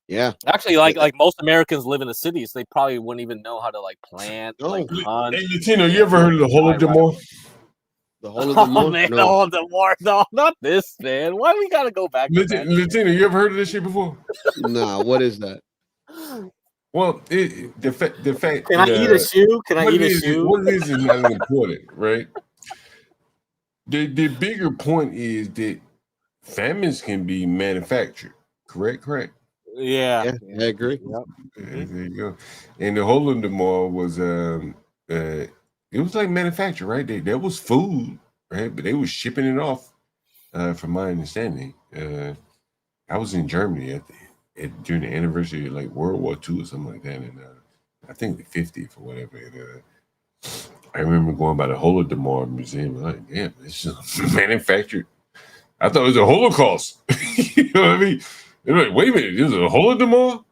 Yeah. Actually, like most Americans live in the cities, they probably wouldn't even know how to like plant, like hunt. Hey, Latino, you ever heard of the Holodomor? The Holodomor? Oh man, No. the Holodomor. No, not this, man. Why we gotta go back to that? Latino, you ever heard of this shit before? Nah, what is that? Well, the fact. Can I eat a shoe? Can I eat a shoe? What it is not important, right? The bigger point is that famines can be manufactured. Correct. Yeah, I agree. Yep. There you go. And the Holodomor was it was like manufactured, right? There was food, right? But they was shipping it off, from my understanding. I was in Germany during the anniversary of like World War II or something like that, and I think the 50th or whatever. And, I remember going by the Holodomor Museum. Like, damn, it's just manufactured. I thought it was a Holocaust. You know what I mean? They're like, wait a minute, this is a Holodomor?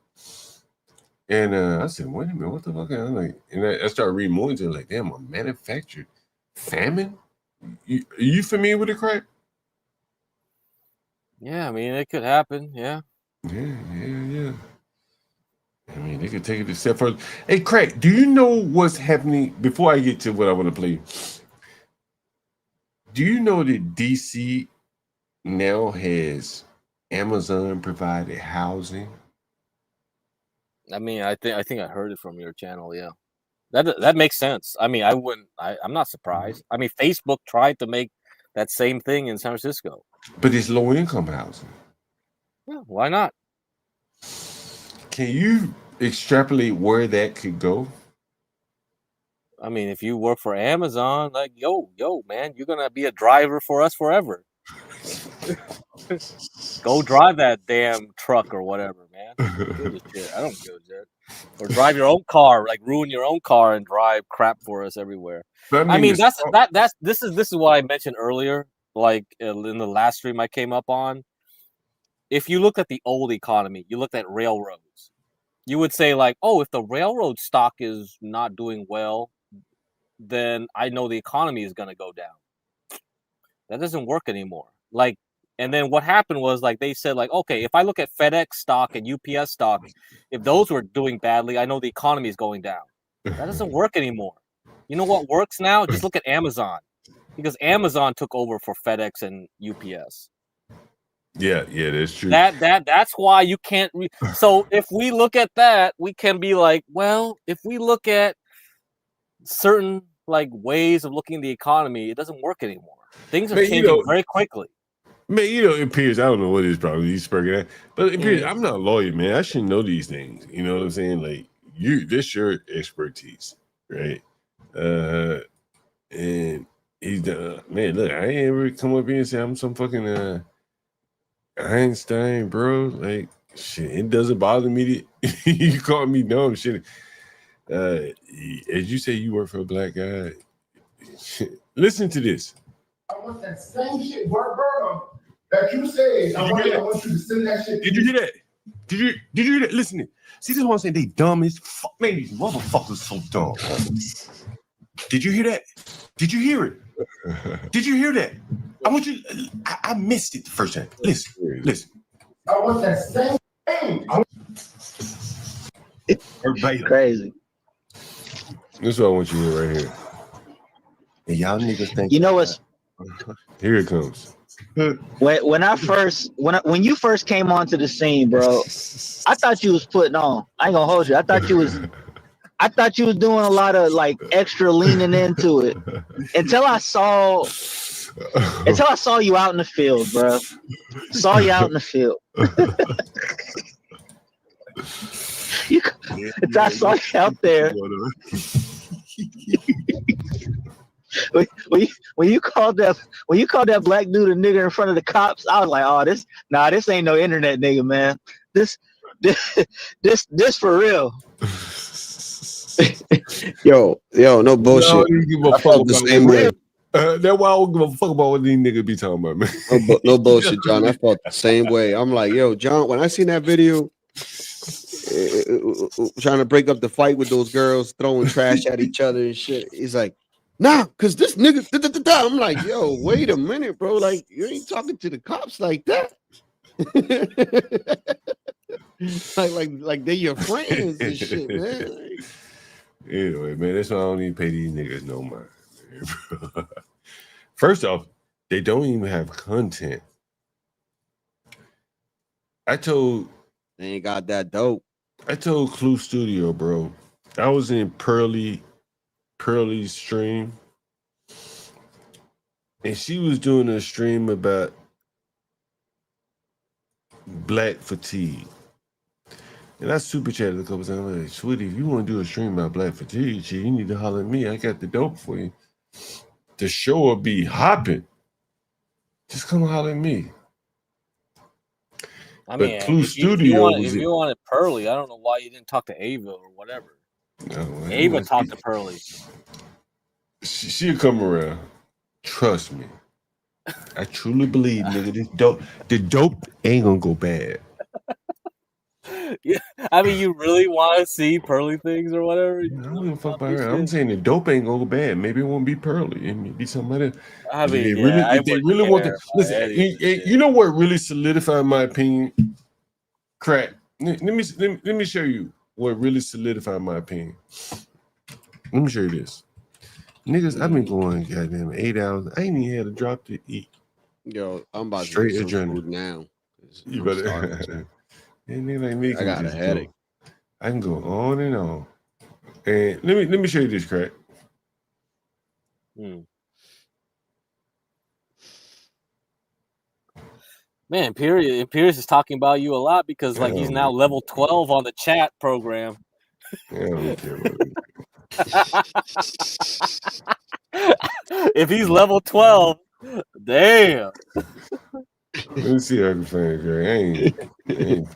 And I said, wait a minute, what the fuck? I'm like, and I started reading more into it, like, damn, a manufactured famine? Are you familiar with it, Craig? Yeah, I mean, it could happen. Yeah. Yeah. I mean, they could take it a step further. Hey, Craig, do you know what's happening? Before I get to what I want to play, do you know that DC now has Amazon provided housing? I mean, I think I heard it from your channel. Yeah, that makes sense. I mean, I'm not surprised. I mean, Facebook tried to make that same thing in San Francisco. But it's low income housing. Yeah, why not? Can you extrapolate where that could go? I mean, if you work for Amazon, like, yo, man, you're gonna be a driver for us forever. Go drive that damn truck or whatever, man. I don't give a shit. I don't give a shit. Or drive your own car, like ruin your own car and drive crap for us everywhere. I mean, this is what I mentioned earlier, like in the last stream I came up on. If you look at the old economy, you looked at railroads, you would say like, oh, if the railroad stock is not doing well, then I know the economy is going to go down. That doesn't work anymore. Like, and then what happened was like they said like, okay, if I look at FedEx stock and UPS stock, if those were doing badly, I know the economy is going down. That doesn't work anymore. You know what works now? Just look at Amazon, because Amazon took over for FedEx and UPS. Yeah, that's true. That's why you can't. So if we look at that, we can be like, well, if we look at certain like ways of looking at the economy, it doesn't work anymore. Things are changing very quickly. Man, it Piers, I don't know what his problem is, Piers, but Piers, I'm not a lawyer, man. I should know these things. You know what I'm saying? Like this your expertise, right? And he's man. Look, I ain't ever come up here and say I'm some fucking Einstein, bro. Like shit, it doesn't bother me that you call me dumb shit. As you say, you work for a black guy. Listen to this. I want that same shit, verbatim, that you said. I want you to send that shit. Did you hear that? Did you hear that? Listen, see, this is what I'm saying. They dumb as fuck. Man, these motherfuckers so dumb. Did you hear that? Did you hear it? Did you hear that? I want you. I missed it the first time. Listen. I want that same thing. It's crazy. This is what I want you to hear right here. And y'all niggas think. You know what's? Here it comes. When you first came onto the scene, bro, I thought you was putting on. I ain't gonna hold you. I thought you was doing a lot of like extra leaning into it until I saw you out in the field, bro. Saw you out in the field. I saw you out there. When you called that black dude a nigger in front of the cops, I was like, oh, this ain't no internet nigga, man. This for real. Yo, no bullshit. I felt the same way. That's why I don't give a fuck about what these niggas be talking about, man. No bullshit, John. I felt the same way. I'm like, yo, John, when I seen that video, trying to break up the fight with those girls, throwing trash at each other and shit. He's like, nah, cause this nigga. I'm like, yo, wait a minute, bro. Like, you ain't talking to the cops like that. like they're your friends and shit, man. Like, anyway, man, that's why I don't even pay these niggas no mind. First off, they don't even have content. They ain't got that dope. I told Clue Studio, bro. I was in Pearly's stream, and she was doing a stream about black fatigue. And I super chatted a couple times. I'm like, sweetie, if you want to do a stream about black fatigue, shit, you need to holler at me. I got the dope for you. The show will be hopping. Just come holler at me. I But mean, Clue if Studio if you wanted Pearly, I don't know why you didn't talk to Ava or whatever. No, Ava talked to Pearly. She'll come around. Trust me. I truly believe, nigga, the dope ain't gonna go bad. Yeah, I mean, you really want to see Pearly things or whatever? I don't give a fuck about her. I'm saying the dope ain't gonna go bad. Maybe it won't be Pearly. It may be somebody else. I mean, If they really want to listen, you know what really solidified my opinion? Crack. Let me show you what really solidified my opinion. Let me show you this. Niggas, I've been going goddamn 8 hours. I ain't even had a drop to eat. Yo, I'm about Straight to get some adrenaline. food now. You I'm better. starving too. And nigga like me I got a just headache. I can go on and on. And let me show you this, Crack. Man, Imperius is talking about you a lot because like he's now level 12 on the chat program. Yeah, I don't care about If he's level 12, damn. Let me see how I can find it, Crack.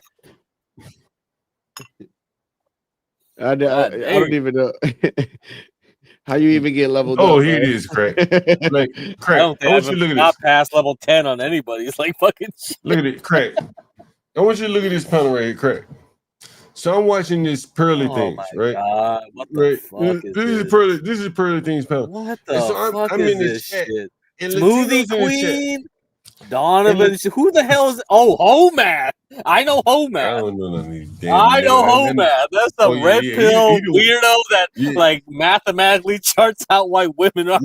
I don't even know how you even get leveled up. Oh, here it is, Crack. Like, Crack, I don't think I want I've you to look at not this. past level 10 on anybody. It's like fucking shit. Look at it, Crack. I want you to look at this panel right here, Crack. So I'm watching this Pearly things, right? God, what the fuck is this? This is Pearly things panel. What And the so fuck I'm is in this chat, shit? and Smoothie Latino's in the chat. Queen? Donovan, who the hell is? Oh, Homad. I know I Homad. don't know none of these damn I know niggas. Homad. That's the red pill he the- weirdo that Yeah. like mathematically charts out white women are.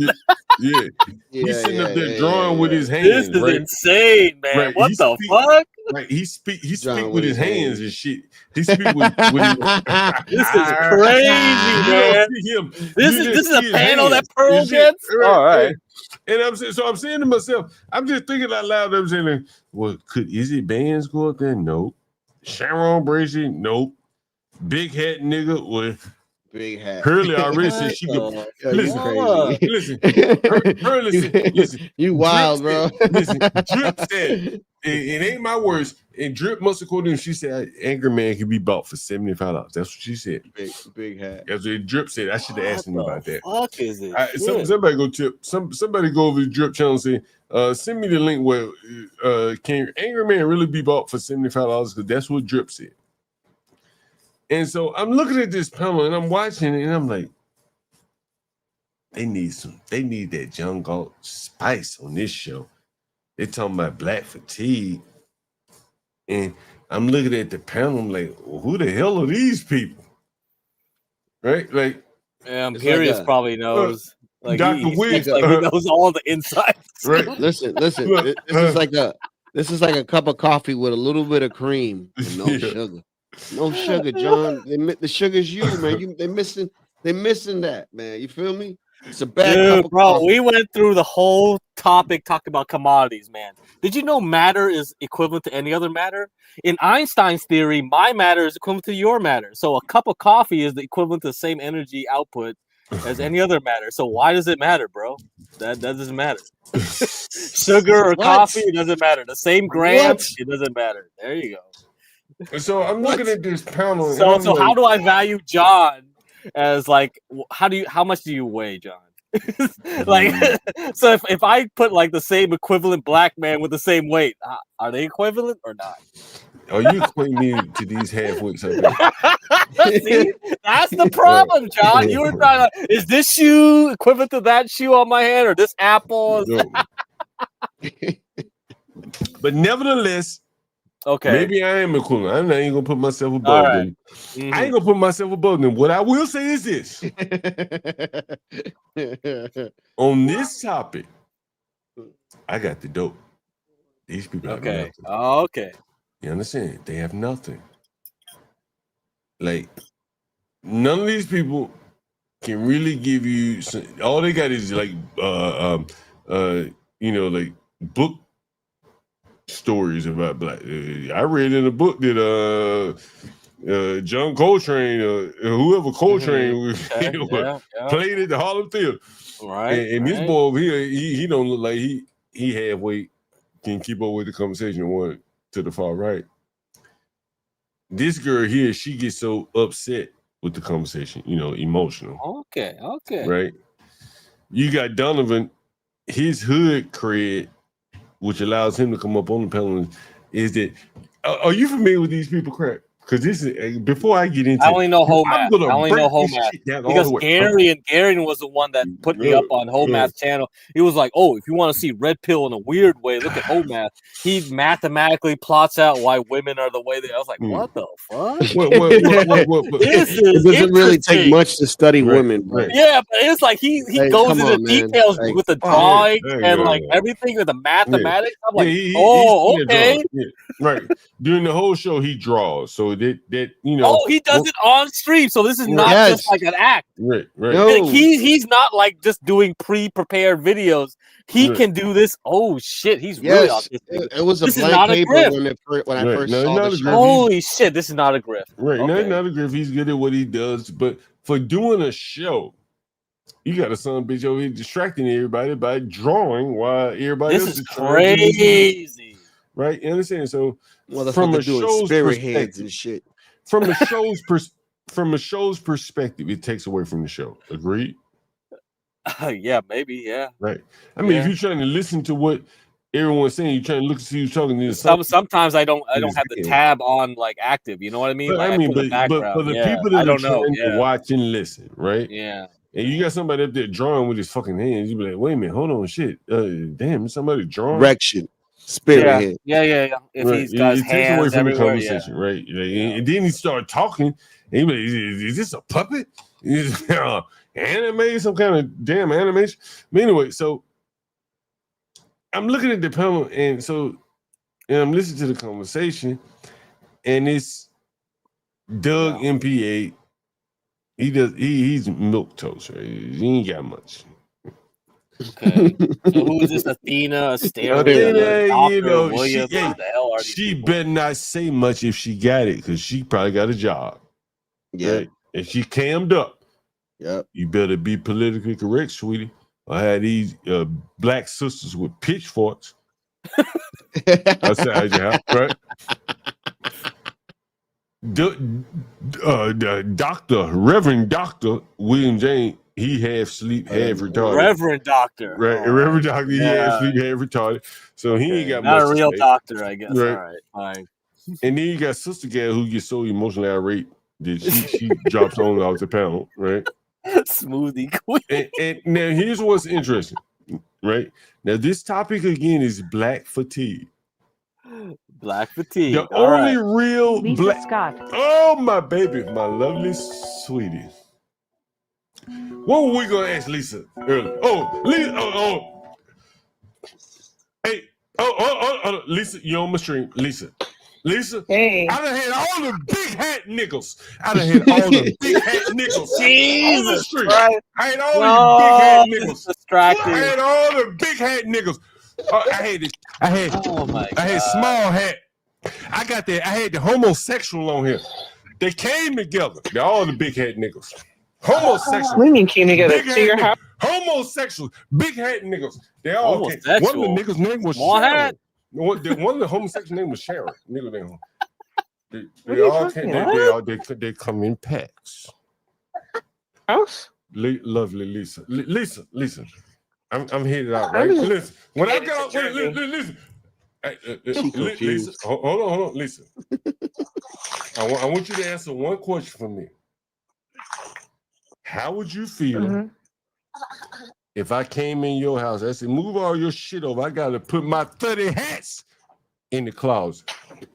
Yeah. He's sitting up there drawing with his This hands, is right? insane, man. Right. What He the speak- fuck? Right. He speak Drawing with his hands and shit. He speak with This is crazy, You don't man. see him. This You is just a see his panel that hands Pearl and shit. gets. All right. And I'm saying to myself, I'm just thinking out loud. I'm saying, like, well, could Izzy Bands go up there? Nope. Sharon Bracey? Nope. Big hat nigga with big hat. Hurley already said she could. You crazy. Listen. Hurley said, listen. You wild, Drip bro. said- listen, Drip said, it ain't my words. And Drip must have quoted him. She said, Angry Man can be bought for $75. That's what she said. Big hat. That's what Drip said. I should have asked him about that. Fuck is it? Somebody go tip. Somebody go over to Drip channel and say, send me the link where can Angry Man really be bought for $75? Because that's what Drip said. And so I'm looking at this panel and I'm watching it and I'm like, they need that John Galt spice on this show. They're talking about black fatigue. And I'm looking at the panel, I'm like, well, who the hell are these people? Right? Like, Yeah, Imperius probably knows. Like Dr. he Wick, seems like he knows all the insights. Right. Listen. This is like a cup of coffee with a little bit of cream and no sugar. No sugar, John. The sugar's you, man. They missing that, man. You feel me? It's a bad cup of Bro, coffee. we went through the whole topic talking about commodities, man. Did you know matter is equivalent to any other matter? In Einstein's theory, my matter is equivalent to your matter. So a cup of coffee is the equivalent to the same energy output as any other matter. So why does it matter, bro? That doesn't matter. Sugar or coffee, it doesn't matter. The same grams, it doesn't matter. There you go. So I'm looking at this panel. So and I'm how like, do I value John as like how much do you weigh, John? Like so if I put like the same equivalent black man with the same weight, are they equivalent or not? Are you equating me to these half-wicks up there? See, that's the problem, John. You were trying to, is this shoe equivalent to that shoe on my hand or this apple? But nevertheless, Okay. Maybe I am equivalent. I ain't gonna put myself above All right. them. I ain't gonna put myself above them. What I will say is this: on this topic, I got the dope. These people have Okay. nothing. Oh, okay. You understand? They have nothing. Like none of these people can really give you. All they got is like, you know, like book stories about black. I read in a book that John Coltrane, whoever Coltrane played at the Harlem Theater. Right. And this boy over here, he don't look like he halfway can keep up with the conversation one to the far right. This girl here, she gets so upset with the conversation, you know, emotional. Okay. Okay. Right. You got Donovan, his hood cred, which allows him to come up on the panel, is that are you familiar with these people crap? Because this is before I get into I only know I'm Homath. gonna I only break know this Homath shit down all because the way. Gary was the one that put me up on Homath's channel. He was like, "Oh, if you want to see Red Pill in a weird way, look at Homath. He mathematically plots out why women are the way they." I was like, "What the fuck? This is It doesn't really take interesting." much to study women, bro. Yeah, but it's like he Like, goes come into on, man. details Like, with the fuck. drawings Yeah, and yeah, like yeah. everything with the mathematics. I'm like, he's oh, good at okay. drawing. Yeah, right. During the whole show, he draws. So that you know. Oh, he does it on stream. So this is not Yes. just like an act. Right, right. Like, he's not like just doing pre-prepared videos. He Right. can do this. Oh shit, he's really Yes, autistic. it was a This is blank not a paper grift. when I Right. first No, it's saw not the a show. grift. Holy shit, this is not a grift. Right. Okay. Not a grift. He's good at what he does. But for doing a show, you got a son of a bitch over here distracting everybody by drawing while everybody This else is trying to do this. crazy. Right? You understand? So from a Motherfucker doing show's spirit heads perspective, and shit. from a show's perspective, it takes away from the show. Agreed? Yeah, maybe. Yeah. Right. I mean, if you're trying to listen to what everyone's saying, you're trying to look to see who's talking to you. Sometimes I don't have the tab on like active. You know what I mean? But Like I mean, put the but background. the Yeah, people I that are don't know. trying to Yeah. watch and listen, right? Yeah. And you got somebody up there drawing with his fucking hands. You be like, wait a minute, hold on, shit. Damn, somebody drawing. Direction. Spirit head. Yeah. If Right. he's got his it takes away hands from the everywhere, conversation, right? Like, and then he started talking, and he be like, is this a puppet? Is this, anime? Some kind of damn animation? But anyway, so I'm looking at the panel, and I'm listening to the conversation, and it's Doug MP8. He's milk toast, right? He ain't got much. Okay. So who is this? Athena, Asteria, Dr. You know, Williams? What the hell are these she people? better not say much if she got it, because she probably got a job. Yeah. Right? And she cammed up. Yep. You better be politically correct, sweetie. I had these black sisters with pitchforks outside your house, right? Reverend Dr. William James, he half sleep, half retarded. Reverend Doctor. Right, Reverend Doctor, he half sleep, half retarded. So he ain't got Not much a to real say. doctor, I guess. Right. All right, fine. And then you got Sister Gal who gets so emotionally irate that she drops on off the panel, right? Smoothie queen. And now here's what's interesting, right? Now this topic again is black fatigue. Black fatigue. The All only right. real Lisa black. Scott. Oh my baby, my lovely sweetie. What were we gonna ask Lisa earlier? Oh, Lisa. Oh. Hey. Oh. Lisa, you on my stream, Lisa. Hey. I done had all the big hat niggas. I done had all the big hat niggas on the Jesus street. Christ. I had all the big hat niggas. Distracting. I had all the big hat niggas. I had small hat. I got that. I had the homosexual on here. They came together. They're all the big hat niggas. Homosexual. What do you mean came together? Big To hat your house? Homosexual. Big hat niggas. They all came. One of Homosexual? the niggas' name was Small Sharon. hat? One of the homosexual name was Sharon. Nigga name. What They are you all talking came. about? They come in packs. House? Lovely Lisa. Lisa. I'm headed out, I right? mean- Listen. When I It's got a out, journey. listen. Hey, She confused. Lisa, hold on, Lisa. I want you to answer one question for me. How would you feel if I came in your house? I said, move all your shit over. I got to put my 30 hats in the closet.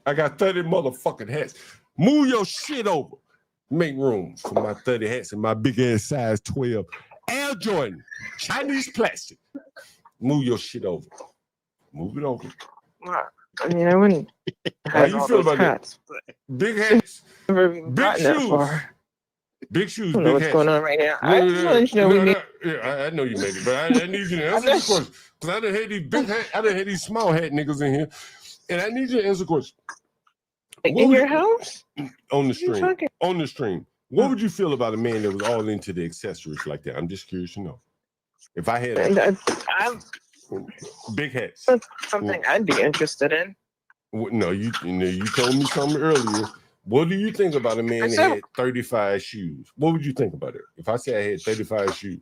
I got 30 motherfucking hats. Move your shit over. Make room for my 30 hats and my big ass size 12 Air Jordan Chinese plastic. Move your shit over. Move it over. I mean, I wouldn't. How you feel about hats, that? Big hats, never even big gotten that shoes, far. big shoes, I don't know big what's hats. going on right now. I just wanted to know we made. I know you made it, but I need you to answer this question because I done had these big hat, I done had these small hat niggas in here, and I need you to answer the question. In your house? On the stream. On the stream. What would you feel about a man that was all into the accessories like that? I'm just curious to know. If I had big hats. That's something I'd be interested in. No, you told me something earlier. What do you think about a man that had 35 shoes? What would you think about it? If I say I had 35 shoes.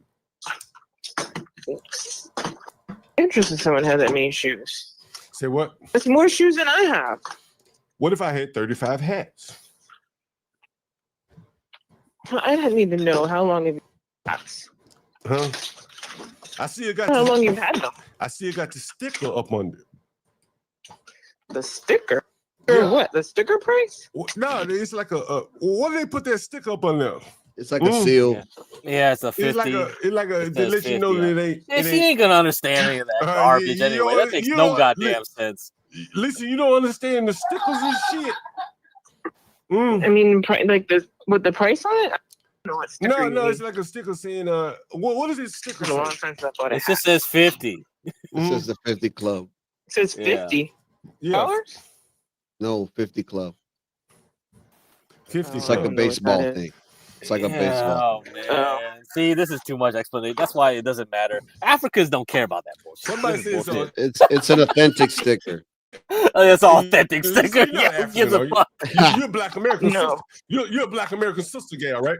Interested in someone has that many shoes. Say what? It's more shoes than I have. What if I had 35 hats? I need to know how long have you had hats? Huh? I see it got How long you've had them? I see it got the sticker up under. The sticker? Or what? The sticker price? No, it's like a what do they put that sticker up on there? It's like a seal. Yeah, it's a 50. It's like a to let you know that it ain't. She ain't gonna understand any of that garbage anyway. That makes no goddamn sense. Listen, you don't understand the stickers and shit. I mean, like with the price on it? I don't know what sticker No, it's like a sticker saying what is this sticker saying? It just says 50. It says the 50 Club. It says 50 dollars? No, 50 Club. 50. It's like a baseball thing. It's like a baseball. Oh man! See, this is too much explanation. That's why it doesn't matter. Africans don't care about that bullshit. Somebody says so. It's an authentic sticker. It's an authentic sticker. Yeah, who gives a fuck? You're a Black American sister. You're a Black American sister gal, right?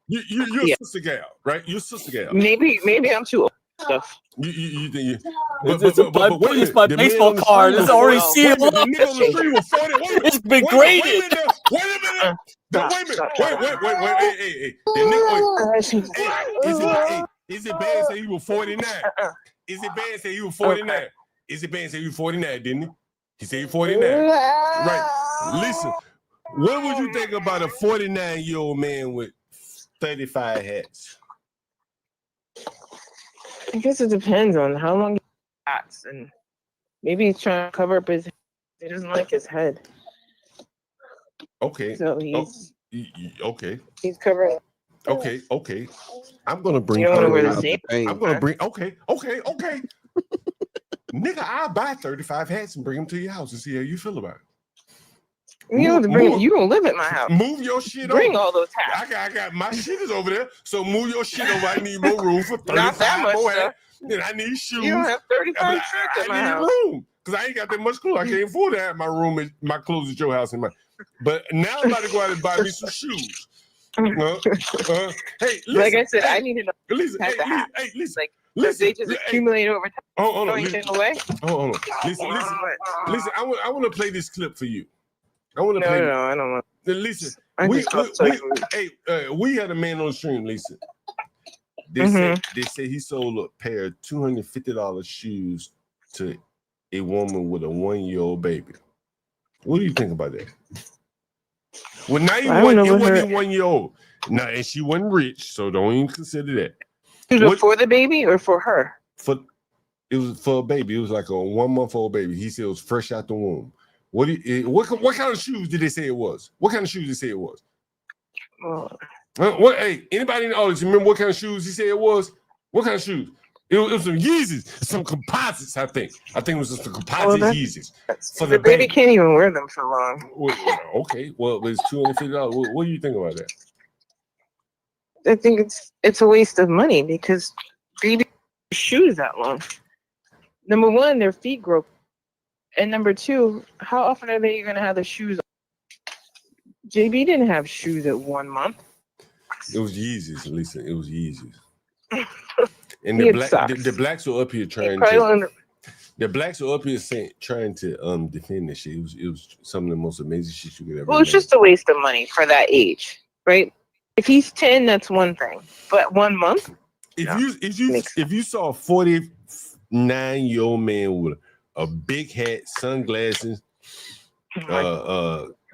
You're a sister gal, right? You're a sister gal. Maybe I'm too old. Stuff. You think It's my baseball card. It's already sealed. The nigga on the street was 40. It's been graded. Wait a minute. Hey. Is it bad say you were 49? Is it bad say you were 49? Is it bad say you were 49, didn't he? He said you're 49. Right. Listen, what would you think about a 49-year-old man with 35 hats? I guess it depends on how long he hats, and maybe he's trying to cover up his head. He doesn't like his head. Okay. So he's okay. He's covering. Okay. I'm gonna bring. You don't want to wear the same. I'm gonna bring. Okay. Nigga, I'll buy 35 hats and bring them to your house and see how you feel about it. You don't have to bring. You don't live at my house. Move your shit. Bring over. all those hats. I got my shit is over there. So move your shit over. I need more room for 35 Not that much, more sir. hats. Then I need shoes. You don't have 35 shirts at my house. Room because I ain't got that much clothes. I can't afford to have my room, my clothes at your house and my. But now I'm about to go out and buy me some shoes. Hey, listen, like I said, I need to know. Listen, hey, listen. They just accumulate over time. Hold on. Away. Hold on. Listen. I want to play this clip for you. I want to play. No, I don't want. Listen, we had a man on the stream, Lisa. They said he sold a pair of $250 shoes to a woman with a 1-year-old baby. What do you think about that? Well, now it wasn't 1 year old. Now, and she wasn't rich, so don't even consider that. Was it for the baby or for her? It was for a baby. It was like a 1-month-old baby. He said it was fresh out the womb. What kind of shoes did they say it was? What kind of shoes did they say it was? Hey, anybody in the audience remember what kind of shoes he said it was? What kind of shoes? It was some Yeezys, some composites, I think. It was just the composite Yeezys. For the baby can't even wear them for long. Okay, well, it's $250. What do you think about that? I think it's a waste of money because baby shoes that long. Number one, their feet grow. And number two, how often are they going to have the shoes on? JB didn't have shoes at 1 month. It was Yeezys, Lisa. It was Yeezys. And the blacks were up here trying to defend this shit. It was some of the most amazing shit you could ever. Well, it's just a waste of money for that age, right? If he's 10, that's one thing. But 1 month? If you saw a 49-year-old man with a big hat, sunglasses,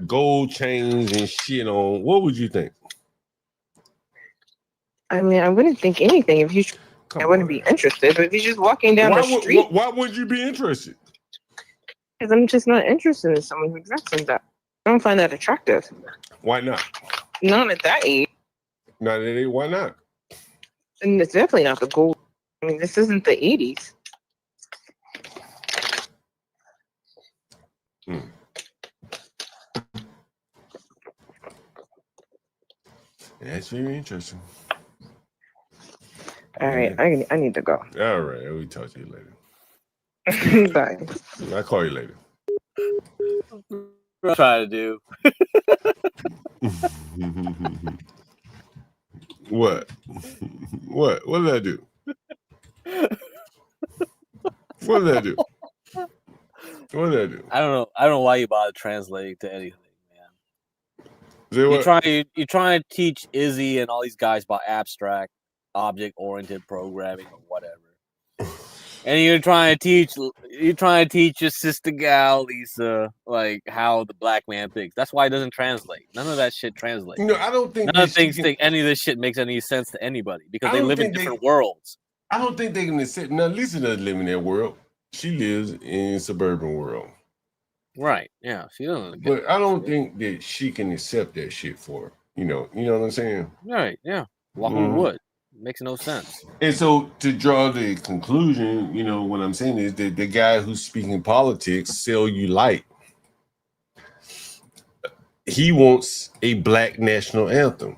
gold chains and shit on, what would you think? I mean, I wouldn't think anything if you. I wouldn't be interested. But if you're just walking down the street, why would you be interested? because I'm just not interested in someone who dresses that. I don't find that attractive. Why not? Not at that age. Not at age. Why not? And it's definitely not the gold. I mean, this isn't the 80s. That's very interesting. All right, I need to go. All right, we'll talk to you later. Bye. I'll call you later. What I'm trying to do. What? What did I do? What did I do? What did I do? I don't know. I don't know why you bother translating to anything, man. You try to teach Izzy and all these guys about abstract, object-oriented programming or whatever. And you're trying to teach your sister gal Lisa like how the black man thinks. That's why it doesn't translate. None of that shit translates. No, I don't think none of things think any of this shit makes any sense to anybody because they live in different worlds. I don't think they can accept. Now, Lisa doesn't live in that world. She lives in suburban world. Right. Yeah. She doesn't. But I don't think that she can accept that shit for her. You know what I'm saying? Right. Yeah. Well, who would? Makes no sense. And so to draw the conclusion, what I'm saying is that the guy who's speaking politics, cellulite, he wants a black national anthem.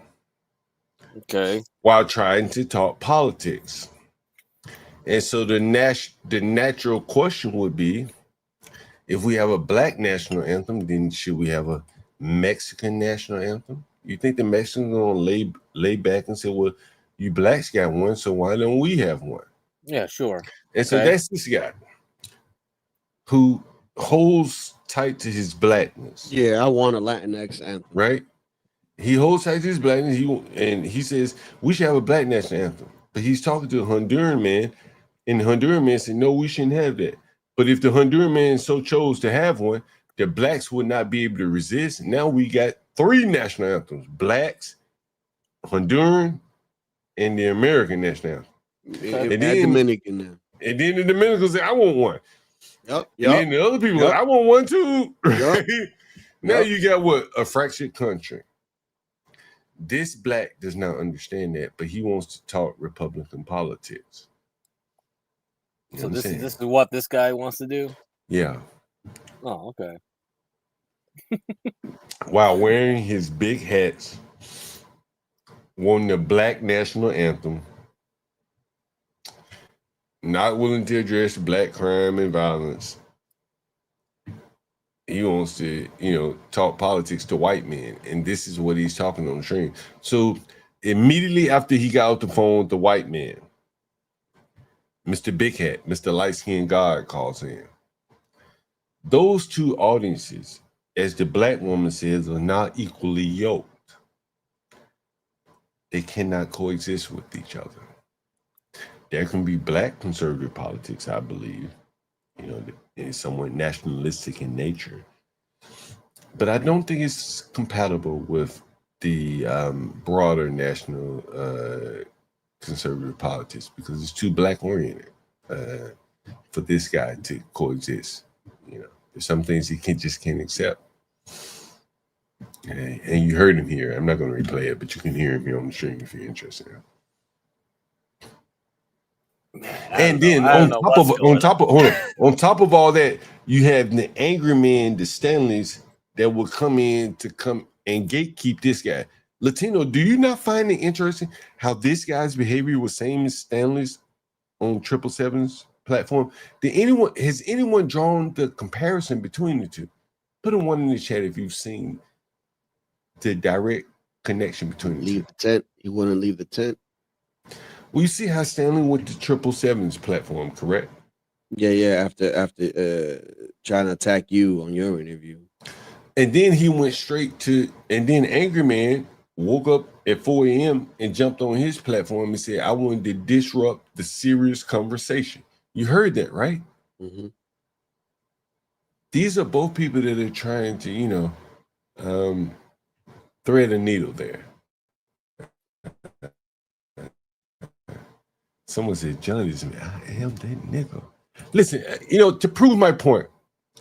Okay. While trying to talk politics. And so the natural question would be, if we have a black national anthem, then should we have a Mexican national anthem? You think the Mexicans are gonna lay back and say, well, you blacks got one, so why don't we have one? Yeah, sure. And so that's this guy who holds tight to his blackness. Yeah, I want a Latinx anthem. Right? He holds tight to his blackness. He says we should have a black national anthem. But he's talking to a Honduran man, and the Honduran man said, no, we shouldn't have that. But if the Honduran man so chose to have one, the blacks would not be able to resist. Now we got 3 national anthems: blacks, Honduran, and the American national anthem. And then Dominican now. And then the Dominicans say, I want one. Yep. And then the other people, I want one too. Right? Now you got what? A fractured country. This black does not understand that, but he wants to talk Republican politics. So this is what this guy wants to do? Yeah. Oh, okay. While wearing his big hats, wanting the black national anthem, not willing to address black crime and violence. He wants to, talk politics to white men. And this is what he's talking on the stream. So immediately after he got off the phone with the white man, Mr. Big Hat, Mr. Light Skinned God calls in. Those two audiences, as the black woman says, are not equally yoked. They cannot coexist with each other. There can be black conservative politics, I believe, is somewhat nationalistic in nature. But I don't think it's compatible with the broader national conservative politics because it's too black oriented for this guy to coexist. There's some things he just can't accept. And you heard him here. I'm not going to replay it, but you can hear him here on the stream if you're interested. And then on top of all that, you have the angry men, the Stanleys, that will come in to come and gatekeep this guy. Latino, do you not find it interesting how this guy's behavior was same as Stanley's on 777's platform? Has anyone drawn the comparison between the two? Put a 1 in the chat if you've seen the direct connection between the two. Leave the tent. You want to leave the tent? Well, you see how Stanley went to 777's platform, correct? Yeah. After trying to attack you on your interview, and then he went straight to, and then Angry Man woke up at 4 a.m. and jumped on his platform and said, "I wanted to disrupt the serious conversation." You heard that, right? Mm-hmm. these are both people that are trying to, thread a needle there. Someone said, Johnny's me. I am that nigga. Listen, to prove my point,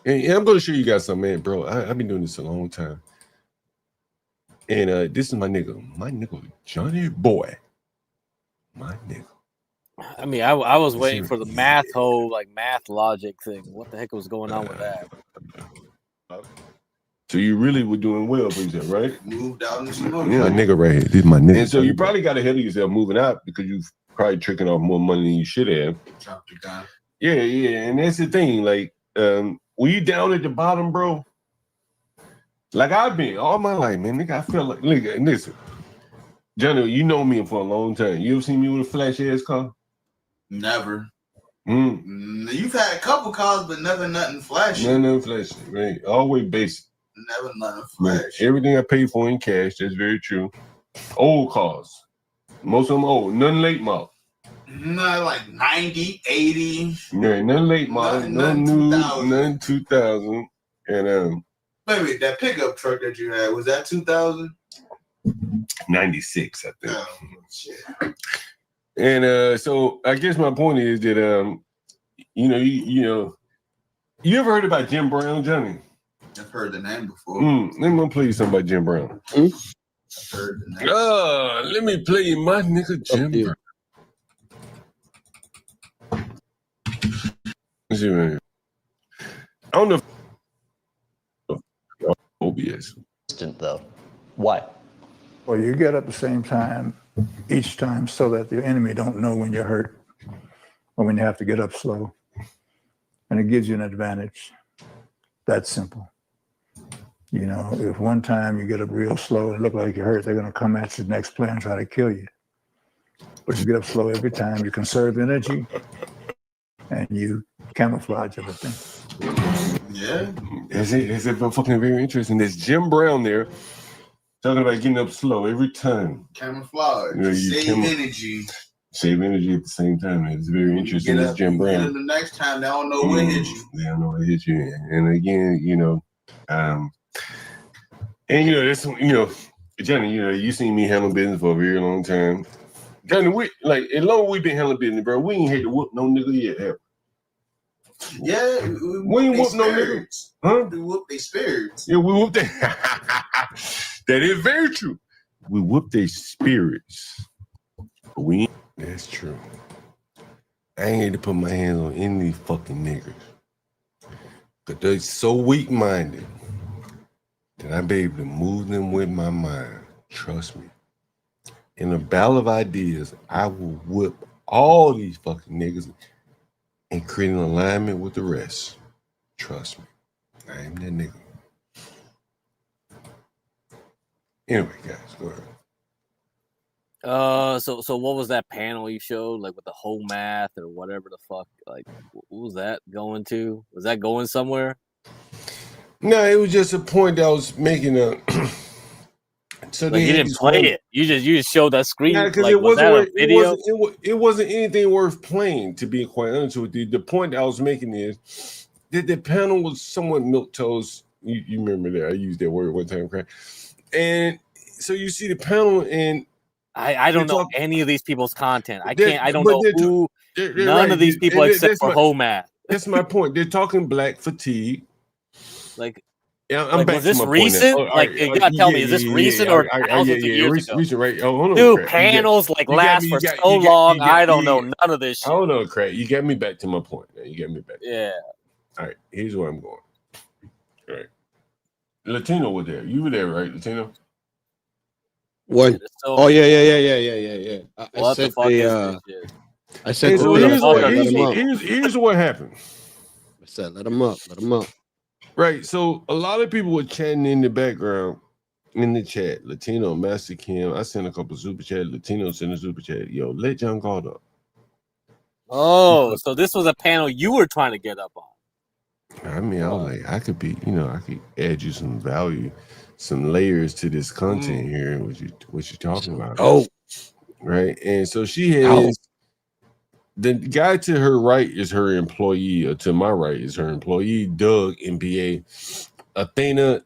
and I'm going to show you guys something, man, bro. I've been doing this a long time. And this is my nigga, Johnny Boy. My nigga. I mean, I was waiting for the math logic thing. What the heck was going on with that? So you really were doing well, for yourself, right? Moved out into My nigga right here. This is my nigga. And so you probably got ahead of yourself moving out because you probably tricking off more money than you should have. Yeah. And that's the thing. Like, when you down at the bottom, bro, like I've been all my life, man. Nigga, I feel like, listen. Johnny, you know me for a long time. You ever seen me with a flash ass car? Never. You've had a couple cars, but never nothing flashy. Nothing flashy, right? Always basic. Never nothing flashy. Everything I pay for in cash, that's very true. Old cars. Most of them old. None late model. Not like 90, 80. Yeah, none late model. None new, 2000. None 2000. And wait, that pickup truck that you had, was that 2000? 96, I think. Oh, shit. And so I guess my point is that you ever heard about Jim Brown, Johnny? I've heard the name before. Let me play you something about Jim Brown. I've heard the name. Let me play you my nigga Jim Brown. Let's see, man. I don't know if OBS. Though. Why? Well, you get up at the same time each time so that the enemy don't know when you're hurt or when you have to get up slow. And it gives you an advantage. That's simple. If one time you get up real slow and look like you're hurt, they're going to come at you the next play and try to kill you. But you get up slow every time, you conserve energy, and you camouflage everything. Yeah. It's fucking very interesting. There's Jim Brown there talking about getting up slow every time. Camouflage. Energy. Save energy at the same time. It's very interesting. It's Jim Brown. The next time they don't know what hit you. They don't know what hit you. And again, that's Johnny, you seen me handle business for a very long time. Johnny, as long as we've been handling business, bro, we ain't had to whoop no nigga yet, ever. Yeah, we ain't whoop no niggas. Huh? We whoop their spirits. Yeah, we whoop their That is very true. We whoop their spirits. But that's true. I ain't had to put my hands on any of these fucking niggas. But they're so weak-minded that I be able to move them with my mind. Trust me. In a battle of ideas, I will whip all these fucking niggas and create an alignment with the rest. Trust me. I am that nigga. Anyway, guys, go ahead. So what was that panel you showed, like with the whole math or whatever the fuck? Like, what was that going to? Was that going somewhere? No, it was just a point that I was making. So like you didn't play it. You just showed that screen. Yeah, because like, it wasn't. It wasn't anything worth playing. To be quite honest with you, the point I was making is that the panel was somewhat milquetoast. You remember that I used that word one time, correct? And so you see the panel, and I don't know any of these people's content. I don't know who. None of these people except for Homath. That's my point. They're talking black fatigue. Like, yeah, I'm back was this to my recent? Point now. You gotta tell me, is this recent or thousands of years ago? Recent, right? Oh, hold on, dude, Craig. panels last for so long. I don't know none of this shit. Hold on, Craig. You got me back to my point. You got me back. Yeah. All right. Here's where I'm going. All right. Latino was there. You were there, right, Latino? What? Oh yeah. I said I said here's what happened. I said let him up. Right. So a lot of people were chatting in the background in the chat. Latino, Master Kim. I sent a couple super chat. Latino sent a super chat. Yo, let John Gard up. Oh, so this was a panel you were trying to get up on. I mean, I was like, I could add you some value, some layers to this content here. What you talking about? Oh, right. And so she has the guy to her right is her employee, or to my right is her employee, Doug, MBA. Athena,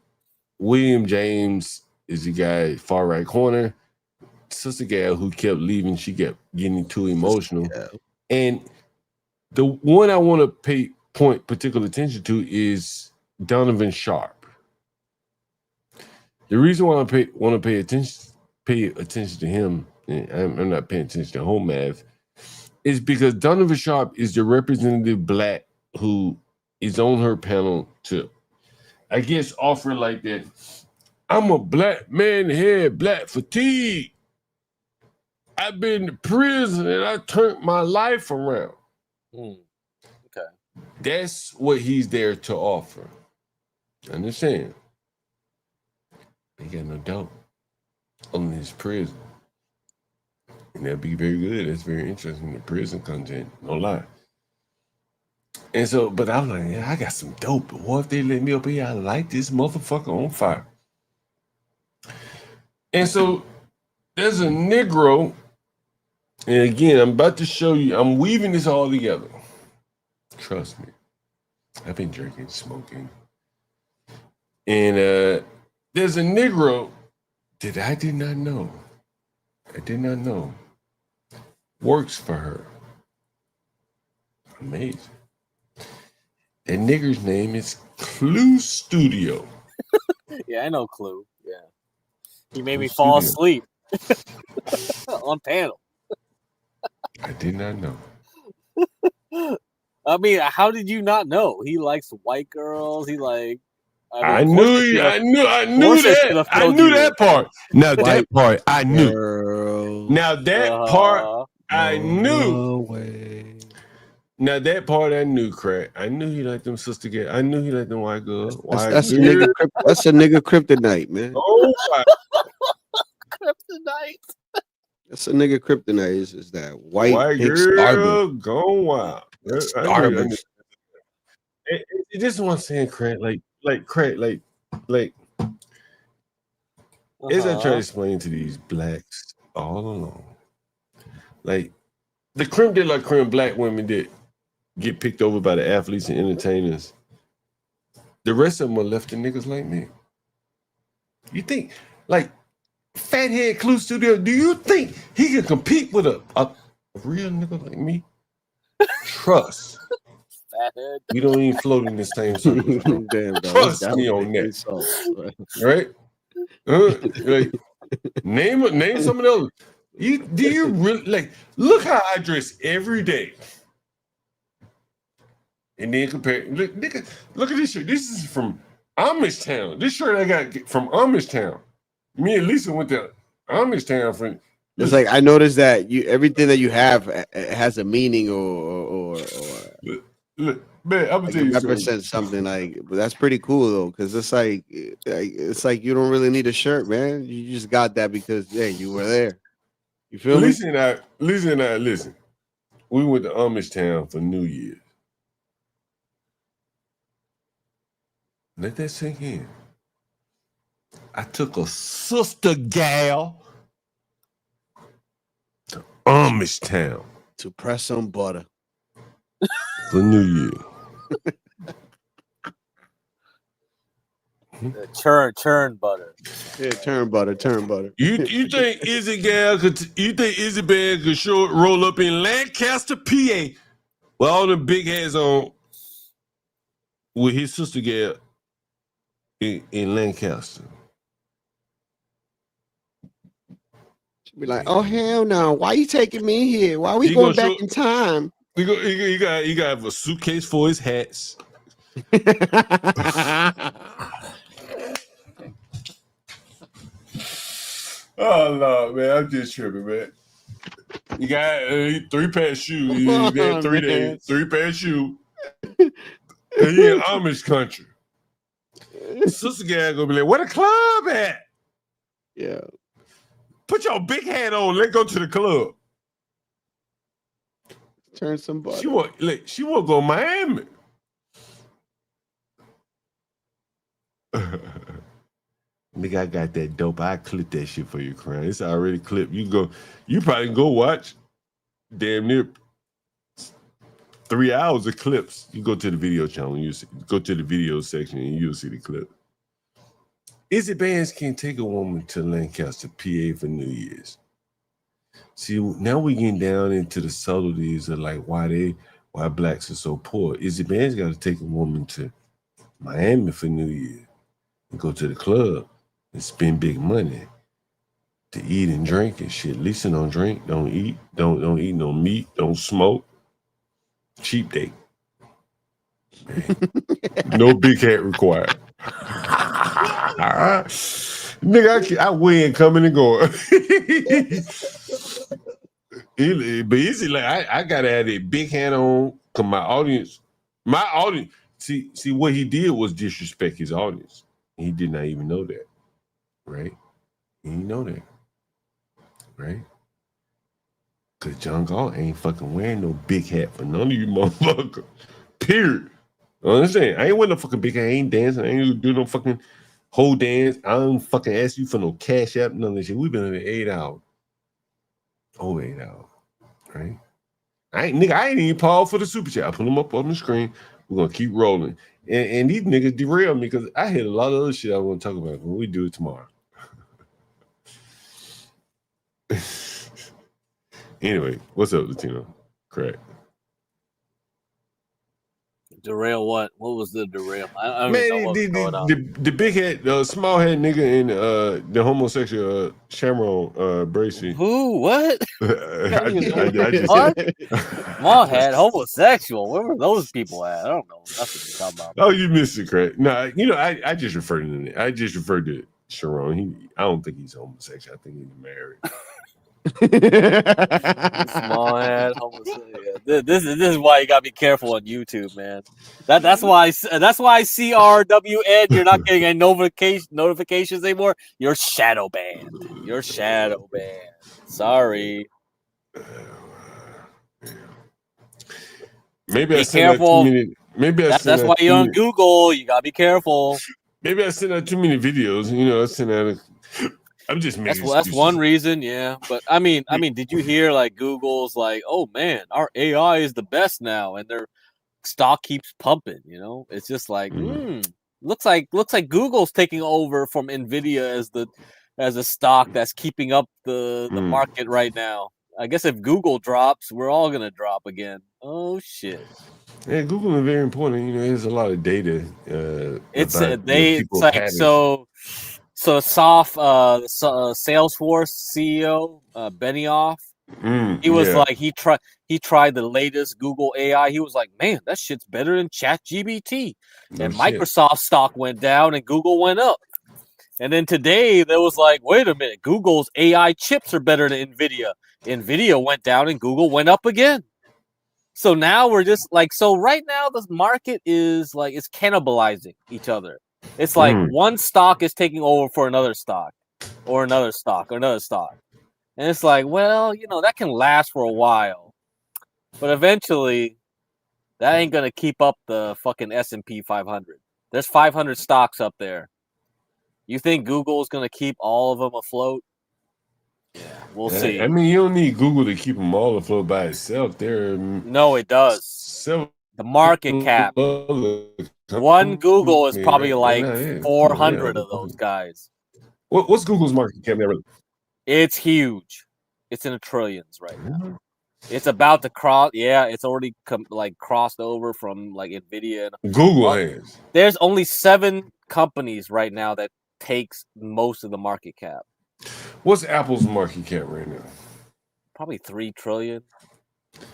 William James is the guy far right corner. Sister Gal who kept leaving, she kept getting too emotional. And the one I want to point particular attention to is Donovan Sharp. The reason why I want to pay attention to him, and I'm not paying attention to home math, is because Donovan Sharp is the representative black who is on her panel to, I guess, offer like that. I'm a black man here, black fatigue. I've been to prison and I turned my life around. Okay. That's what he's there to offer. Understand? They got no dope on his prison. And that'd be very good. That's very interesting. The prison content, no lie. And so, but I was like, yeah, I got some dope. But what if they let me up here? I light this motherfucker on fire. And so there's a Negro. And again, I'm about to show you, I'm weaving this all together. Trust me. I've been drinking, smoking. And there's a Negro that I did not know. Works for her. Amazing. That nigger's name is Clue Studio. Yeah, I know Clue. Yeah. He made me fall asleep on panel. I did not know. I mean, how did you not know? He likes white girls. He like. I knew that part. Now that part I knew. Now that part I knew. Now that part I knew, Craig. I knew he liked them sister gay. I knew he liked them white girls. That's a nigga kryptonite, man. Oh my. Kryptonite. That's a nigga kryptonite. Is that white girl gone wild? Garbage. This is what I'm saying, Craig. Craig, as I try to explain to these blacks all along, like the creme de la creme black women that get picked over by the athletes and entertainers, the rest of them are left to niggas like me. You think, like, Fathead Clue Studio, do you think he can compete with a real nigga like me? Trust. Fathead. We don't even float in the same circle. Trust me on that. Right? Like, name some of those. Do you really, like, look how I dress every day. And then compare, look at this shirt. This is from Amish Town. This shirt I got from Amish Town. Me and Lisa went to Amish Town for. It's like I noticed that everything that you have has a meaning or look, man, I'm gonna tell you represent something like. But that's pretty cool though, because it's like you don't really need a shirt, man. You just got that because you were there. You feel me? Lisa and I, listen. We went to Amish Town for New Year's. Let that sink in. I took a sister gal to Amish Town to press some butter for New Year. Churn butter. Yeah, turn butter. You think Izzy Gal could roll up in Lancaster, PA, with all the big hats on, with his sister Gal in Lancaster? Be like, oh hell no! Why you taking me here? Why we going back in time? You got to have a suitcase for his hats. Oh no, man! I'm just tripping, man. You got 3 pair of shoes. You got 3 days, 3 pair of shoes. And you in Amish country. Sister Gal gonna be like, "Where the club at?" Yeah. Put your big hat on. Let's go to the club. Turn some butter. She want to go to Miami. Nigga, I got that dope. I clip that shit for you, Crown. It's already clipped. You probably can go watch damn near 3 hours of clips. You go to the video channel, you see, go to the video section, and you'll see the clip. Izzy Bands can't take a woman to Lancaster, PA for New Year's. See, now we're getting down into the subtleties of like why blacks are so poor. Izzy Bands got to take a woman to Miami for New Year and go to the club and spend big money to eat and drink and shit. Lisa don't drink, don't eat, don't eat no meat, don't smoke. Cheap date. No big hat required. Nigga, I win coming and going. But Izzy, like I gotta have a big hat on because my audience, see what he did was disrespect his audience. He did not even know that. Right? He didn't know that. Right? Cause John Galt ain't fucking wearing no big hat for none of you motherfuckers. Period. You understand? I ain't wearing no fucking big hat. I ain't dancing. I ain't do no fucking whole dance. I don't fucking ask you for no cash app, none of that shit. We've been in 8 hours. Over 8 hours. Right? I ain't even paused for the super chat. I put them up on the screen. We're gonna keep rolling. And these niggas derail me because I had a lot of other shit I want to talk about when we do it tomorrow. Anyway, what's up, Latino? Correct. Derail what? What was the derail? I don't even know what's going on. The big head, small head nigga in the homosexual Shamrock Bracy. Who? What? I just What? Small head homosexual. Where were those people at? I don't know. That's what you're talking about. Oh, you missed it, Craig. No, I just referred to it. I just referred to Sharon. I don't think he's homosexual. I think he's married. Small head homosexual. This is why you gotta be careful on YouTube, man. That's why CRWN. You're not getting any notifications anymore. You're shadow banned. You're shadow banned. Sorry. Maybe be I sent careful. out too many. Maybe that's why you're on Google. You gotta be careful. Maybe I sent out too many videos. I sent out. I'm just making that's one reason, yeah. But I mean, did you hear like Google's like, oh man, our AI is the best now, and their stock keeps pumping. It's just like, looks like Google's taking over from Nvidia as a stock that's keeping up the market right now. I guess if Google drops, we're all gonna drop again. Oh shit. Yeah, Google is very important. There's a lot of data. It's about, it's like patterns. So Salesforce CEO Benioff, he was like he tried the latest Google AI. He was like, man, that shit's better than ChatGPT. And Microsoft stock went down and Google went up. And then today there was like, wait a minute, Google's AI chips are better than Nvidia. Nvidia went down and Google went up again. So now we're just like, so right now the market is like it's cannibalizing each other. It's like one stock is taking over for another stock, or another stock, or another stock. And it's like, well, that can last for a while. But eventually, that ain't going to keep up the fucking S&P 500. There's 500 stocks up there. You think Google's going to keep all of them afloat? Yeah, we'll see. I mean, you don't need Google to keep them all afloat by itself. No, it does. The market cap. One Google is probably like 400 of those guys. What's Google's market cap? It's huge. It's in the trillions right now. It's about to cross. Yeah, it's already crossed over from like Nvidia. Google has. There's only 7 companies right now that takes most of the market cap. What's Apple's market cap right now? Probably 3 trillion.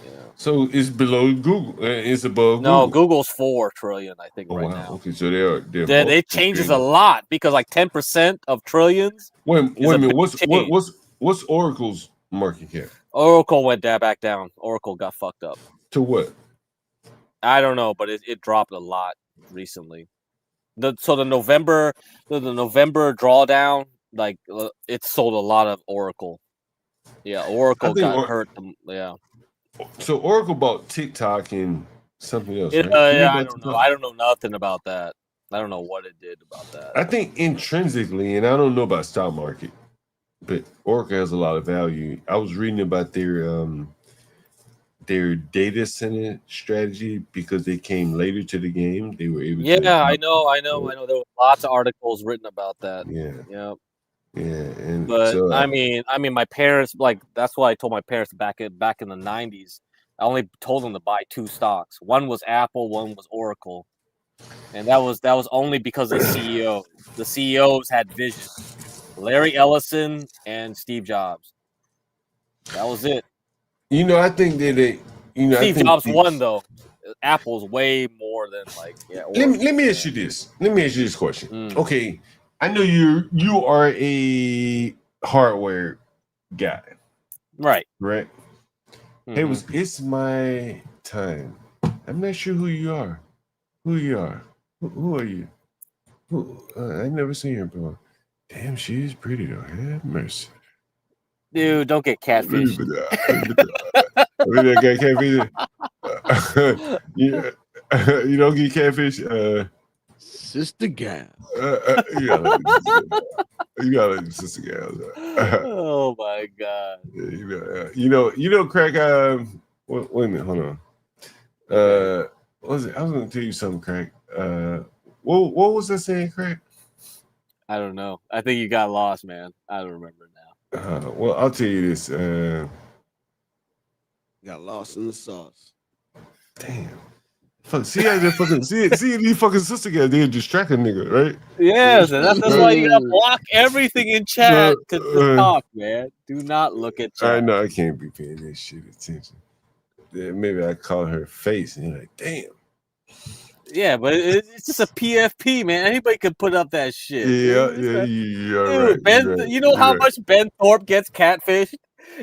Yeah. So it's below Google. It's above No, Google. Google's 4 trillion, I think, right now. Okay, so it changes a lot because like 10% of trillions. Wait a minute. What's Oracle's market cap? Oracle went back down. Oracle got fucked up. To what? I don't know, but it dropped a lot recently. The November drawdown, like it sold a lot of Oracle. Yeah, Oracle got hurt. Yeah. So Oracle bought TikTok and something else. Right? I don't know. I don't know nothing about that. I don't know what it did about that. I think intrinsically, and I don't know about stock market, but Oracle has a lot of value. I was reading about their their data center strategy because they came later to the game. They were able to. Yeah, I know. There were lots of articles written about that. Yeah. Yeah. Yeah, and But so I mean, my parents, like, that's why I told my parents back in the 90s. I only told them to buy 2 stocks. One was Apple, one was Oracle, and that was only because of the CEO. The CEOs had vision. Larry Ellison and Steve Jobs. That was it. I think that they, Steve Jobs won though. Apple's way more than Let me ask you this. Let me ask you this question. Okay, I know you are a hardware guy, right? Right. Hey, it's my time. I'm not sure who you are. Who you are? Who are you? I've never seen her before. Damn, she is pretty though. Have mercy. Dude, don't get catfished. That guy catfish. Yeah, you don't get catfish. Sister gal. You gotta let sister gals. Oh my god. Craig. Wait a minute, hold on. What was it? I was gonna tell you something, Craig. What was I saying, Craig? I don't know. I think you got lost, man. I don't remember now. Well, I'll tell you this. Got lost in the sauce. Damn. Fuck, see how they fucking see these fucking sister guys, they distract a nigga, right? Yes, that's why you gotta block everything in chat to talk, man. Do not look at chat. I know I can't be paying that shit attention. Yeah, maybe I call her face and you're like, damn. Yeah, but it's just a PFP, man. Anybody can put up that shit. Yeah, Dude, you're right. Ben, you're right, you know how much Ben Thorpe gets catfished?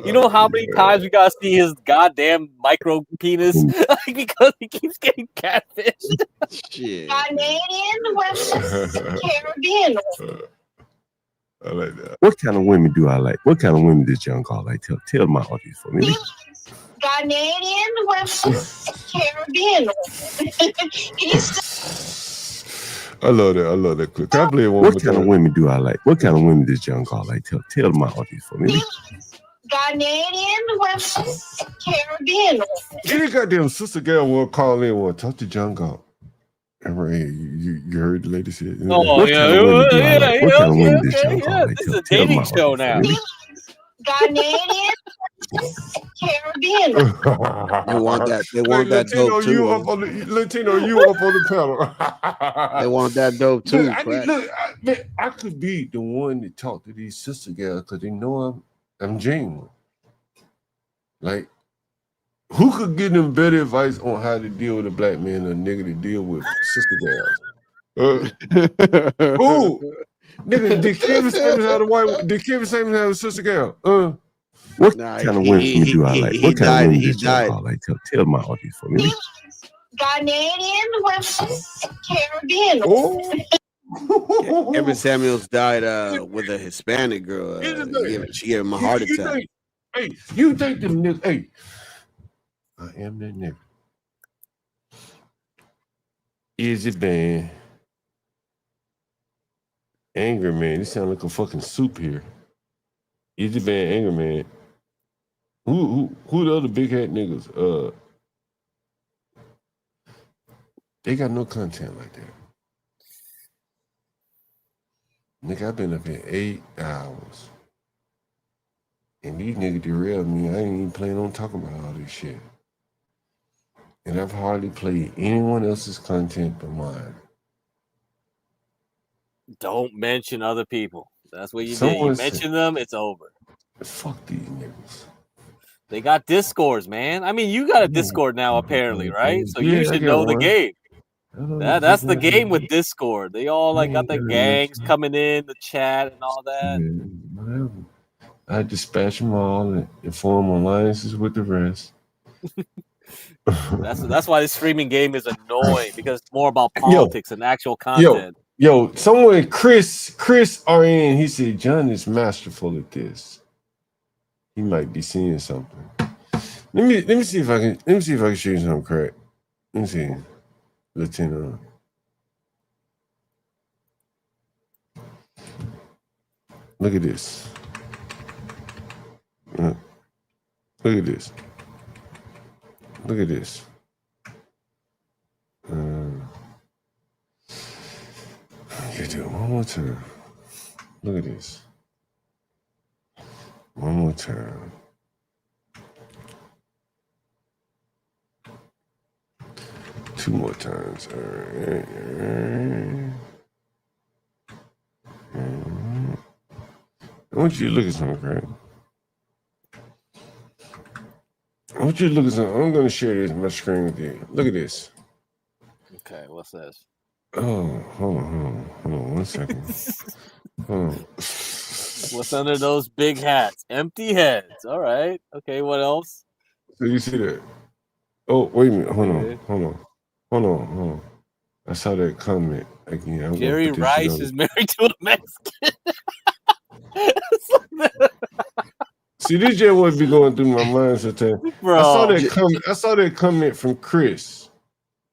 You know how many times we gotta see his goddamn micro penis because he keeps getting catfished. Shit. Canadian women, Caribbean women. I like that. What kind of women do I like? What kind of women does John call like? Tell my audience for me. Ghanaian women, Caribbean women. I love that clip. Can I play it one more time? What kind of women do I like? What kind of women does John call like? Tell my audience for me. Ghanaian women, Caribbean women. Any goddamn sister girl will call in and talk to John Galt. Right, you heard the lady say. Oh, yeah, kind of women do I like? What kind of women does John call like? This is a dating show now. Ghanaian, Caribbean. They want that. They want that dope too. Latino, you up on the panel. They want that dope too. I could be the one to talk to these sister girls because they know I'm genuine. Like, who could give them better advice on how to deal with a black man or a nigga to deal with sister girls? Who? Nigga, did Kevin Samuels have a white? Did Kevin Samuels have a sister girl? What kind of women do I like? What kind of women did you call like? Tell my audience for me. Ghanaian women, Caribbean women. Kevin Samuels died with a Hispanic girl. She gave him a heart attack. You think them niggas? Hey, I am that nigga. Is it band? Anger Man. This sound like a fucking soup here. Is it band? Anger Man. Who the other big hat niggas? They got no content like that. Nigga, I've been up here 8 hours. And these niggas derailed me. I ain't even planning on talking about all this shit. And I've hardly played anyone else's content but mine. Don't mention other people. That's what you Someone did. You said- mention them, it's over. Fuck these niggas. They got Discords, man. I mean, you got a Discord now, apparently, right? So you Yeah, I should got know the one. game. That's the game with Discord. They all got the gangs coming in, the chat, and all that. Whatever. I dispatch them all and form alliances with the rest. That's why the streaming game is annoying because it's more about politics and actual content. Yo, someone Chris RN, he said John is masterful at this. He might be seeing something. Let me see if I can show you something correct. Let me see. Latino. Look at this. Look at this. Look at this. You do it one more time. Look at this. One more time. Two more times. All right. I want you to look at something, Craig. I want you to look at something. I'm going to share this on my screen with you. Look at this. Okay, what's this? Oh, hold on 1 second. What's under those big hats? Empty heads. All right. Okay, what else? So you see that? Oh, wait a minute. Hold on. I saw that comment again. I'm Jerry gonna put this shit Rice on. is married to a Mexican. See, this just what be going through my mind sometimes. Bro. I saw that comment from Chris.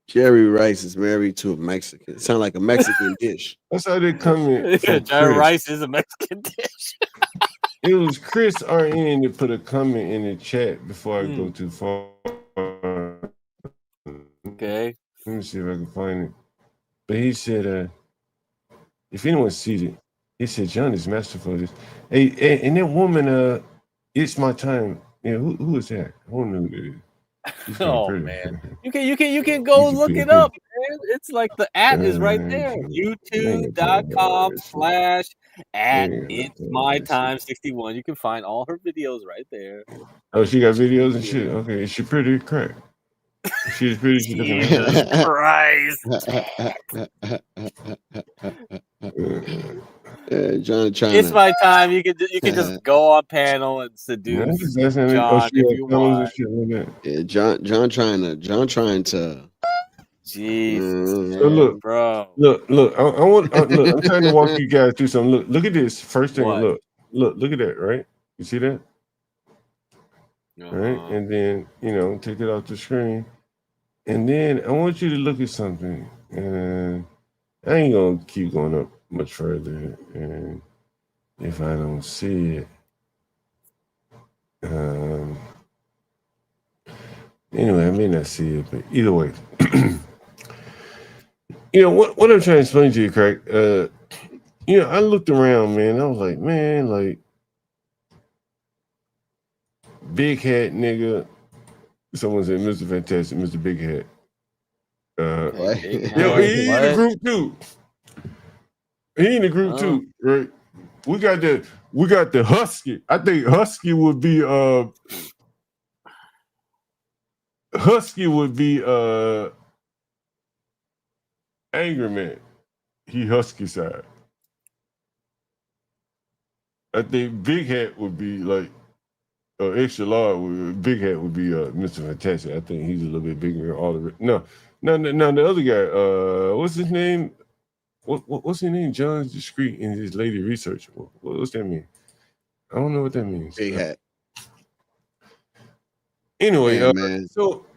Jerry Rice is married to a Mexican. It sounds like a Mexican dish. I saw that comment from Jerry Chris. Rice is a Mexican dish. It was Chris RN that put a comment in the chat before I go too far. Okay. Let me see if I can find it. But he said, if anyone sees it, he said, John is masterful. This. Hey, and that woman, it's my time. Yeah, who is that? I don't know who that is. She's kind of Oh pretty. man. You can go look it up, man. It's like the @ is right there. YouTube.com/@itsmytime61. You can find all her videos right there. Oh, she got videos and shit. Okay, is she pretty? Crack. She's pretty. She looking Jesus Christ. John trying It's to. my time. You can just go on panel and seduce John if you want. Yeah, John trying to. Jesus, So look, bro. Look. I want. Look, I'm trying to walk you guys through something. Look at this. First thing. What? Look at that. Right? You see that? Right? And then take it off the screen. And then I want you to look at something. And I ain't gonna keep going up much further. And if I don't see it, anyway, I may not see it, but either way, what I'm trying to explain to you, Craig. I looked around, man. I was like, man, like big hat nigga. Someone said, Mr. Fantastic, Mr. Big Hat. He in the group too. He in the group too, right? We got the Husky. I think Husky would be Angry Man. He Husky side. I think Big Hat would be like extra large. Big Hat would be Mr. Fantastic. I think he's a little bit bigger than all the no. The other guy, what's his name? What's his name? John's discreet in his lady research. What's that mean? I don't know what that means. Big Hat. Anyway, yeah, man. So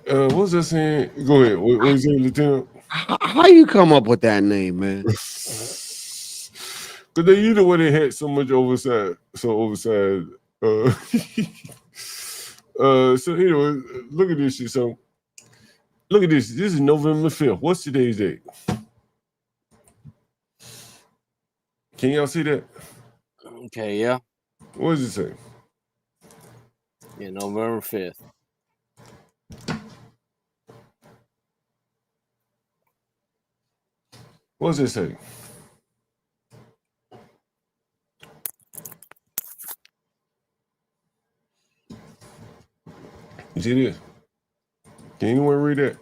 what was I saying? Go ahead. What was it, Lieutenant? How you come up with that name, man? Because you know where they had so much oversized. So anyway, look at this shit. So look at this. This is November 5th. What's today's date? Can y'all see that? Okay, yeah. What does it say? Yeah, November 5th. What does it say? You see this? Can anyone read that?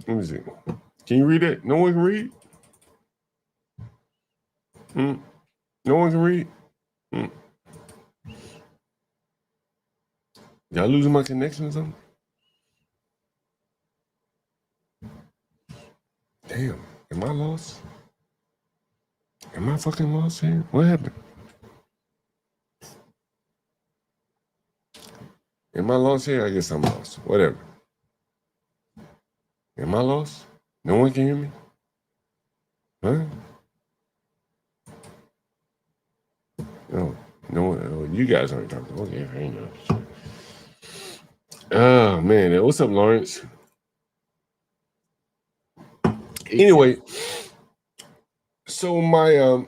Let me see. Can you read that? No one can read? No one can read? Y'all losing my connection or something? Damn, am I lost? Am I fucking lost here? What happened? Am I lost here? I guess I'm lost. Whatever. Am I lost? No one can hear me? Huh? No one. Oh, you guys aren't talking. Okay, I know. Oh man, what's up, Lawrence? Anyway, so my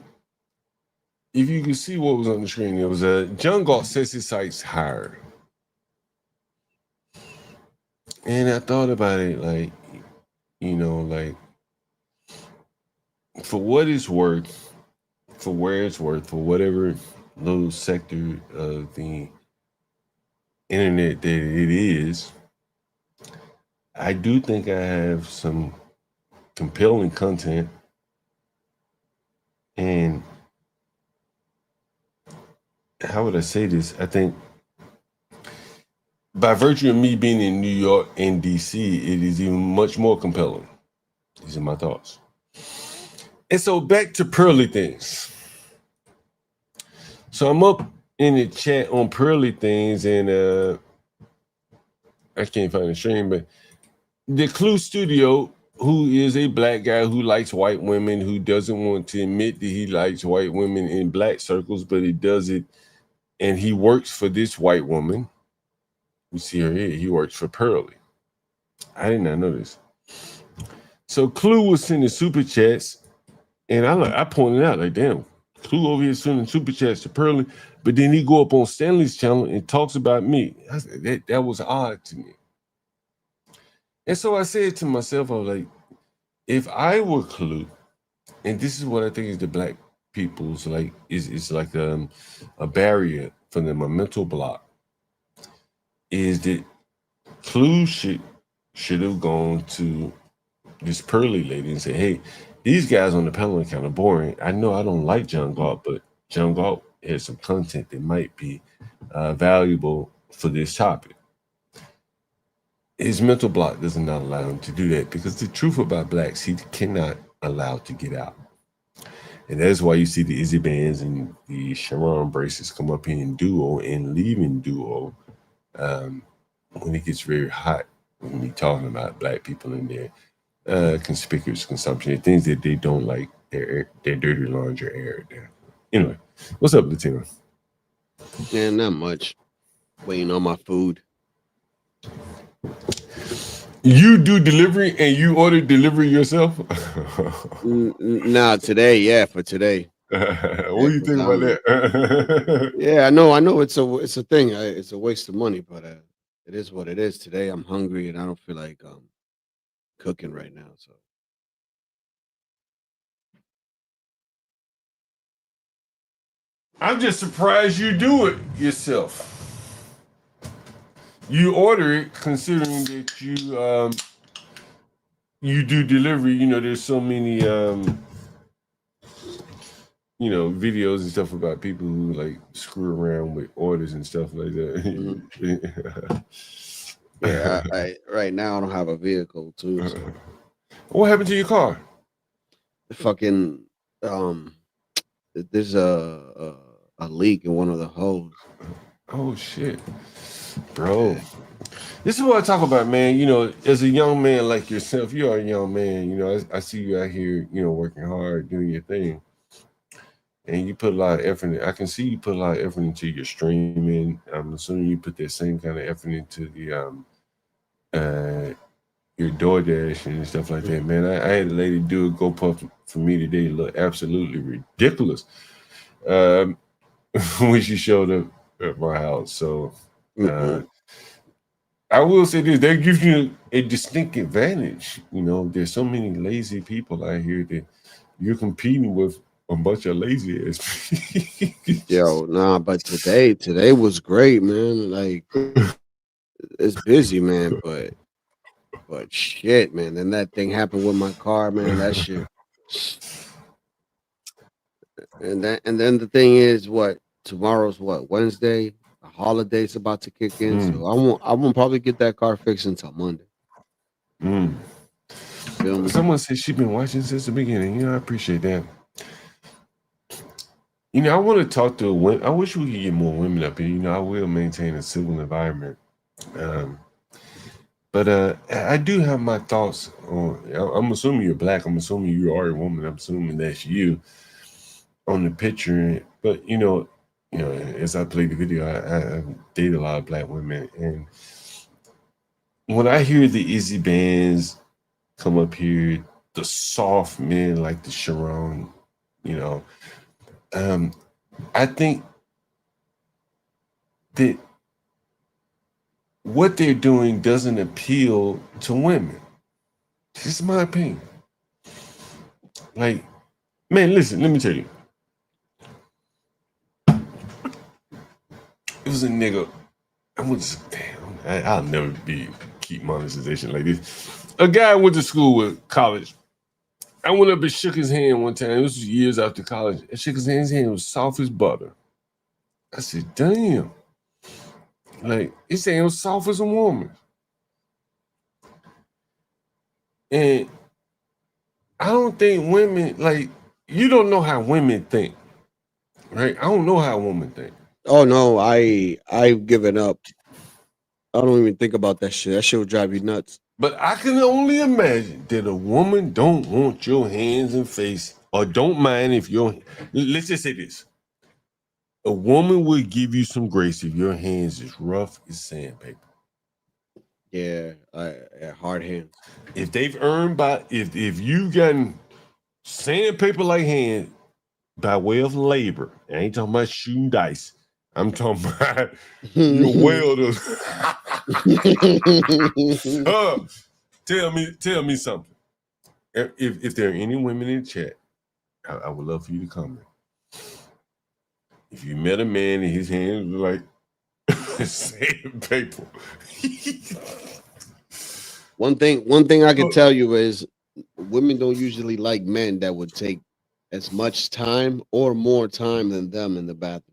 if you can see what was on the screen, it was John Galt says his sites higher. And I thought about it, like, you know, like, for what it's worth, for where it's worth, for whatever little sector of the internet that it is, I do think I have some compelling content. And how would I say this? I think by virtue of me being in New York and DC, it is even much more compelling. These are my thoughts. And so back to Pearly Things. So I'm up in the chat on Pearly Things, and I can't find the stream, but the Clue Studio, who is a black guy who likes white women, who doesn't want to admit that he likes white women in black circles, but he does it, and he works for this white woman. We see her here. He works for Pearly. I did not know this. So Clue was sending super chats, and I pointed out, like, damn, Clue over here sending super chats to Pearly, but then he go up on Stanley's channel and talks about me. That was odd to me. And so I said to myself, I was like, if I were Clue, and this is what I think is the black people's, like, is like a barrier for them, a mental block, is that Clue should have gone to this Pearly lady and say, hey, these guys on the panel are kind of boring. I know I don't like John Galt, but John Galt has some content that might be valuable for this topic. His mental block does not allow him to do that, because the truth about blacks, he cannot allow to get out. And that's why you see the Izzy Bands and the Sharon Braces come up here in duo and leave in duo when it gets very hot, when we're talking about black people in their conspicuous consumption, things that they don't like, their dirty laundry aired there. Anyway, what's up, Latino? Man, not much. Waiting on my food. You do delivery and you order delivery yourself? Nah, today, yeah, for today. What do you think about that? Yeah, I know it's a thing. It's a waste of money, but it is what it is. Today I'm hungry and I don't feel like cooking right now. So I'm just surprised you do it yourself. You order it considering that you do delivery. You know, there's so many videos and stuff about people who like screw around with orders and stuff like that. Mm-hmm. Yeah, I right now I don't have a vehicle too. So. What happened to your car? Fucking there's a leak in one of the hose. Oh shit, bro. This is what I talk about, man. You know, as a young man like yourself, you are a young man. You know, I see you out here, working hard, doing your thing. And you put a lot of effort in. I can see you put a lot of effort into your streaming. I'm assuming you put that same kind of effort into the your DoorDash and stuff like that, man. I had a lady do a GoPuff for me today. Look absolutely ridiculous when she showed up at my house. So I will say this: that gives you a distinct advantage. You know, there's so many lazy people out here that you're competing with a bunch of lazy ass people. Yo, nah, but today was great, man. Like it's busy, man, but shit, man. Then that thing happened with my car, man. That shit. And then the thing is, tomorrow's Wednesday. The holiday's about to kick in, so I won't probably get that car fixed until Monday. Someone said she's been watching since the beginning. You know, I appreciate that. You know, I want to talk to women. I wish we could get more women up here. You know, I will maintain a civil environment. But I do have my thoughts on. I'm assuming you're black. I'm assuming you are a woman. I'm assuming that's you on the picture. But you know, as I play the video, I date a lot of black women, and when I hear the Izzy bands come up here, the soft men like the Sharon, you know, I think that what they're doing doesn't appeal to women. This is my opinion. Like, man, listen, let me tell you. It was a nigga. I'll never keep monetization like this. A guy I went to school with, college. I went up and shook his hand one time. This was years after college. I shook his hand. His hand was soft as butter. I said, damn. Like, his hand was soft as a woman. And I don't think women, like, you don't know how women think, right? I don't know how women think. Oh no, I've given up. I don't even think about that shit. That shit will drive you nuts. But I can only imagine that a woman don't want your hands and face, or don't mind if let's just say this. A woman will give you some grace if your hands is rough as sandpaper. Yeah, hard hands. If they've earned if you've gotten sandpaper like hands by way of labor, I ain't talking about shooting dice. I'm talking about your welders. Tell me something. If there are any women in the chat, I would love for you to comment. If you met a man and his hands were like sandpaper. One thing I can tell you is women don't usually like men that would take as much time or more time than them in the bathroom.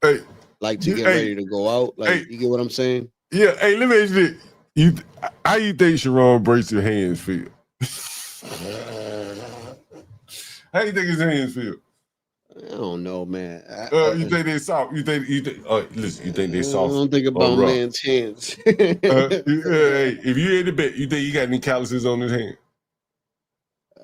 Hey, like to get ready to go out. Like, you get what I'm saying? Yeah. Hey, let me ask you this. How you think Sharon Brace's hands feel? How you think his hands feel? I don't know, man. You think they soft? You think? Listen. You think they soft? I don't think about man's hands. Hey, if you had to bet, you think he got any calluses on his hand?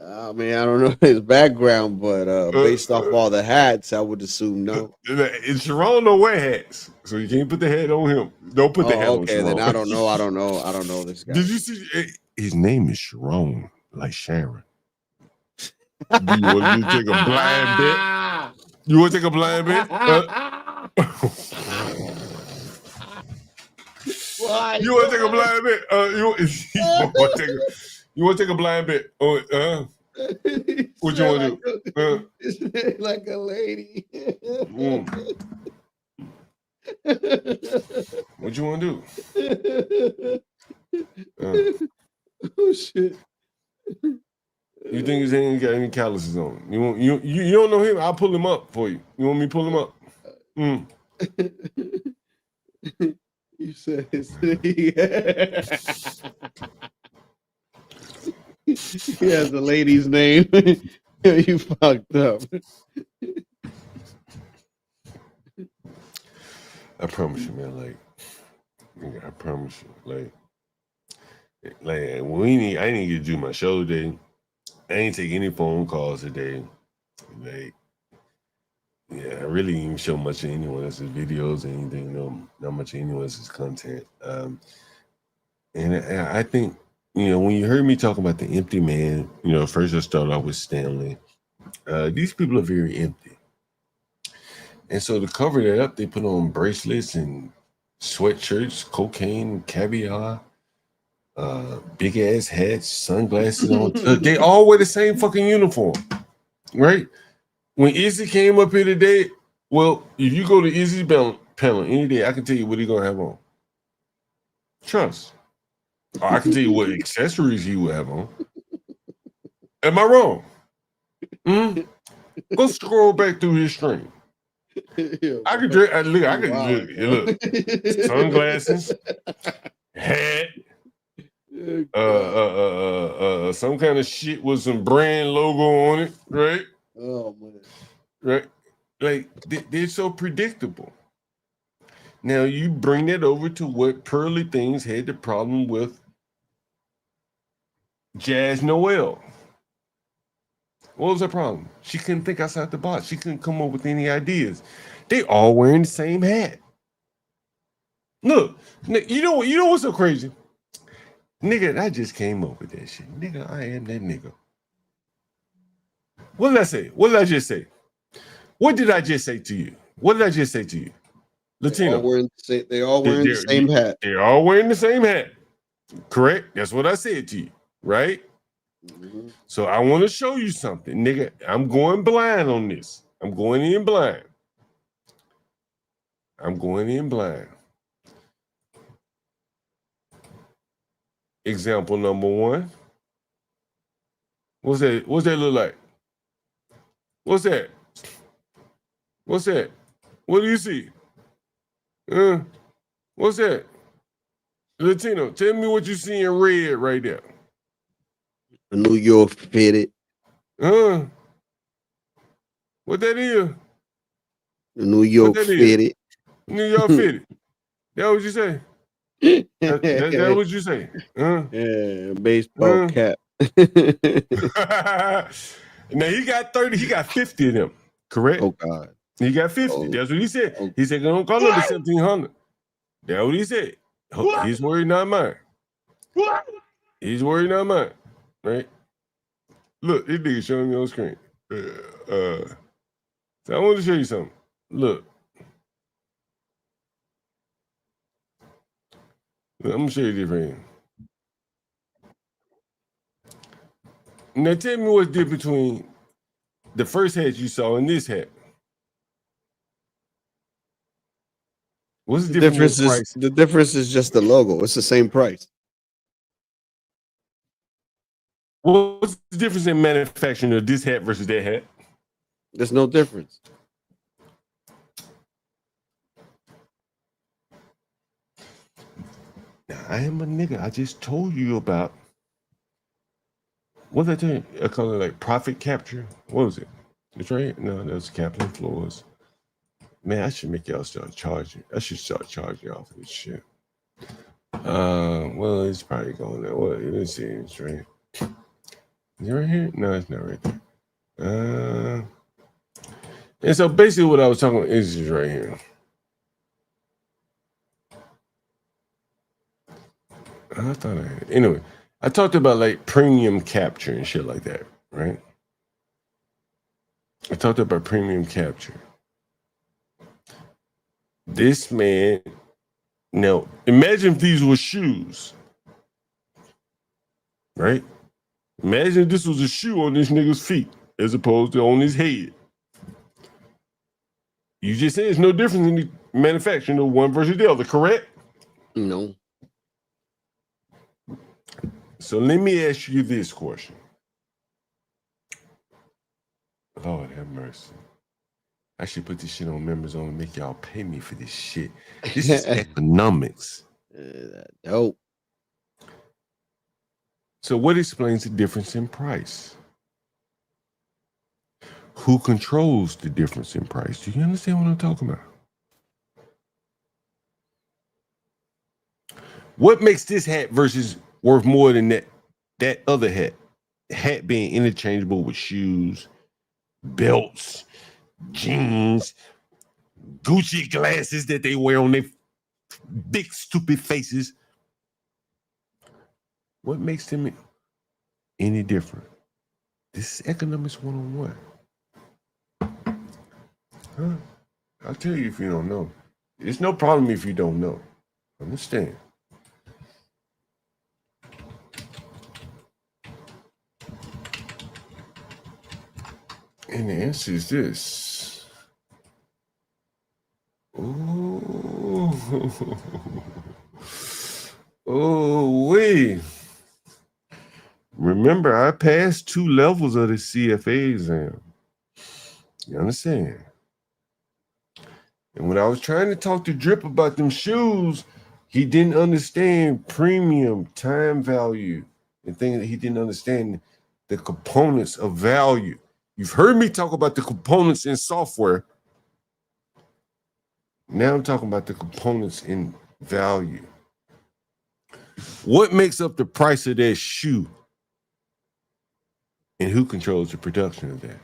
I mean, I don't know his background, but based off all the hats, I would assume no. And Sharon don't wear hats, so you can't put the hat on him. Don't put the hat on Sharon. Then I don't know this guy. Did you see? His name is Sharon, like Sharon. Do you want to take a blind bet? You want to take a blind bet? You want to take a blind bet? You want to take a blind bet? What you want to do? It's like a lady. What you want to do? Oh shit! You think his hand got any calluses on him? You don't know him? I'll pull him up for you. You want me to pull him up? You said his he has the lady's name. You fucked up. I promise you, man. I promise you. I didn't get to do my show today. I ain't take any phone calls today. I really didn't even show much of anyone else's videos or anything. Not much of anyone else's content. And I think, when you heard me talking about the empty man, first I started off with Stanley. These people are very empty. And so to cover that up, they put on bracelets and sweatshirts, cocaine, caviar, big ass hats, sunglasses on. They all wear the same fucking uniform, right? When Izzy came up here today, well, if you go to Izzy's panel any day, I can tell you what he's gonna have on. Trust. Or I can tell you what accessories he will have on. Am I wrong? Go scroll back through his stream. I can look. Sunglasses, hat, some kind of shit with some brand logo on it, right? Oh man, right? Like they're so predictable. Now you bring that over to what Pearly Things had the problem with Jazz Noel. What was the problem? She couldn't think outside the box. She couldn't come up with any ideas. They all wearing the same hat. Look, you know what's so crazy? Nigga, I just came up with that shit. Nigga, I am that nigga. What did I say? What did I just say? What did I just say to you? What did I just say to you? Latino. They all wearing the same hat. They're all wearing the same hat. Correct? That's what I said to you, right? Mm-hmm. So I want to show you something, nigga. I'm going blind on this. I'm going in blind. I'm going in blind. Example number one. What's that? What's that look like? What's that? What's that? What do you see? What's that? Latino, tell me what you see in red right there. A New York fitted. What that is? The New York fitted. New York fitted. That what you say? That what you say? Yeah, baseball cap. Now he got 30, he got 50 of them, correct? Oh God. He got 50. That's what he said. He said, don't call them the 1700. That's what he said. He's worried, not mine. He's worried, not mine. Right? Look, this nigga showing me on screen. So I want to show you something. Look. I'm gonna show you this right here. Now tell me what's different between the first hat you saw and this hat. What's the difference in price? The difference is just the logo. It's the same price. What's the difference in manufacturing of this hat versus that hat? There's no difference. Now, I am a nigga. I just told you about. What did I tell you? I call it like profit capture. What was it? It's right. No, that was Captain Floors. Man, I should make y'all start charging. I should start charging y'all for this shit. Well, it's probably going there. What? Let's see. It's right. Is it right here? No, it's not right there. And so basically, what I was talking about is just right here. I thought I had. Anyway, I talked about like premium capture and shit like that, right? I talked about premium capture. This man, now imagine if these were shoes, right? Imagine if this was a shoe on this nigga's feet as opposed to on his head. You just said there's no difference in the manufacturing of one versus the other, correct? No. So let me ask you this question. Lord have mercy. I should put this shit on members only, make y'all pay me for this shit. This is economics. Dope. So what explains the difference in price? Who controls the difference in price? Do you understand what I'm talking about? What makes this hat versus worth more than that other hat? Hat being interchangeable with shoes, belts, jeans, Gucci glasses that they wear on their big stupid faces. What makes them any different? This is economics 101. Huh? I'll tell you if you don't know. It's no problem if you don't know. Understand? And the answer is this. Oh, wait. Remember, I passed 2 levels of the CFA exam. You understand? And when I was trying to talk to Drip about them shoes, he didn't understand premium, time value, and things that he didn't understand the components of value. You've heard me talk about the components in software. Now I'm talking about the components in value. What makes up the price of that shoe? And who controls the production of that?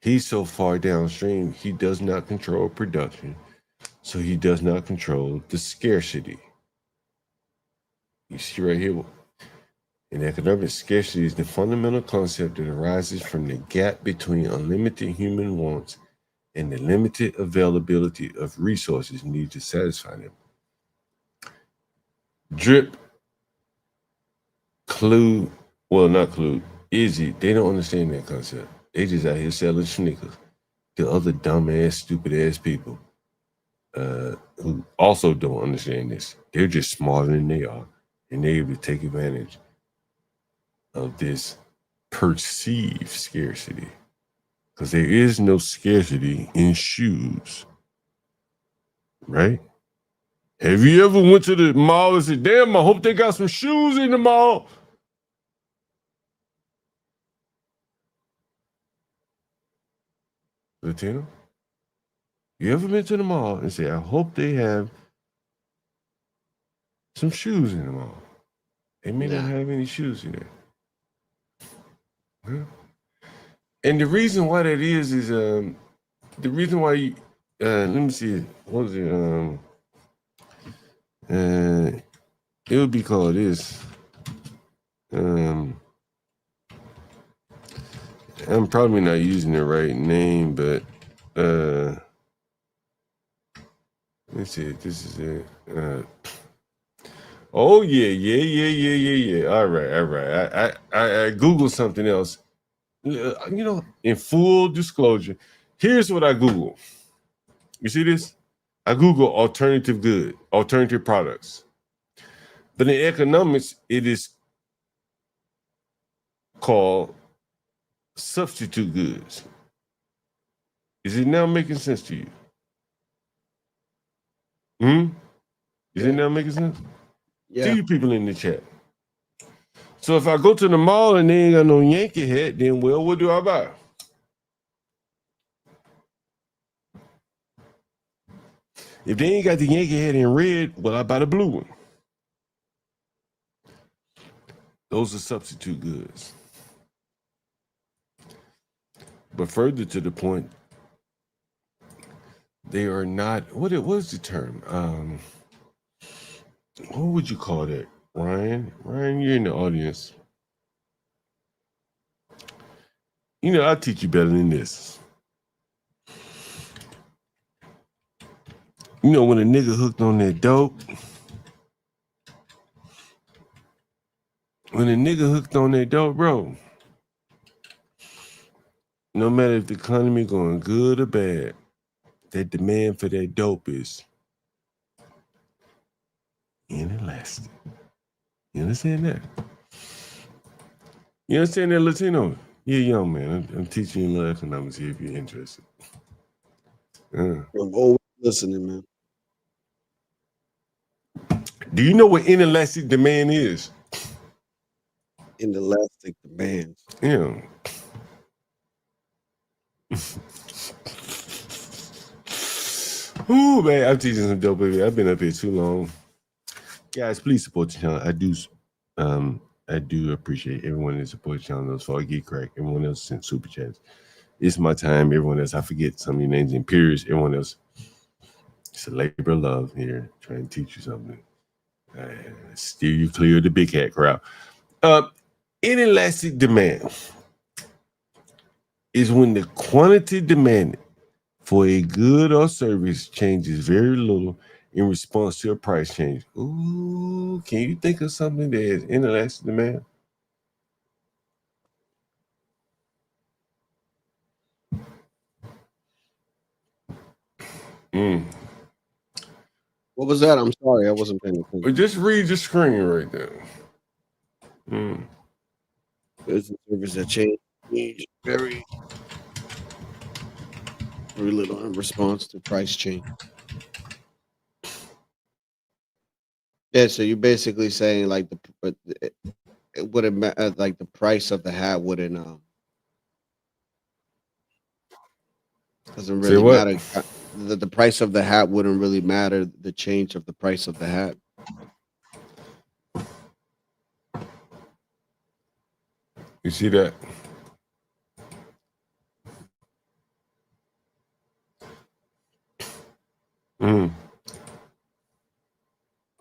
He's so far downstream, he does not control production. So he does not control the scarcity. You see right here. In economic scarcity is the fundamental concept that arises from the gap between unlimited human wants and the limited availability of resources needed to satisfy them. Drip, Clue, well, not Clue, Izzy, they don't understand that concept. They just out here selling sneakers to other dumbass, stupid ass people who also don't understand this. They're just smarter than they are, and they're able to take advantage of this perceived scarcity. Because there is no scarcity in shoes, right? Have you ever went to the mall and said, damn, I hope they got some shoes in the mall? Latino? You ever been to the mall and say, I hope they have some shoes in the mall? They may not have any shoes in there. Huh? And the reason why that is the reason why you, let me see, what was it? It would be called this. I'm probably not using the right name, but let's see. This is it. Oh yeah. All right. I Googled something else. In full disclosure, here's what I Googled. You see this? I Google alternative products. But in economics, it is called substitute goods. Is it now making sense to you? Is it now making sense? Yeah. To you people in the chat. So if I go to the mall and they ain't got no Yankee hat, then well, what do I buy? If they ain't got the Yankee hat in red, well, I buy the blue one. Those are substitute goods. But further to the point, they are not, what is the term? What would you call that? Ryan, you're in the audience. I'll teach you better than this. When a nigga hooked on that dope, bro, no matter if the economy going good or bad, that demand for that dope is inelastic. You understand that? You understand that, Latino? You're young, man. I'm teaching you little economics here if you're interested. I'm always listening, man. Do you know what inelastic demand is? Inelastic demand. Yeah. Ooh, man, I'm teaching some dope, baby. I've been up here too long. Guys, please support the channel. I do appreciate everyone that supports the channel. Those for Geek Crack, everyone else sent super chats. It's my time. Everyone else, I forget some of your names in periods. Everyone else, it's a labor of love here, trying to teach you something. Steer you clear of the big hat crowd. Inelastic demand is when the quantity demanded for a good or service changes very little in response to a price change. Ooh, can you think of something that is inelastic demand? What was that? I'm sorry, I wasn't paying attention. Just read the screen right there. There's a service that changed very little in response to price change. Yeah, so you're basically saying like it wouldn't like the price of the hat wouldn't doesn't really matter. The price of the hat wouldn't really matter. The change of the price of the hat. You see that?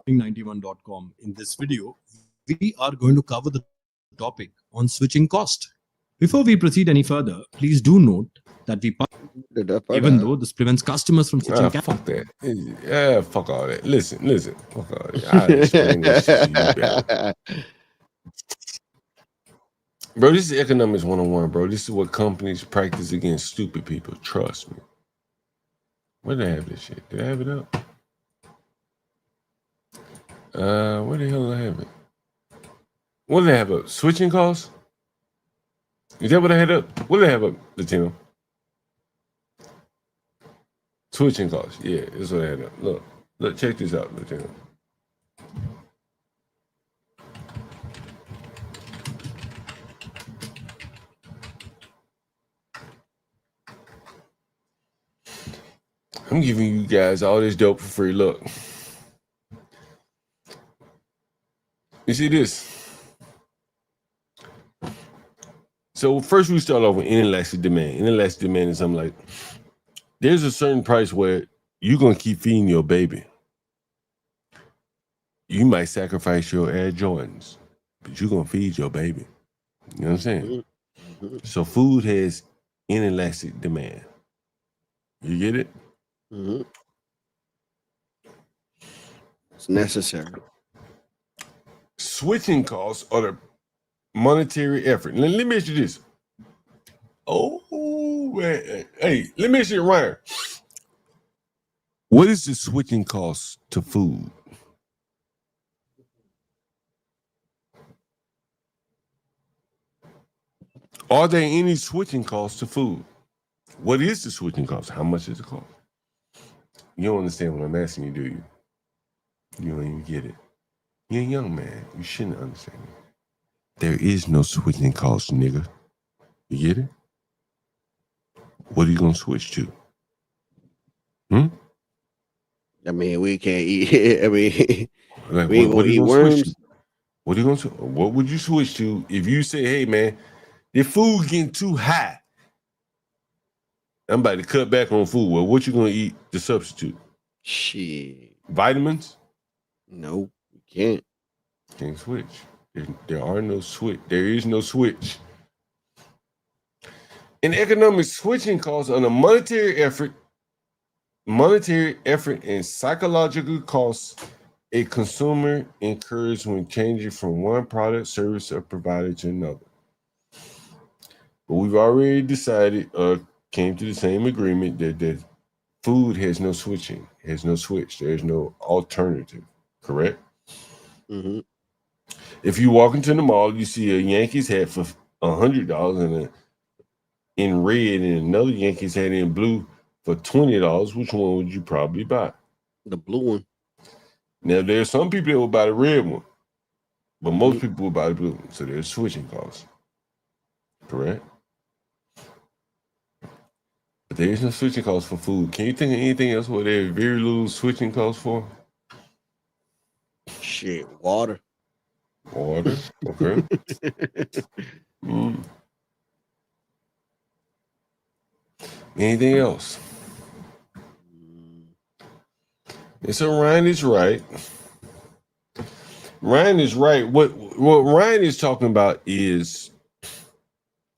shopping91.com. In this video, we are going to cover the topic on switching cost. Before we proceed any further, please do note that even though this prevents customers from switching. Fuck that. Yeah, fuck all that. Listen. Fuck all that. I'll explain this shit to you better. Bro, this is economics 101, bro. This is what companies practice against stupid people. Trust me. Where did I have this shit? Did I have it up? Where the hell did I have it? What did I have up? Switching costs? Is that what I had up? What did I have up, Latino? Switching costs. Yeah, that's what I had up. Look, check this out, Latino. I'm giving you guys all this dope for free. Look. You see this? So first we start off with inelastic demand. Inelastic demand is something like, there's a certain price where you're going to keep feeding your baby. You might sacrifice your Air Jordans, but you're going to feed your baby. You know what I'm saying? Mm-hmm. So food has inelastic demand. You get it? Mm-hmm. It's necessary. Switching costs are the monetary effort. Let me ask you this. Oh, man. Hey, let me ask you, Ryan. What is the switching cost to food? Are there any switching costs to food? What is the switching cost? How much does it cost? You don't understand what I'm asking you, do you? You don't even get it. You're a young man. You shouldn't understand it. There is no switching cost, nigga. You get it? What are you going to switch to? I mean, we can't eat. I mean, like, we ain't what gonna are you eat gonna worms. switch to? What are you going to? What would you switch to if you say, "Hey, man, the food getting too high. I'm about to cut back on food." Well, what you going to eat to substitute? Shit. Vitamins? No, you can't. Can't switch. There are no switch. There is no switch. In economics, switching costs on a monetary effort and psychological costs a consumer incurs when changing from one product, service, or provider to another. But we've already decided or came to the same agreement that food has no switching, has no switch. There's no alternative, correct? Mm-hmm. If you walk into the mall, you see a Yankees hat for $100 and in red and another Yankees hat in blue for $20. Which one would you probably buy? The blue one. Now, there's some people that will buy the red one, but most people will buy the blue one. So there's switching costs, correct? But there is no switching costs for food. Can you think of anything else where there's very little switching costs for? Shit, water. Water, okay. Anything else? And so Ryan is right. Ryan is right. What Ryan is talking about is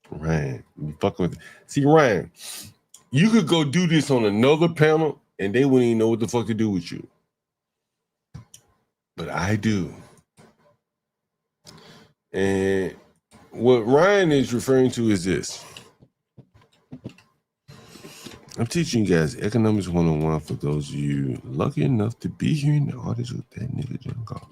Ryan. You fucking with. See, Ryan, you could go do this on another panel, and they wouldn't even know what the fuck to do with you. But I do. And what Ryan is referring to is this. I'm teaching you guys economics 101 for those of you lucky enough to be here in the audience with that nigga John Call.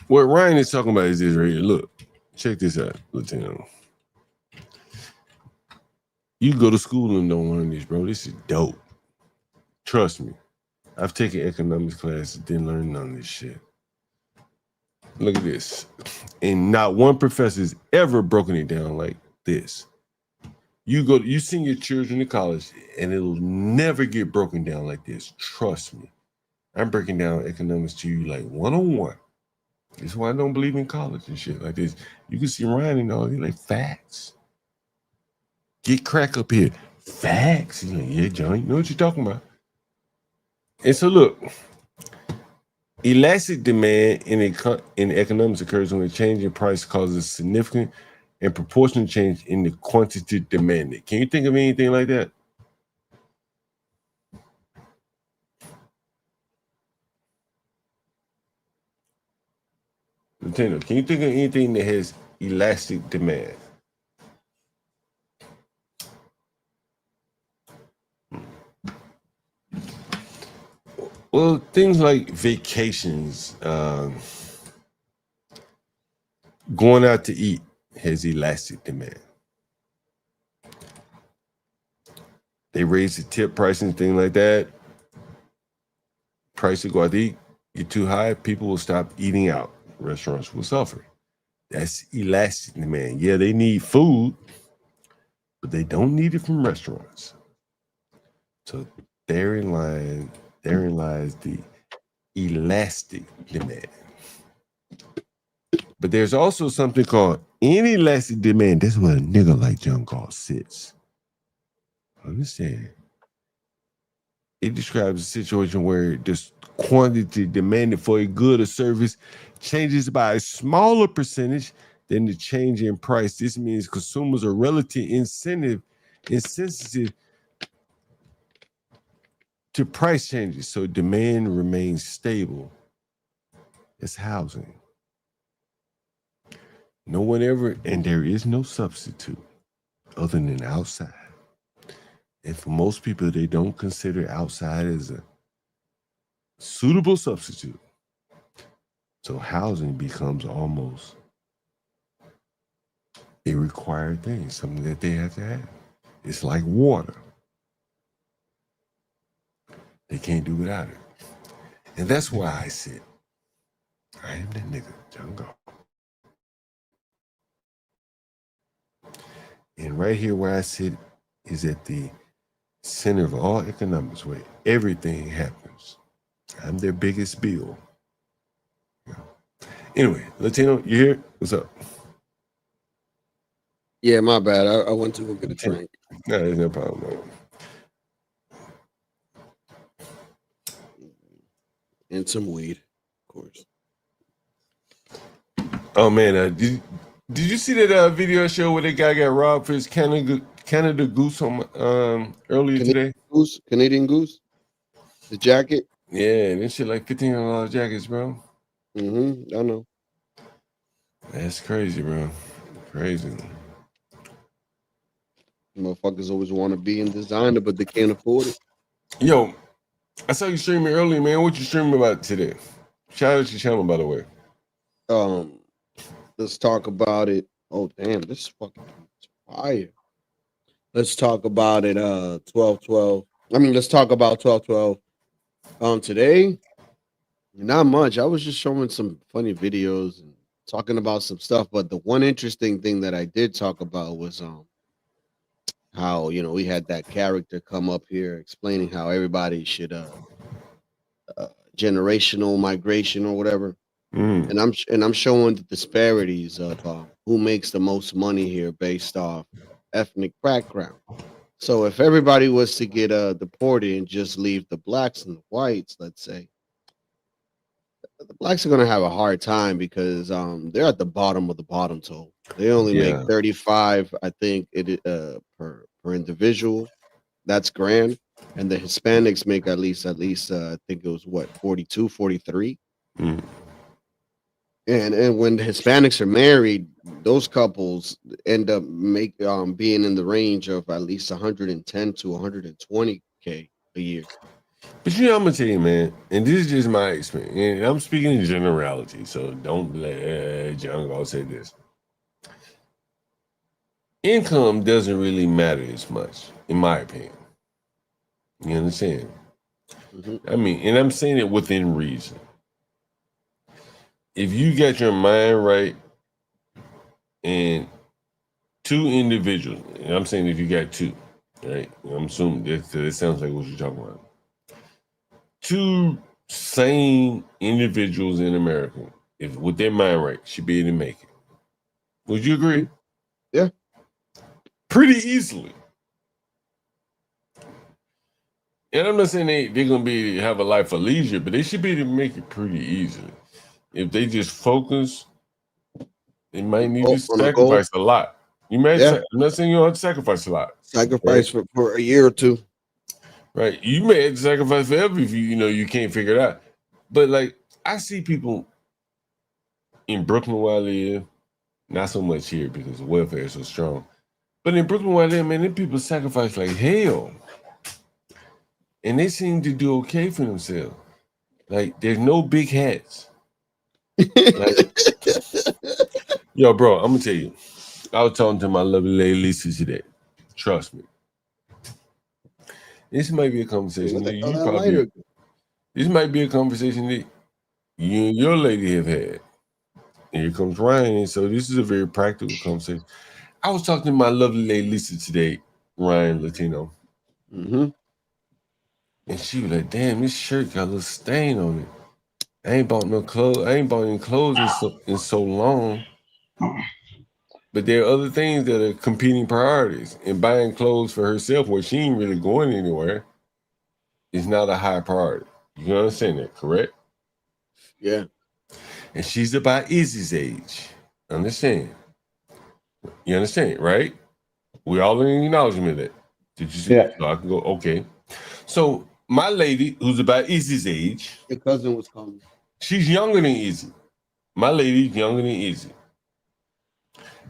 What Ryan is talking about is this right here. Look, check this out, Latino. You go to school and don't learn this, bro. This is dope. Trust me. I've taken economics classes, didn't learn none of this shit. Look at this. And not one professor has ever broken it down like this. You send your children to college and it'll never get broken down like this. Trust me. I'm breaking down economics to you like 101. That's why I don't believe in college and shit like this. You can see Ryan and all, he's like, facts. Get crack up here. Facts. He's like, yeah, John, you know what you're talking about. And so look, elastic demand in economics occurs when a change in price causes significant and proportional change in the quantity demanded. Can you think of anything like that? Nintendo, can you think of anything that has elastic demand? Well, things like vacations, going out to eat has elastic demand. They raise the tip price and things like that. Price to go out to eat get too high, people will stop eating out. Restaurants will suffer. That's elastic demand. Yeah, they need food, but they don't need it from restaurants. So therein lies the elastic demand. But there's also something called inelastic demand. That's where a nigga like John Gall sits. Understand? It describes a situation where the quantity demanded for a good or service changes by a smaller percentage than the change in price. This means consumers are relatively insensitive to price changes, so demand remains stable. It's housing. No one ever, and there is no substitute other than outside. And for most people, they don't consider outside as a suitable substitute. So housing becomes almost a required thing, something that they have to have. It's like water. They can't do without it. And that's why I said, I am that nigga, John Gall. And right here where I sit is at the center of all economics, where everything happens. I'm their biggest bill. Yeah. Anyway, Latino, you here? What's up? Yeah, my bad. I went to go get a drink. No, there's no problem, man. And some weed, of course. Oh man, did you see that video show where that guy got robbed for his Canada Goose on earlier today? Canadian Goose, the jacket. Yeah, this shit like $1,500 jackets, bro. I know. That's crazy, bro. Crazy. Motherfuckers always want to be in designer, but they can't afford it. Yo, I saw you streaming earlier, man. What you streaming about today? Shout out to your channel, by the way. Let's talk about it. Oh damn, this is fucking fire. Let's talk about it. 12/12. I mean, let's talk about 12/12. Today, not much. I was just showing some funny videos and talking about some stuff. But the one interesting thing that I did talk about was how we had that character come up here explaining how everybody should generational migration or whatever. And I'm showing the disparities of who makes the most money here based off ethnic background. So if everybody was to get deported and just leave the blacks and the whites, let's say, the blacks are gonna have a hard time because they're at the bottom of the bottom toll. They only make 35, I think, per individual. That's grand. And the Hispanics make at least I think it was 42, 43. And when the Hispanics are married, those couples end up being in the range of at least 110 to 120K a year. But I'm gonna tell you, man, and this is just my experience, and I'm speaking in generality, so don't let John Gall say this. Income doesn't really matter as much, in my opinion. You understand? I mean, and I'm saying it within reason. If you got your mind right and two individuals, and I'm saying if you got two, right? I'm assuming that it sounds like what you're talking about. Two sane individuals in America, if with their mind right, should be able to make it. Would you agree? Yeah. Pretty easily. And I'm not saying they're gonna be have a life of leisure, but they should be able to make it pretty easily. If they just focus, they might need to On a goal. sacrifice a lot. You might. Yeah. I'm not saying you don't have to sacrifice a lot. Sacrifice for a year or two. Right. You may have to sacrifice forever if you can't figure it out. But like I see people in Brooklyn where I live, not so much here because the welfare is so strong. But in Brooklyn where I live, man, them people sacrifice like hell. And they seem to do okay for themselves. Like there's no big hats. Like, yo, bro, I'm gonna tell you. I was talking to my lovely lady Lisa today. Trust me. This might be a conversation this might be a conversation that you and your lady have had. And here comes Ryan. And so this is a very practical conversation. I was talking to my lovely lady Lisa today, Ryan Latino. Mm-hmm. And she was like, damn, this shirt got a little stain on it. I ain't bought no clothes. I ain't bought any clothes in so long. But there are other things that are competing priorities. And buying clothes for herself where she ain't really going anywhere is not a high priority. You can understand that, correct? Yeah. And she's about Izzy's age. Understand? You understand, right? We all in acknowledgement of that. Did you see? Yeah. So I can go, okay. So my lady, who's about Izzy's age. Your cousin was coming. She's younger than Izzy. My lady's younger than Izzy.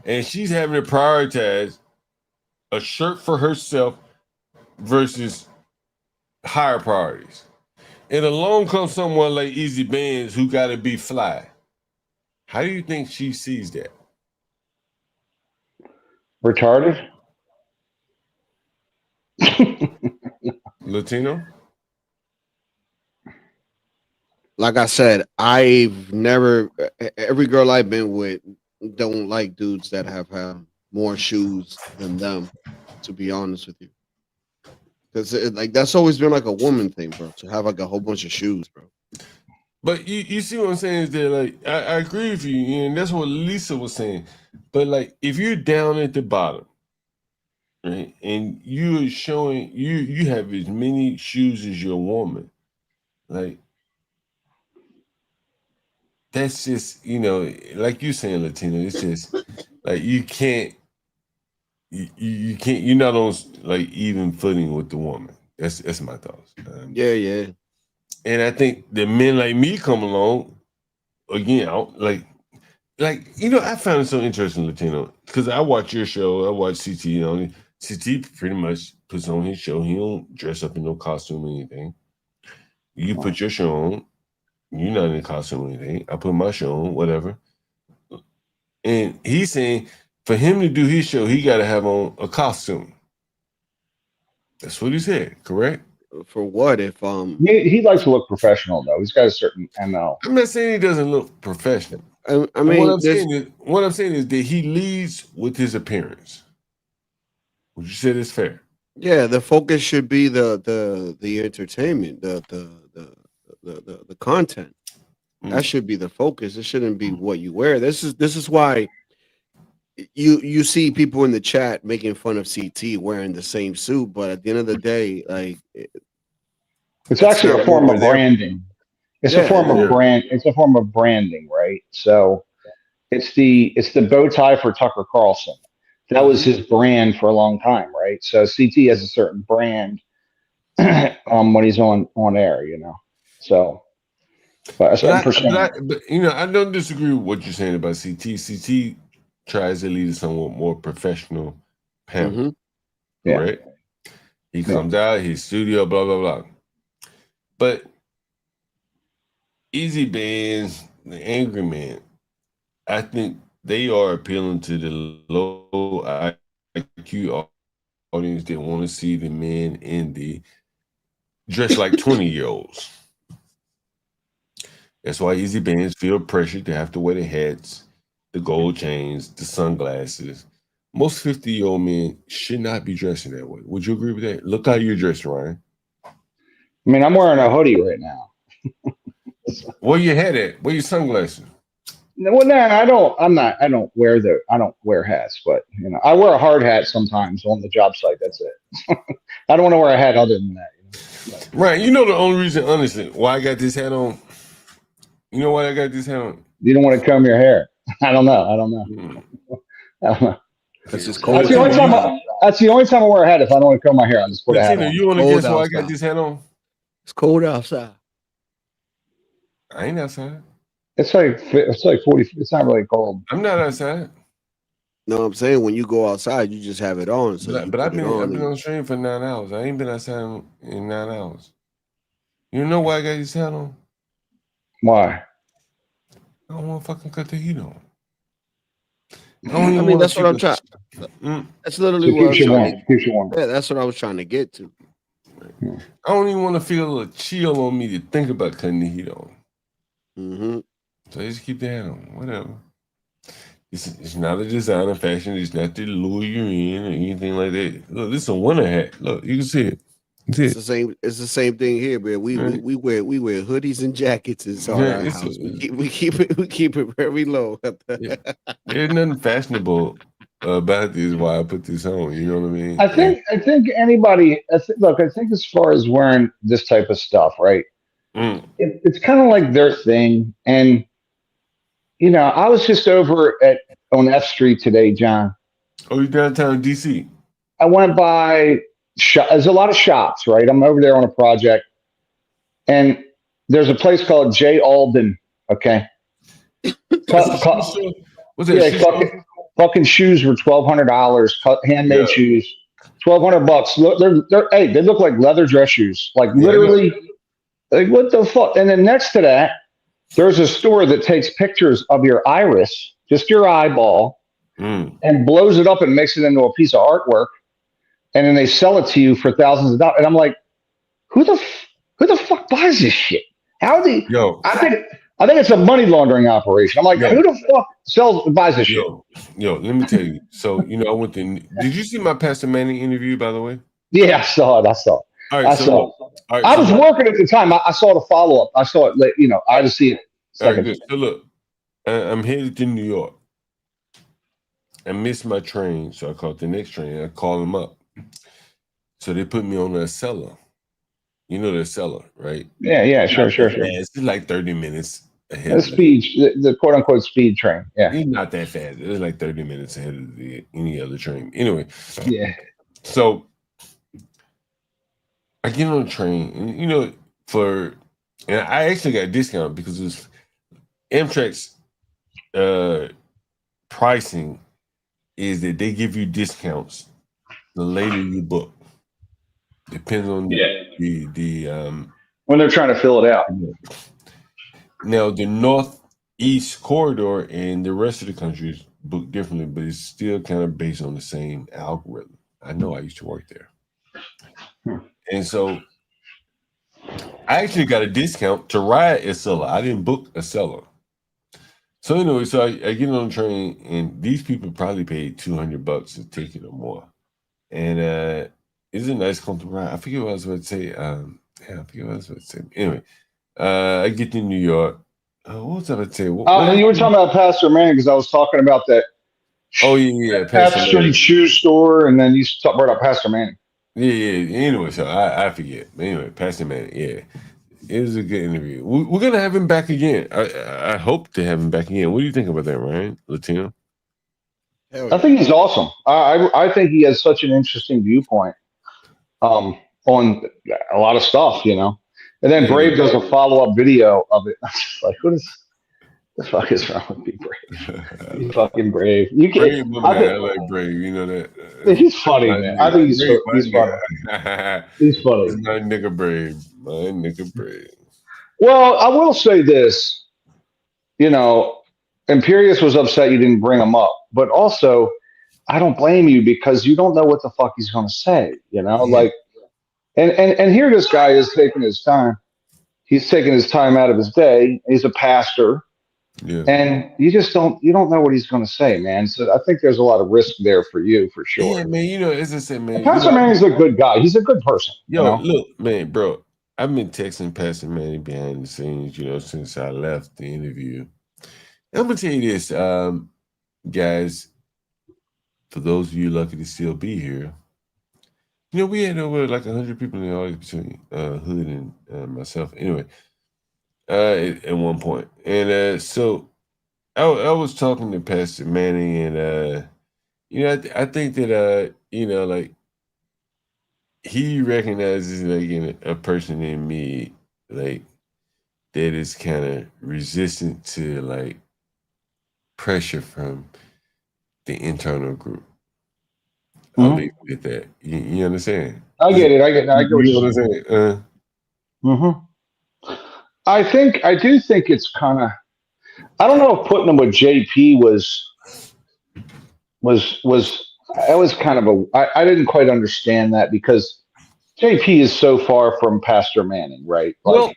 And she's having to prioritize a shirt for herself versus higher priorities. And along comes someone like Easy Bands who got to be fly. How do you think she sees that? Retarded? Latino? Like I said, every girl I've been with don't like dudes that have had more shoes than them, to be honest with you. Because like that's always been like a woman thing, bro, to have like a whole bunch of shoes, bro. But you see what I'm saying is that like I agree with you, and that's what Lisa was saying. But like if you're down at the bottom, right, and you're showing you have as many shoes as your woman, like that's just like you saying, Latino. It's just like you can't. You're not on like even footing with the woman. That's my thoughts. Yeah. And I think the men like me come along again, I found it so interesting, Latino, because I watch your show, I watch CT. CT pretty much puts on his show. He don't dress up in no costume or anything. You put your show on, you're not in a costume or anything. I put my show on, whatever. And he's saying for him to do his show, he got to have on a costume. That's what he said, correct? For what? If he likes to look professional though. He's got a certain ML. I'm not saying he doesn't look professional. I mean, what I'm saying is that he leads with his appearance. Would you say that's fair? Yeah, the focus should be the entertainment, the content. That should be the focus. It shouldn't be what you wear. This is why you see people in the chat making fun of CT wearing the same suit, but at the end of the day, like it's actually a form of branding. It's a form of brand. It's a form of branding, right? So it's the bow tie for Tucker Carlson. That was his brand for a long time, right? So CT has a certain brand when he's on air, So, but a certain percent. But I don't disagree with what you're saying about CT. CT tries to lead a somewhat more professional panel, right? He comes out, his studio, blah blah blah. But Easy Bands, the Angry Man, I think they are appealing to the low IQ audience that want to see the men in the dress like 20-year-olds. That's why Easy Bands feel pressured to have to wear the hats, the gold chains, the sunglasses. Most 50-year-old men should not be dressing that way. Would you agree with that? Look how you're dressed, Ryan. I mean, I'm wearing a hoodie right now. Where your head at? Where your sunglasses? Well, no, I don't wear hats, but I wear a hard hat sometimes on the job site. That's it. I don't want to wear a hat other than that. Right. You know the only reason, honestly, why I got this hat on. You know why I got this hat on? You don't want to comb your hair. I don't know. I don't know. I don't know. Because it's That's cold. the only time. That's the only time I wear a hat. If I don't want to comb my hair, I just put a hat Latino, on. you want to guess why I got this hat on? It's cold outside. I ain't outside. It's like 40. It's not really cold. I'm not outside. No, I'm saying when you go outside, you just have it on. So But I've been on stream for 9 hours. I ain't been outside in 9 hours. You know why I got this hat on? Why? I don't want to fucking cut the heat on. I mean, that's what I'm trying. That's literally what I'm trying to. Yeah, that's what I was trying to get to. I don't even want to feel a chill on me to think about cutting the heat on. Mm-hmm. So I just keep the hat on. Whatever. It's not a designer fashion. It's not to lure you in or anything like that. Look, this is a winter hat. Look, you can see it. It's the same. It's the same thing here, man. We wear hoodies and jackets inside our house. We keep it very low. There's nothing fashionable about this. Why I put this on? You know what I mean? I think anybody. Look, I think as far as wearing this type of stuff, right? It's kind of like their thing. And you know, I was just over on F Street today, John. Oh, you downtown DC? I went by. There's a lot of shops, right? I'm over there on a project, and there's a place called J. Alden. Okay. What's that? Fucking shoes were $1,200. Handmade shoes, $1,200. Look, they look like leather dress shoes. Like literally, like what the fuck? And then next to that, there's a store that takes pictures of your iris, just your eyeball, and blows it up and makes it into a piece of artwork. And then they sell it to you for thousands of dollars. And I'm like, who the fuck buys this shit? How do you? Yo, I think it's a money laundering operation. I'm like, who the fuck buys this shit? Yo, let me tell you. So, you know, I went to. Did you see my Pastor Manning interview, by the way? Yeah, I saw it. All right, I saw it. I was working at the time. I saw the follow up. I saw it late. You know, I had to see it. All right, good. So look, I'm headed to New York. I missed my train, so I caught the next train. I called them up. So they put me on a cellar. You know the cellar, right? Yeah, sure. It's like 30 minutes ahead. The quote unquote speed train. Yeah. It's not that fast. It's like 30 minutes ahead of any other train. Anyway. Yeah. So I get on the train, and you know, and I actually got a discount because it was Amtrak's pricing is that they give you discounts the later you book. Depends on the when they're trying to fill it out. Now the northeast corridor and the rest of the country is booked differently, but it's still kind of based on the same algorithm. I know I used to work there. And so I actually got a discount to ride a cellar. I didn't book a cellar. So anyway, so I get on the train, and these people probably paid $200 a ticket or more. And it's a nice comfortable ride. I forget what I was about to say. I forget what I was about to say. Anyway, I get to New York. What was I about to say? You were talking about Pastor Manning because I was talking about that. Oh yeah, Pastor Manning shoe store, and then you brought up Pastor Manning. Yeah. Anyway, so I forget. Anyway, Pastor Manning. Yeah, it was a good interview. We're gonna have him back again. I hope to have him back again. What do you think about that, Ryan Latino? I think he's awesome. I think he has such an interesting viewpoint on a lot of stuff, you know. And then Brave does a follow-up video of it. I'm just like, what the fuck is wrong with you, Brave? You fucking Brave. You can't. I like Brave. You know that. He's funny, man. I think he's funny. He's funny. It's my nigga Brave. My nigga Brave. Well, I will say this. You know, Imperius was upset you didn't bring him up, but also I don't blame you because you don't know what the fuck he's going to say. You know, like, and here this guy is taking his time. He's taking his time out of his day. He's a pastor, and you don't know what he's going to say, man. So I think there's a lot of risk there for you, for sure. Yeah, man. You know, as I said, man. Pastor Manning's a good guy. He's a good person. Yo, look, man, bro. I've been texting Pastor Manning behind the scenes, you know, since I left the interview. I'm gonna tell you this, guys. For those of you lucky to still be here, we had over like 100 people in the audience between Hood and myself. Anyway, at one point, and so I was talking to Pastor Manning, and I think that like he recognizes like in a person in me like that is kind of resistant to like pressure from the internal group. I'll leave it at that. You understand? I get it. I get what You you're know what I'm saying. saying? I do think it's kind of. I don't know if putting him with JP was kind of I didn't quite understand that because JP is so far from Pastor Manning, right? Well,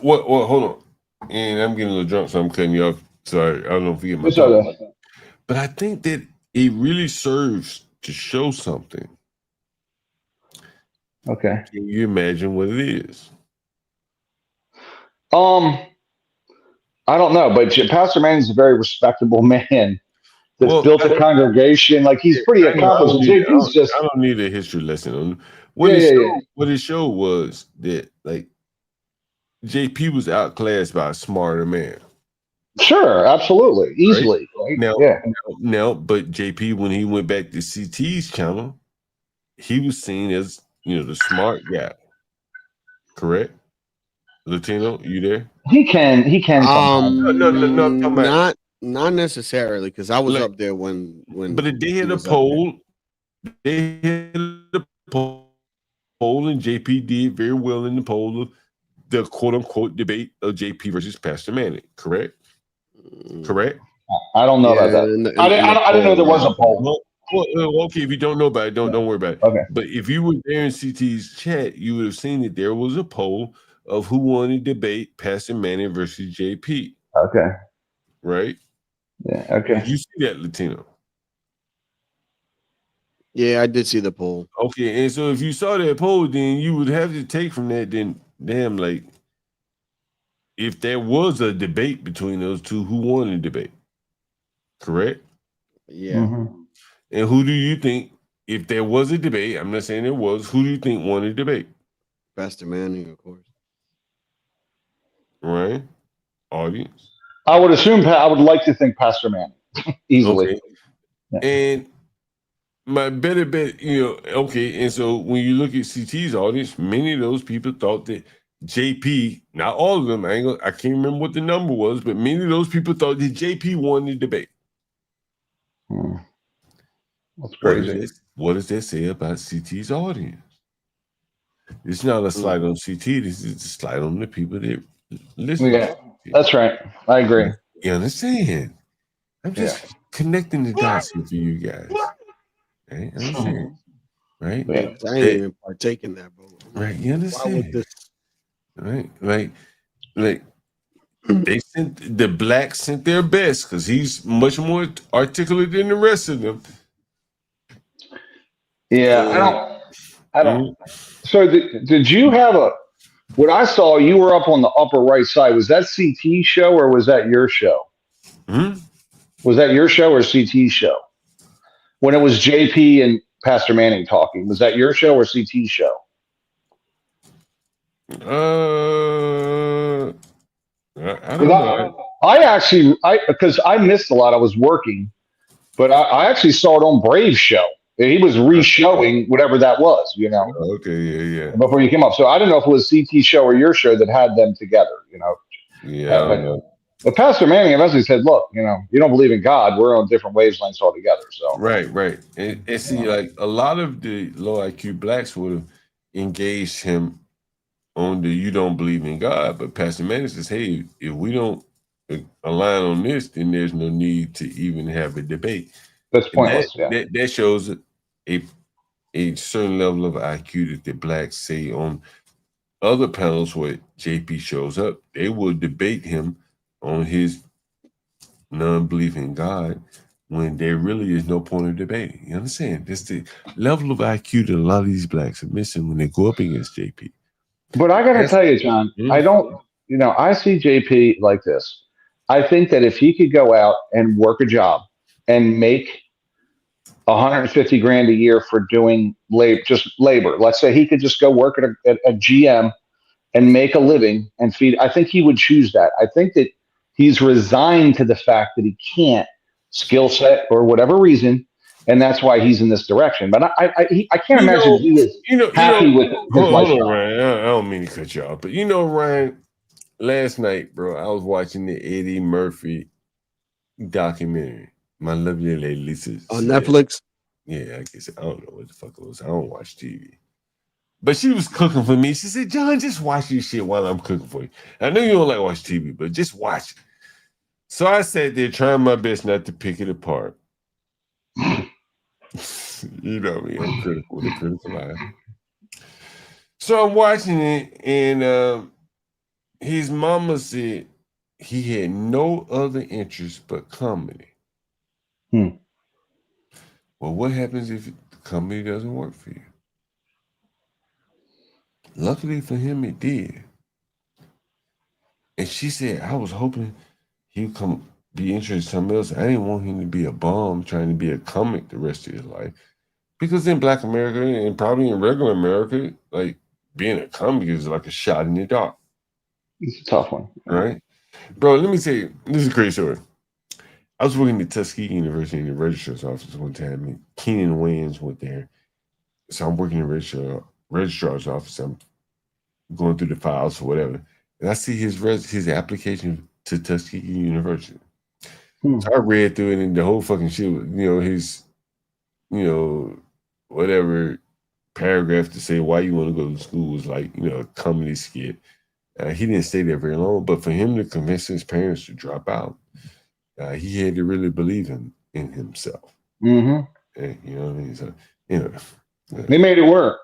what? Hold on. And I'm getting a little drunk, so I'm cutting you off. Sorry, I don't know if you get my It's thought. okay. But I think that it really serves to show something. Okay. Can you imagine what it is? I don't know, but Pastor Manning's a very respectable man that's Well, built a congregation. Like he's pretty I accomplished. don't JP's just I don't need a history lesson on yeah. What it showed was that like JP was outclassed by a smarter man. Sure, absolutely, easily. Right? Now, but JP when he went back to CT's channel, he was seen as the smart guy. Correct? Latino, you there? He can sometimes. No, not necessarily because I was up there when. But if they had a poll, and JP did very well in the poll of the quote unquote debate of JP versus Pastor Manning. Correct? Correct? I don't know about that. I didn't know there was a poll. Well, okay, if you don't know about it, don't worry about it. Okay. But if you were there in CT's chat, you would have seen that there was a poll of who won the debate, Pastor Manning versus JP. Okay. Right? Yeah. Okay. Did you see that, Latino? Yeah, I did see the poll. Okay, and so if you saw that poll, then you would have to take from that, then damn, like if there was a debate between those two, who won the debate? Correct? Yeah. And who do you think, if there was a debate, I'm not saying there was, who do you think won the debate? Pastor Manning, of course. Right? Audience? I would assume, I would like to think Pastor Manning, easily. Okay. Yeah. And my better bet, okay, and so when you look at CT's audience, many of those people thought that JP, not all of them, I can't remember what the number was, but many of those people thought that JP won the debate. That's crazy. What does that say about CT's audience? It's not a slide on CT, this is a slide on the people that listen. Yeah, that's right. I agree. You understand? I'm just connecting the dots here for you guys. Right? Understand? Right? I ain't even partake in that, bro. Right? You understand? Why would this? Right? Like the blacks sent their best because he's much more articulate than the rest of them. Yeah, I don't. So did you have what I saw, you were up on the upper right side. Was that CT show or was that your show? Was that your show or CT show? When it was JP and Pastor Manning talking, was that your show or CT show? I don't know. Because I missed a lot. I was working, but I actually saw it on Brave's show. He was re-showing whatever that was, Okay, yeah. Before you came up. So I don't know if it was CT show or your show that had them together, Yeah, I don't know. But Pastor Manning eventually said, look, you don't believe in God. We're on different wavelengths altogether. So Right. And see, like a lot of the low IQ blacks would have engaged him on the you don't believe in God. But Pastor Manning says, hey, if we don't align on this, then there's no need to even have a debate. That's pointless. That shows a certain level of IQ that the blacks say on other panels where JP shows up, they will debate him on his non-belief in God when there really is no point of debating. You understand? That's the level of IQ that a lot of these blacks are missing when they go up against JP. But I got to tell you, John, I don't, I see JP like this. I think that if he could go out and work a job and make 150 grand a year for doing labor. Let's say he could just go work at a GM and make a living and feed. I think he would choose that. I think that he's resigned to the fact that he can't skill set or whatever reason, and that's why he's in this direction. But I can't imagine he is happy with his hold lifestyle. on, Ryan. I don't mean to cut you off, but Ryan, last night, bro, I was watching the Eddie Murphy documentary. My lovely lady Lisa on Netflix. Yeah, I guess I don't know what the fuck it was. I don't watch TV. But she was cooking for me. She said, John, just watch this shit while I'm cooking for you. I know you don't like watch TV, but just watch it. So I sat there trying my best not to pick it apart. You know me, I'm critical with a critical eye. So I'm watching it, and his mama said he had no other interest but comedy. Well, what happens if the comedy doesn't work for you? Luckily for him, it did. And she said, I was hoping he would be interested in something else. I didn't want him to be a bum trying to be a comic the rest of his life. Because in Black America and probably in regular America, like being a comic is like a shot in the dark. It's a tough one. Right? Bro, let me tell you, this is a great story. I was working at Tuskegee University in the registrar's office one time, and Keenan Wayans went there. So I'm working in the registrar's office. I'm going through the files or whatever. And I see his application to Tuskegee University. So I read through it, and the whole fucking shit was, his, whatever paragraph to say why you want to go to school was like, a comedy skit. He didn't stay there very long, but for him to convince his parents to drop out, he had to really believe in himself. Mm-hmm. And, you know what I mean? So, They made it work.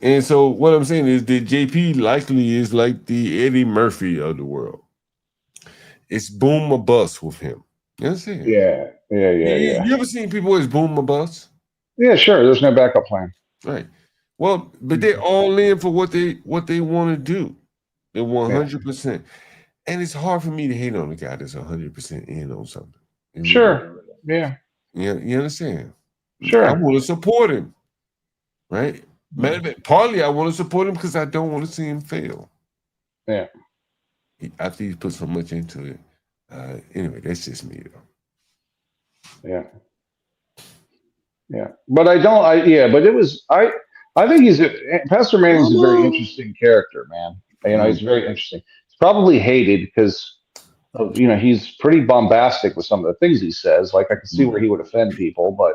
And so what I'm saying is that JP likely is like the Eddie Murphy of the world. It's boom or bust with him. You know what I'm saying? Yeah. You ever seen people as boom or bust? Yeah, sure. There's no backup plan. Right. Well, but they're all in for what they want to do. They're 100%. And it's hard for me to hate on a guy that's 100% in on something. Sure. Yeah. You understand? Sure. I want to support him. Right? Matter of fact, partly I want to support him because I don't want to see him fail. Yeah. After he's put so much into it. Anyway, that's just me though. Yeah. Yeah. But I think Pastor Manning's a very interesting character, man. He's very interesting. He's probably hated because of, he's pretty bombastic with some of the things he says. Like I can see where he would offend people, but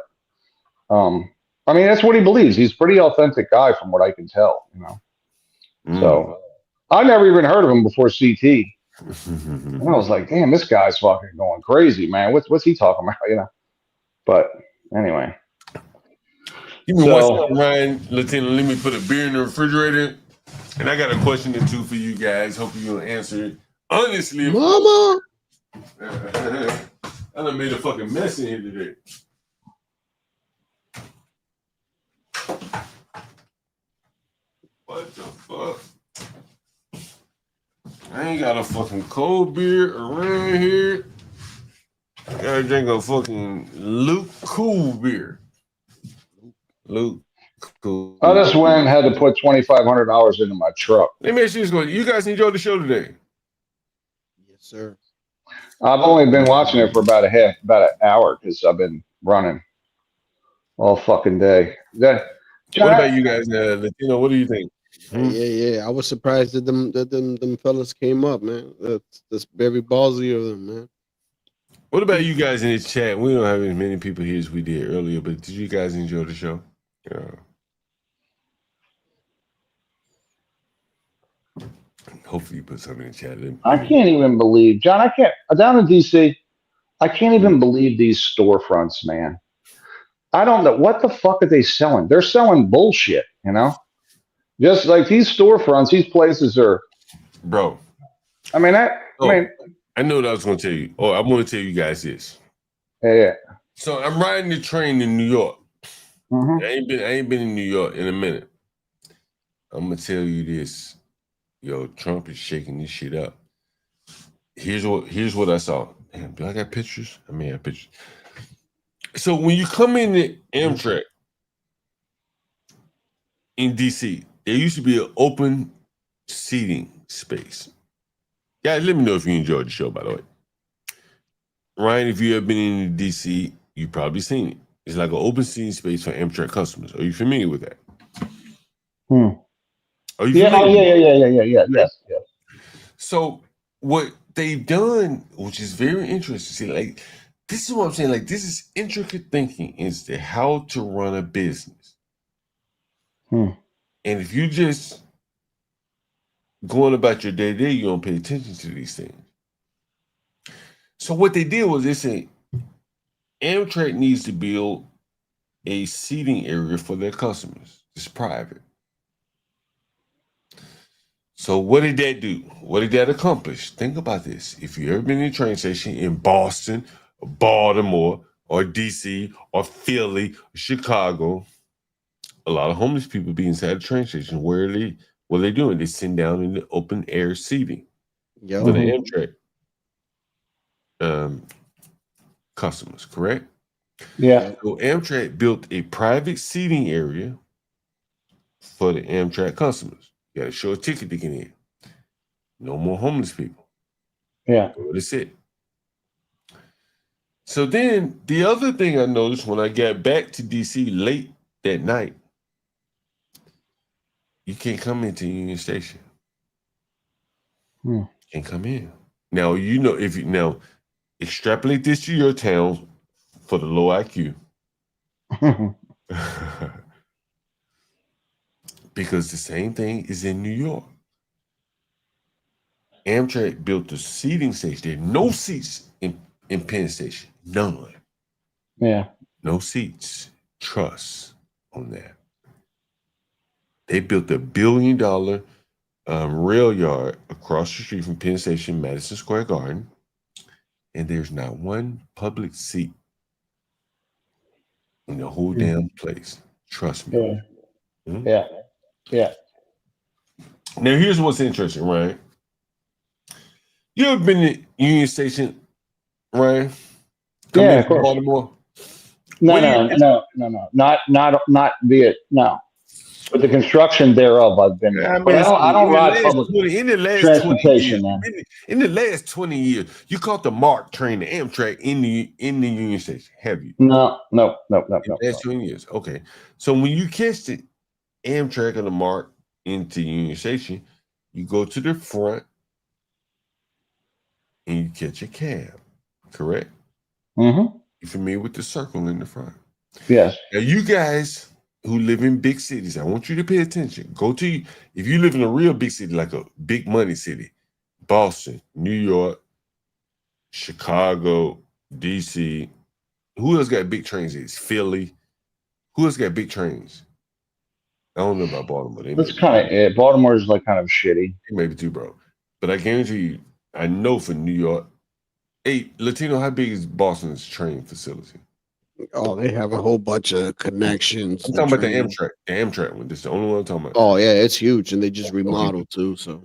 that's what he believes. He's a pretty authentic guy from what I can tell, So I never even heard of him before CT. And I was like, damn, this guy's fucking going crazy, man. What's he talking about, But anyway. Give me one second, Ryan. Latino, let me put a beer in the refrigerator. And I got a question or two for you guys. Hope you'll answer it. Honestly, Mama. I done made a fucking mess in here today. What the fuck? I ain't got a fucking cold beer around here. I gotta drink a fucking Luke Cool beer. Luke Cool. I just went and had to put $2,500 into my truck. Let me ask you this: you guys enjoyed the show today? Yes, sir. I've only been watching it for about an hour because I've been running all fucking day. What about you guys, Latino? What do you think? Yeah. I was surprised that them fellas came up, man. That's very ballsy of them, man. What about you guys in the chat? We don't have as many people here as we did earlier, but did you guys enjoy the show? Yeah. Hopefully you put something in the chat. I can't even believe, John, down in DC, I can't even believe these storefronts, man. I don't know. What the fuck are they selling? They're selling bullshit, Just like these storefronts, these places are. Bro. I know what I was going to tell you. Oh, I want to tell you guys this. Yeah. So I'm riding the train in New York. Mm-hmm. I ain't been in New York in a minute. I'm going to tell you this. Yo, Trump is shaking this shit up. Here's what I saw. Damn, do I got pictures? I may have pictures. So when you come into Amtrak in DC, there used to be an open seating space. Guys, let me know if you enjoyed the show, by the way. Ryan, if you have been in DC, you've probably seen it. It's like an open seating space for Amtrak customers. Are you familiar with that? Are you Yeah, familiar? yes. So what they've done, which is very interesting, see, like this is what I'm saying. Like this is intricate thinking as to how to run a business. And if you just going about your day to day, you don't pay attention to these things. So what they did was they said Amtrak needs to build a seating area for their customers. It's private. So what did that do? What did that accomplish? Think about this. If you've ever been in a train station in Boston, or Baltimore, or DC, or Philly, or Chicago, a lot of homeless people be inside the train station. What are they doing? They sit down in the open air seating for the Amtrak customers, correct? Yeah. So Amtrak built a private seating area for the Amtrak customers. You got to show a ticket to get in. No more homeless people. Yeah. Go to sit. So then the other thing I noticed when I got back to DC late that night, you can't come into Union Station. Can't come in. Now if you now extrapolate this to your town for the low IQ. Because the same thing is in New York. Amtrak built a seating station. There are no seats in Penn Station. None. Yeah. No seats. Trust on that. They built $1 billion rail yard across the street from Penn Station, Madison Square Garden, and there's not one public seat in the whole damn place. Trust me. Yeah. Now, here's what's interesting, Ryan. You ever been to Union Station, Ryan? Come in Of course. Baltimore? No. Not via With the construction thereof, I've been there. But I don't ride public transportation, man. In the last 20 years, you caught the MARC train, the Amtrak in the Union Station. Have you? No. In the last 20 years. Okay. So when you catch the Amtrak or the MARC into Union Station, you go to the front and you catch a cab. Correct? Mm-hmm. You familiar with the circle in the front? Yes. Now, you guys who live in big cities, I want you to pay attention. If you live in a real big city, like a big money city, Boston, New York, Chicago, DC, who else got big trains? It's Philly. Who else got big trains? I don't know about Baltimore. That's kind of it. Baltimore is like kind of shitty. Maybe too, bro. But I guarantee you, I know for New York. Hey, Latino, how big is Boston's train facility? Oh, they have a whole bunch of connections. I'm talking about the Amtrak. The Amtrak one. This is the only one I'm talking about. Oh yeah, it's huge, and they just remodeled too. So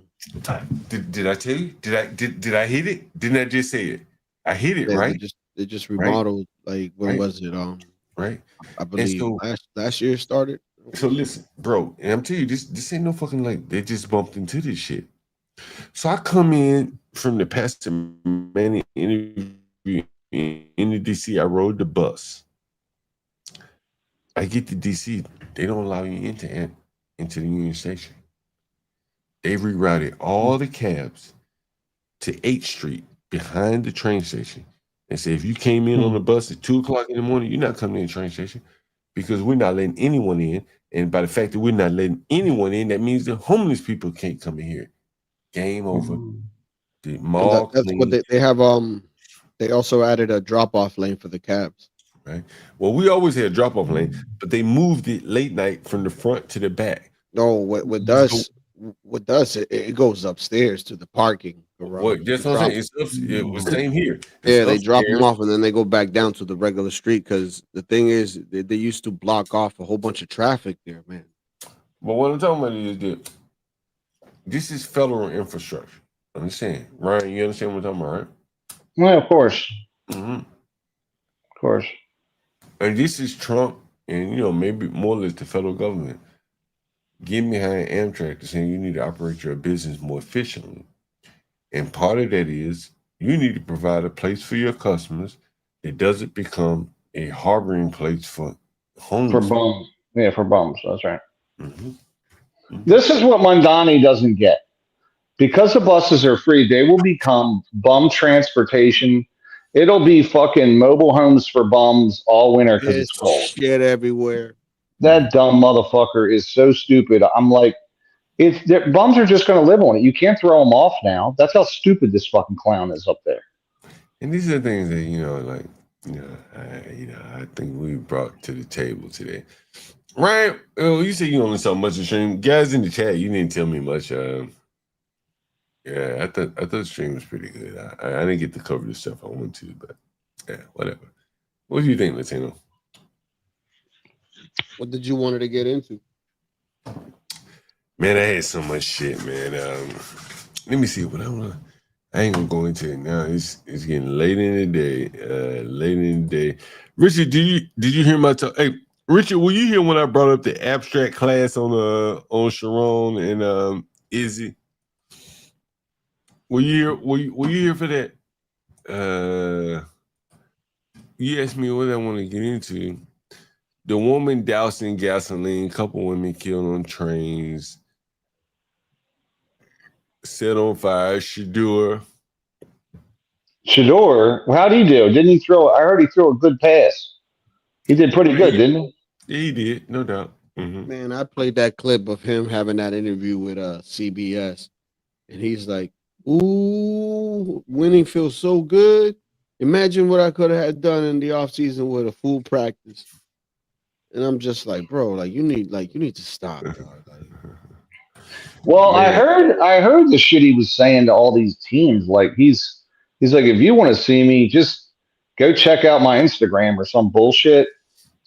did I tell you? Did I hit it? Didn't I just say it? I hit it, right? They just remodeled. Like when was it? Right. I believe last year started. So listen, bro, and I'm telling you, this ain't no fucking like they just bumped into this shit. So I come in from the Pastor Manning interview in the DC. I rode the bus. I get to DC. They don't allow you into the Union Station. They rerouted all the cabs to 8th Street behind the train station and said, if you came in on the bus at 2 o'clock in the morning, you're not coming in the train station because we're not letting anyone in. And by the fact that we're not letting anyone in, that means the homeless people can't come in here. Game over. The mall That's what they have. They also added a drop-off lane for the cabs. Right. Well, we always had a drop-off lane, but they moved it late night from the front to the back. No, what does it goes upstairs to the parking garage. What? That's what I'm saying. It was same here. Yeah, they drop them off and then they go back down to the regular street because the thing is they used to block off a whole bunch of traffic there, man. But what I'm talking about is that this is federal infrastructure. Understand, Ryan? You understand what I'm talking about, right? Well, of course. Mm-hmm. Of course. And this is Trump and, maybe more or less the federal government getting behind Amtrak to saying you need to operate your business more efficiently. And part of that is you need to provide a place for your customers that doesn't become a harboring place for homeless. For bums. Yeah, for bums. That's right. Mm-hmm. This is what Mondani doesn't get. Because the buses are free, they will become bum transportation. It'll be fucking mobile homes for bums all winter because There's it's cold. shit everywhere. That dumb motherfucker is so stupid. I'm like, bums are just going to live on it. You can't throw them off now. That's how stupid this fucking clown is up there. And these are things that I think we brought to the table today. Ryan, you say you only saw much of the stream. Guys in the chat, you didn't tell me much. Yeah, I thought the stream was pretty good. I didn't get to cover the stuff I wanted to, but yeah, whatever. What do you think, Latino? What did you want to get into? Man, I had so much shit, man. Let me see what I want. I ain't gonna go into it now. It's getting late in the day. Richard, did you hear my talk? Hey, Richard, were you here when I brought up the abstract class on Sharon and Izzy? Were you here for that? You asked me what I want to get into. The woman dousing gasoline, couple women killed on trains, set on fire, Shador. Shador, how'd he do? Didn't he throw? I heard he threw a good pass. He did pretty good, didn't he? Yeah, he did, no doubt. Mm-hmm. Man, I played that clip of him having that interview with CBS, and he's like, "Ooh, winning feels so good. Imagine what I could have had done in the offseason with a full practice." And I'm just like, bro, you need to stop. Well, I heard the shit he was saying to all these teams. Like he's like, if you want to see me, just go check out my Instagram or some bullshit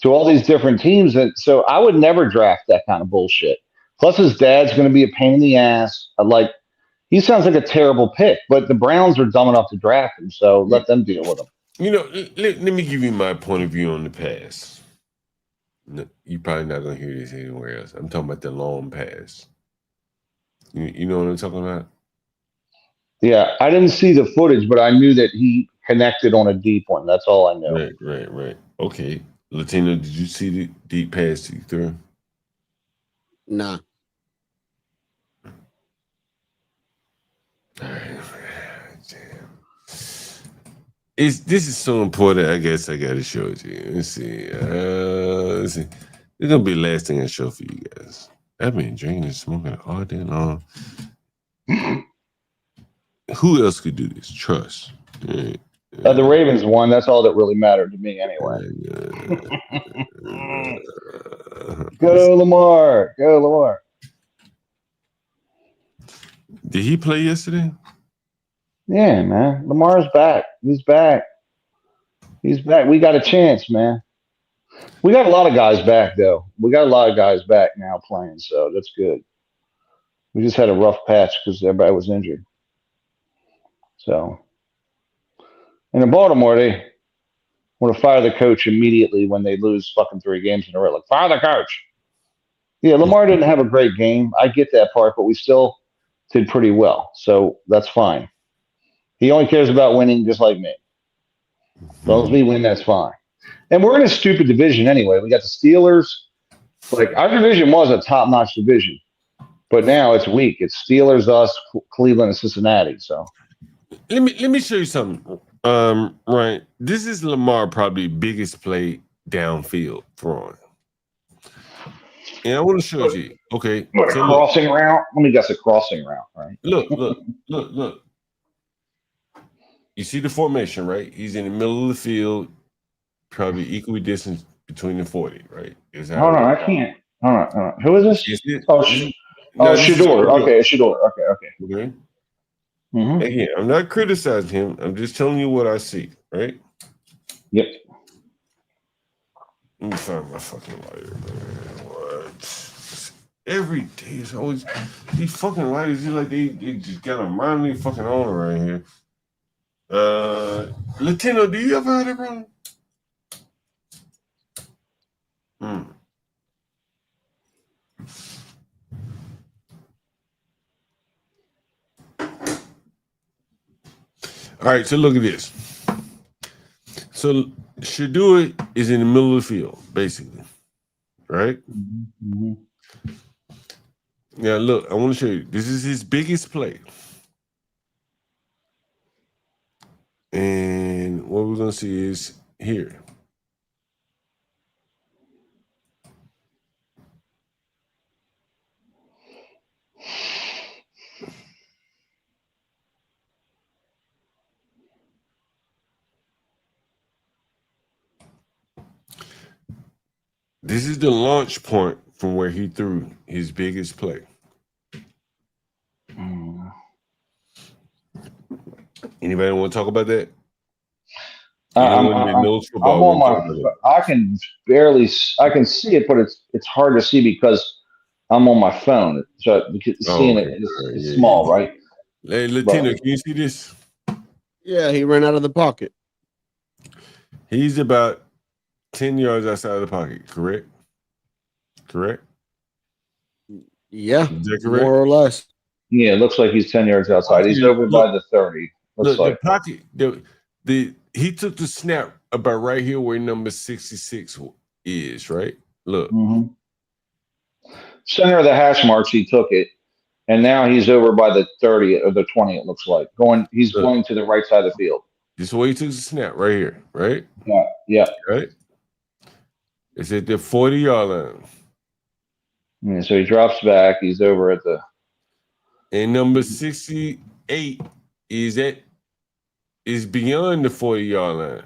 to all these different teams. And so I would never draft that kind of bullshit. Plus, his dad's going to be a pain in the ass. He sounds like a terrible pick, but the Browns are dumb enough to draft him, so let them deal with him. Let me give you my point of view on the pass. No, you're probably not going to hear this anywhere else. I'm talking about the long pass. You know what I'm talking about? Yeah, I didn't see the footage, but I knew that he connected on a deep one. That's all I know. Right. Okay. Latino, did you see the deep pass he threw? Nah. This is so important. I guess I gotta show it to you. Let's see. Let's see. It's gonna be the last thing I show for you guys. I've been drinking and smoking all day long. Who else could do this? Trust. Right. The Ravens won. That's all that really mattered to me, anyway. Go Lamar. Go Lamar. Did he play yesterday? Yeah, man. Lamar's back. He's back. He's back. We got a chance, man. We got a lot of guys back, though. We got a lot of guys back now playing, so that's good. We just had a rough patch because everybody was injured. So, and in Baltimore, they want to fire the coach immediately when they lose fucking 3 games in a row. Like, fire the coach. Yeah, Lamar didn't have a great game. I get that part, but we still did pretty well. So that's fine. He only cares about winning just like me. As long as we win, that's fine. And we're in a stupid division anyway. We got the Steelers. Like, our division was a top-notch division. But now it's weak. It's Steelers, us, Cleveland, and Cincinnati. So let me show you something. Right. This is Lamar probably biggest play downfield throwing. And I want to show you. Okay. What, a crossing route? Let me guess, a crossing route, right? Look. You see the formation, right? He's in the middle of the field, probably equal distance between the 40, right? Hold on, I can't. Hold on. Who is this? Shador. Okay, Shador. Okay. Mm-hmm. Again, I'm not criticizing him. I'm just telling you what I see, right? Yep. Let me find my fucking lighter, man. What? Every day it's always these fucking lighters. It's like they just got a mindly fucking on right here. Latino, do you ever have it, bro? All right, so look at this. So Shadua is in the middle of the field, basically, right? Mm-hmm. Now, look, I want to show you. This is his biggest play. And what we're going to see is here. This is the launch point from where he threw his biggest play. Anybody want to talk about that? I'm on my. I can see it, but it's hard to see because I'm on my phone. So seeing it is small, right? Hey, Latino, can you see this? Yeah, he ran out of the pocket. He's about 10 yards outside of the pocket, correct? Correct? Yeah, is that correct? more or less. Yeah, it looks like he's 10 yards outside. He's over by the 30. Looks like the pocket. He took the snap about right here where number 66 is, right? Look. Mm-hmm. Center of the hash marks, he took it, and now he's over by the 30 or the 20. It looks like he's going to the right side of the field. This is where he took the snap right here, right? Yeah. Right. It's at the 40-yard line. Yeah, so he drops back. He's over at the. And number 68 is beyond the 40-yard line.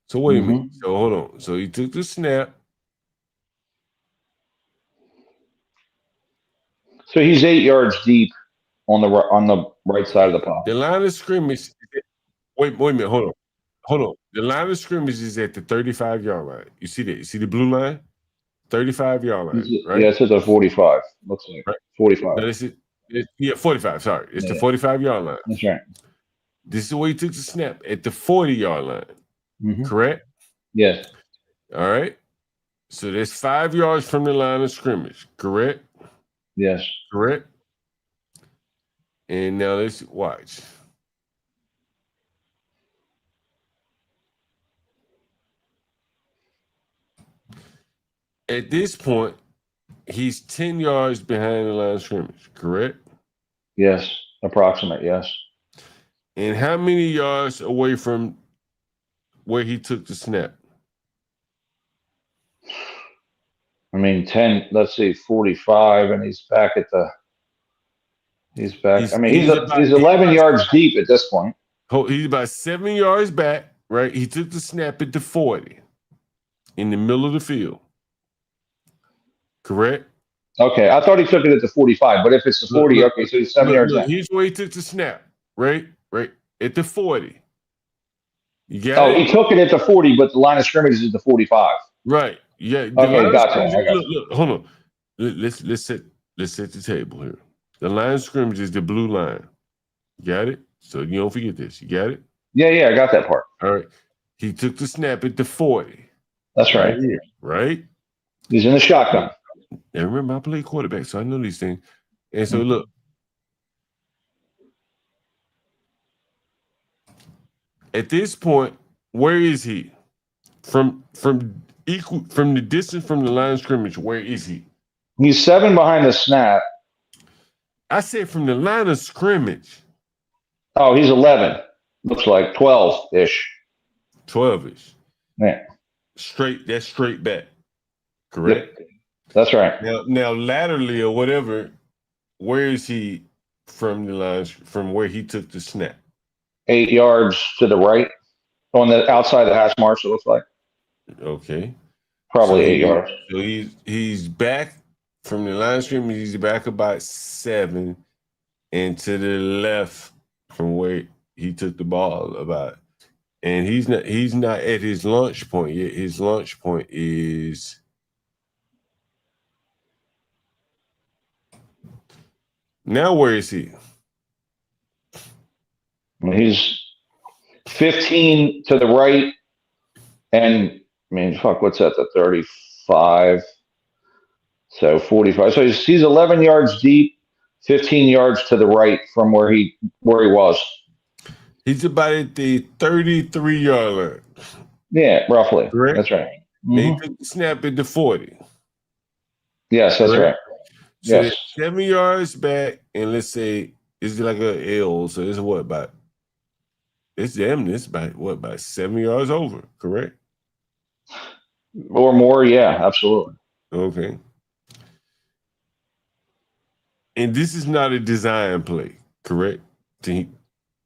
So wait a minute. So hold on. So he took the snap. So he's 8 yards deep on the right side of the pocket. The line of scrimmage. Wait a minute. Hold on. The line of scrimmage is at the 35-yard line. You see that? You see the blue line? 35-yard line, right? Yeah, it says a 45. Looks like right. 45. No, yeah, 45. Sorry, it's the 45-yard line. That's right. This is where he took the snap at the 40-yard line. Correct? Yes. All right. So that's 5 yards from the line of scrimmage. Correct? Yes. Correct. And now let's watch. At this point, he's 10 yards behind the line of scrimmage, correct? Yes, approximate, yes. And how many yards away from where he took the snap? I mean, 10, let's see, 45, and he's back at the. He's back. He's 11 yards deep at this point. He's about 7 yards back, right? He took the snap at the 40 in the middle of the field. Correct? Okay, I thought he took it at the 45, but if it's the 40, okay, so he's 7 yards back. Here's where he took the snap, right? Right at the 40. You got it? He took it at the 40, but the line of scrimmage is at the 45. Right. Yeah. Okay, gotcha. Look, hold on. Let's set the table here. The line of scrimmage is the blue line. Got it? So you don't forget this. You got it? Yeah, I got that part. All right. He took the snap at the 40. That's right. Here, right? He's in the shotgun. And remember, I played quarterback, so I know these things. And so look. At this point, where is he? From the distance from the line of scrimmage, where is he? He's 7 behind the snap. I said from the line of scrimmage. Oh, he's 11. Looks like 12-ish. 12-ish. Yeah. That's straight back. Correct? Yep. That's right. Now laterally or whatever, where is he from the line, from where he took the snap? 8 yards to the right. On the outside of the hash marks, it looks like. Okay. Probably 8 yards. So he's back from the line of scrimmage. He's back about 7, and to the left from where he took the ball about. And he's not at his launch point yet. His launch point is now. Where is he? He's 15 to the right, and I mean, what's that? The 35. So 45. So he's 11 yards deep, 15 yards to the right from where he was. He's about at the 33-yard line. Yeah, roughly. Correct. That's right. They Mhm. took the snap at the 40. Yes, that's Correct? right. So Yes. they're 7 yards back, and let's say it's like a L. So it's what about? It's them. It's about 7 yards over. Correct. Or more. Yeah, absolutely. Okay. And this is not a design play, correct? To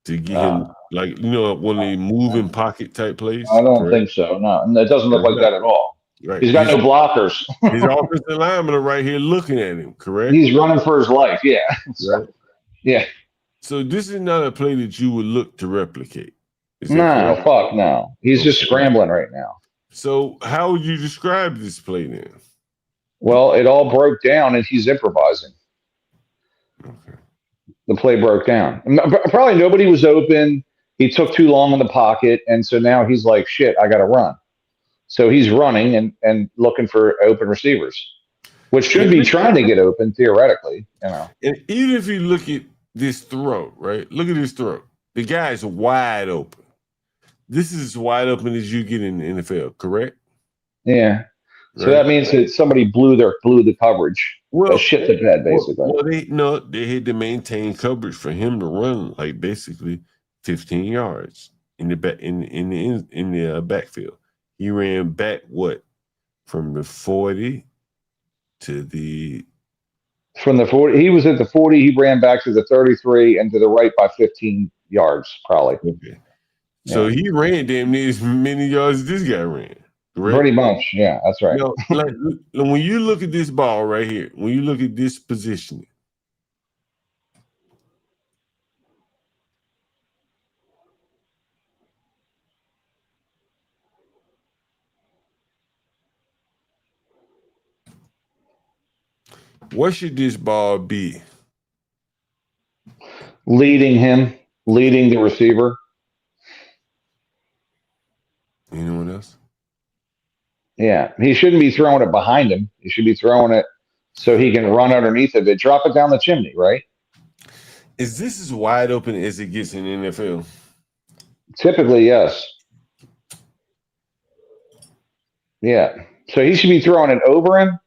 get him like one of the moving pocket type plays. I don't correct? think so. No, and it doesn't look like that at all. Right. He's got no blockers. His offensive linemen are right here looking at him, correct? He's running for his life. Yeah. Right. Yeah. So this is not a play that you would look to replicate. Is that No, correct? fuck no. He's just Okay. scrambling right now. So how would you describe this play then? Well, it all broke down and he's improvising. The play broke down. Probably nobody was open. He took too long in the pocket. And so now he's like, shit, I got to run. So he's running and looking for open receivers, which should be trying to get open theoretically. And even if you look at this throw, right? Look at this throw. The guy is wide open. This is as wide open as you get in the NFL, correct? Yeah. So Right. that means that somebody blew the coverage. Well, shit the bed, basically. They had to maintain coverage for him to run like basically 15 yards in the back in the backfield. He ran back from the 40 to the From the 40, he was at the 40. He ran back to the 33 and to the right by 15 yards, probably. Okay. So he ran damn near as many yards as this guy ran. Correct? Pretty much. Yeah, that's right. Like when you look at this ball right here, when you look at this positioning, what should this ball be? Leading the receiver. Anyone else? Yeah, he shouldn't be throwing it behind him. He should be throwing it so he can run underneath of it, drop it down the chimney, right? Is this as wide open as it gets in the NFL? Typically, yes. Yeah. So he should be throwing it over him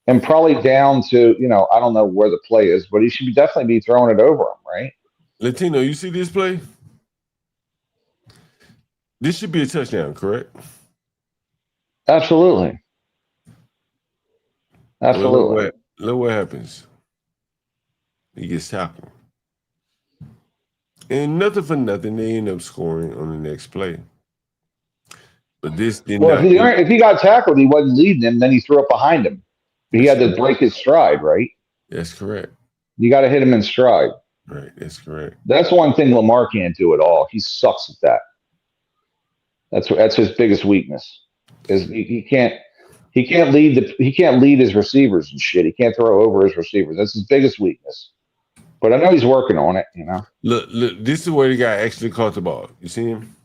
and probably down to, I don't know where the play is, but he should definitely be throwing it over him, right? Latino, you see this play? This should be a touchdown, correct? Absolutely. Absolutely. Look what happens. He gets tackled. And nothing for nothing, they end up scoring on the next play. But this did not. If he got tackled, he wasn't leading him, then he threw it behind him. He had to break his stride, right? That's correct. You got to hit him in stride. Right, that's correct. That's one thing Lamar can't do at all. He sucks at that. That's his biggest weakness. Is he can't lead his receivers and shit. He can't throw over his receivers. That's his biggest weakness. But I know he's working on it, Look, this is where the guy actually caught the ball. You see him?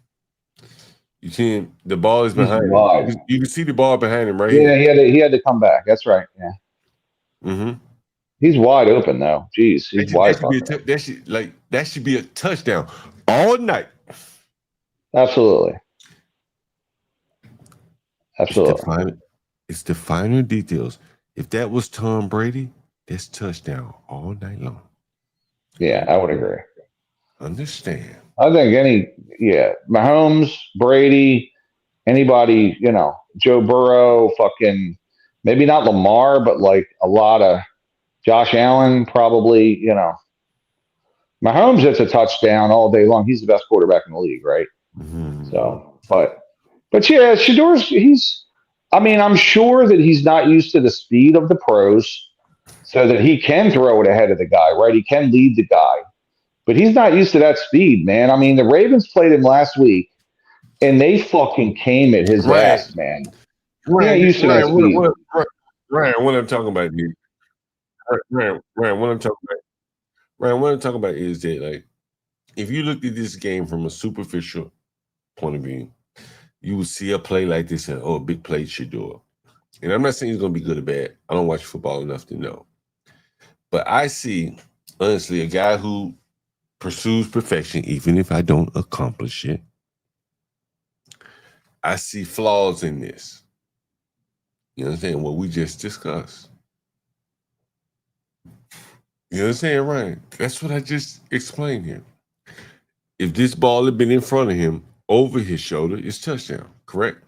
You see him? The ball is behind him. You can see the ball behind him right here. Yeah, he had to come back. That's right. Yeah. Mm-hmm. He's wide open though. Jeez, he's wide open. That should be a touchdown all night. Absolutely. Absolutely. It's the finer details. If that was Tom Brady, that's touchdown all night long. Yeah, I would agree. Understand. I think Mahomes, Brady, anybody, Joe Burrow, fucking maybe not Lamar, but like a lot of Josh Allen, probably, Mahomes hits a touchdown all day long. He's the best quarterback in the league, right? Mm-hmm. So, but yeah, Shador's I'm sure that he's not used to the speed of the pros so that he can throw it ahead of the guy, right? He can lead the guy, but he's not used to that speed, man. The Ravens played him last week and they fucking came at his ass, man. He's not used to that speed. Ryan, what I'm talking about here. Ryan, what I'm talking about is that, like, if you looked at this game from a superficial point of view, you would see a play like this and, a big play Shador. And I'm not saying he's going to be good or bad. I don't watch football enough to know. But I see, honestly, a guy who pursues perfection, even if I don't accomplish it. I see flaws in this. You know what I'm saying? What we just discussed. You know what I'm saying, Ryan? That's what I just explained here. If this ball had been in front of him, over his shoulder, it's touchdown, correct?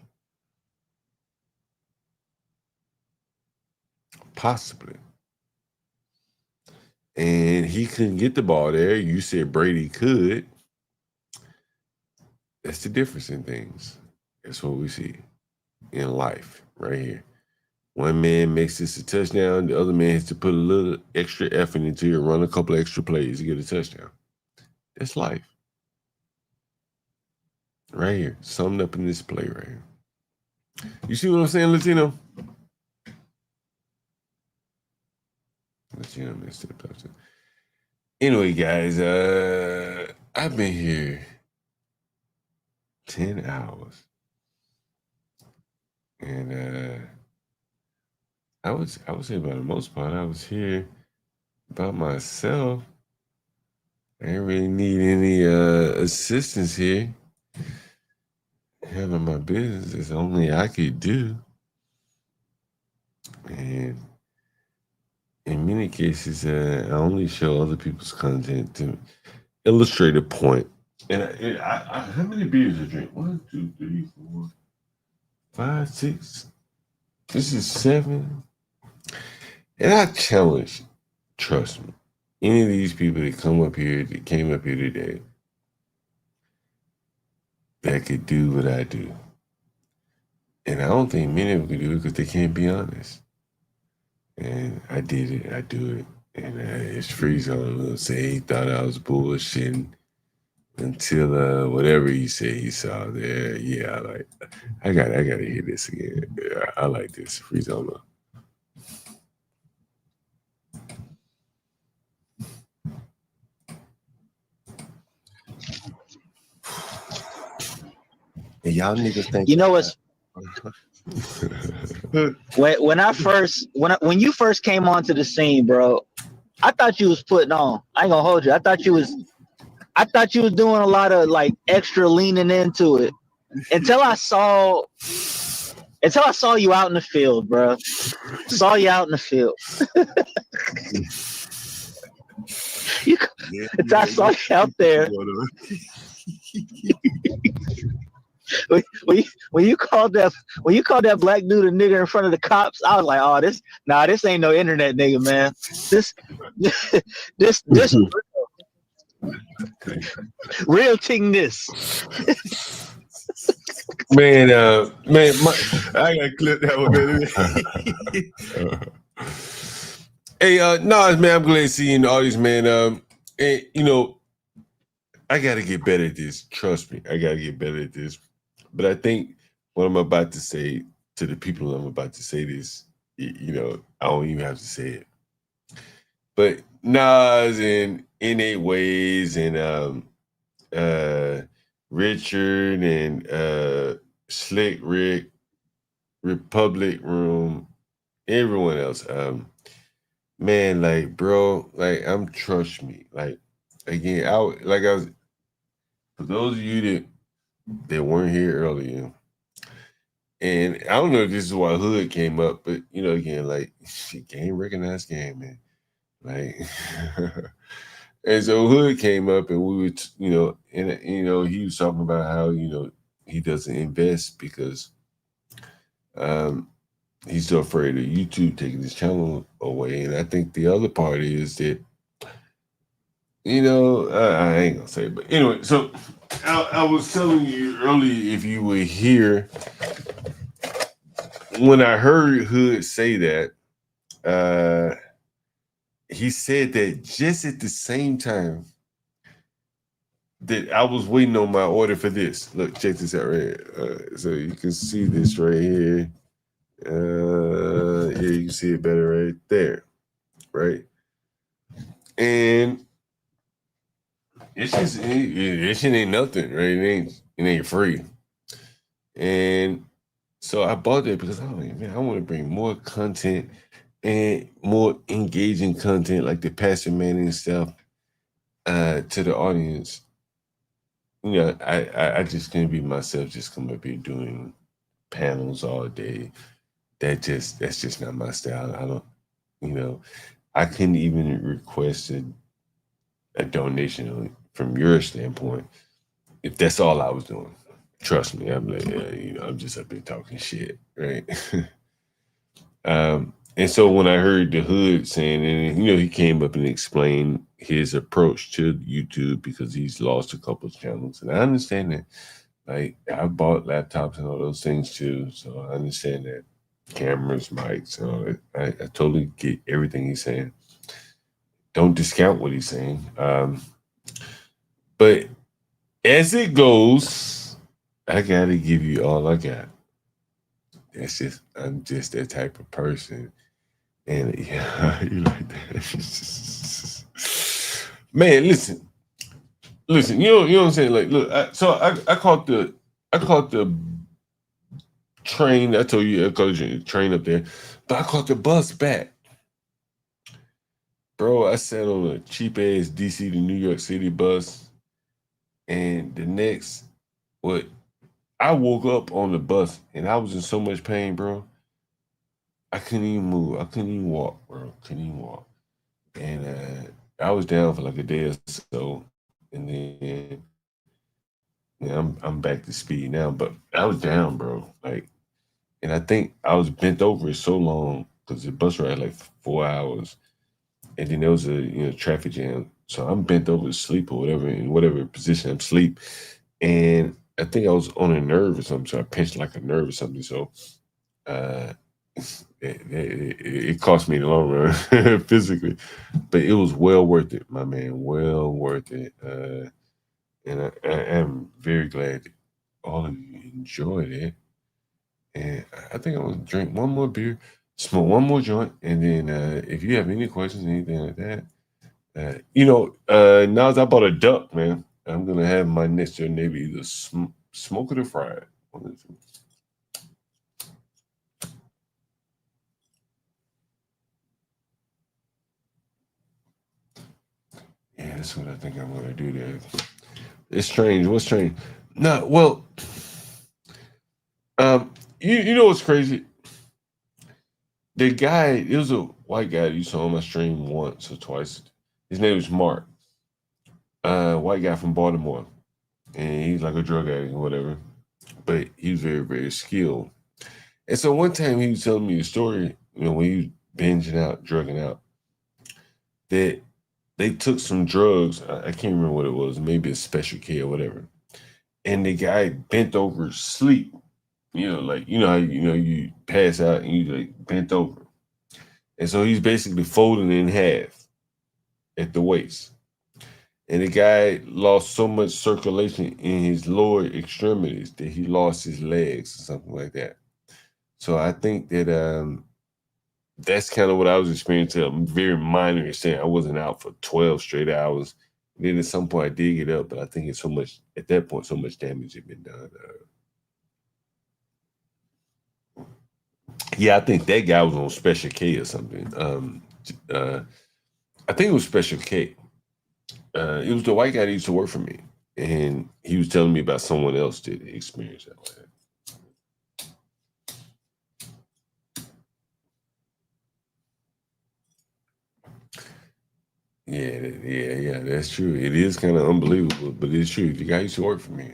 Possibly. And he couldn't get the ball there. You said Brady could. That's the difference in things. That's what we see in life right here. One man makes this a touchdown. The other man has to put a little extra effort into it, run a couple extra plays to get a touchdown. That's life. Right here. Summed up in this play right here. You see what I'm saying, Latino? Latino missed it. Anyway, guys, I've been here 10 hours. And I would say by the most part, I was here by myself. I didn't really need any assistance here. Handling my business is only I could do. And in many cases, I only show other people's content to illustrate a point. And how many beers I drink? 1, 2, 3, 4, 5, 6. This is 7. And I challenge, trust me, any of these people that came up here today, that could do what I do. And I don't think many of them can do it because they can't be honest. And I did it. I do it. And it's free zone. Say he thought I was bullshitting until whatever he said he saw there. Yeah, I gotta hear this again. Yeah, I like this. Free zone. And y'all niggas think You know what's when you first came onto the scene, bro, I thought you was putting on. I ain't gonna hold you. I thought you was doing a lot of like extra leaning into it until I saw you out in the field, bro. Saw you out in the field. Until I saw you out there. When you called that black dude a nigger in front of the cops, I was like, oh, this ain't no internet nigga, man. This real thing this. Man, I gotta clip that one, man. Hey, Nas, man, I'm glad to see you in the audience, man. And you know, I gotta get better at this. Trust me, I gotta get better at this. But I think what I'm about to say to the people I'm about to say this, you know, I don't even have to say it. But Nas and N8 Ways and Richard and Slick Rick, Republic Room, everyone else. Man, like, bro, like, trust me. Like, again, I was, for those of you that weren't here earlier, and I don't know if this is why Hood came up, but, you know, again, like, game recognized game, man. Like, and so Hood came up and we would, you know, and, you know, he was talking about how, you know, he doesn't invest because he's so afraid of YouTube taking his channel away. And I think the other part is that, you know, I ain't gonna say it, but anyway, so I was telling you earlier, if you were here, when I heard Hood say that, he said that just at the same time that I was waiting on my order for this. Look, check this out right here. So you can see this right here. Yeah, you can see it better right there, right? And it ain't nothing, right? It ain't free. And so I bought it because I'm like, man, I want to bring more content and more engaging content like the Pastor Manning stuff. to the audience, you know, I just couldn't be myself. Just come up here doing panels all day. That's just not my style. I don't, you know, I couldn't even request a donation from your standpoint if that's all I was doing. Trust me, I'm like, you know, I'm just up here talking shit, right? And so when I heard the hood saying, and you know, he came up and explained his approach to YouTube because he's lost a couple of channels, and I understand that. Like, I bought laptops and all those things too, so I understand that. Cameras, mics, and all that. I totally get everything he's saying. Don't discount what he's saying. But as it goes, I gotta give you all I got. I'm just that type of person. And yeah, you like that. Man, listen, you know what I'm saying? Like, look, I caught the train. I told you I caught the train up there, but I caught the bus back. Bro, I sat on a cheap ass DC to New York City bus, and the next, I woke up on the bus and I was in so much pain, bro. I couldn't even move. I couldn't even walk, bro. Couldn't even walk. And I was down for like a day or so, and then I'm back to speed now. But I was down, bro. Like, and I think I was bent over so long because the bus ride like 4 hours, and then there was a traffic jam. So I'm bent over to sleep or whatever, in whatever position I'm asleep. And I think I was on a nerve or something, so I pinched like a nerve or something. So it cost me in the long run physically, but it was well worth it, my man. Well worth it. And I am very glad that all of you enjoyed it. And I think I'm gonna drink one more beer, smoke one more joint, and then if you have any questions, anything like that, now that I bought a duck, man, I'm gonna have my next door neighbor either smoke it or fry it. Yeah, that's what I think I'm gonna do there. It's strange. What's strange? No, well, you know what's crazy? The guy, it was a white guy you saw on my stream once or twice. His name was Mark. White guy from Baltimore. And he's like a drug addict or whatever. But he was very, very skilled. And so one time he was telling me a story, when he was binging out, drugging out, that they took some drugs. I can't remember what it was, maybe a special K or whatever. And the guy bent over asleep. Like how you pass out and you like bent over. And so he's basically folding in half at the waist. And the guy lost so much circulation in his lower extremities that he lost his legs or something like that. So I think that that's kind of what I was experiencing. A very minor extent. I wasn't out for 12 straight hours. And then at some point I did get up, but I think it's at that point, so much damage had been done. Yeah, I think that guy was on Special K or something. I think it was Special K. It was the white guy that used to work for me, and he was telling me about someone else that experienced that way. Yeah, that's true. It is kind of unbelievable, but it's true. The guy used to work for me.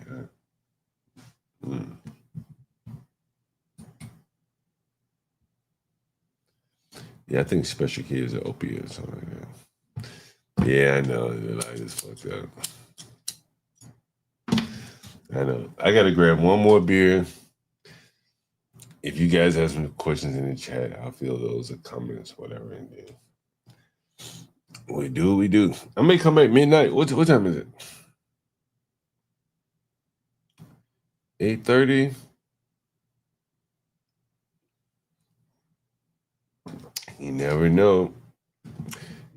Yeah, I think Special K is an opiate or something like that. Yeah, I know. Like, it's fucked up. I know. I got to grab one more beer. If you guys have some questions in the chat, I'll fill those or comments, whatever. And then we do. I may come back midnight. What time is it? 8:30. You never know.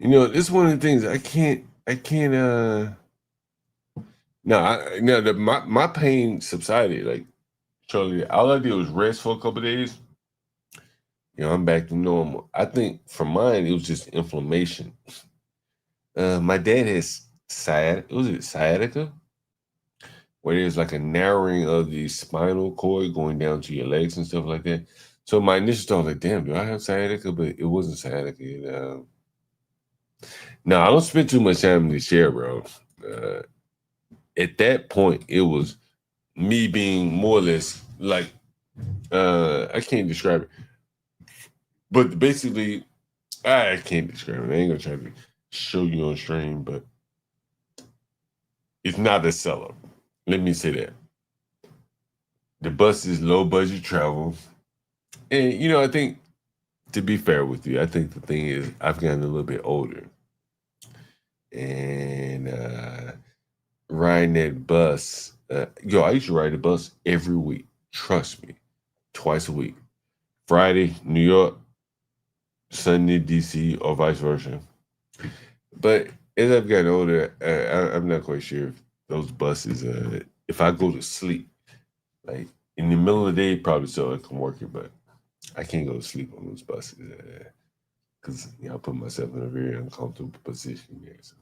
It's one of the things I can't. My pain subsided. Like, Charlie, all I did was rest for a couple of days. I'm back to normal. I think for mine, it was just inflammation. My dad has sciatica, where there's like a narrowing of the spinal cord going down to your legs and stuff like that. So my initial thought was like, damn, do I have sciatica? But it wasn't sciatica. No, I don't spend too much time in the chair, bro. At that point, it was me being more or less like, I can't describe it. But basically, I can't describe it. I ain't gonna try to show you on stream, but it's not a seller. Let me say that. The bus is low budget travel. And, you know, I think, to be fair with you, I think the thing is I've gotten a little bit older. And riding that bus, I used to ride the bus every week. Trust me. Twice a week. Friday, New York, Sunday, DC, or vice versa. But as I've gotten older, I'm not quite sure if those buses, if I go to sleep, like in the middle of the day, probably so I can work it, but I can't go to sleep on those buses because I put myself in a very uncomfortable position there. So,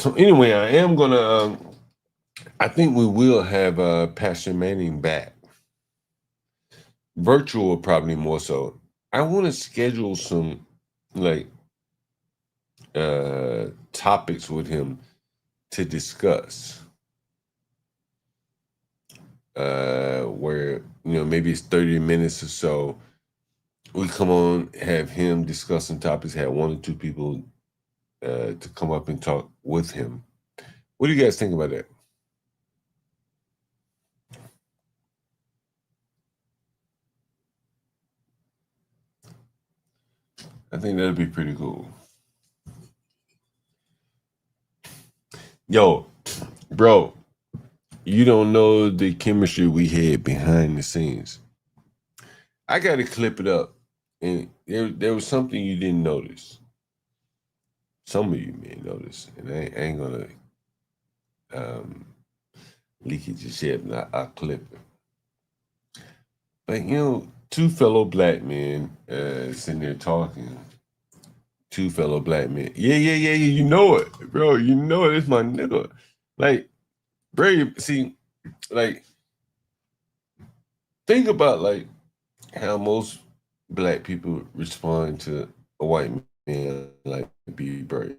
So anyway, I am gonna. I think we will have Pastor Manning back. Virtual, probably more so. I want to schedule some like topics with him to discuss. Where maybe it's 30 minutes or so. We come on, have him discuss some topics. Have one or two people to come up and talk with him. What do you guys think about that? I think that'd be pretty cool. Yo, bro, you don't know the chemistry we had behind the scenes. I got to clip it up, and there was something you didn't notice. Some of you may notice, and I ain't gonna leak it just yet, but I'll clip it. But two fellow black men sitting there talking. Two fellow black men. Yeah. You know it, bro. You know it. It's my nigga. Like, Brave, see, like, think about, like, how most black people respond to a white man like B. Brave.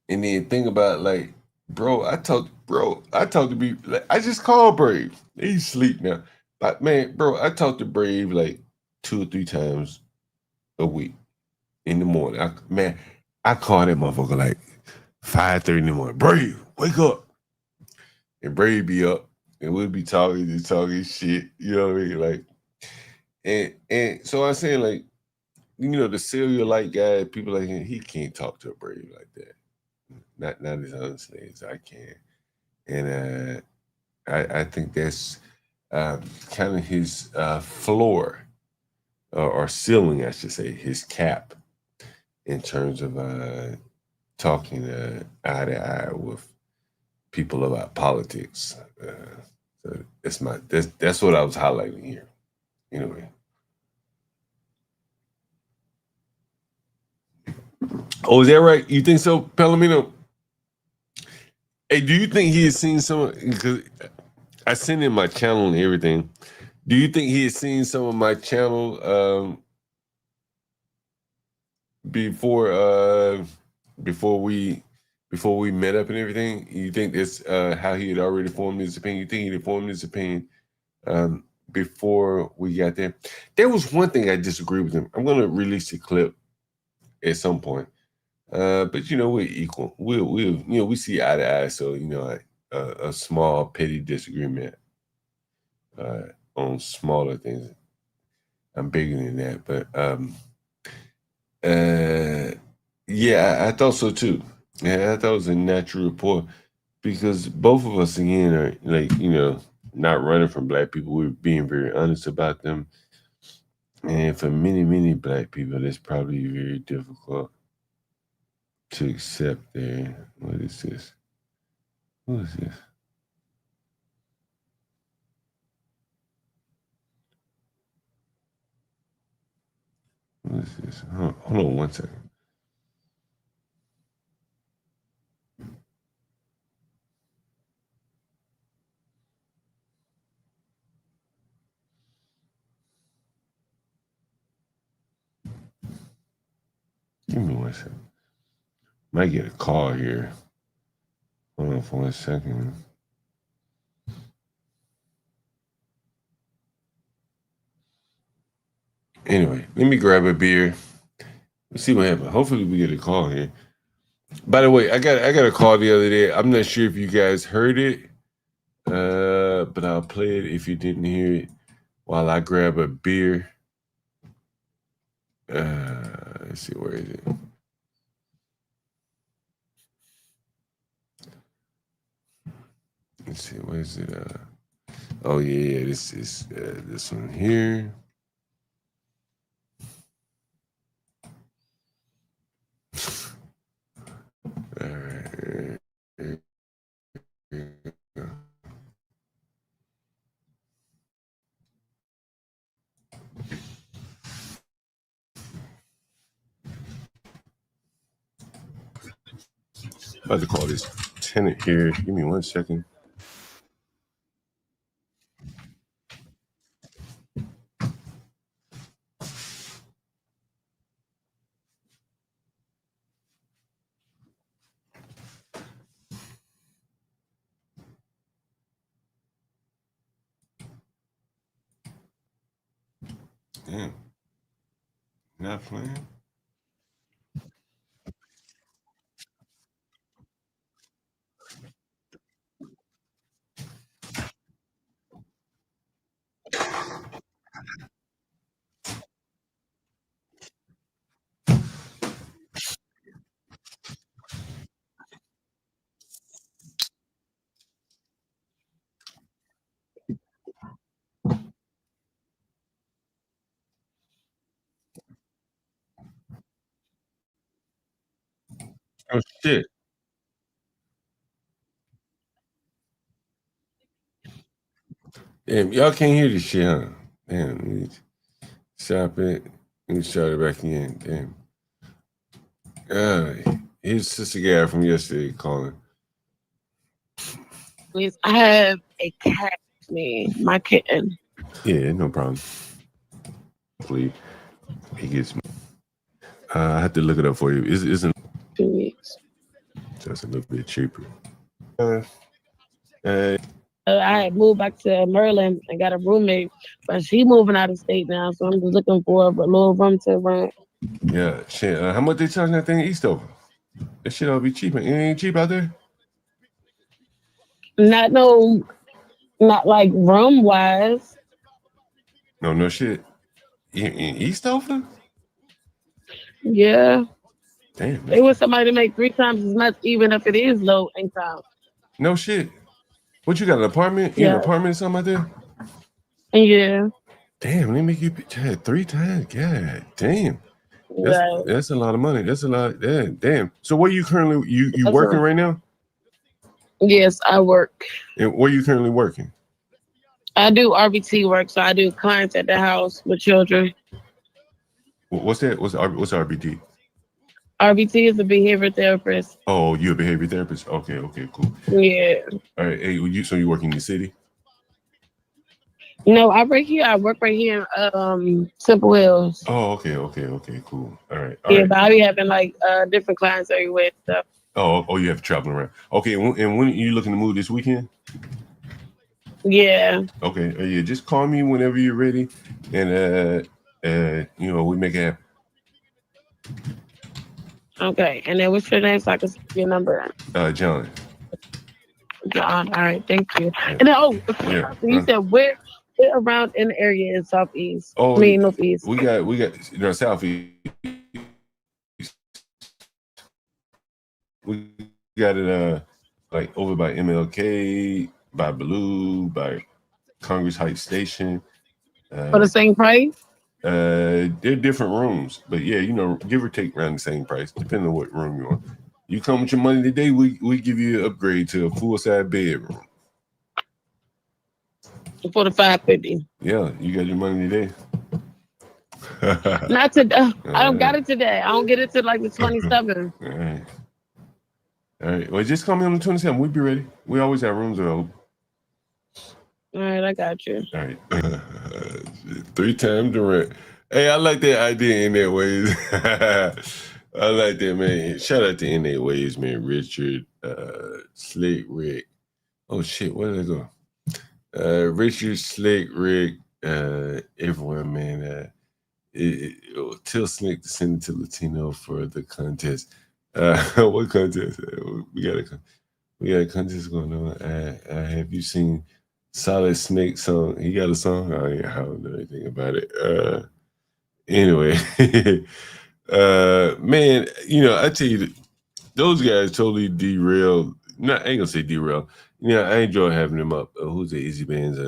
And then think about, like, I talked to B. Like, I just called Brave. He's asleep now. But, man, bro, I talked to Brave, like, 2 or 3 times a week in the morning. I call that motherfucker like 5:30 in the morning. Brave, wake up. And Brave be up, and we'll be talking shit. You know what I mean? Like, and so I'm saying, like, the cellulite guy, people like him, he can't talk to a Brave like that. Not as honestly as I can. And I think that's kind of his floor or ceiling, I should say, his cap in terms of talking eye to eye with people about politics. So that's what I was highlighting here. Anyway. Oh, is that right? You think so, Palomino? Hey, do you think he has seen some? Because I sent in my channel and everything. Do you think he has seen some of my channel before we met up and everything? You think that's how he had already formed his opinion? You think he had formed his opinion before we got there? There was one thing I disagree with him. I'm gonna release a clip at some point. But we're equal. We see eye to eye. So a small petty disagreement on smaller things. I'm bigger than that, but yeah, I thought so too. Yeah, I thought it was a natural rapport because both of us again are like not running from black people. We're being very honest about them, and for many black people, that's probably very difficult. to accept there. What is this? What is this? What is this? Hold on 1 second. Give me 1 second. Might get a call here. Hold on for 1 second. Anyway, let me grab a beer. Let's see what happens. Hopefully we get a call here. By the way, I got a call the other day. I'm not sure if you guys heard it, but I'll play it if you didn't hear it while I grab a beer. Let's see, where is it? Let's see, where is it? Oh yeah, this is this one here. All right. About to call this tenant here. Give me 1 second. Damn. Not playing. Oh shit. Damn, y'all can't hear this shit, huh? Damn, let me stop it. Let me start it back again. Damn. Here's Sister Gab from yesterday calling. Please, I have a cat named my kitten. Yeah, no problem. Please. He gets me. I have to look it up for you. Isn't 2 weeks. That's a little bit cheaper. I had moved back to Maryland and got a roommate, but she moving out of state now, so I'm just looking for a little room to rent. Yeah, shit. How much they charging that thing in Eastover? That shit ought to be cheap. It ain't cheap out there? Not like room wise. No shit. In Eastover? Yeah. Damn. They want somebody to make 3 times as much, even if it is low income. No shit. What, you got an apartment? You in an apartment or something out there? Yeah. Damn, they make you pay 3 times. God damn. That's a lot of money. That's a lot. Damn. So where you currently you working right now? Yes, I work. And where you currently working? I do RBT work, so I do clients at the house with children. What's that? What's RBT? RBT is a behavior therapist. Oh, you a behavior therapist? Okay, cool. Yeah. All right. Hey, so you work in the city? No, I work right here in Temple Hills. Oh, okay, cool. All right. But I be having like different clients everywhere and stuff. Oh, you have to travel around. Okay, and when are you looking to move this weekend? Yeah. Okay. Yeah, just call me whenever you're ready, and we make it happen. Okay, and then what's your name so I can see your number? John. John. All right, thank you. And then you said where around in the area in Southeast? Oh, Northeast. We got Southeast. We got it like over by MLK, by Blue, by Congress Heights Station. For the same price? They're different rooms, but yeah, give or take around the same price, depending on what room you want. You come with your money today, we give you an upgrade to a full-size bedroom. For the $550. Yeah, you got your money today. Not today. I don't got it today. I don't get it till like the 27th. All right. All right. Well, just call me on the 27th. We'll be ready. We always have rooms available. All right, I got you. All right. 3-time Durant. Hey, I like that idea in that ways. I like that, man. Shout out to in that ways, man. Richard, Slick Rick. Oh shit, where did I go? Richard, Slick Rick, everyone, man. Tell Slick to send it to Latino for the contest. What contest? We got a contest going on. Have you seen Solid Snake song? He got a song? Oh yeah, I don't know anything about it. Anyway, man, I tell you, those guys totally derailed. I ain't gonna say derail. I enjoy having them up. Who's the Easy Bands?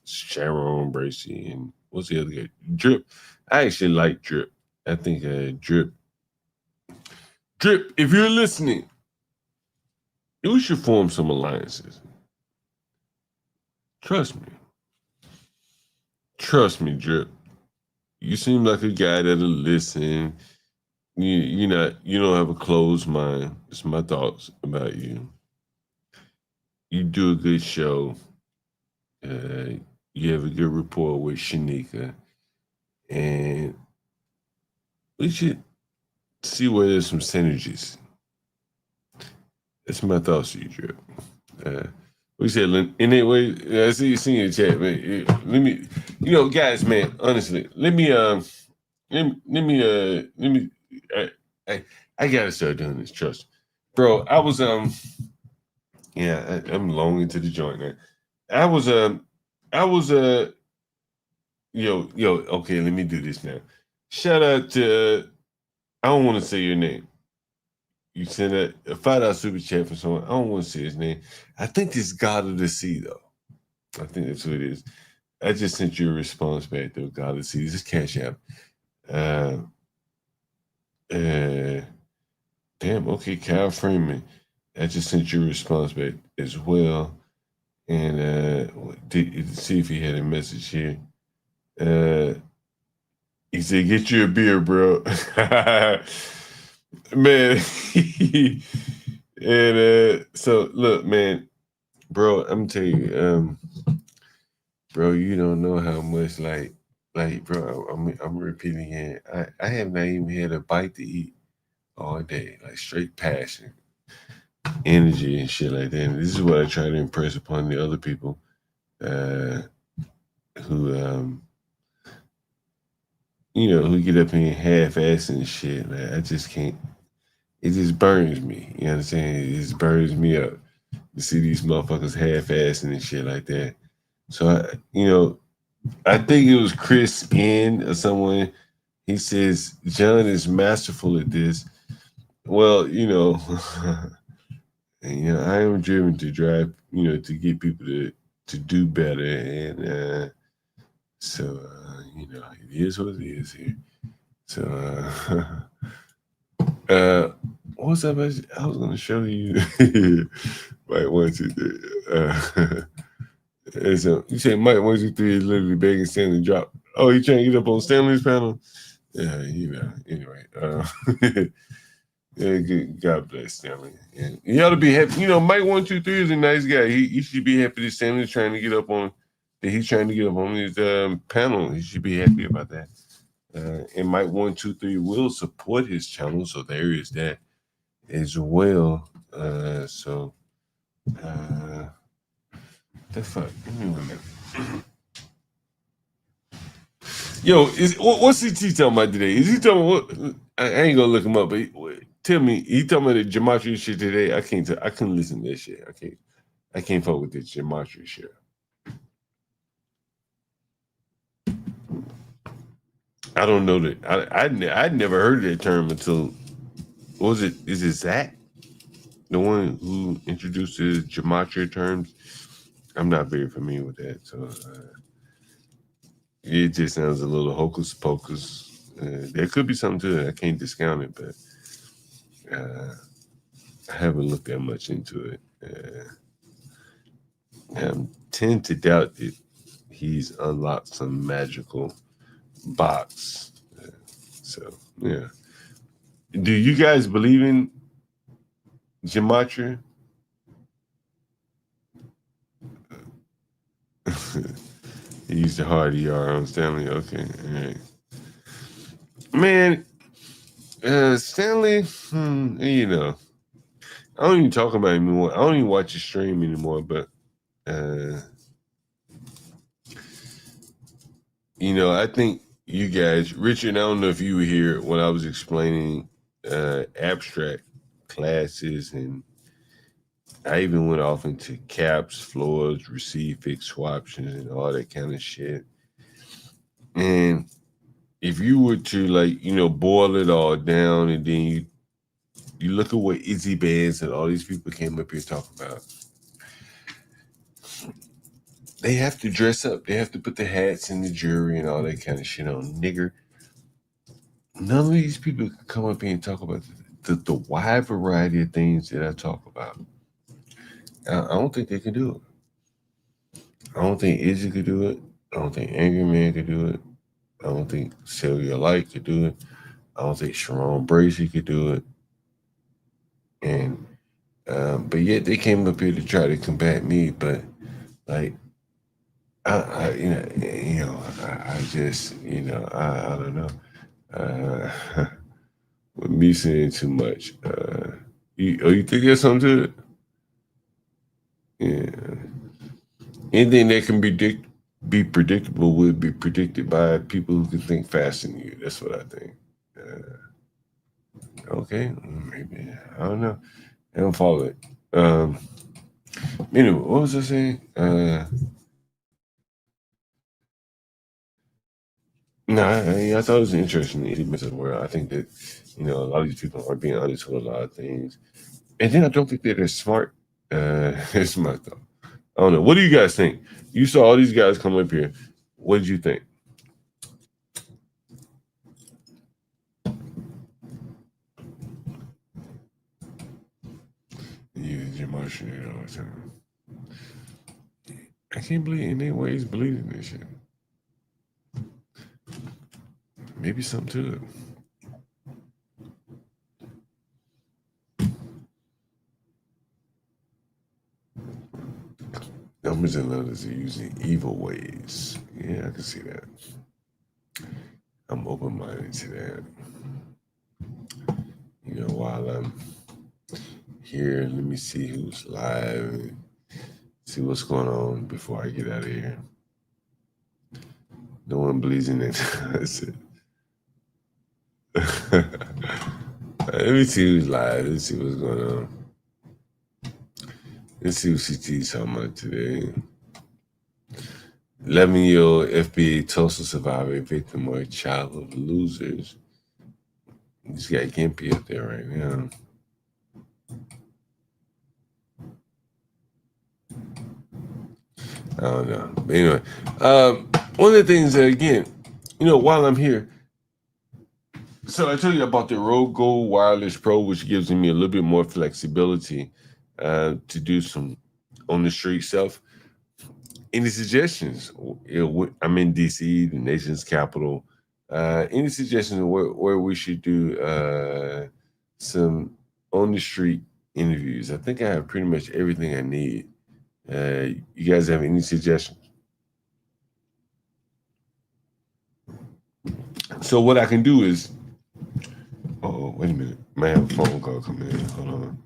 Sharon Bracey, and what's the other guy? Drip. I actually like Drip. I think Drip, if you're listening, we should form some alliances. Trust me, Drip. You seem like a guy that'll listen. You don't have a closed mind. It's my thoughts about you. You do a good show. You have a good rapport with Shanika, and we should see where there's some synergies. That's my thoughts to you, Drip. We said in that way. I see you in the chat, man. Let me, guys, man. Honestly, let me. I gotta start doing this. Trust, bro. I was yeah. I'm long into the joint now. I was yo. Okay, let me do this now. Shout out to. I don't want to say your name. You sent a $5 super chat from someone. I don't want to say his name. I think it's God of the Sea, though. I think that's what it is. I just sent you a response back, though. God of the Sea. This is Cash App. Damn, okay, Kyle Freeman. I just sent you a response back as well. And see if he had a message here. He said, get you a beer, bro. Man. And so look, man, bro, I'm telling you, bro, you don't know how much like bro, I'm repeating it. I have not even had a bite to eat all day, like straight passion, energy and shit like that. And this is what I try to impress upon the other people who who get up in half-assing and shit. Man, I just can't. It just burns me. You know what I'm saying? It just burns me up to see these motherfuckers half-assing and shit like that. So, I think it was Chris N or someone. He says, John is masterful at this. Well, I am driven to drive, to get people to do better. And so, it is what it is here. So, what was that message? I was going to show you. Mike 1, 2, 3. And so you say Mike 1, 2, 3 is literally begging Stanley to drop. Oh, you trying to get up on Stanley's panel? Yeah, anyway. Yeah, God bless Stanley. And he ought to be happy. Mike 1, 2, 3 is a nice guy. He should be happy that Stanley's trying to get up on his panel. He should be happy about that. And Mike 1, 2, 3 will support his channel, so there is that as well. The fuck? Yo, what's CT talking about today? Is he talking what? I ain't gonna look him up, but tell me, he talking about the gematria shit today. I couldn't listen to that shit. I can't fuck with this gematria shit. I don't know that. I'd never heard that term until. What was it? Is it Zach, the one who introduced the gematria terms? I'm not very familiar with that, so it just sounds a little hocus pocus. There could be something to it. I can't discount it, but I haven't looked that much into it. I tend to doubt that he's unlocked some magical box. So yeah. Do you guys believe in gematria? He used the hard ER on Stanley. Okay, all right. Man, Stanley, you know, I don't even talk about him anymore. I don't even watch his stream anymore, but you know, I think you guys, Richard, I don't know if you were here when I was explaining abstract classes, and I even went off into caps, floors, receive, fixed swaptions, and all that kind of shit. And if you were to, like, you know, boil it all down, and then you look at what Izzy Bands and all these people came up here talking about, they have to dress up. They have to put the hats and the jewelry and all that kind of shit on. Nigger, none of these people can come up here and talk about the wide variety of things that I talk about. I don't think they can do it. I don't think Izzy could do it. I don't think Angry Man could do it. I don't think Celia Light could do it. I don't think Sharon Bracey could do it. And but yet they came up here to try to combat me. But like, I just, you know, I don't know. With me saying too much, you think there's something to it? Yeah. Anything that can be predictable would be predicted by people who can think faster than you. That's what I think. Okay, maybe, I don't know. I don't follow it. Anyway, what was I saying? No, I thought it was interesting elements of the world. I think that, you know, a lot of these people are being honest with a lot of things. And then I don't think that they're smart. It's my thought. I don't know. What do you guys think? You saw all these guys come up here. What did you think? Yeah, emotion all the time. I can't believe in their ways believing this shit. Maybe something to it. Numbers and letters are using evil ways. Yeah, I can see that. I'm open-minded to that. You know, while I'm here, let me see who's live and see what's going on before I get out of here. No one believes in it. That's it. Let me see who's live. Let's see what's going on. Let's see what CT's talking about today. 11-year-old FBI Tulsa survivor, victim or a child of losers. He's got Gimpy up there right now. I don't know. But anyway, one of the things that, again, you know, while I'm here, so I told you about the Rode Gold Wireless Pro, which gives me a little bit more flexibility to do some on the street stuff. Any suggestions? I'm in DC, the nation's capital. Any suggestions where we should do some on the street interviews? I think I have pretty much everything I need. You guys have any suggestions? So what I can do is, oh, wait a minute. I have a phone call coming in. Hold on.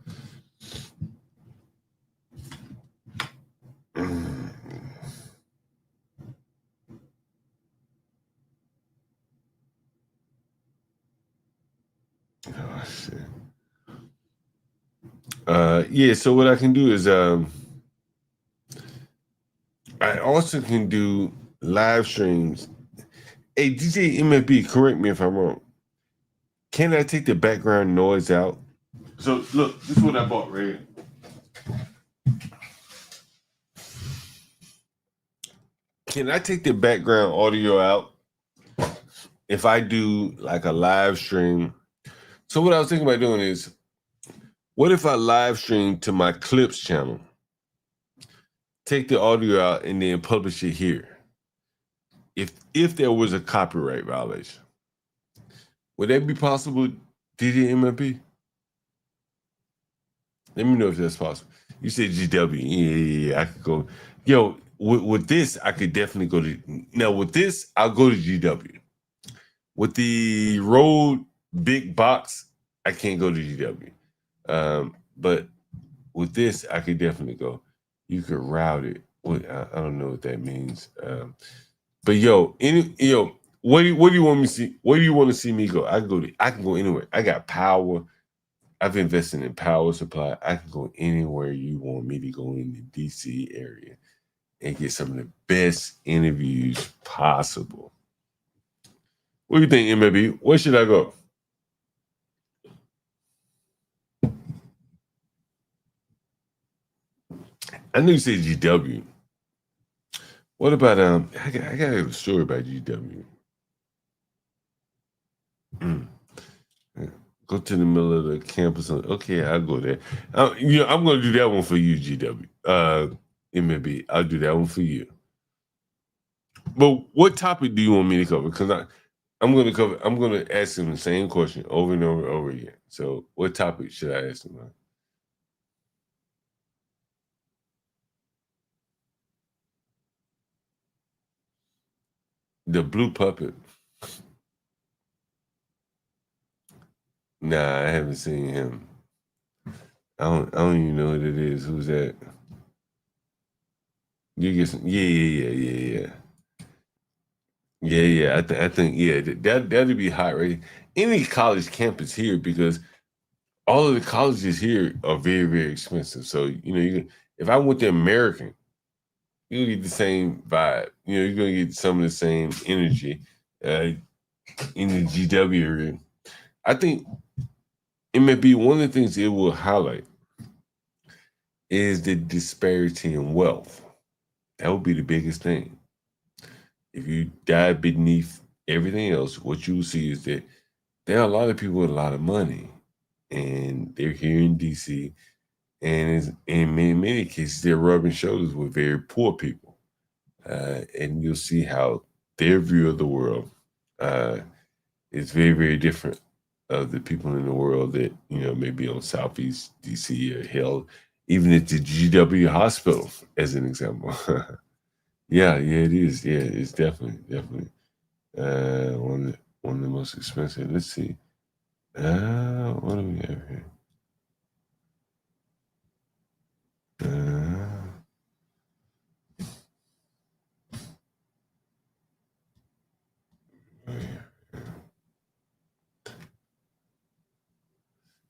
Oh, shit. Yeah, so what I can do is I also can do live streams. Hey, DJ MFB, correct me if I'm wrong. Can I take the background noise out? So look, this is what I bought right here. Can I take the background audio out if I do like a live stream? So what I was thinking about doing is What if I live stream to my Clips channel, take the audio out, and then publish it here? If there was a copyright violation, would that be possible, DJ MLP? Let me know if that's possible. You said GW. Yeah, I could go. Yo, with this, I could definitely go to. Now, with this, I'll go to GW. With the Rode big box, I can't go to GW. But with this, I could definitely go. You could route it. I don't know what that means. But what do you want me to see? Where do you want to see me go? I can go anywhere. I got power. I've invested in power supply. I can go anywhere you want me to go in the DC area and get some of the best interviews possible. What do you think, MLB? Where should I go? I know you said GW. What about I got a story about GW. Go to the middle of the campus. Okay, I'll go there. I'm going to do that one for you, GW. MLB, I'll do that one for you. But what topic do you want me to cover? Because I'm going to ask him the same question over and over and over again. So what topic should I ask him? The blue puppet. Nah, I haven't seen him. I don't even know what it is. Who's that? You get some, yeah. I think that'd be hot, right? Any college campus here, because all of the colleges here are very, very expensive. So if I went to American, you're gonna get the same vibe. You're gonna get some of the same energy in the GW area. I think it may be one of the things it will highlight is the disparity in wealth. That would be the biggest thing. If you dive beneath everything else, what you will see is that there are a lot of people with a lot of money, and they're here in DC, and in many cases, they're rubbing shoulders with very poor people. And you'll see how their view of the world is very, very different of the people in the world that, maybe on Southeast DC or held, even at the GW hospital, as an example. Yeah, it is. Yeah, it's definitely one of the most expensive. Let's see. What do we have here?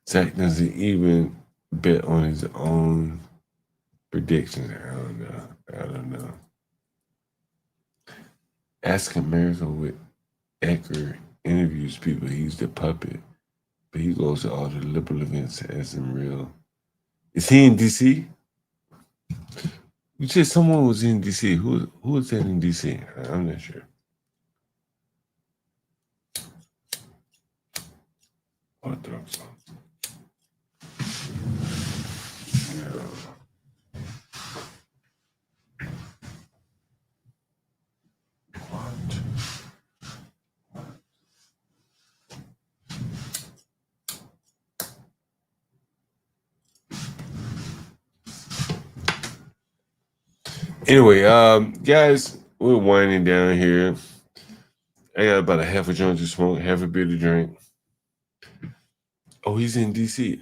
Zach doesn't even bet on his own predictions. I don't know. Ask America with Edgar interviews people. He's the puppet, but he goes to all the liberal events as in real. Is he in DC? You said someone was in DC. Who was that in DC? I'm not sure. Anyway, guys, we're winding down here. I got about a half a joint to smoke, half a beer to drink. Oh, he's in DC.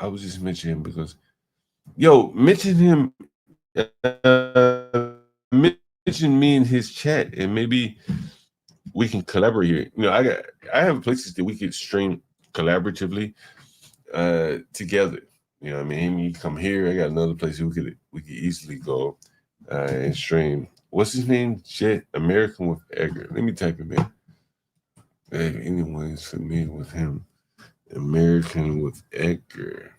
I was just mentioning him because, mention him. Mention me in his chat, and maybe we can collaborate here. I have places that we could stream collaboratively together. I mean, he come here. I got another place we could easily go and stream. What's his name? Jet American with Edgar. Let me type him in. If anyone is familiar with him, American with Edgar,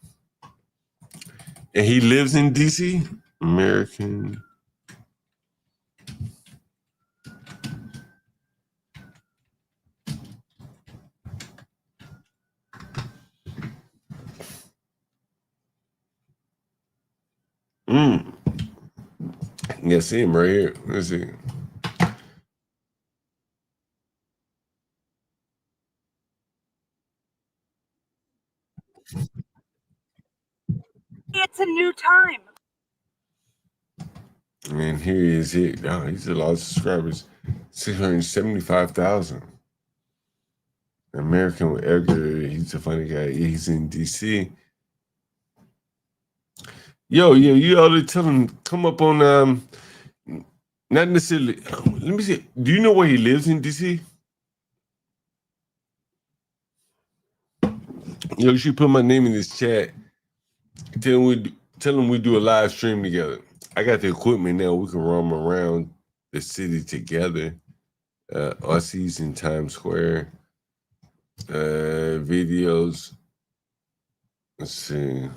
and he lives in DC. American. Yeah, see him right here. Let's see. It's a new time. And here he is. He's a lot of subscribers. 675,000. American with Edgar. He's a funny guy. He's in DC. Yo, you ought to tell him come up on not necessarily. Let me see. Do you know where he lives in DC? Yo, you should put my name in this chat. Tell him we do a live stream together. I got the equipment now. We can roam around the city together. Aussies in Times Square. Videos. Let's see.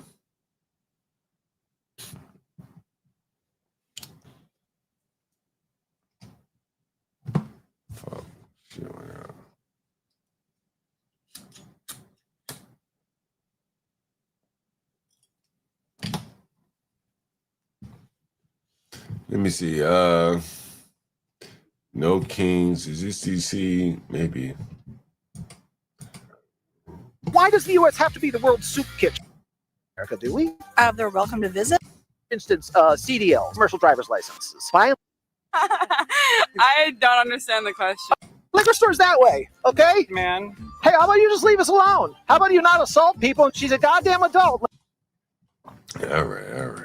Fuck. Shit went out. Let me see. No Kings. Is this DC? Maybe. Why does the U.S. have to be the world's soup kitchen? America, do we? They're welcome to visit. For instance, CDL, commercial driver's licenses. Fine. I don't understand the question. Liquor stores that way, okay? Man. Hey, how about you just leave us alone? How about you not assault people? She's a goddamn adult. All right.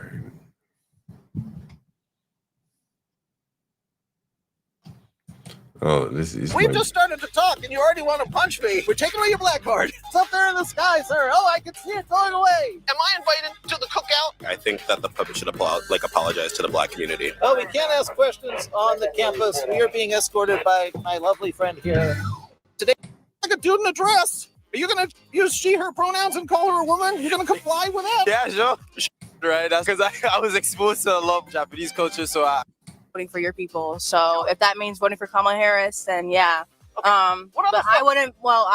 Oh, this is. We've just started to talk, and you already want to punch me. We're taking away your black card. It's up there in the sky, sir. Oh, I can see it going away. Am I invited to the cookout? I think that the puppet should apologize to the black community. Oh, we can't ask questions on the campus. We are being escorted by my lovely friend here. Today, like a dude in a dress. Are you going to use she, her pronouns and call her a woman? You're going to comply with that? Yeah, sure. Right, that's because I was exposed to a lot of Japanese culture, so Voting for your people. So if that means voting for Kamala Harris, then yeah. What But else? I wouldn't. Well,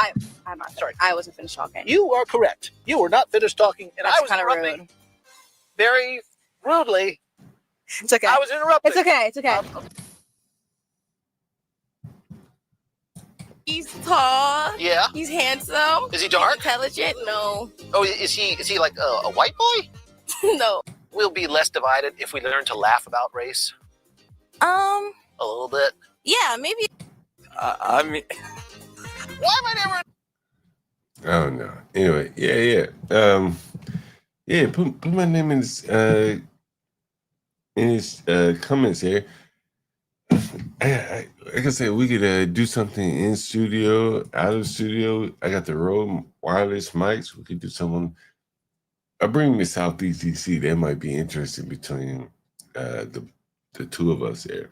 I'm not sorry. I wasn't finished talking. You are correct. You were not finished talking, and That's I was kinda interrupting rude. very rudely. It's okay. I was interrupting. It's okay. It's okay. He's tall. Yeah. He's handsome. Is he dark? Intelligent? No. Oh, is he like a white boy? No. We'll be less divided if we learn to laugh about race. A little bit. Yeah, maybe. I mean, Why am I never? Oh no. Anyway, yeah. Put my name in his comments here. Like I said, we could do something in studio, out of studio. I got the Rode wireless mics. We could do something. I bring me Southeast DC. That might be interesting between the two of us there.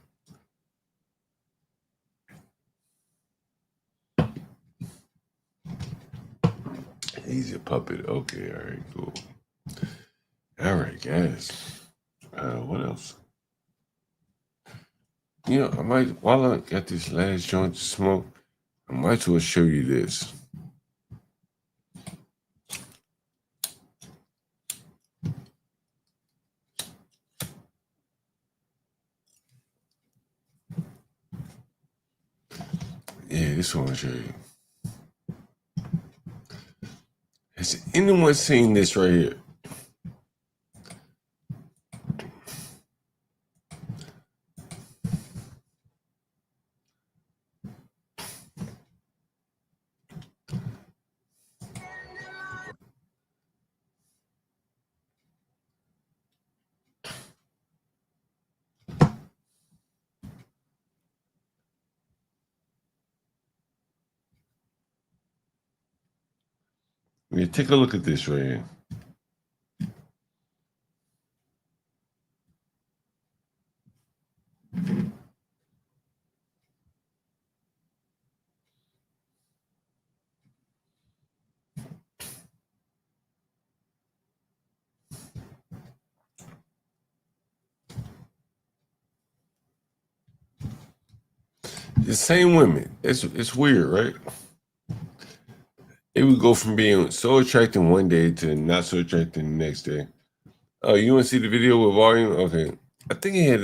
He's a puppet. Okay, all right, cool. All right, guys. What else? You know, I might, while I got this last joint to smoke, I might as well show you this. Yeah, this one I'll show you. Has anyone seen this right here? Yeah, take a look at this right here. The same women. It's weird, right? It would go from being so attractive one day to not so attractive the next day. Oh, you want to see the video with volume? Okay. I think it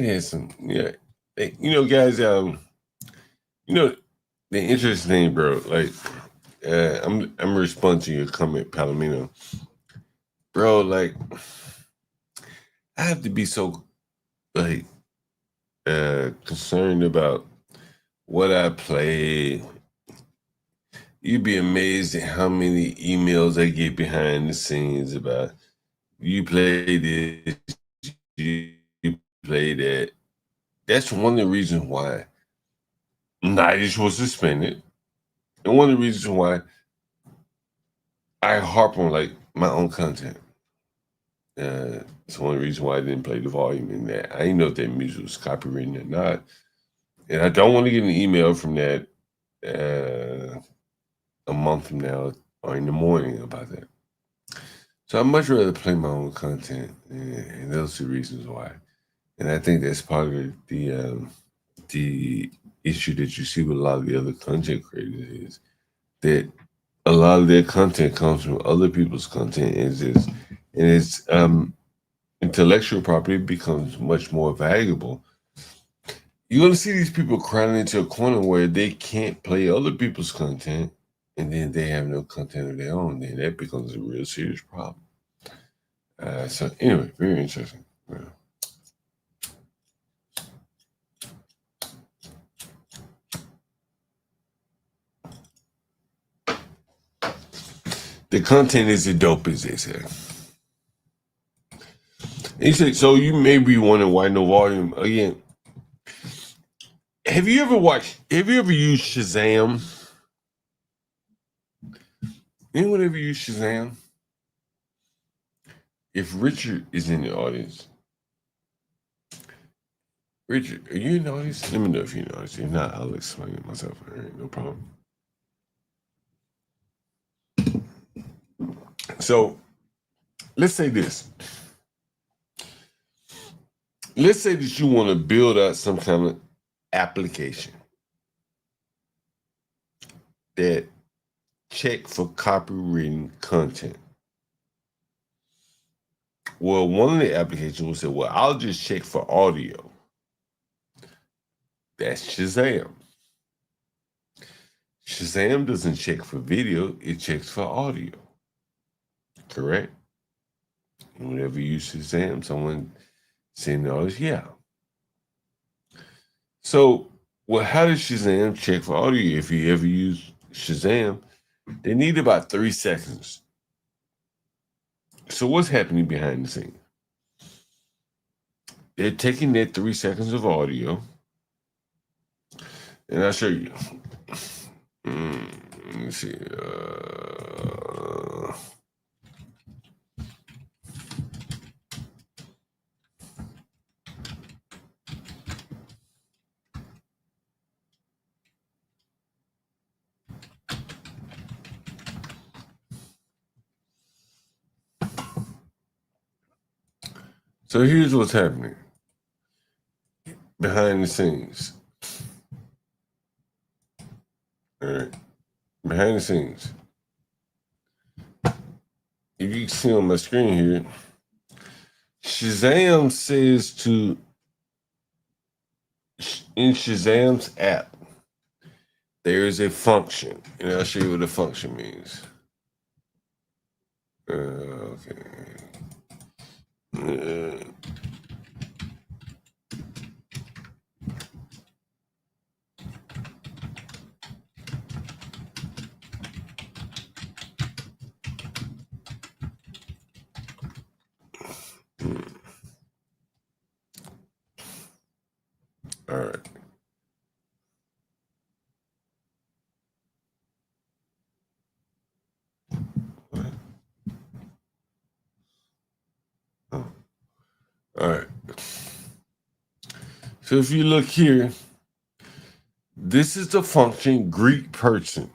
had some, yeah. You know, guys, you know, the interesting thing, bro, like, I'm responding to your comment, Palomino. Bro, like, I have to be so, like, concerned about what I play. You'd be amazed at how many emails I get behind the scenes about you play this, you play that. That's one of the reasons why Niccas was suspended, and one of the reasons why I harp on like my own content. It's one of the reasons why I didn't play the volume in that. I didn't know if that music was copywritten or not, and I don't want to get an email from that a month from now or in the morning about that. So I'd much rather play my own content, and those are the reasons why. And I think that's part of the issue that you see with a lot of the other content creators is that a lot of their content comes from other people's content, and it's intellectual property becomes much more valuable. You're gonna see these people crowding into a corner where they can't play other people's content, and then they have no content of their own. Then that becomes a real serious problem. So anyway, very interesting. Yeah. The content is the dope, as they say. He said, so you may be wondering why no volume. Again, have you ever used Shazam? Anyone ever used Shazam? If Richard is in the audience, Richard, are you in the audience? Let me know if you're in the audience. If not, I'll explain it myself. All right, no problem. So let's say this. Let's say that you want to build out some kind of application that check for copywritten content. Well, one of the applications will say, well, I'll just check for audio. That's Shazam. Shazam doesn't check for video, it checks for audio. Correct? And whenever you use Shazam, someone saying the audience, yeah. So, well, how does Shazam check for audio? If you ever use Shazam, they need about 3 seconds. So what's happening behind the scenes? They're taking that 3 seconds of audio, and I'll show you. Let me see. So here's what's happening behind the scenes. All right. Behind the scenes. If you can see on my screen here, Shazam says in Shazam's app, there is a function, and I'll show you what the function means. Okay. All right. Oh. All right. So if you look here, this is the function greet person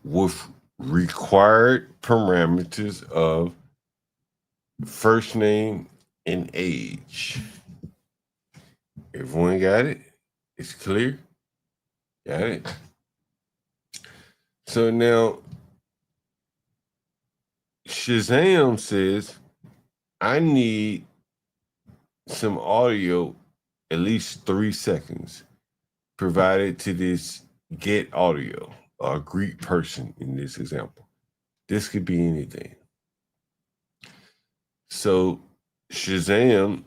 with required parameters of first name and age. Everyone got it? It's clear? Got it? So now, Shazam says, I need some audio, at least 3 seconds, provided to this get audio, or Greek person in this example. This could be anything. So Shazam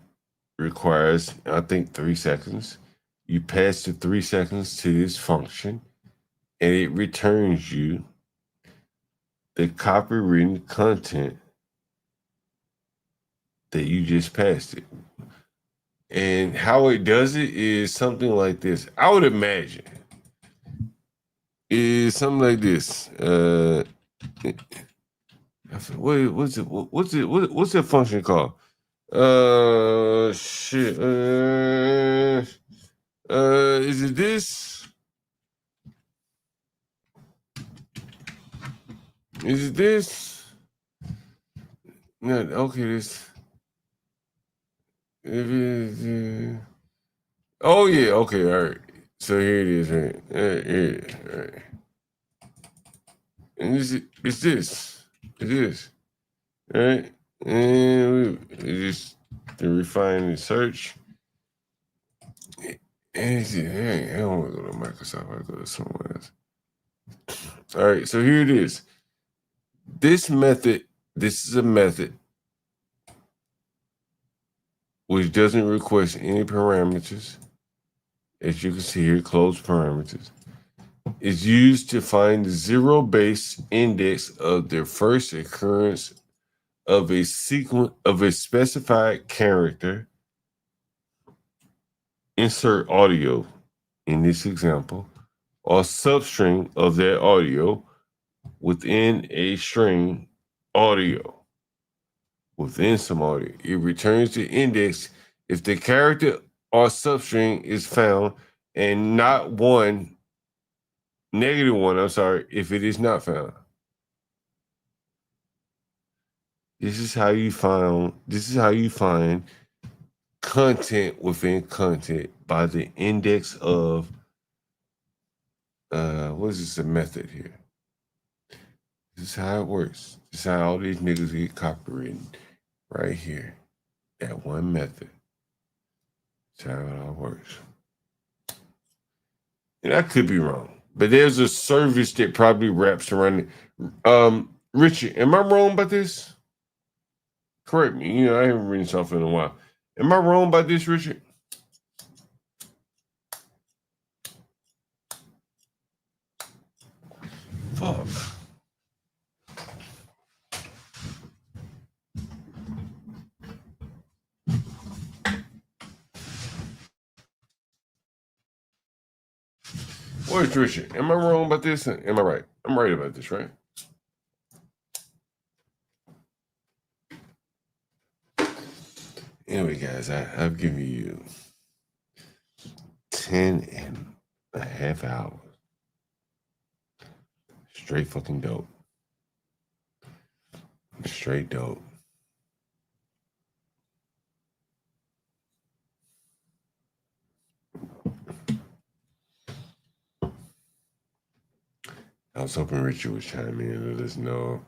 requires, I think, 3 seconds. You pass the 3 seconds to this function, and it returns you the copywritten content that you just passed it. And how it does it is something like this. I would imagine is something like this. What's that function called? Shit. Is it this? Is it this? No, okay, this. Oh yeah, okay, all right. So here it is, right? Here, all right. And it's this. It is. All right. And we just refine the search. And hey, I don't want to go to Microsoft. I go to somewhere else. All right, so here it is. This is a method which doesn't request any parameters. As you can see here, closed parameters. Is used to find the zero-base index of the first occurrence of a sequence of a specified character. Insert audio in this example, or substring of that audio within a string audio. Within some audio, it returns the index if the character or substring is found, and not -1, I'm sorry, if it is not found. This is how you find content within content by the index of what is this, a method here? This is how it works. This is how all these niggas get copywritten right here. That one method. That's how it all works. And I could be wrong, but there's a service that probably wraps around it. Richard, am I wrong about this? Correct me. You know, I haven't written something in a while. Am I wrong about this, Richard? Fuck. Where's Richard? Am I wrong about this? Am I right? I'm right about this, right? Anyway, guys, I've given you 10.5 hours. Straight fucking dope. Straight dope. I was hoping Richard would chime in and let us know.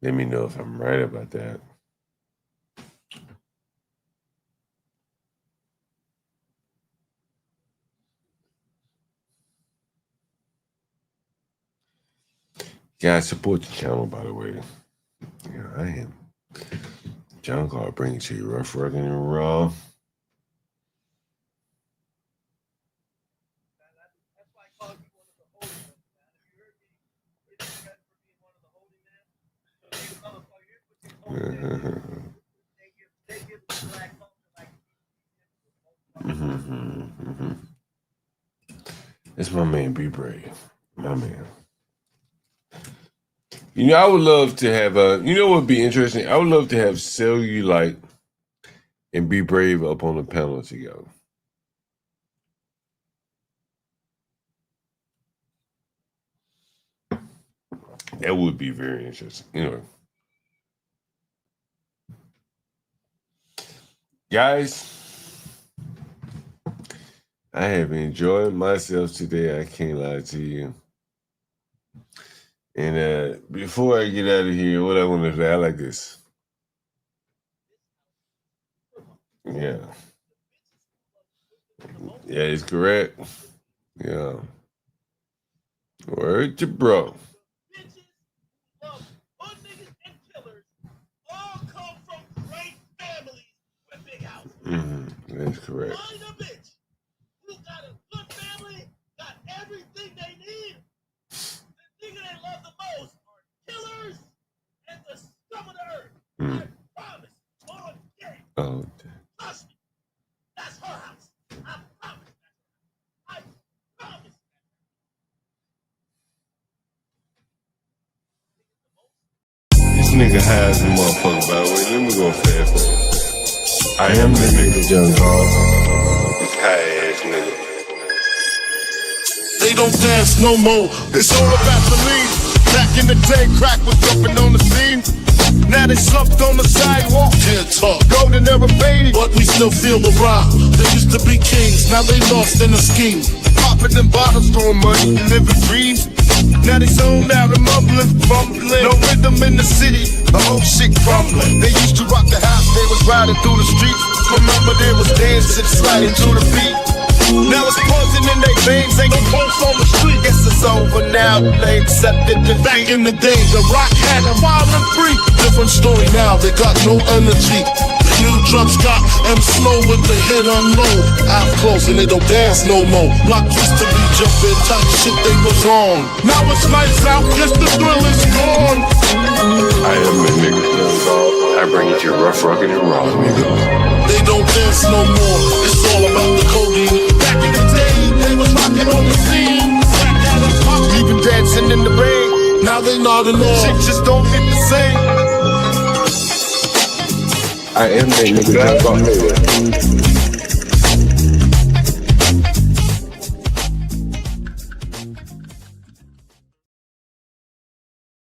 Let me know if I'm right about that. Guys, support the channel, by the way. Yeah, I am. John Carl bringing to you rough, rugged, and raw. It's my man, Be Brave. My man. You know, I would love to have you know what would be interesting? I would love to have Cellulite and Be Brave up on the panel together. That would be very interesting. Anyway. Guys, I have enjoyed myself today. I can't lie to you. And before I get out of here, what I want to say, I like this. Yeah. Yeah, it's correct. Yeah. Word to bro. That's correct. Oh, this nigga high as a motherfucker, by the way. Let me go fast. I am the nigga, John Dog. This high ass nigga. They don't dance no more. It's all about the lean. Back in the day, crack was jumping on the scene. Now they slumped on the sidewalk. Can't talk. Golden era faded, but we still feel the rock. They used to be kings, now they lost in a scheme. Popping them bottles, throwing money, and living dreams. Now they zoned out and mumbling, fumbling. No rhythm in the city, the whole shit crumbling. They used to rock the house, they was riding through the streets. Remember there was dancing, sliding to the beat. Now it's poison in their veins, ain't no pulse on the street. Guess it's over now, they accepted the back in the day. The rock had a wild and free. Different story now, they got no energy. The new drums got M slow with the hit unload. Out close and they don't dance no more. Block used to be jumping, tight shit they was on. Now it's lights out, guess the thrill is gone. I am the nigga, John Dog. I bring it to you rough, rugged, and raw, nigga. They don't dance no more, it's all about the codeine. Back in the day, they was rocking on the scene. Even dancing in the rain, now they nodding off. Shit just don't hit the same. I am that nigga, John Dog.